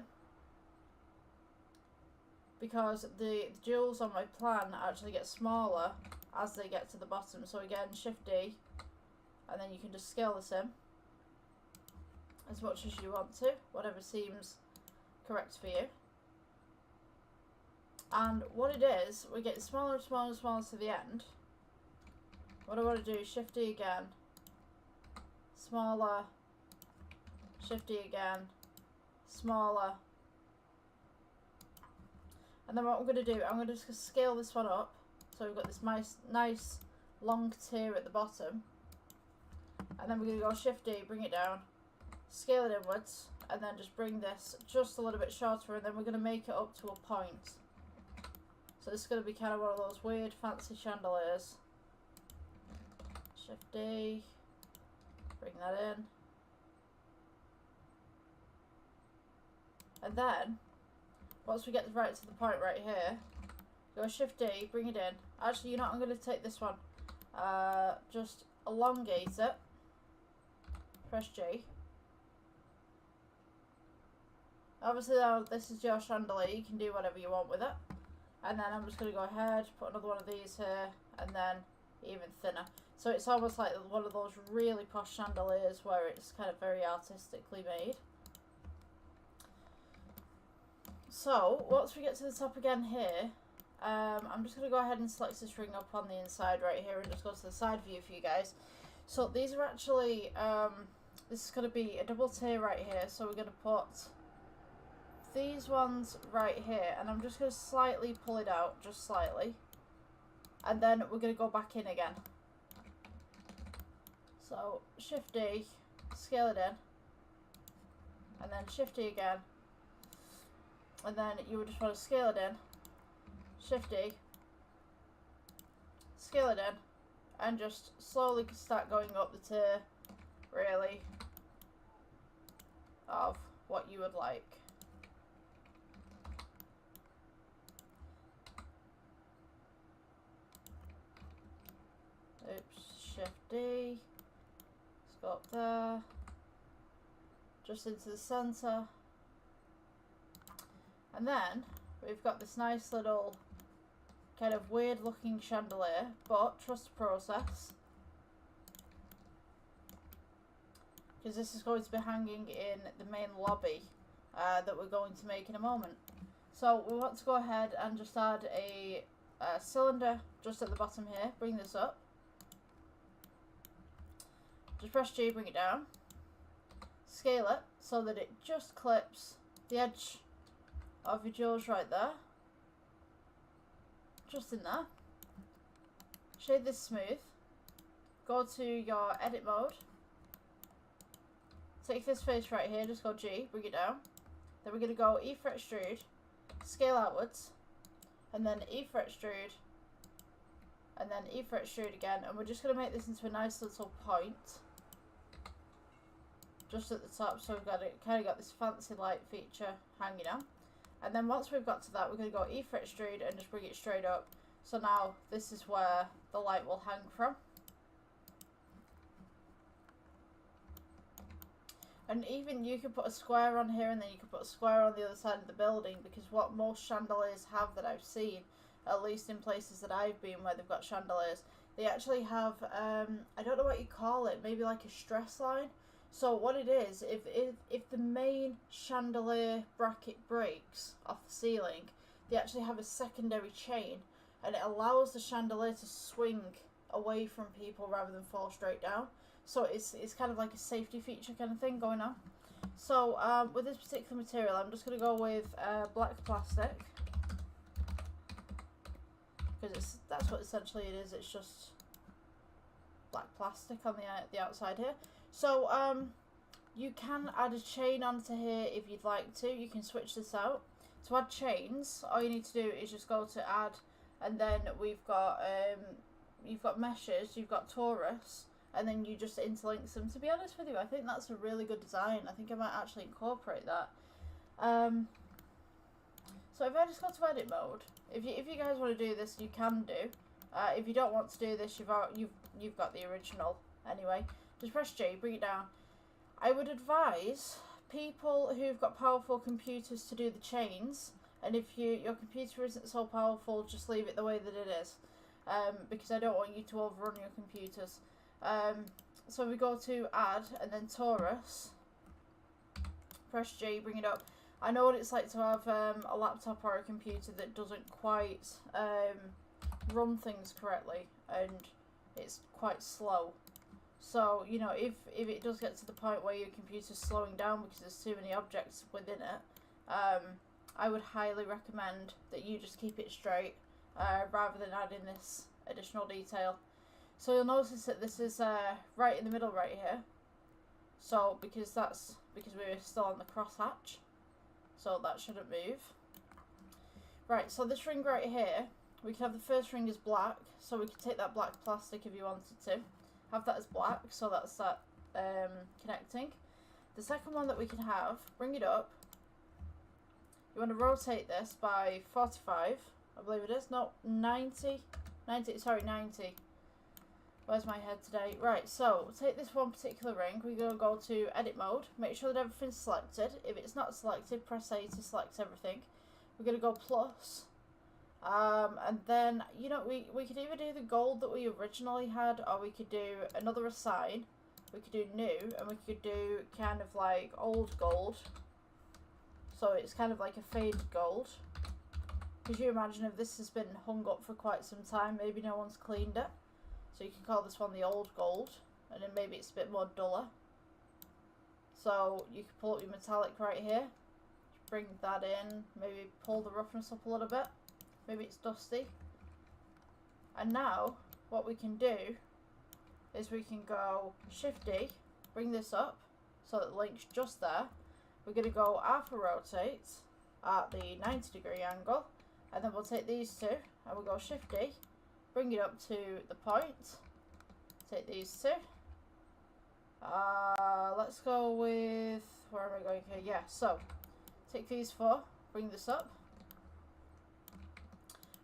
S1: because the jewels on my plan actually get smaller as they get to the bottom. So again, shift D, and then you can just scale this in as much as you want to, whatever seems correct for you. And what it is, we get smaller and smaller and smaller to the end. What I want to do is shift D again, smaller, shift D again, smaller. And then what I'm going to do, I'm going to just scale this one up. So we've got this nice long tier at the bottom. And then we're going to go shift D, bring it down, scale it inwards, and then just bring this just a little bit shorter, and then we're going to make it up to a point. So this is going to be kind of one of those weird fancy chandeliers. Shift D, bring that in. And then, once we get right to the point right here, go shift D, bring it in. Actually, you know what, I'm going to take this one. Just elongate it. Press G. Obviously, now this is your chandelier. You can do whatever you want with it. And then I'm just going to go ahead, put another one of these here, and then even thinner. So it's almost like one of those really posh chandeliers where it's kind of very artistically made. So, once we get to the top again here, I'm just going to go ahead and select this ring up on the inside right here and just go to the side view for you guys. So these are actually, this is going to be a double tier right here, so we're going to put these ones right here, and I'm just going to slightly pull it out, just slightly, and then we're going to go back in again. So, shift D, scale it in, and then shift D again. And then you would just want to scale it in, shift D, scale it in, and just slowly start going up the tier, really, of what you would like. Oops, shift D, let's go up there, just into the center. And then we've got this nice little kind of weird looking chandelier, but trust the process, because this is going to be hanging in the main lobby that we're going to make in a moment. So we want to go ahead and just add a cylinder just at the bottom here, bring this up, just press G, bring it down, scale it so that it just clips the edge of your jaws right there, just in there. Shade this smooth, go to your edit mode, take this face right here, just go G, bring it down, then we're going to go E fret extrude, scale outwards, and then E fret extrude, and then E fret extrude again, and we're just going to make this into a nice little point just at the top, so we've got it kind of got this fancy light feature hanging on. And then once we've got to that, we're going to go E fret extrude and just bring it straight up. So now this is where the light will hang from. And even you could put a square on here, and then you could put a square on the other side of the building, because what most chandeliers have that I've seen, at least in places that I've been where they've got chandeliers, they actually have, I don't know what you call it, maybe like a stress line. So what it is, if the main chandelier bracket breaks off the ceiling, they actually have a secondary chain, and it allows the chandelier to swing away from people rather than fall straight down. So it's kind of like a safety feature kind of thing going on. So with this particular material, I'm just going to go with black plastic, because that's what essentially it is. It's just black plastic on the outside here. So you can add a chain onto here if you'd like to. You can switch this out. To add chains, all you need to do is just go to add, and then we've got you've got meshes, you've got torus, and then you just interlink them. To be honest with you, I think that's a really good design. I think I might actually incorporate that. So if I just go to edit mode, if you guys want to do this, you can do. If you don't want to do this, you've got the original anyway. Just press J, bring it down. I would advise people who've got powerful computers to do the chains, and if your computer isn't so powerful, just leave it the way that it is, because I don't want you to overrun your computers. So we go to add and then torus, press J, bring it up. I know what it's like to have a laptop or a computer that doesn't quite run things correctly, and it's quite slow. So, you know, if it does get to the point where your computer's slowing down because there's too many objects within it, I would highly recommend that you just keep it straight rather than adding this additional detail. So you'll notice that this is right in the middle right here. So because we're still on the crosshatch, so that shouldn't move. Right, so this ring right here, we can have the first ring as black, so we can take that black plastic if you wanted to. Have that as black, so that's that connecting. The second one that we can have, bring it up. You want to rotate this by 45, I believe it is. No, 90. Sorry, 90. Where's my head today? Right, so take this one particular ring. We're going to go to edit mode. Make sure that everything's selected. If it's not selected, press A to select everything. We're going to go plus. And then, you know, we could either do the gold that we originally had, or we could do another assign. We could do new, and we could do kind of like old gold. So it's kind of like a faded gold. Could you imagine if this has been hung up for quite some time, maybe no one's cleaned it? So you can call this one the old gold, and then maybe it's a bit more duller. So you can pull up your metallic right here, bring that in, maybe pull the roughness up a little bit. Maybe it's dusty. And now, what we can do is we can go Shift D, bring this up, so that the link's just there. We're going to go alpha rotate at the 90-degree angle, and then we'll take these two, and we'll go Shift D, bring it up to the point, take these two. Let's go with, where am I going here? Yeah, so, take these four, bring this up.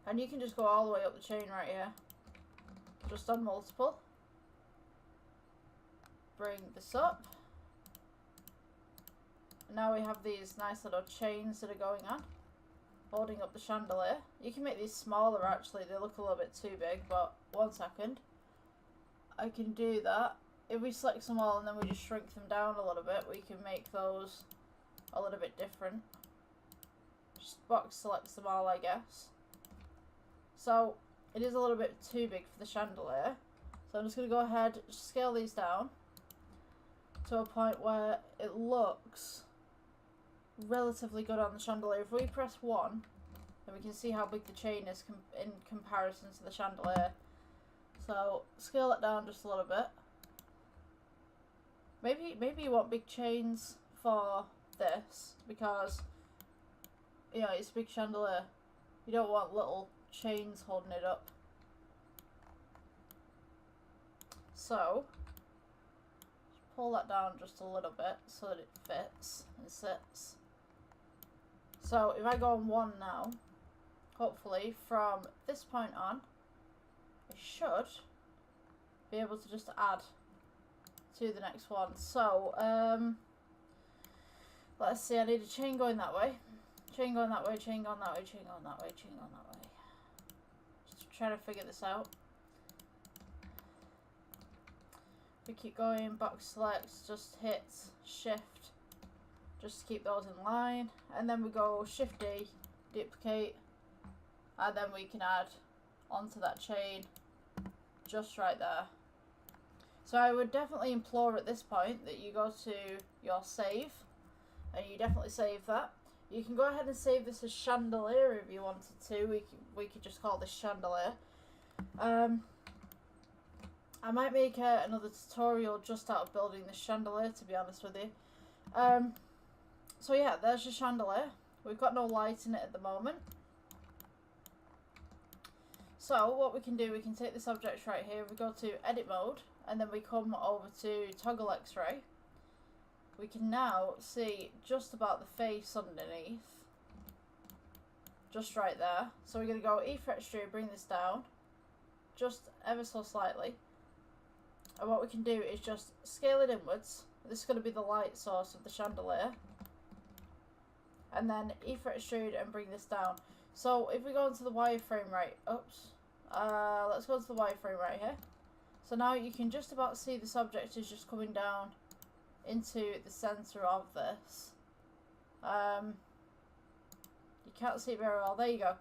S1: And you can just go all the way up the chain right here. Just on multiple. Bring this up. And now we have these nice little chains that are going on, holding up the chandelier. You can make these smaller actually, they look a little bit too big, but 1 second. I can do that. If we select them all and then we just shrink them down a little bit, we can make those a little bit different. Just box selects them all, I guess. So it is a little bit too big for the chandelier. So I'm just going to go ahead, scale these down to a point where it looks relatively good on the chandelier. If we press 1, then we can see how big the chain is in comparison to the chandelier. So scale it down just a little bit. Maybe you want big chains for this because, you know, it's a big chandelier. You don't want little chains holding it up. So pull that down just a little bit so that it fits and sits. So if I go on 1 now, hopefully from this point on I should be able to just add to the next one. So let's see, I need a chain going that way, chain going that way, chain going that way, chain going that way, chain going that way. Trying to figure this out. We keep going, box select, just hit shift just to keep those in line, and then we go Shift D, duplicate, and then we can add onto that chain just right there. So I would definitely implore at this point that you go to your save and you definitely save that. You can go ahead and save this as chandelier if you wanted to. We could just call this chandelier. I might make another tutorial just out of building this chandelier, to be honest with you. So yeah, there's your chandelier. We've got no light in it at the moment. So what we can do, we can take this object right here, we go to edit mode, and then we come over to toggle X-ray. We can now see just about the face underneath. Just right there. So we're going to go E-fret extrude, bring this down, just ever so slightly. And what we can do is just scale it inwards. This is going to be the light source of the chandelier. And then E-fret extrude and bring this down. So if we go into the wireframe right, let's go to the wireframe right here. So now you can just about see this object is just coming down into the center of this. You can't see it very well. There you go.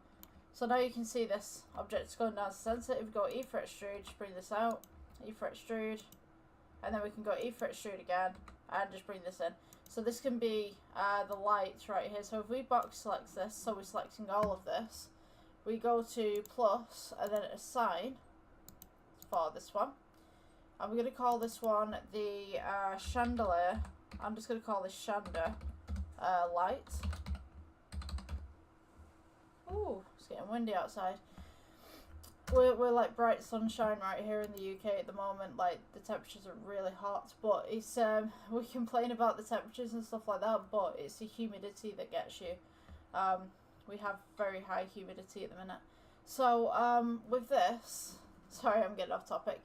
S1: So now you can see this object is going down to the center. If we go E-fret extrude, just bring this out. E-fret extrude, and then we can go E-fret extrude again and just bring this in. So this can be the light right here. So if we box select this, so we're selecting all of this, we go to plus and then assign for this one. And we're going to call this one the chandelier. I'm just going to call this shander light. Ooh, it's getting windy outside. We're like bright sunshine right here in the UK at the moment. Like the temperatures are really hot, but it's we complain about the temperatures and stuff like that, but it's the humidity that gets you. We have very high humidity at the minute. So with this, sorry, I'm getting off topic.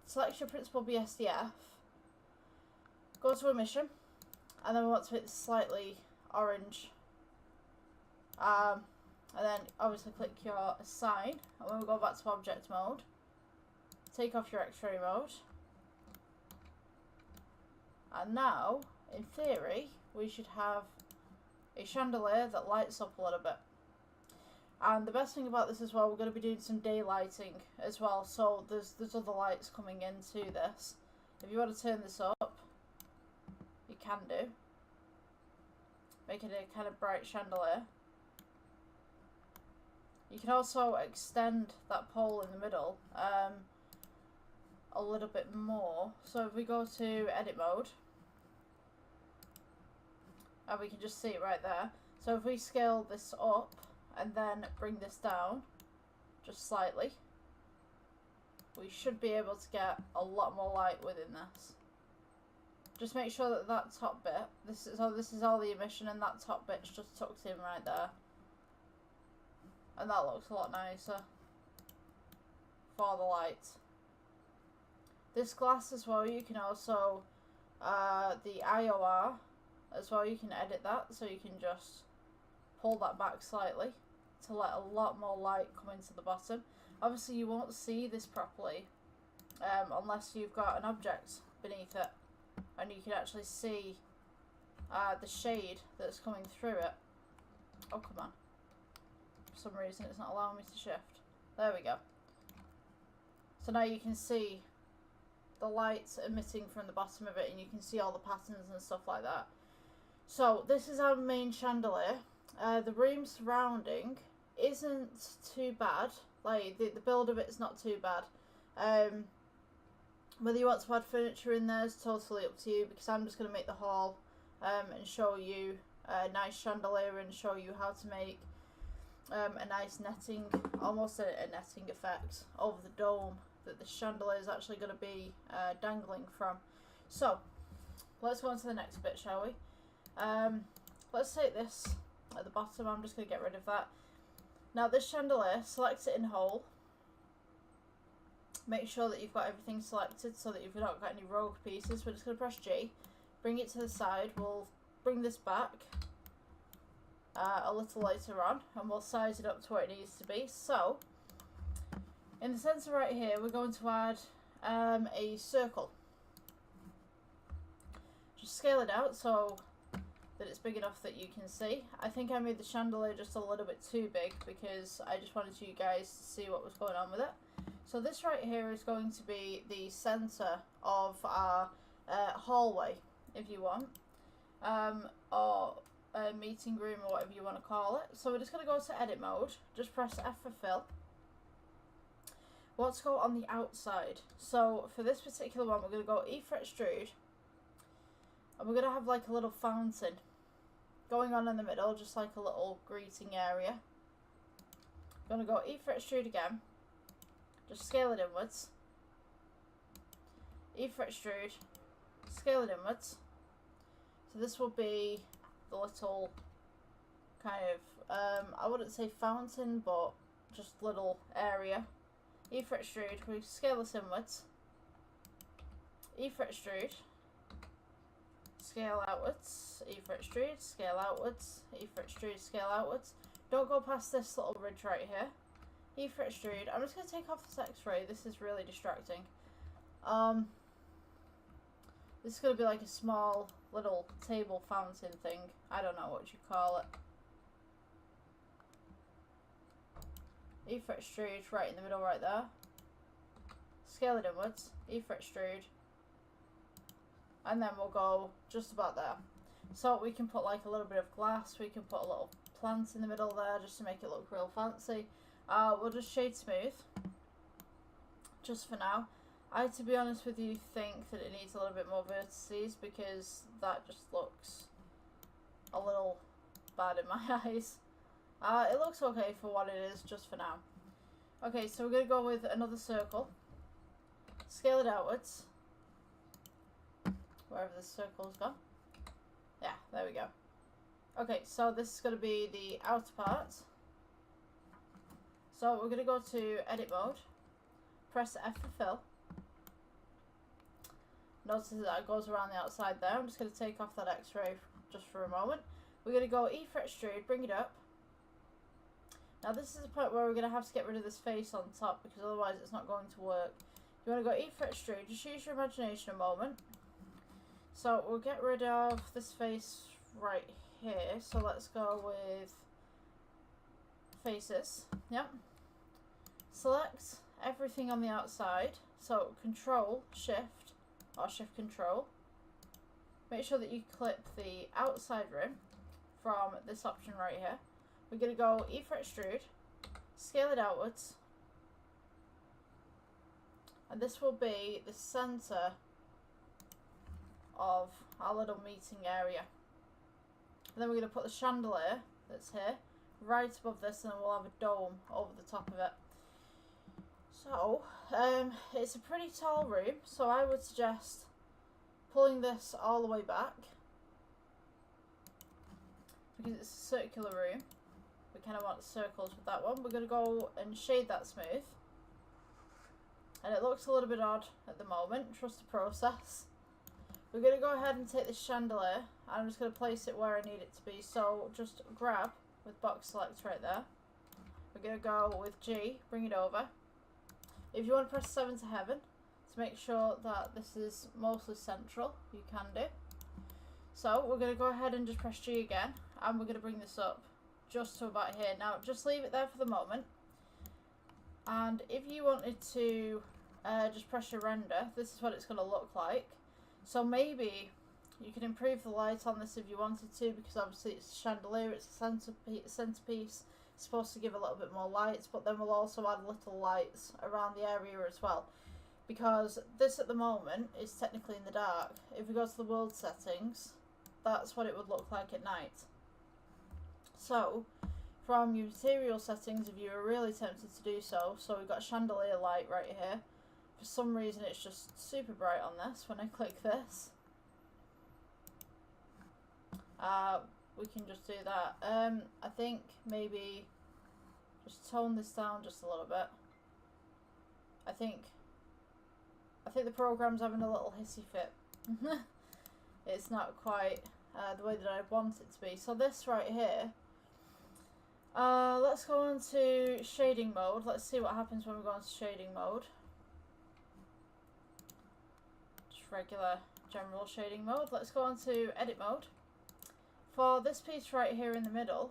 S1: Select your principal BSDF, go to emission, and then we want to make this slightly orange. And then obviously click your assign, and when we go back to object mode, take off your X-ray mode. And now, in theory, we should have a chandelier that lights up a little bit. And the best thing about this as well, we're going to be doing some daylighting as well, so there's other lights coming into this. If you want to turn this up, you can do. Make it a kind of bright chandelier. You can also extend that pole in the middle a little bit more. So if we go to edit mode, and we can just see it right there. So if we scale this up and then bring this down just slightly, we should be able to get a lot more light within this. Just make sure that that top bit, this is all the emission, and that top bit's just tucked in right there. And that looks a lot nicer for the light. This glass as well, you can also, the IOR as well, you can edit that. So you can just pull that back slightly to let a lot more light come into the bottom. Obviously you won't see this properly unless you've got an object beneath it. And you can actually see the shade that's coming through it. Oh, come on. For some reason it's not allowing me to shift. There we go. So now you can see the light emitting from the bottom of it, and you can see all the patterns and stuff like that. So this is our main chandelier. The room surrounding isn't too bad. Like the build of it's not too bad. Whether you want to add furniture in there is totally up to you, because I'm just going to make the hall and show you a nice chandelier and show you how to make a nice netting, almost a netting effect over the dome that the chandelier is actually going to be dangling from. So let's go on to the next bit, shall we? Let's take this at the bottom. I'm just going to get rid of that. Now this chandelier, select it in whole. Make sure that you've got everything selected so that you've not got any rogue pieces. We're just going to press G, bring it to the side. We'll bring this back a little later on, and we'll size it up to where it needs to be. So in the centre right here, we're going to add a circle. Just scale it out so that it's big enough that you can see. I think I made the chandelier just a little bit too big because I just wanted you guys to see what was going on with it. So this right here is going to be the centre of our hallway, if you want, or a meeting room, or whatever you want to call it. So we're just going to go to edit mode, just press F for fill, Let's go on the outside. So for this particular one, we're going to go E for extrude. And we're going to have like a little fountain going on in the middle, just like a little greeting area. I'm going to go E for extrude again. Just scale it inwards. E for extrude. Scale it inwards. So this will be the little kind of, I wouldn't say fountain, but just little area. E for extrude, we scale this inwards. E for extrude, scale outwards. E for extrude, scale outwards. E for extrude, scale outwards. Don't go past this little ridge right here. E for extrude. I'm just going to take off this x-ray. This is really distracting. This is going to be like a small little table fountain thing. I don't know what you call it. E for extrude, right in the middle right there. Scale it inwards. E for extrude. And then we'll go just about there. So we can put like a little bit of glass. We can put a little plant in the middle there just to make it look real fancy. We'll just shade smooth. Just for now. I, to be honest with you, think that it needs a little bit more vertices because that just looks a little bad in my eyes. It looks okay for what it is, just for now. Okay, so we're going to go with another circle. Scale it outwards. Wherever this circle's gone. Yeah, there we go. Okay, so this is going to be the outer part. So we're going to go to edit mode. Press F for fill. Notice that it goes around the outside there. I'm just going to take off that x-ray just for a moment. We're going to go E for extrude, bring it up. Now this is the point where we're going to have to get rid of this face on top because otherwise it's not going to work. You want to go E for extrude, just use your imagination a moment. So we'll get rid of this face right here. So let's go with faces. Yep. Select everything on the outside. So Control Shift or Shift Control. Make sure that you clip the outside rim from this option right here. We're going to go E for extrude, scale it outwards, and this will be the center of our little meeting area. And then we're going to put the chandelier that's here right above this, and then we'll have a dome over the top of it. So, it's a pretty tall room, so I would suggest pulling this all the way back because it's a circular room. We kind of want circles with that one. We're going to go and shade that smooth. And it looks a little bit odd at the moment. Trust the process. We're going to go ahead and take this chandelier. I'm just going to place it where I need it to be. So just grab with box select right there. We're going to go with G, bring it over. If you want to press 7 to heaven to make sure that this is mostly central, you can do. So we're going to go ahead and just press G again. And we're going to bring this up just to about here. Now just leave it there for the moment, and if you wanted to just press your render, this is what it's going to look like. So maybe you can improve the light on this if you wanted to, because obviously it's a chandelier, it's a centerpiece, it's supposed to give a little bit more light, but then we'll also add little lights around the area as well, because this at the moment is technically in the dark. If we go to the world settings, that's what it would look like at night. So, from your material settings, if you were really tempted to do so, so we've got chandelier light right here. For some reason it's just super bright on this when I click this. We can just do that. I think maybe just tone this down just a little bit. I think the program's having a little hissy fit. It's not quite the way that I want it to be. So this right here, let's go on to shading mode. Let's see what happens when we go into shading mode. Just regular general shading mode. Let's go on to edit mode. For this piece right here in the middle,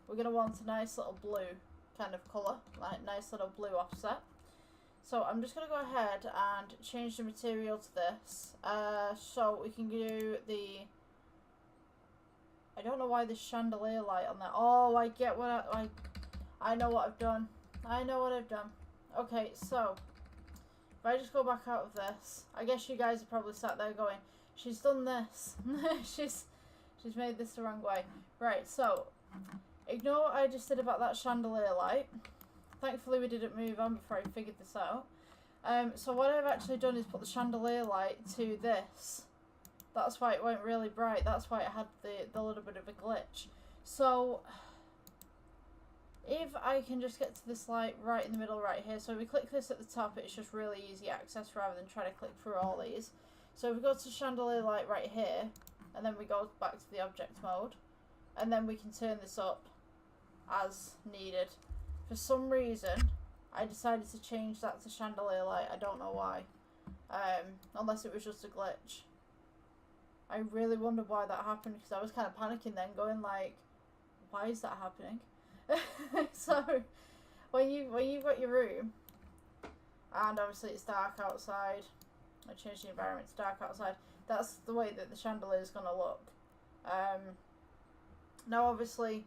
S1: we're going to want a nice little blue kind of colour, like nice little blue offset. So I'm just going to go ahead and change the material to this. So we can do the... I don't know why there's chandelier light on there. Oh, I get what I know what I've done. I know what I've done. Okay, so if I just go back out of this, I guess you guys are probably sat there going, she's done this. she's made this the wrong way. Right, so ignore what I just did about that chandelier light. Thankfully we didn't move on before I figured this out. So what I've actually done is put the chandelier light to this. That's why it went really bright. That's why it had the little bit of a glitch. So if I can just get to this light right in the middle right here. So if we click this at the top, it's just really easy access rather than trying to click through all these. So if we go to chandelier light right here, and then we go back to the object mode, and then we can turn this up as needed. For some reason, I decided to change that to chandelier light. I don't know why. Unless it was just a glitch. I really wondered why that happened, because I was kind of panicking then, going like, why is that happening? So when you've got your room, and obviously it's dark outside, I changed the environment to dark outside, that's the way that the chandelier is going to look. Now obviously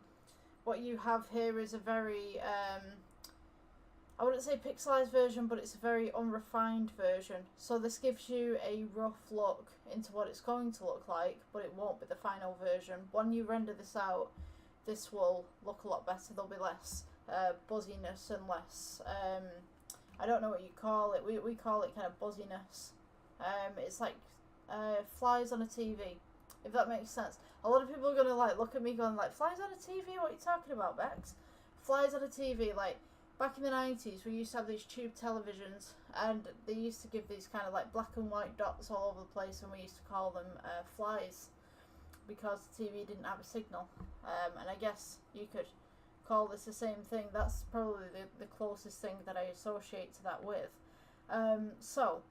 S1: what you have here is a very I wouldn't say pixelized version, but it's a very unrefined version. So this gives you a rough look into what it's going to look like, but it won't be the final version. When you render this out, this will look a lot better. There'll be less buzziness and less, I don't know what you call it. We call it kind of buzziness. It's like flies on a TV, if that makes sense. A lot of people are going to like look at me going like, flies on a TV? What are you talking about, Bex? Flies on a TV, like back in the 90s we used to have these tube televisions, and they used to give these kind of like black and white dots all over the place, and we used to call them flies, because the TV didn't have a signal. And I guess you could call this the same thing. That's probably the closest thing that I associate to that with. So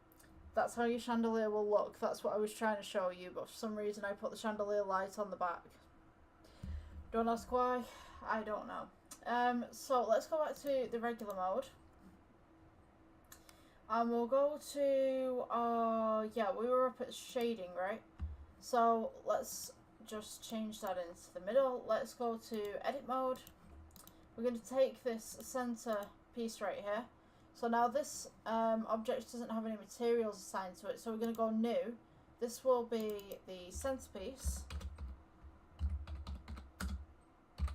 S1: that's how your chandelier will look. That's what I was trying to show you, but for some reason I put the chandelier light on the back. Don't ask why, I don't know. So let's go back to the regular mode, and we'll go to yeah, we were up at shading, right? So let's just change that into the middle. Let's go to edit mode. We're going to take this center piece right here. So now this object doesn't have any materials assigned to it, so we're going to go new. This will be the centerpiece.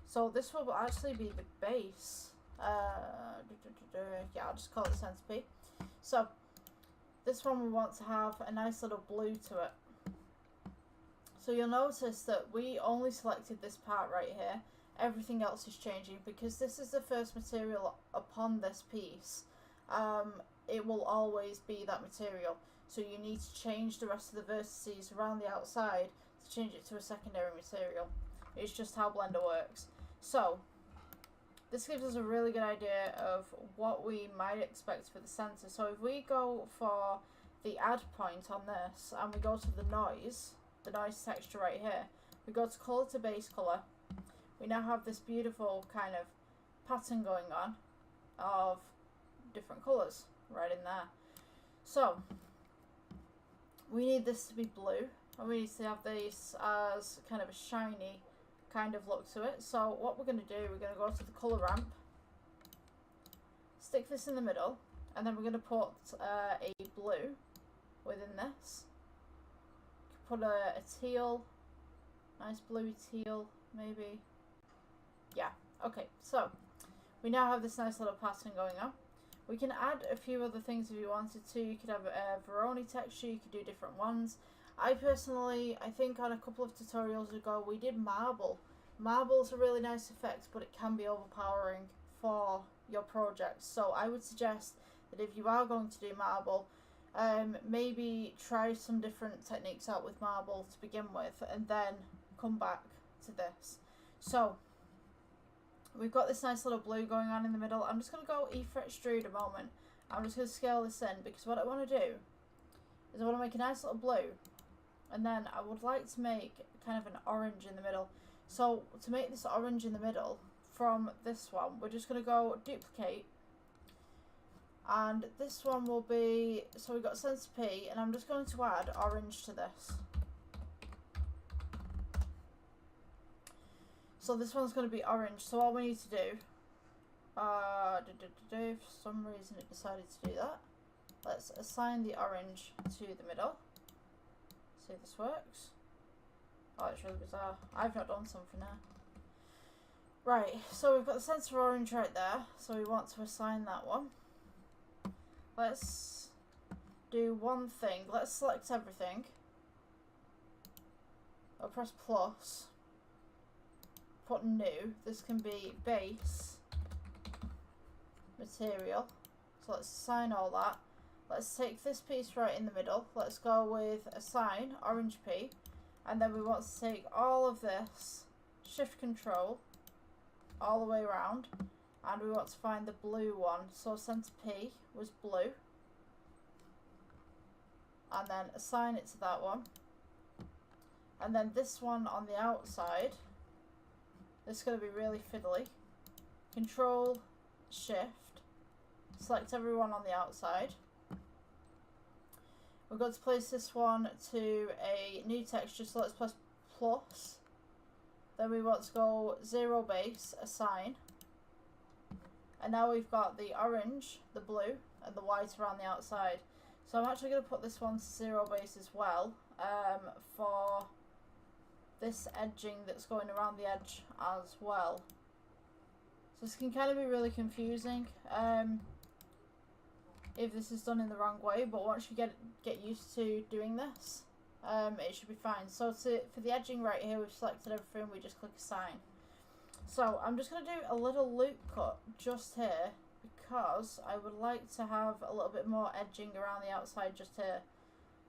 S1: So this will actually be the base. Yeah, I'll just call it centerpiece. So this one we want to have a nice little blue to it. So you'll notice that we only selected this part right here. Everything else is changing because this is the first material upon this piece. It will always be that material. So you need to change the rest of the vertices around the outside to change it to a secondary material. It's just how Blender works. So this gives us a really good idea of what we might expect for the center. So if we go for the add point on this and we go to the noise texture right here, we go to color to base color, we now have this beautiful kind of pattern going on of different colors right in there. So we need this to be blue, and we need to have this as kind of a shiny kind of look to it. So what we're going to do, we're going to go to the color ramp, stick this in the middle, and then we're going to put a blue within this. Put a teal, nice blue teal maybe. Yeah, okay, so we now have this nice little pattern going on. We can add a few other things if you wanted to. You could have a Veroni texture, you could do different ones. I personally, I think on a couple of tutorials ago, we did marble. Marble's a really nice effect, but it can be overpowering for your projects. So I would suggest that if you are going to do marble, maybe try some different techniques out with marble to begin with, and then come back to this. So we've got this nice little blue going on in the middle. I'm just going to go E-fret extrude a moment. I'm just going to scale this in, because what I want to do is I want to make a nice little blue, and then I would like to make kind of an orange in the middle. So to make this orange in the middle from this one, we're just going to go duplicate, and this one will be, so we've got center P, and I'm just going to add orange to this. So this one's going to be orange. So all we need to do For some reason it decided to do that. Let's assign the orange to the middle. See if this works. Oh, it's really bizarre. I've not done something there. Right, so we've got the center orange right there, so we want to assign that one. Let's do one thing. Let's select everything. I'll press plus. Put new. This can be base material. So let's assign all that. Let's take this piece right in the middle. Let's go with assign orange P, and then we want to take all of this, shift control all the way around, and we want to find the blue one. So center P was blue, and then assign it to that one, and then this one on the outside, this is going to be really fiddly. Control shift, select everyone on the outside. We're going to place this one to a new texture, so let's press plus. Then we want to go 0 base, assign. And now we've got the orange, the blue, and the white around the outside. So I'm actually going to put this one to 0 base as well, for this edging that's going around the edge as well. So this can kind of be really confusing if this is done in the wrong way, but once you get used to doing this, it should be fine. So for the edging right here, we've selected everything, we just click assign. So I'm just going to do a little loop cut just here, because I would like to have a little bit more edging around the outside just here.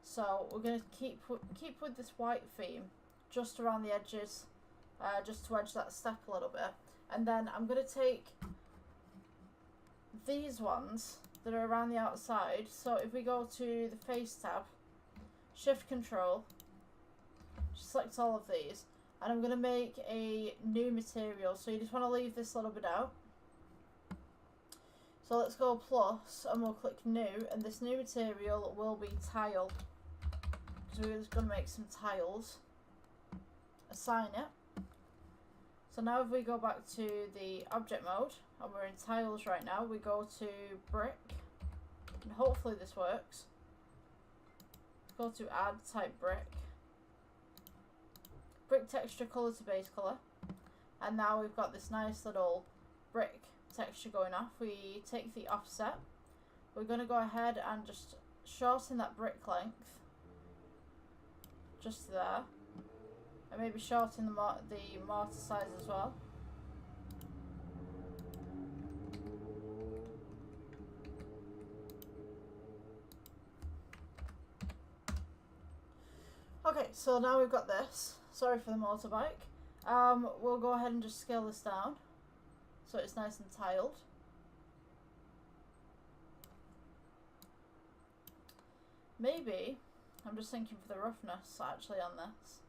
S1: So we're going to keep with this white theme just around the edges, just to edge that step a little bit. And then I'm going to take these ones that are around the outside. So if we go to the face tab, shift control, select all of these, and I'm going to make a new material. So you just want to leave this little bit out. So let's go plus and we'll click new, and this new material will be tile, because we're just going to make some tiles. Assign it. So now if we go back to the object mode, and we're in tiles right now, we go to brick, and hopefully this works. Go to add, type brick. Brick texture color to base color. And now we've got this nice little brick texture going off. We take the offset. We're going to go ahead and just shorten that brick length. Just there. And maybe shorten the mortar size as well. Okay, so now we've got this. Sorry for the motorbike. We'll go ahead and just scale this down so it's nice and tiled. Maybe, I'm just thinking for the roughness actually on this.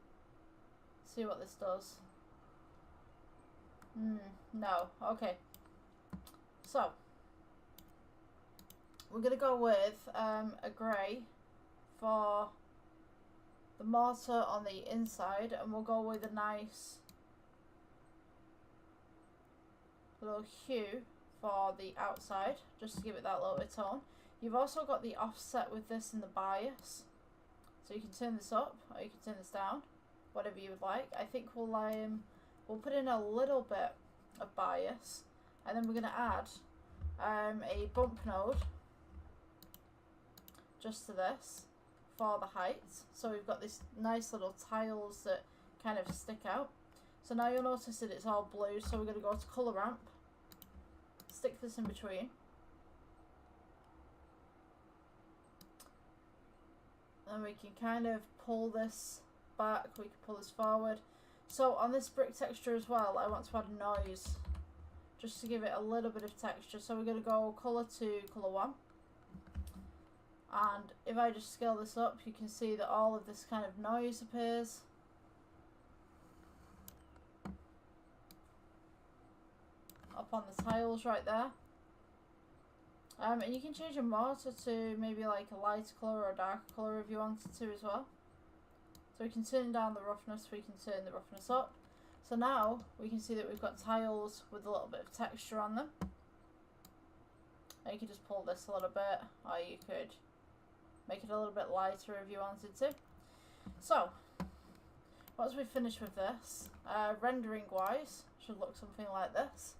S1: See what this does. No, okay. So, we're going to go with a grey for the mortar on the inside, and we'll go with a nice little hue for the outside, just to give it that little bit of tone. You've also got the offset with this in the bias, so you can turn this up or you can turn this down, whatever you would like. I think we'll put in a little bit of bias, and then we're going to add a bump node just to this for the height. So we've got these nice little tiles that kind of stick out. So now you'll notice that it's all blue, so we're going to go to color ramp, stick this in between, and we can kind of pull this back, we can pull this forward. So on this brick texture as well, I want to add noise just to give it a little bit of texture. So we're going to go color to color 1, and if I just scale this up, you can see that all of this kind of noise appears. Up on the tiles right there. And you can change your mortar to maybe like a light colour or a dark colour if you wanted to as well. So we can turn down the roughness, we can turn the roughness up. So now we can see that we've got tiles with a little bit of texture on them. And you could just pull this a little bit, or you could make it a little bit lighter if you wanted to. So, once we've finished with this, rendering wise, should look something like this.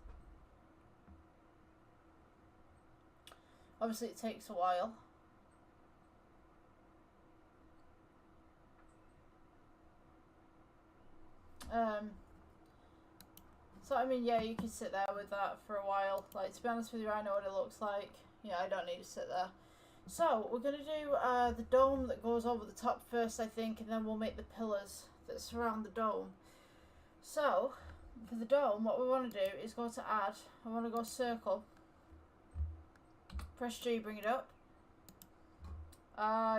S1: Obviously it takes a while. So I mean, yeah, you can sit there with that for a while. Like, to be honest with you, I know what it looks like. Yeah, I don't need to sit there. So we're going to do the dome that goes over the top first, I think, and then we'll make the pillars that surround the dome. So for the dome, what we want to do is go to add. I want to go circle. Press G, bring it up.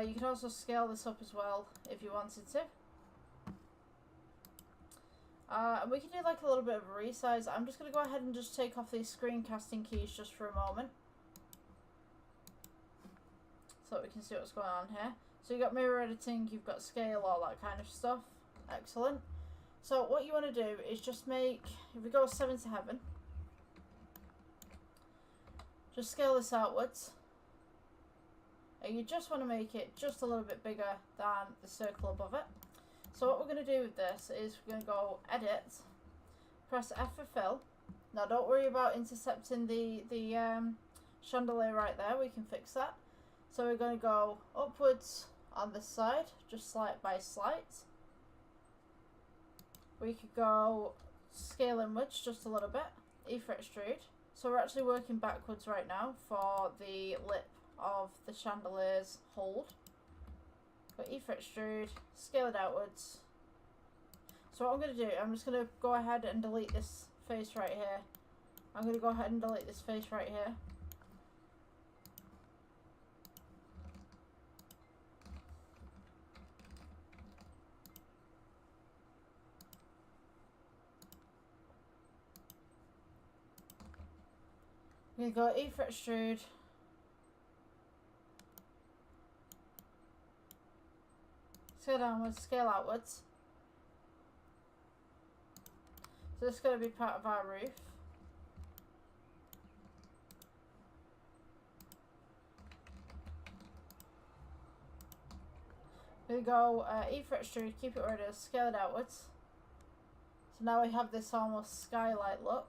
S1: You can also scale this up as well if you wanted to. And we can do like a little bit of a resize. I'm just going to go ahead and just take off these screencasting keys just for a moment, so that we can see what's going on here. So you've got mirror editing, you've got scale, all that kind of stuff. Excellent. So what you want to do is just make, if we go 7 to heaven, just scale this outwards. And you just want to make it just a little bit bigger than the circle above it. So what we're going to do with this is we're going to go edit, press F for fill. Now don't worry about intercepting the chandelier right there, we can fix that. So we're going to go upwards on this side, just slight by slight. We could go scale inwards just a little bit, E for extrude. So we're actually working backwards right now for the lip of the chandelier's hold. But E for extrude, scale it outwards. So what I'm going to do, I'm just going to go ahead and delete this face right here. I'm going to go ahead and delete this face right here. I'm going to go E for extrude. Scale downwards, scale outwards. So this is going to be part of our roof. We go E for extrude, keep it where it is, scale it outwards. So now we have this almost skylight look.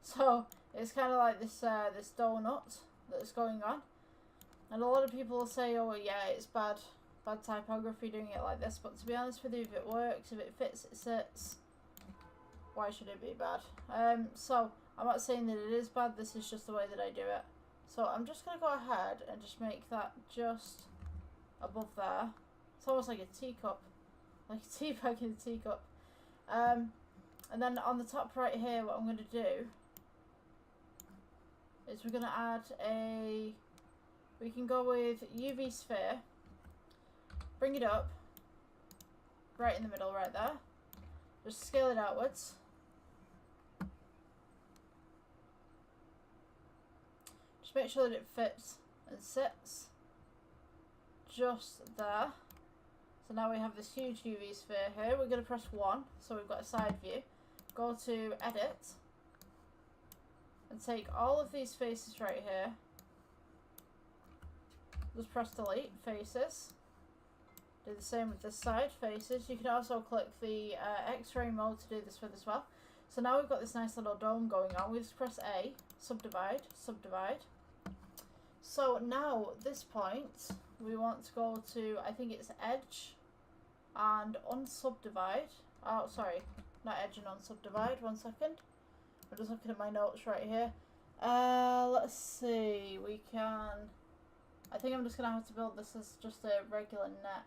S1: So it's kind of like this this donut that's going on. And a lot of people will say, oh yeah, it's bad typography doing it like this, but to be honest with you, if it works, if it fits, it sits, why should it be bad? So I'm not saying that it is bad, this is just the way that I do it. So I'm just going to go ahead and just make that just above there. It's almost like a teacup, like a tea bag in a teacup. And then on the top right here, what I'm going to do is we're going to add a, we can go with UV sphere, bring it up, right in the middle right there, just scale it outwards. Just make sure that it fits and sits just there. So now we have this huge UV sphere here. We're going to press 1, so we've got a side view. Go to edit and take all of these faces right here. Just press delete, faces. Do the same with this side, faces. You can also click the X-ray mode to do this with as well. So now we've got this nice little dome going on. We just press A, subdivide, subdivide. So now at this point, we want to go to, I think it's edge and unsubdivide. Oh, sorry, not edge and unsubdivide. 1 second. I'm just looking at my notes right here. Let's see, we can, I think I'm just going to have to build this as just a regular net.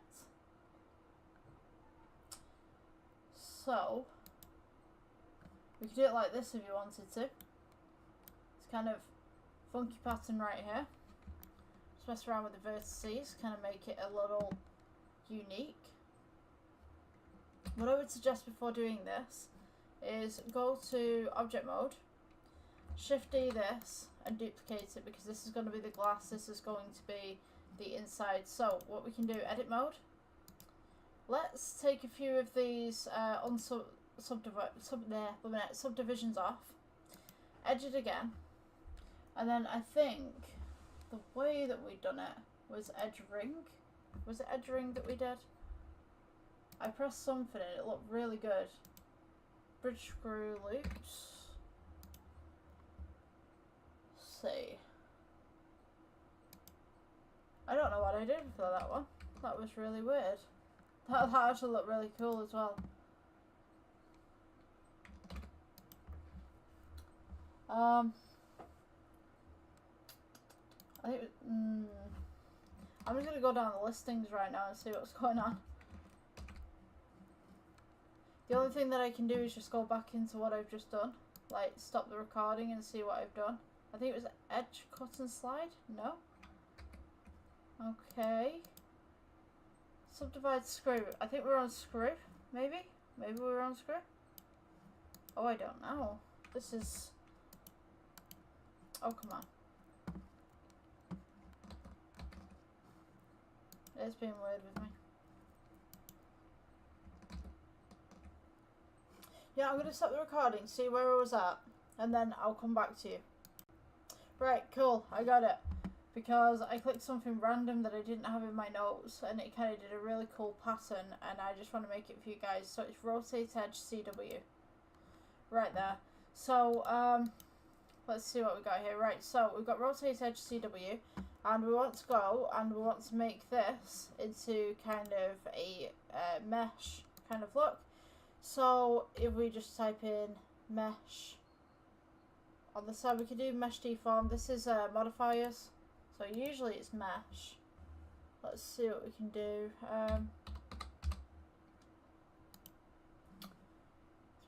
S1: So, we could do it like this if you wanted to. It's kind of funky pattern right here. Just mess around with the vertices, kind of make it a little unique. What I would suggest before doing this is go to object mode, shift D this and duplicate it, because this is going to be the glass, this is going to be the inside. So what we can do, edit mode. Let's take a few of these subdivisions off. edge it again, and then I think the way that we done it was edge ring. Was it edge ring that we did? I pressed something and it looked really good. Bridge screw loops. Let's see. I don't know what I did for that one. That was really weird. That actually looked really cool as well. I think I'm just gonna go down the listings right now and see what's going on. The only thing that I can do is just go back into what I've just done. Like, stop the recording and see what I've done. I think it was edge, cut and slide? No? Okay. Subdivide screw. I think we're on screw. Maybe? Maybe we're on screw? Oh, I don't know. This is... Oh, come on. It's being weird with me. Yeah, I'm going to stop the recording, see where I was at, and then I'll come back to you. Right, cool, I got it. Because I clicked something random that I didn't have in my notes, and it kind of did a really cool pattern, and I just want to make it for you guys. So it's rotate edge CW. Right there. So, let's see what we got here. Right, so we've got rotate edge CW, and we want to go, and we want to make this into kind of a mesh kind of look. So if we just type in mesh on the side, we can do mesh deform. This is modifiers, so usually it's mesh. Let's see what we can do. Let's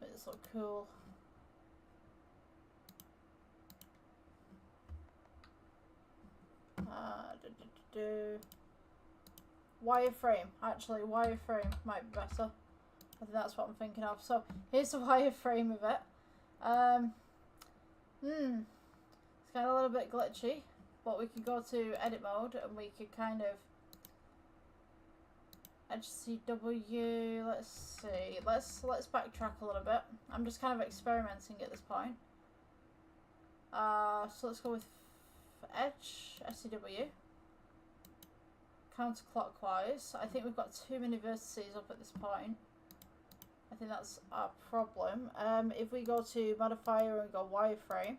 S1: make this look cool. Wireframe. Actually, wireframe might be better. I think that's what I'm thinking of. So here's the wireframe of it. It's kind of a little bit glitchy, but we could go to edit mode and we could kind of edge CW. Let's see. Let's backtrack a little bit. I'm just kind of experimenting at this point. So let's go with edge SCW. Counterclockwise. I think we've got too many vertices up at this point. I think that's our problem. If we go to modifier and go wireframe,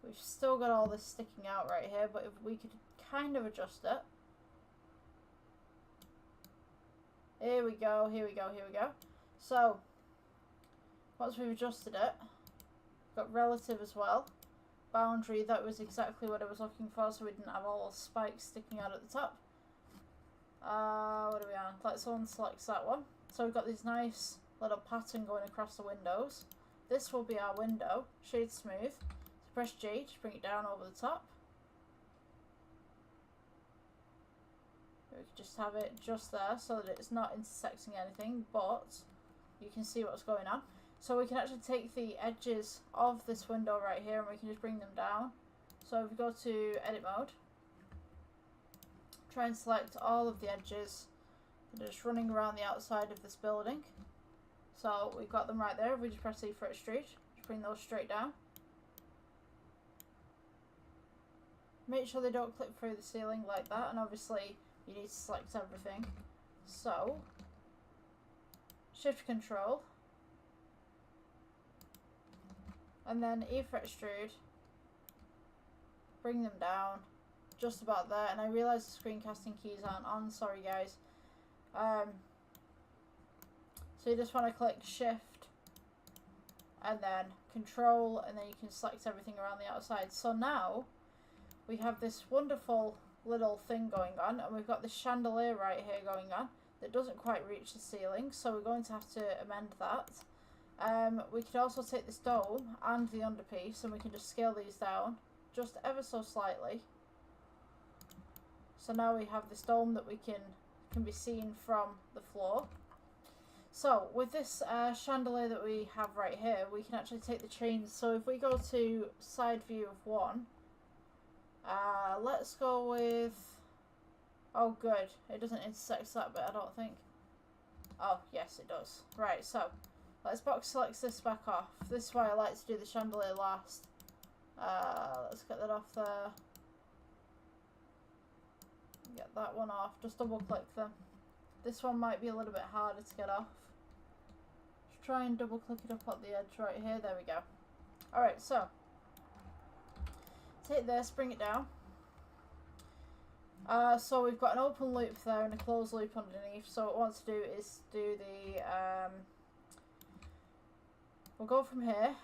S1: we've still got all this sticking out right here, but if we could kind of adjust it. Here we go, here we go, here we go. So, once we've adjusted it, we've got relative as well. Boundary, that was exactly what I was looking for, so we didn't have all the spikes sticking out at the top. What are we on? Let's unselect that one. So we've got this nice little pattern going across the windows. This will be our window. Shade smooth. So press G to bring it down over the top. We could just have it just there so that it's not intersecting anything, but you can see what's going on. So we can actually take the edges of this window right here and we can just bring them down. So if we go to edit mode, try and select all of the edges that are just running around the outside of this building. So we've got them right there. If we just press E for extrude, just bring those straight down. Make sure they don't clip through the ceiling like that, and obviously you need to select everything. So, shift control, and then E for extrude, bring them down, just about there. And I realise the screencasting keys aren't on, sorry guys. So you just want to click shift and then control, and then you can select everything around the outside. So now we have this wonderful little thing going on, and we've got this chandelier right here going on that doesn't quite reach the ceiling, so we're going to have to amend that. We could also take this dome and the underpiece and we can just scale these down just ever so slightly. So now we have this dome that we can be seen from the floor. So with this chandelier that we have right here, we can actually take the chains. So if we go to side view of one, let's go with, oh good, it doesn't intersect that bit I don't think. Oh yes it does. Right, so let's box select this back off. This is why I like to do the chandelier last. Let's get that off there. Get that one off. Just double click them. This one might be a little bit harder to get off. Just try and double click it up at the edge right here. There we go. Alright, so take this, bring it down. So we've got an open loop there and a closed loop underneath. So what I want to do is do the we'll go from here.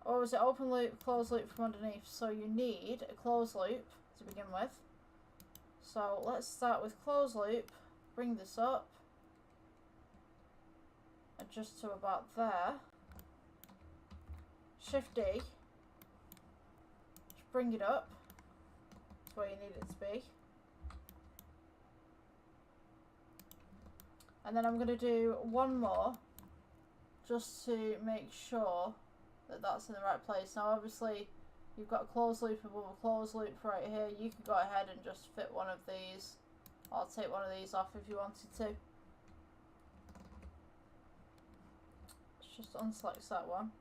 S1: Or was it open loop, closed loop from underneath? So you need a closed loop to begin with. So let's start with closed loop, bring this up, adjust to about there. Shift D, just bring it up to where you need it to be. And then I'm going to do one more just to make sure that that's in the right place. Now obviously you've got a closed loop above a closed loop right here. You could go ahead and just fit one of these, or take one of these off if you wanted to. Let's just unselect that one.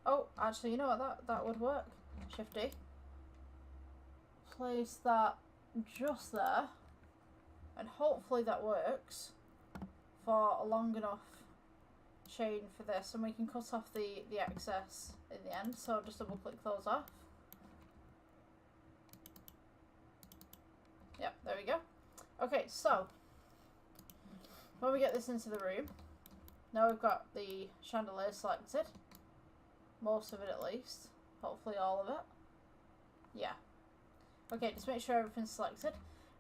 S1: Oh, actually, you know what, that would work. Shift D. Place that just there, and hopefully that works for a long enough chain for this, and we can cut off the excess in the end. So just double click those off. Yep, there we go. Okay, so when we get this into the room, now we've got the chandelier selected, most of it at least, hopefully all of it. Yeah. Okay, just make sure everything's selected,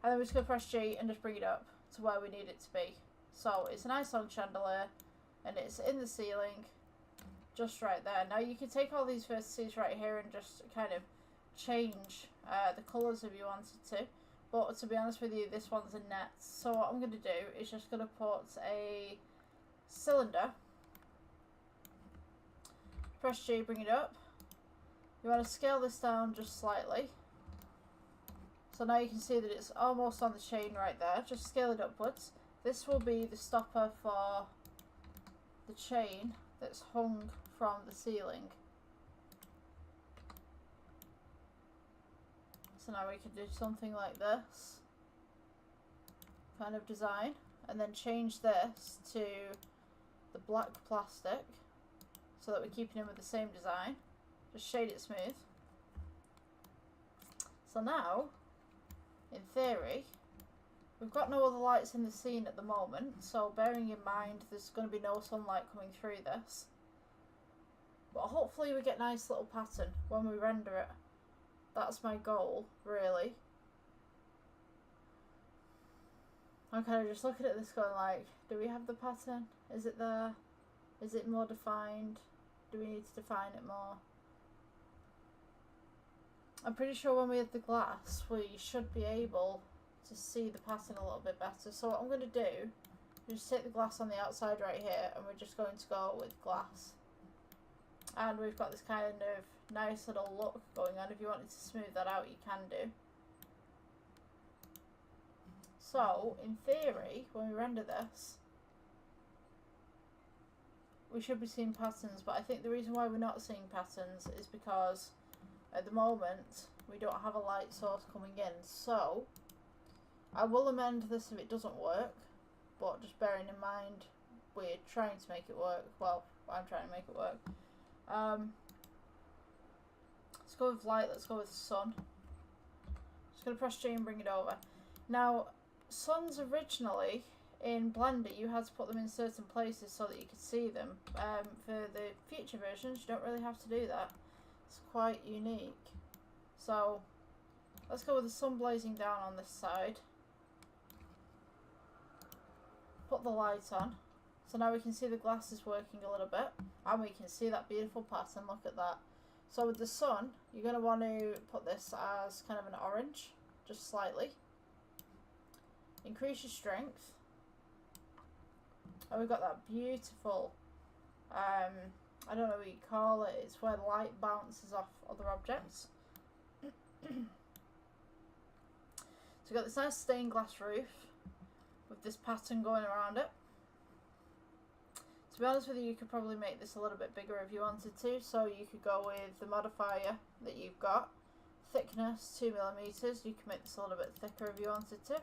S1: and then we're just going to press G and just bring it up to where we need it to be. So it's a nice long chandelier, and it's in the ceiling, just right there. Now you can take all these vertices right here and just kind of change the colours if you wanted to. But to be honest with you, this one's a net. So what I'm going to do is just going to put a cylinder. Press G, bring it up. You want to scale this down just slightly. So now you can see that it's almost on the chain right there. Just scale it upwards. This will be the stopper for the chain that's hung from the ceiling. So now we can do something like this kind of design, and then change this to the black plastic so that we're keeping in with the same design. Just shade it smooth. So now, in theory, we've got no other lights in the scene at the moment, so bearing in mind there's going to be no sunlight coming through this. But hopefully we get a nice little pattern when we render it. That's my goal, really. I'm kind of just looking at this going like, do we have the pattern? Is it there? Is it more defined? Do we need to define it more? I'm pretty sure when we have the glass, we should be able to see the pattern a little bit better. So what I'm going to do is just take the glass on the outside right here, and we're just going to go with glass. And we've got this kind of nice little look going on. If you wanted to smooth that out, you can do. So, in theory, when we render this, we should be seeing patterns, but I think the reason why we're not seeing patterns is because at the moment we don't have a light source coming in. So, I will amend this if it doesn't work, but just bearing in mind we're trying to make it work. Well, I'm trying to make it work. Let's go with light, let's go with sun. Just going to press G and bring it over. Now, suns originally in Blender, you had to put them in certain places so that you could see them. For the future versions, you don't really have to do that. It's quite unique. So, let's go with the sun blazing down on this side. Put the light on. So now we can see the glass is working a little bit, and we can see that beautiful pattern. Look at that. So with the sun, you're going to want to put this as kind of an orange, just slightly. Increase your strength. And we've got that beautiful, I don't know what you call it, it's where the light bounces off other objects. So we've got this nice stained glass roof with this pattern going around it. To be honest with you, you could probably make this a little bit bigger if you wanted to. So you could go with the modifier that you've got. Thickness 2mm. You can make this a little bit thicker if you wanted to.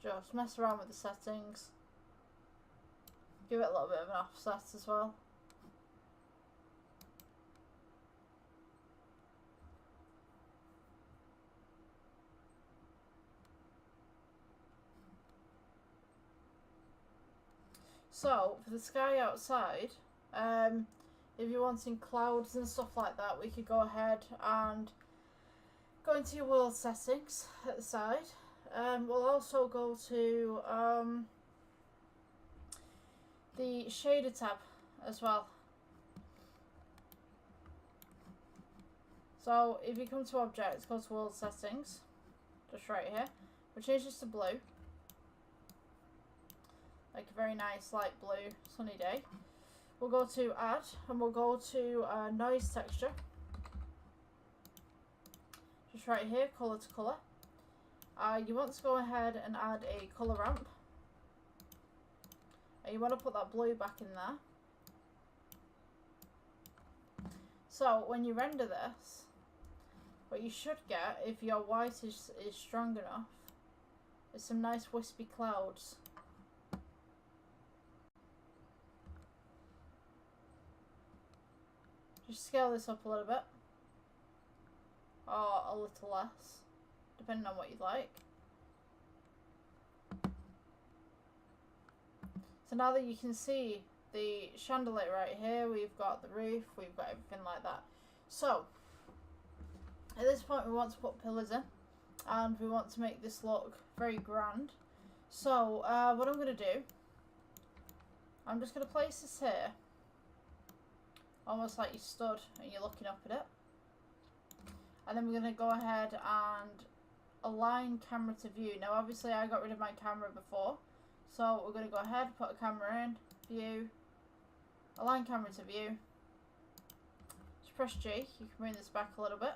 S1: Just mess around with the settings. Give it a little bit of an offset as well. So, for the sky outside, if you're wanting clouds and stuff like that, we could go ahead and go into your world settings at the side. We'll also go to the shader tab as well. So, if you come to objects, go to world settings, just right here. We'll change this to blue. Like a very nice light blue sunny day. We'll go to add and we'll go to noise texture. Just right here, color to color. You want to go ahead and add a color ramp. And you want to put that blue back in there. So when you render this, what you should get, if your white is strong enough, is some nice wispy clouds. Just scale this up a little bit, or a little less, depending on what you'd like. So now that you can see the chandelier right here, we've got the roof, we've got everything like that. So, at this point we want to put pillars in, and we want to make this look very grand. So, what I'm going to do, I'm just going to place this here. Almost like you stood and you're looking up at it. And then we're going to go ahead and align camera to view. Now obviously I got rid of my camera before. So we're going to go ahead, put a camera in, view, align camera to view. Just press G, you can bring this back a little bit.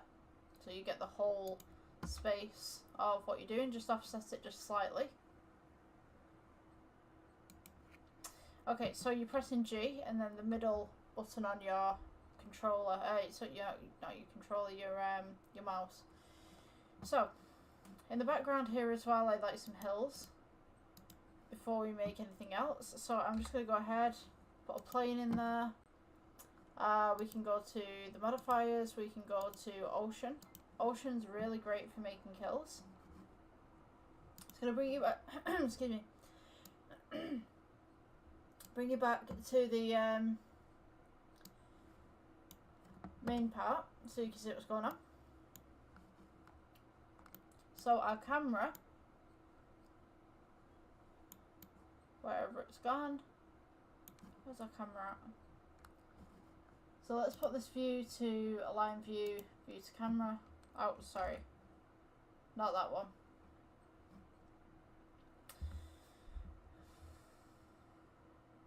S1: So you get the whole space of what you're doing, just offset it just slightly. Okay, so you're pressing G and then the middle button on your controller, so not your controller, your mouse. So, in the background here as well, I'd like some hills before we make anything else. So I'm just going to go ahead, put a plane in there. We can go to the modifiers, we can go to ocean. Ocean's really great for making hills. It's going to bring you back, excuse me, bring you back to the main part so you can see what's going on. So our camera, wherever it's gone, where's our camera at? So let's put this view to align view, view to camera. Oh, sorry, not that one.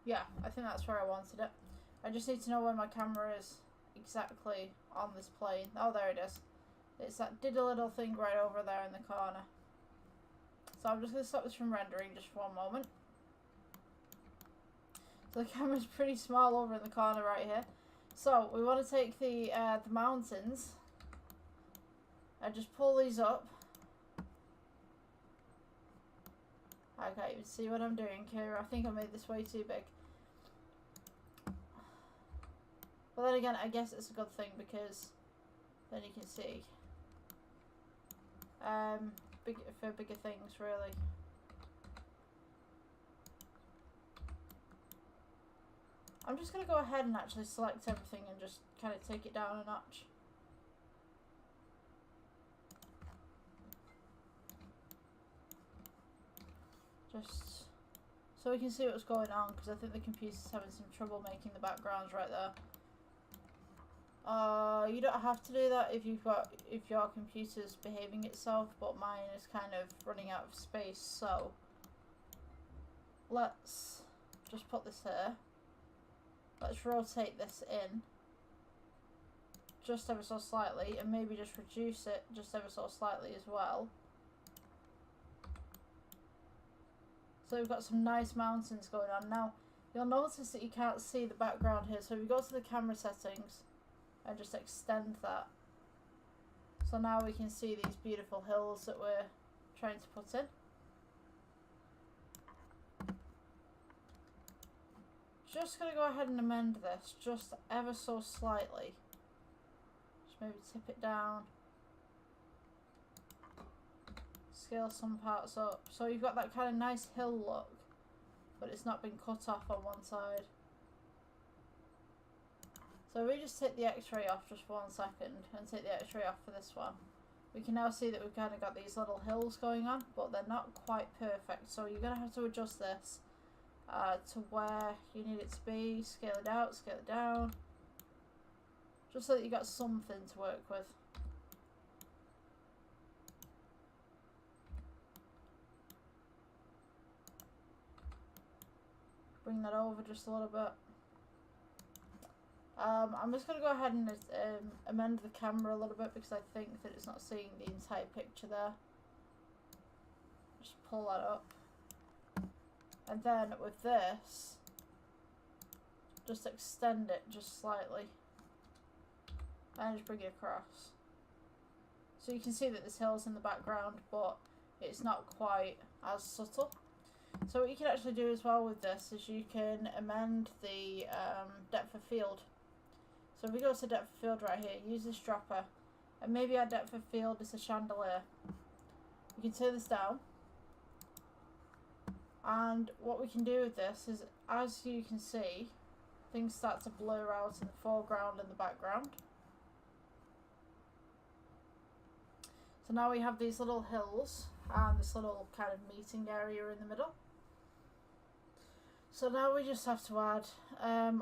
S1: Yeah, I think that's where I wanted it. I just need to know where my camera is exactly on this plane. Oh, there it is. It's that diddle little thing right over there in the corner. So I'm just going to stop this from rendering just for one moment. So the camera's pretty small over in the corner right here. So we want to take the mountains and just pull these up. I can't even see what I'm doing here. I think I made this way too big. But then again, I guess it's a good thing because then you can see for bigger things, really. I'm just going to go ahead and actually select everything and just kind of take it down a notch. Just so we can see what's going on, because I think the computer's having some trouble making the backgrounds right there. You don't have to do that if your computer's behaving itself, but mine is kind of running out of space, so let's just put this here. Let's rotate this in just ever so slightly, and maybe just reduce it just ever so slightly as well. So we've got some nice mountains going on. Now, you'll notice that you can't see the background here. So if you go to the camera settings and just extend that. So now we can see these beautiful hills that we're trying to put in. Just going to go ahead and amend this just ever so slightly. Just maybe tip it down. Scale some parts up. So you've got that kind of nice hill look, but it's not been cut off on one side. So we just take the x-ray off just for 1 second and take the x-ray off for this one. We can now see that we've kind of got these little hills going on, but they're not quite perfect. So you're going to have to adjust this to where you need it to be. Scale it out, scale it down. Just so that you've got something to work with. Bring that over just a little bit. I'm just going to go ahead and amend the camera a little bit because I think that it's not seeing the entire picture there. Just pull that up. And then with this, just extend it just slightly. And just bring it across. So you can see that there's hills in the background, but it's not quite as subtle. So what you can actually do as well with this is you can amend the depth of field. So if we go to depth of field right here, use this dropper, and maybe our depth of field is a chandelier. You can turn this down, and what we can do with this is, as you can see, things start to blur out in the foreground and the background. So now we have these little hills and this little kind of meeting area in the middle. So now we just have to add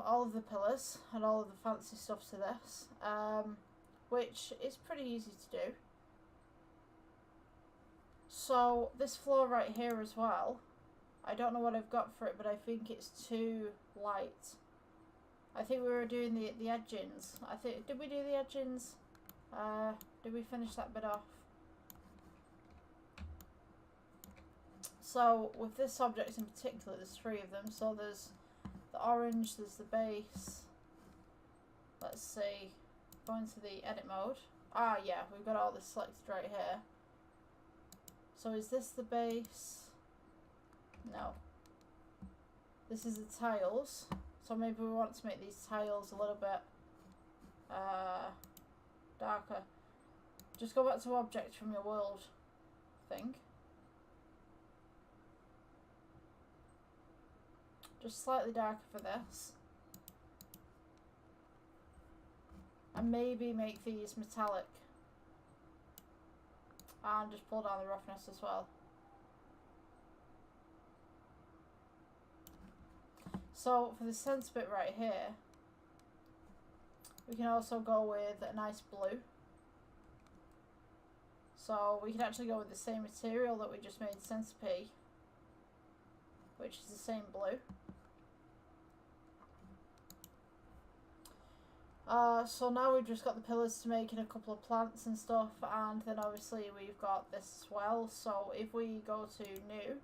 S1: all of the pillars and all of the fancy stuff to this, which is pretty easy to do. So this floor right here as well, I don't know what I've got for it, but I think it's too light. I think we were doing the edgings. Did we do the edgings? Did we finish that bit off? So with this object in particular, there's 3 of them. So there's the orange, there's the base. Let's see, go into the edit mode. Ah yeah, we've got all this selected right here. So is this the base? No. This is the tiles. So maybe we want to make these tiles a little bit darker. Just go back to object from your world thing. Just slightly darker for this. And maybe make these metallic. And just pull down the roughness as well. So for the centre bit right here, we can also go with a nice blue. So we can actually go with the same material that we just made centre P, which is the same blue. So now we've just got the pillars to make in a couple of plants and stuff, and then obviously we've got this as well. So if we go to new,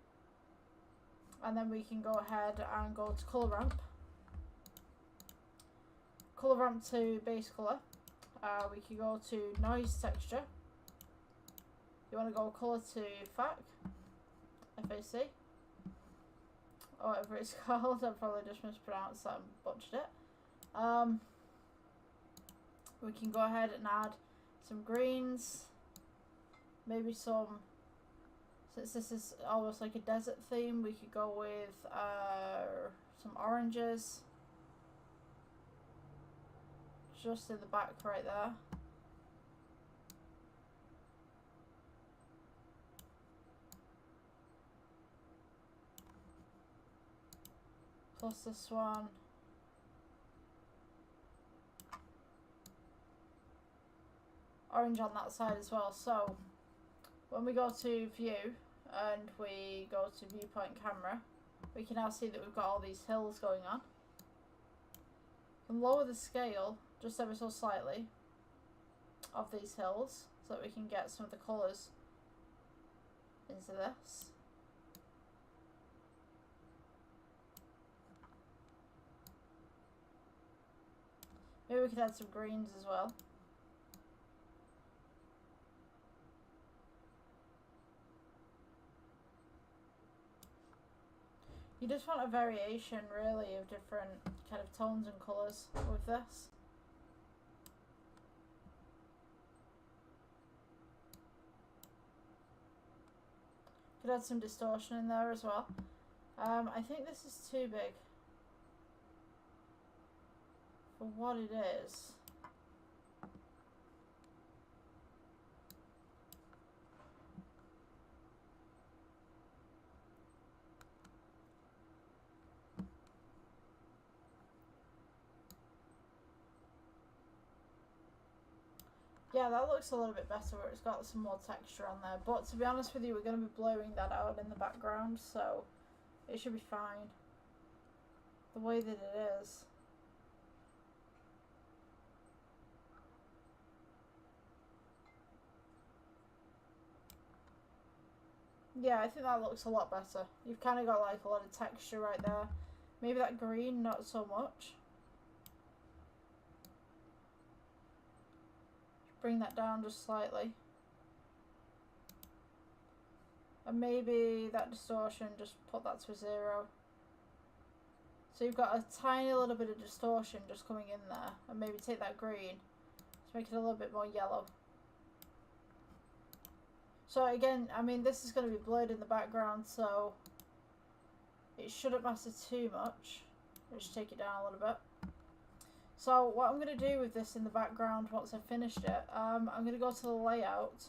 S1: and then we can go ahead and go to colour ramp to base colour. We can go to noise texture. You want to go colour to FAC, FAC, or whatever it's called. I probably just mispronounced that and butchered it. We can go ahead and add some greens, maybe some, since this is almost like a desert theme, we could go with some oranges, just in the back right there. Plus this one. Orange on that side as well. So when we go to view and we go to viewpoint camera, we can now see that we've got all these hills going on. And lower the scale just ever so slightly of these hills so that we can get some of the colours into this. Maybe we could add some greens as well. You just want a variation, really, of different kind of tones and colours with this. Could add some distortion in there as well. I think this is too big for what it is. Yeah, that looks a little bit better where it's got some more texture on there. But to be honest with you, we're going to be blurring that out in the background, so it should be fine. The way that it is. Yeah, I think that looks a lot better. You've kind of got like a lot of texture right there. Maybe that green, not so much. Bring that down just slightly. And maybe that distortion, just put that to 0. So you've got a tiny little bit of distortion just coming in there. And maybe take that green to make it a little bit more yellow. So again, I mean, this is going to be blurred in the background, so it shouldn't matter too much. I'll just take it down a little bit. So what I'm going to do with this in the background once I've finished it, I'm going to go to the layout.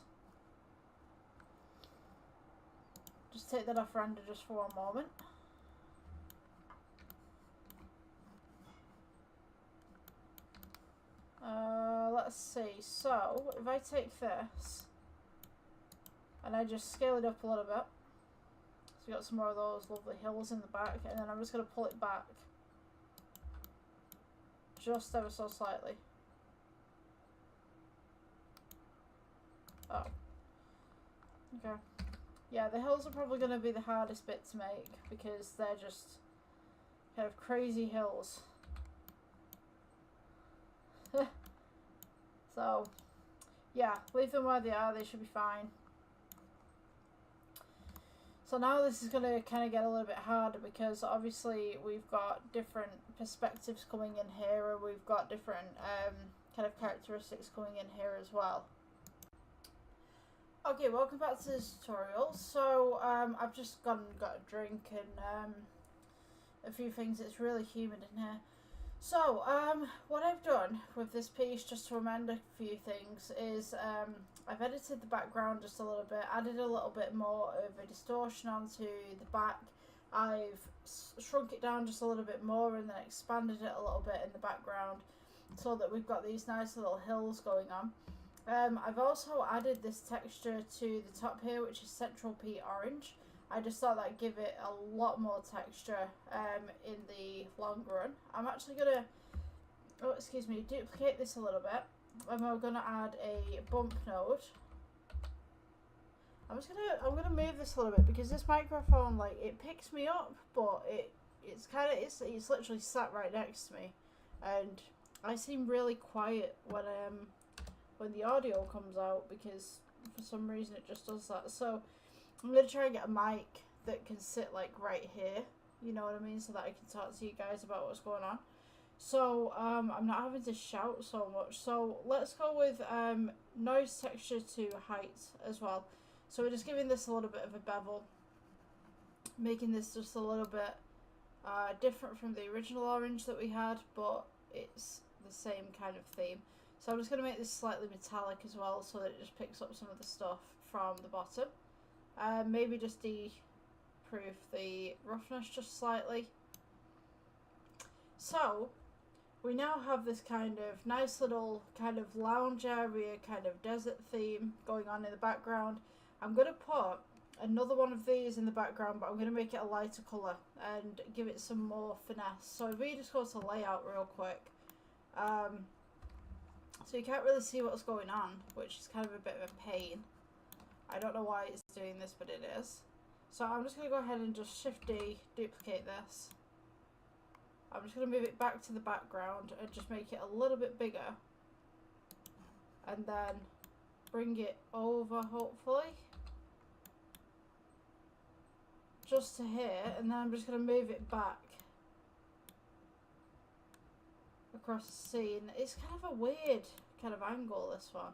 S1: Just take that off render just for one moment. Let's see, so if I take this and I just scale it up a little bit, so you got some more of those lovely hills in the back, and then I'm just going to pull it back just ever so slightly. Oh. Okay. Yeah, the hills are probably going to be the hardest bit to make because they're just kind of crazy hills. So, yeah, leave them where they are, they should be fine. So now this is going to kind of get a little bit harder because obviously we've got different perspectives coming in here, and we've got different kind of characteristics coming in here as well. Okay, welcome back to this tutorial. So I've just gone and got a drink and a few things. It's really humid in here. So what I've done with this piece, just to amend a few things, is I've edited the background just a little bit, added a little bit more of a distortion onto the back. I've shrunk it down just a little bit more and then expanded it a little bit in the background so that we've got these nice little hills going on. I've also added this texture to the top here, which is Central P Orange. I just thought that'd give it a lot more texture in the long run. I'm actually gonna, duplicate this a little bit, and we're gonna add a bump node. I'm gonna move this a little bit because this microphone, like, it picks me up, but it's literally sat right next to me, and I seem really quiet when the audio comes out because for some reason it just does that. So I'm going to try and get a mic that can sit like right here, you know what I mean, so that I can talk to you guys about what's going on. So I'm not having to shout so much. So let's go with noise texture to height as well. So we're just giving this a little bit of a bevel, making this just a little bit different from the original orange that we had, but it's the same kind of theme. So I'm just going to make this slightly metallic as well so that it just picks up some of the stuff from the bottom. Maybe just de-proof the roughness just slightly. So we now have this kind of nice little kind of lounge area, kind of desert theme going on in the background. I'm going to put another one of these in the background, but I'm going to make it a lighter colour and give it some more finesse. So if we just go to layout real quick, so you can't really see what's going on, which is kind of a bit of a pain. I don't know why it's doing this, but it is. So I'm just going to go ahead and just Shift D, duplicate this. I'm just going to move it back to the background and just make it a little bit bigger. And then bring it over, hopefully. Just to here, and then I'm just going to move it back across the scene. It's kind of a weird kind of angle, this one.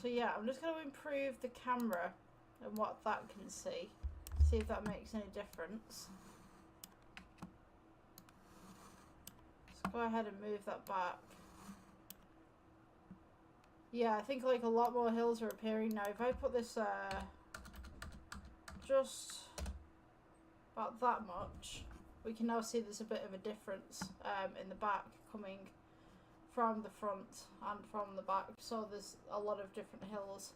S1: So yeah, I'm just going to improve the camera and what that can see. See if that makes any difference. Let's go ahead and move that back. Yeah, I think like a lot more hills are appearing now. If I put this just about that much, we can now see there's a bit of a difference in the back coming from the front and from the back. So there's a lot of different hills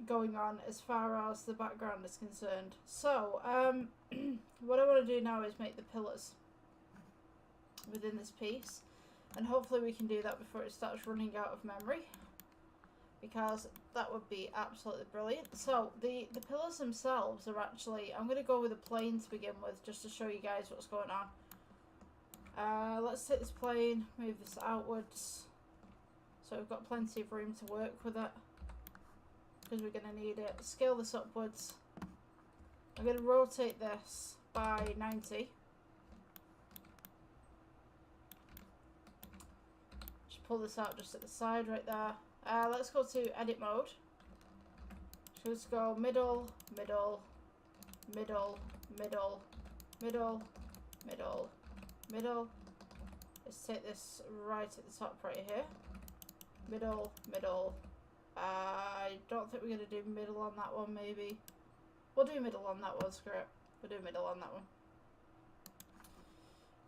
S1: going on as far as the background is concerned. So what I want to do now is make the pillars within this piece, and hopefully we can do that before it starts running out of memory, because that would be absolutely brilliant. So the pillars themselves are actually, I'm going to go with a plane to begin with, just to show you guys what's going on. Let's take this plane, move this outwards, so we've got plenty of room to work with it, because we're going to need it. Scale this upwards. I'm going to rotate this by 90. Just pull this out just at the side right there. Let's go to edit mode. So let's go middle, middle, middle, middle, middle, middle, middle. Let's take this right at the top right here. Middle, middle. I don't think we're going to do middle on that one, maybe. We'll do middle on that one, screw it. We'll do middle on that one.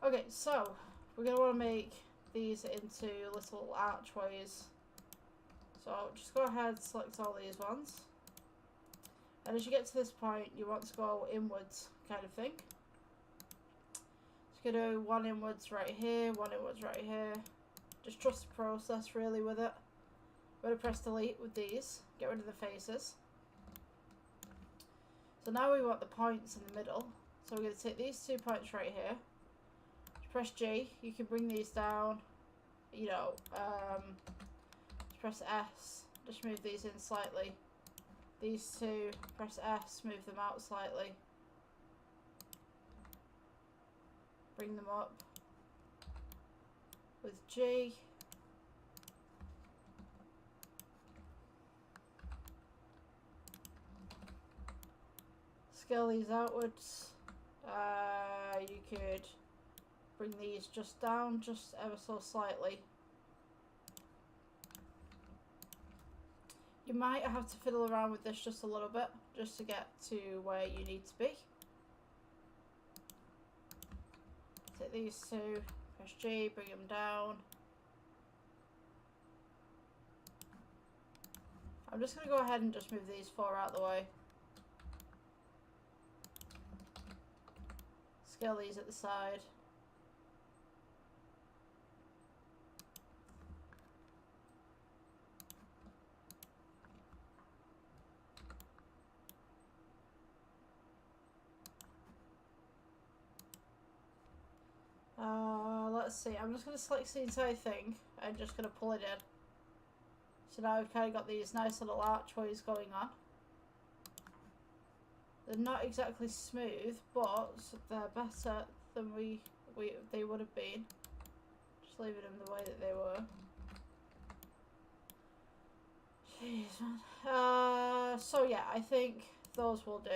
S1: Okay, so we're going to want to make these into little archways. So just go ahead, select all these ones. And as you get to this point, you want to go inwards kind of thing. Just going to do one inwards right here, one inwards right here. Just trust the process really with it. I'm going to press delete with these, get rid of the faces. So now we want the points in the middle. So we're going to take these 2 points right here. Just press G, you can bring these down, you know, just press S, just move these in slightly. These two, press S, move them out slightly. Bring them up with G. Scale these outwards. You could bring these just down, just ever so slightly. You might have to fiddle around with this just a little bit, just to get to where you need to be. Take these two, press G, bring them down. I'm just going to go ahead and just move these 4 out of the way. Scale these at the side. Let's see, I'm just going to select the entire thing and just going to pull it in. So now we've kind of got these nice little archways going on. They're not exactly smooth, but they're better than they would have been. Just leaving them the way that they were. Jeez, man. So yeah, I think those will do.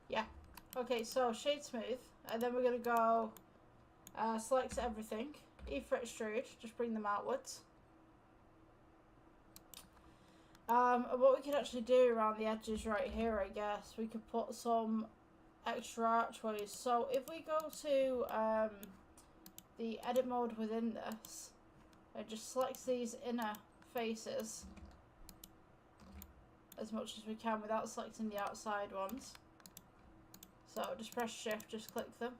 S1: Yeah. Okay, so shade smooth, and then we're gonna go. Select everything, E-fret extrude, just bring them outwards. And what we could actually do around the edges right here, I guess, we could put some extra archways. So if we go to the edit mode within this, and just select these inner faces as much as we can without selecting the outside ones. So just press shift, just click them.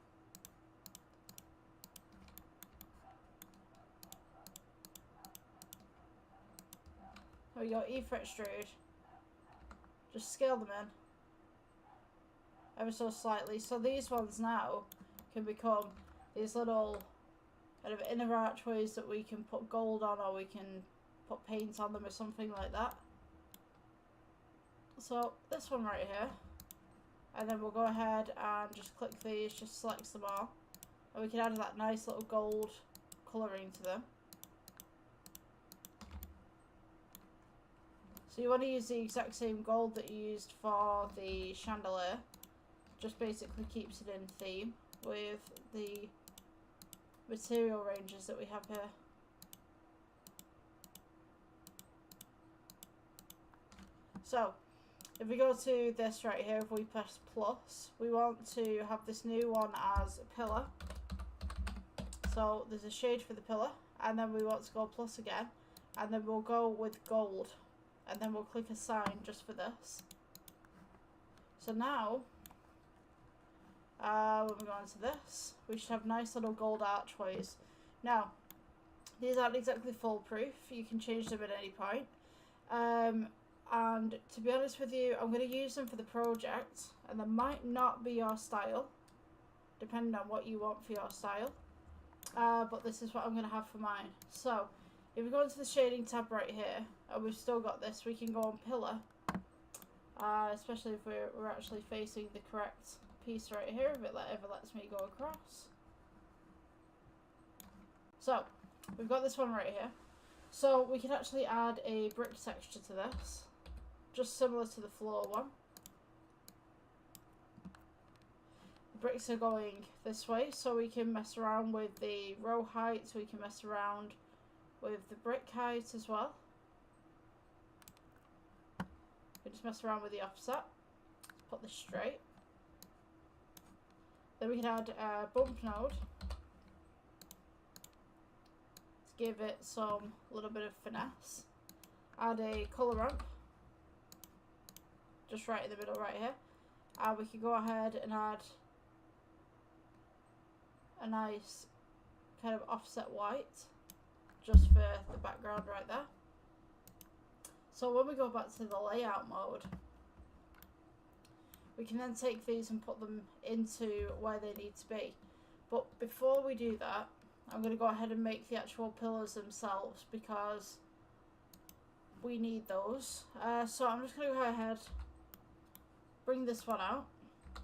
S1: There we go, E-fret extrude. Just scale them in ever so slightly. So these ones now can become these little kind of inner archways that we can put gold on, or we can put paint on them or something like that. So this one right here, and then we'll go ahead and just click these, just select them all, and we can add that nice little gold colouring to them. So you want to use the exact same gold that you used for the chandelier, just basically keeps it in theme with the material ranges that we have here. So if we go to this right here, if we press plus, we want to have this new one as a pillar. So there's a shade for the pillar, and then we want to go plus again, and then we'll go with gold, and then we'll click assign just for this. So now when we go into this, we should have nice little gold archways. Now these aren't exactly foolproof, you can change them at any point, and to be honest with you, I'm going to use them for the project, and they might not be your style depending on what you want for your style, but this is what I'm going to have for mine. So if we go into the shading tab right here, and we've still got this, we can go on pillar, especially if we're actually facing the correct piece right here, if it ever lets me go across. So we've got this one right here, so we can actually add a brick texture to this, just similar to the floor one. The bricks are going this way, so we can mess around with the row height, so we can mess around with the brick height as well. We just mess around with the offset, put this straight. Then we can add a bump node to give it some little bit of finesse. Add a colour ramp, just right in the middle right here. And we can go ahead and add a nice kind of offset white just for the background right there. So when we go back to the layout mode, we can then take these and put them into where they need to be. But before we do that, I'm going to go ahead and make the actual pillars themselves, because we need those. So I'm just going to go ahead, bring this one out,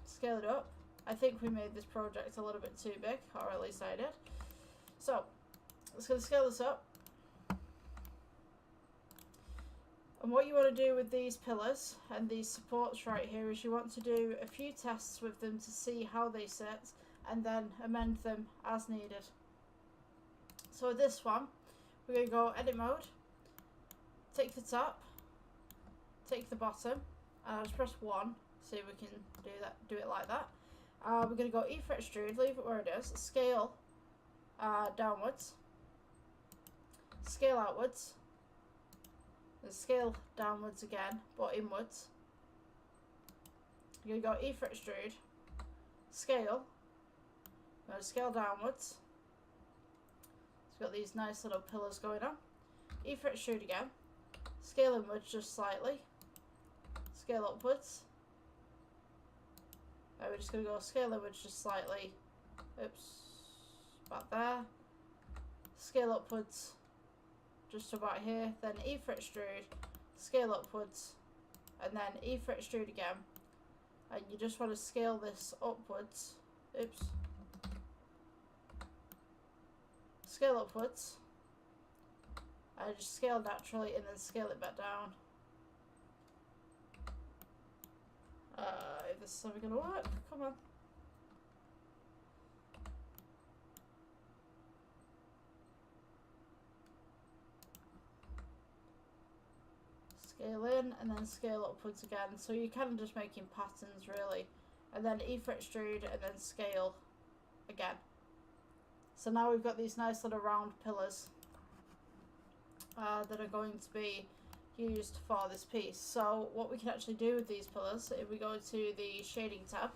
S1: scale it up. I think we made this project a little bit too big, or at least I did. So let's go scale this up. And what you want to do with these pillars and these supports right here is you want to do a few tests with them to see how they sit, and then amend them as needed. So with this one, we're going to go edit mode, take the top, take the bottom, and I'll just press 1, see if we can do it like that. We're going to go E-fret extrude, leave it where it is, scale downwards, scale outwards, and scale downwards again, but inwards. You're going to go E-fret extrude, scale, we're going to scale downwards. It's got these nice little pillars going on. E-fret extrude again, scale inwards just slightly, scale upwards. We're just going to go scale inwards just slightly, oops, about there, scale upwards just about here, then E-fret extrude, scale upwards, and then E-fret extrude again, and you just want to scale this upwards, oops, scale upwards, and just scale naturally, and then scale it back down. If this is ever going to work, come on. Scale in and then scale upwards again. So you're kind of just making patterns really. And then E-fret extrude and then scale again. So now we've got these nice little round pillars that are going to be used for this piece. So what we can actually do with these pillars, if we go to the shading tab,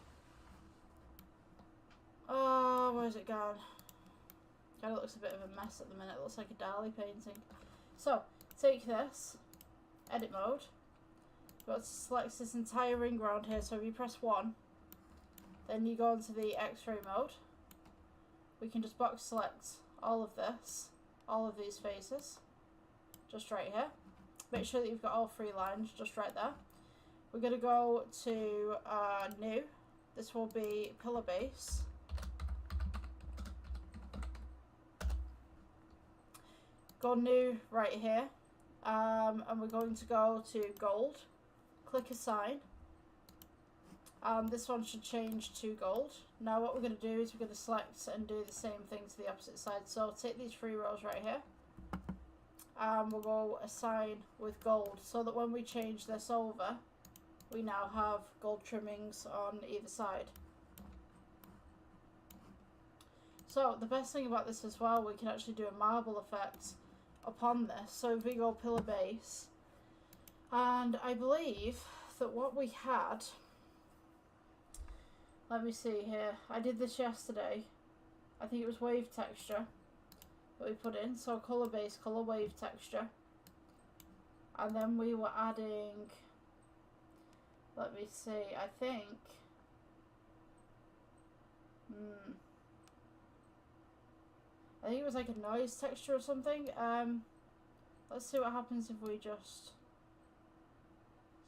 S1: oh, where's it gone? Kind of looks a bit of a mess at the minute. It looks like a Dali painting. So take this, edit mode. You've got to select this entire ring around here. So if you press 1, then you go into the X-ray mode. We can just box select all of this, all of these faces, just right here. Make sure that you've got all 3 lines just right there. We're going to go to new. This will be pillar base. Go new right here. And we're going to go to gold. Click assign. This one should change to gold. Now what we're going to do is we're going to select and do the same thing to the opposite side. So take these 3 rows right here. We'll go assign with gold, so that when we change this over, we now have gold trimmings on either side. So the best thing about this as well, we can actually do a marble effect upon this. So if we go pillar base, and I believe that what we had, let me see here, I did this yesterday, I think it was wave texture that we put in. So color base, color wave texture, and then we were adding, let me see, I think it was like a noise texture or something. Let's see what happens if we just,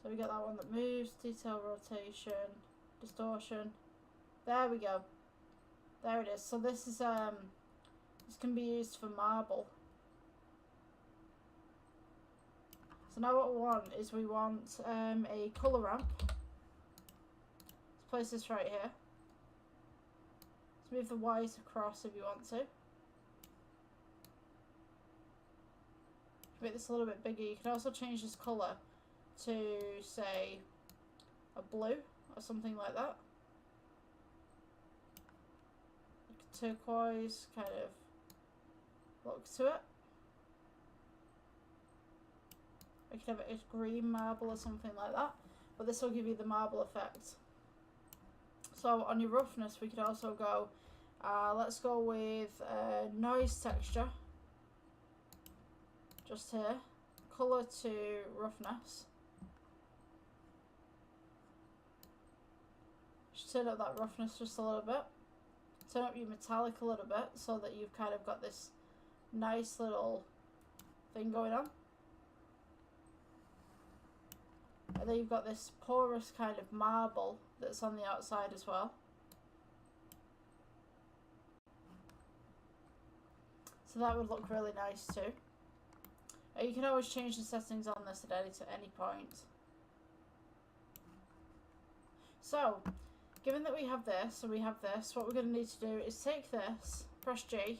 S1: so we get that one that moves, detail, rotation, distortion. There we go. There it is. So this is this can be used for marble. So now what we want is we want a colour ramp. Let's place this right here. Let's move the white across if you want to. Make this a little bit bigger. You can also change this colour to, say, a blue or something like that. Like a turquoise kind of look to it. We could have a green marble or something like that, but this will give you the marble effect. So on your roughness, we could also go, let's go with noise texture, just here, colour to roughness. Just turn up that roughness just a little bit. Turn up your metallic a little bit so that you've kind of got this nice little thing going on. And then you've got this porous kind of marble that's on the outside as well. So that would look really nice too. You can always change the settings on this at any point. So, given that we have this and we have this, what we're going to need to do is take this, press G,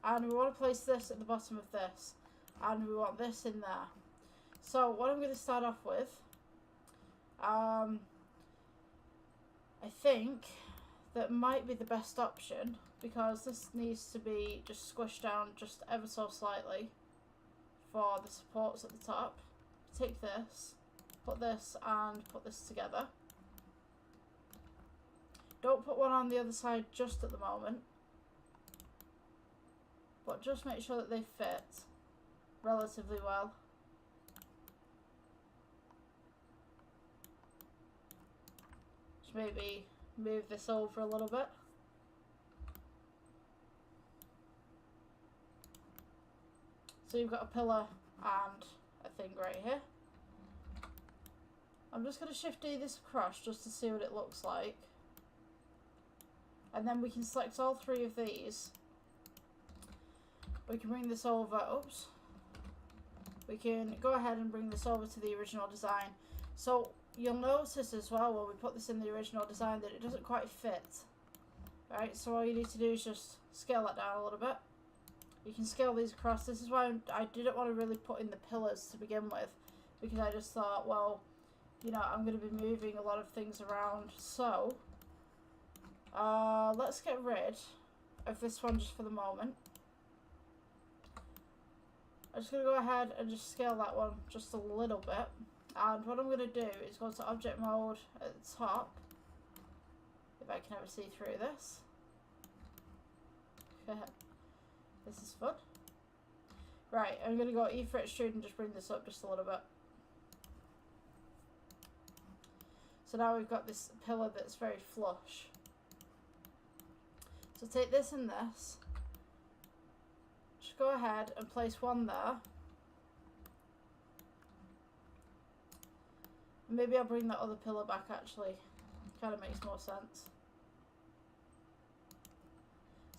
S1: and we want to place this at the bottom of this, and we want this in there. So what I'm going to start off with, I think that might be the best option, because this needs to be just squished down just ever so slightly for the supports at the top. Take this, put this and put this together. Don't put one on the other side just at the moment, but just make sure that they fit relatively well. Just maybe move this over a little bit. So you've got a pillar and a thing right here. I'm just going to shift D this across just to see what it looks like. And then we can select all 3 of these. We can bring this over, oops. We can go ahead and bring this over to the original design. So you'll notice as well when we put this in the original design that it doesn't quite fit. Right, so all you need to do is just scale that down a little bit. You can scale these across. This is why I didn't want to really put in the pillars to begin with, because I just thought, well, you know, I'm going to be moving a lot of things around. So let's get rid of this one just for the moment. I'm just going to go ahead and just scale that one just a little bit. And what I'm going to do is go to object mode at the top, if I can ever see through this. This is fun. Right, I'm going to go E for extrude and just bring this up just a little bit. So now we've got this pillar that's very flush. So take this and this. Just go ahead and place one there. Maybe I'll bring that other pillar back actually. Kind of makes more sense.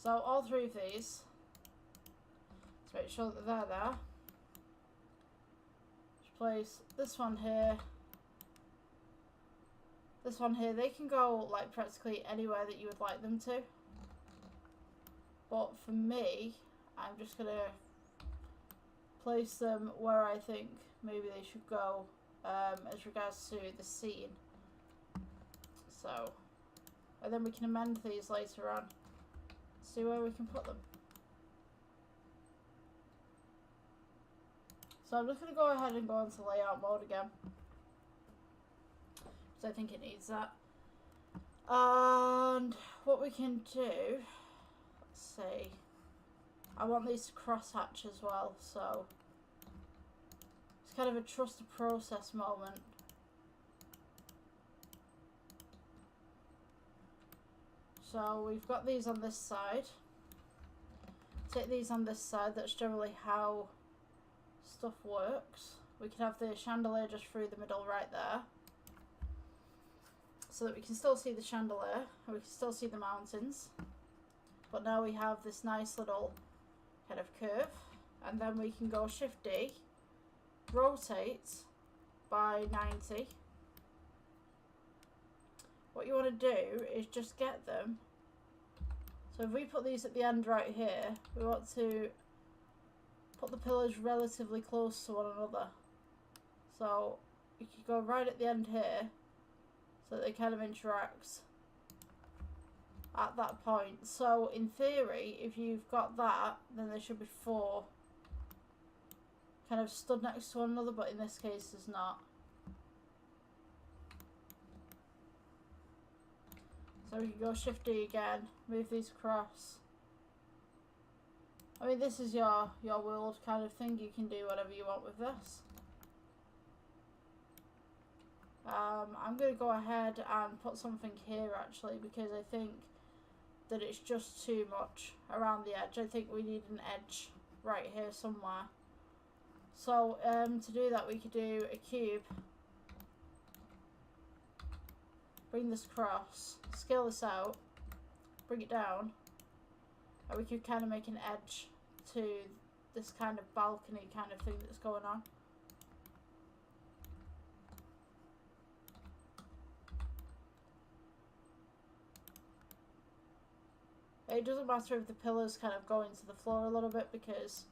S1: So all three of these. Let's make sure that they're there. Just place this one here. This one here. They can go like practically anywhere that you would like them to. But for me, I'm just going to place them where I think maybe they should go as regards to the scene. So, and then we can amend these later on. See where we can put them. So I'm just going to go ahead and go into layout mode again. Because I think it needs that. And what we can do, let's see. I want these to cross hatch as well, so it's kind of a trust the process moment. So we've got these on this side. Take these on this side, that's generally how stuff works. We can have the chandelier just through the middle right there. So that we can still see the chandelier and we can still see the mountains. But now we have this nice little kind of curve. And then we can go Shift D, rotate by 90. What you want to do is just get them. So if we put these at the end right here, we want to put the pillars relatively close to one another. So you could go right at the end here so that they kind of interact at that point. So in theory, if you've got that, then there should be four kind of stood next to one another, but in this case there's not. So we can go Shift D again, move these across. I mean, this is your world kind of thing. You can do whatever you want with this. I'm going to go ahead and put something here actually, because I think that it's just too much around the edge. I think we need an edge right here somewhere. So to do that we could do a cube. Bring this across, scale this out, bring it down, and we could kind of make an edge to this kind of balcony kind of thing that's going on. It doesn't matter if the pillars kind of go into the floor a little bit, because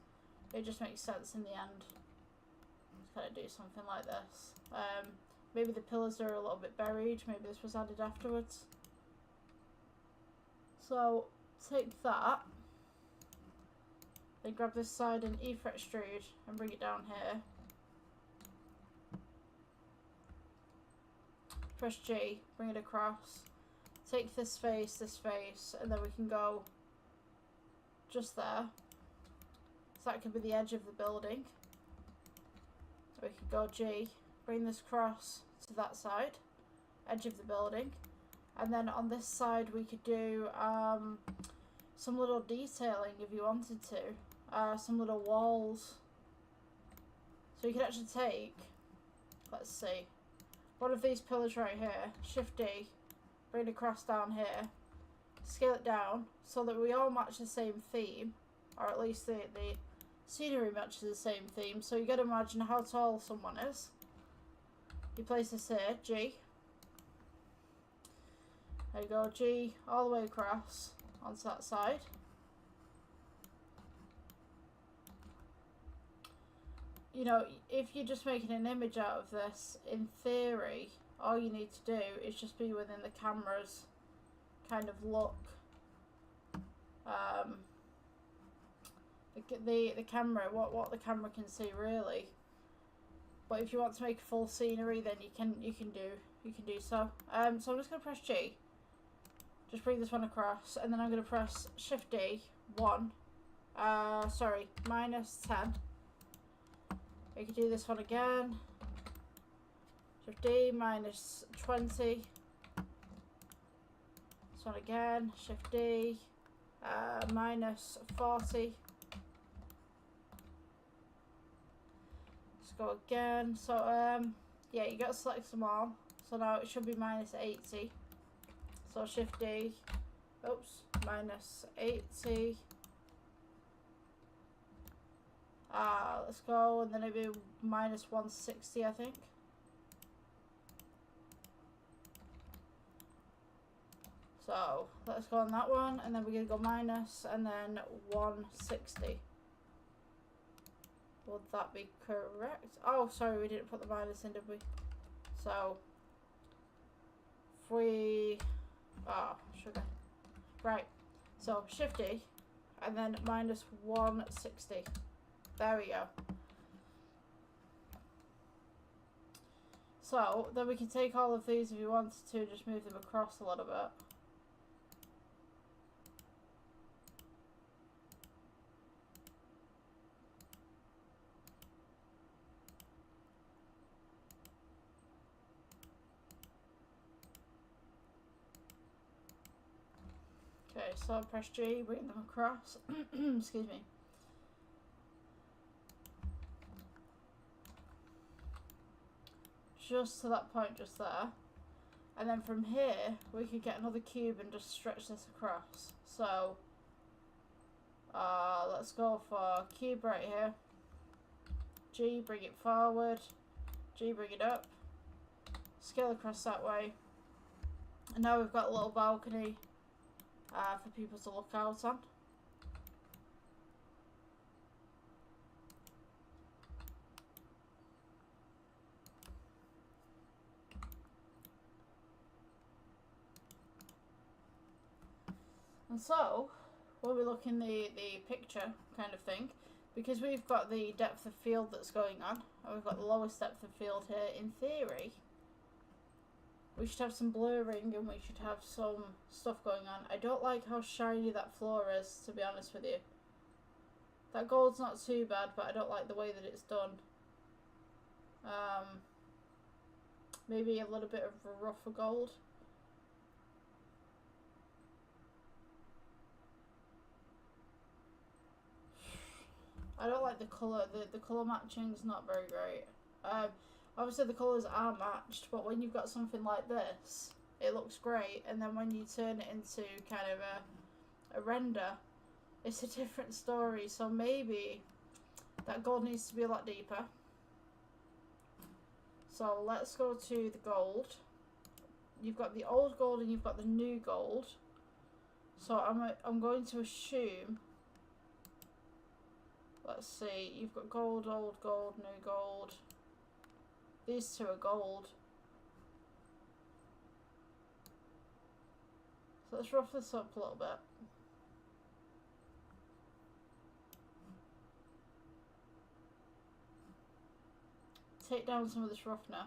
S1: it just makes sense in the end to kind of do something like this. Maybe the pillars are a little bit buried, maybe this was added afterwards. So take that, then grab this side and E for extrude and bring it down here. Press G, bring it across. Take this face, and then we can go just there. So that could be the edge of the building. So we could go G, bring this across to that side, edge of the building. And then on this side we could do some little detailing if you wanted to. Some little walls. So you could actually take, let's see, one of these pillars right here, Shift D, bring it across down here, scale it down so that we all match the same theme, or at least the scenery matches the same theme. So you got to imagine how tall someone is. You place this here, G. There you go, G all the way across onto that side. You know, if you're just making an image out of this, in theory, all you need to do is just be within the camera's kind of look. The camera, what the camera can see really. But if you want to make a full scenery, then you can do so. So I'm just gonna press G. Just bring this one across, and then I'm gonna press Shift D, -10, We could do this one again. Shift D, minus 20. This one again, Shift D, minus 40. Let's go again. So yeah, you got to select them all. So now it should be minus 80. So Shift D, oops, minus 80. Let's go, and then it'll be minus 160, I think. So let's go on that one, and then we're going to go minus, and then 160. Would that be correct? Oh, sorry, we didn't put the minus in, did we? So, if we... Oh, sugar. Right, so Shift D, and then minus 160. There we go. So, then we can take all of these if you wanted to, just move them across a little bit. Okay, so press G, bring them across. Excuse me. Just to that point just there. And then from here, we could get another cube and just stretch this across. So, let's go for cube right here. G, bring it forward. G, bring it up. Scale across that way. And now we've got a little balcony for people to look out on. And so, when we look in the picture kind of thing, because we've got the depth of field that's going on, and we've got the lowest depth of field here, in theory, we should have some blurring and we should have some stuff going on. I don't like how shiny that floor is, to be honest with you. That gold's not too bad, but I don't like the way that it's done. Maybe a little bit of a rougher gold. I don't like the colour. The colour matching is not very great. Obviously the colours are matched, but when you've got something like this, it looks great, and then when you turn it into kind of a render, it's a different story. So maybe that gold needs to be a lot deeper. So let's go to the gold. You've got the old gold and you've got the new gold. So I'm going to assume, let's see, you've got gold, old gold, new gold. These two are gold. So let's rough this up a little bit. Take down some of this roughness.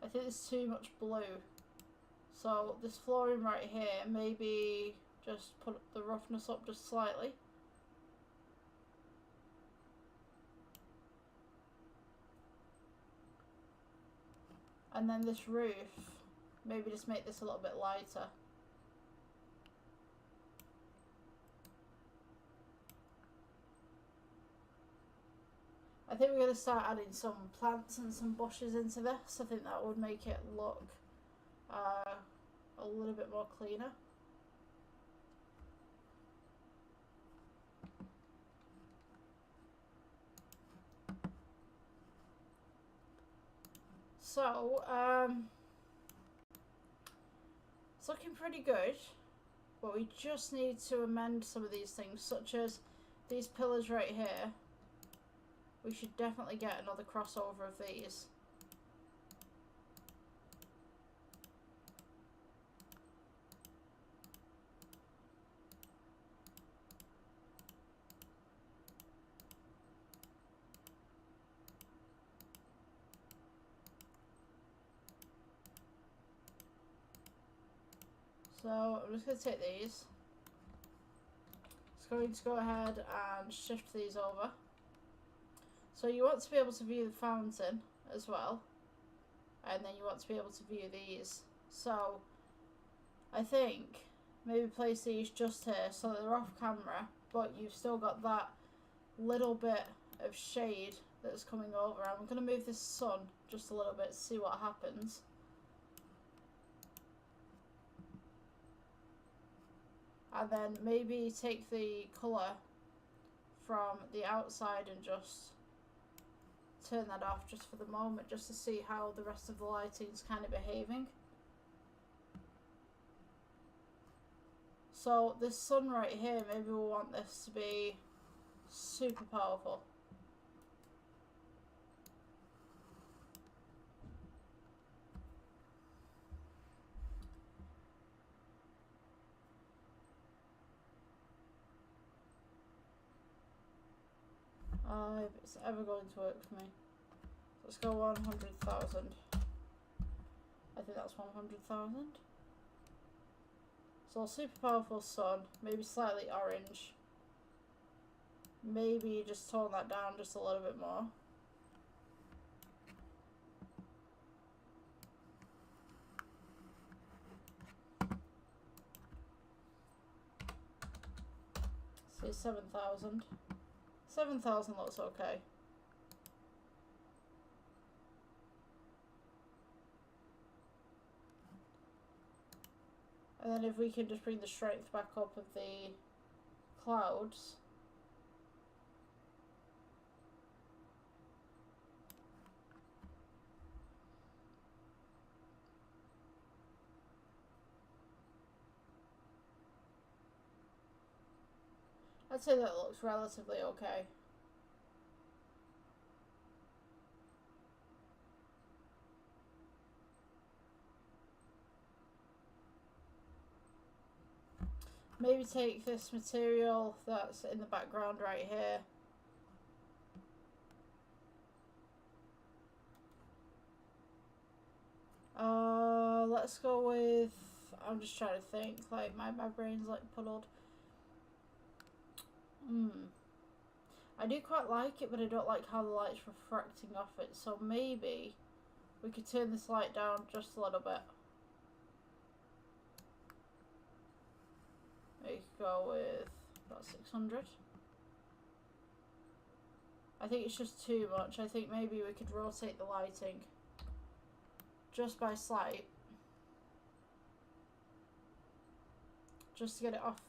S1: I think there's too much blue. So this flooring right here, maybe just put the roughness up just slightly. And then this roof, maybe just make this a little bit lighter. I think we're going to start adding some plants and some bushes into this. I think that would make it look a little bit more cleaner. So, it's looking pretty good, but we just need to amend some of these things, such as these pillars right here. We should definitely get another crossover of these. So I'm just going to take these. It's going to go ahead and shift these over. So you want to be able to view the fountain as well, and then you want to be able to view these. So I think maybe place these just here so that they're off camera, but you've still got that little bit of shade that's coming over. I'm going to move this sun just a little bit to see what happens. And then maybe take the colour from the outside and just turn that off just for the moment, just to see how the rest of the lighting's kind of behaving. So this sun right here, maybe we'll want this to be super powerful. If it's ever going to work for me. Let's go 100,000. I think that's 100,000. So super powerful sun, maybe slightly orange. Maybe just tone that down just a little bit more. Say 7,000. 7,000 looks okay. And then if we can just bring the strength back up of the clouds. I'd say that looks relatively okay. Maybe take this material that's in the background right here. Let's go with, I'm just trying to think, like my brain's like puddled. I do quite like it, but I don't like how the light's refracting off it, so maybe we could turn this light down just a little bit. We could go with about 600. I think it's just too much. I think maybe we could rotate the lighting just by slight, just to get it off,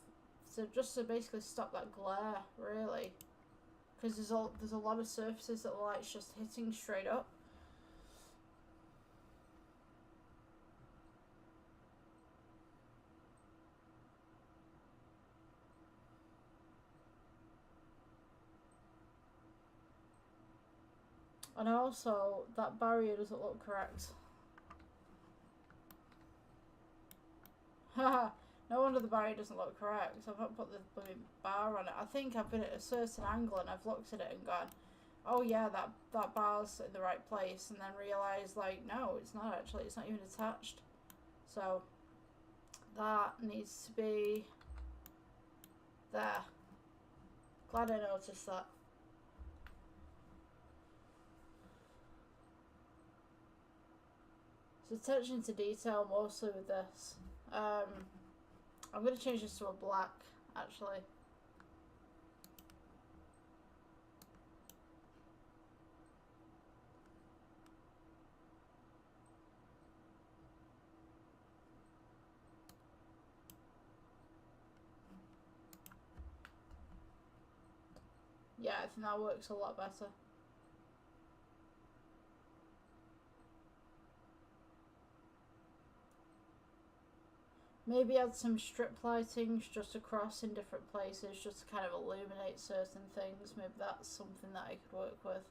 S1: so just to basically stop that glare, really, because there's a lot of surfaces that the light's just hitting straight up. And also, that barrier doesn't look correct. Haha, no wonder the barrier doesn't look correct. I've not put the blooming bar on it. I think I've been at a certain angle and I've looked at it and gone, oh yeah, that bar's in the right place, and then realised, like, no, it's not actually, it's not even attached. So, that needs to be there. Glad I noticed that. So attention to detail mostly with this. I'm going to change this to a black, actually. Yeah, I think that works a lot better. Maybe add some strip lightings just across in different places, just to kind of illuminate certain things. Maybe that's something that I could work with.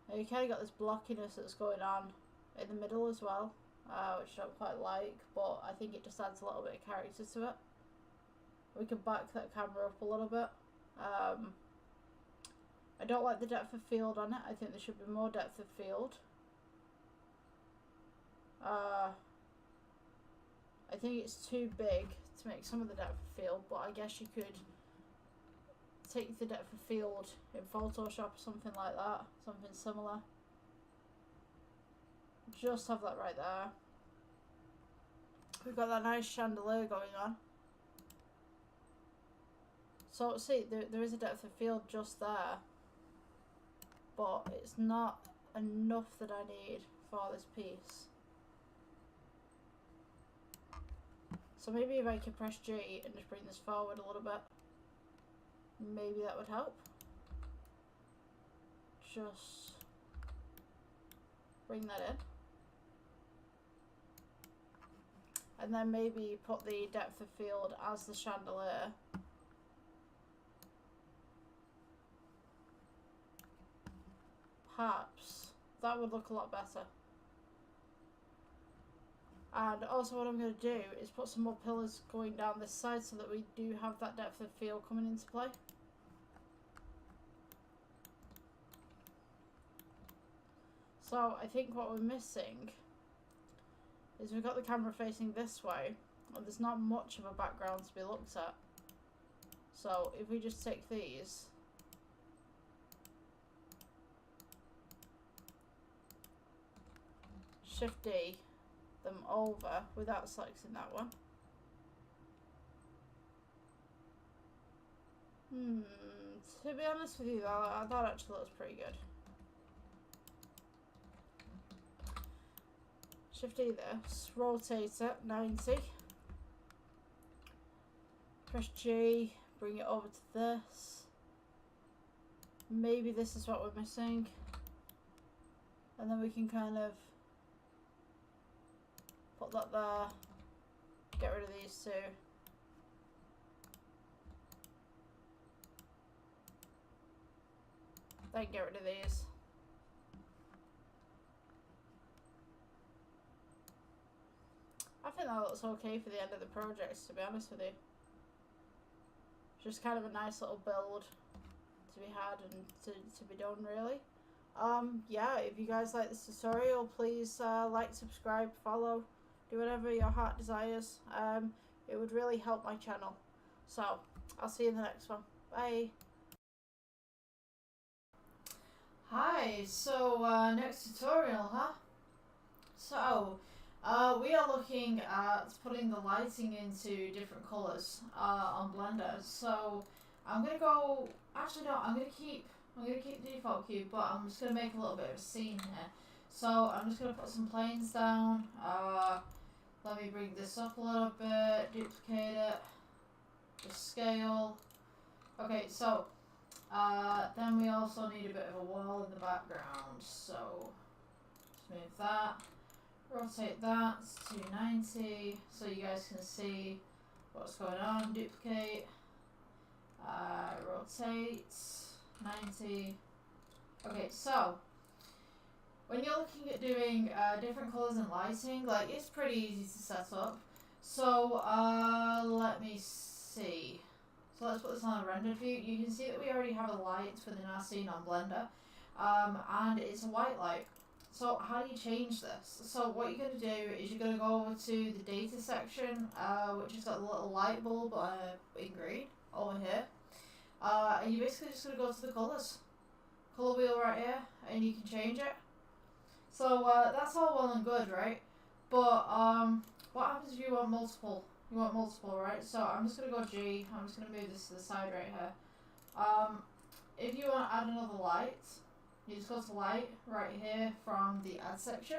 S1: Now you kind of got this blockiness that's going on in the middle as well, which I don't quite like, but I think it just adds a little bit of character to it. We can back that camera up a little bit. I don't like the depth of field on it. I think there should be more depth of field. I think it's too big to make some of the depth of field, but I guess you could take the depth of field in Photoshop or something like that, something similar. Just have that right there. We've got that nice chandelier going on. So see, there is a depth of field just there, but it's not enough that I need for this piece. So maybe if I could press G and just bring this forward a little bit, maybe that would help. Just bring that in. And then maybe put the depth of field as the chandelier. Perhaps that would look a lot better. And also what I'm going to do is put some more pillars going down this side so that we do have that depth of field coming into play. So I think what we're missing is we've got the camera facing this way and there's not much of a background to be looked at. So if we just take these, Shift D them over without selecting that one. To be honest with you, that actually looks pretty good. Shift D this, rotate it 90. Press G, bring it over to this. Maybe this is what we're missing. And then we can kind of put that there, get rid of these two. Then get rid of these. I think that looks okay for the end of the project, to be honest with you. Just kind of a nice little build to be had and to be done, really. Yeah, if you guys like this tutorial, please like, subscribe, follow, do whatever your heart desires. It would really help my channel. So, I'll see you in the next one. Bye. Hi, so next tutorial, huh? So, we are looking at putting the lighting into different colours on Blender. So, I'm gonna go. Actually, no. I'm gonna keep the default cube, but I'm just gonna make a little bit of a scene here. So I'm just gonna put some planes down. Let me bring this up a little bit. Duplicate it. Just scale. Okay, so then we also need a bit of a wall in the background. So just move that. Rotate that to 90 so you guys can see what's going on. Duplicate. Rotate 90. Okay, so when you're looking at doing different colours and lighting, like, it's pretty easy to set up. So let me see. So let's put this on a rendered view. You can see that we already have a light within our scene on Blender, and it's a white light. So how do you change this? So what you're going to do is you're going to go over to the data section, which has got the little light bulb in green over here. And you're basically just going to go to the colours. Colour wheel right here, and you can change it. So that's all well and good, right? But what happens if you want multiple? You want multiple, right? So I'm just going to go G. I'm just going to move this to the side right here. If you want to add another light, you just go to light right here from the add section.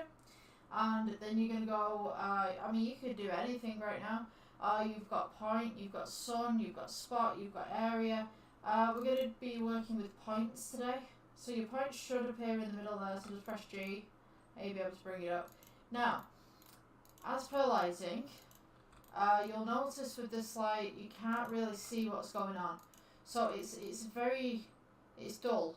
S1: And then you're going to go, I mean, you could do anything right now. You've got point, you've got sun, you've got spot, you've got area. We're going to be working with points today. So your point should appear in the middle there, so just press G and you'll be able to bring it up. Now, as per lighting, you'll notice with this light you can't really see what's going on. So it's dull.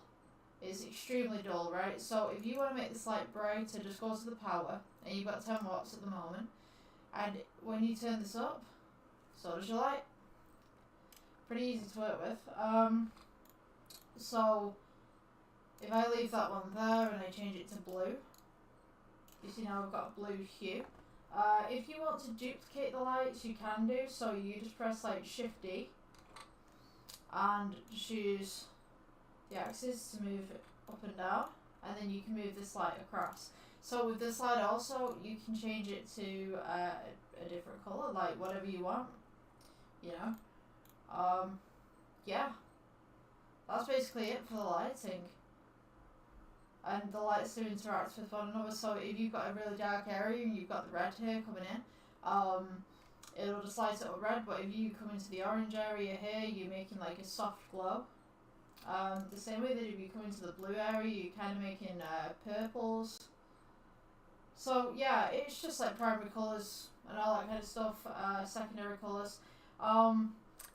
S1: It's extremely dull, right? So if you want to make this light brighter, just go to the power, and you've got 10 watts at the moment. And when you turn this up, so does your light. Pretty easy to work with. So if I leave that one there and I change it to blue, you see now I've got a blue hue. If you want to duplicate the lights, you can do. So you just press like Shift D and choose the axis to move it up and down, and then you can move this light across. So with this light also, you can change it to a different colour, like whatever you want, you know. Yeah, that's basically it for the lighting. And the lights do interact with one another, so if you've got a really dark area and you've got the red here coming in, it'll just light it up red, but if you come into the orange area here, you're making like a soft glow. The same way that if you come into the blue area, you're kind of making purples. So yeah, it's just like primary colours and all that kind of stuff, secondary colours.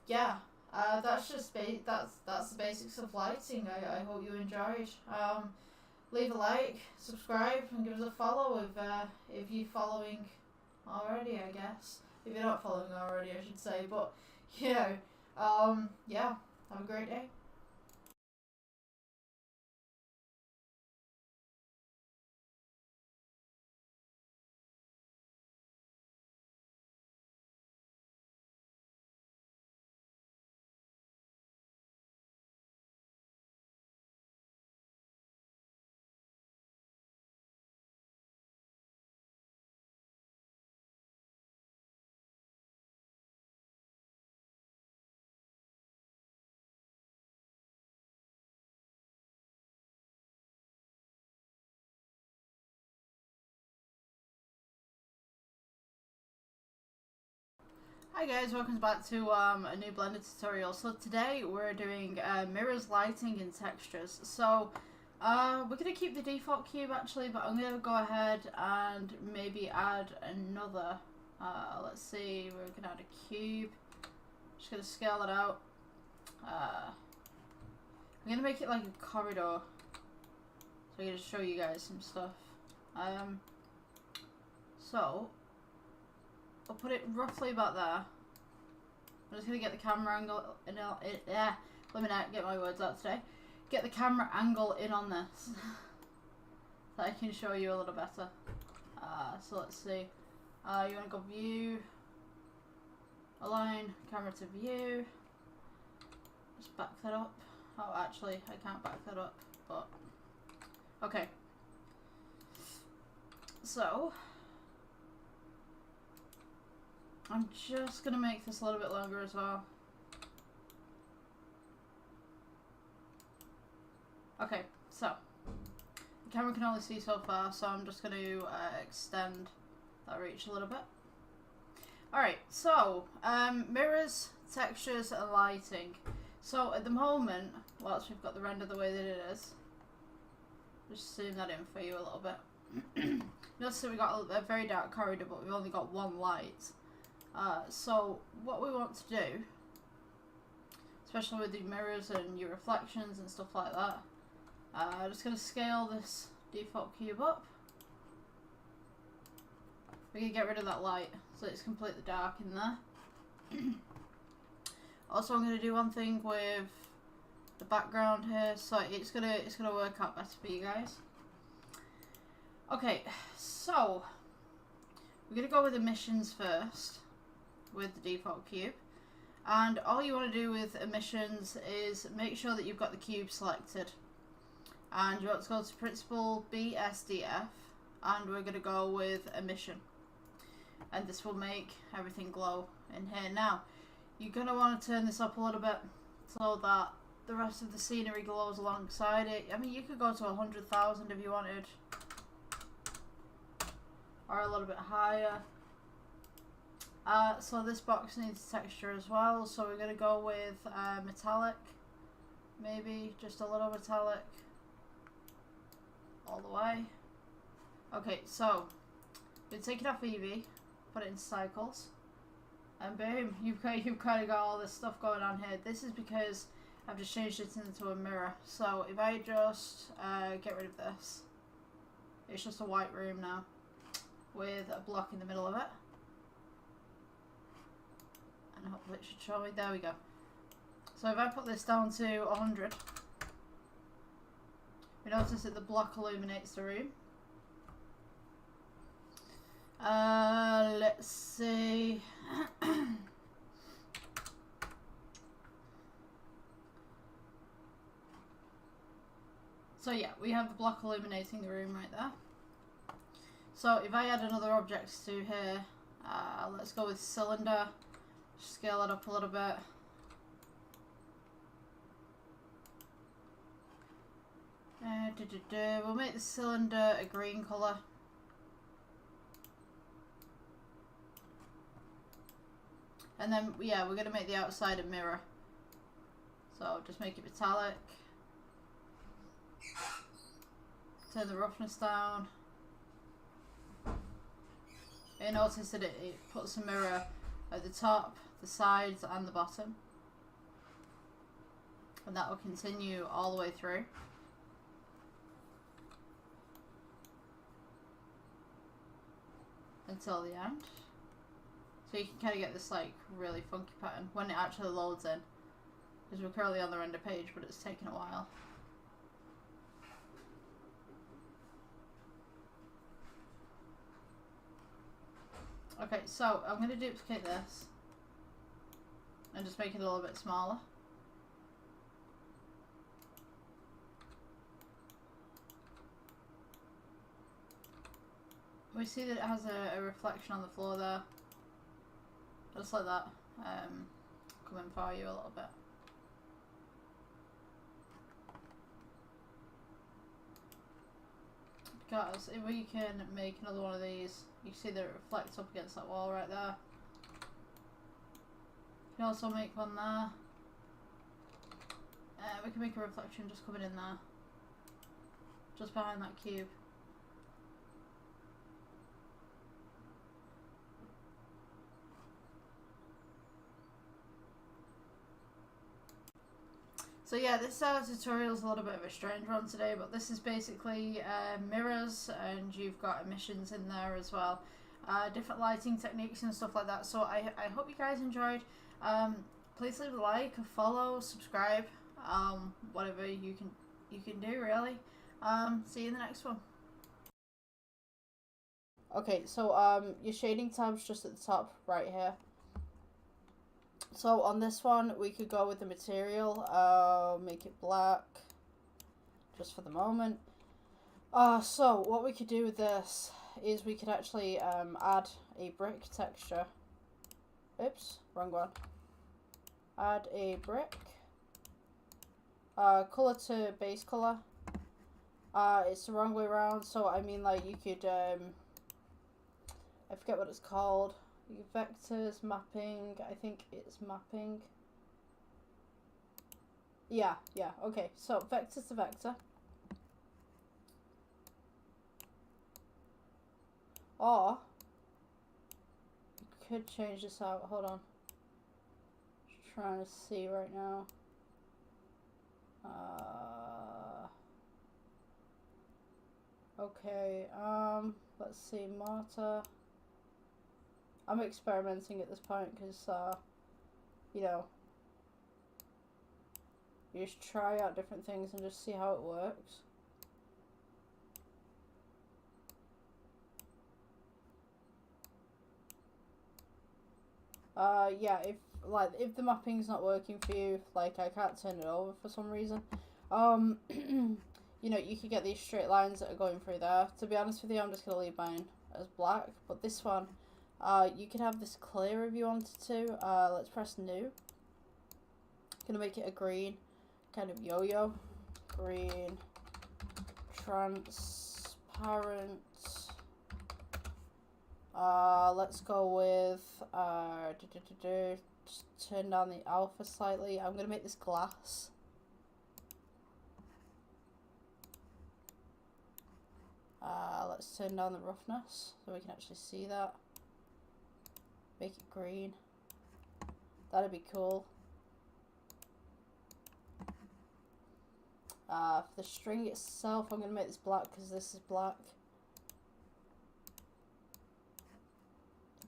S1: Yeah, that's just that's the basics of lighting. I hope you enjoyed. Leave a like, subscribe, and give us a follow if you're following already, I guess. If you're not following already, I should say. But you know, yeah, have a great day. Hi guys, welcome back to a new Blender tutorial. So today we're doing mirrors, lighting and textures. So we're going to keep the default cube actually, but I'm going to go ahead and maybe add another. Let's see, we're going to add a cube. Just going to scale it out. I'm going to make it like a corridor. So I'm going to show you guys some stuff. So I'll put it roughly about there. I'm just going to get the camera angle in. Let me not get my words out today. Get the camera angle in on this. So I can show you a little better. So let's see. You want to go view, align, camera to view. Just back that up. Oh, actually, I can't back that up, but okay. So I'm just going to make this a little bit longer as well. Okay, so the camera can only see so far, so I'm just going to extend that reach a little bit. Alright, so mirrors, textures and lighting. So at the moment, whilst we've got the render the way that it is, just zoom that in for you a little bit. Notice that we've got a very dark corridor, but we've only got one light. So what we want to do, especially with the mirrors and your reflections and stuff like that, I'm just going to scale this default cube up. We're going to get rid of that light so it's completely dark in there. Also, I'm going to do one thing with the background here, so it's gonna work out better for you guys. Okay, so we're going to go with emissions first with the default cube, and all you want to do with emissions is make sure that you've got the cube selected, and you want to go to principal BSDF, and we're going to go with emission, and this will make everything glow in here. Now you're going to want to turn this up a little bit so that the rest of the scenery glows alongside it. I mean, you could go to 100,000 if you wanted, or a little bit higher. So this box needs texture as well, so we're going to go with metallic, maybe just a little metallic all the way. Okay, so we take it off Eevee, put it in cycles, and boom, you've kind of got all this stuff going on here. This is because I've just changed it into a mirror. So if I just get rid of this, it's just a white room now with a block in the middle of it. And hopefully it should show me. There we go. So if I put this down to 100, we notice that the block illuminates the room. Let's see. So yeah, we have the block illuminating the room right there. So if I add another object to here, let's go with cylinder, scale it up a little bit. We'll make the cylinder a green colour. And then, yeah, we're going to make the outside a mirror. So just make it metallic. Turn the roughness down. You notice that it puts a mirror at the top, the sides and the bottom. And that will continue all the way through. Until the end. So you can kind of get this like really funky pattern when it actually loads in. Because we're currently on the render page, but it's taken a while. Okay, so I'm going to duplicate this and just make it a little bit smaller. We see that it has a reflection on the floor there. Just like that. Coming for you a little bit. Because if we can make another one of these, you see that it reflects up against that wall right there. You can also make one there. We can make a reflection just coming in there. Just behind that cube. So yeah, this tutorial is a little bit of a strange one today, but this is basically mirrors, and you've got emissions in there as well. Different lighting techniques and stuff like that. So I hope you guys enjoyed. Please leave a like, a follow, subscribe, whatever you can do really. See you in the next one. Okay, so your shading tab's just at the top right here. So on this one, we could go with the material, make it black, just for the moment. So what we could do with this is we could actually add a brick texture. Oops, wrong one. Add a brick. Color to base color. It's the wrong way around, so I mean like you could, I forget what it's called. Vectors, mapping, I think it's mapping. Yeah, okay, so vector to vector. Or, you could change this out, hold on. Just trying to see right now. Okay, let's see, mortar. I'm experimenting at this point because, you know, you just try out different things and just see how it works. Yeah, if the mapping's not working for you, like I can't turn it over for some reason, you know, you could get these straight lines that are going through there. To be honest with you, I'm just gonna leave mine as black, but this one, you can have this clear if you wanted to. Let's press new. Gonna make it a green, kind of yo-yo. Green, transparent. Let's go with, just turn down the alpha slightly. I'm gonna make this glass. Let's turn down the roughness so we can actually see that. Make it green. That'd be cool. For the string itself, I'm going to make this black because this is black.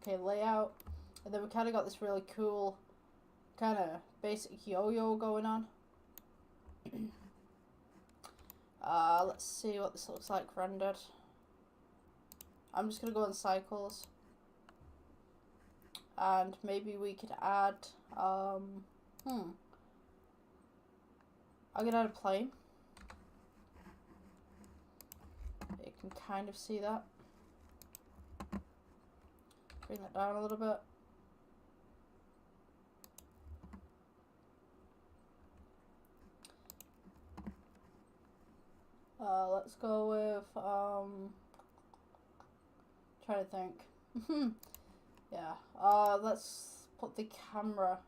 S1: Okay, layout. And then we kind of got this really cool kind of basic yo-yo going on. Let's see what this looks like rendered. I'm just going to go in cycles. And maybe we could add, I'm going to add a plane. You can kind of see that. Bring that down a little bit. Let's go with, trying to think. Yeah, let's put the camera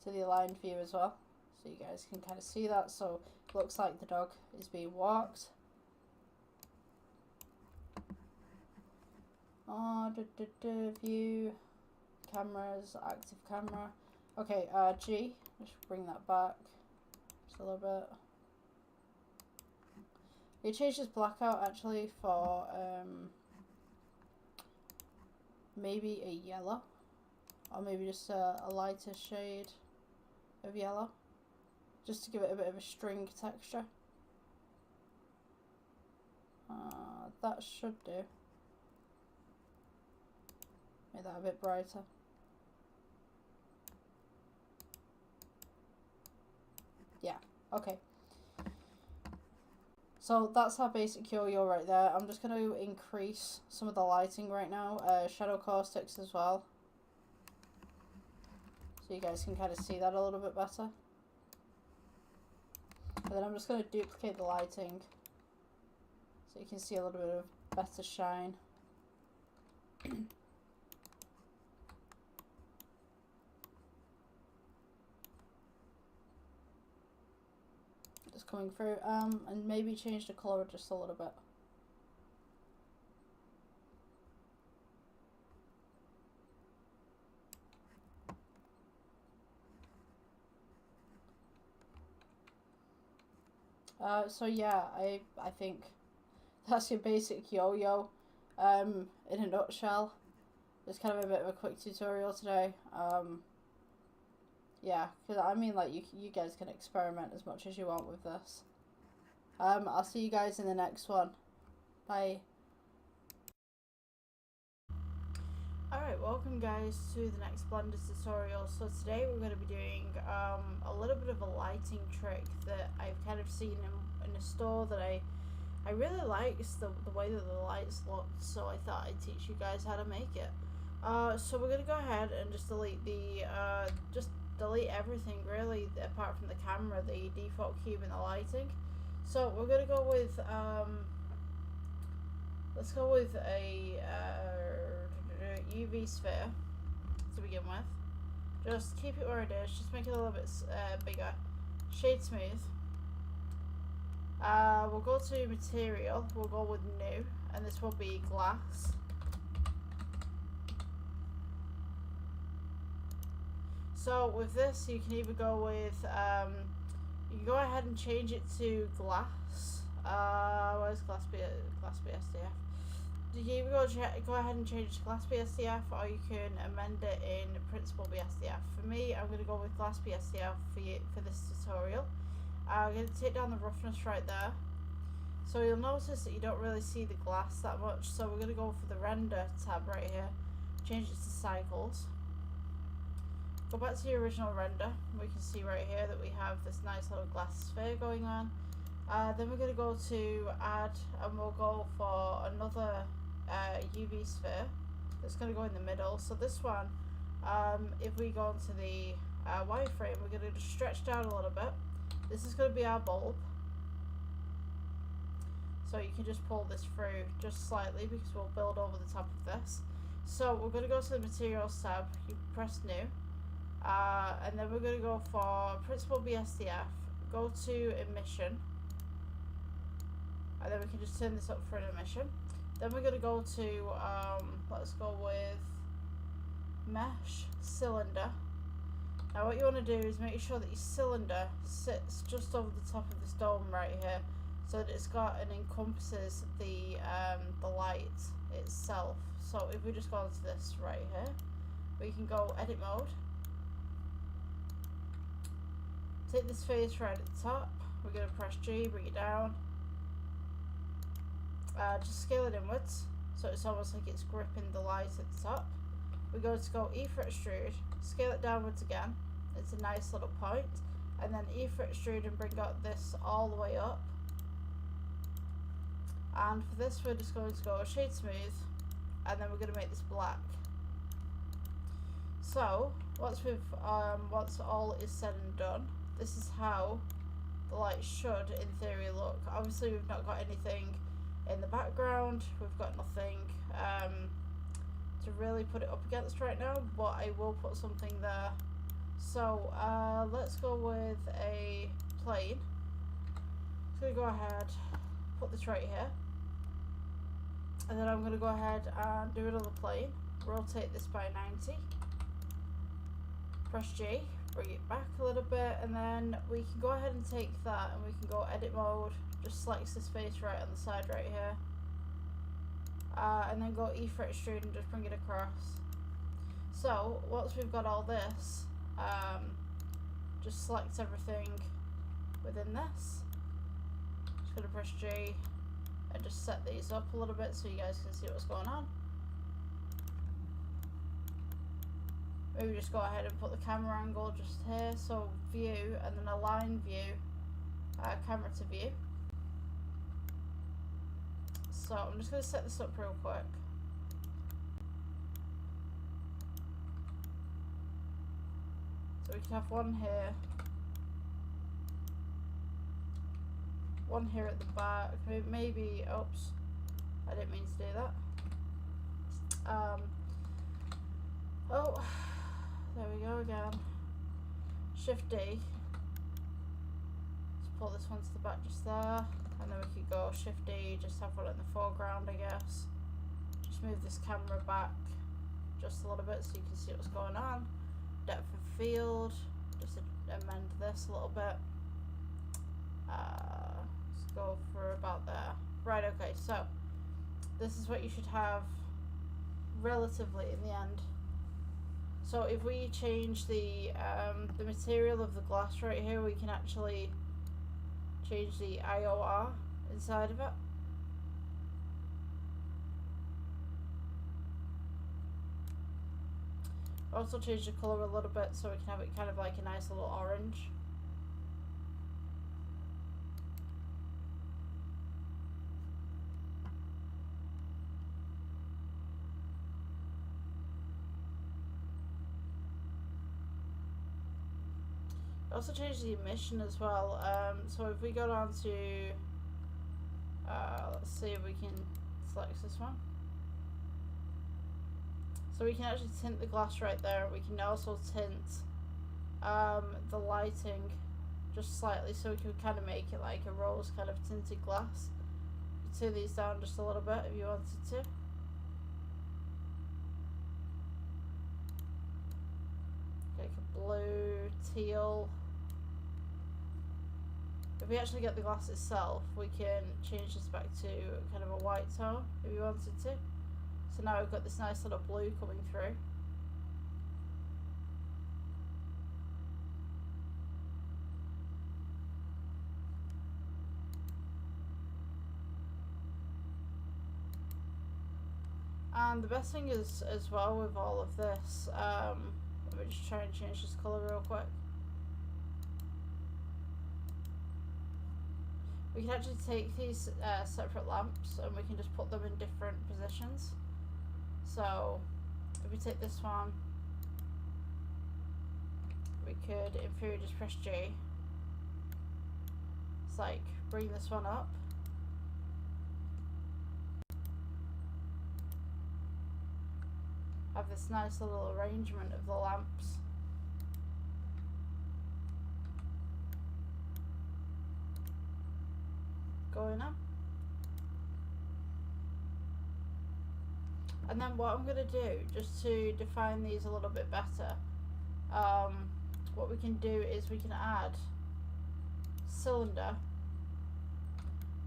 S1: to the aligned view as well, so you guys can kind of see that. So it looks like the dog is being walked. View, cameras, active camera. Okay, G, let's bring that back just a little bit. We changed this blackout actually for maybe a yellow, or maybe just a lighter shade of yellow, just to give it a bit of a string texture. That should do. Make that a bit brighter. Yeah, okay. So that's our basic yo-yo right there. I'm just going to increase some of the lighting right now. Shadow caustics as well. So you guys can kind of see that a little bit better. And then I'm just going to duplicate the lighting, so you can see a little bit of better shine. Just coming through, and maybe change the colour just a little bit. So yeah, I think that's your basic yo-yo in a nutshell. It's kind of a bit of a quick tutorial today. Yeah, because I mean, like, you guys can experiment as much as you want with this. I'll see you guys in the next one. Bye. Alright, welcome guys to the next Blender tutorial. So today we're going to be doing a little bit of a lighting trick that I've kind of seen in a store that I really liked the way that the lights looked, so I thought I'd teach you guys how to make it. So we're going to go ahead and just delete the delete everything really apart from the camera, the default cube and the lighting. So we're going to go with let's go with a UV sphere to begin with. Just keep it where it is, just make it a little bit bigger. Shade smooth. We'll go to material, we'll go with new, and this will be glass. So with this, you can either go with, you can go ahead and change it to glass. Where's glass BSDF? You can either go ahead and change it to glass BSDF, or you can amend it in principal BSDF. For me, I'm going to go with glass BSDF for this tutorial. I'm going to take down the roughness right there. So you'll notice that you don't really see the glass that much. So we're going to go for the render tab right here. Change it to cycles. Go back to the original render. We can see right here that we have this nice little glass sphere going on. Then we're going to go to add, and we'll go for another UV sphere that's going to go in the middle. So this one, if we go into the wireframe, we're going to just stretch down a little bit. This is going to be our bulb. So you can just pull this through just slightly because we'll build over the top of this. So we're going to go to the materials tab, you press new. And then we're going to go for principal BSDF, go to emission, and then we can just turn this up for an emission. Then we're going to go to, let's go with mesh cylinder. Now what you want to do is make sure that your cylinder sits just over the top of this dome right here, so that it's got and encompasses the light itself. So if we just go into this right here, we can go edit mode. Take this face right at the top, we're going to press G, bring it down, just scale it inwards, so it's almost like it's gripping the light at the top. We're going to go E for extrude, scale it downwards again. It's a nice little point, and then E for extrude and bring out this all the way up. And for this, we're just going to go shade smooth, and then we're going to make this black. So once all is said and done, this is how the light should, in theory, look. Obviously, we've not got anything in the background. We've got nothing to really put it up against right now, but I will put something there. So let's go with a plane. I'm going to go ahead, put this right here, and then I'm going to go ahead and do another plane. Rotate this by 90. Press G, bring it back a little bit, and then we can go ahead and take that and we can go edit mode, just select this face right on the side right here, and then go E for extrude and just bring it across. So once we've got all this, just select everything within this. Just going to press G and just set these up a little bit so you guys can see what's going on. Maybe just go ahead and put the camera angle just here, so view and then align view, camera to view. So I'm just going to set this up real quick. So we can have one here at the back, maybe, oops, I didn't mean to do that. Oh, there we go again. Shift D. Let's pull this one to the back just there, and then we could go Shift D, just have one in the foreground, I guess. Just move this camera back just a little bit so you can see what's going on. Depth of field, just amend this a little bit. Let's go for about there. Right, okay, so this is what you should have relatively in the end. So if we change the material of the glass right here, we can actually change the IOR inside of it. Also change the colour a little bit so we can have it kind of like a nice little orange. Also change the emission as well. So if we go down to, let's see if we can select this one. So we can actually tint the glass right there. We can also tint the lighting just slightly, so we can kind of make it like a rose kind of tinted glass. You can turn these down just a little bit if you wanted to. Like a blue, teal. If we actually get the glass itself, we can change this back to kind of a white tone if you wanted to. So now we've got this nice little blue coming through. And the best thing is, as well, with all of this, let me just try and change this colour real quick. We can actually take these separate lamps and we can just put them in different positions. So if we take this one, we could, in theory, just press G. It's like, bring this one up. Have this nice little arrangement of the lamps. Going up. And then what I'm going to do, just to define these a little bit better, what we can do is we can add cylinder,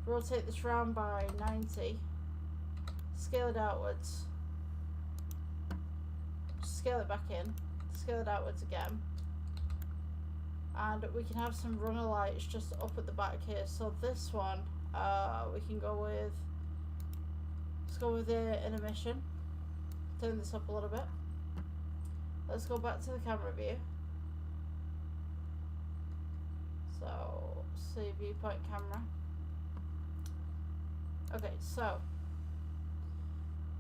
S1: rotate this round by 90, scale it outwards, scale it back in, scale it outwards again, and we can have some runner lights just up at the back here. So this one, we can go with Let's go with the intermission. Turn this up a little bit. Let's go back to the camera view. So, see viewpoint camera. Okay, so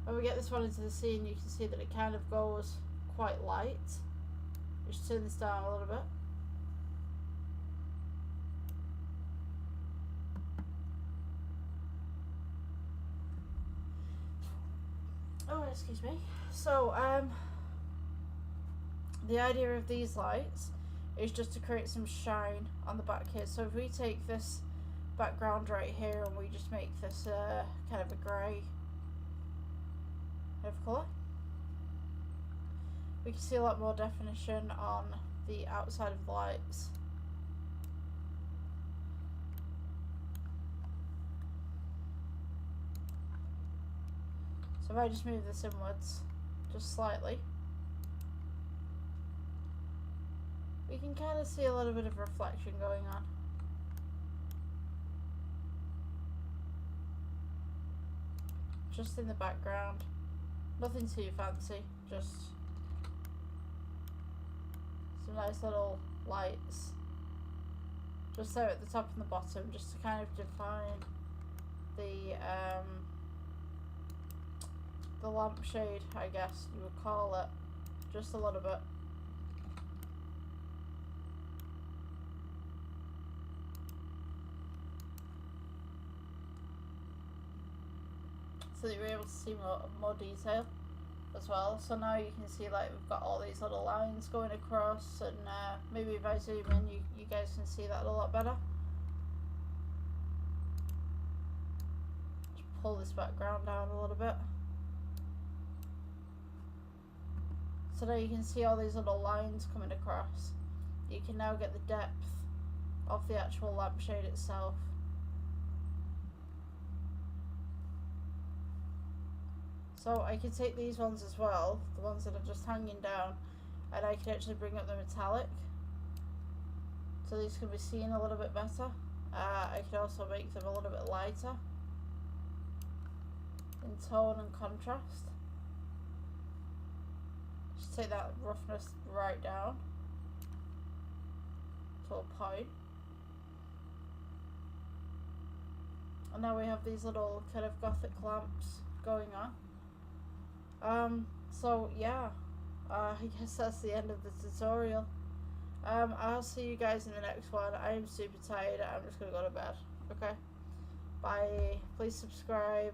S1: when we get this one into the scene, you can see that it kind of goes quite light. Just turn this down a little bit. Oh, excuse me. So, the idea of these lights is just to create some shine on the back here. So if we take this background right here and we just make this kind of a grey kind of colour, we can see a lot more definition on the outside of the lights. So if I just move this inwards just slightly, we can kind of see a little bit of reflection going on. Just in the background. Nothing too fancy, just some nice little lights. Just there at the top and the bottom, just to kind of define the lampshade, I guess you would call it, just a little bit. So that you're able to see more detail as well. So now you can see like we've got all these little lines going across, and maybe if I zoom in you guys can see that a lot better. Just pull this background down a little bit. So now you can see all these little lines coming across. You can now get the depth of the actual lampshade itself. So I could take these ones as well, the ones that are just hanging down, and I can actually bring up the metallic. So these can be seen a little bit better. I could also make them a little bit lighter in tone and contrast. Just take that roughness right down to a point. And now we have these little kind of gothic lamps going on. So yeah, I guess that's the end of the tutorial. I'll see you guys in the next one. I am super tired. I'm just gonna go to bed. Okay, bye. Please subscribe.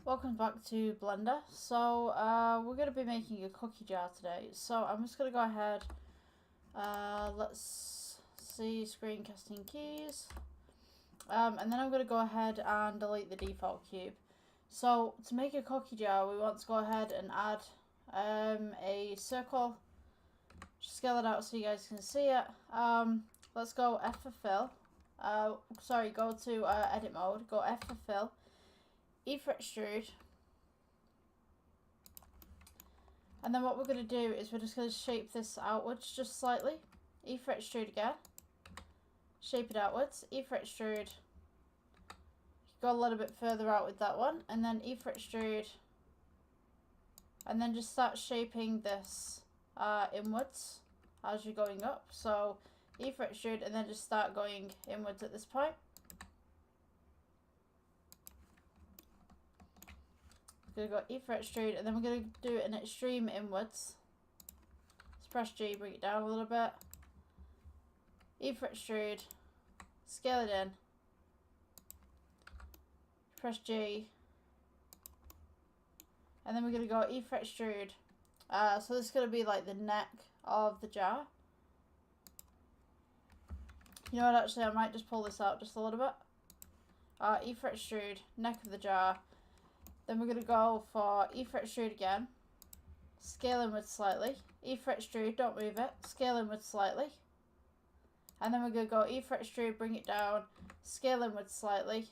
S1: Welcome back to Blender. So we're gonna be making a cookie jar today. So I'm just gonna go ahead. Let's see, screencasting keys. And then I'm going to go ahead and delete the default cube. So to make a cookie jar, we want to go ahead and add a circle. Just scale it out so you guys can see it. Let's go F for fill. Go to edit mode. Go F for fill. E for extrude. And then what we're going to do is we're just going to shape this outwards just slightly. E for extrude again. Shape it outwards. E for extrude. Go a little bit further out with that one, and then E for extrude, and then just start shaping this inwards as you're going up. So E for extrude, and then just start going inwards at this point. We're going to go E for extrude, and then we're going to do an extreme inwards. Let's press G, bring it down a little bit. E for extrude, scale it in, press G, and then we're going to go E for extrude. So this is going to be like the neck of the jar. You know what, actually I might just pull this out just a little bit. E for extrude, neck of the jar. Then we're going to go for E for extrude again, scale inwards slightly. E for extrude, don't move it, scale inwards slightly. And then we're going to go E for extrude, bring it down, scale inwards slightly.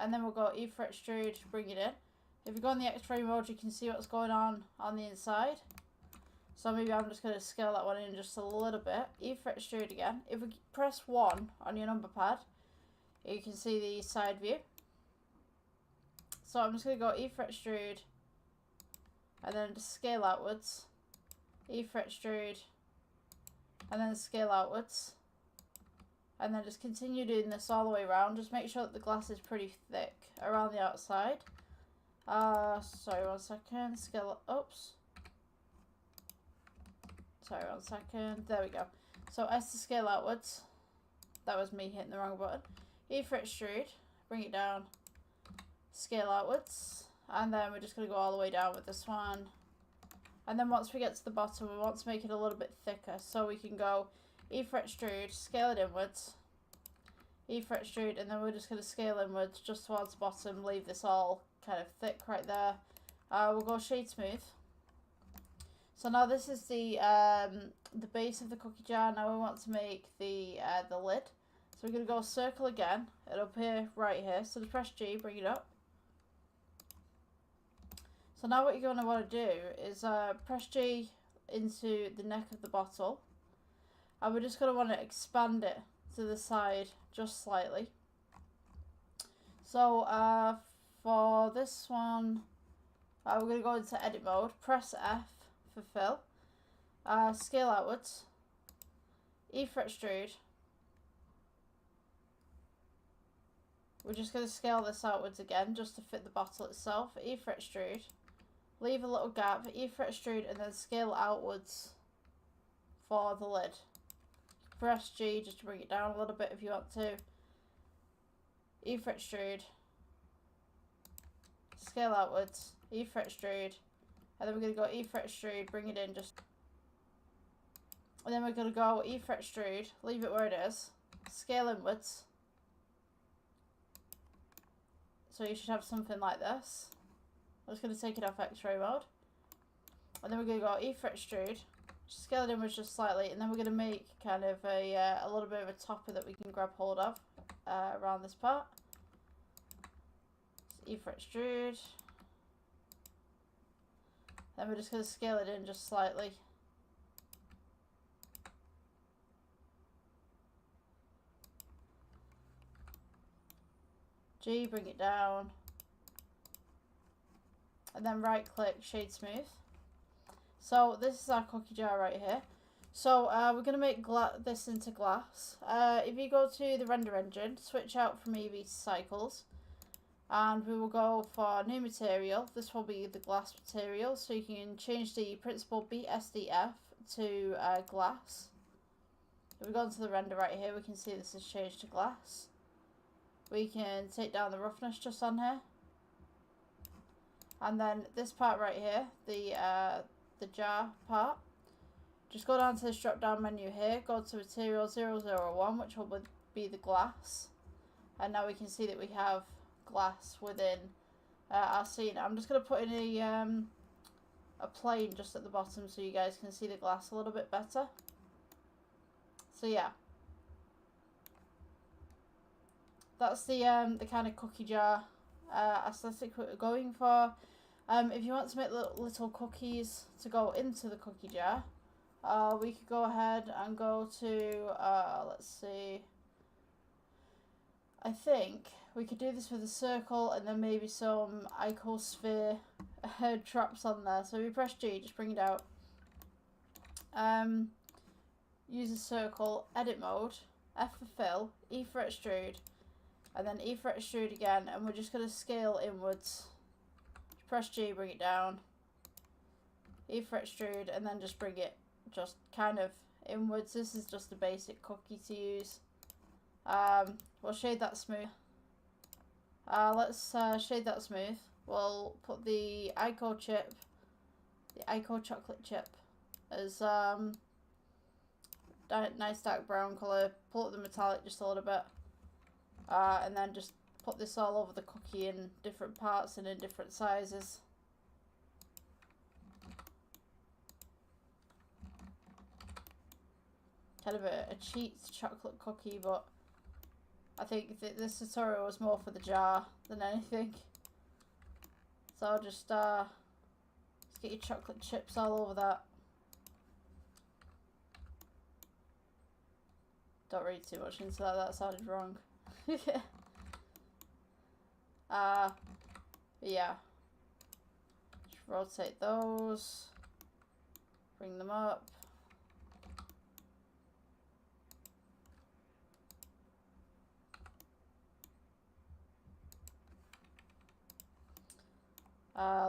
S1: And then we'll go E for extrude, bring it in. If you go in the X-ray mode, you can see what's going on the inside. So maybe I'm just going to scale that one in just a little bit. E for extrude again. If we press 1 on your number pad, you can see the side view. So I'm just going to go E-fret extrude, and then just scale outwards, E-fret extrude, and then scale outwards, and then just continue doing this all the way around. Just make sure that the glass is pretty thick around the outside. Sorry, 1 second, scale, oops. Sorry, 1 second, there we go. So S to scale outwards, that was me hitting the wrong button. E-fret extrude, bring it down, scale outwards, and then we're just going to go all the way down with this one. And then once we get to the bottom, we want to make it a little bit thicker, so we can go E-fret extrude, scale it inwards, E-fret extrude, and then we're just going to scale inwards just towards the bottom, leave this all kind of thick right there. We'll go shade smooth. So now this is the base of the cookie jar. Now we want to make the lid. So we're going to go circle again. It'll appear right here. So just press G, bring it up. So now what you're going to want to do is press G into the neck of the bottle. And we're just going to want to expand it to the side just slightly. So for this one, we're going to go into edit mode. Press F for fill. Scale outwards. E-fret extrude. We're just going to scale this outwards again just to fit the bottle itself. E-fret extrude. Leave a little gap. E-fret extrude and then scale outwards for the lid. Press G just to bring it down a little bit if you want to. E-fret extrude. Scale outwards. E-fret extrude. And then we're going to go E-fret extrude, bring it in just. And then we're going to go E-fret extrude, leave it where it is. Scale inwards. So you should have something like this. I'm just going to take it off X-ray mode. And then we're going to go E-fret extrude. Scale it inwards just slightly, and then we're going to make kind of a little bit of a topper that we can grab hold of around this part. So E-fret extrude. Then we're just going to scale it in just slightly. G, bring it down. And then right click, shade smooth. So this is our cookie jar right here. So we're going to make this into glass. If you go to the render engine, switch out from EV cycles, and we will go for new material. This will be the glass material, so you can change the principled BSDF to glass. If we go into the render right here, we can see this has changed to glass. We can take down the roughness just on here. And then this part right here, the jar part, just go down to this drop down menu here, go to material 001, which will be the glass. And now we can see that we have glass within our scene. I'm just going to put in a plane just at the bottom so you guys can see the glass a little bit better. So yeah, that's the kind of cookie jar aesthetic we're going for. If you want to make little cookies to go into the cookie jar, we could go ahead and go to, let's see, I think we could do this with a circle and then maybe some icosphere traps on there. So if we press G, just bring it out. Use a circle, edit mode, F for fill, E-fret extrude, and then E-fret extrude again, and we're just going to scale inwards. Press G, bring it down, E-fret extrude, and then just bring it just kind of inwards. This is just a basic cookie to use. We'll shade that smooth. Let's shade that smooth. We'll put the Ico chip, the Ico chocolate chip, as nice dark brown colour. Pull up the metallic just a little bit, and then just put this all over the cookie in different parts and in different sizes. Kind of a cheap chocolate cookie, but I think this tutorial was more for the jar than anything. So just get your chocolate chips all over that. Don't read too much into that, that sounded wrong. Yeah. Just rotate those. Bring them up.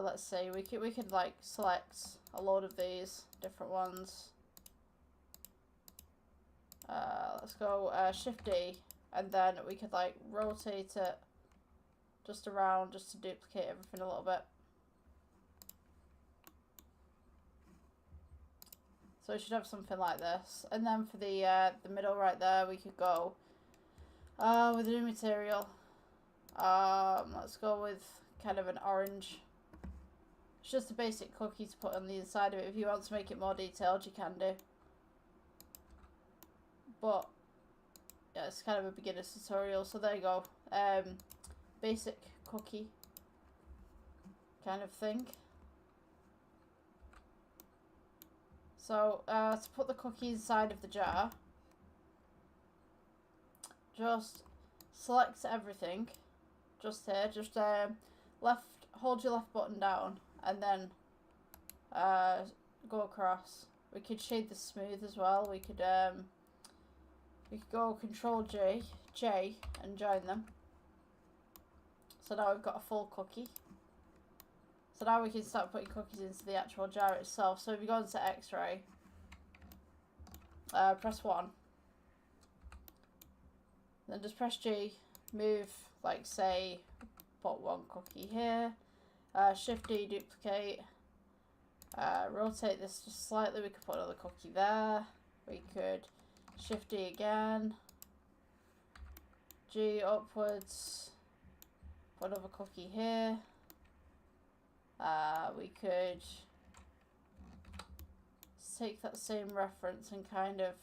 S1: Let's see, we could like select a load of these different ones. Let's go Shift D, and then we could like rotate it just around just to duplicate everything a little bit. So we should have something like this. And then for the middle right there, we could go with a new material. Let's go with kind of an orange. It's just a basic cookie to put on the inside of it. If you want to make it more detailed, you can do. But yeah, it's kind of a beginner's tutorial, so there you go. Basic cookie kind of thing. So to put the cookie inside of the jar, just select everything. Just here, just hold your left button down, and then go across. We could shade this smooth as well. We could go Control J, and join them. So now we've got a full cookie. So now we can start putting cookies into the actual jar itself. So if you go into X-ray, press 1. Then just press G, move, like say, put one cookie here. Shift D, duplicate. Rotate this just slightly. We could put another cookie there. We could Shift D again. G upwards. Put another cookie here. We could take that same reference and kind of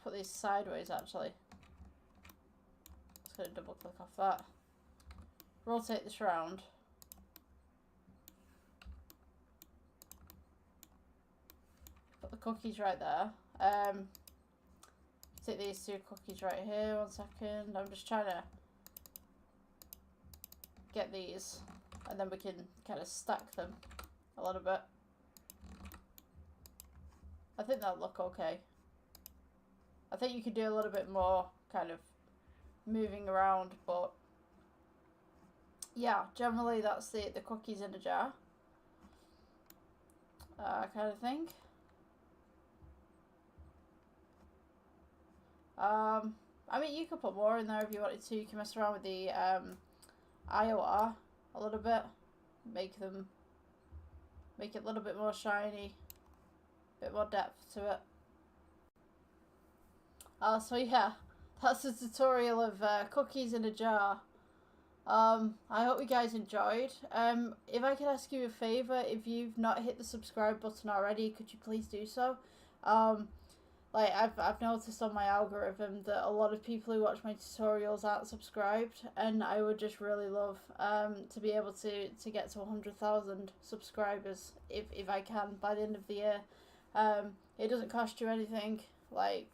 S1: put these sideways actually. Just gonna double click off that. Rotate this round. Put the cookies right there. Take these two cookies right here. 1 second. I'm just trying to get these, and then we can kind of stack them a little bit. I think that'll look okay. I think you could do a little bit more kind of moving around, but yeah, generally that's the cookies in a jar kind of thing. I mean, you could put more in there if you wanted to. You can mess around with the IOR a little bit, make it a little bit more shiny, a bit more depth to it. So yeah, that's the tutorial of cookies in a jar. I hope you guys enjoyed. If I could ask you a favour, if you've not hit the subscribe button already, could you please do so? Like I've noticed on my algorithm that a lot of people who watch my tutorials aren't subscribed, and I would just really love to be able to get to 100,000 subscribers if I can by the end of the year. It doesn't cost you anything. Like,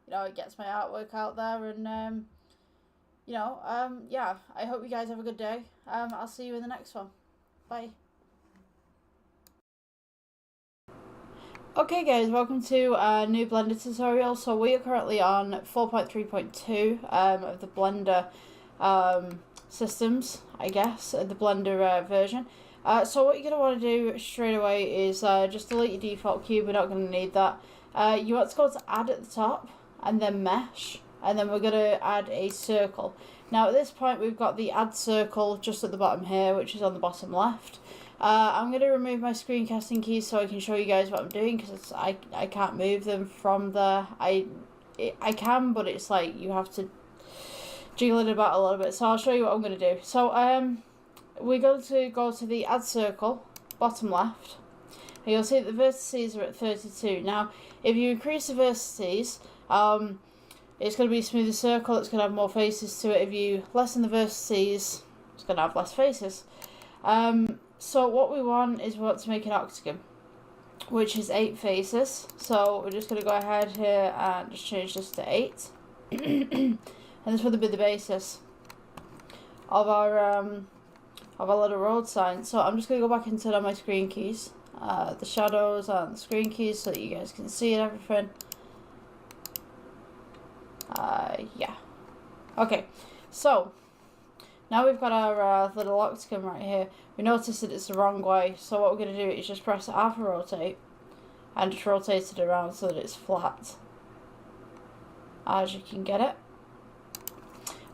S1: you know, it gets my artwork out there, and you know, yeah. I hope you guys have a good day. I'll see you in the next one. Bye. Okay guys, welcome to a new Blender tutorial. So we are currently on 4.3.2 of the Blender systems, I guess, the Blender version. So what you're going to want to do straight away is just delete your default cube. We're not going to need that. You want to go to add at the top and then mesh, and then we're going to add a circle. Now at this point we've got the add circle just at the bottom here, which is on the bottom left. I'm going to remove my screencasting keys so I can show you guys what I'm doing, because I can't move them from there. I can, but it's like you have to jiggle it about a little bit. So I'll show you what I'm going to do. So we're going to go to the add circle, bottom left. And you'll see that the vertices are at 32. Now, if you increase the vertices, it's going to be a smoother circle. It's going to have more faces to it. If you lessen the vertices, it's going to have less faces. So what we want is we want to make an octagon, which is 8 faces. So we're just going to go ahead here and just change this to 8. And this would be the basis. of our little road sign. So I'm just going to go back into my screen keys, the shadows and the screen keys, so that you guys can see and everything. Yeah. Okay, so now we've got our little octagon right here. We notice that it's the wrong way, so what we're going to do is just press R for rotate and just rotate it around so that it's flat, as you can get it.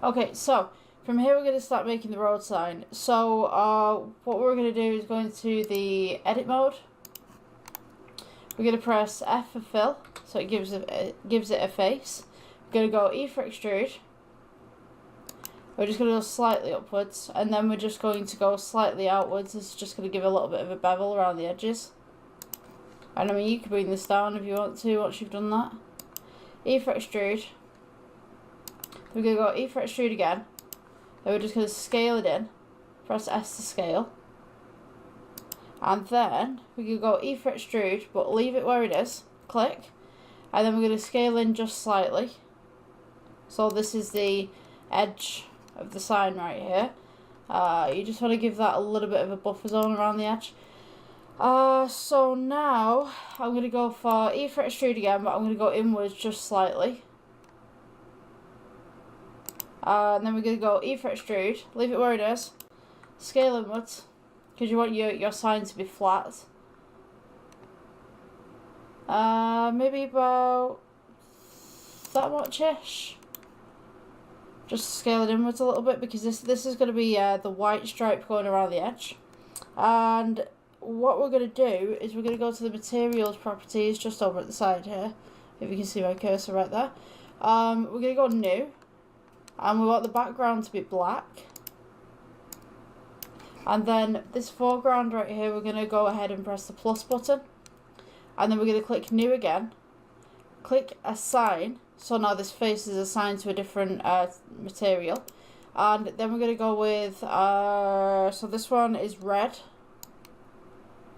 S1: Okay, so from here we're going to start making the road sign. So what we're going to do is go into the edit mode. We're going to press F for fill, so it gives it a face. We're going to go E for extrude. We're just going to go slightly upwards, and then we're just going to go slightly outwards. It's just going to give a little bit of a bevel around the edges. And I mean, you can bring this down if you want to once you've done that. E for extrude. We're going to go E for extrude again. Then we're just going to scale it in. Press S to scale. And then we can go E for extrude, but leave it where it is. Click. And then we're going to scale in just slightly. So this is the edge of the sign right here. You just want to give that a little bit of a buffer zone around the edge. So now I'm going to go for E for extrude again, but I'm going to go inwards just slightly. And then we're going to go E for extrude, leave it where it is, scale inwards, because you want your sign to be flat. Maybe about that much-ish. Just scale it inwards a little bit, because this is going to be the white stripe going around the edge. And what we're going to do is we're going to go to the materials properties just over at the side here, if you can see my cursor right there. We're going to go new, and we want the background to be black. And then this foreground right here, we're going to go ahead and press the plus button, and then we're going to click new again, click assign. So now this face is assigned to a different material. And then we're going to go with, so this one is red.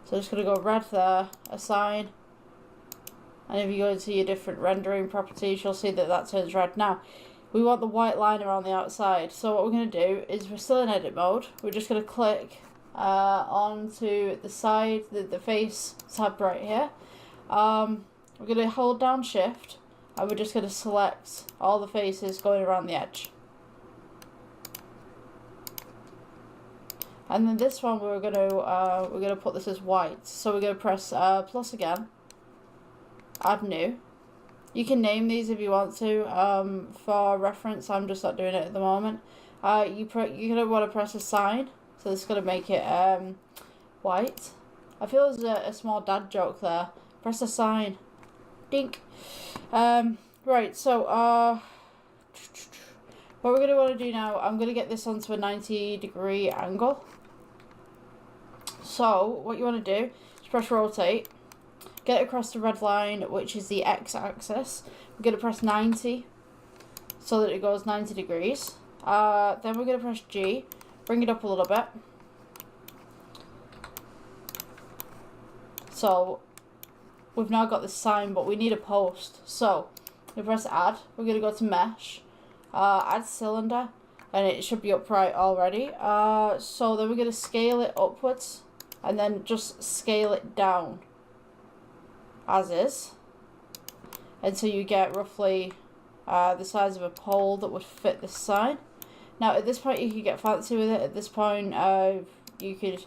S1: So I'm just going to go red there, assign. And if you go into your different rendering properties, you'll see that that turns red. Now, we want the white line around the outside. So what we're going to do is, we're still in edit mode. We're just going to click onto the side, the face tab right here. We're going to hold down shift. And we're just going to select all the faces going around the edge. And then this one we're going to put this as white. So we're going to press plus again, add new. You can name these if you want to. For reference, I'm just not doing it at the moment. You're going to want to press assign. So this is going to make it white. I feel there's a small dad joke there. Press assign. Dink. Right, so what we're going to want to do now, I'm going to get this onto a 90-degree angle. So what you want to do is press rotate, get it across the red line, which is the x-axis. We're going to press 90 so that it goes 90 degrees. Then we're going to press G, bring it up a little bit. So we've now got this sign, but we need a post. So we press add, we're going to go to mesh, add cylinder, and it should be upright already. So then we're going to scale it upwards, and then just scale it down as is, until you get roughly the size of a pole that would fit this sign. Now at this point you could get fancy with it. At this point you could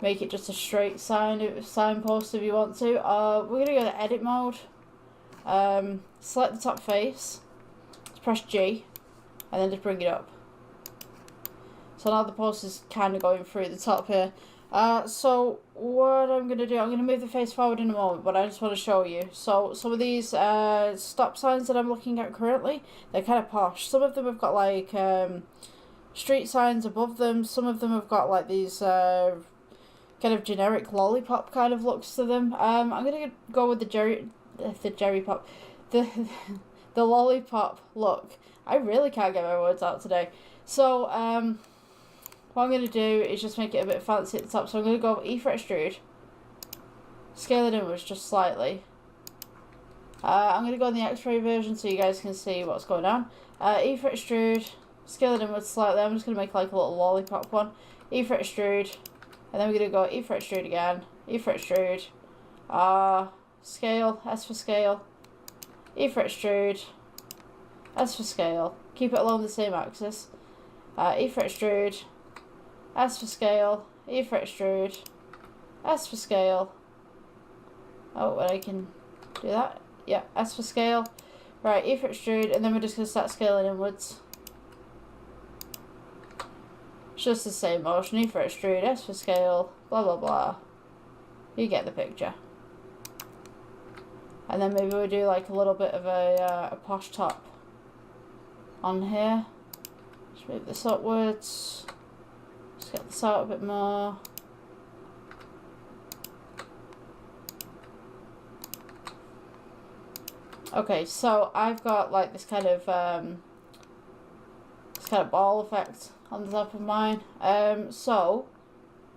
S1: make it just a straight signpost if you want to. We're going to go to edit mode, select the top face, press G, and then just bring it up. So now the post is kind of going through the top here. So what I'm going to do, I'm going to move the face forward in a moment, but I just want to show you. So some of these stop signs that I'm looking at currently, they're kind of posh. Some of them have got like street signs above them. Some of them have got like these kind of generic lollipop kind of looks to them. I'm going to go with the lollipop look. I really can't get my words out today. So what I'm going to do is just make it a bit fancy at the top. So I'm going to go E for extrude, scale it inwards just slightly. I'm going to go in the X-ray version so you guys can see what's going on. E for extrude, scale it inwards slightly. I'm just going to make like a little lollipop one. E for extrude, and then we're going to go E for extrude again, E for extrude, scale, S for scale, E for extrude, S for scale, keep it along the same axis, E for extrude, S for scale, E for extrude, S for scale. Oh, and I can do that. Yeah, S for scale. Right, E for extrude, and then we're just going to start scaling inwards. It's just the same motion. E for extrude, S for scale, blah blah blah. You get the picture. And then maybe we'll do like a little bit of a posh top on here. Just move this upwards. Just get this out a bit more. Okay, so I've got like this kind of ball effect on the top of mine. So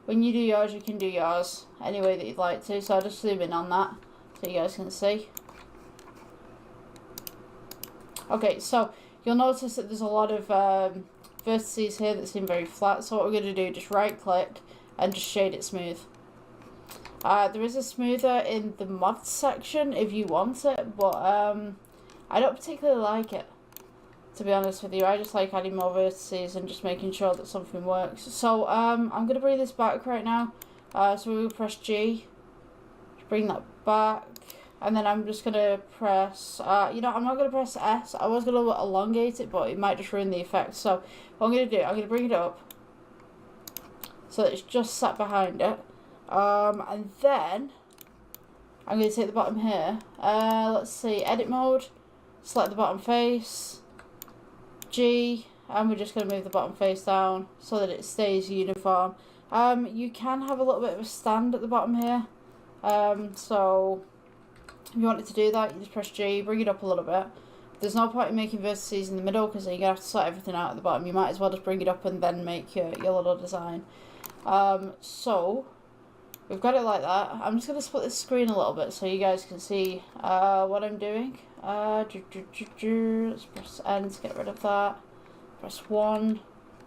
S1: when you do yours, you can do yours any way that you'd like to. So I'll just zoom in on that so you guys can see. Okay, so you'll notice that there's a lot of vertices here that seem very flat. So what we're going to do, just right click and just shade it smooth. There is a smoother in the mods section if you want it, but I don't particularly like it, to be honest with you. I just like adding more vertices and just making sure that something works. So I'm going to bring this back right now. So we will press G to bring that back, and then I'm just going to press, you know, I'm not going to press S. I was going to elongate it, but it might just ruin the effect. So what I'm going to do, I'm going to bring it up so that it's just sat behind it. And then I'm going to take the bottom here. Let's see, edit mode, select the bottom face, G, and we're just going to move the bottom face down so that it stays uniform. You can have a little bit of a stand at the bottom here. So if you wanted to do that, you just press G, bring it up a little bit. There's no point in making vertices in the middle because then you're going to have to sort everything out at the bottom. You might as well just bring it up and then make your little design. So we've got it like that. I'm just going to split this screen a little bit so you guys can see what I'm doing. Let's press N to get rid of that. Press 1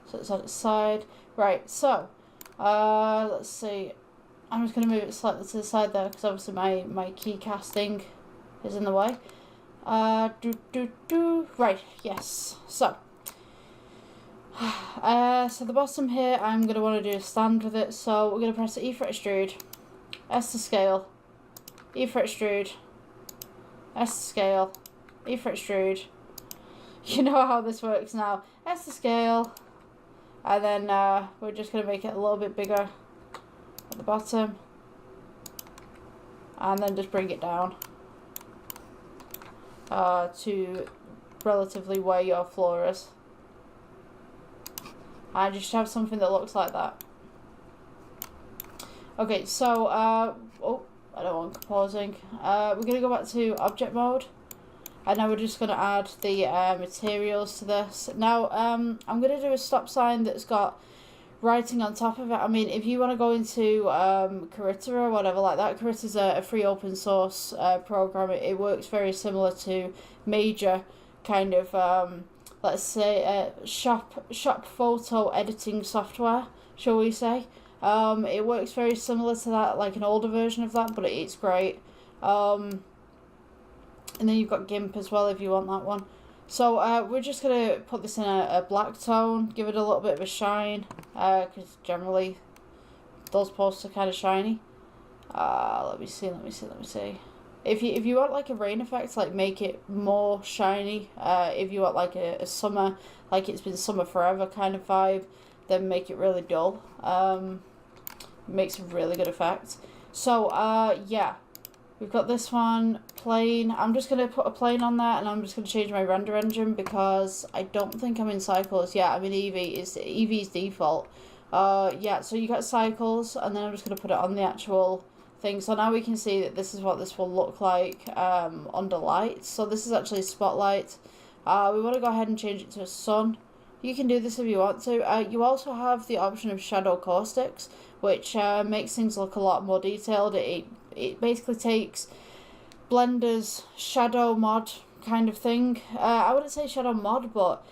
S1: so it's on its side. Right, so let's see. I'm just going to move it slightly to the side there because obviously my key casting is in the way. Right, yes. So so the bottom here, I'm going to want to do a stand with it. So we're going to press E for extrude, S to scale, E for extrude, S to scale, E for extrude. You know how this works now. S to scale, and then we're just going to make it a little bit bigger at the bottom, and then just bring it down to relatively where your floor is. I just have something that looks like that. Okay, so oh, I don't want composing. We're going to go back to object mode, and now we're just going to add the materials to this. Now I'm going to do a stop sign that's got writing on top of it. I mean, if you want to go into Carita or whatever like that, Carita is a free open source program. It works very similar to major kind of let's say shop photo editing software, shall we say. It works very similar to that, like an older version of that, but it's great. And then you've got GIMP as well if you want that one. So we're just going to put this in a black tone, give it a little bit of a shine, because generally those posts are kind of shiny. Let me see. If you want like a rain effect, like make it more shiny. If you want like a summer, like it's been summer forever kind of vibe, then make it really dull. It makes a really good effect. So yeah, we've got this one plane. I'm just gonna put a plane on that, and I'm just gonna change my render engine because I don't think I'm in cycles. Yeah, I'm in Eevee. It's Eevee's default. Yeah, so you got cycles, and then I'm just gonna put it on the actual thing. So now we can see that this is what this will look like under light. So this is actually spotlight. We want to go ahead and change it to a sun. You can do this if you want to. You also have the option of shadow caustics, which makes things look a lot more detailed. It basically takes Blender's shadow mod kind of thing. I wouldn't say shadow mod, but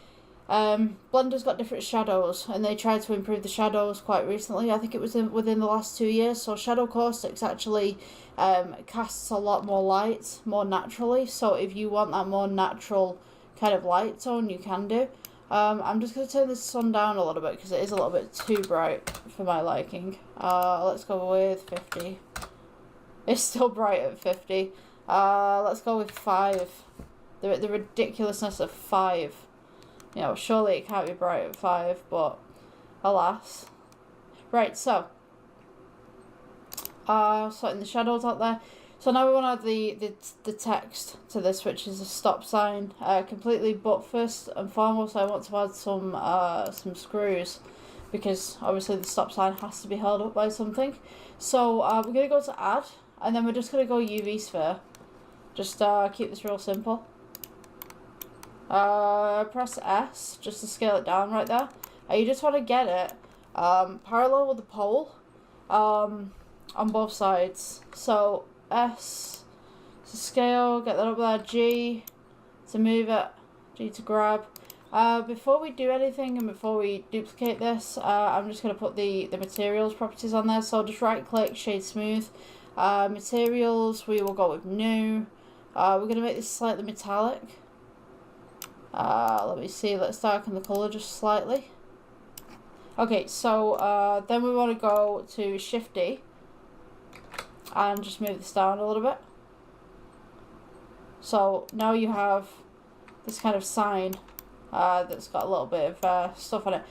S1: Blender's got different shadows, and they tried to improve the shadows quite recently. I think it was within the last 2 years. So Shadow Caustics actually casts a lot more light, more naturally. So if you want that more natural kind of light tone, you can do. I'm just going to turn this sun down a little bit because it is a little bit too bright for my liking. Let's go with 50. It's still bright at 50. Let's go with 5. The ridiculousness of 5. You know, surely it can't be bright at 5, but alas. Right, so sorting the shadows out there. So now we want to add the text to this, which is a stop sign completely. But first and foremost, I want to add some screws, because obviously the stop sign has to be held up by something. So we're going to go to add, and then we're just going to go UV sphere. Just keep this real simple. Press S just to scale it down right there. You just want to get it parallel with the pole on both sides. So S to scale, get that up there. G to move it, G to grab. Before we do anything and before we duplicate this, I'm just going to put the materials properties on there. So just right click, shade smooth. Materials, we will go with new. We're going to make this slightly metallic. Let me see, let's darken the colour just slightly. Okay, so then we want to go to Shift D and just move this down a little bit. So now you have this kind of sign that's got a little bit of stuff on it.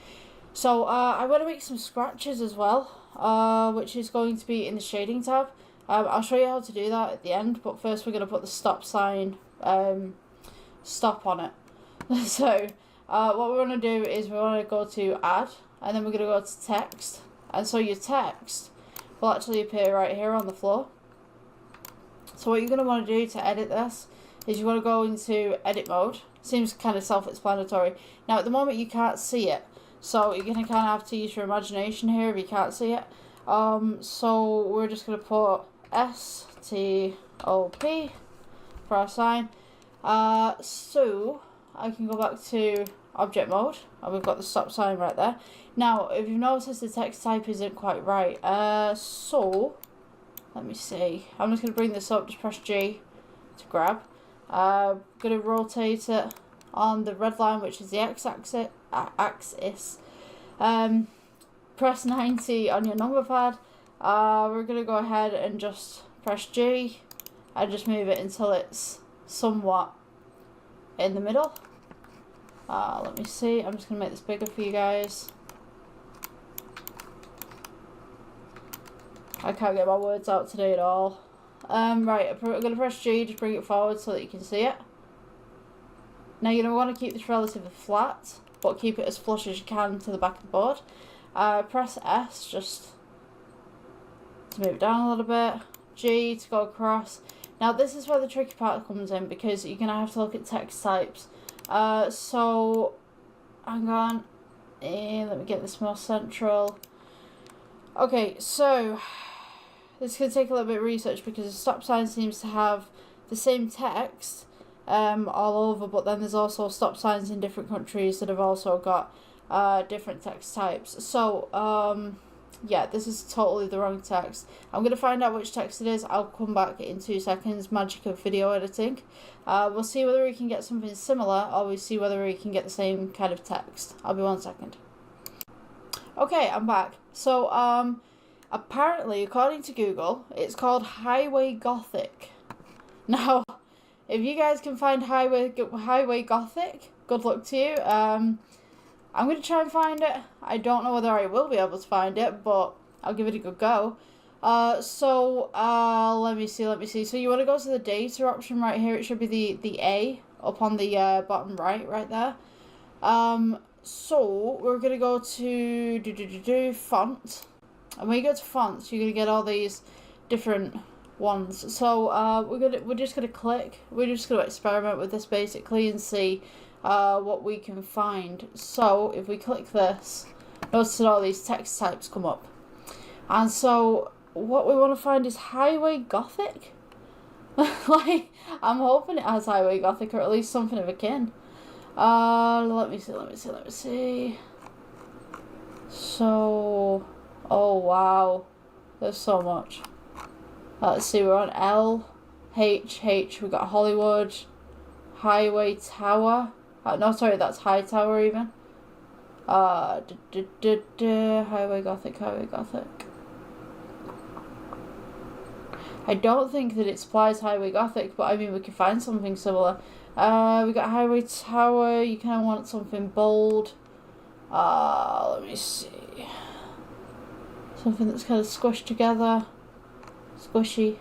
S1: So I want to make some scratches as well, which is going to be in the shading tab. I'll show you how to do that at the end, but first we're going to put the stop sign stop on it. So what we want to do is we want to go to add, and then we're going to go to text, and so your text will actually appear right here on the floor. So what you're going to want to do to edit this is you want to go into edit mode. Seems kind of self-explanatory. Now at the moment you can't see it, so you're going to kind of have to use your imagination here if you can't see it. So we're just going to put STOP for our sign. So I can go back to object mode, and we've got the stop sign right there. Now if you've noticed, the text type isn't quite right, so let me see, I'm just going to bring this up, just press G to grab. I'm going to rotate it on the red line, which is the x-axis. Press 90 on your number pad. We're going to go ahead and just press G and just move it until it's somewhat in the middle. Let me see, I'm just going to make this bigger for you guys. I can't get my words out today at all. Right, I'm going to press G, just bring it forward so that you can see it. Now you're going to want to keep this relatively flat, but keep it as flush as you can to the back of the board. Press S just to move it down a little bit. G to go across. Now this is where the tricky part comes in, because you're going to have to look at text types. So, hang on, let me get this more central. Okay, so this is going to take a little bit of research, because the stop sign seems to have the same text all over, but then there's also stop signs in different countries that have also got different text types. So yeah, this is totally the wrong text. I'm going to find out which text it is. I'll come back in 2 seconds. Magic of video editing. We'll see whether we can get something similar, or we'll see whether we can get the same kind of text. I'll be 1 second. Okay, I'm back. So apparently, according to Google, it's called Highway Gothic. Now, if you guys can find Highway Gothic, good luck to you. I'm going to try and find it. I don't know whether I will be able to find it, but I'll give it a good go. So let me see. So you want to go to the data option right here. It should be the A up on the bottom right there. So we're going to go to font. And when you go to fonts, you're going to get all these different ones. So we're just going to click. We're just going to experiment with this basically and see what we can find. So if we click this, notice that all these text types come up, and so what we want to find is Highway Gothic. Like, I'm hoping it has Highway Gothic, or at least something of akin. Let me see. So, oh wow, there's so much. Let's see, we're on L, H, we got Hollywood, Highway Tower. No, sorry, that's High Tower even. Highway Gothic. I don't think that it supplies Highway Gothic, but I mean, we can find something similar. We got Highway Tower. You kind of want something bold. Let me see. Something that's kind of squished together. Squishy.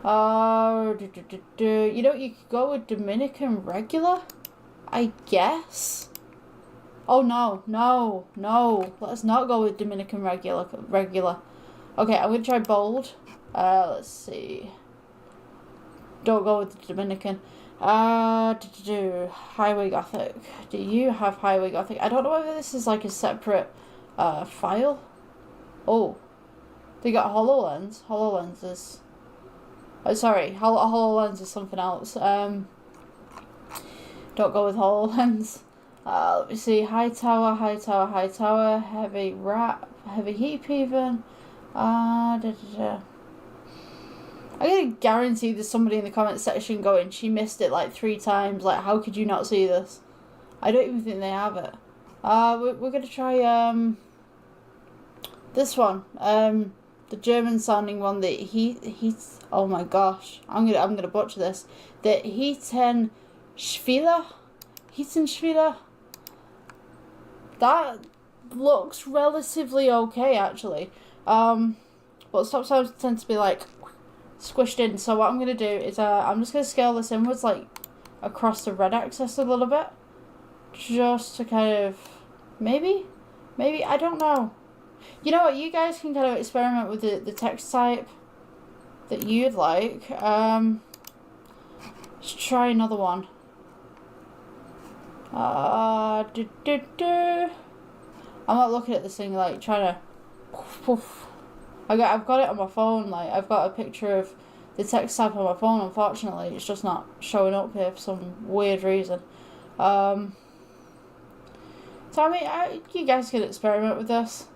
S1: You know, you could go with Dominican regular, I guess. Oh no. Let's not go with Dominican regular. Okay, I'm gonna try bold. Let's see. Don't go with the Dominican. Highway Gothic. Do you have Highway Gothic? I don't know whether this is like a separate file. Oh, they got HoloLens. HoloLens is. Oh, sorry, HoloLens is something else. Don't go with HoloLens. Let me see. High tower. Heavy wrap. Heavy heap even. I'm gonna guarantee there's somebody in the comment section going, she missed it like 3 times. Like, how could you not see this? I don't even think they have it. We're gonna try this one. The German sounding one. The heat. Oh my gosh, I'm gonna butcher this. The Heatenschwiller. That looks relatively okay actually. But stop signs tend to be like squished in. So what I'm gonna do is I'm just gonna scale this inwards like across the red axis a little bit, just to kind of maybe I don't know. You know what? You guys can kind of experiment with the text type that you'd like. Let's try another one. I'm not looking at this thing like trying to. I've got it on my phone. Like, I've got a picture of the text type on my phone. Unfortunately, it's just not showing up here for some weird reason. So I mean, you guys can experiment with this.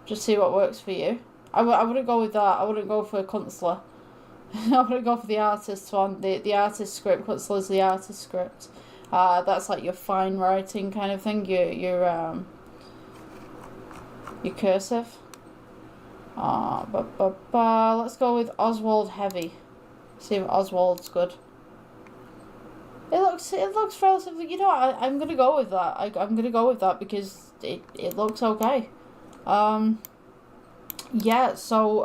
S1: Just see what works for you. I wouldn't go with that. I wouldn't go for Kunstler. I wouldn't go for the artist one. The artist script. Kunstler's the artist script. That's like your fine writing kind of thing. Your cursive. Let's go with Oswald Heavy. See if Oswald's good. It looks relatively. You know, I'm gonna go with that. I'm gonna go with that because it looks okay. Yeah. So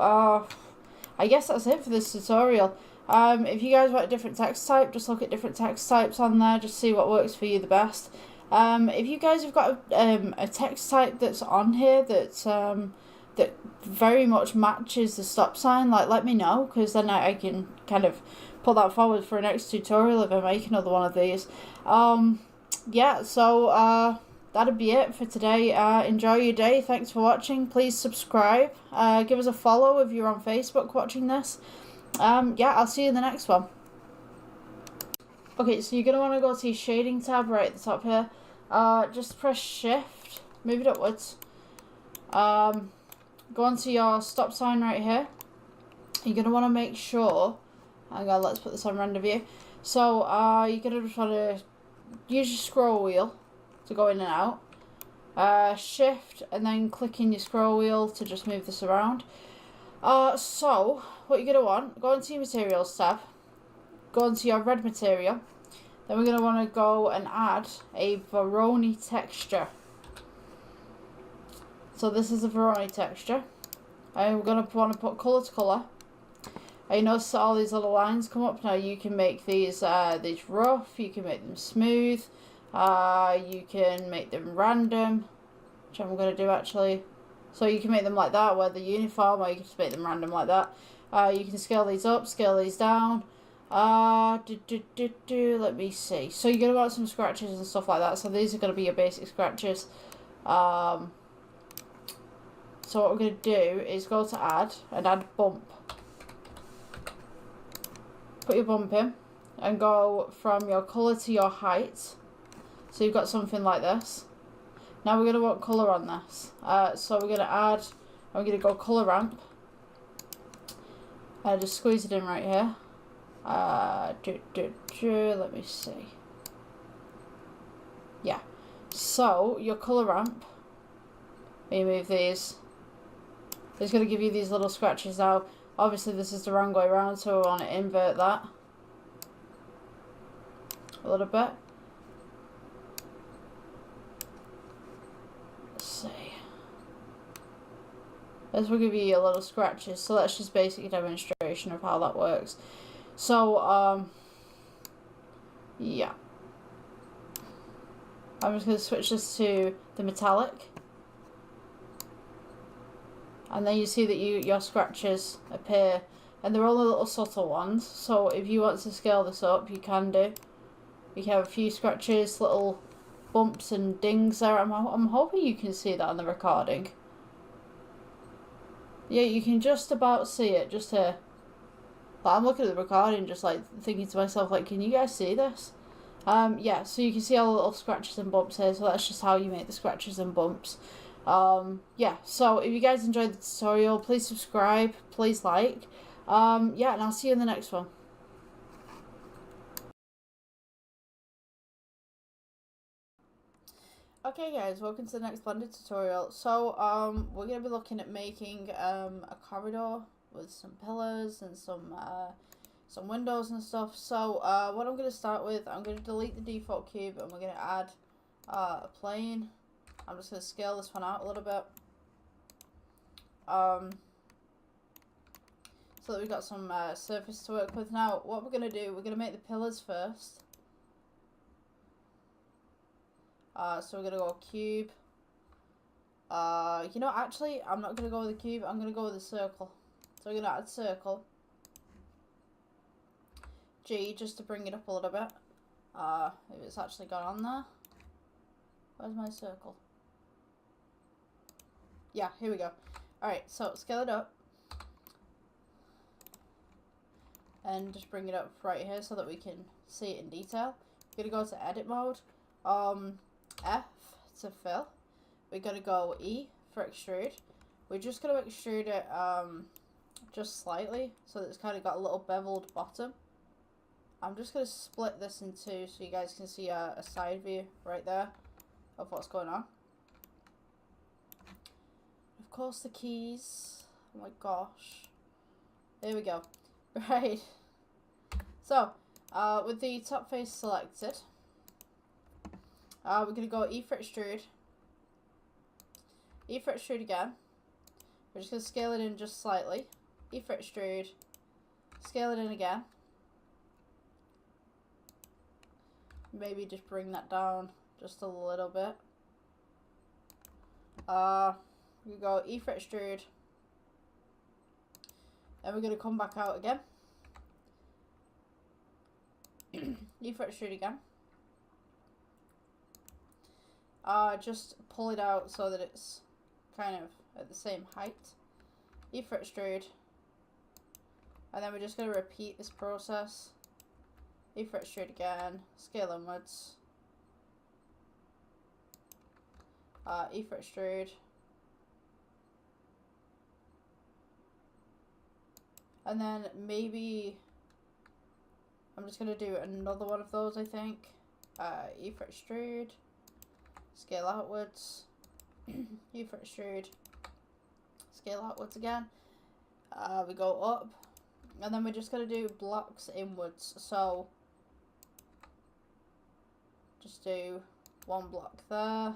S1: I guess that's it for this tutorial. If you guys want a different text type, just look at different text types on there. Just see what works for you the best. If you guys have got a text type that's on here that very much matches the stop sign, like, let me know, because then I can kind of put that forward for a next tutorial if I make another one of these. Yeah, so that'll be it for today. Enjoy your day. Thanks for watching. Please subscribe. Give us a follow if you're on Facebook watching this. Yeah, I'll see you in the next one. Okay, so you're going to want to go to your shading tab right at the top here. Just press shift, move it upwards. Go onto your stop sign right here. You're going to want to make sure, hang on, let's put this on render view. So you're going to just want to use your scroll wheel to go in and out. Shift and then click in your scroll wheel to just move this around. So what you're going to want, go into your materials tab, go into your red material. Then we're going to want to go and add a Veroni texture. So this is a Veroni texture. And we're going to want to put colour to colour. And you notice that all these little lines come up. Now you can make these rough, you can make them smooth, you can make them random, which I'm going to do actually. So you can make them like that where they're uniform, or you can just make them random like that. You can scale these up, scale these down. Let me see. So you're going to want some scratches and stuff like that. So these are going to be your basic scratches. So what we're going to do is go to add and add bump. Put your bump in and go from your colour to your height. So you've got something like this. Now we're going to want colour on this. So we're going to add, I'm going to go colour ramp. Just squeeze it in right here. Let me see. Yeah. So your colour ramp, when you move these, it's going to give you these little scratches. Now, obviously this is the wrong way around, so we want to invert that a little bit. Let's see. This will give you your little scratches. So that's just basic demonstration of how that works. So, yeah. I'm just going to switch this to the metallic. And then you see that your scratches appear. And they're only little subtle ones. So if you want to scale this up, you can do. You can have a few scratches, little bumps and dings there. I'm hoping you can see that on the recording. Yeah, you can just about see it, just here. But I'm looking at the recording, just like thinking to myself, like, can you guys see this? Yeah, so you can see all the little scratches and bumps here, so that's just how you make the scratches and bumps. Yeah, so if you guys enjoyed the tutorial, please subscribe, please like. Yeah, and I'll see you in the next one. Okay guys, welcome to the next Blender tutorial. So, we're going to be looking at making a corridor with some pillars and some windows and stuff. So, what I'm going to start with, I'm going to delete the default cube and we're going to add a plane. I'm just going to scale this one out a little bit. So that we've got some surface to work with. Now, what we're going to do, we're going to make the pillars first. So we're going to go cube. You know, actually, I'm not going to go with the cube. I'm going to go with the circle. So we're going to add circle. G, just to bring it up a little bit. If it's actually got on there. Where's my circle? Yeah, here we go. Alright, so scale it up. And just bring it up right here so that we can see it in detail. We're going to go to edit mode. F to fill. We're going to go E for extrude. We're just going to extrude it just slightly so that it's kind of got a little beveled bottom. I'm just going to split this in two so you guys can see a side view right there of what's going on. Of course the keys. Oh my gosh. There we go. Right. So, with the top face selected, we're going to go E for extrude. E for extrude again. We're just going to scale it in just slightly. E for extrude. Scale it in again. Maybe just bring that down just a little bit. We go E for extrude. Then we're going to come back out again. E for extrude again. Just pull it out so that it's kind of at the same height. E for extrude. And then we're just going to repeat this process. E for extrude again. Scale inwards. E for extrude. And then maybe I'm just going to do another one of those, I think. E for extrude. Scale outwards. E for extrude. Scale outwards again. We go up. And then we're just going to do blocks inwards. So, just do one block there.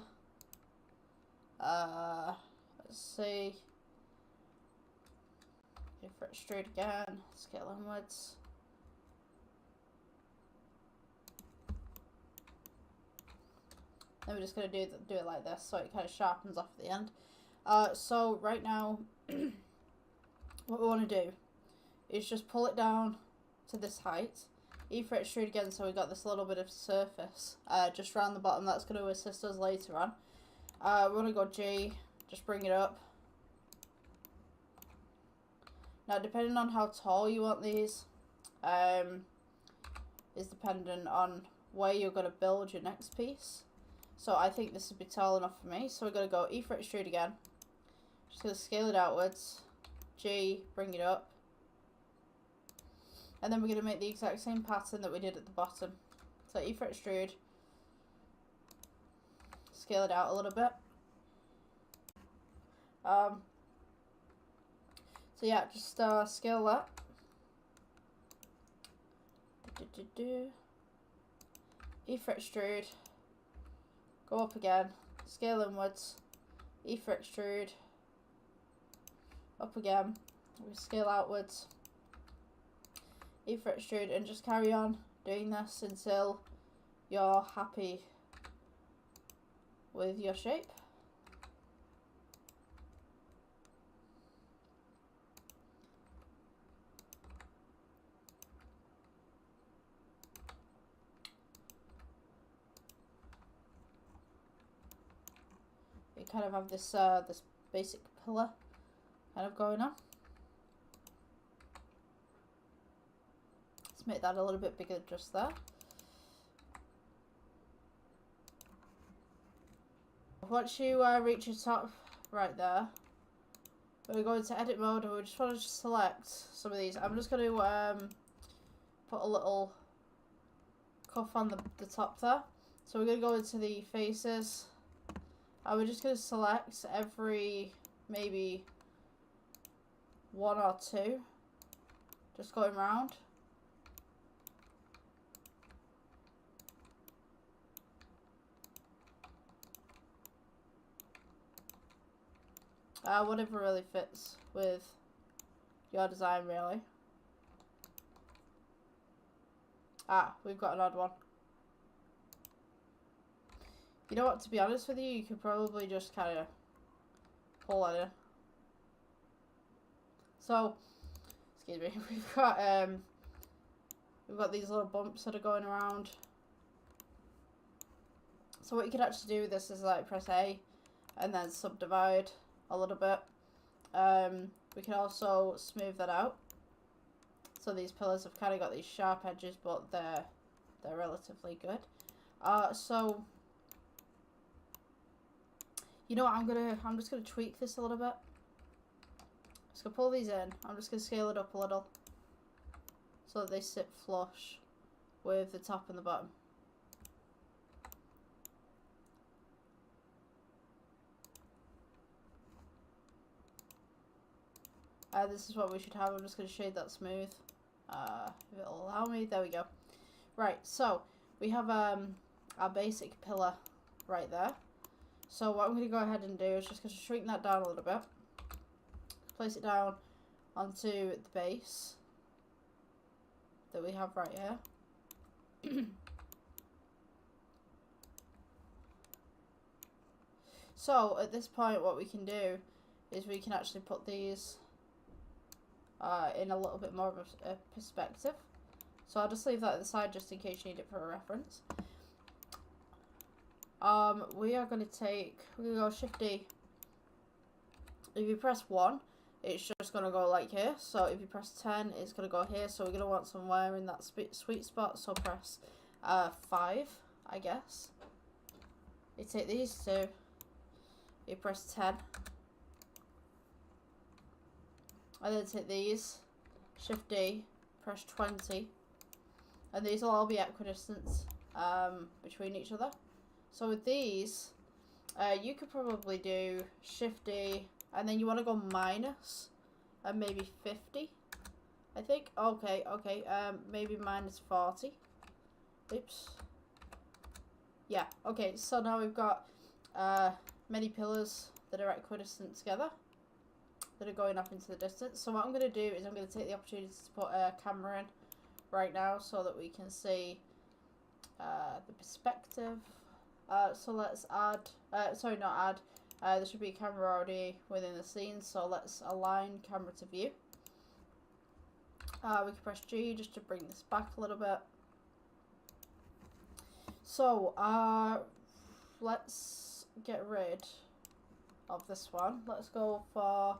S1: Let's see. E for extrude again. Scale inwards. Then we're just going to do it like this so it kind of sharpens off at the end. So right now, what we want to do is just pull it down to this height. E for extrude again so we got this little bit of surface just around the bottom. That's going to assist us later on. We want to go G, just bring it up. Now depending on how tall you want these is dependent on where you're going to build your next piece. So I think this would be tall enough for me. So we're going to go E for extrude again. Just going to scale it outwards. G, bring it up. And then we're going to make the exact same pattern that we did at the bottom. So E for extrude. Scale it out a little bit. So yeah, just scale that. E for extrude. Go up again. Scale inwards. E for extrude. Up again. We scale outwards. E for extrude, and just carry on doing this until you're happy with your shape. You kind of have this this basic pillar kind of going on. Let's make that a little bit bigger just there. Once you reach your top right there, we're going to edit mode, and we just want to select some of these. I'm just going to put a little cuff on the top there. So we're going to go into the faces, and we're just going to select every maybe 1 or 2, just going round. Whatever really fits with your design, really. We've got an odd one. You know what, to be honest with you, you could probably just kind of pull that in. So, excuse me, we've got these little bumps that are going around. So what you could actually do with this is like press A and then subdivide a little bit. We can also smooth that out. So these pillars have kind of got these sharp edges, but they're relatively good. So you know what, I'm just gonna tweak this a little bit. Just gonna pull these in. I'm just gonna scale it up a little so that they sit flush with the top and the bottom. This is what we should have. I'm just going to shade that smooth. If it'll allow me. There we go. Right, so we have our basic pillar right there. So what I'm going to go ahead and do is just going to shrink that down a little bit. Place it down onto the base that we have right here. So at this point what we can do is we can actually put these in a little bit more of a perspective. So I'll just leave that at the side just in case you need it for a reference. We are going to go Shift D. If you press 1, it's just going to go like here. So if you press 10, it's going to go here. So we're going to want somewhere in that sweet spot. So press 5, I guess. You take these two. You press 10. And then take these, Shift D, press 20, and these will all be equidistant between each other. So with these, you could probably do Shift D, and then you want to go minus, and maybe 50, I think. Okay, maybe minus 40. Oops. Yeah, okay, so now we've got many pillars that are equidistant together, that are going up into the distance. So what I'm going to do is I'm going to take the opportunity to put a camera in right now so that we can see the perspective. So let's add, sorry, not add, there should be a camera already within the scene, so let's align camera to view. We can press G just to bring this back a little bit. So let's get rid of this one. Let's go for